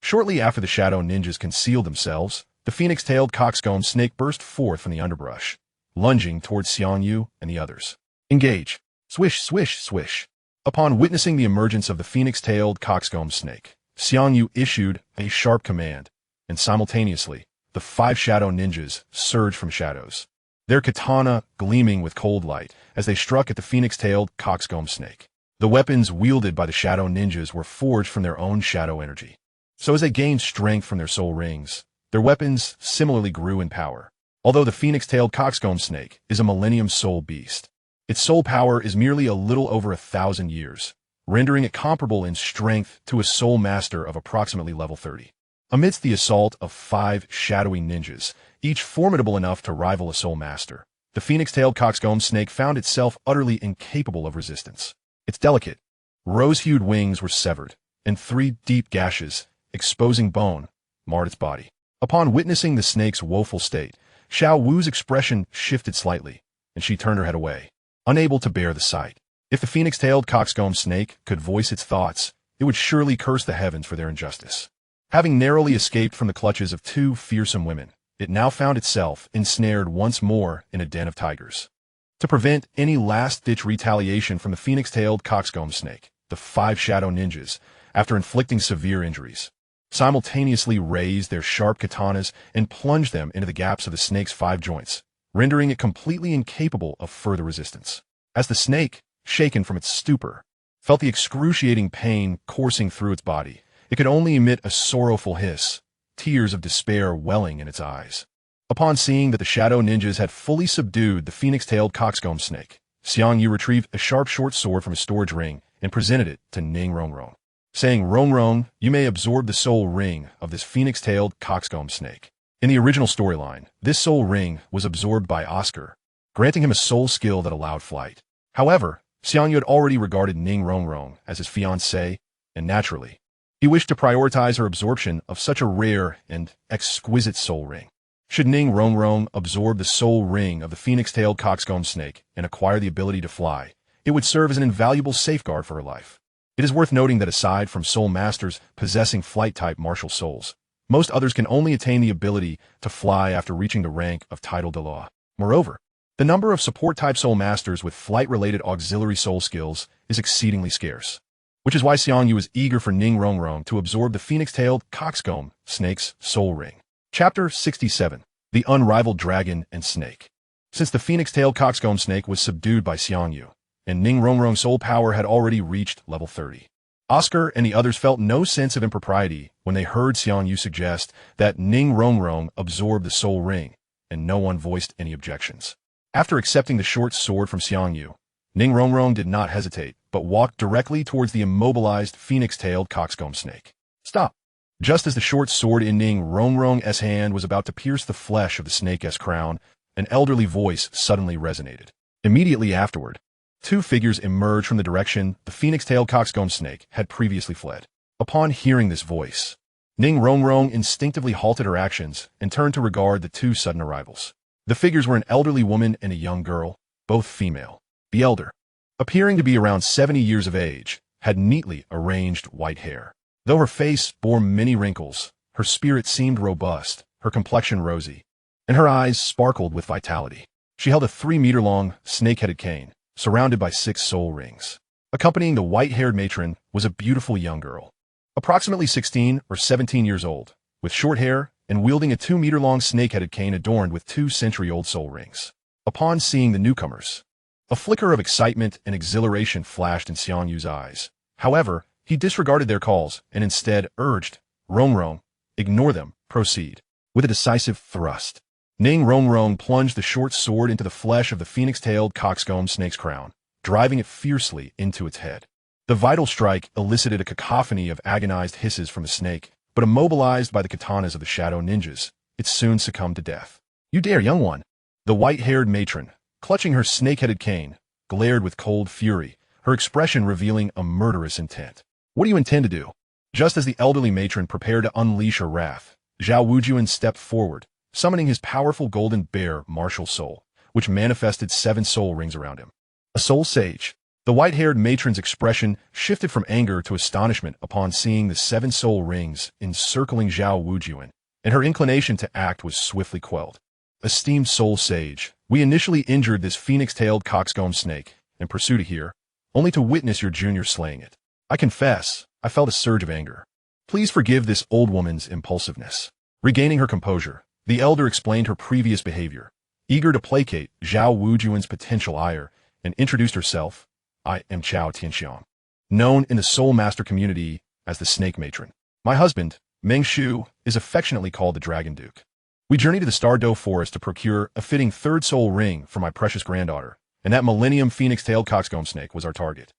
Shortly after the shadow ninjas concealed themselves, the phoenix-tailed coxcomb snake burst forth from the underbrush, lunging towards Xiang Yu and the others. Engage. Swish, swish, swish. Upon witnessing the emergence of the phoenix-tailed coxcomb snake, Xiang Yu issued a sharp command, and simultaneously, the 5 shadow ninjas surged from shadows, their katana gleaming with cold light as they struck at the phoenix-tailed coxcomb snake. The weapons wielded by the shadow ninjas were forged from their own shadow energy. So as they gained strength from their soul rings, their weapons similarly grew in power. Although the phoenix-tailed coxcomb snake is a millennium soul beast, its soul power is merely a little over 1,000 years, rendering it comparable in strength to a soul master of approximately level 30. Amidst the assault of 5 shadowy ninjas, each formidable enough to rival a soul master, the phoenix-tailed coxcomb snake found itself utterly incapable of resistance. Its delicate, rose-hued wings were severed, and 3 deep gashes, exposing bone, marred its body. Upon witnessing the snake's woeful state, Xiao Wu's expression shifted slightly, and she turned her head away, unable to bear the sight. If the phoenix-tailed coxcomb snake could voice its thoughts, it would surely curse the heavens for their injustice. Having narrowly escaped from the clutches of 2 fearsome women, it now found itself ensnared once more in a den of tigers. To prevent any last-ditch retaliation from the phoenix-tailed coxcomb snake, the 5 shadow ninjas, after inflicting severe injuries, simultaneously raised their sharp katanas and plunged them into the gaps of the snake's 5 joints, rendering it completely incapable of further resistance. As the snake, shaken from its stupor, felt the excruciating pain coursing through its body, it could only emit a sorrowful hiss, tears of despair welling in its eyes. Upon seeing that the shadow ninjas had fully subdued the phoenix-tailed coxcomb snake, Xiang Yu retrieved a sharp short sword from a storage ring and presented it to Ning Rongrong, saying, "Rongrong, you may absorb the soul ring of this phoenix-tailed coxcomb snake." In the original storyline, this soul ring was absorbed by Oscar, granting him a soul skill that allowed flight. However, Xiang Yu had already regarded Ning Rongrong as his fiancée, and naturally, he wished to prioritize her absorption of such a rare and exquisite soul ring. Should Ning Rongrong absorb the soul ring of the phoenix-tailed coxcomb snake and acquire the ability to fly, it would serve as an invaluable safeguard for her life. It is worth noting that aside from soul masters possessing flight-type martial souls, most others can only attain the ability to fly after reaching the rank of title Douluo. Moreover, the number of support-type soul masters with flight-related auxiliary soul skills is exceedingly scarce, which is why Xiang Yu is eager for Ning Rongrong to absorb the phoenix-tailed coxcomb snake's soul ring. Chapter 67. The Unrivaled Dragon and Snake. Since the phoenix-tailed coxcomb snake was subdued by Xiang Yu, and Ning Rongrong's soul power had already reached level 30, Oscar and the others felt no sense of impropriety when they heard Xiang Yu suggest that Ning Rongrong absorb the soul ring, and no one voiced any objections. After accepting the short sword from Xiang Yu, Ning Rongrong did not hesitate, but walked directly towards the immobilized phoenix-tailed coxcomb snake. "Stop!" Just as the short sword in Ning Rongrong's hand was about to pierce the flesh of the snake's crown, an elderly voice suddenly resonated. Immediately afterward, 2 figures emerged from the direction the phoenix-tailed coxcomb snake had previously fled. Upon hearing this voice, Ning Rongrong instinctively halted her actions and turned to regard the 2 sudden arrivals. The figures were an elderly woman and a young girl, both female. The elder, appearing to be around 70 years of age, had neatly arranged white hair. Though her face bore many wrinkles, her spirit seemed robust, her complexion rosy, and her eyes sparkled with vitality. She held a 3-meter-long, snake-headed cane, surrounded by 6 soul rings. Accompanying the white-haired matron was a beautiful young girl, approximately 16 or 17 years old, with short hair and wielding a 2-meter-long snake-headed cane adorned with 2 century-old soul rings. Upon seeing the newcomers, a flicker of excitement and exhilaration flashed in Xiang Yu's eyes. However, he disregarded their calls and instead urged, "Rongrong, ignore them, proceed." With a decisive thrust, Ning Rongrong plunged the short sword into the flesh of the phoenix-tailed coxcomb snake's crown, driving it fiercely into its head. The vital strike elicited a cacophony of agonized hisses from the snake, but immobilized by the katanas of the shadow ninjas, it soon succumbed to death. "You dare, young one!" The white-haired matron, clutching her snake-headed cane, glared with cold fury, her expression revealing a murderous intent. "What do you intend to do?" Just as the elderly matron prepared to unleash her wrath, Zhao Wujuan stepped forward, summoning his powerful golden bear martial soul, which manifested 7 soul rings around him. A soul sage. The white-haired matron's expression shifted from anger to astonishment upon seeing the 7 soul rings encircling Zhao Wujuan, and her inclination to act was swiftly quelled. esteemed soul sage, we initially injured this phoenix-tailed coxcomb snake and pursued it here, only to witness your junior slaying it. I confess, I felt a surge of anger. Please forgive this old woman's impulsiveness. Regaining her composure, the elder explained her previous behavior, eager to placate Xiao Wujuan's potential ire, and introduced herself. I am Chao Tianxiang, known in the Soul Master community as the Snake Matron. My husband, Meng Shu, is affectionately called the Dragon Duke. We journeyed to the Stardoe Forest to procure a fitting third soul ring for my precious granddaughter, and that Millennium Phoenix-tailed coxcomb snake was our target.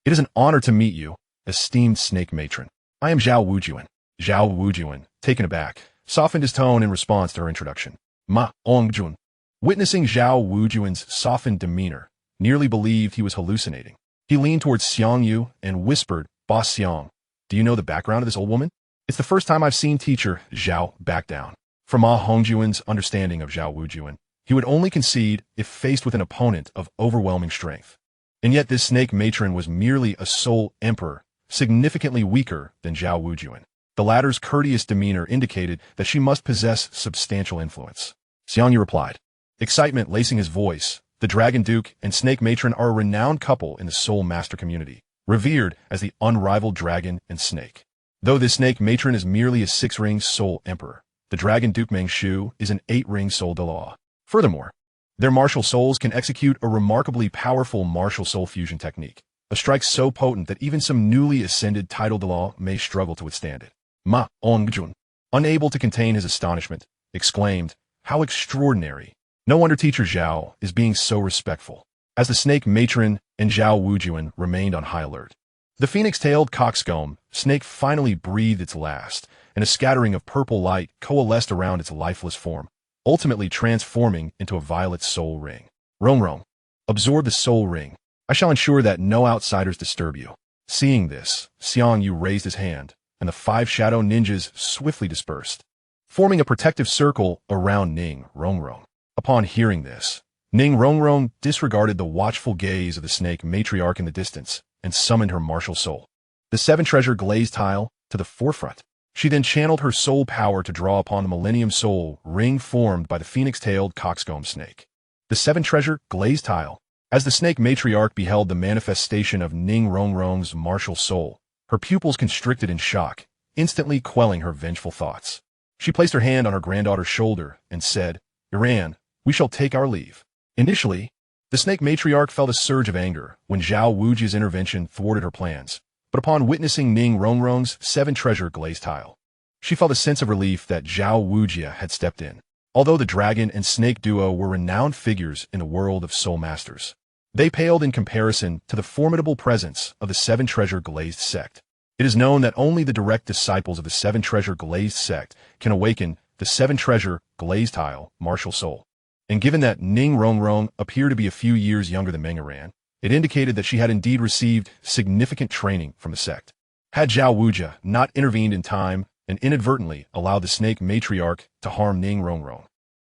It is an honor to meet you, esteemed Snake Matron. I am Xiao Wujuan. Xiao Wujuan, taken aback, softened his tone in response to her introduction. Ma Ongjun. Witnessing Xiao Wujuan's softened demeanor, nearly believed he was hallucinating. He leaned towards Xiang Yu and whispered, Boss Xiang, do you know the background of this old woman? It's the first time I've seen teacher Xiao back down. From Ma Hongjuan's understanding of Xiao Wujuan, he would only concede if faced with an opponent of overwhelming strength. And yet this snake matron was merely a soul emperor, significantly weaker than Xiao Wujuan. The latter's courteous demeanor indicated that she must possess substantial influence. Xiang Yu replied, excitement lacing his voice. The Dragon Duke and Snake Matron are a renowned couple in the Soul Master community, revered as the unrivaled dragon and snake. Though this Snake Matron is merely a 6-ring Soul Emperor, the Dragon Duke Meng Shu is an 8-ring Soul Douluo. Furthermore, their martial souls can execute a remarkably powerful martial soul fusion technique, a strike so potent that even some newly ascended title Douluo may struggle to withstand it. Ma Ongjun, unable to contain his astonishment, exclaimed, how extraordinary! No wonder teacher Xiao is being so respectful. As the Snake Matron and Xiao Wujuan remained on high alert, the phoenix-tailed coxcomb snake finally breathed its last, and a scattering of purple light coalesced around its lifeless form, ultimately transforming into a violet soul ring. Rong, absorb the soul ring. I shall ensure that no outsiders disturb you. Seeing this, Xiang Yu raised his hand, and the 5 shadow ninjas swiftly dispersed, forming a protective circle around Ning Rongrong. Upon hearing this, Ning Rongrong disregarded the watchful gaze of the snake matriarch in the distance and summoned her martial soul, the 7-treasure glazed tile, to the forefront. She then channeled her soul power to draw upon the Millennium Soul ring formed by the phoenix-tailed coxcomb snake. The 7-treasure glazed tile. As the snake matriarch beheld the manifestation of Ning Rongrong's martial soul, her pupils constricted in shock, instantly quelling her vengeful thoughts. She placed her hand on her granddaughter's shoulder and said, Iran, we shall take our leave. Initially, the snake matriarch felt a surge of anger when Xiao Wuji's intervention thwarted her plans, but upon witnessing Ning Rongrong's 7-treasure glazed tile, she felt a sense of relief that Xiao Wujia had stepped in. Although the dragon and snake duo were renowned figures in the world of soul masters, they paled in comparison to the formidable presence of the 7-treasure glazed sect. It is known that only the direct disciples of the 7-treasure glazed sect can awaken the 7-treasure glazed tile martial soul. And given that Ning Rongrong appeared to be a few years younger than Meng Iran, it indicated that she had indeed received significant training from the sect. Had Xiao Wujia not intervened in time and inadvertently allowed the snake matriarch to harm Ning Rongrong,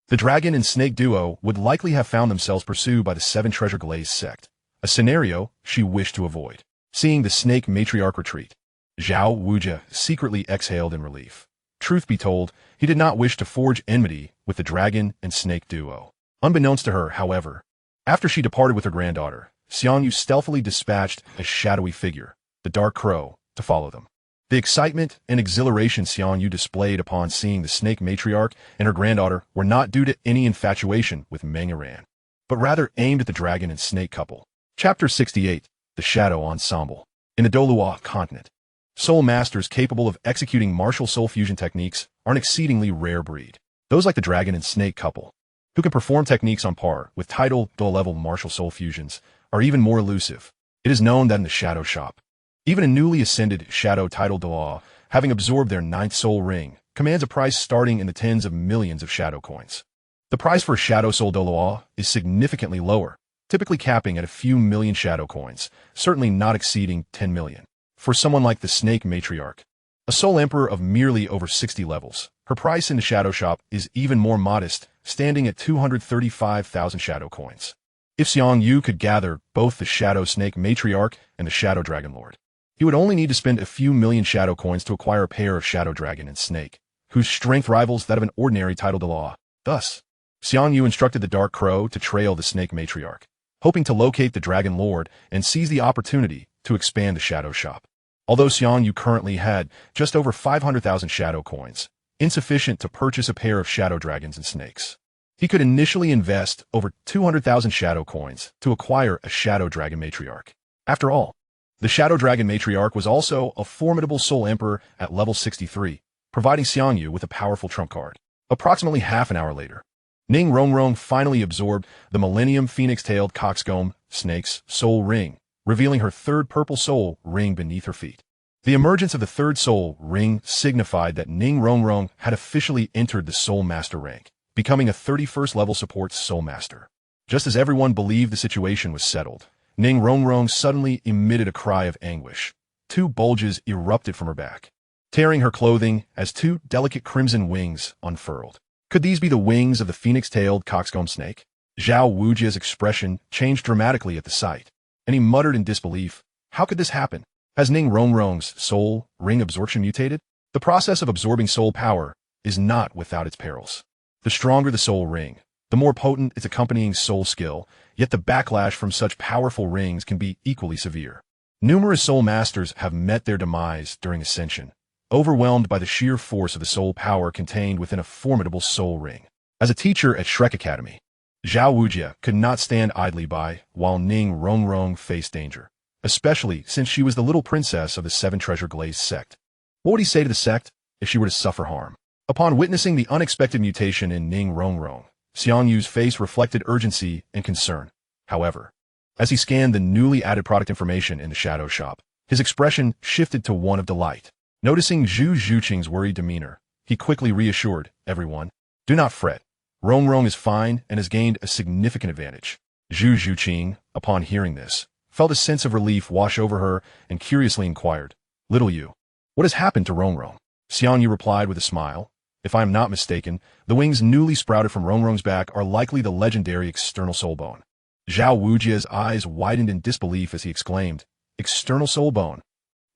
the dragon and snake duo would likely have found themselves pursued by the 7-treasure glazed sect, a scenario she wished to avoid. Seeing the snake matriarch retreat, Xiao Wujia secretly exhaled in relief. Truth be told, he did not wish to forge enmity with the dragon and snake duo. Unbeknownst to her, however, after she departed with her granddaughter, Xiang Yu stealthily dispatched a shadowy figure, the Dark Crow, to follow them. The excitement and exhilaration Xiang Yu displayed upon seeing the snake matriarch and her granddaughter were not due to any infatuation with Meng Iran, but rather aimed at the dragon and snake couple. Chapter 68, The Shadow Ensemble. In the Douluo Continent, soul masters capable of executing martial soul fusion techniques are an exceedingly rare breed. Those like the dragon and snake couple, who can perform techniques on par with title Douluo-level martial soul fusions, are even more elusive. It is known that in the Shadow Shop, even a newly ascended Shadow title Douluo, having absorbed their 9th soul ring, commands a price starting in the tens of millions of shadow coins. The price for a Shadow Soul Douluo is significantly lower, typically capping at a few million shadow coins, certainly not exceeding 10 million. For someone like the Snake Matriarch, a Soul Emperor of merely over 60 levels, her price in the Shadow Shop is even more modest, standing at 235,000 shadow coins. If Xiang Yu could gather both the Shadow Snake Matriarch and the Shadow Dragon Lord, he would only need to spend a few million shadow coins to acquire a pair of Shadow Dragon and Snake, whose strength rivals that of an ordinary title Douluo. Thus, Xiang Yu instructed the Dark Crow to trail the Snake Matriarch, hoping to locate the Dragon Lord and seize the opportunity to expand the Shadow Shop. Although Xiang Yu currently had just over 500,000 Shadow Coins, insufficient to purchase a pair of Shadow Dragons and Snakes, he could initially invest over 200,000 Shadow Coins to acquire a Shadow Dragon Matriarch. After all, the Shadow Dragon Matriarch was also a formidable Soul Emperor at level 63, providing Xiang Yu with a powerful trump card. Approximately half an hour later, Ning Rongrong finally absorbed the Millennium Phoenix-tailed Coxcomb Snake's Soul Ring, revealing her third purple soul ring beneath her feet. The emergence of the third soul ring signified that Ning Rongrong had officially entered the Soul Master rank, becoming a 31st level support Soul Master. Just as everyone believed the situation was settled, Ning Rongrong suddenly emitted a cry of anguish. Two bulges erupted from her back, tearing her clothing as two delicate crimson wings unfurled. Could these be the wings of the phoenix-tailed coxcomb snake? Zhao Wujia's expression changed dramatically at the sight, and he muttered in disbelief, "How could this happen? Has Ning Rongrong's soul ring absorption mutated?" The process of absorbing soul power is not without its perils. The stronger the soul ring, the more potent its accompanying soul skill, yet the backlash from such powerful rings can be equally severe. Numerous soul masters have met their demise during ascension, overwhelmed by the sheer force of the soul power contained within a formidable soul ring. As a teacher at Shrek Academy, Zhao Wujia could not stand idly by while Ning Rongrong faced danger, especially since she was the little princess of the Seven Treasure Glaze sect. What would he say to the sect if she were to suffer harm? Upon witnessing the unexpected mutation in Ning Rongrong, Xiang Yu's face reflected urgency and concern. However, as he scanned the newly added product information in the Shadow Shop, his expression shifted to one of delight. Noticing Zhu Zhuqing's worried demeanor, he quickly reassured everyone, "Do not fret. Rongrong is fine and has gained a significant advantage." Zhu Zhuqing, upon hearing this, felt a sense of relief wash over her and curiously inquired, "Little Yu, what has happened to Rongrong?" Xiang Yu replied with a smile, "If I am not mistaken, the wings newly sprouted from Rongrong's back are likely the legendary external soul bone." Zhao Wujia's eyes widened in disbelief as he exclaimed, "External soul bone?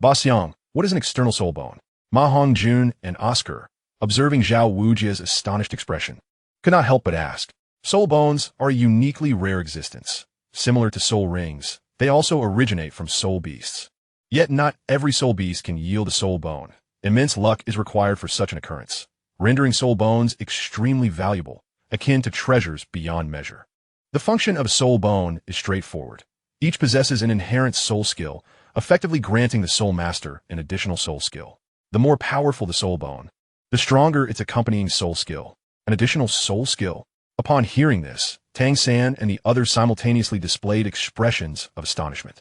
Ba Xiang, what is an external soul bone?" Ma Hongjun and Oscar, observing Zhao Wujia's astonished expression, could not help but ask. Soul bones are a uniquely rare existence. Similar to soul rings, they also originate from soul beasts. Yet not every soul beast can yield a soul bone. Immense luck is required for such an occurrence, rendering soul bones extremely valuable, akin to treasures beyond measure. The function of a soul bone is straightforward. Each possesses an inherent soul skill, effectively granting the soul master an additional soul skill. The more powerful the soul bone, the stronger its accompanying soul skill. An additional soul skill? Upon hearing this, Tang San and the others simultaneously displayed expressions of astonishment.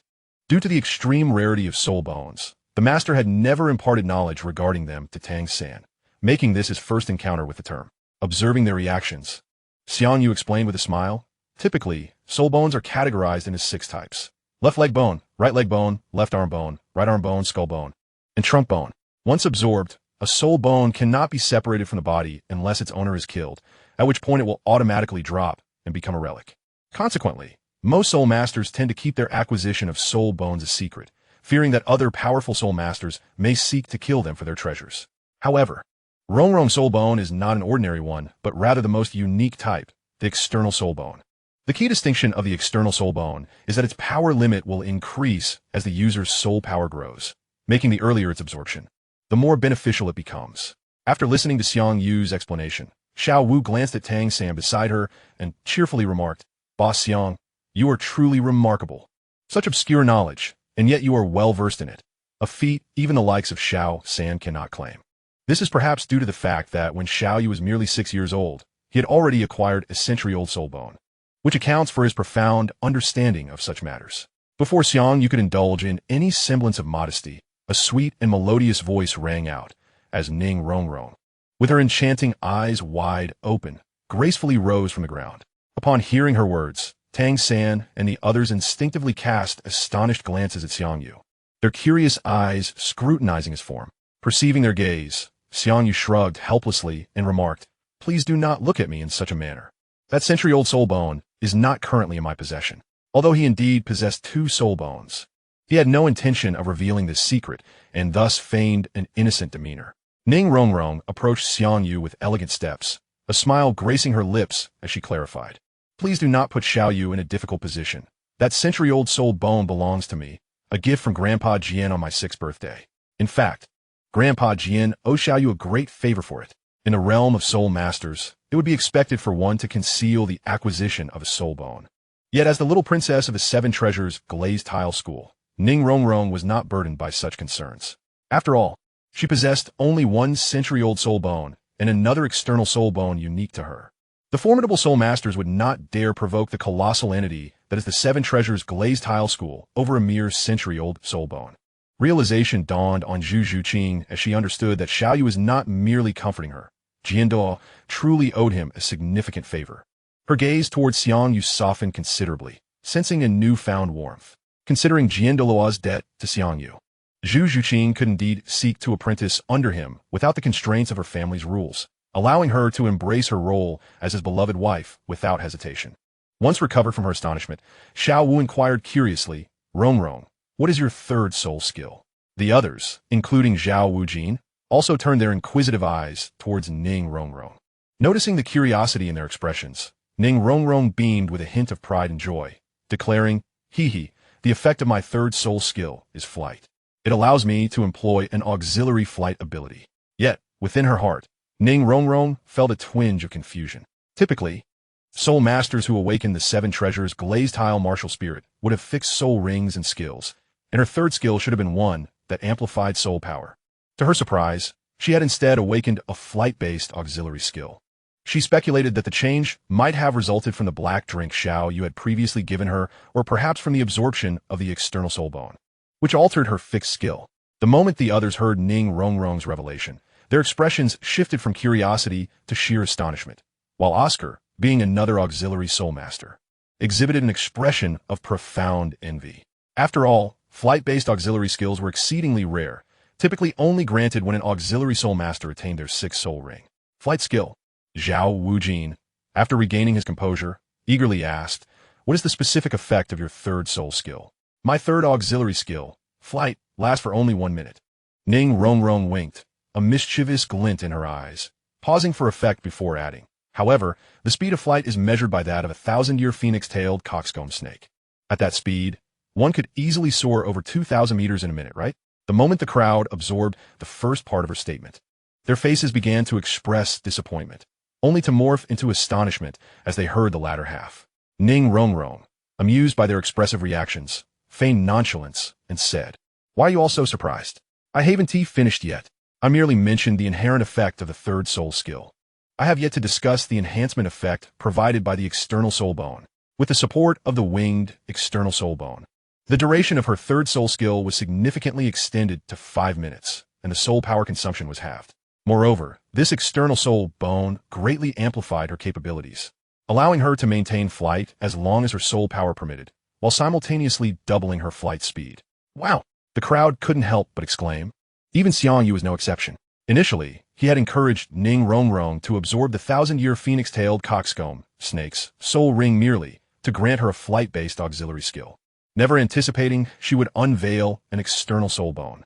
Due to the extreme rarity of soul bones, the master had never imparted knowledge regarding them to Tang San, making this his first encounter with the term. Observing their reactions, Xiang Yu explained with a smile, "Typically, soul bones are categorized into 6 types. Left leg bone, right leg bone, left arm bone, right arm bone, skull bone, and trunk bone. Once absorbed, a soul bone cannot be separated from the body unless its owner is killed, at which point it will automatically drop and become a relic. Consequently, most soul masters tend to keep their acquisition of soul bones a secret, fearing that other powerful soul masters may seek to kill them for their treasures. However, Rongrong soul bone is not an ordinary one, but rather the most unique type, the external soul bone. The key distinction of the external soul bone is that its power limit will increase as the user's soul power grows, making the earlier its absorption, the more beneficial it becomes. After listening to Xiang Yu's explanation, Xiao Wu glanced at Tang San beside her and cheerfully remarked, "Boss Xiang, you are truly remarkable. Such obscure knowledge, and yet you are well versed in it, a feat even the likes of Xiao San cannot claim." This is perhaps due to the fact that when Xiao Yu was merely 6 years old, he had already acquired a century-old soul bone, which accounts for his profound understanding of such matters. Before Xiang Yu could indulge in any semblance of modesty, a sweet and melodious voice rang out as Ning Rongrong, with her enchanting eyes wide open, gracefully rose from the ground. Upon hearing her words, Tang San and the others instinctively cast astonished glances at Xiang Yu, their curious eyes scrutinizing his form. Perceiving their gaze, Xiang Yu shrugged helplessly and remarked, "Please do not look at me in such a manner. That century-old soul bone is not currently in my possession." Although he indeed possessed 2 soul bones, he had no intention of revealing this secret and thus feigned an innocent demeanor. Ning Rongrong approached Xiang Yu with elegant steps, a smile gracing her lips as she clarified. Please do not put Xiao Yu in a difficult position. That century-old soul bone belongs to me, a gift from Grandpa Jian on my 6th birthday. In fact, Grandpa Jian owes Xiao Yu a great favor for it. In the realm of soul masters, it would be expected for one to conceal the acquisition of a soul bone. Yet as the little princess of the 7 treasures glazed tile school, Ning Rongrong was not burdened by such concerns. After all, she possessed only one century-old soul bone and another external soul bone unique to her. The formidable soul masters would not dare provoke the colossal entity that is the 7 treasures glazed tile school over a mere century-old soul bone. Realization dawned on Zhu Zhuqing as she understood that Xiao Yu was not merely comforting her. Jianduo truly owed him a significant favor. Her gaze towards Xiang Yu softened considerably, sensing a newfound warmth. Considering Jianduo's debt to Xiang Yu, Zhu Zhuqing could indeed seek to apprentice under him without the constraints of her family's rules, allowing her to embrace her role as his beloved wife without hesitation. Once recovered from her astonishment, Xiao Wu inquired curiously, Rongrong, what is your 3rd soul skill? The others, including Zhao Wujin, also turned their inquisitive eyes towards Ning Rongrong. Noticing the curiosity in their expressions, Ning Rongrong beamed with a hint of pride and joy, declaring, the effect of my 3rd soul skill is flight. It allows me to employ an auxiliary flight ability. Yet, within her heart, Ning Rongrong felt a twinge of confusion. Typically, soul masters who awaken the 7 treasures glazed tile martial spirit would have fixed soul rings and skills, and her 3rd skill should have been one that amplified soul power. To her surprise, she had instead awakened a flight-based auxiliary skill. She speculated that the change might have resulted from the black drink Xiao Yu had previously given her, or perhaps from the absorption of the external soul bone, which altered her fixed skill. The moment the others heard Ning Rongrong's revelation, their expressions shifted from curiosity to sheer astonishment, while Oscar, being another auxiliary soul master, exhibited an expression of profound envy. After all, flight-based auxiliary skills were exceedingly rare, typically only granted when an auxiliary soul master attained their 6th soul ring. Flight skill. Zhao Wujin, after regaining his composure, eagerly asked, what is the specific effect of your 3rd soul skill? My 3rd auxiliary skill, flight, lasts for only 1 minute. Ning Rongrong winked, a mischievous glint in her eyes, pausing for effect before adding. However, the speed of flight is measured by that of a 1,000-year phoenix-tailed coxcomb snake. At that speed, one could easily soar over 2,000 meters in a minute, right? The moment the crowd absorbed the first part of her statement, their faces began to express disappointment, only to morph into astonishment as they heard the latter half. Ning Rongrong, amused by their expressive reactions, feigned nonchalance and said, why are you all so surprised? I haven't finished yet. I merely mentioned the inherent effect of the 3rd soul skill. I have yet to discuss the enhancement effect provided by the external soul bone, with the support of the winged external soul bone. The duration of her 3rd soul skill was significantly extended to 5 minutes, and the soul power consumption was halved. Moreover, this external soul bone greatly amplified her capabilities, allowing her to maintain flight as long as her soul power permitted, while simultaneously doubling her flight speed. Wow! The crowd couldn't help but exclaim. Even Xiang Yu was no exception. Initially, he had encouraged Ning Rongrong to absorb the 1,000-year phoenix-tailed coxcomb snake's soul ring merely to grant her a flight-based auxiliary skill, never anticipating she would unveil an external soul bone.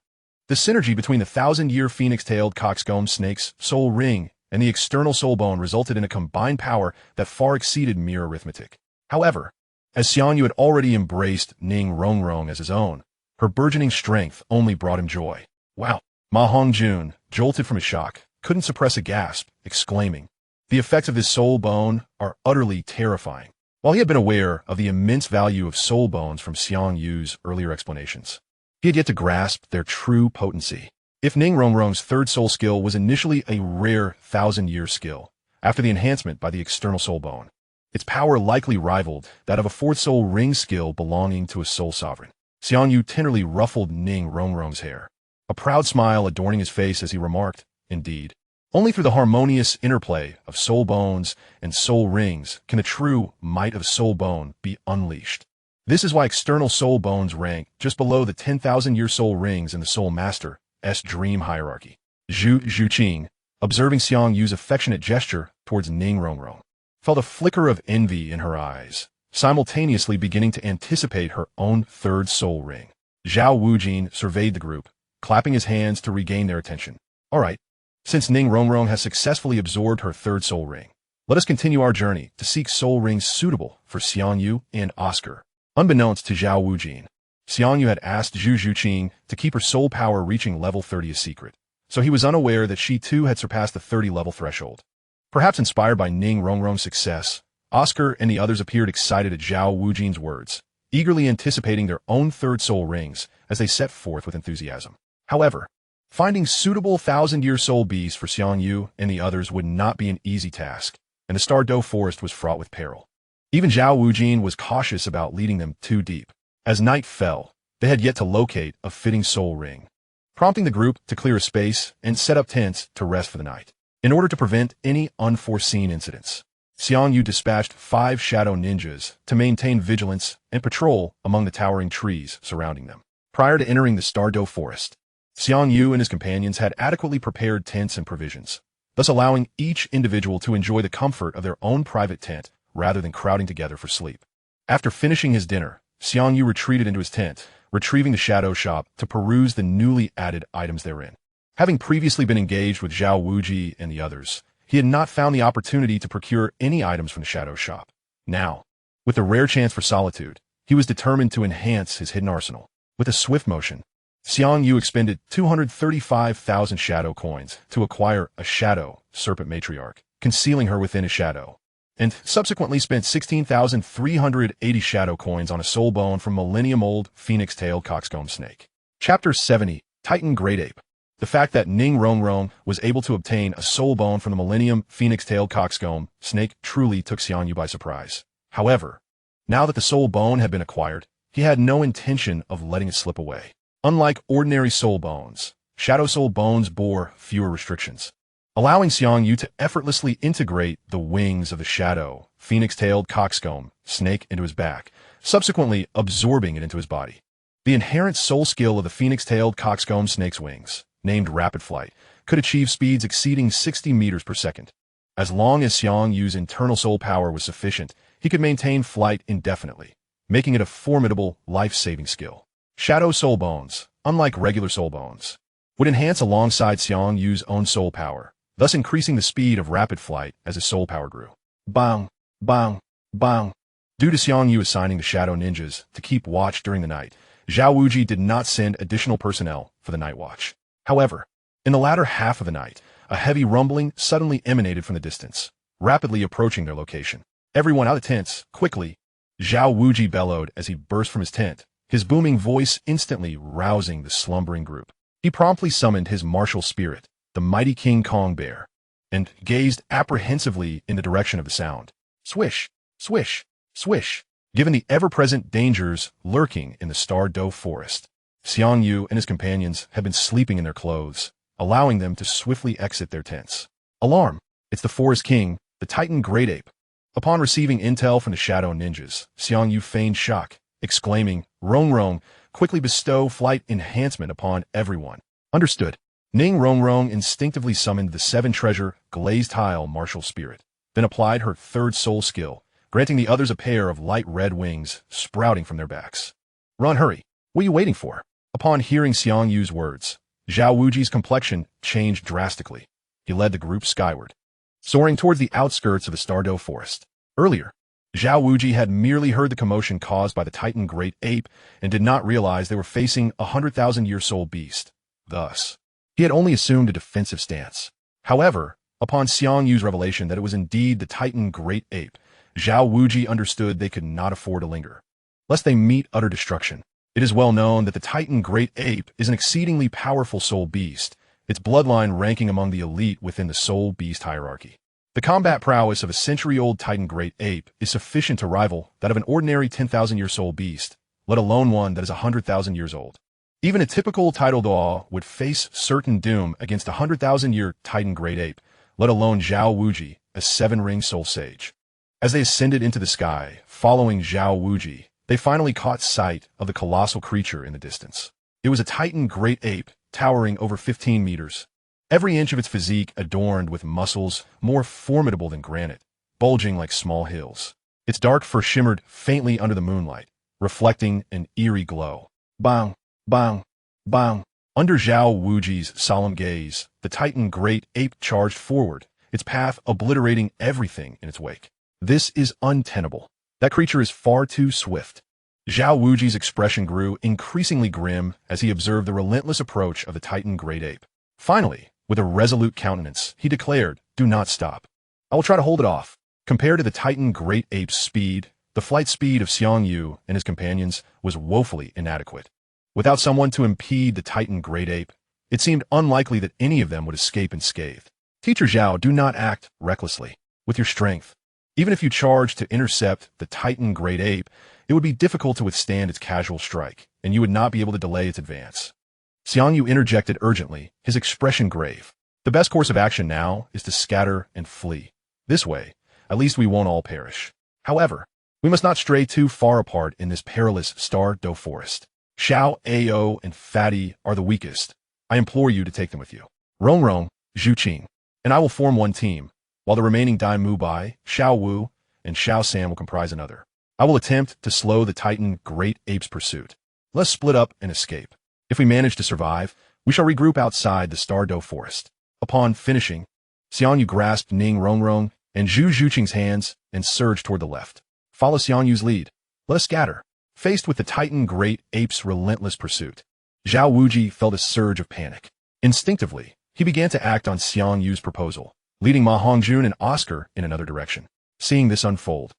The synergy between the 1,000-year phoenix-tailed coxcomb snake's soul ring and the external soul bone resulted in a combined power that far exceeded mere arithmetic. However, as Xiang Yu had already embraced Ning Rongrong as his own, her burgeoning strength only brought him joy. Wow! Ma Hongjun, jolted from his shock, couldn't suppress a gasp, exclaiming, the effects of his soul bone are utterly terrifying. While he had been aware of the immense value of soul bones from Xiang Yu's earlier explanations, he had yet to grasp their true potency. If Ning Rongrong's 3rd soul skill was initially a rare 1,000-year skill, after the enhancement by the external soul bone, its power likely rivaled that of a 4th soul ring skill belonging to a soul sovereign. Xiang Yu tenderly ruffled Ning Rongrong's hair, a proud smile adorning his face as he remarked, indeed, only through the harmonious interplay of soul bones and soul rings can the true might of soul bone be unleashed. This is why external soul bones rank just below the 10,000-year soul rings in the soul master's dream hierarchy. Zhu Zhuqing, observing Xiang Yu's affectionate gesture towards Ning Rongrong, felt a flicker of envy in her eyes, simultaneously beginning to anticipate her own 3rd soul ring. Zhao Wujin surveyed the group, clapping his hands to regain their attention. All right, Since Ning Rongrong has successfully absorbed her third soul ring, let us continue our journey to seek soul rings suitable for Xiang Yu and Oscar. Unbeknownst to Zhao Wujin, Xiang Yu had asked Zhu Zhuqing to keep her soul power reaching level 30 a secret, so he was unaware that she too had surpassed the 30-level threshold. Perhaps inspired by Ning Rongrong's success, Oscar and the others appeared excited at Zhao Wujin's words, eagerly anticipating their own third soul rings as they set forth with enthusiasm. However, finding suitable thousand-year soul beasts for Xiang Yu and the others would not be an easy task, and the Stardow Forest was fraught with peril. Even Zhao Wujin was cautious about leading them too deep. As night fell, they had yet to locate a fitting soul ring, prompting the group to clear a space and set up tents to rest for the night. In order to prevent any unforeseen incidents, Xiang Yu dispatched 5 shadow ninjas to maintain vigilance and patrol among the towering trees surrounding them. Prior to entering the Stardow Forest, Xiang Yu and his companions had adequately prepared tents and provisions, thus allowing each individual to enjoy the comfort of their own private tent rather than crowding together for sleep. After finishing his dinner, Xiang Yu retreated into his tent, retrieving the shadow shop to peruse the newly added items therein. Having previously been engaged with Zhao Wuji and the others, he had not found the opportunity to procure any items from the shadow shop. Now, with the rare chance for solitude, he was determined to enhance his hidden arsenal. With a swift motion, Xiang Yu expended 235,000 shadow coins to acquire a shadow serpent matriarch, concealing her within a shadow, and subsequently spent 16,380 shadow coins on a soul bone from millennium-old phoenix-tailed coxcomb snake. Chapter 70, Titan Great Ape. The fact that Ning Rongrong was able to obtain a soul bone from the millennium phoenix-tailed coxcomb snake truly took Xiang Yu by surprise. However, now that the soul bone had been acquired, he had no intention of letting it slip away. Unlike ordinary soul bones, shadow soul bones bore fewer restrictions, allowing Xiang Yu to effortlessly integrate the wings of the shadow phoenix-tailed coxcomb snake into his back, subsequently absorbing it into his body. The inherent soul skill of the phoenix-tailed coxcomb snake's wings, named Rapid Flight, could achieve speeds exceeding 60 meters per second. As long as Xiang Yu's internal soul power was sufficient, he could maintain flight indefinitely, making it a formidable, life-saving skill. Shadow soul bones, unlike regular soul bones, would enhance alongside Xiang Yu's own soul power, thus increasing the speed of rapid flight as his soul power grew. Bang, bang, bang. Due to Xiang Yu assigning the shadow ninjas to keep watch during the night, Zhao Wuji did not send additional personnel for the night watch. However, in the latter half of the night, a heavy rumbling suddenly emanated from the distance, rapidly approaching their location. Everyone out of tents, quickly, Zhao Wuji bellowed as he burst from his tent, his booming voice instantly rousing the slumbering group. He promptly summoned his martial spirit, the mighty King Kong bear, and gazed apprehensively in the direction of the sound. Swish, swish, swish. Given the ever-present dangers lurking in the Stardow Forest, Xiang Yu and his companions had been sleeping in their clothes, allowing them to swiftly exit their tents. Alarm! It's the Forest King, the Titan Great Ape. Upon receiving intel from the Shadow Ninjas, Xiang Yu feigned shock, exclaiming, Rongrong, quickly bestow flight enhancement upon everyone. Understood. Ning Rongrong instinctively summoned the 7-treasure glazed tile martial spirit, then applied her third soul skill, granting the others a pair of light red wings sprouting from their backs. Run, hurry. What are you waiting for? Upon hearing Xiang Yu's words, Zhao Wuji's complexion changed drastically. He led the group skyward, soaring towards the outskirts of the Stardow Forest. Earlier, Zhao Wuji had merely heard the commotion caused by the Titan Great Ape and did not realize they were facing a 100,000-year soul beast. Thus, he had only assumed a defensive stance. However, upon Xiang Yu's revelation that it was indeed the Titan Great Ape, Zhao Wuji understood they could not afford to linger, lest they meet utter destruction. It is well known that the Titan Great Ape is an exceedingly powerful soul beast, its bloodline ranking among the elite within the soul beast hierarchy. The combat prowess of a century-old Titan Great Ape is sufficient to rival that of an ordinary 10,000-year soul beast, let alone one that is 100,000 years old. Even a typical Tidal Douluo would face certain doom against a 100,000-year Titan Great Ape, let alone Zhao Wuji, a 7-ring soul sage. As they ascended into the sky, following Zhao Wuji, they finally caught sight of the colossal creature in the distance. It was a Titan Great Ape, towering over 15 meters. Every inch of its physique adorned with muscles more formidable than granite, bulging like small hills. Its dark fur shimmered faintly under the moonlight, reflecting an eerie glow. Bang, bang, bang. Under Zhao Wuji's solemn gaze, the Titan Great Ape charged forward, its path obliterating everything in its wake. This is untenable. That creature is far too swift. Zhao Wuji's expression grew increasingly grim as he observed the relentless approach of the Titan Great Ape. Finally, with a resolute countenance, he declared, "Do not stop. I will try to hold it off." Compared to the Titan Great Ape's speed, the flight speed of Xiang Yu and his companions was woefully inadequate. Without someone to impede the Titan Great Ape, it seemed unlikely that any of them would escape unscathed. Teacher Zhao, do not act recklessly with your strength. Even if you charge to intercept the Titan Great Ape, it would be difficult to withstand its casual strike, and you would not be able to delay its advance. Xiang Yu interjected urgently, his expression grave. The best course of action now is to scatter and flee. This way, at least we won't all perish. However, we must not stray too far apart in this perilous Star-Do forest. Xiao, Ao, and Fatty are the weakest. I implore you to take them with you. Rong Rong, Zhu Qing, and I will form one team, while the remaining Dai Mu Bai, Xiao Wu, and Xiao San will comprise another. I will attempt to slow the Titan Great Ape's pursuit. Let's split up and escape. If we manage to survive, we shall regroup outside the Star-Do forest. Upon finishing, Xiang Yu grasped Ning Rongrong and Zhu Zhuqing's hands and surged toward the left. Follow Xiang Yu's lead. Let us scatter. Faced with the Titan Great Ape's relentless pursuit, Zhao Wuji felt a surge of panic. Instinctively, he began to act on Xiang Yu's proposal, leading Ma Hongjun and Oscar in another direction. Seeing this unfold,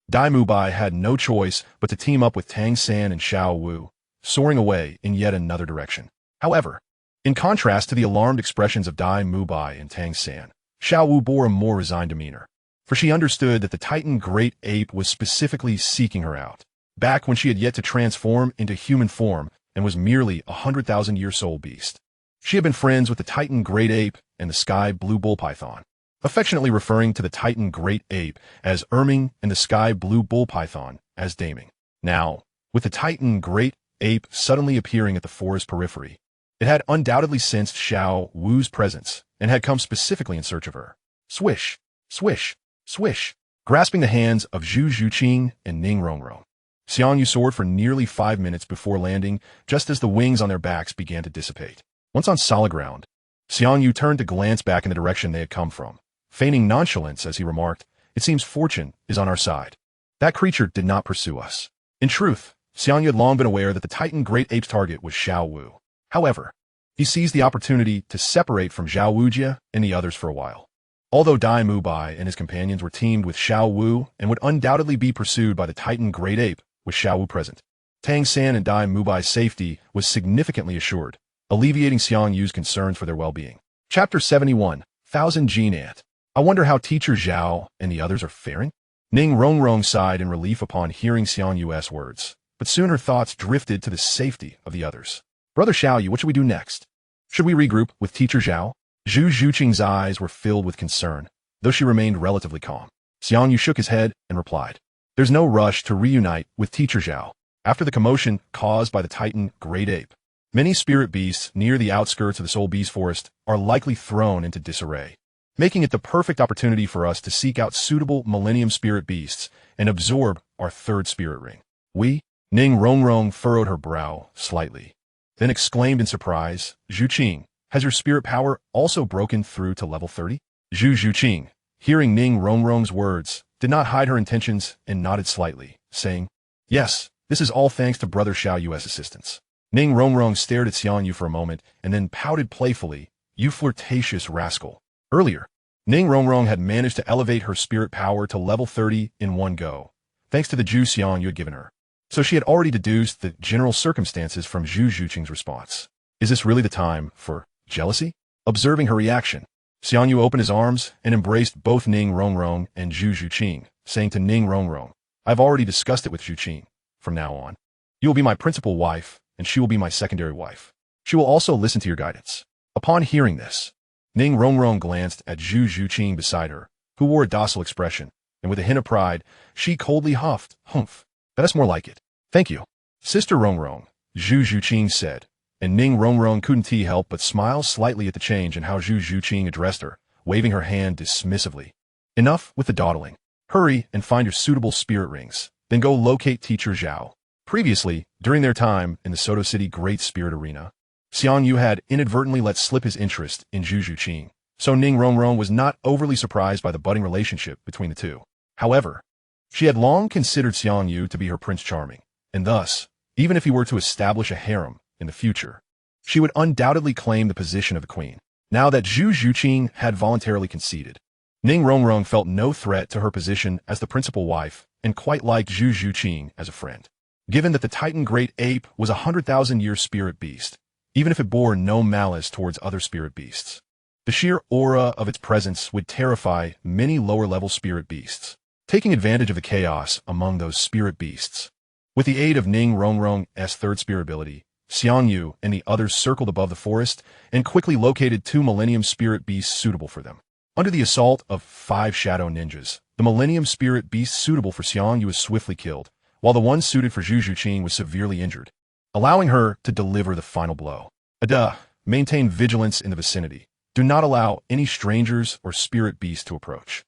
Dai Mubai had no choice but to team up with Tang San and Xiao Wu, soaring away in yet another direction. However, in contrast to the alarmed expressions of Dai Mubai and Tang San, Xiao Wu bore a more resigned demeanor, for she understood that the Titan Great Ape was specifically seeking her out, back when she had yet to transform into human form and was merely a 100,000-year soul beast. She had been friends with the Titan Great Ape and the Sky Blue Bull Python, affectionately referring to the Titan Great Ape as Erming and the Sky Blue Bull Python as Daming. Now, with the Titan Great Ape suddenly appearing at the forest periphery, it had undoubtedly sensed Xiao Wu's presence and had come specifically in search of her. Swish, swish, swish, grasping the hands of Zhu Zhuqing and Ning Rongrong, Xiang Yu soared for nearly 5 minutes before landing, just as the wings on their backs began to dissipate. Once on solid ground, Xiang Yu turned to glance back in the direction they had come from, feigning nonchalance as he remarked, "It seems fortune is on our side. That creature did not pursue us." In truth, Xiang Yu had long been aware that the Titan Great Ape's target was Xiao Wu. However, he seized the opportunity to separate from Zhao Wujia and the others for a while. Although Dai Mubai and his companions were teamed with Xiao Wu and would undoubtedly be pursued by the Titan Great Ape with Xiao Wu present, Tang San and Dai Mubai's safety was significantly assured, alleviating Xiang Yu's concerns for their well-being. Chapter 71, Thousand Gene Ant. I wonder how Teacher Zhao and the others are faring? Ning Rongrong sighed in relief upon hearing Xiang Yu's words, but soon her thoughts drifted to the safety of the others. Brother Xiao Yu, what should we do next? Should we regroup with Teacher Zhao? Zhu Zhuqing's eyes were filled with concern, though she remained relatively calm. Xiang Yu shook his head and replied, "There's no rush to reunite with Teacher Zhao. After the commotion caused by the Titan Great Ape, many spirit beasts near the outskirts of the Soul Beast Forest are likely thrown into disarray, making it the perfect opportunity for us to seek out suitable Millennium Spirit Beasts and absorb our third spirit ring." Ning Rongrong furrowed her brow slightly, then exclaimed in surprise, "Zhu Qing, has your spirit power also broken through to level 30? Zhu Zhuqing, hearing Ning Rongrong's words, did not hide her intentions and nodded slightly, saying, "Yes, this is all thanks to Brother Xiao Yu's assistance." Ning Rongrong stared at Xiang Yu for a moment and then pouted playfully, "You flirtatious rascal." Earlier, Ning Rongrong had managed to elevate her spirit power to level 30 in one go, thanks to the juice Xiang Yu had given her. So she had already deduced the general circumstances from Zhu Zhuqing's response. Is this really the time for jealousy? Observing her reaction, Xiang Yu opened his arms and embraced both Ning Rongrong and Zhu Zhuqing, saying to Ning Rongrong, "I've already discussed it with Zhu Qing. From now on, you will be my principal wife, and she will be my secondary wife. She will also listen to your guidance." Upon hearing this, Ning Rongrong glanced at Zhu Zhuqing beside her, who wore a docile expression, and with a hint of pride, she coldly huffed, "Humph, that's more like it." "Thank you, Sister Rongrong," Zhu Zhuqing said, and Ning Rongrong couldn't help but smile slightly at the change in how Zhu Zhuqing addressed her, waving her hand dismissively. "Enough with the dawdling. Hurry and find your suitable spirit rings, then go locate Teacher Zhao." Previously, during their time in the Soto City Great Spirit Arena, Xiang Yu had inadvertently let slip his interest in Zhu Zhuqing, so Ning Rongrong was not overly surprised by the budding relationship between the two. However, she had long considered Xiang Yu to be her Prince Charming, and thus, even if he were to establish a harem in the future, she would undoubtedly claim the position of the queen. Now that Zhu Zhuqing had voluntarily conceded, Ning Rongrong felt no threat to her position as the principal wife and quite liked Zhu Zhuqing as a friend. Given that the Titan Great Ape was a 100,000-year spirit beast, even if it bore no malice towards other spirit beasts, the sheer aura of its presence would terrify many lower-level spirit beasts, taking advantage of the chaos among those spirit beasts. With the aid of Ning Rongrong's third spirit ability, Xiang Yu and the others circled above the forest and quickly located 2 Millennium Spirit Beasts suitable for them. Under the assault of 5 Shadow Ninjas, the Millennium Spirit Beast suitable for Xiang Yu was swiftly killed, while the one suited for Zhu Zhuqing was severely injured, allowing her to deliver the final blow. Maintain vigilance in the vicinity. Do not allow any strangers or spirit beasts to approach.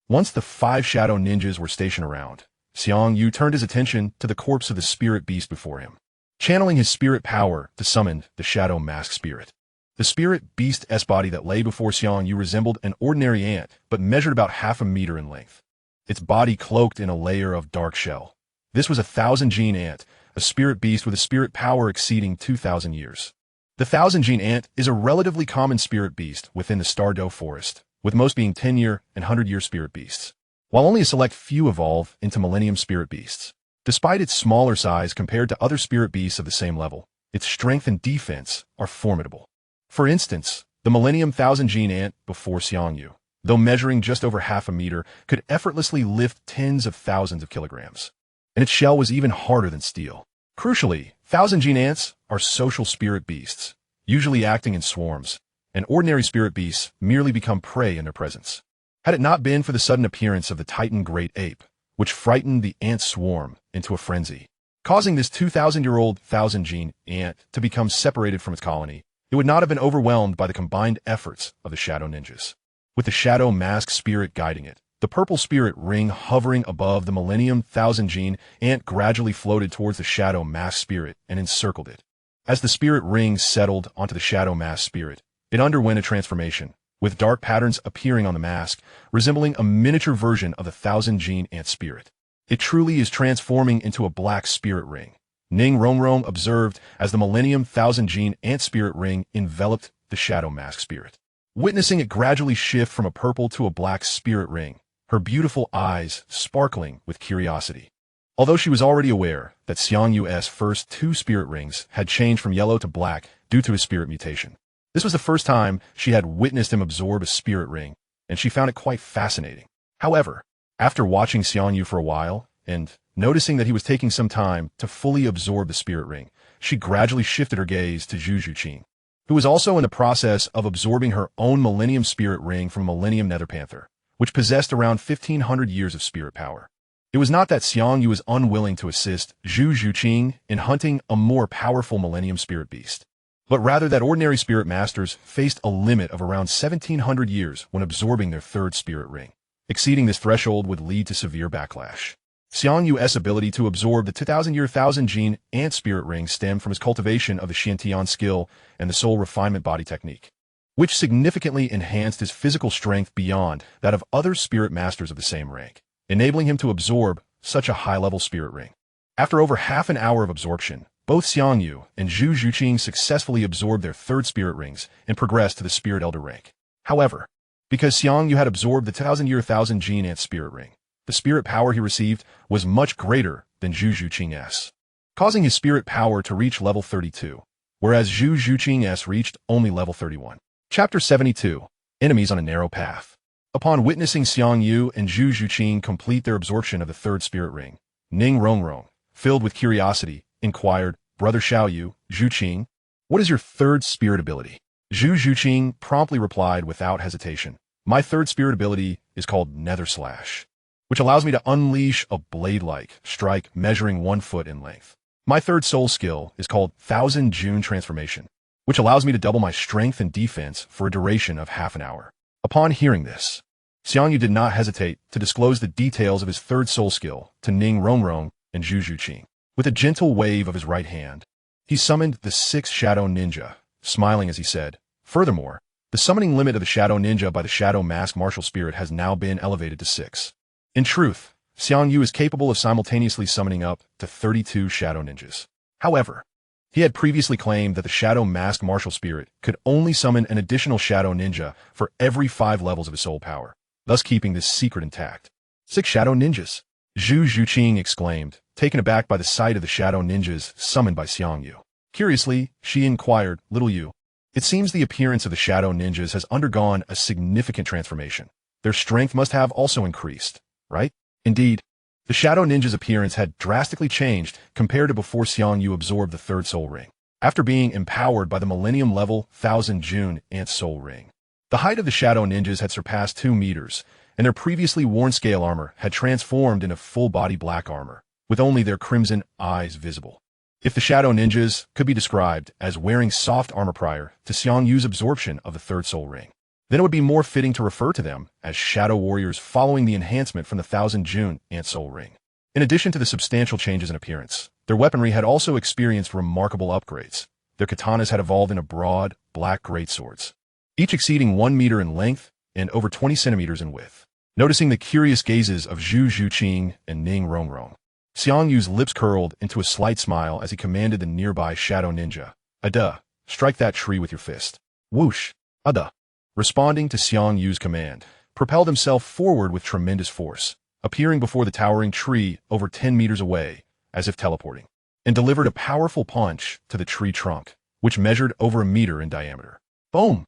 Once the 5 Shadow Ninjas were stationed around, Xiang Yu turned his attention to the corpse of the spirit beast before him, channeling his spirit power to summon the Shadow Mask Spirit. The spirit beast's body that lay before Xiang Yu resembled an ordinary ant, but measured about half a meter in length. Its body cloaked in a layer of dark shell. This was a 1,000-gene ant, a spirit beast with a spirit power exceeding 2,000 years. The 1,000-gene ant is a relatively common spirit beast within the Stardow Forest, with most being 10-year and 100-year spirit beasts, while only a select few evolve into Millennium Spirit Beasts. Despite its smaller size compared to other spirit beasts of the same level, its strength and defense are formidable. For instance, the Millennium 1,000-gene ant before Xiang Yu, though measuring just over half a meter, could effortlessly lift tens of thousands of kilograms, and its shell was even harder than steel. Crucially, 1,000-gene ants are social spirit beasts, usually acting in swarms, and ordinary spirit beasts merely become prey in their presence. Had it not been for the sudden appearance of the Titan Great Ape, which frightened the ant swarm into a frenzy, causing this 2,000-year-old 1,000-gene ant to become separated from its colony, it would not have been overwhelmed by the combined efforts of the Shadow Ninjas. With the Shadow Mask Spirit guiding it, the purple spirit ring hovering above the Millennium 1,000-gene ant gradually floated towards the Shadow Mask Spirit and encircled it. As the spirit ring settled onto the Shadow Mask Spirit, it underwent a transformation, with dark patterns appearing on the mask, resembling a miniature version of the 1,000-gene ant spirit. It truly is transforming into a black spirit ring, Ning Rongrong observed as the Millennium 1,000-gene ant spirit ring enveloped the Shadow Mask Spirit. Witnessing it gradually shift from a purple to a black spirit ring, her beautiful eyes sparkling with curiosity. Although she was already aware that Xiang Yu's first 2 spirit rings had changed from yellow to black due to his spirit mutation, this was the first time she had witnessed him absorb a spirit ring, and she found it quite fascinating. However, after watching Xiang Yu for a while, and noticing that he was taking some time to fully absorb the spirit ring, she gradually shifted her gaze to Zhu Zhuqing, who was also in the process of absorbing her own Millennium Spirit Ring from Millennium Nether Panther, which possessed around 1,500 years of spirit power. It was not that Xiang Yu was unwilling to assist Zhu Zhuqing in hunting a more powerful Millennium Spirit Beast, but rather that ordinary spirit masters faced a limit of around 1,700 years when absorbing their 3rd spirit ring. Exceeding this threshold would lead to severe backlash. Xiang Yu's ability to absorb the 2,000-year 1,000-gene ant spirit ring stemmed from his cultivation of the Xiantian skill and the soul refinement body technique, which significantly enhanced his physical strength beyond that of other spirit masters of the same rank, enabling him to absorb such a high-level spirit ring. After over half an hour of absorption, both Xiang Yu and Zhu Zhuqing successfully absorbed their 3rd spirit rings and progressed to the Spirit Elder rank. However, because Xiang Yu had absorbed the 1,000-year 1,000-gene ant spirit ring, the spirit power he received was much greater than Zhu Zhuqing's, causing his spirit power to reach level 32, whereas Zhu Zhuqing's reached only level 31. Chapter 72. Enemies on a Narrow Path. Upon witnessing Xiang Yu and Zhu Zhuqing complete their absorption of the 3rd spirit ring, Ning Rongrong, filled with curiosity, inquired, "Brother Xiaoyu, Zhuqing, what is your 3rd spirit ability?" Zhu Zhuqing promptly replied without hesitation, "My 3rd spirit ability is called Nether Slash, which allows me to unleash a blade-like strike measuring 1 foot in length. My 3rd soul skill is called 1,000 June Transformation, which allows me to double my strength and defense for a duration of half an hour." Upon hearing this, Xiang Yu did not hesitate to disclose the details of his 3rd soul skill to Ning Rongrong and Zhu Zhuqing. With a gentle wave of his right hand, he summoned the 6 Shadow Ninja, smiling as he said, "Furthermore, the summoning limit of the Shadow Ninja by the Shadow Mask Martial Spirit has now been elevated to 6. In truth, Xiang Yu is capable of simultaneously summoning up to 32 Shadow Ninjas. However, he had previously claimed that the Shadow Mask Martial Spirit could only summon an additional Shadow Ninja for every 5 levels of his soul power, thus keeping this secret intact. 6 Shadow Ninjas! Zhu Zhuqing exclaimed, taken aback by the sight of the Shadow Ninjas summoned by Xiang Yu. Curiously, she inquired, "Little Yu, it seems the appearance of the Shadow Ninjas has undergone a significant transformation. Their strength must have also increased, right?" Indeed, the Shadow Ninja's appearance had drastically changed compared to before Xiang Yu absorbed the 3rd Soul Ring. After being empowered by the Millennium Level 1000 June Ant Soul Ring, the height of the Shadow Ninjas had surpassed 2 meters, and their previously worn scale armor had transformed into full-body black armor, with only their crimson eyes visible. If the Shadow Ninjas could be described as wearing soft armor prior to Xiang Yu's absorption of the 3rd Soul Ring, then it would be more fitting to refer to them as Shadow Warriors following the enhancement from the 1000 June Ant Soul Ring. In addition to the substantial changes in appearance, their weaponry had also experienced remarkable upgrades. Their katanas had evolved into broad, black greatswords, each exceeding 1 meter in length and over 20 centimeters in width. Noticing the curious gazes of Zhu Zhuqing and Ning Rongrong, Xiang Yu's lips curled into a slight smile as he commanded the nearby Shadow Ninja, "Ada, strike that tree with your fist." Whoosh! Ada, responding to Xiang Yu's command, propelled himself forward with tremendous force, appearing before the towering tree over 10 meters away, as if teleporting, and delivered a powerful punch to the tree trunk, which measured over 1 meter in diameter. Boom!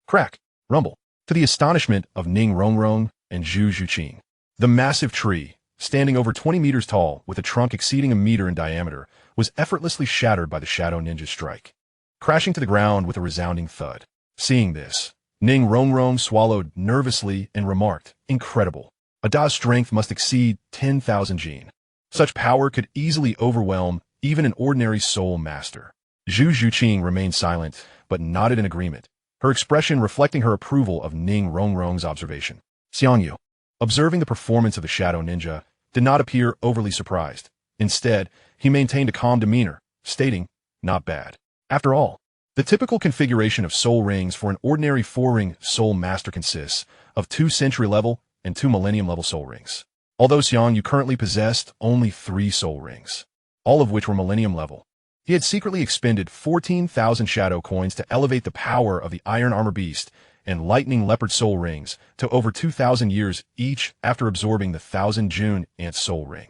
Crack! Rumble! To the astonishment of Ning Rongrong and Zhu Zhuqing, the massive tree, standing over 20 meters tall with a trunk exceeding 1 meter in diameter, was effortlessly shattered by the Shadow Ninja's strike, crashing to the ground with a resounding thud. Seeing this, Ning Rongrong swallowed nervously and remarked, "Incredible. Ada's strength must exceed 10,000 Jin. Such power could easily overwhelm even an ordinary soul master." Zhu Zhuqing remained silent, but nodded in agreement, her expression reflecting her approval of Ning Rongrong's observation. Xiang Yu, observing the performance of the Shadow Ninja, did not appear overly surprised. Instead, he maintained a calm demeanor, stating, "Not bad. After all, the typical configuration of soul rings for an ordinary 4-ring soul master consists of 2 century-level and 2 millennium-level soul rings. Although Xiang Yu currently possessed only 3 soul rings, all of which were millennium-level, he had secretly expended 14,000 shadow coins to elevate the power of the Iron Armor Beast and Lightning Leopard soul rings to over 2,000 years each after absorbing the 1000 June Ant soul ring.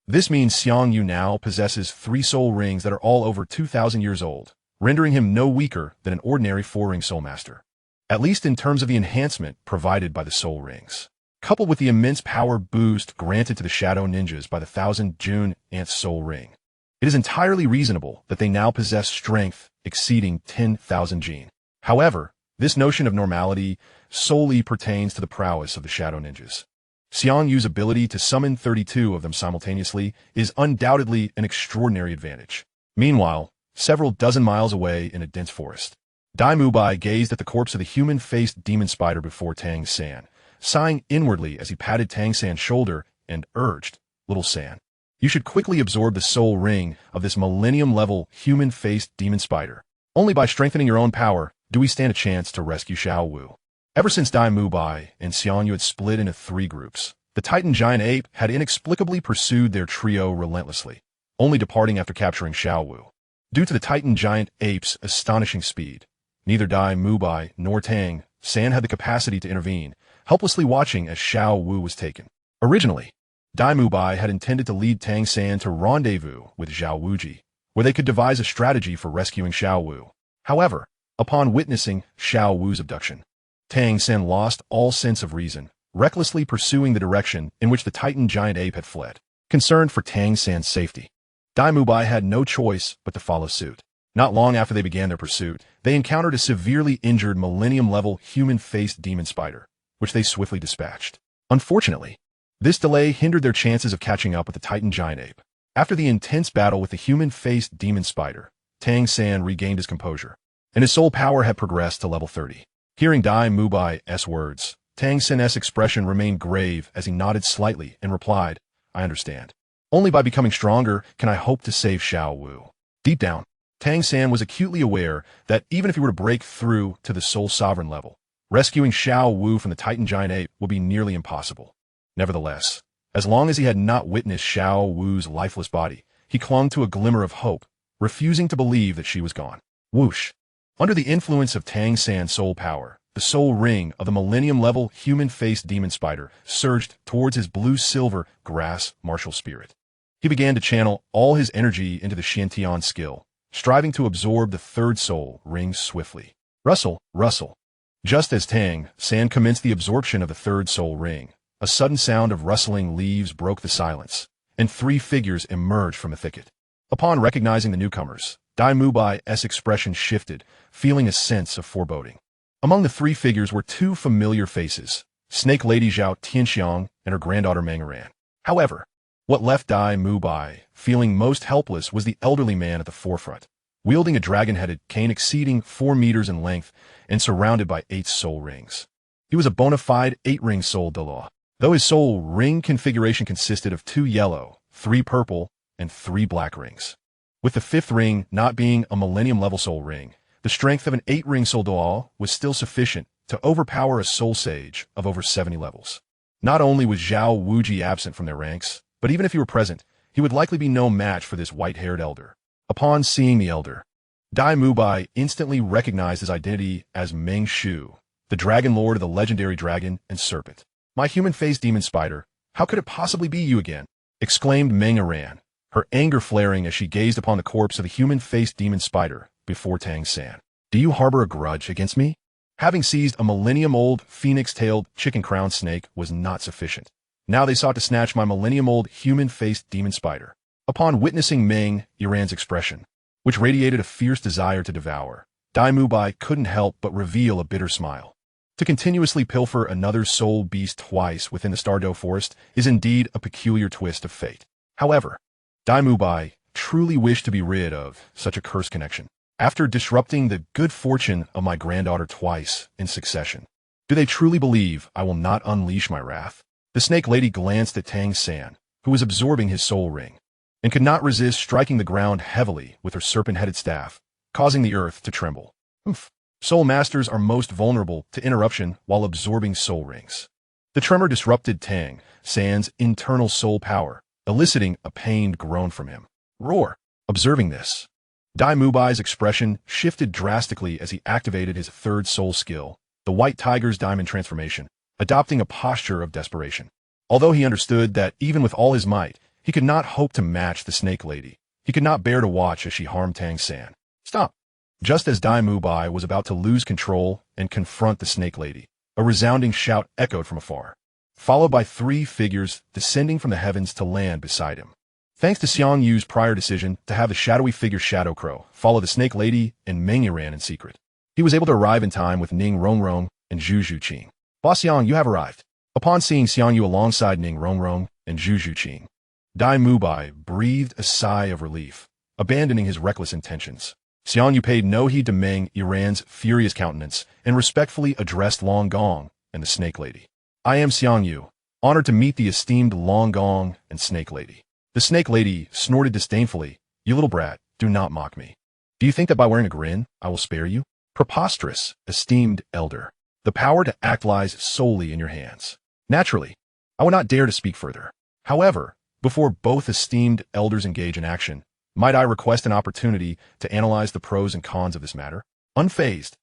This means Xiang Yu now possesses 3 soul rings that are all over 2,000 years old, rendering him no weaker than an ordinary 4-ring soul master, at least in terms of the enhancement provided by the soul rings. Coupled with the immense power boost granted to the Shadow Ninjas by the 1000 June Ant soul ring, it is entirely reasonable that they now possess strength exceeding 10,000 Jin. However, this notion of normality solely pertains to the prowess of the Shadow Ninjas. Xiang Yu's ability to summon 32 of them simultaneously is undoubtedly an extraordinary advantage. Meanwhile, several dozen miles away in a dense forest, Dai Mubai gazed at the corpse of the human-faced demon spider before Tang San, sighing inwardly as he patted Tang San's shoulder and urged, "Little San, you should quickly absorb the soul ring of this millennium-level human-faced demon spider. Only by strengthening your own power do we stand a chance to rescue Xiao Wu." Ever since Dai Mubai and Xiang Yu had split into 3 groups, the Titan Giant Ape had inexplicably pursued their trio relentlessly, only departing after capturing Xiao Wu. Due to the Titan Giant Ape's astonishing speed, neither Dai Mubai nor Tang San had the capacity to intervene, helplessly watching as Xiao Wu was taken. Originally, Dai Mubai had intended to lead Tang San to rendezvous with Zhao Wuji, where they could devise a strategy for rescuing Xiao Wu. However, upon witnessing Xiao Wu's abduction, Tang San lost all sense of reason, recklessly pursuing the direction in which the Titan Giant Ape had fled. Concerned for Tang San's safety, Dai Mubai had no choice but to follow suit. Not long after they began their pursuit, they encountered a severely injured millennium-level human-faced demon spider, which they swiftly dispatched. Unfortunately, this delay hindered their chances of catching up with the Titan Giant Ape. After the intense battle with the human-faced demon spider, Tang San regained his composure, and his soul power had progressed to level 30. Hearing Dai Mubai's words, Tang San's expression remained grave as he nodded slightly and replied, "I understand. Only by becoming stronger can I hope to save Xiao Wu." Deep down, Tang San was acutely aware that even if he were to break through to the Soul Sovereign level, rescuing Xiao Wu from the Titan Giant Ape would be nearly impossible. Nevertheless, as long as he had not witnessed Xiao Wu's lifeless body, he clung to a glimmer of hope, refusing to believe that she was gone. Whoosh! Under the influence of Tang San's soul power, the soul ring of the millennium-level human-faced demon spider surged towards his blue-silver grass martial spirit. He began to channel all his energy into the Xiantian skill, striving to absorb the third soul ring swiftly. Rustle, rustle. Just as Tang San commenced the absorption of the third soul ring, a sudden sound of rustling leaves broke the silence, and 3 figures emerged from a thicket. Upon recognizing the newcomers, Dai Mubai's expression shifted, feeling a sense of foreboding. Among the 3 figures were 2 familiar faces, Snake Lady Zhao Tianxiang and her granddaughter Mangaran. However, what left Dai Mubai feeling most helpless was the elderly man at the forefront, wielding a dragon-headed cane exceeding 4 meters in length and surrounded by 8 soul rings. He was a bona fide 8-ring soul Douluo, though his soul ring configuration consisted of 2 yellow, 3 purple, and 3 black rings. With the 5th ring not being a millennium-level soul ring, the strength of an 8-ring soul Douluo was still sufficient to overpower a soul sage of over 70 levels. Not only was Zhao Wuji absent from their ranks, but even if he were present, he would likely be no match for this white-haired elder. Upon seeing the elder, Dai Mubai instantly recognized his identity as Meng Shu, the Dragon Lord of the legendary dragon and serpent. "My human-faced demon spider, how could it possibly be you again?" exclaimed Meng Aran, her anger flaring as she gazed upon the corpse of the human-faced demon spider before Tang San. "Do you harbor a grudge against me?" Having seized a millennium-old phoenix-tailed chicken-crown snake was not sufficient. Now they sought to snatch my millennium-old human-faced demon spider. Upon witnessing Meng Iran's expression, which radiated a fierce desire to devour, Dai Mubai couldn't help but reveal a bitter smile. To continuously pilfer another soul beast twice within the Stardow Forest is indeed a peculiar twist of fate. However, Dai Mubai truly wished to be rid of such a cursed connection. After disrupting the good fortune of my granddaughter twice in succession, do they truly believe I will not unleash my wrath? The Snake Lady glanced at Tang San, who was absorbing his soul ring, and could not resist striking the ground heavily with her serpent-headed staff, causing the earth to tremble. Soul Masters are most vulnerable to interruption while absorbing soul rings. The tremor disrupted Tang San's internal soul power, eliciting a pained groan from him. Roar! Observing this, Dai Mubai's expression shifted drastically as he activated his 3rd soul skill, the White Tiger's Diamond Transformation, adopting a posture of desperation. Although he understood that even with all his might, he could not hope to match the Snake Lady, he could not bear to watch as she harmed Tang San. Stop! Just as Dai Mubai was about to lose control and confront the Snake Lady, a resounding shout echoed from afar, followed by 3 figures descending from the heavens to land beside him. Thanks to Xiang Yu's prior decision to have the shadowy figure Shadow Crow follow the Snake Lady and Meng Yiran in secret, he was able to arrive in time with Ning Rongrong and Zhu Zhuqing. "Boss Xiang, you have arrived." Upon seeing Xiang Yu alongside Ning Rongrong and Zhu Zhuqing, Dai Mubai breathed a sigh of relief, abandoning his reckless intentions. Xiang Yu paid no heed to Meng Yiran's furious countenance and respectfully addressed Long Gong and the Snake Lady. "I am Xiang Yu, honored to meet the esteemed Long Gong and Snake Lady." The Snake Lady snorted disdainfully. "You little brat, do not mock me. Do you think that by wearing a grin, I will spare you? Preposterous, esteemed elder. The power to act lies solely in your hands. Naturally, I would not dare to speak further. However, before both esteemed elders engage in action, might I request an opportunity to analyze the pros and cons of this matter?" Unfazed,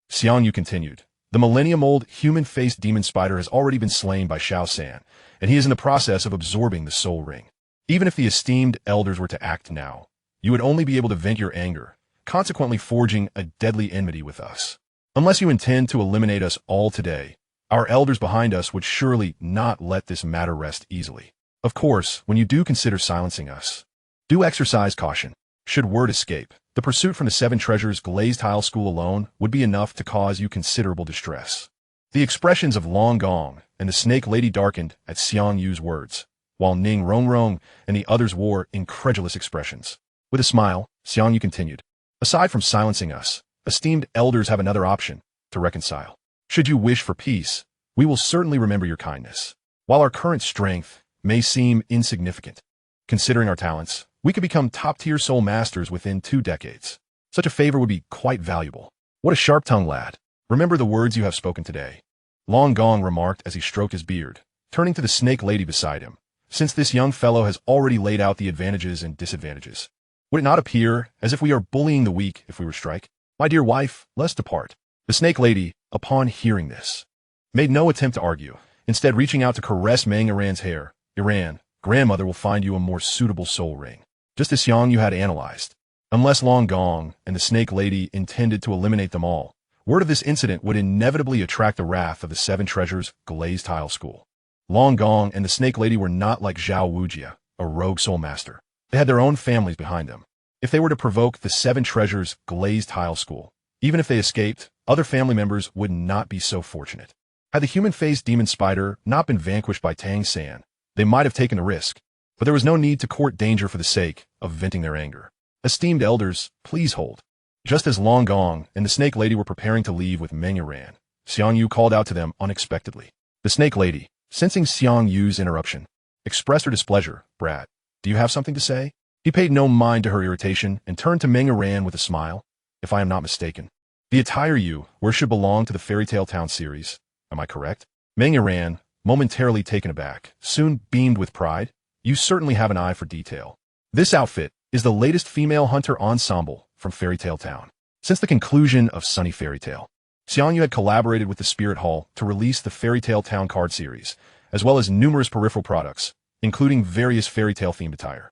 Xiang Yu continued, "The millennium-old human-faced demon spider has already been slain by Xiao San, and he is in the process of absorbing the soul ring. Even if the esteemed elders were to act now, you would only be able to vent your anger, consequently forging a deadly enmity with us. Unless you intend to eliminate us all today, our elders behind us would surely not let this matter rest easily. Of course, when you do consider silencing us, do exercise caution. Should word escape, the pursuit from the 7 Treasures Glazed Tile School alone would be enough to cause you considerable distress." The expressions of Long Gong and the Snake Lady darkened at Xiang Yu's words, while Ning Rongrong and the others wore incredulous expressions. With a smile, Xiang Yu continued, "Aside from silencing us, esteemed elders have another option: to reconcile. Should you wish for peace, we will certainly remember your kindness. While our current strength may seem insignificant, considering our talents, we could become top-tier soul masters within 2 decades. Such a favor would be quite valuable. What a sharp-tongued lad. Remember the words you have spoken today. Long Gong remarked as he stroked his beard, turning to the snake lady beside him. Since this young fellow has already laid out the advantages and disadvantages, would it not appear as if we are bullying the weak if we were strike? My dear wife, let's depart. The snake lady, upon hearing this, made no attempt to argue, instead reaching out to caress Meng Iran's hair. Iran, grandmother will find you a more suitable soul ring, just as Xiang Yu had analyzed. Unless Long Gong and the snake lady intended to eliminate them all, word of this incident would inevitably attract the wrath of the Seven Treasures Glazed Tile School. Long Gong and the snake lady were not like Zhao Wujia, a rogue soul master. They had their own families behind them. If they were to provoke the Seven Treasures Glazed Tile School, even if they escaped, other family members would not be so fortunate. Had the human-faced demon spider not been vanquished by Tang San, they might have taken the risk, but there was no need to court danger for the sake of venting their anger. Esteemed elders, please hold. Just as Long Gong and the snake lady were preparing to leave with Meng Iran, Xiang Yu called out to them unexpectedly. The snake lady, sensing Xiang Yu's interruption, expressed her displeasure. Brat, do you have something to say? He paid no mind to her irritation and turned to Meng Iran with a smile. If I am not mistaken, the attire you wear should belong to the Fairy Tale Town series. Am I correct? Meng Iran, momentarily taken aback, soon beamed with pride. You certainly have an eye for detail. This outfit is the latest female hunter ensemble from Fairy Tale Town. Since the conclusion of Sunny Fairy Tale, Xiang Yu had collaborated with the Spirit Hall to release the Fairy Tale Town card series, as well as numerous peripheral products, including various fairy tale themed attire.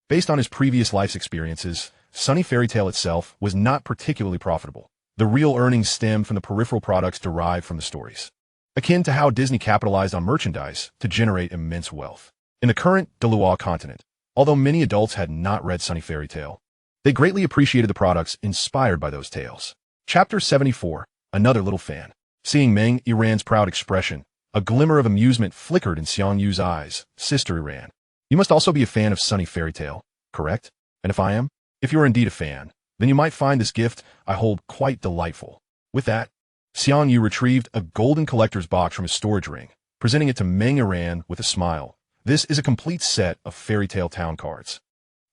Based on his previous life's experiences, Sunny Fairy Tale itself was not particularly profitable. The real earnings stemmed from the peripheral products derived from the stories, akin to how Disney capitalized on merchandise to generate immense wealth. In the current Douluo Continent, although many adults had not read Sunny Fairy Tale, they greatly appreciated the products inspired by those tales. Chapter 74, Another Little Fan. Seeing Meng Iran's proud expression, a glimmer of amusement flickered in Xiang Yu's eyes. Sister Iran, you must also be a fan of Sunny Fairy Tale, correct? And if I am? If you are indeed a fan, then you might find this gift I hold quite delightful. With that, Xiang Yu retrieved a golden collector's box from his storage ring, presenting it to Meng Iran with a smile. This is a complete set of Fairy Tale Town cards.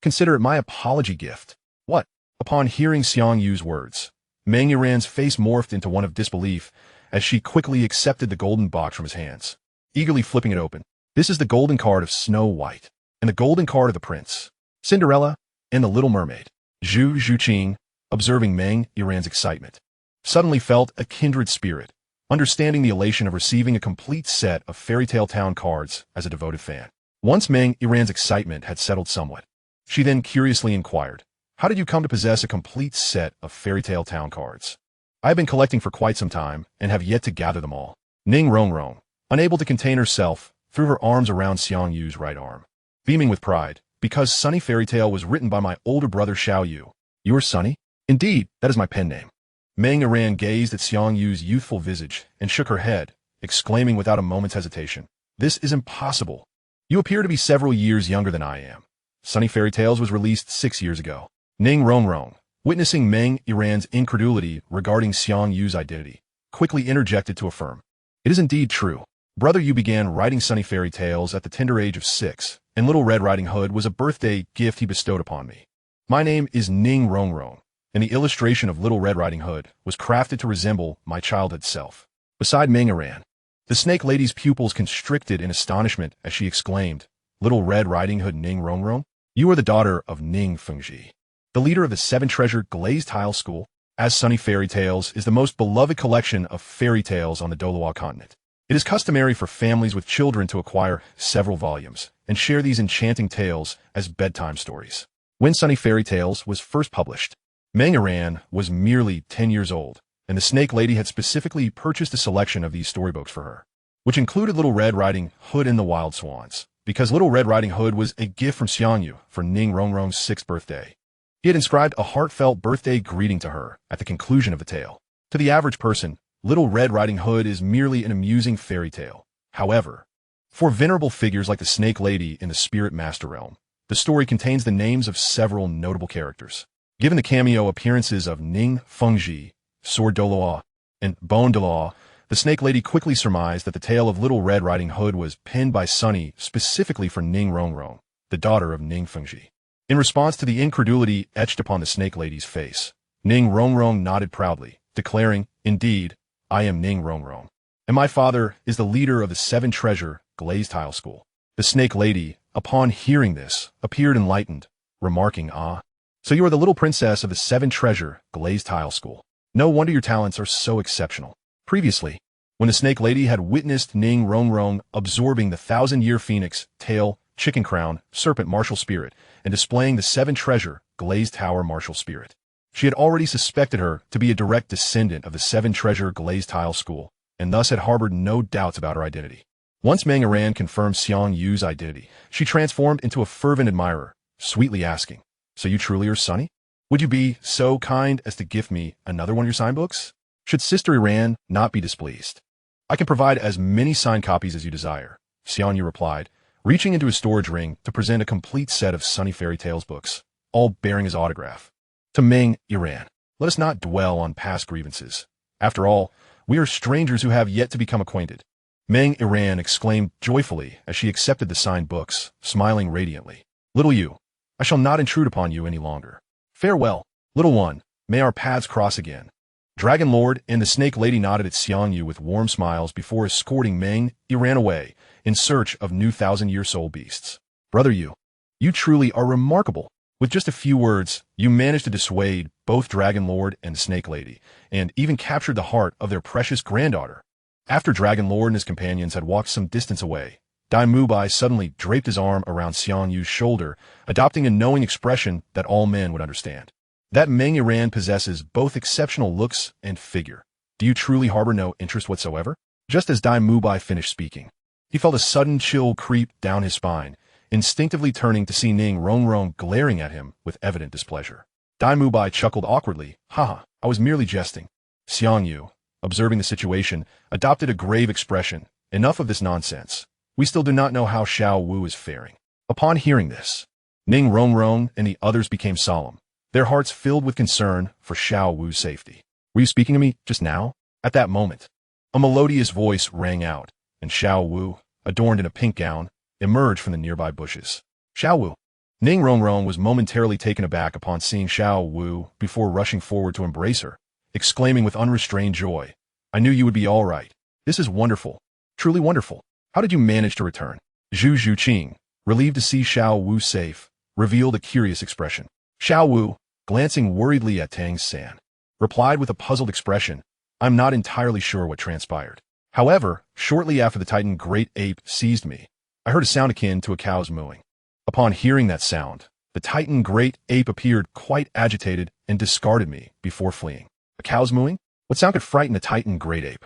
Consider it my apology gift. What? Upon hearing Xiang Yu's words, Meng Iran's face morphed into one of disbelief as she quickly accepted the golden box from his hands, eagerly flipping it open. This is the golden card of Snow White, and the golden card of the Prince, Cinderella, and the Little Mermaid. Zhu Zhuqing, observing Meng Iran's excitement, suddenly felt a kindred spirit, understanding the elation of receiving a complete set of Fairy Tale Town cards as a devoted fan. Once Meng Iran's excitement had settled somewhat, she then curiously inquired, how did you come to possess a complete set of Fairy Tale Town cards? I have been collecting for quite some time and have yet to gather them all. Ning Rongrong, unable to contain herself, threw her arms around Xiang Yu's right arm, beaming with pride, because Sunny Fairy Tale was written by my older brother Xiao Yu. You are Sunny? Indeed, that is my pen name. Meng Iran gazed at Xiang Yu's youthful visage and shook her head, exclaiming without a moment's hesitation, this is impossible. You appear to be several years younger than I am. Sunny Fairy Tales was released 6 years ago. Ning Rongrong, witnessing Meng Iran's incredulity regarding Xiang Yu's identity, quickly interjected to affirm. It is indeed true. Brother Yu began writing Sunny Fairy Tales at the tender age of 6, and Little Red Riding Hood was a birthday gift he bestowed upon me. My name is Ning Rongrong, and the illustration of Little Red Riding Hood was crafted to resemble my childhood self. Beside Meng Iran, the snake lady's pupils constricted in astonishment as she exclaimed, Little Red Riding Hood Ning Rongrong? You are the daughter of Ning Fengji, the leader of the Seven Treasure Glazed Tile School, as Sunny Fairy Tales is the most beloved collection of fairy tales on the Douluo Continent. It is customary for families with children to acquire several volumes and share these enchanting tales as bedtime stories. When Sunny Fairy Tales was first published, Meng Iran was merely 10 years old, and the Snake Lady had specifically purchased a selection of these storybooks for her, which included Little Red Riding Hood and the Wild Swans, because Little Red Riding Hood was a gift from Xiang Yu for Ning Rongrong's 6th birthday. He had inscribed a heartfelt birthday greeting to her at the conclusion of the tale. To the average person, Little Red Riding Hood is merely an amusing fairy tale. However, for venerable figures like the Snake Lady in the Spirit Master Realm, the story contains the names of several notable characters. Given the cameo appearances of Ning Fengji, Sword Douluo, and Bone Douluo, the Snake Lady quickly surmised that the tale of Little Red Riding Hood was penned by Sunny specifically for Ning Rongrong, the daughter of Ning Fengji. In response to the incredulity etched upon the Snake Lady's face, Ning Rongrong nodded proudly, declaring, "Indeed, I am Ning Rongrong, and my father is the leader of the Seven Treasure Glazed Tile School." The snake lady, upon hearing this, appeared enlightened, remarking, "Ah, so you are the little princess of the Seven Treasure Glazed Tile School. No wonder your talents are so exceptional." Previously, when the snake lady had witnessed Ning Rongrong absorbing the 1,000-year phoenix, tail, chicken crown, serpent martial spirit, and displaying the Seven Treasure Glazed Tower martial spirit, she had already suspected her to be a direct descendant of the Seven Treasure Glazed Tile School, and thus had harbored no doubts about her identity. Once Meng Iran confirmed Xiang Yu's identity, she transformed into a fervent admirer, sweetly asking, "So you truly are Sunny? Would you be so kind as to gift me another one of your sign books? Should Sister Iran not be displeased, I can provide as many signed copies as you desire," Xiang Yu replied, reaching into his storage ring to present a complete set of Sunny Fairy Tales books, all bearing his autograph. To Meng Iran, "Let us not dwell on past grievances. After all, we are strangers who have yet to become acquainted." Meng Iran exclaimed joyfully as she accepted the signed books, smiling radiantly. "Little Yu, I shall not intrude upon you any longer. Farewell, little one, may our paths cross again." Dragon Lord and the Snake Lady nodded at Xiang Yu with warm smiles before escorting Meng Iran away in search of new 1,000-year soul beasts. "Brother Yu, you truly are remarkable." With just a few words, you managed to dissuade both Dragon Lord and the Snake Lady, and even captured the heart of their precious granddaughter. After Dragon Lord and his companions had walked some distance away, Dai Mubai suddenly draped his arm around Xiang Yu's shoulder, adopting a knowing expression that all men would understand. "That Meng Iran possesses both exceptional looks and figure. Do you truly harbor no interest whatsoever?" Just as Dai Mubai finished speaking, he felt a sudden chill creep down his spine, instinctively turning to see Ning Rongrong glaring at him with evident displeasure. Dai Mubai chuckled awkwardly. "Haha, I was merely jesting." Xiang Yu, observing the situation, adopted a grave expression. "Enough of this nonsense. We still do not know how Xiao Wu is faring." Upon hearing this, Ning Rongrong and the others became solemn, their hearts filled with concern for Xiao Wu's safety. "Were you speaking to me just now?" At that moment, a melodious voice rang out, and Xiao Wu, adorned in a pink gown, emerged from the nearby bushes. "Xiao Wu." Ning Rongrong was momentarily taken aback upon seeing Xiao Wu before rushing forward to embrace her, exclaiming with unrestrained joy, "I knew you would be all right. This is wonderful. Truly wonderful. How did you manage to return?" Zhu Zhuqing, relieved to see Xiao Wu safe, revealed a curious expression. Xiao Wu, glancing worriedly at Tang San, replied with a puzzled expression, "I'm not entirely sure what transpired. However, shortly after the Titan Great Ape seized me, I heard a sound akin to a cow's mooing." Upon hearing that sound, the Titan Great Ape appeared quite agitated and discarded me before fleeing. A cow's mooing? What sound could frighten the Titan Great Ape?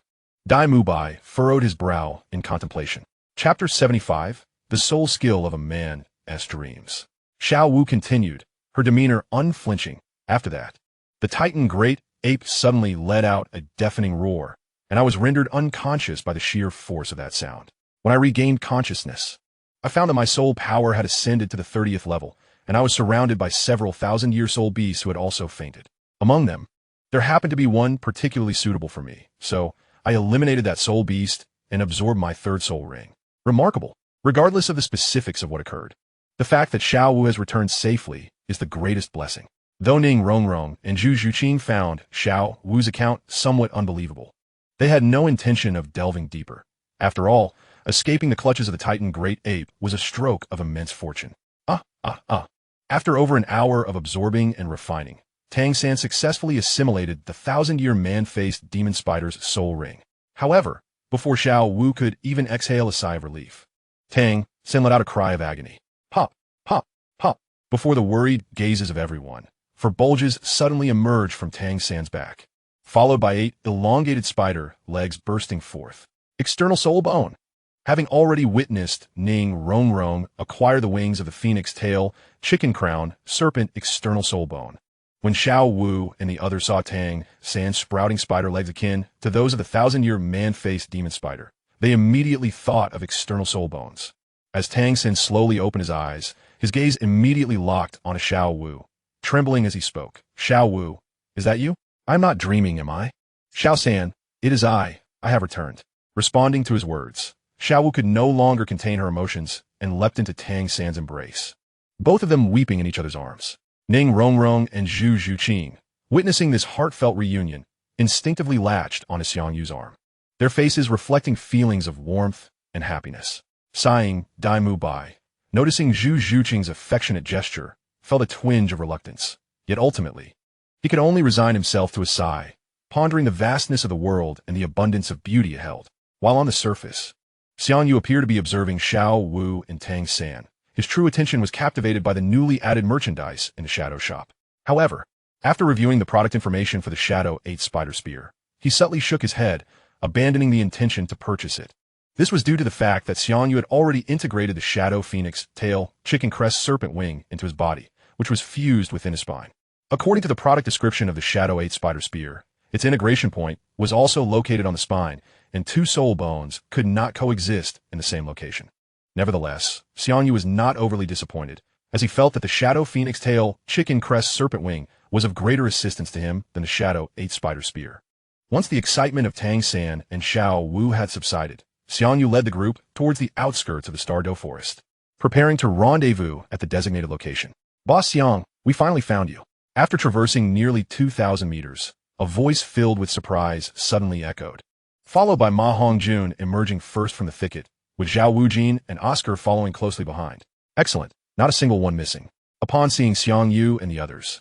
Dai Mubai furrowed his brow in contemplation. Chapter 75, The Soul Skill of a Man's Dreams. Xiao Wu continued, her demeanor unflinching. After that, the Titan Great Ape suddenly let out a deafening roar, and I was rendered unconscious by the sheer force of that sound. When I regained consciousness, I found that my soul power had ascended to the 30th level, and I was surrounded by several 1,000-year soul beasts who had also fainted. Among them, there happened to be one particularly suitable for me, so I eliminated that soul beast and absorbed my third soul ring. Remarkable. Regardless of the specifics of what occurred, the fact that Xiao Wu has returned safely is the greatest blessing. Though Ning Rongrong and Zhu Zhuqing found Xiao Wu's account somewhat unbelievable, they had no intention of delving deeper. After all, escaping the clutches of the Titan Great Ape was a stroke of immense fortune. After over an hour of absorbing and refining, Tang San successfully assimilated the 1,000-year man-faced demon spider's soul ring. However, before Xiao Wu could even exhale a sigh of relief, Tang San let out a cry of agony. Pop, pop, pop, before the worried gazes of everyone, for bulges suddenly emerged from Tang San's back, followed by 8 elongated spider legs bursting forth. External soul bone. Having already witnessed Ning Rongrong acquire the wings of the phoenix tail, chicken crown, serpent external soul bone, when Xiao Wu and the others saw Tang San's sprouting spider legs akin to those of the 1,000-year man-faced demon spider, they immediately thought of external soul bones. As Tang San slowly opened his eyes, his gaze immediately locked on a Xiao Wu, trembling as he spoke. "Xiao Wu, is that you? I'm not dreaming, am I?" "Xiao San, it is I have returned." Responding to his words, Xiao Wu could no longer contain her emotions and leapt into Tang San's embrace, both of them weeping in each other's arms. Ning Rongrong and Zhu Zhuqing, witnessing this heartfelt reunion, instinctively latched onto Xiang Yu's arm, their faces reflecting feelings of warmth and happiness. Sighing, Dai Mu Bai, noticing Zhu Zhuqing's affectionate gesture, felt a twinge of reluctance. Yet ultimately, he could only resign himself to a sigh, pondering the vastness of the world and the abundance of beauty it held. While on the surface, Xiang Yu appeared to be observing Xiao Wu and Tang San. His true attention was captivated by the newly added merchandise in the Shadow Shop. However, after reviewing the product information for the Shadow 8 Spider Spear, he subtly shook his head, abandoning the intention to purchase it. This was due to the fact that Xiang Yu had already integrated the Shadow Phoenix Tail Chicken Crest Serpent Wing into his body, which was fused within his spine. According to the product description of the Shadow 8 Spider Spear, its integration point was also located on the spine, and two soul bones could not coexist in the same location. Nevertheless, Xiang Yu was not overly disappointed, as he felt that the Shadow Phoenix Tail Chicken Crest Serpent Wing was of greater assistance to him than the Shadow 8 Spider Spear. Once the excitement of Tang San and Xiao Wu had subsided, Xiang Yu led the group towards the outskirts of the Stardow Forest, preparing to rendezvous at the designated location. Boss Xiang, we finally found you. After traversing nearly 2,000 meters, a voice filled with surprise suddenly echoed, followed by Ma Hongjun emerging first from the thicket, with Zhao Wujin and Oscar following closely behind. Excellent, not a single one missing. Upon seeing Xiang Yu and the others,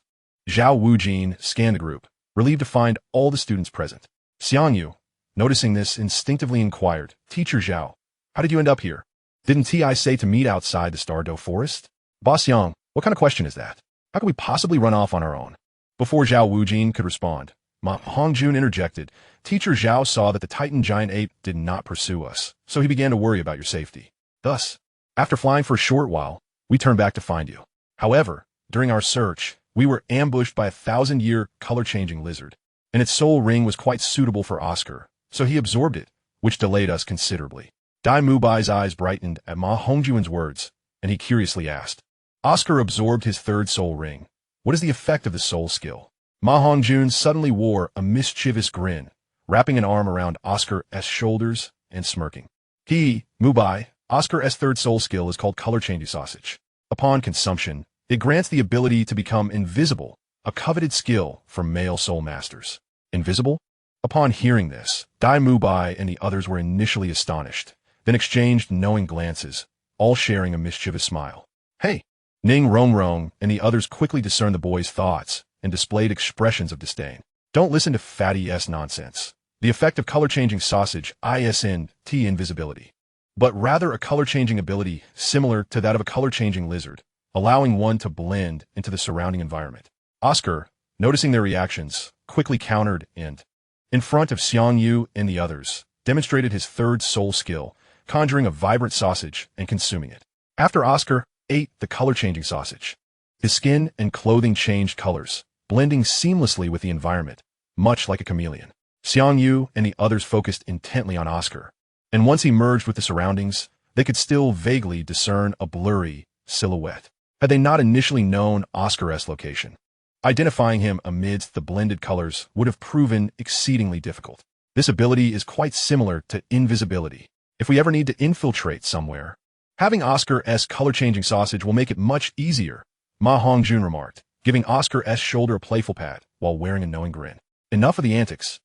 Zhao Wujin scanned the group, relieved to find all the students present. Xiang Yu, noticing this, instinctively inquired, Teacher Zhao, how did you end up here? Didn't Ti say to meet outside the Stardow Forest? Boss Yang, what kind of question is that? How could we possibly run off on our own? Before Zhao Wujin could respond, Ma Hongjun interjected, Teacher Zhao saw that the Titan giant ape did not pursue us, so he began to worry about your safety. Thus, after flying for a short while, we turned back to find you. However, during our search, we were ambushed by a 1,000-year color-changing lizard, and its soul ring was quite suitable for Oscar, so he absorbed it, which delayed us considerably. Dai Mubai's eyes brightened at Ma Hongjun's words, and he curiously asked, Oscar absorbed his third soul ring. What is the effect of the soul skill? Ma Hongjun suddenly wore a mischievous grin, wrapping an arm around Oscar's shoulders and smirking. Mubai, Oscar's third soul skill is called Color Changing Sausage. Upon consumption, it grants the ability to become invisible, a coveted skill for male soul masters. Invisible? Upon hearing this, Dai Mubai and the others were initially astonished, then exchanged knowing glances, all sharing a mischievous smile. Hey! Ning Rongrong and the others quickly discerned the boy's thoughts and displayed expressions of disdain. Don't listen to Fatty S nonsense. The effect of color-changing sausage isn't invisibility, but rather a color-changing ability similar to that of a color-changing lizard, allowing one to blend into the surrounding environment. Oscar, noticing their reactions, quickly countered and, in front of Xiang Yu and the others, demonstrated his third soul skill, conjuring a vibrant sausage and consuming it. After Oscar ate the color-changing sausage, his skin and clothing changed colors, blending seamlessly with the environment, much like a chameleon. Xiang Yu and the others focused intently on Oscar, and once he merged with the surroundings, they could still vaguely discern a blurry silhouette. Had they not initially known Oscar's location, identifying him amidst the blended colors would have proven exceedingly difficult. This ability is quite similar to invisibility. If we ever need to infiltrate somewhere, having Oscar's color-changing sausage will make it much easier, Ma Hongjun remarked, giving Oscar's shoulder a playful pat while wearing a knowing grin. Enough of the antics,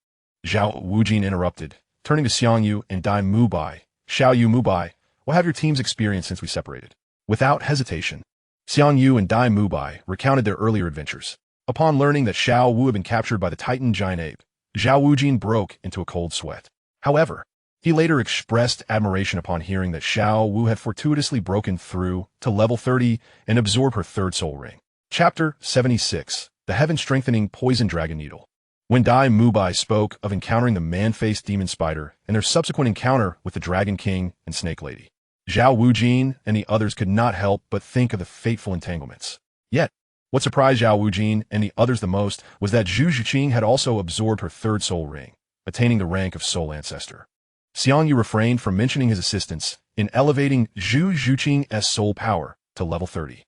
Zhao Wujin interrupted, turning to Xiang Yu and Dai Mubai. Xiao Yu Mubai, what have your team's experience since we separated? Without hesitation, Xiang Yu and Dai Mubai recounted their earlier adventures. Upon learning that Xiao Wu had been captured by the Titan giant ape, Zhao Wujin broke into a cold sweat. However, he later expressed admiration upon hearing that Xiao Wu had fortuitously broken through to level 30 and absorbed her third soul ring. Chapter 76, The Heaven-Strengthening Poison Dragon Needle. When Dai Mubai spoke of encountering the man-faced demon spider and their subsequent encounter with the Dragon King and Snake Lady, Zhao Wujin and the others could not help but think of the fateful entanglements. Yet, what surprised Zhao Wujin and the others the most was that Zhu Zhuqing had also absorbed her third soul ring, attaining the rank of Soul Ancestor. Xiang Yu refrained from mentioning his assistance in elevating Zhu Zhuqing's soul power to level 30,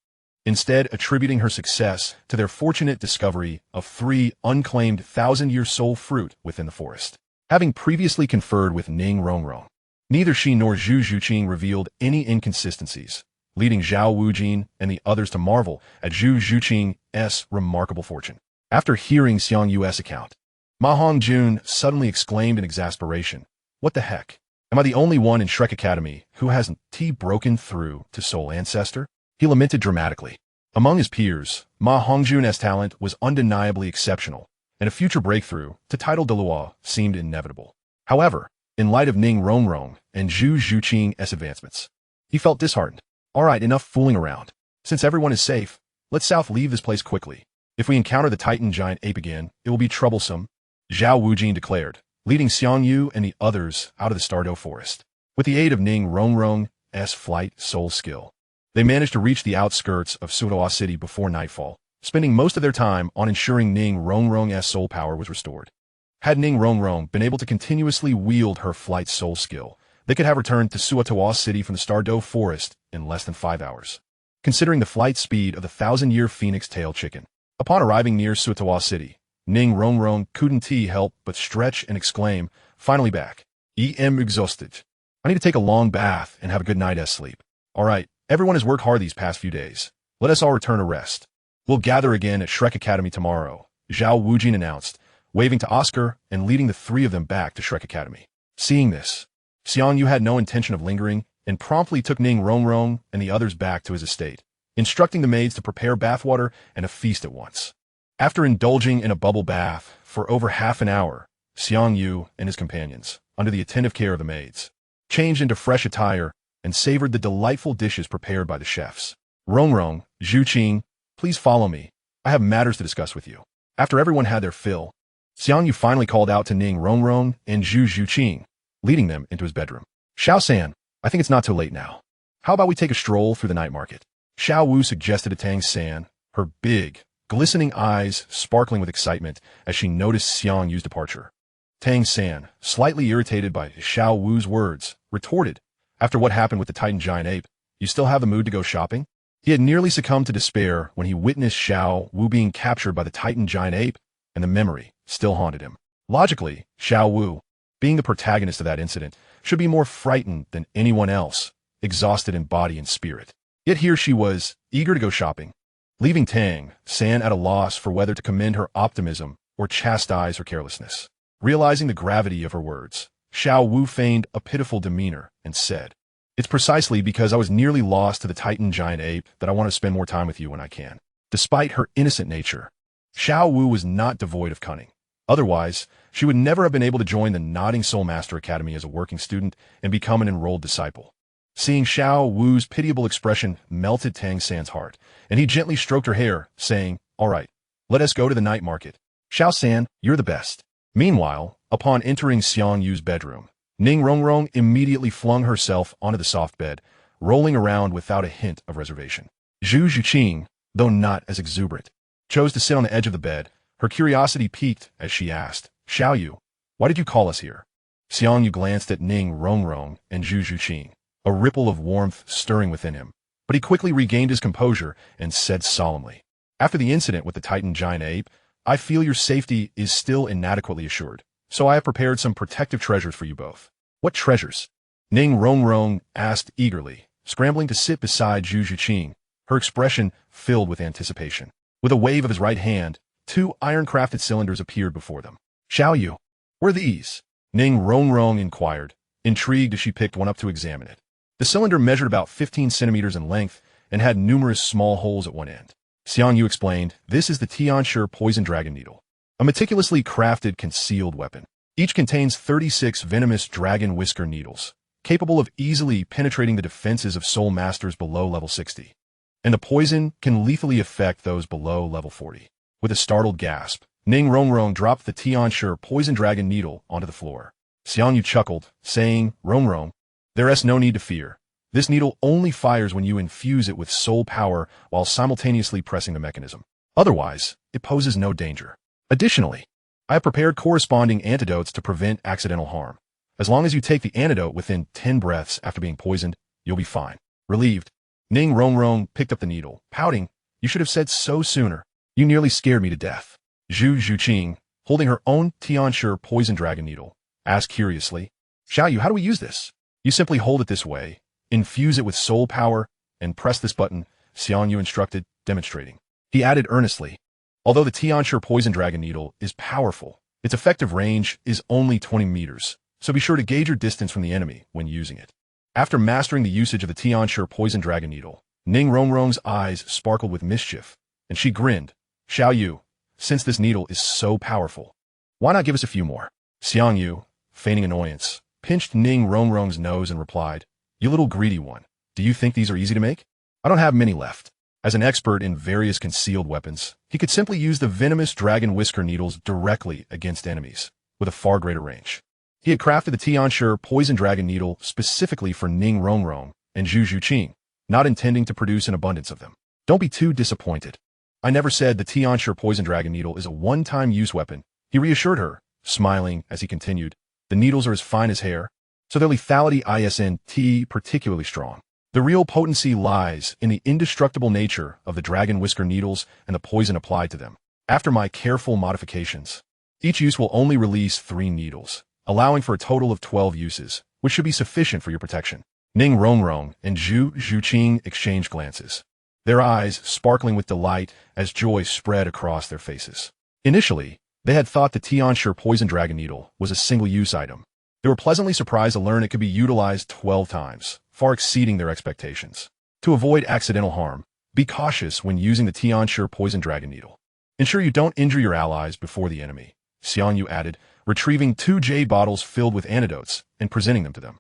instead attributing her success to their fortunate discovery of 3 unclaimed 1,000-year soul fruit within the forest. Having previously conferred with Ning Rongrong, neither she nor Zhu Zhuqing revealed any inconsistencies, leading Zhao Wujin and the others to marvel at Zhu Zhuqing's remarkable fortune. After hearing Xiang Yu's account, Ma Hongjun suddenly exclaimed in exasperation, "What the heck? Am I the only one in Shrek Academy who hasn't broken through to Soul Ancestor?" He lamented dramatically. Among his peers, Ma Hongjun's talent was undeniably exceptional, and a future breakthrough to title Douluo seemed inevitable. However, in light of Ning Rongrong and Zhu Zhuqing's advancements, he felt disheartened. "All right, enough fooling around. Since everyone is safe, let's leave this place quickly. If we encounter the Titan giant ape again, it will be troublesome," Zhao Wujin declared, leading Xiang Yu and the others out of the Stardow Forest. With the aid of Ning Rongrong's flight soul skill, they managed to reach the outskirts of Suotawa City before nightfall, spending most of their time on ensuring Ning Rongrong's soul power was restored. Had Ning Rongrong been able to continuously wield her flight soul skill, they could have returned to Suotawa City from the Stardow Forest in less than 5 hours. Considering the flight speed of the 1,000-year phoenix tail chicken, upon arriving near Suotawa City, Ning Rongrong couldn't help but stretch and exclaim, "Finally back. I'm exhausted. I need to take a long bath and have a good night's sleep. All right, everyone has worked hard these past few days. Let us all return to rest. We'll gather again at Shrek Academy tomorrow," Zhao Wujin announced, waving to Oscar and leading the three of them back to Shrek Academy. Seeing this, Xiang Yu had no intention of lingering and promptly took Ning Rongrong and the others back to his estate, instructing the maids to prepare bathwater and a feast at once. After indulging in a bubble bath for over half an hour, Xiang Yu and his companions, under the attentive care of the maids, changed into fresh attire and savored the delightful dishes prepared by the chefs. "Rongrong, Zhuqing, please follow me. I have matters to discuss with you." After everyone had their fill, Xiang Yu finally called out to Ning Rongrong and Zhu Zhuqing, leading them into his bedroom. "Xiao-san, I think it's not too late now. How about we take a stroll through the night market?" Xiao Wu suggested to Tang-san, her big, glistening eyes sparkling with excitement as she noticed Xiang Yu's departure. Tang-san, slightly irritated by Xiao Wu's words, retorted, "After what happened with the Titan giant ape, you still have the mood to go shopping?" He had nearly succumbed to despair when he witnessed Xiao Wu being captured by the Titan giant ape, and the memory still haunted him. Logically, Xiao Wu, being the protagonist of that incident, should be more frightened than anyone else, exhausted in body and spirit. Yet here she was, eager to go shopping, leaving Tang-san at a loss for whether to commend her optimism or chastise her carelessness. Realizing the gravity of her words, Xiao Wu feigned a pitiful demeanor and said, "It's precisely because I was nearly lost to the Titan giant ape that I want to spend more time with you when I can." Despite her innocent nature, Xiao Wu was not devoid of cunning. Otherwise, she would never have been able to join the Nodding Soul Master Academy as a working student and become an enrolled disciple. Seeing Xiao Wu's pitiable expression melted Tang-san's heart, and he gently stroked her hair, saying, "All right, let us go to the night market. Xiao-san, you're the best." Meanwhile, upon entering Xiang Yu's bedroom, Ning Rongrong immediately flung herself onto the soft bed, rolling around without a hint of reservation. Zhu Zhuqing, though not as exuberant, chose to sit on the edge of the bed, her curiosity piqued as she asked, "Xiao Yu, why did you call us here?" Xiang Yu glanced at Ning Rongrong and Zhu Zhuqing, a ripple of warmth stirring within him, but he quickly regained his composure and said solemnly, "After the incident with the Titan giant ape, I feel your safety is still inadequately assured, so I have prepared some protective treasures for you both." "What treasures?" Ning Rongrong asked eagerly, scrambling to sit beside Zhu Zhuqing, her expression filled with anticipation. With a wave of his right hand, 2 iron-crafted cylinders appeared before them. "Xiao Yu, what are these?" Ning Rongrong inquired, intrigued as she picked one up to examine it. The cylinder measured about 15 centimeters in length and had numerous small holes at one end. Xiang Yu explained, "This is the Tianshi Poison Dragon Needle, a meticulously crafted concealed weapon. Each contains 36 venomous dragon whisker needles, capable of easily penetrating the defenses of soul masters below level 60. And the poison can lethally affect those below level 40. With a startled gasp, Ning Rongrong dropped the Tianshi Poison Dragon Needle onto the floor. Xiang Yu chuckled, saying, "Rongrong, there's no need to fear. This needle only fires when you infuse it with soul power while simultaneously pressing the mechanism. Otherwise, it poses no danger. Additionally, I have prepared corresponding antidotes to prevent accidental harm. As long as you take the antidote within 10 breaths after being poisoned, you'll be fine." Relieved, Ning Rongrong picked up the needle, pouting, "You should have said so sooner. You nearly scared me to death." Zhu Zhuqing, holding her own Tianshi Poison Dragon Needle, asked curiously, "Xiao Yu, how do we use this?" "You simply hold it this way, infuse it with soul power, and press this button," Xiang Yu instructed, demonstrating. He added earnestly, Although the Tianshi Poison Dragon Needle is powerful, its effective range is only 20 meters, so be sure to gauge your distance from the enemy when using it. After mastering the usage of the Tianshi Poison Dragon Needle, Ning Rongrong's eyes sparkled with mischief, and she grinned. Xiao Yu, since this needle is so powerful, why not give us a few more? Xiang Yu, feigning annoyance, pinched Ning Rongrong's nose and replied, You little greedy one, do you think these are easy to make? I don't have many left. As an expert in various concealed weapons, he could simply use the venomous dragon whisker needles directly against enemies, with a far greater range. He had crafted the Tianshi Poison Dragon Needle specifically for Ning Rongrong and Zhu Zhuqing, not intending to produce an abundance of them. Don't be too disappointed. I never said the Tianshi Poison Dragon Needle is a one-time use weapon, he reassured her, smiling as he continued. The needles are as fine as hair, so their lethality isn't particularly strong. The real potency lies in the indestructible nature of the dragon whisker needles and the poison applied to them. After my careful modifications, each use will only release 3 needles, allowing for a total of 12 uses, which should be sufficient for your protection. Ning Rongrong and Zhu Zhuqing exchanged glances, their eyes sparkling with delight as joy spread across their faces. Initially, they had thought the Tianshi Poison Dragon Needle was a single-use item. They were pleasantly surprised to learn it could be utilized 12 times, far exceeding their expectations. To avoid accidental harm, be cautious when using the Tianshi Poison Dragon Needle. Ensure you don't injure your allies before the enemy, Xiang Yu added, retrieving 2 jade bottles filled with antidotes and presenting them to them.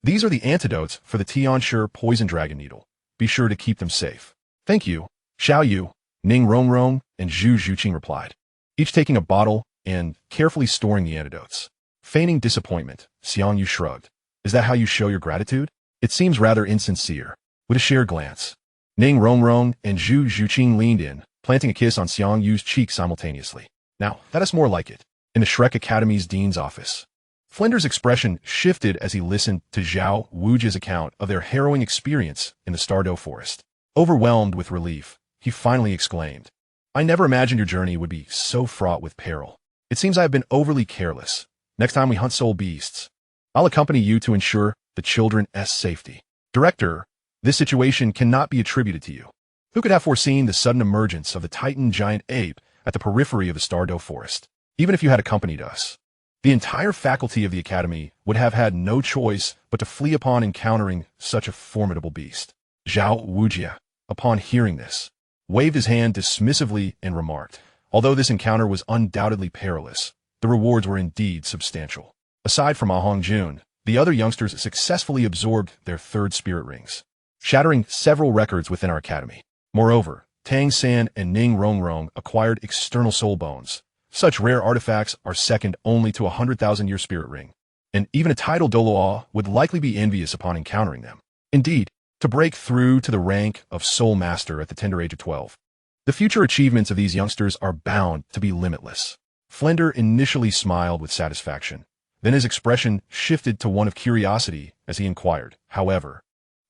These are the antidotes for the Tianshi Poison Dragon Needle. Be sure to keep them safe. Thank you, Xiao Yu, Ning Rongrong, and Zhu Zhuqing replied, each taking a bottle and carefully storing the antidotes. Feigning disappointment, Xiang Yu shrugged. Is that how you show your gratitude? It seems rather insincere. With a shared glance, Ning Rongrong and Zhu Zhuqing leaned in, planting a kiss on Xiang Yu's cheek simultaneously. Now, that is more like it. In the Shrek Academy's dean's office, Flinder's expression shifted as he listened to Xiao Wuji's account of their harrowing experience in the Stardow Forest. Overwhelmed with relief, he finally exclaimed, I never imagined your journey would be so fraught with peril. It seems I have been overly careless. Next time we hunt soul beasts, I'll accompany you to ensure the children's safety. Director, this situation cannot be attributed to you. Who could have foreseen the sudden emergence of the Titan giant ape at the periphery of the Stardow Forest? Even if you had accompanied us, the entire faculty of the Academy would have had no choice but to flee upon encountering such a formidable beast. Zhao Wujia, upon hearing this, waved his hand dismissively and remarked, although this encounter was undoubtedly perilous, the rewards were indeed substantial. Aside from Ahong Jun, the other youngsters successfully absorbed their 3rd spirit rings, shattering several records within our academy. Moreover, Tang San and Ning Rongrong acquired external soul bones. Such rare artifacts are second only to a 100,000-year spirit ring, and even a titled Douluo would likely be envious upon encountering them. Indeed, to break through to the rank of Soul Master at the tender age of 12, the future achievements of these youngsters are bound to be limitless. Flinder initially smiled with satisfaction. Then his expression shifted to one of curiosity as he inquired, however,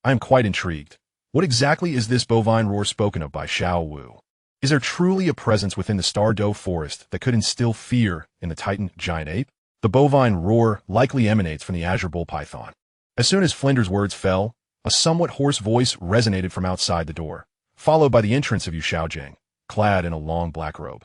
I am quite intrigued. What exactly is this bovine roar spoken of by Xiao Wu? Is there truly a presence within the Stardow Forest that could instill fear in the Titan giant ape? The bovine roar likely emanates from the azure bull python. As soon as Flinder's words fell, a somewhat hoarse voice resonated from outside the door, followed by the entrance of Yu Xiaojing, clad in a long black robe.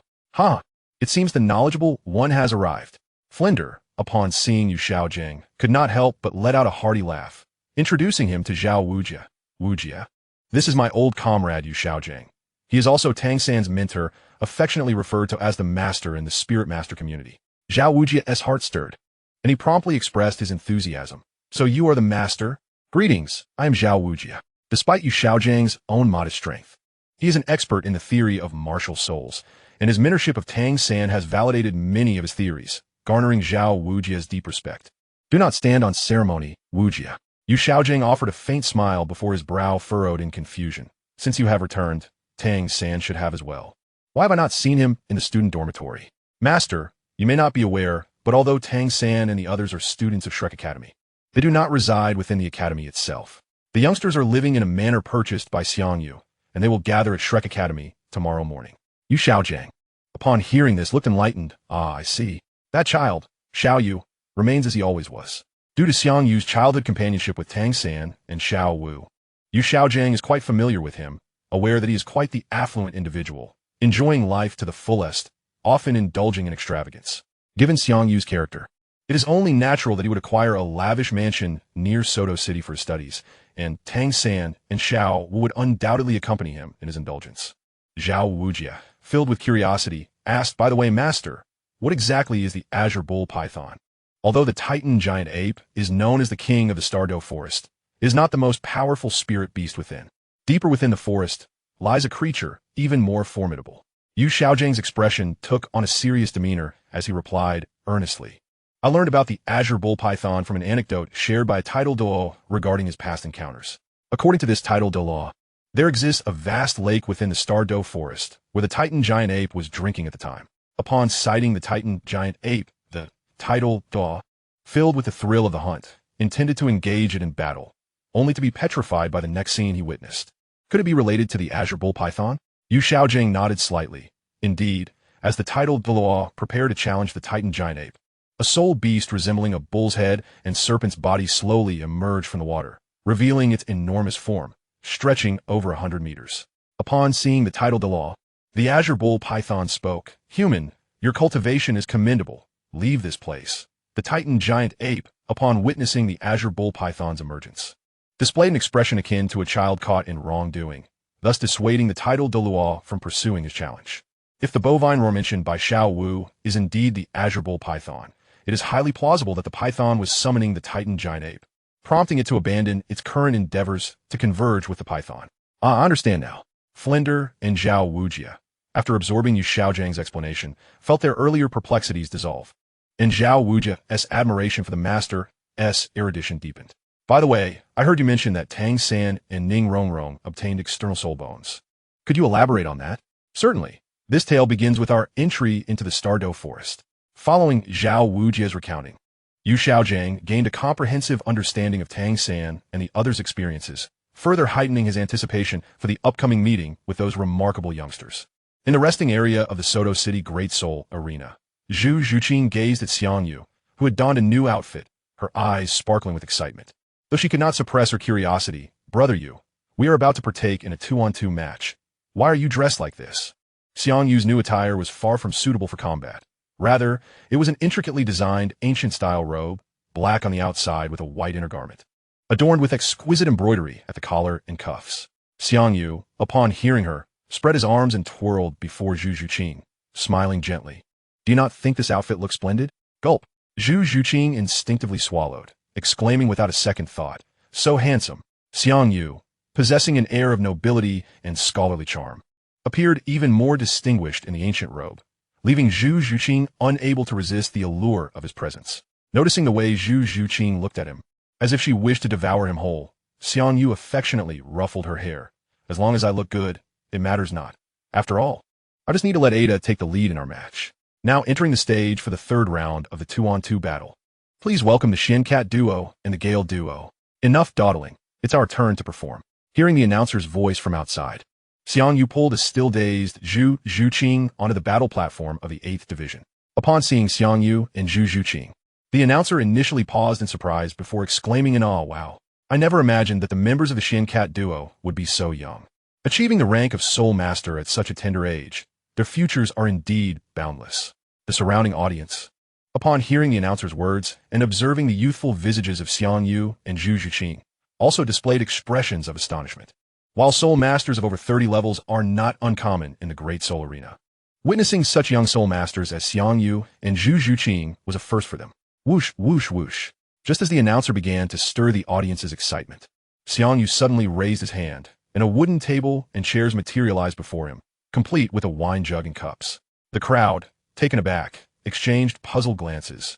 It seems the knowledgeable one has arrived. Flinder, upon seeing Yu Xiaojing, could not help but let out a hearty laugh, introducing him to Zhao Wujia. Wujia, this is my old comrade Yu Xiaojing. He is also Tang San's mentor, affectionately referred to as the Master in the Spirit Master community. Zhao Wujia's heart stirred, and he promptly expressed his enthusiasm. So you are the Master? Greetings, I am Zhao Wujia. Despite Yu Xiaojing's own modest strength, he is an expert in the theory of martial souls, and his mentorship of Tang San has validated many of his theories, garnering Zhao Wujia's deep respect. Do not stand on ceremony, Wujia. Yu Xiaojing offered a faint smile before his brow furrowed in confusion. Since you have returned, Tang San should have as well. Why have I not seen him in the student dormitory? Master, you may not be aware, but although Tang San and the others are students of Shrek Academy, they do not reside within the academy itself. The youngsters are living in a manor purchased by Xiang Yu, and they will gather at Shrek Academy tomorrow morning. Yu Xiaojing, upon hearing this, looked enlightened. I see. That child, Xiao Yu, remains as he always was. Due to Xiang Yu's childhood companionship with Tang San and Xiao Wu, Yu Xiaojing is quite familiar with him, aware that he is quite the affluent individual, enjoying life to the fullest, often indulging in extravagance. Given Xiang Yu's character, it is only natural that he would acquire a lavish mansion near Soto City for his studies, and Tang San and Xiao Wu would undoubtedly accompany him in his indulgence. Zhao Wujia, filled with curiosity, asked, "By the way, Master, what exactly is the Azure Bull Python?" Although the Titan giant ape is known as the king of the Stardow Forest, it is not the most powerful spirit beast within. Deeper within the forest lies a creature even more formidable. Yu Xiaozhang's expression took on a serious demeanor as he replied earnestly, "I learned about the Azure Bull Python from an anecdote shared by a title Douluo regarding his past encounters. According to this title Douluo, there exists a vast lake within the Stardow Forest where the Titan giant ape was drinking at the time. Upon sighting the Titan giant ape, the title Douluo, filled with the thrill of the hunt, intended to engage it in battle, only to be petrified by the next scene he witnessed. Could it be related to the Azure Bull Python?" Yu Xiaozhang nodded slightly. Indeed, as the title Douluo prepared to challenge the Titan giant ape, a soul beast resembling a bull's head and serpent's body slowly emerged from the water, revealing its enormous form, stretching over 100 meters. Upon seeing the title Douluo, the Azure Bull Python spoke, "Human, your cultivation is commendable. Leave this place." The Titan giant ape, upon witnessing the Azure Bull Python's emergence, displayed an expression akin to a child caught in wrongdoing, thus dissuading the title Douluo from pursuing his challenge. If the bovine roar mentioned by Xiao Wu is indeed the Azure Bull Python, it is highly plausible that the python was summoning the Titan giant ape, prompting it to abandon its current endeavors to converge with the python. I understand now. Flender and Zhao Wujia, after absorbing Yu Xiaozhang's explanation, felt their earlier perplexities dissolve, and Zhao Wujia's admiration for the master's erudition deepened. "By the way, I heard you mention that Tang San and Ning Rongrong obtained external soul bones. Could you elaborate on that?" "Certainly. This tale begins with our entry into the Stardow Forest." Following Zhao Wujia's recounting, Yu Xiaozhang gained a comprehensive understanding of Tang San and the others' experiences, further heightening his anticipation for the upcoming meeting with those remarkable youngsters. In the resting area of the Soto City Great Soul Arena, Zhu Zhuqing gazed at Xiang Yu, who had donned a new outfit, her eyes sparkling with excitement. Though she could not suppress her curiosity, "Brother Yu, we are about to partake in a 2-on-2 match. Why are you dressed like this?" Xiang Yu's new attire was far from suitable for combat. Rather, it was an intricately designed, ancient-style robe, black on the outside with a white inner garment, adorned with exquisite embroidery at the collar and cuffs. Xiang Yu, upon hearing her, spread his arms and twirled before Zhu Zhuqing, smiling gently. "Do you not think this outfit looks splendid?" Gulp. Zhu Zhuqing instinctively swallowed, exclaiming without a second thought, "So handsome." Xiang Yu, possessing an air of nobility and scholarly charm, appeared even more distinguished in the ancient robe, leaving Zhu Zhuqing unable to resist the allure of his presence. Noticing the way Zhu Zhuqing looked at him, as if she wished to devour him whole, Xiang Yu affectionately ruffled her hair. "As long as I look good, it matters not. After all, I just need to let Ada take the lead in our match." Now entering the stage for the third round of the 2-on-2 battle. Please welcome the Shencat duo and the Gale duo. Enough dawdling. It's our turn to perform. Hearing the announcer's voice from outside, Xiang Yu pulled a still-dazed Zhu Zhuqing onto the battle platform of the 8th Division. Upon seeing Xiang Yu and Zhu Zhuqing, the announcer initially paused in surprise before exclaiming in awe, "Wow, I never imagined that the members of the Shencat duo would be so young. Achieving the rank of Soul Master at such a tender age, their futures are indeed boundless." The surrounding audience, upon hearing the announcer's words and observing the youthful visages of Xiang Yu and Zhu Zhuqing, also displayed expressions of astonishment. While Soul Masters of over 30 levels are not uncommon in the Great Soul Arena, witnessing such young Soul Masters as Xiang Yu and Zhu Zhuqing was a first for them. Whoosh, whoosh, whoosh. Just as the announcer began to stir the audience's excitement, Xiang Yu suddenly raised his hand, and a wooden table and chairs materialized before him, complete with a wine jug and cups. The crowd, taken aback, exchanged puzzled glances,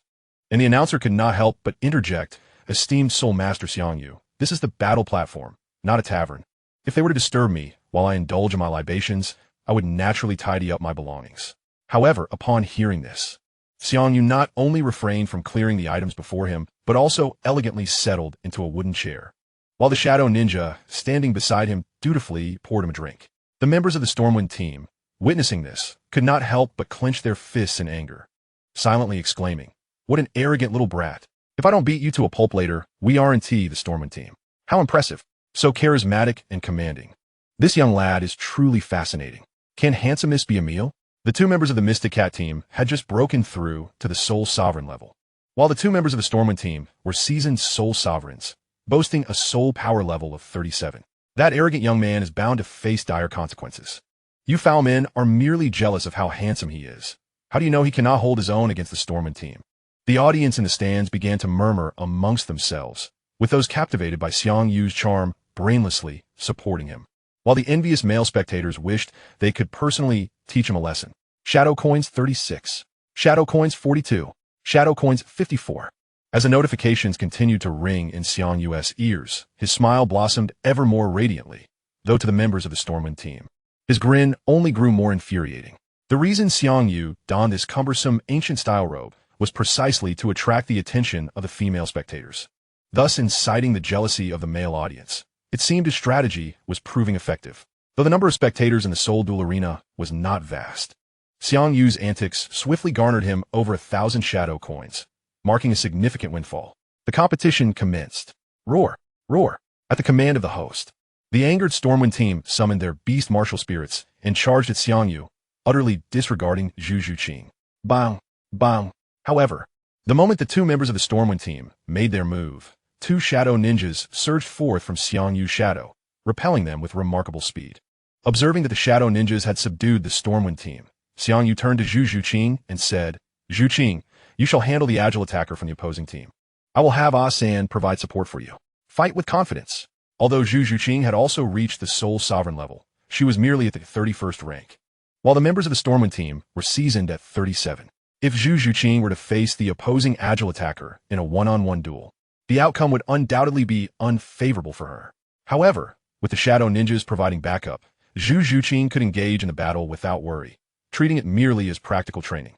and the announcer could not help but interject, "Esteemed Soul Master Xiang Yu, this is the battle platform, not a tavern. If they were to disturb me while I indulge in my libations, I would naturally tidy up my belongings." However, upon hearing this, Xiang Yu not only refrained from clearing the items before him, but also elegantly settled into a wooden chair, while the Shadow Ninja, standing beside him, dutifully poured him a drink. The members of the Stormwind team, witnessing this, could not help but clench their fists in anger, silently exclaiming, "What an arrogant little brat. If I don't beat you to a pulp later, we aren't the Stormwind team. How impressive. So charismatic and commanding. This young lad is truly fascinating." Can handsomeness be a meal? The two members of the Mystic Cat team had just broken through to the Soul Sovereign level, while the two members of the Stormwind team were seasoned Soul Sovereigns, boasting a soul power level of 37. That arrogant young man is bound to face dire consequences. You foul men are merely jealous of how handsome he is. How do you know he cannot hold his own against the Stormwind team? The audience in the stands began to murmur amongst themselves, with those captivated by Xiang Yu's charm brainlessly supporting him, while the envious male spectators wished they could personally teach him a lesson. Shadow coins 36. Shadow coins 42. Shadow coins 54. As the notifications continued to ring in Xiang Yu's ears, his smile blossomed ever more radiantly, though to the members of the Stormwind team, his grin only grew more infuriating. The reason Xiang Yu donned this cumbersome ancient-style robe was precisely to attract the attention of the female spectators, thus inciting the jealousy of the male audience. It seemed his strategy was proving effective, though the number of spectators in the Soul Duel arena was not vast. Xiang Yu's antics swiftly garnered him over 1,000 shadow coins, marking a significant windfall. The competition commenced. Roar! Roar! At the command of the host, the angered Stormwind team summoned their beast martial spirits and charged at Xiang Yu, utterly disregarding Zhu Zhuqing. Bang! Bang! However, the moment the two members of the Stormwind team made their move, two shadow ninjas surged forth from Xiang Yu's shadow, repelling them with remarkable speed. Observing that the shadow ninjas had subdued the Stormwind team, Xiang Yu turned to Zhu Zhuqing and said, Zhuqing, you shall handle the agile attacker from the opposing team. I will have Ah-san provide support for you. Fight with confidence. Although Zhu Zhuqing had also reached the Soul Sovereign level, she was merely at the 31st rank, while the members of the Stormwind team were seasoned at 37. If Zhu Zhuqing were to face the opposing agile attacker in a one-on-one duel, the outcome would undoubtedly be unfavorable for her. However, with the shadow ninjas providing backup, Zhu Zhuqing could engage in the battle without worry, treating it merely as practical training.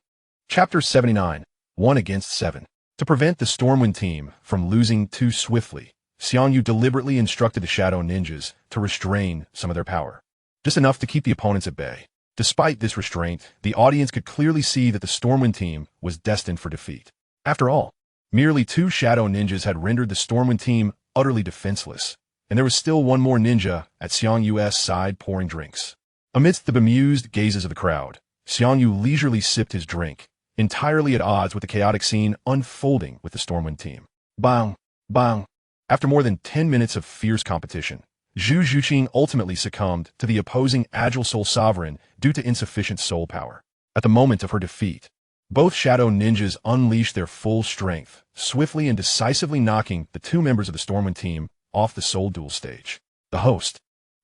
Chapter 79, 1 against 7. To prevent the Stormwind team from losing too swiftly, Xiang Yu deliberately instructed the shadow ninjas to restrain some of their power, just enough to keep the opponents at bay. Despite this restraint, the audience could clearly see that the Stormwind team was destined for defeat. After all, merely two shadow ninjas had rendered the Stormwind team utterly defenseless, and there was still one more ninja at Xiang Yu's side pouring drinks. Amidst the bemused gazes of the crowd, Xiang Yu leisurely sipped his drink, entirely at odds with the chaotic scene unfolding with the Stormwind team. Bang! Bang! After more than 10 minutes of fierce competition, Zhu Zhuqing ultimately succumbed to the opposing Agile Soul Sovereign due to insufficient soul power. At the moment of her defeat, both shadow ninjas unleashed their full strength, swiftly and decisively knocking the two members of the Stormwind team off the Soul Duel stage. The host,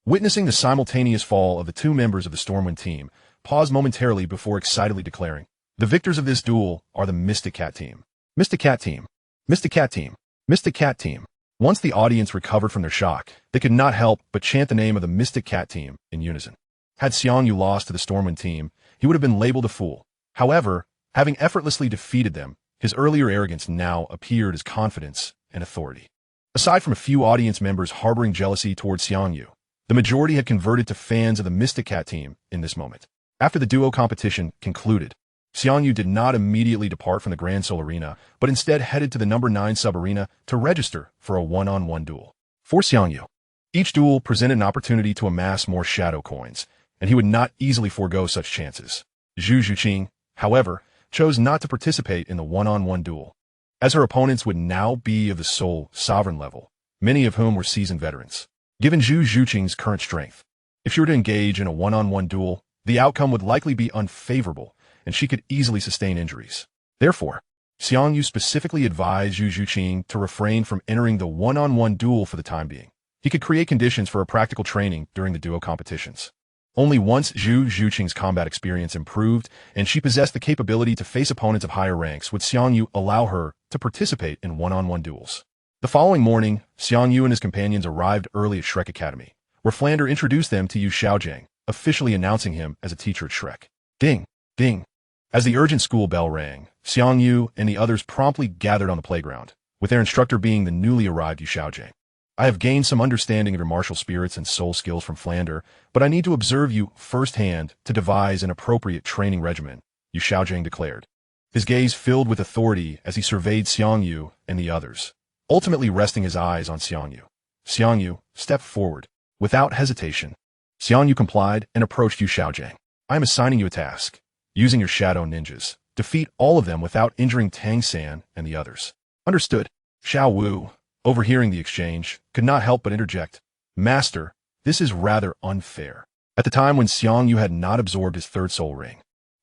witnessing the simultaneous fall of the two members of the Stormwind team, paused momentarily before excitedly declaring, the victors of this duel are the Mystic Cat team. Mystic Cat team. Mystic Cat team. Mystic Cat team. Once the audience recovered from their shock, they could not help but chant the name of the Mystic Cat team in unison. Had Xiang Yu lost to the Stormwind team, he would have been labeled a fool. However, having effortlessly defeated them, his earlier arrogance now appeared as confidence and authority. Aside from a few audience members harboring jealousy towards Xiang Yu, the majority had converted to fans of the Mystic Cat team in this moment. After the duo competition concluded, Xiang Yu did not immediately depart from the Grand Soul Arena, but instead headed to the number 9 sub-arena to register for a one-on-one duel. For Xiang Yu, each duel presented an opportunity to amass more shadow coins, and he would not easily forego such chances. Zhu Zhuqing, however, chose not to participate in the one-on-one duel, as her opponents would now be of the Soul Sovereign level, many of whom were seasoned veterans. Given Zhu Zhuqing's current strength, if she were to engage in a one-on-one duel, the outcome would likely be unfavorable, and she could easily sustain injuries. Therefore, Xiang Yu specifically advised Zhu Zhuqing to refrain from entering the one-on-one duel for the time being. He could create conditions for a practical training during the duo competitions. Only once Zhu Zhuqing's combat experience improved and she possessed the capability to face opponents of higher ranks would Xiang Yu allow her to participate in one-on-one duels. The following morning, Xiang Yu and his companions arrived early at Shrek Academy, where Flander introduced them to Yu Xiaojiang, officially announcing him as a teacher at Shrek. Ding! Ding! As the urgent school bell rang, Xiang Yu and the others promptly gathered on the playground, with their instructor being the newly arrived Yu Xiaojiang. I have gained some understanding of your martial spirits and soul skills from Flander, but I need to observe you firsthand to devise an appropriate training regimen, Yu Xiaojiang declared. His gaze filled with authority as he surveyed Xiang Yu and the others, ultimately resting his eyes on Xiang Yu. Xiang Yu stepped forward. Without hesitation, Xiang Yu complied and approached Yu Xiaojiang. I am assigning you a task. Using your shadow ninjas, defeat all of them without injuring Tang San and the others. Understood. Xiao Wu, overhearing the exchange, could not help but interject. Master, this is rather unfair. At the time when Xiang Yu had not absorbed his third soul ring,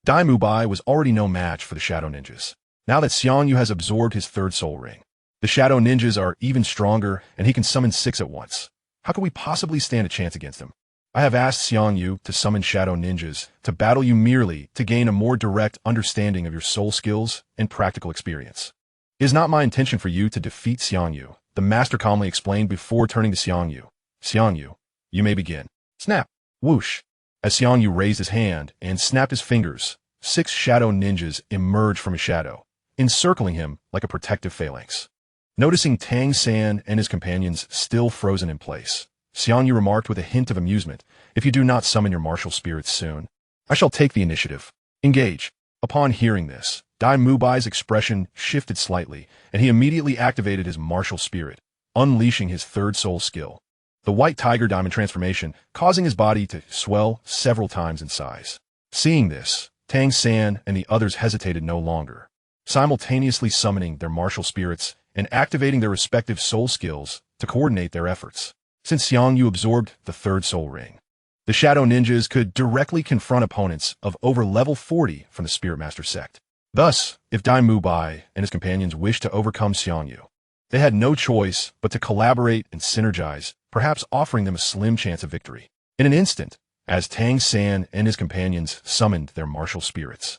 Dai Mubai was already no match for the shadow ninjas. Now that Xiang Yu has absorbed his third soul ring, the shadow ninjas are even stronger and he can summon 6 at once. How could we possibly stand a chance against him? I have asked Xiang Yu to summon shadow ninjas to battle you merely to gain a more direct understanding of your soul skills and practical experience. It is not my intention for you to defeat Xiang Yu, the master calmly explained before turning to Xiang Yu. Xiang Yu, you may begin. Snap. Whoosh. As Xiang Yu raised his hand and snapped his fingers, 6 shadow ninjas emerged from his shadow, encircling him like a protective phalanx. Noticing Tang San and his companions still frozen in place, Xiang Yu remarked with a hint of amusement, if you do not summon your martial spirits soon, I shall take the initiative. Engage. Upon hearing this, Dai Mubai's expression shifted slightly, and he immediately activated his martial spirit, unleashing his third soul skill, the white tiger diamond transformation, causing his body to swell several times in size. Seeing this, Tang San and the others hesitated no longer, simultaneously summoning their martial spirits and activating their respective soul skills to coordinate their efforts. Since Xiang Yu absorbed the third soul ring, the shadow ninjas could directly confront opponents of over level 40 from the Spirit Master sect. Thus, if Dai Mubai and his companions wished to overcome Xiang Yu, they had no choice but to collaborate and synergize, perhaps offering them a slim chance of victory. In an instant, as Tang San and his companions summoned their martial spirits,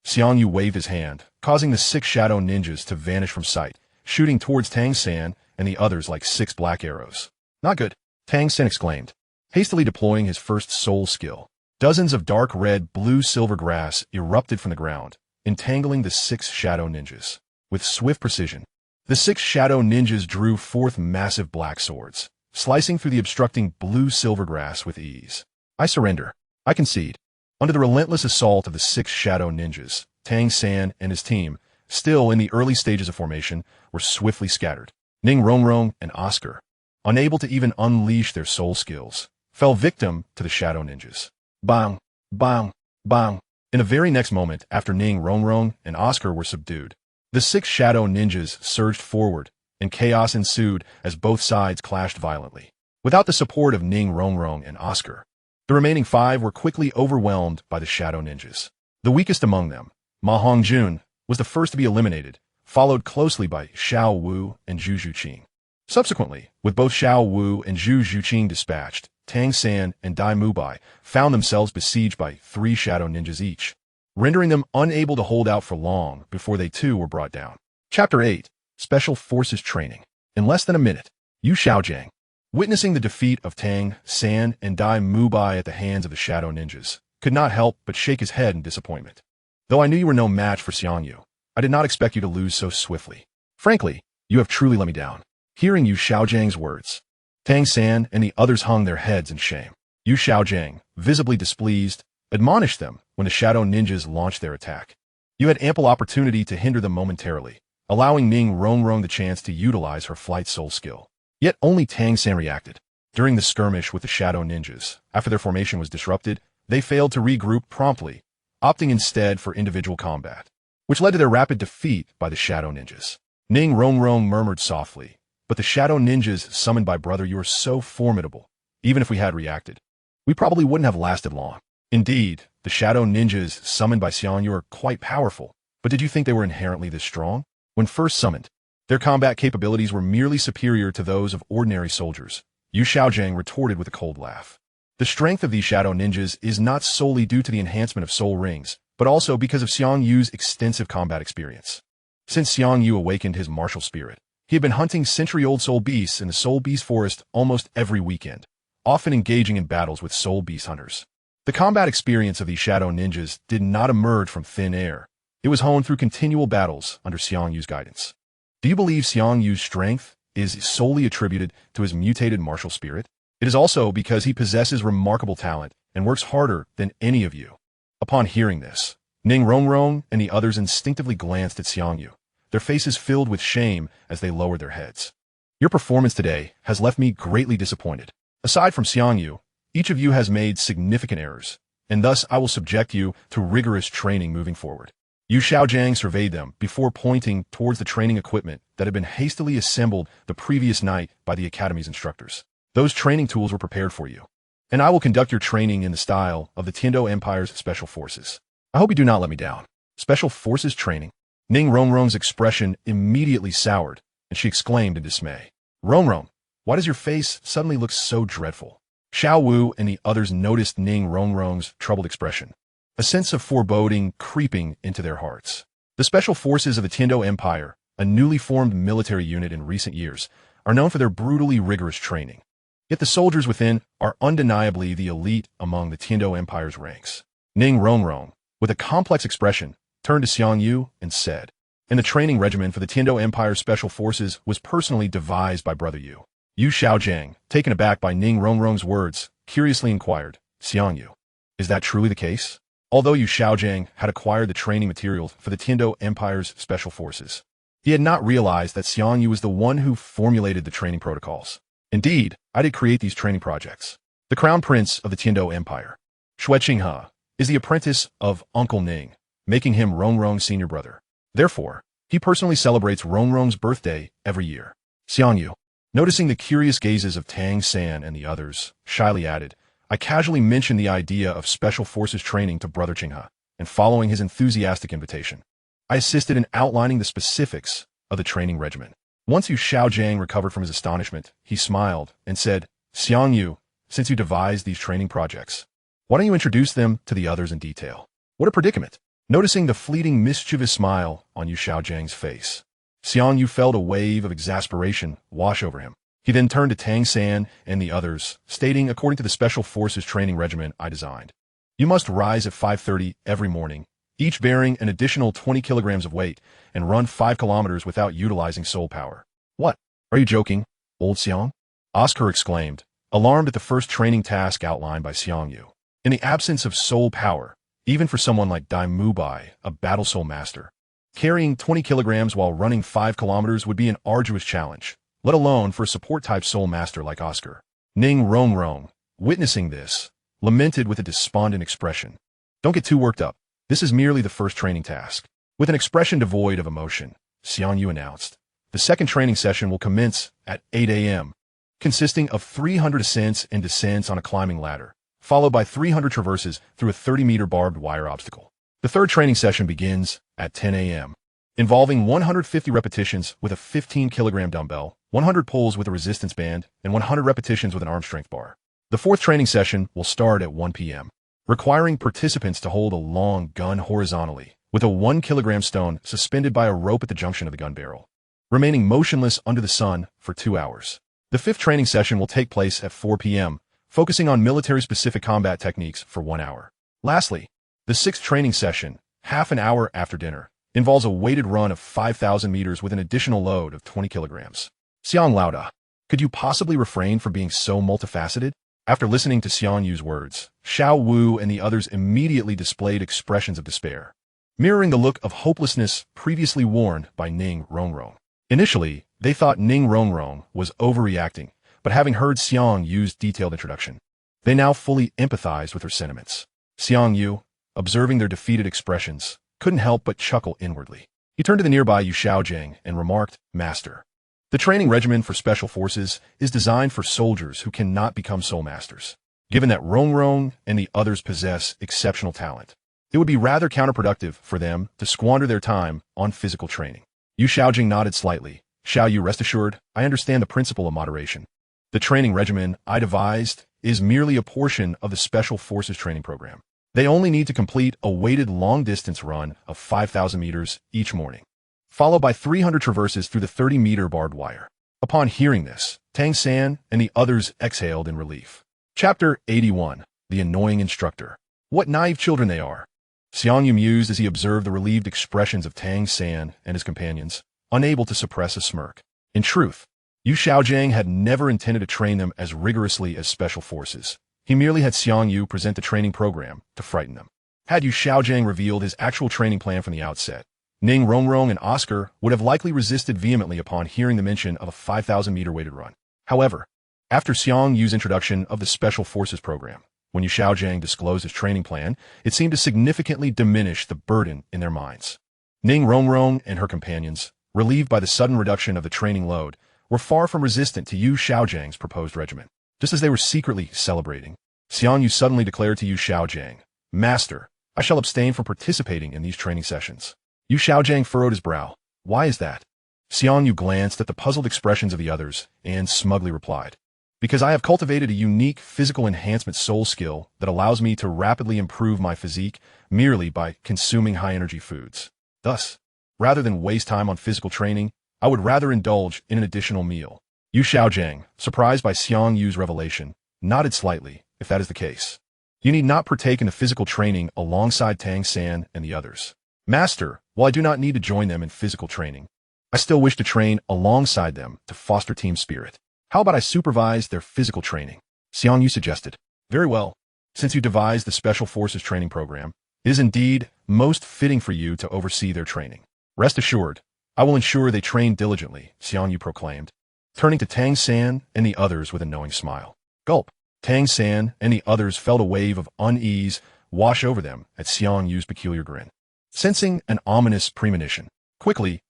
Xiang Yu waved his hand, causing the 6 shadow ninjas to vanish from sight, shooting towards Tang San and the others like 6 black arrows. Not good, Tang San exclaimed, hastily deploying his first soul skill. Dozens of dark red blue silver grass erupted from the ground, entangling the 6 shadow ninjas. With swift precision, the 6 shadow ninjas drew forth massive black swords, slicing through the obstructing blue silver grass with ease. I surrender. I concede. Under the relentless assault of the 6 shadow ninjas, Tang San and his team, still in the early stages of formation, were swiftly scattered. Ning Rongrong and Oscar, unable to even unleash their soul skills, fell victim to the shadow ninjas. Bang! Bang! Bang! In the very next moment after Ning Rongrong and Oscar were subdued, the 6 shadow ninjas surged forward, and chaos ensued as both sides clashed violently. Without the support of Ning Rongrong and Oscar, the remaining 5 were quickly overwhelmed by the shadow ninjas. The weakest among them, Ma Hongjun, was the first to be eliminated, followed closely by Xiao Wu and Zhu Zhuqing. Subsequently, with both Xiao Wu and Zhu Zhuqing dispatched, Tang San and Dai Mubai found themselves besieged by 3 shadow ninjas each, rendering them unable to hold out for long before they too were brought down. Chapter 8. Special Forces Training. In less than a minute, Yu Xiaojiang, witnessing the defeat of Tang San and Dai Mubai at the hands of the shadow ninjas, could not help but shake his head in disappointment. Though I knew you were no match for Xiang Yu, I did not expect you to lose so swiftly. Frankly, you have truly let me down. Hearing Yu Xiaojiang's words, Tang San and the others hung their heads in shame. Yu Xiaojiang, visibly displeased, admonished them when the shadow ninjas launched their attack. You had ample opportunity to hinder them momentarily, allowing Ning Rongrong the chance to utilize her flight soul skill. Yet only Tang San reacted. During the skirmish with the shadow ninjas, after their formation was disrupted, they failed to regroup promptly, opting instead for individual combat, which led to their rapid defeat by the shadow ninjas. Ning Rongrong murmured softly, but the shadow ninjas summoned by brother, you are so formidable. Even if we had reacted, we probably wouldn't have lasted long. Indeed, the shadow ninjas summoned by Xiang Yu are quite powerful, but did you think they were inherently this strong? When first summoned, their combat capabilities were merely superior to those of ordinary soldiers. Yu Xiaojiang retorted with a cold laugh. The strength of these shadow ninjas is not solely due to the enhancement of soul rings, but also because of Xiang Yu's extensive combat experience. Since Xiang Yu awakened his martial spirit, he had been hunting century-old soul beasts in the soul beast forest almost every weekend, often engaging in battles with soul beast hunters. The combat experience of these shadow ninjas did not emerge from thin air. It was honed through continual battles under Xiang Yu's guidance. Do you believe Xiang Yu's strength is solely attributed to his mutated martial spirit? It is also because he possesses remarkable talent and works harder than any of you. Upon hearing this, Ning Rongrong and the others instinctively glanced at Xiang Yu, their faces filled with shame as they lowered their heads. Your performance today has left me greatly disappointed. Aside from Xiang Yu, each of you has made significant errors. and thus I will subject you to rigorous training moving forward. Yu Xiaojiang surveyed them before pointing towards the training equipment that had been hastily assembled the previous night by the Academy's instructors. Those training tools were prepared for you, and I will conduct your training in the style of the Tiando Empire's Special Forces. I hope you do not let me down. Special Forces training? Ning Rongrong's expression immediately soured, and she exclaimed in dismay. Rongrong, why does your face suddenly look so dreadful? Xiao Wu and the others noticed Ning Rongrong's troubled expression, a sense of foreboding creeping into their hearts. The Special Forces of the Tiando Empire, a newly formed military unit in recent years, are known for their brutally rigorous training. Yet the soldiers within are undeniably the elite among the Tiando Empire's ranks. Ning Rongrong, with a complex expression, turned to Xiang Yu and said, "And the training regimen for the Tiando Empire's Special Forces was personally devised by Brother Yu." Yu Xiaojiang, taken aback by Ning Rongrong's words, curiously inquired, "Xiang Yu, is that truly the case?" Although Yu Xiaojiang had acquired the training materials for the Tiando Empire's Special Forces, he had not realized that Xiang Yu was the one who formulated the training protocols. Indeed, I did create these training projects. The Crown Prince of the Tiando Empire, Xue Qinghe, is the apprentice of Uncle Ning, making him Rongrong's senior brother. Therefore, he personally celebrates Rongrong's birthday every year. Xiang Yu, noticing the curious gazes of Tang San and the others, shyly added, I casually mentioned the idea of Special Forces training to Brother Qinghe, and following his enthusiastic invitation, I assisted in outlining the specifics of the training regimen. Once Yu Xiaojiang recovered from his astonishment, he smiled and said, Xiang Yu, since you devised these training projects, why don't you introduce them to the others in detail? What a predicament! Noticing the fleeting mischievous smile on Yu Xiaojiang's face, Xiang Yu felt a wave of exasperation wash over him. He then turned to Tang San and the others, stating, according to the Special Forces training regimen I designed, you must rise at 5:30 every morning, each bearing an additional 20 kilograms of weight, and run 5 kilometers without utilizing soul power. What? Are you joking, old Xiang? Oscar exclaimed, alarmed at the first training task outlined by Xiang Yu. In the absence of soul power, even for someone like Dai Mubai, a battle soul master, carrying 20 kilograms while running 5 kilometers would be an arduous challenge, let alone for a support-type soul master like Oscar. Ning Rongrong, witnessing this, lamented with a despondent expression. Don't get too worked up. This is merely the first training task. With an expression devoid of emotion, Xiang Yu announced, the second training session will commence at 8 a.m., consisting of 300 ascents and descents on a climbing ladder, followed by 300 traverses through a 30-meter barbed wire obstacle. The third training session begins at 10 a.m., involving 150 repetitions with a 15-kilogram dumbbell, 100 pulls with a resistance band, and 100 repetitions with an arm strength bar. The fourth training session will start at 1 p.m., requiring participants to hold a long gun horizontally, with a 1-kilogram stone suspended by a rope at the junction of the gun barrel, remaining motionless under the sun for 2 hours. The fifth training session will take place at 4 p.m., focusing on military-specific combat techniques for 1 hour. Lastly, the sixth training session, half an hour after dinner, involves a weighted run of 5,000 meters with an additional load of 20 kilograms. Xiang Lauda, could you possibly refrain from being so multifaceted? After listening to Xiang Yu's words, Xiao Wu and the others immediately displayed expressions of despair, mirroring the look of hopelessness previously worn by Ning Rongrong. Initially, they thought Ning Rongrong was overreacting, but having heard Xiang Yu's detailed introduction, they now fully empathized with her sentiments. Xiang Yu, observing their defeated expressions, couldn't help but chuckle inwardly. He turned to the nearby Yu Xiaojiang and remarked, Master, the training regimen for Special Forces is designed for soldiers who cannot become soul masters. Given that Rongrong and the others possess exceptional talent, it would be rather counterproductive for them to squander their time on physical training. Yu Xiaojing nodded slightly. Xiao Yu, rest assured, I understand the principle of moderation. The training regimen I devised is merely a portion of the Special Forces training program. They only need to complete a weighted long-distance run of 5,000 meters each morning, followed by 300 traverses through the 30-meter barbed wire. Upon hearing this, Tang San and the others exhaled in relief. Chapter 81. The Annoying Instructor. What naive children they are. Xiang Yu mused as he observed the relieved expressions of Tang San and his companions, unable to suppress a smirk. In truth, Yu Xiaojiang had never intended to train them as rigorously as Special Forces. He merely had Xiang Yu present the training program to frighten them. Had Yu Xiaojiang revealed his actual training plan from the outset, Ning Rongrong and Oscar would have likely resisted vehemently upon hearing the mention of a 5,000-meter weighted run. However, after Xiang Yu's introduction of the Special Forces program, When Yu Xiaojiang disclosed his training plan, it seemed to significantly diminish the burden in their minds. Ning Rongrong and her companions, relieved by the sudden reduction of the training load, were far from resistant to Yu Xiaojiang's proposed regimen. Just as they were secretly celebrating, Xiang Yu suddenly declared to Yu Xiaojiang, "Master, I shall abstain from participating in these training sessions." Yu Xiaojiang furrowed his brow. "Why is that?" Xiang Yu glanced at the puzzled expressions of the others and smugly replied, "Because I have cultivated a unique physical enhancement soul skill that allows me to rapidly improve my physique merely by consuming high-energy foods. Thus, rather than waste time on physical training, I would rather indulge in an additional meal." Yu Xiaojiang, surprised by Xiang Yu's revelation, nodded slightly. "If that is the case, you need not partake in the physical training alongside Tang San and the others." "Master, while I do not need to join them in physical training, I still wish to train alongside them to foster team spirit. How about I supervise their physical training?" Xiang Yu suggested. "Very well. Since you devised the Special Forces training program, it is indeed most fitting for you to oversee their training. Rest assured, I will ensure they train diligently," Xiang Yu proclaimed, turning to Tang San and the others with a knowing smile. Gulp. Tang San and the others felt a wave of unease wash over them at Xiang Yu's peculiar grin. Sensing an ominous premonition, quickly,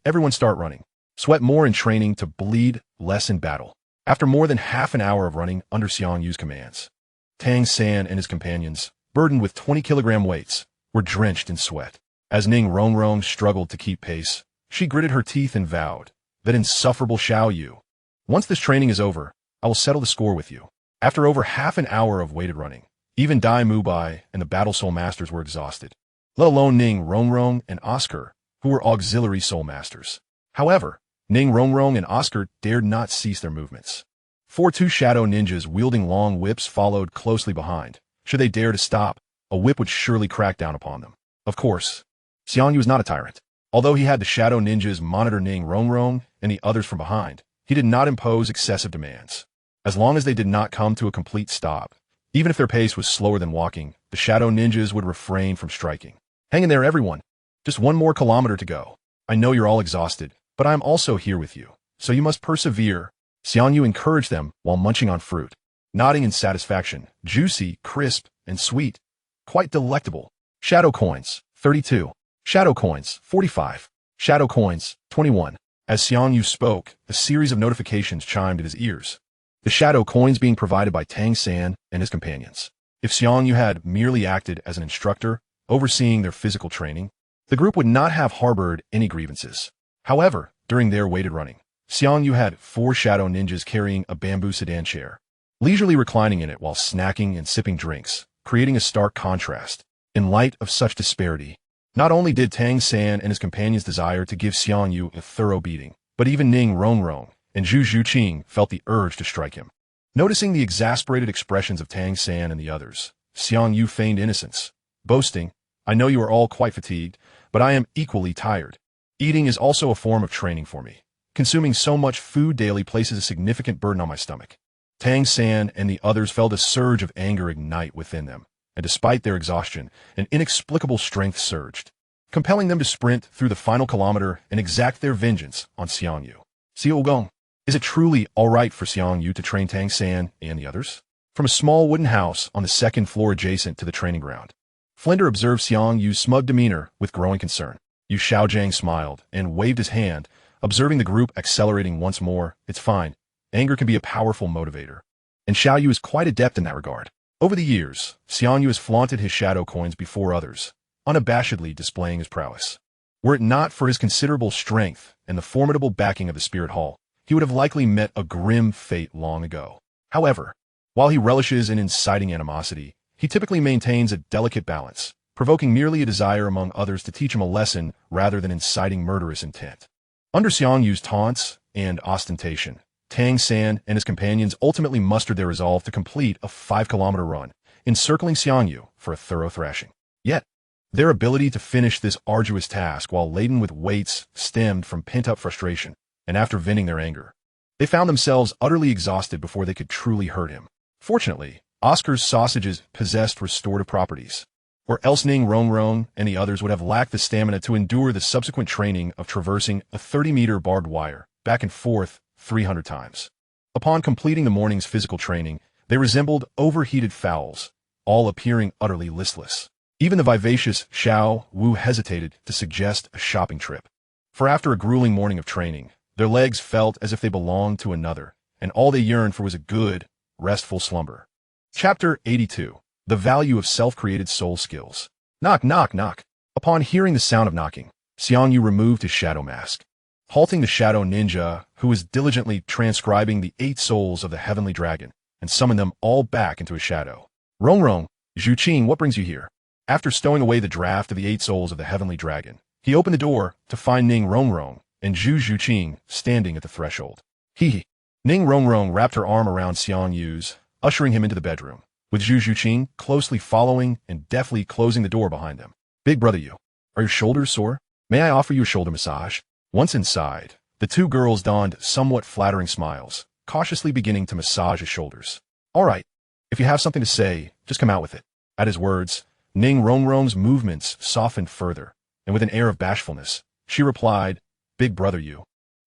everyone start running. Sweat more in training to bleed less in battle. After more than half an hour of running under Xiang Yu's commands, Tang San and his companions, burdened with 20-kilogram weights, were drenched in sweat. As Ning Rongrong struggled to keep pace, she gritted her teeth and vowed, "That insufferable Xiao Yu. Once this training is over, I will settle the score with you." After over half an hour of weighted running, even Dai Mubai and the Battle Soul Masters were exhausted, let alone Ning Rongrong and Oscar, who were auxiliary Soul Masters. However, Ning Rongrong and Oscar dared not cease their movements. Two shadow ninjas wielding long whips followed closely behind. Should they dare to stop, a whip would surely crack down upon them. Of course, Xiang Yu was not a tyrant. Although he had the shadow ninjas monitor Ning Rongrong and the others from behind, he did not impose excessive demands. As long as they did not come to a complete stop, even if their pace was slower than walking, the shadow ninjas would refrain from striking. "Hang in there, everyone. Just 1 more kilometer to go. I know you're all exhausted, but I am also here with you, so you must persevere." Xiang Yu encouraged them while munching on fruit, nodding in satisfaction, juicy, crisp, and sweet. Quite delectable. Shadow coins, 32. Shadow coins, 45. Shadow coins, 21. As Xiang Yu spoke, a series of notifications chimed at his ears. The shadow coins being provided by Tang San and his companions. If Xiang Yu had merely acted as an instructor, overseeing their physical training, the group would not have harbored any grievances. However, during their weighted running, Xiang Yu had 4 shadow ninjas carrying a bamboo sedan chair, leisurely reclining in it while snacking and sipping drinks, creating a stark contrast. In light of such disparity, not only did Tang San and his companions desire to give Xiang Yu a thorough beating, but even Ning Rongrong and Zhu Zhuqing felt the urge to strike him. Noticing the exasperated expressions of Tang San and the others, Xiang Yu feigned innocence, boasting, "I know you are all quite fatigued, but I am equally tired. Eating is also a form of training for me. Consuming so much food daily places a significant burden on my stomach." Tang San and the others felt a surge of anger ignite within them, and despite their exhaustion, an inexplicable strength surged, compelling them to sprint through the final kilometer and exact their vengeance on Xiang Yu. Xiao Gong. Is it truly all right for Xiang Yu to train Tang San and the others? From a small wooden house on the 2nd floor adjacent to the training ground, Flinder observed Xiang Yu's smug demeanor with growing concern. Yu Xiaojiang smiled and waved his hand, observing the group accelerating once more. "It's fine. Anger can be a powerful motivator, and Xiao Yu is quite adept in that regard." Over the years, Xiang Yu has flaunted his shadow coins before others, unabashedly displaying his prowess. Were it not for his considerable strength and the formidable backing of the Spirit Hall, he would have likely met a grim fate long ago. However, while he relishes in inciting animosity, he typically maintains a delicate balance, provoking merely a desire among others to teach him a lesson rather than inciting murderous intent. Under Xiang Yu's taunts and ostentation, Tang San and his companions ultimately mustered their resolve to complete a 5-kilometer run, encircling Xiang Yu for a thorough thrashing. Yet, their ability to finish this arduous task while laden with weights stemmed from pent-up frustration, and after venting their anger, they found themselves utterly exhausted before they could truly hurt him. Fortunately, Oscar's sausages possessed restorative properties, or else Ning Rongrong and the others would have lacked the stamina to endure the subsequent training of traversing a 30-meter barbed wire back and forth 300 times. Upon completing the morning's physical training, They resembled overheated fowls, all appearing utterly listless. Even the vivacious Xiao Wu hesitated to suggest a shopping trip. For after a grueling morning of training, their legs felt as if they belonged to another, and all they yearned for was a good, restful slumber. Chapter 82. The Value of Self-Created Soul Skills. Knock, knock, knock. Upon hearing the sound of knocking, Xiang Yu removed his shadow mask. Halting the shadow ninja, who was diligently transcribing the 8 souls of the heavenly dragon, and summoned them all back into his shadow. Rong Rong, Zhu Qing, what brings you here? After stowing away the draft of the 8 souls of the heavenly dragon, he opened the door to find Ning Rongrong and Zhu Qing standing at the threshold. Hee. Ning Rongrong wrapped her arm around Xiang Yu's, ushering him into the bedroom, with Zhu Qing closely following and deftly closing the door behind them. Big brother Yu, are your shoulders sore? May I offer you a shoulder massage? Once inside, the 2 girls donned somewhat flattering smiles, cautiously beginning to massage his shoulders. All right, if you have something to say, just come out with it. At his words, Ning Rongrong's movements softened further, and with an air of bashfulness, she replied, Big brother Yu.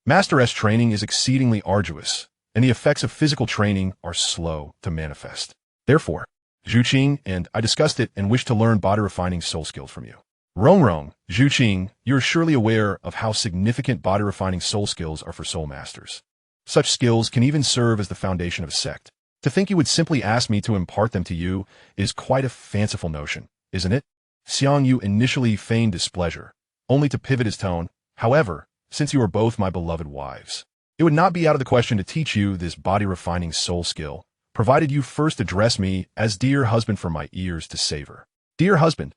Master S training is exceedingly arduous, and the effects of physical training are slow to manifest. Therefore, Zhu Qing and I discussed it and wish to learn body-refining soul skills from you. Rong, Zhu Qing, you are surely aware of how significant body-refining soul skills are for soul masters. Such skills can even serve as the foundation of a sect. To think you would simply ask me to impart them to you is quite a fanciful notion, isn't it? Xiang Yu initially feigned displeasure, only to pivot his tone. However, since you are both my beloved wives, it would not be out of the question to teach you this body-refining soul skill, provided you first address me as dear husband for my ears to savor. Dear husband,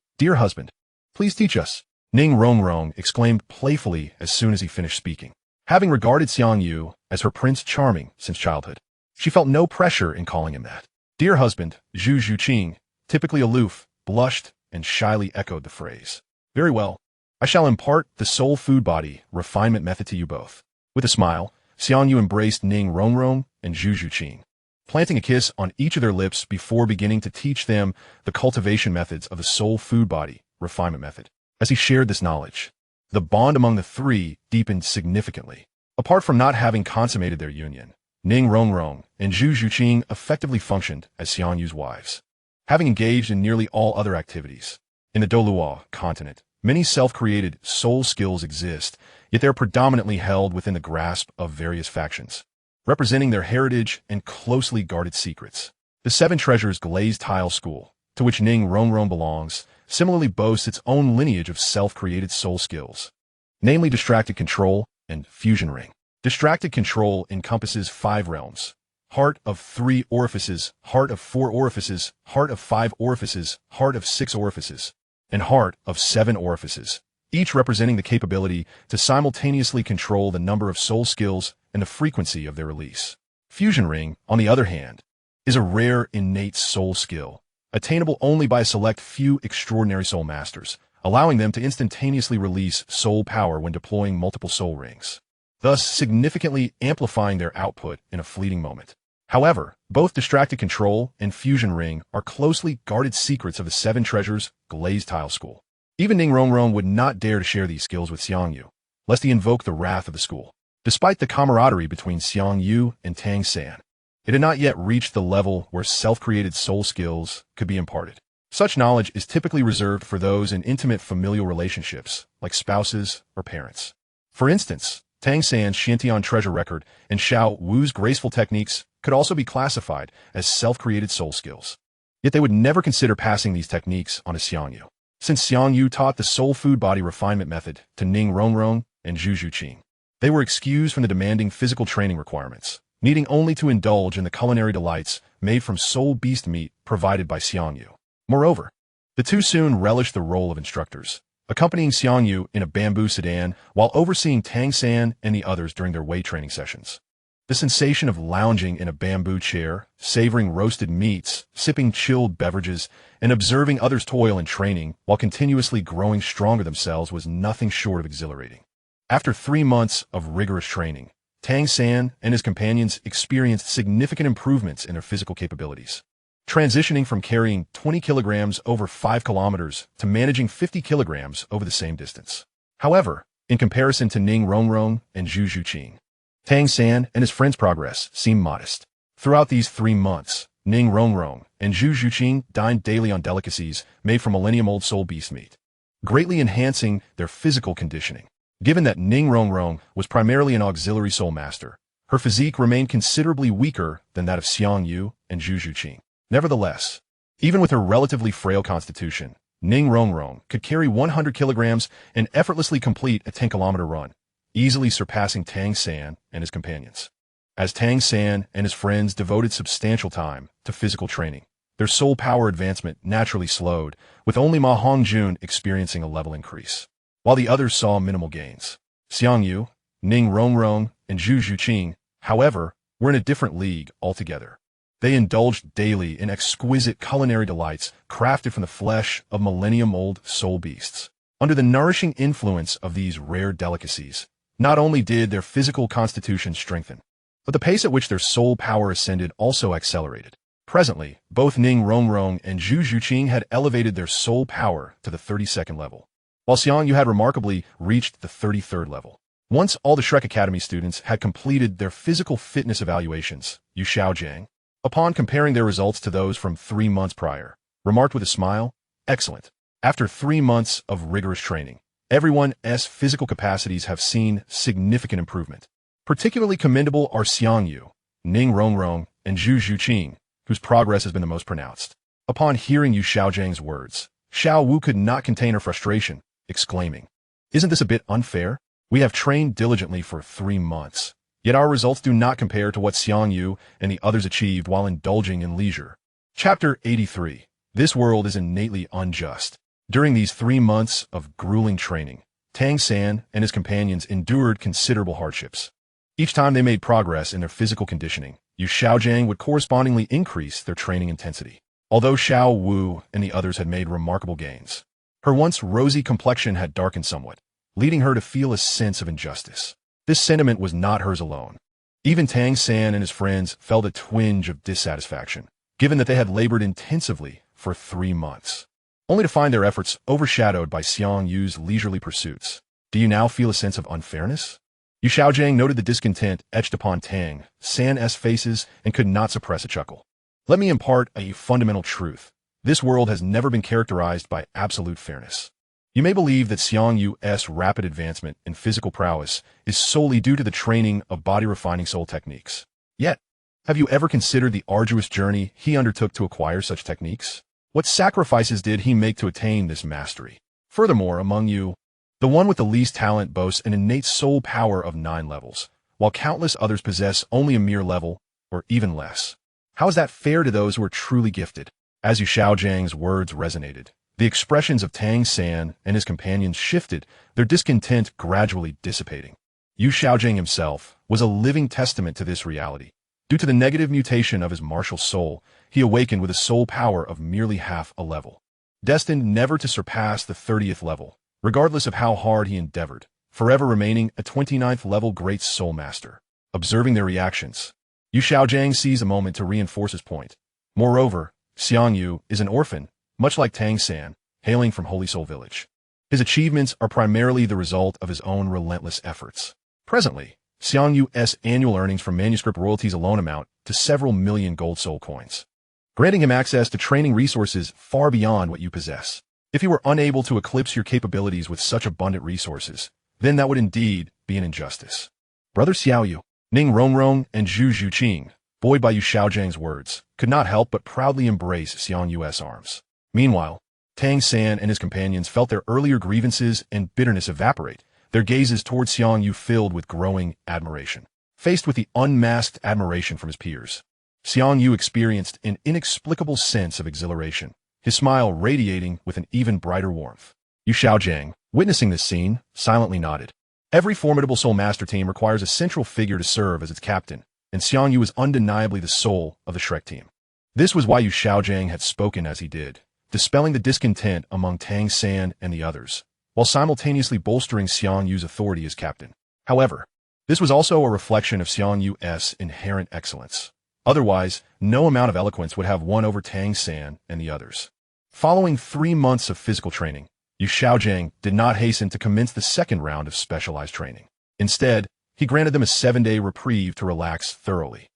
please teach us, Ning Rongrong exclaimed playfully as soon as he finished speaking. Having regarded Xiang Yu as her Prince Charming since childhood, she felt no pressure in calling him that. Dear husband, Zhu Qing, typically aloof, blushed and shyly echoed the phrase. Very well. I shall impart the soul food body refinement method to you both. With a smile, Xiang Yu embraced Ning Rongrong and Zhu Qing, planting a kiss on each of their lips before beginning to teach them the cultivation methods of the soul food body refinement method. As he shared this knowledge, the bond among the 3 deepened significantly. Apart from not having consummated their union, Ning Rongrong and Zhu Qing effectively functioned as Xiang Yu's wives. Having engaged in nearly all other activities, in the Douluo Continent, many self-created soul skills exist, yet they are predominantly held within the grasp of various factions, representing their heritage and closely guarded secrets. The 7 Treasures Glazed Tile School, to which Ning Rongrong belongs, similarly boasts its own lineage of self-created soul skills, namely Distracted Control and Fusion Ring. Distracted Control encompasses 5 realms: Heart of 3 orifices, Heart of 4 orifices, Heart of 5 orifices, Heart of 6 orifices, and Heart of 7 orifices, each representing the capability to simultaneously control the number of soul skills and the frequency of their release. Fusion Ring, on the other hand, is a rare innate soul skill, attainable only by a select few extraordinary soul masters, allowing them to instantaneously release soul power when deploying multiple soul rings, thus significantly amplifying their output in a fleeting moment. However, both Distracted Control and Fusion Ring are closely guarded secrets of the 7 Treasures Glazed Tile School. Even Ning Rongrong would not dare to share these skills with Xiang Yu, lest he invoke the wrath of the school. Despite the camaraderie between Xiang Yu and Tang San, it had not yet reached the level where self-created soul skills could be imparted. Such knowledge is typically reserved for those in intimate familial relationships, like spouses or parents. For instance, Tang San's Shantian treasure record and Xiao Wu's graceful techniques could also be classified as self-created soul skills. Yet they would never consider passing these techniques on to Xiang Yu, since Xiang Yu taught the soul food body refinement method to Ning Rongrong and Zhu Qing. They were excused from the demanding physical training requirements, needing only to indulge in the culinary delights made from soul beast meat provided by Xiang Yu. Moreover, the 2 soon relished the role of instructors, accompanying Xiang Yu in a bamboo sedan while overseeing Tang San and the others during their weight training sessions. The sensation of lounging in a bamboo chair, savoring roasted meats, sipping chilled beverages, and observing others toil in training while continuously growing stronger themselves was nothing short of exhilarating. After 3 months of rigorous training, Tang San and his companions experienced significant improvements in their physical capabilities, transitioning from carrying 20 kilograms over 5 kilometers to managing 50 kilograms over the same distance. However, in comparison to Ning Rongrong and Zhu Qing, Tang San and his friends' progress seemed modest. Throughout these 3 months, Ning Rongrong, and Zhu Zhuqing dined daily on delicacies made from millennium-old soul beast meat, greatly enhancing their physical conditioning. Given that Ning Rongrong was primarily an auxiliary soul master, her physique remained considerably weaker than that of Xiang Yu and Zhu Zhuqing. Nevertheless, even with her relatively frail constitution, Ning Rongrong could carry 100 kilograms and effortlessly complete a 10-kilometer run, easily surpassing Tang San and his companions. As Tang San and his friends devoted substantial time to physical training, their soul power advancement naturally slowed, with only Ma Hongjun experiencing a level increase, while the others saw minimal gains. Xiang Yu, Ning Rongrong, and Zhu Zhuqing, however, were in a different league altogether. They indulged daily in exquisite culinary delights crafted from the flesh of millennium-old soul beasts. Under the nourishing influence of these rare delicacies, not only did their physical constitution strengthen, but the pace at which their soul power ascended also accelerated. Presently, both Ning Rongrong and Zhu Zhuqing had elevated their soul power to the 32nd level, while Xiang Yu had remarkably reached the 33rd level. Once all the Shrek Academy students had completed their physical fitness evaluations, Yu Xiaojiang, upon comparing their results to those from 3 months prior, remarked with a smile, "Excellent. After 3 months of rigorous training, everyone's physical capacities have seen significant improvement. Particularly commendable are Xiang Yu, Ning Rongrong, and Zhu Zhuqing, whose progress has been the most pronounced." Upon hearing Yu Xiaojiang's words, Xiao Wu could not contain her frustration, exclaiming, "Isn't this a bit unfair? We have trained diligently for 3 months, yet our results do not compare to what Xiang Yu and the others achieved while indulging in leisure." Chapter 83. This world is innately unjust. During these 3 months of grueling training, Tang San and his companions endured considerable hardships. Each time they made progress in their physical conditioning, Yu Xiaojiang would correspondingly increase their training intensity. Although Xiao Wu and the others had made remarkable gains, her once rosy complexion had darkened somewhat, leading her to feel a sense of injustice. This sentiment was not hers alone. Even Tang San and his friends felt a twinge of dissatisfaction, given that they had labored intensively for 3 months, only to find their efforts overshadowed by Xiang Yu's leisurely pursuits. Do you now feel a sense of unfairness? Yu Xiaojiang noted the discontent etched upon Tang San's faces and could not suppress a chuckle. Let me impart a fundamental truth. This world has never been characterized by absolute fairness. You may believe that Xiang Yu's rapid advancement in physical prowess is solely due to the training of body-refining soul techniques. Yet, have you ever considered the arduous journey he undertook to acquire such techniques? What sacrifices did he make to attain this mastery? Furthermore, among you, the one with the least talent boasts an innate soul power of 9 levels, while countless others possess only a mere level, or even less. How is that fair to those who are truly gifted? As Yu Xiaojiang's words resonated, the expressions of Tang San and his companions shifted, their discontent gradually dissipating. Yu Xiaojiang himself was a living testament to this reality. Due to the negative mutation of his martial soul, he awakened with a soul power of merely half a level, destined never to surpass the 30th level, regardless of how hard he endeavored, forever remaining a 29th level great soul master. Observing their reactions, Yu Xiaojiang seized a moment to reinforce his point. Moreover, Xiang Yu is an orphan, much like Tang San, hailing from Holy Soul Village. His achievements are primarily the result of his own relentless efforts. Presently, Xiang Yu's annual earnings from manuscript royalties alone amount to several million gold soul coins, granting him access to training resources far beyond what you possess. If he were unable to eclipse your capabilities with such abundant resources, then that would indeed be an injustice. Brother Xiao Yu, Ning Rongrong, and Zhu Zhuqing, buoyed by Yu Xiaojiang's words, could not help but proudly embrace Xiang Yu's arms. Meanwhile, Tang San and his companions felt their earlier grievances and bitterness evaporate, their gazes toward Xiang Yu filled with growing admiration. Faced with the unmasked admiration from his peers, Xiang Yu experienced an inexplicable sense of exhilaration, his smile radiating with an even brighter warmth. Yu Xiaojiang, witnessing this scene, silently nodded. Every formidable soul master team requires a central figure to serve as its captain, and Xiang Yu is undeniably the soul of the Shrek team. This was why Yu Xiaojiang had spoken as he did, dispelling the discontent among Tang San and the others, while simultaneously bolstering Xiang Yu's authority as captain. However, this was also a reflection of Xiang Yu's inherent excellence. Otherwise, no amount of eloquence would have won over Tang San and the others. Following 3 months of physical training, Yu Xiaojiang did not hasten to commence the second round of specialized training. Instead, he granted them a 7-day reprieve to relax thoroughly.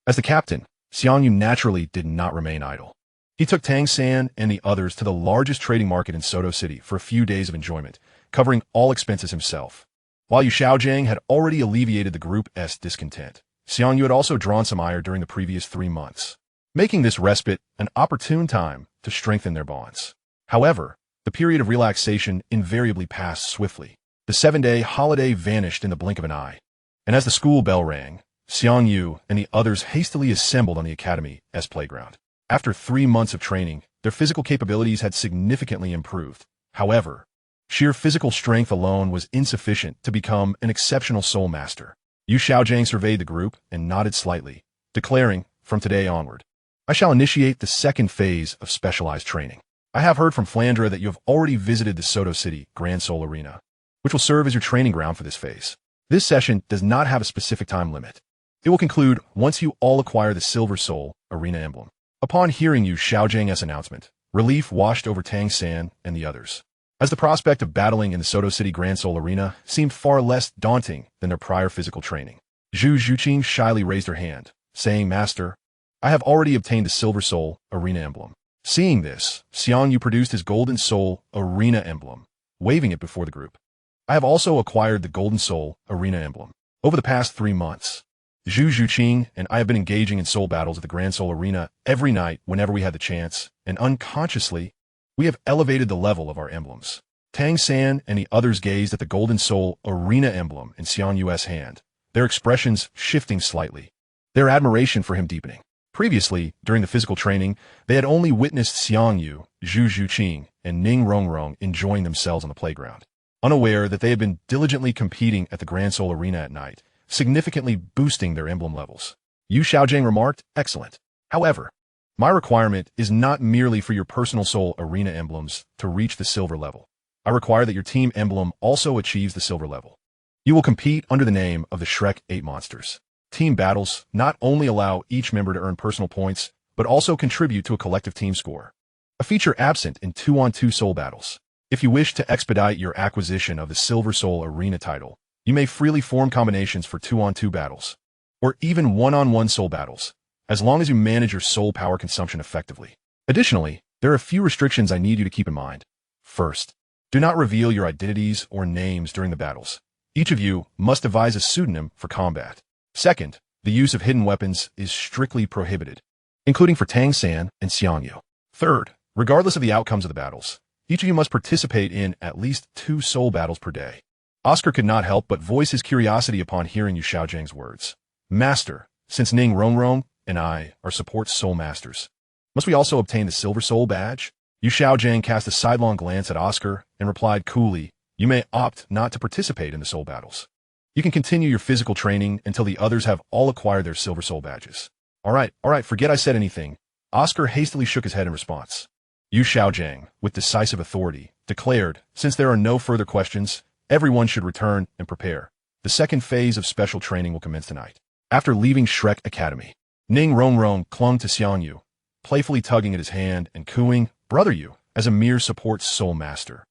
As the captain, Xiang Yu naturally did not remain idle. He took Tang San and the others to the largest trading market in Soto City for a few days of enjoyment, covering all expenses himself. While Yu Xiaojiang had already alleviated the group's discontent, Xiang Yu had also drawn some ire during the previous 3 months, making this respite an opportune time to strengthen their bonds. However, the period of relaxation invariably passed swiftly. The 7-day holiday vanished in the blink of an eye, and as the school bell rang, Xiang Yu and the others hastily assembled on the academy's playground. After 3 months of training, their physical capabilities had significantly improved. However, sheer physical strength alone was insufficient to become an exceptional soul master. Yu Xiaojiang surveyed the group and nodded slightly, declaring, from today onward, I shall initiate the second phase of specialized training. I have heard from Flandra that you have already visited the Soto City Grand Soul Arena, which will serve as your training ground for this phase. This session does not have a specific time limit. It will conclude once you all acquire the Silver Soul Arena emblem. Upon hearing Yu Xiaojiang's announcement, relief washed over Tang San and the others, as the prospect of battling in the Soto City Grand Soul Arena seemed far less daunting than their prior physical training. Zhu Zhuqing shyly raised her hand, saying, Master, I have already obtained the Silver Soul Arena emblem. Seeing this, Xiang Yu produced his Golden Soul Arena emblem, waving it before the group. I have also acquired the Golden Soul Arena emblem. Over the past 3 months, Zhu Zhuqing and I have been engaging in soul battles at the Grand Soul Arena every night whenever we had the chance, and unconsciously, we have elevated the level of our emblems. Tang San and the others gazed at the Golden Soul Arena emblem in Xiang Yu's hand, their expressions shifting slightly, their admiration for him deepening. Previously, during the physical training, they had only witnessed Xiang Yu, Zhu Zhuqing, and Ning Rongrong enjoying themselves on the playground, unaware that they had been diligently competing at the Grand Soul Arena at night, significantly boosting their emblem levels. Yu Xiaojiang remarked, Excellent. However, my requirement is not merely for your personal soul arena emblems to reach the silver level. I require that your team emblem also achieves the silver level. You will compete under the name of the Shrek 8 Monsters. Team battles not only allow each member to earn personal points, but also contribute to a collective team score, a feature absent in 2-on-2 soul battles. If you wish to expedite your acquisition of the Silver Soul Arena title, you may freely form combinations for 2-on-2 battles, or even 1-on-1 soul battles, as long as you manage your soul power consumption effectively. Additionally, there are a few restrictions I need you to keep in mind. First, do not reveal your identities or names during the battles. Each of you must devise a pseudonym for combat. Second, the use of hidden weapons is strictly prohibited, including for Tang San and Xiang Yu. Third, regardless of the outcomes of the battles, each of you must participate in at least 2 soul battles per day. Oscar could not help but voice his curiosity upon hearing Yu Xiaojiang's words. Master, since Ning Rongrong and I are support soul masters, must we also obtain the Silver Soul badge? Yu Xiaojiang cast a sidelong glance at Oscar and replied coolly, You may opt not to participate in the soul battles. You can continue your physical training until the others have all acquired their Silver Soul badges. All right, forget I said anything. Oscar hastily shook his head in response. Yu Xiaojiang, with decisive authority, declared, Since there are no further questions, everyone should return and prepare. The second phase of special training will commence tonight. After leaving Shrek Academy, Ning Rongrong clung to Xiang Yu, playfully tugging at his hand and cooing, Brother Yu, as a mere support soul master.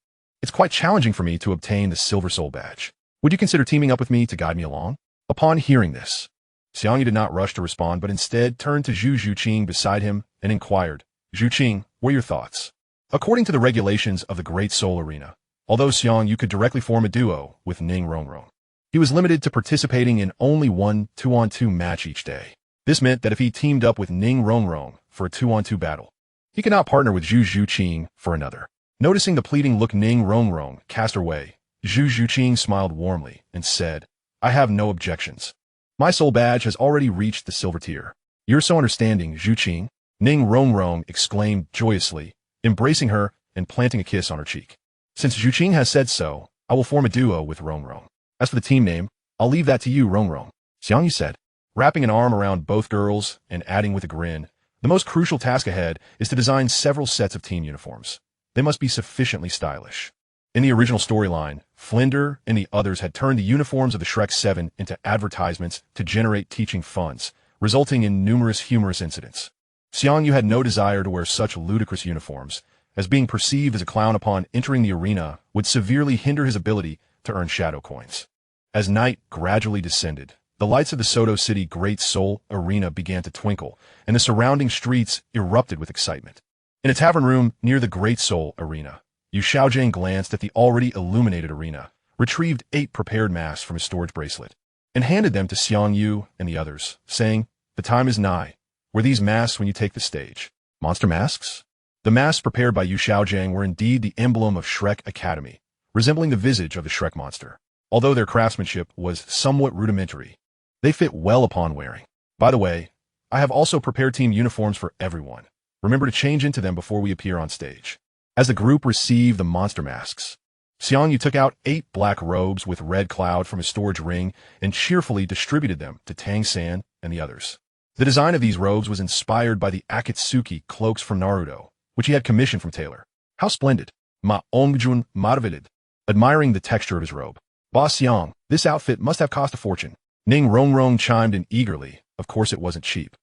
It's quite challenging for me to obtain the Silver Soul badge. Would you consider teaming up with me to guide me along? Upon hearing this, Xiang Yu did not rush to respond, but instead turned to Zhu Zhuqing beside him and inquired, Zhuqing, what are your thoughts? According to the regulations of the Great Soul Arena, although Xiang Yu could directly form a duo with Ning Rongrong, he was limited to participating in only 1 2-on-2 match each day. This meant that if he teamed up with Ning Rongrong for a 2-on-2 battle, he could not partner with Zhu Zhuqing for another. Noticing the pleading look Ning Rongrong cast her way, Zhu Zhuqing smiled warmly and said, I have no objections. My soul badge has already reached the silver tier. You're so understanding, Zhuqing, Ning Rongrong exclaimed joyously, embracing her and planting a kiss on her cheek. Since Zhuqing has said so, I will form a duo with Rongrong. As for the team name, I'll leave that to you, Rongrong, Xiang Yu said, wrapping an arm around both girls and adding with a grin, the most crucial task ahead is to design several sets of team uniforms. They must be sufficiently stylish. In the original storyline, Flinder and the others had turned the uniforms of the Shrek 7 into advertisements to generate teaching funds, resulting in numerous humorous incidents. Xiang Yu had no desire to wear such ludicrous uniforms, as being perceived as a clown upon entering the arena would severely hinder his ability to earn shadow coins. As night gradually descended, The lights of the Soto City Great Soul Arena began to twinkle, and the surrounding streets erupted with excitement. In a tavern room near the Great Soul Arena, Yu Xiaojing glanced at the already illuminated arena, retrieved 8 prepared masks from his storage bracelet, and handed them to Xiang Yu and the others, saying, "The time is nigh. Wear these masks when you take the stage." Monster masks? The masks prepared by Yu Xiaojing were indeed the emblem of Shrek Academy, resembling the visage of the Shrek monster. Although their craftsmanship was somewhat rudimentary, they fit well upon wearing. By the way, I have also prepared team uniforms for everyone. Remember to change into them before we appear on stage. As the group received the monster masks, Xiang Yu took out 8 black robes with red cloud from his storage ring and cheerfully distributed them to Tang San and the others. The design of these robes was inspired by the Akatsuki cloaks from Naruto, which he had commissioned from Taylor. How splendid! Ma Ongjun marveled, admiring the texture of his robe. Boss Xiang, this outfit must have cost a fortune. Ning Rongrong chimed in eagerly. Of course it wasn't cheap.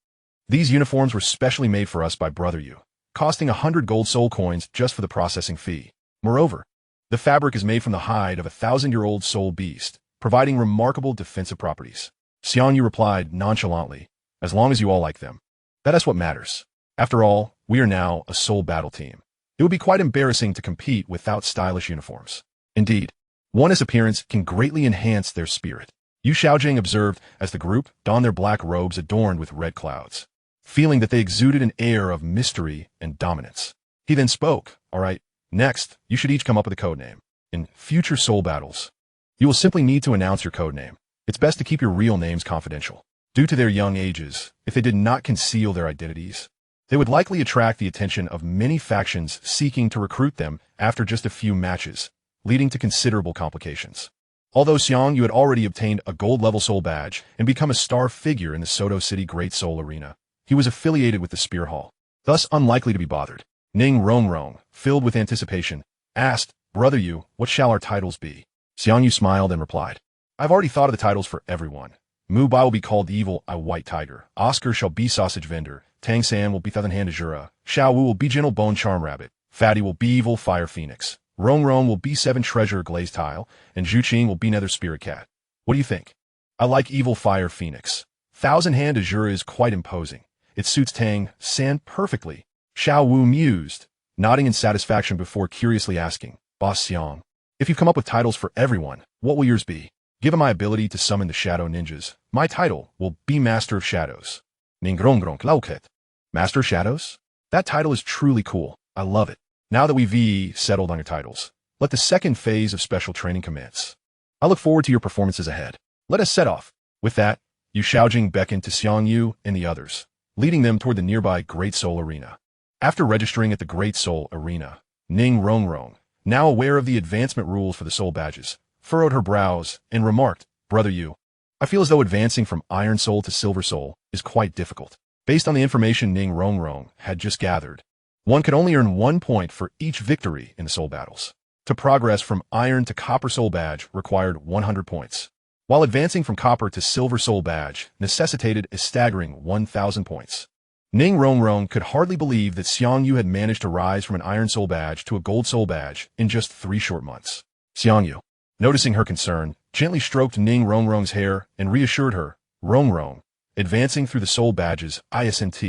These uniforms were specially made for us by Brother Yu, costing 100 gold soul coins just for the processing fee. Moreover, the fabric is made from the hide of a 1,000-year-old soul beast, providing remarkable defensive properties. Xiang Yu replied nonchalantly, "As long as you all like them. That is what matters. After all, we are now a soul battle team. It would be quite embarrassing to compete without stylish uniforms. Indeed, one's appearance can greatly enhance their spirit." Yu Xiaojing observed as the group donned their black robes adorned with red clouds, feeling that they exuded an air of mystery and dominance. He then spoke, "All right, next, you should each come up with a code name. In future soul battles, you will simply need to announce your code name. It's best to keep your real names confidential. Due to their young ages, if they did not conceal their identities, they would likely attract the attention of many factions seeking to recruit them after just a few matches, leading to considerable complications." Although Xiang Yu had already obtained a gold-level soul badge and become a star figure in the Soto City Great Soul Arena, he was affiliated with the Spear Hall, thus unlikely to be bothered. Ning Rongrong, filled with anticipation, asked, "Brother Yu, what shall our titles be?" Xiang Yu smiled and replied, "I've already thought of the titles for everyone. Mu Bai will be called the Evil Eye White Tiger, Oscar shall be Sausage Vendor, Tang San will be Thousand Hand Azura, Xiao Wu will be Gentle Bone Charm Rabbit, Fatty will be Evil Fire Phoenix, Rong Rong will be 7 Treasure Glazed Tile, and Zhu Qing will be Nether Spirit Cat. What do you think?" "I like Evil Fire Phoenix. Thousand Hand Azura is quite imposing. It suits Tang San perfectly." Xiao Wu mused, nodding in satisfaction before curiously asking, "Boss Xiang, if you've come up with titles for everyone, what will yours be?" "Given my ability to summon the Shadow Ninjas, my title will be Master of Shadows." Ningronggrong Lauket. Master of Shadows? That title is truly cool. I love it. Now that we've settled on your titles, let the second phase of special training commence. I look forward to your performances ahead. Let us set off. With that, Yu Xiaojing beckoned to Xiang Yu and the others, leading them toward the nearby Great Soul Arena. After registering at the Great Soul Arena, Ning Rongrong, now aware of the advancement rules for the soul badges, furrowed her brows and remarked, "Brother Yu, I feel as though advancing from Iron Soul to Silver Soul is quite difficult." Based on the information Ning Rongrong had just gathered, one could only earn 1 point for each victory in the soul battles. To progress from Iron to Copper Soul Badge required 100 points, while advancing from Copper to Silver Soul Badge necessitated a staggering 1,000 points. Ning Rongrong could hardly believe that Xiang Yu had managed to rise from an Iron Soul Badge to a Gold Soul Badge in just 3 short months. Xiang Yu, noticing her concern, gently stroked Ning Rongrong's hair and reassured her, "Rongrong, advancing through the soul badges isn't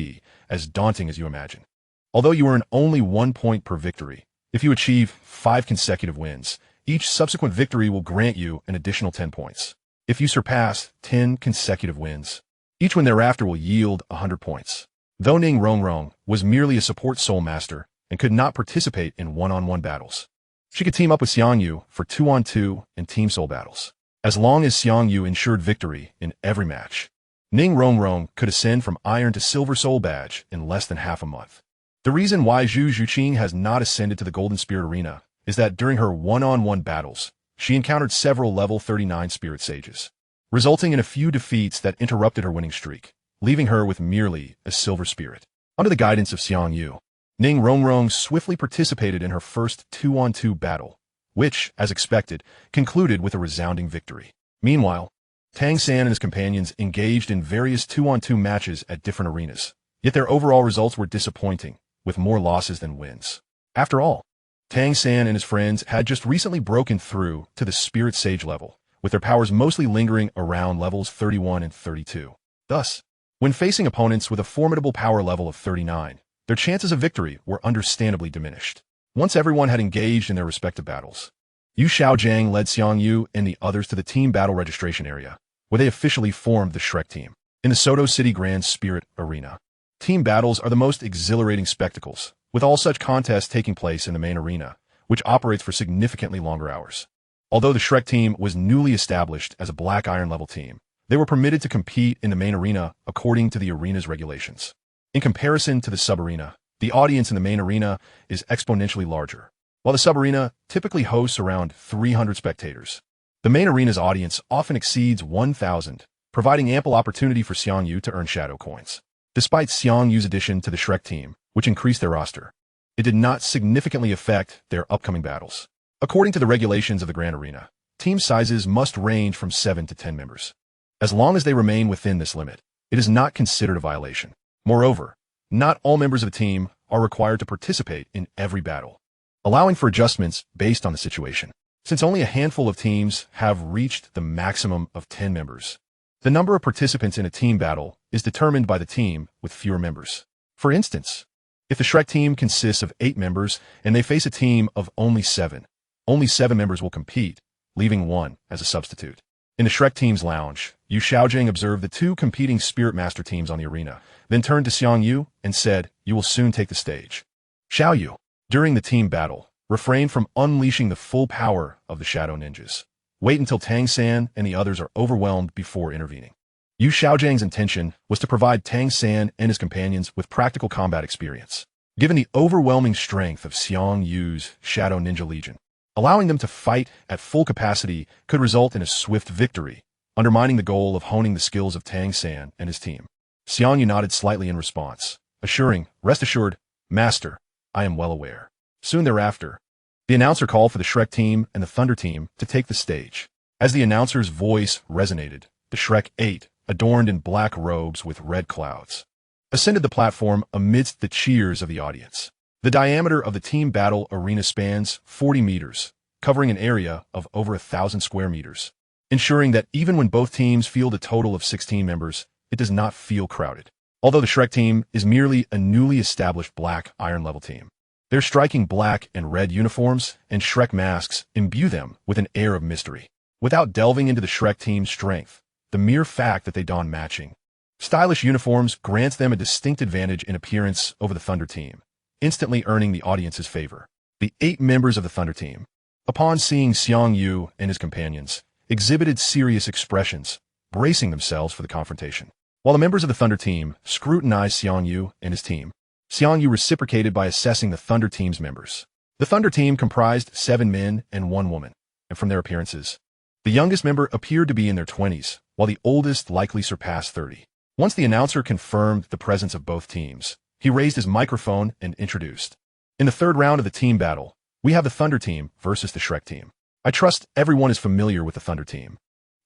as daunting as you imagine. Although you earn only 1 point per victory, if you achieve 5 consecutive wins, each subsequent victory will grant you an additional 10 points. If you surpass 10 consecutive wins, each one thereafter will yield 100 points." Though Ning Rongrong was merely a support soul master and could not participate in one-on-one battles, she could team up with Xiang Yu for 2-on-2 and team soul battles. As long as Xiang Yu ensured victory in every match, Ning Rongrong could ascend from Iron to Silver Soul Badge in less than half a month. The reason why Zhu Zhuqing has not ascended to the Golden Spirit Arena is that during her one-on-one battles, she encountered several level 39 Spirit Sages, resulting in a few defeats that interrupted her winning streak, leaving her with merely a Silver Spirit. Under the guidance of Xiang Yu, Ning Rongrong swiftly participated in her first 2-on-2 battle, which, as expected, concluded with a resounding victory. Meanwhile, Tang San and his companions engaged in various 2-on-2 matches at different arenas, yet their overall results were disappointing, with more losses than wins. After all, Tang San and his friends had just recently broken through to the Spirit Sage level, with their powers mostly lingering around levels 31 and 32. Thus, when facing opponents with a formidable power level of 39, their chances of victory were understandably diminished. Once everyone had engaged in their respective battles, Yu Xiaojiang led Xiang Yu and the others to the team battle registration area, where they officially formed the Shrek team. In the Soto City Grand Spirit Arena, team battles are the most exhilarating spectacles, with all such contests taking place in the main arena, which operates for significantly longer hours. Although the Shrek team was newly established as a Black Iron level team, they were permitted to compete in the main arena according to the arena's regulations. In comparison to the sub-arena, the audience in the main arena is exponentially larger. While the sub-arena typically hosts around 300 spectators, the main arena's audience often exceeds 1,000, providing ample opportunity for Xiang Yu to earn shadow coins. Despite Xiang Yu's addition to the Shrek team, which increased their roster, it did not significantly affect their upcoming battles. According to the regulations of the Grand Arena, team sizes must range from 7 to 10 members. As long as they remain within this limit, it is not considered a violation. Moreover, not all members of a team are required to participate in every battle, allowing for adjustments based on the situation. Since only a handful of teams have reached the maximum of 10 members, the number of participants in a team battle is determined by the team with fewer members. For instance, if the Shrek team consists of 8 members and they face a team of only 7 members will compete, leaving 1 as a substitute. In the Shrek team's lounge, Yu Xiaojing observed the 2 competing Spirit Master teams on the arena, then turned to Xiang Yu and said, "You will soon take the stage." Xiao Yu, during the team battle, refrained from unleashing the full power of the Shadow Ninjas. Wait until Tang San and the others are overwhelmed before intervening. Yu Xiaojing's intention was to provide Tang San and his companions with practical combat experience. Given the overwhelming strength of Xiang Yu's Shadow Ninja Legion, allowing them to fight at full capacity could result in a swift victory, undermining the goal of honing the skills of Tang San and his team. Xiang Yu nodded slightly in response, assuring, "Rest assured, Master, I am well aware." Soon thereafter, the announcer called for the Shrek team and the Thunder team to take the stage. As the announcer's voice resonated, the Shrek 8, adorned in black robes with red clouds, ascended the platform amidst the cheers of the audience. The diameter of the team battle arena spans 40 meters, covering an area of over 1,000 square meters, ensuring that even when both teams field a total of 16 members, it does not feel crowded. Although the Shrek team is merely a newly established Black Iron level team, their striking black and red uniforms and Shrek masks imbue them with an air of mystery. Without delving into the Shrek team's strength, the mere fact that they don matching, stylish uniforms grants them a distinct advantage in appearance over the Thunder team, instantly earning the audience's favor. The 8 members of the Thunder team, upon seeing Xiang Yu and his companions, exhibited serious expressions, bracing themselves for the confrontation. While the members of the Thunder team scrutinized Xiang Yu and his team, Xiang Yu reciprocated by assessing the Thunder team's members. The Thunder team comprised 7 men and 1 woman, and from their appearances, the youngest member appeared to be in their 20s, while the oldest likely surpassed 30. Once the announcer confirmed the presence of both teams, he raised his microphone and introduced, "In the 3rd round of the team battle, we have the Thunder team versus the Shrek team. I trust everyone is familiar with the Thunder team.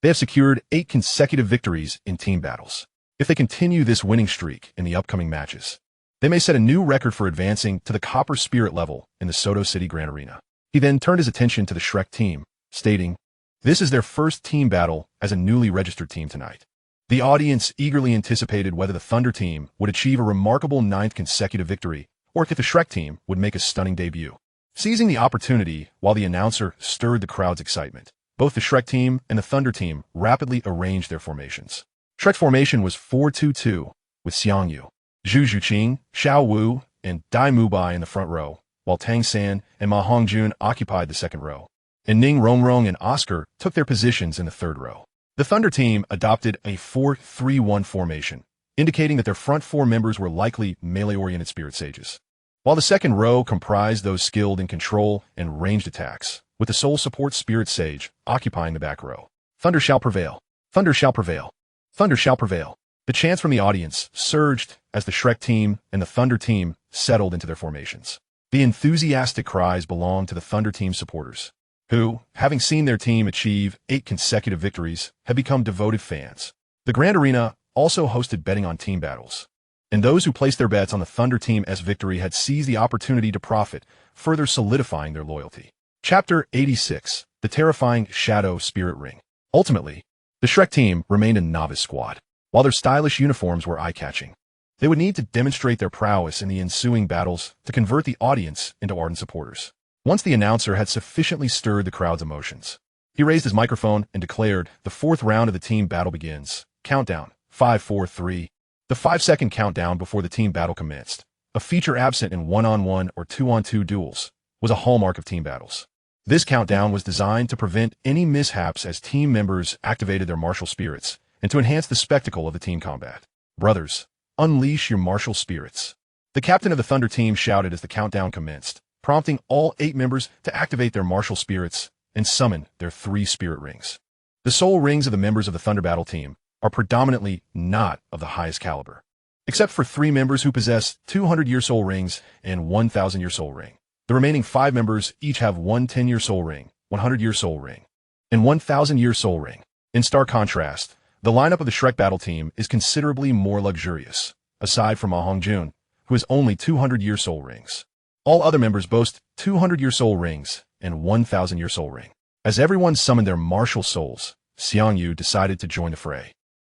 They have secured 8 consecutive victories in team battles. If they continue this winning streak in the upcoming matches, they may set a new record for advancing to the Copper Spirit level in the Soto City Grand Arena." He then turned his attention to the Shrek team, stating, "This is their first team battle as a newly registered team tonight." The audience eagerly anticipated whether the Thunder team would achieve a remarkable 9th consecutive victory, or if the Shrek team would make a stunning debut. Seizing the opportunity while the announcer stirred the crowd's excitement, both the Shrek team and the Thunder team rapidly arranged their formations. Shrek's formation was 4-2-2, with Xiang Yu, Zhu Zhuqing, Xiao Wu, and Dai Mubai in the front row, while Tang San and Ma Hongjun occupied the second row, and Ning Rongrong and Oscar took their positions in the third row. The Thunder team adopted a 4-3-1 formation, indicating that their front 4 members were likely melee-oriented spirit sages, while the second row comprised those skilled in control and ranged attacks, with the sole support spirit sage occupying the back row. Thunder shall prevail. Thunder shall prevail. Thunder shall prevail. The chants from the audience surged as the Shrek team and the Thunder team settled into their formations. The enthusiastic cries belonged to the Thunder team supporters, who, having seen their team achieve 8 consecutive victories, have become devoted fans. The Grand Arena also hosted betting on team battles, and those who placed their bets on the Thunder team's victory had seized the opportunity to profit, further solidifying their loyalty. Chapter 86, The Terrifying Shadow Spirit Ring. Ultimately, the Shrek team remained a novice squad. While their stylish uniforms were eye-catching, they would need to demonstrate their prowess in the ensuing battles to convert the audience into ardent supporters. Once the announcer had sufficiently stirred the crowd's emotions, he raised his microphone and declared, "The fourth round of the team battle begins. Countdown, 5, 4, 3. The 5-second countdown before the team battle commenced, a feature absent in one-on-one or two-on-two duels, was a hallmark of team battles. This countdown was designed to prevent any mishaps as team members activated their martial spirits and to enhance the spectacle of the team combat. Brothers, unleash your martial spirits." The captain of the Thunder team shouted as the countdown commenced, prompting all 8 members to activate their martial spirits and summon their 3 spirit rings. The soul rings of the members of the Thunder Battle team are predominantly not of the highest caliber, except for 3 members who possess 200-year soul rings and 1,000-year soul ring. The remaining 5 members each have 1 10-year soul ring, 100-year soul ring, and 1,000-year soul ring. In stark contrast, the lineup of the Shrek Battle team is considerably more luxurious, aside from Ma Hongjun, who has only 200-year soul rings. All other members boast 200-year soul rings and 1,000-year soul ring. As everyone summoned their martial souls, Xiang Yu decided to join the fray.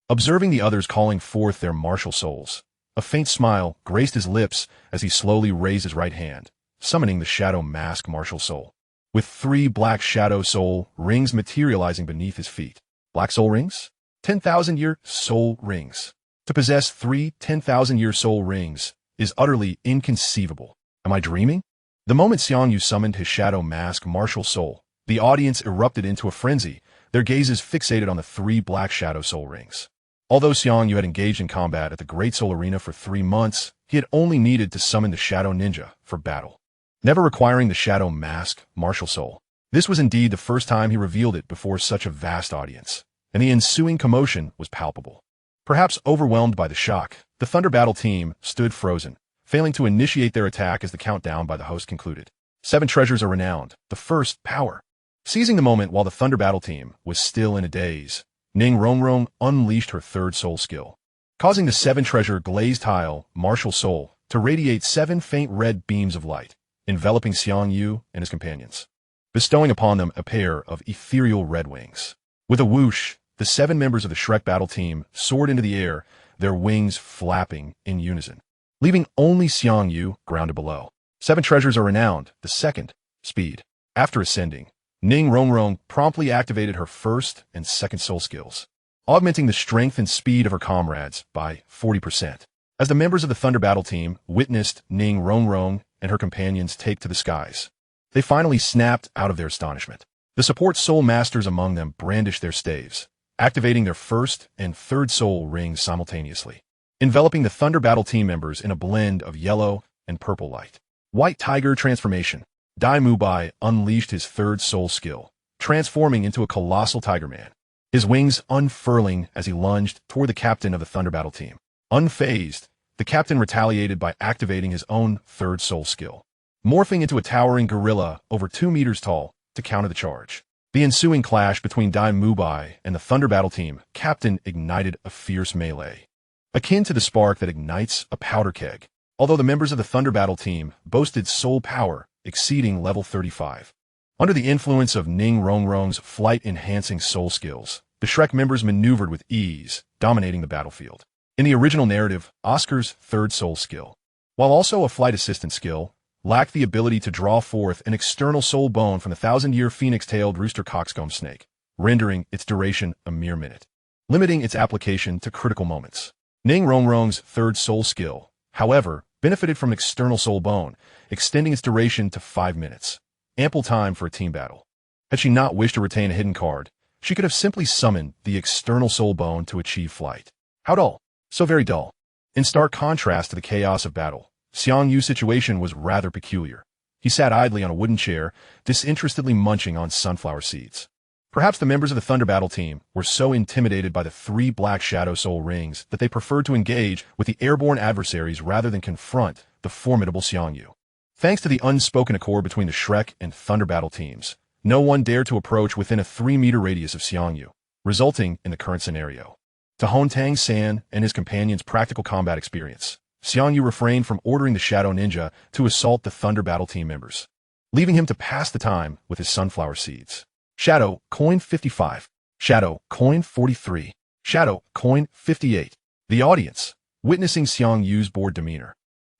Observing the others calling forth their martial souls, a faint smile graced his lips as he slowly raised his right hand, summoning the Shadow Mask martial soul. With 3 black Shadow Soul rings materializing beneath his feet. Black soul rings? 10,000-year soul rings. To possess 3 10,000-year soul rings is utterly inconceivable. Am I dreaming? The moment Xiang Yu summoned his Shadow Mask martial soul, the audience erupted into a frenzy, their gazes fixated on the 3 black Shadow Soul rings. Although Xiang Yu had engaged in combat at the Great Soul Arena for 3 months, he had only needed to summon the Shadow Ninja for battle, never requiring the Shadow Mask martial soul. This was indeed the first time he revealed it before such a vast audience, and the ensuing commotion was palpable. Perhaps overwhelmed by the shock, the Thunder Battle team stood frozen, failing to initiate their attack as the countdown by the host concluded. 7 treasures are renowned. The first, power. Seizing the moment while the Thunder Battle team was still in a daze, Ning Rongrong unleashed her 3rd soul skill, causing the 7-treasure glazed tile martial soul to radiate 7 faint red beams of light, enveloping Xiang Yu and his companions, bestowing upon them a pair of ethereal red wings. With a whoosh, the 7 members of the Shrek Battle team soared into the air, their wings flapping in unison, leaving only Xiang Yu grounded below. 7 treasures are renowned. The second, speed. After ascending, Ning Rongrong promptly activated her 1st and 2nd soul skills, augmenting the strength and speed of her comrades by 40%. As the members of the Thunder Battle team witnessed Ning Rongrong and her companions take to the skies, they finally snapped out of their astonishment. The support soul masters among them brandished their staves, activating their 1st and 3rd soul rings simultaneously, enveloping the Thunder Battle team members in a blend of yellow and purple light. White Tiger Transformation. Dai Mubai unleashed his 3rd soul skill, transforming into a colossal tiger man, his wings unfurling as he lunged toward the captain of the Thunder Battle team. Unfazed, the captain retaliated by activating his own 3rd soul skill, morphing into a towering gorilla over 2 meters tall to counter the charge. The ensuing clash between Dai Mubai and the Thunder Battle team captain ignited a fierce melee, akin to the spark that ignites a powder keg. Although the members of the Thunder Battle team boasted soul power exceeding level 35. Under the influence of Ning Rongrong's flight-enhancing soul skills, the Shrek members maneuvered with ease, dominating the battlefield. In the original narrative, Oscar's 3rd soul skill, while also a flight assistant skill, lacked the ability to draw forth an external soul bone from the 1,000-year phoenix-tailed rooster coxcomb snake, rendering its duration a mere minute, limiting its application to critical moments. Ning Rongrong's 3rd soul skill, however, benefited from an external soul bone, extending its duration to 5 minutes, ample time for a team battle. Had she not wished to retain a hidden card, she could have simply summoned the external soul bone to achieve flight. How dull. So very dull. In stark contrast to the chaos of battle, Xiang Yu's situation was rather peculiar. He sat idly on a wooden chair, disinterestedly munching on sunflower seeds. Perhaps the members of the Thunder Battle team were so intimidated by the 3 black Shadow Soul rings that they preferred to engage with the airborne adversaries rather than confront the formidable Xiang Yu. Thanks to the unspoken accord between the Shrek and Thunder Battle teams, no one dared to approach within a 3-meter radius of Xiang Yu, resulting in the current scenario. To hone Tang San and his companions' practical combat experience, Xiang Yu refrained from ordering the Shadow Ninja to assault the Thunder Battle team members, leaving him to pass the time with his sunflower seeds. Shadow, coin 55. Shadow, coin 43. Shadow, coin 58. The audience, witnessing Xiang Yu's bored demeanor,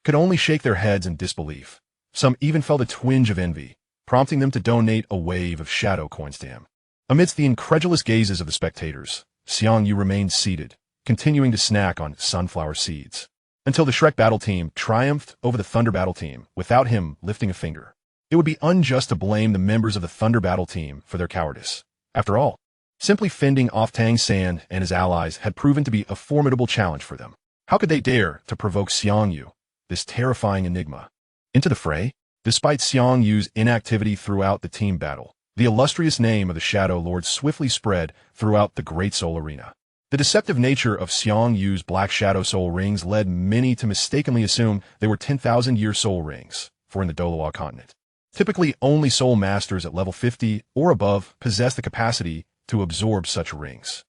could only shake their heads in disbelief. Some even felt a twinge of envy, prompting them to donate a wave of shadow coins to him. Amidst the incredulous gazes of the spectators, Xiang Yu remained seated, continuing to snack on sunflower seeds, until the Shrek battle team triumphed over the Thunder battle team without him lifting a finger. It would be unjust to blame the members of the Thunder battle team for their cowardice. After all, simply fending off Tang San and his allies had proven to be a formidable challenge for them. How could they dare to provoke Xiang Yu, this terrifying enigma, into the fray? Despite Xiang Yu's inactivity throughout the team battle, the illustrious name of the Shadow Lord swiftly spread throughout the Great Soul Arena. The deceptive nature of Xiang Yu's Black Shadow Soul Rings led many to mistakenly assume they were 10,000-year soul rings, for in the Douluo Continent, typically only soul masters at level 50 or above possess the capacity to absorb such rings.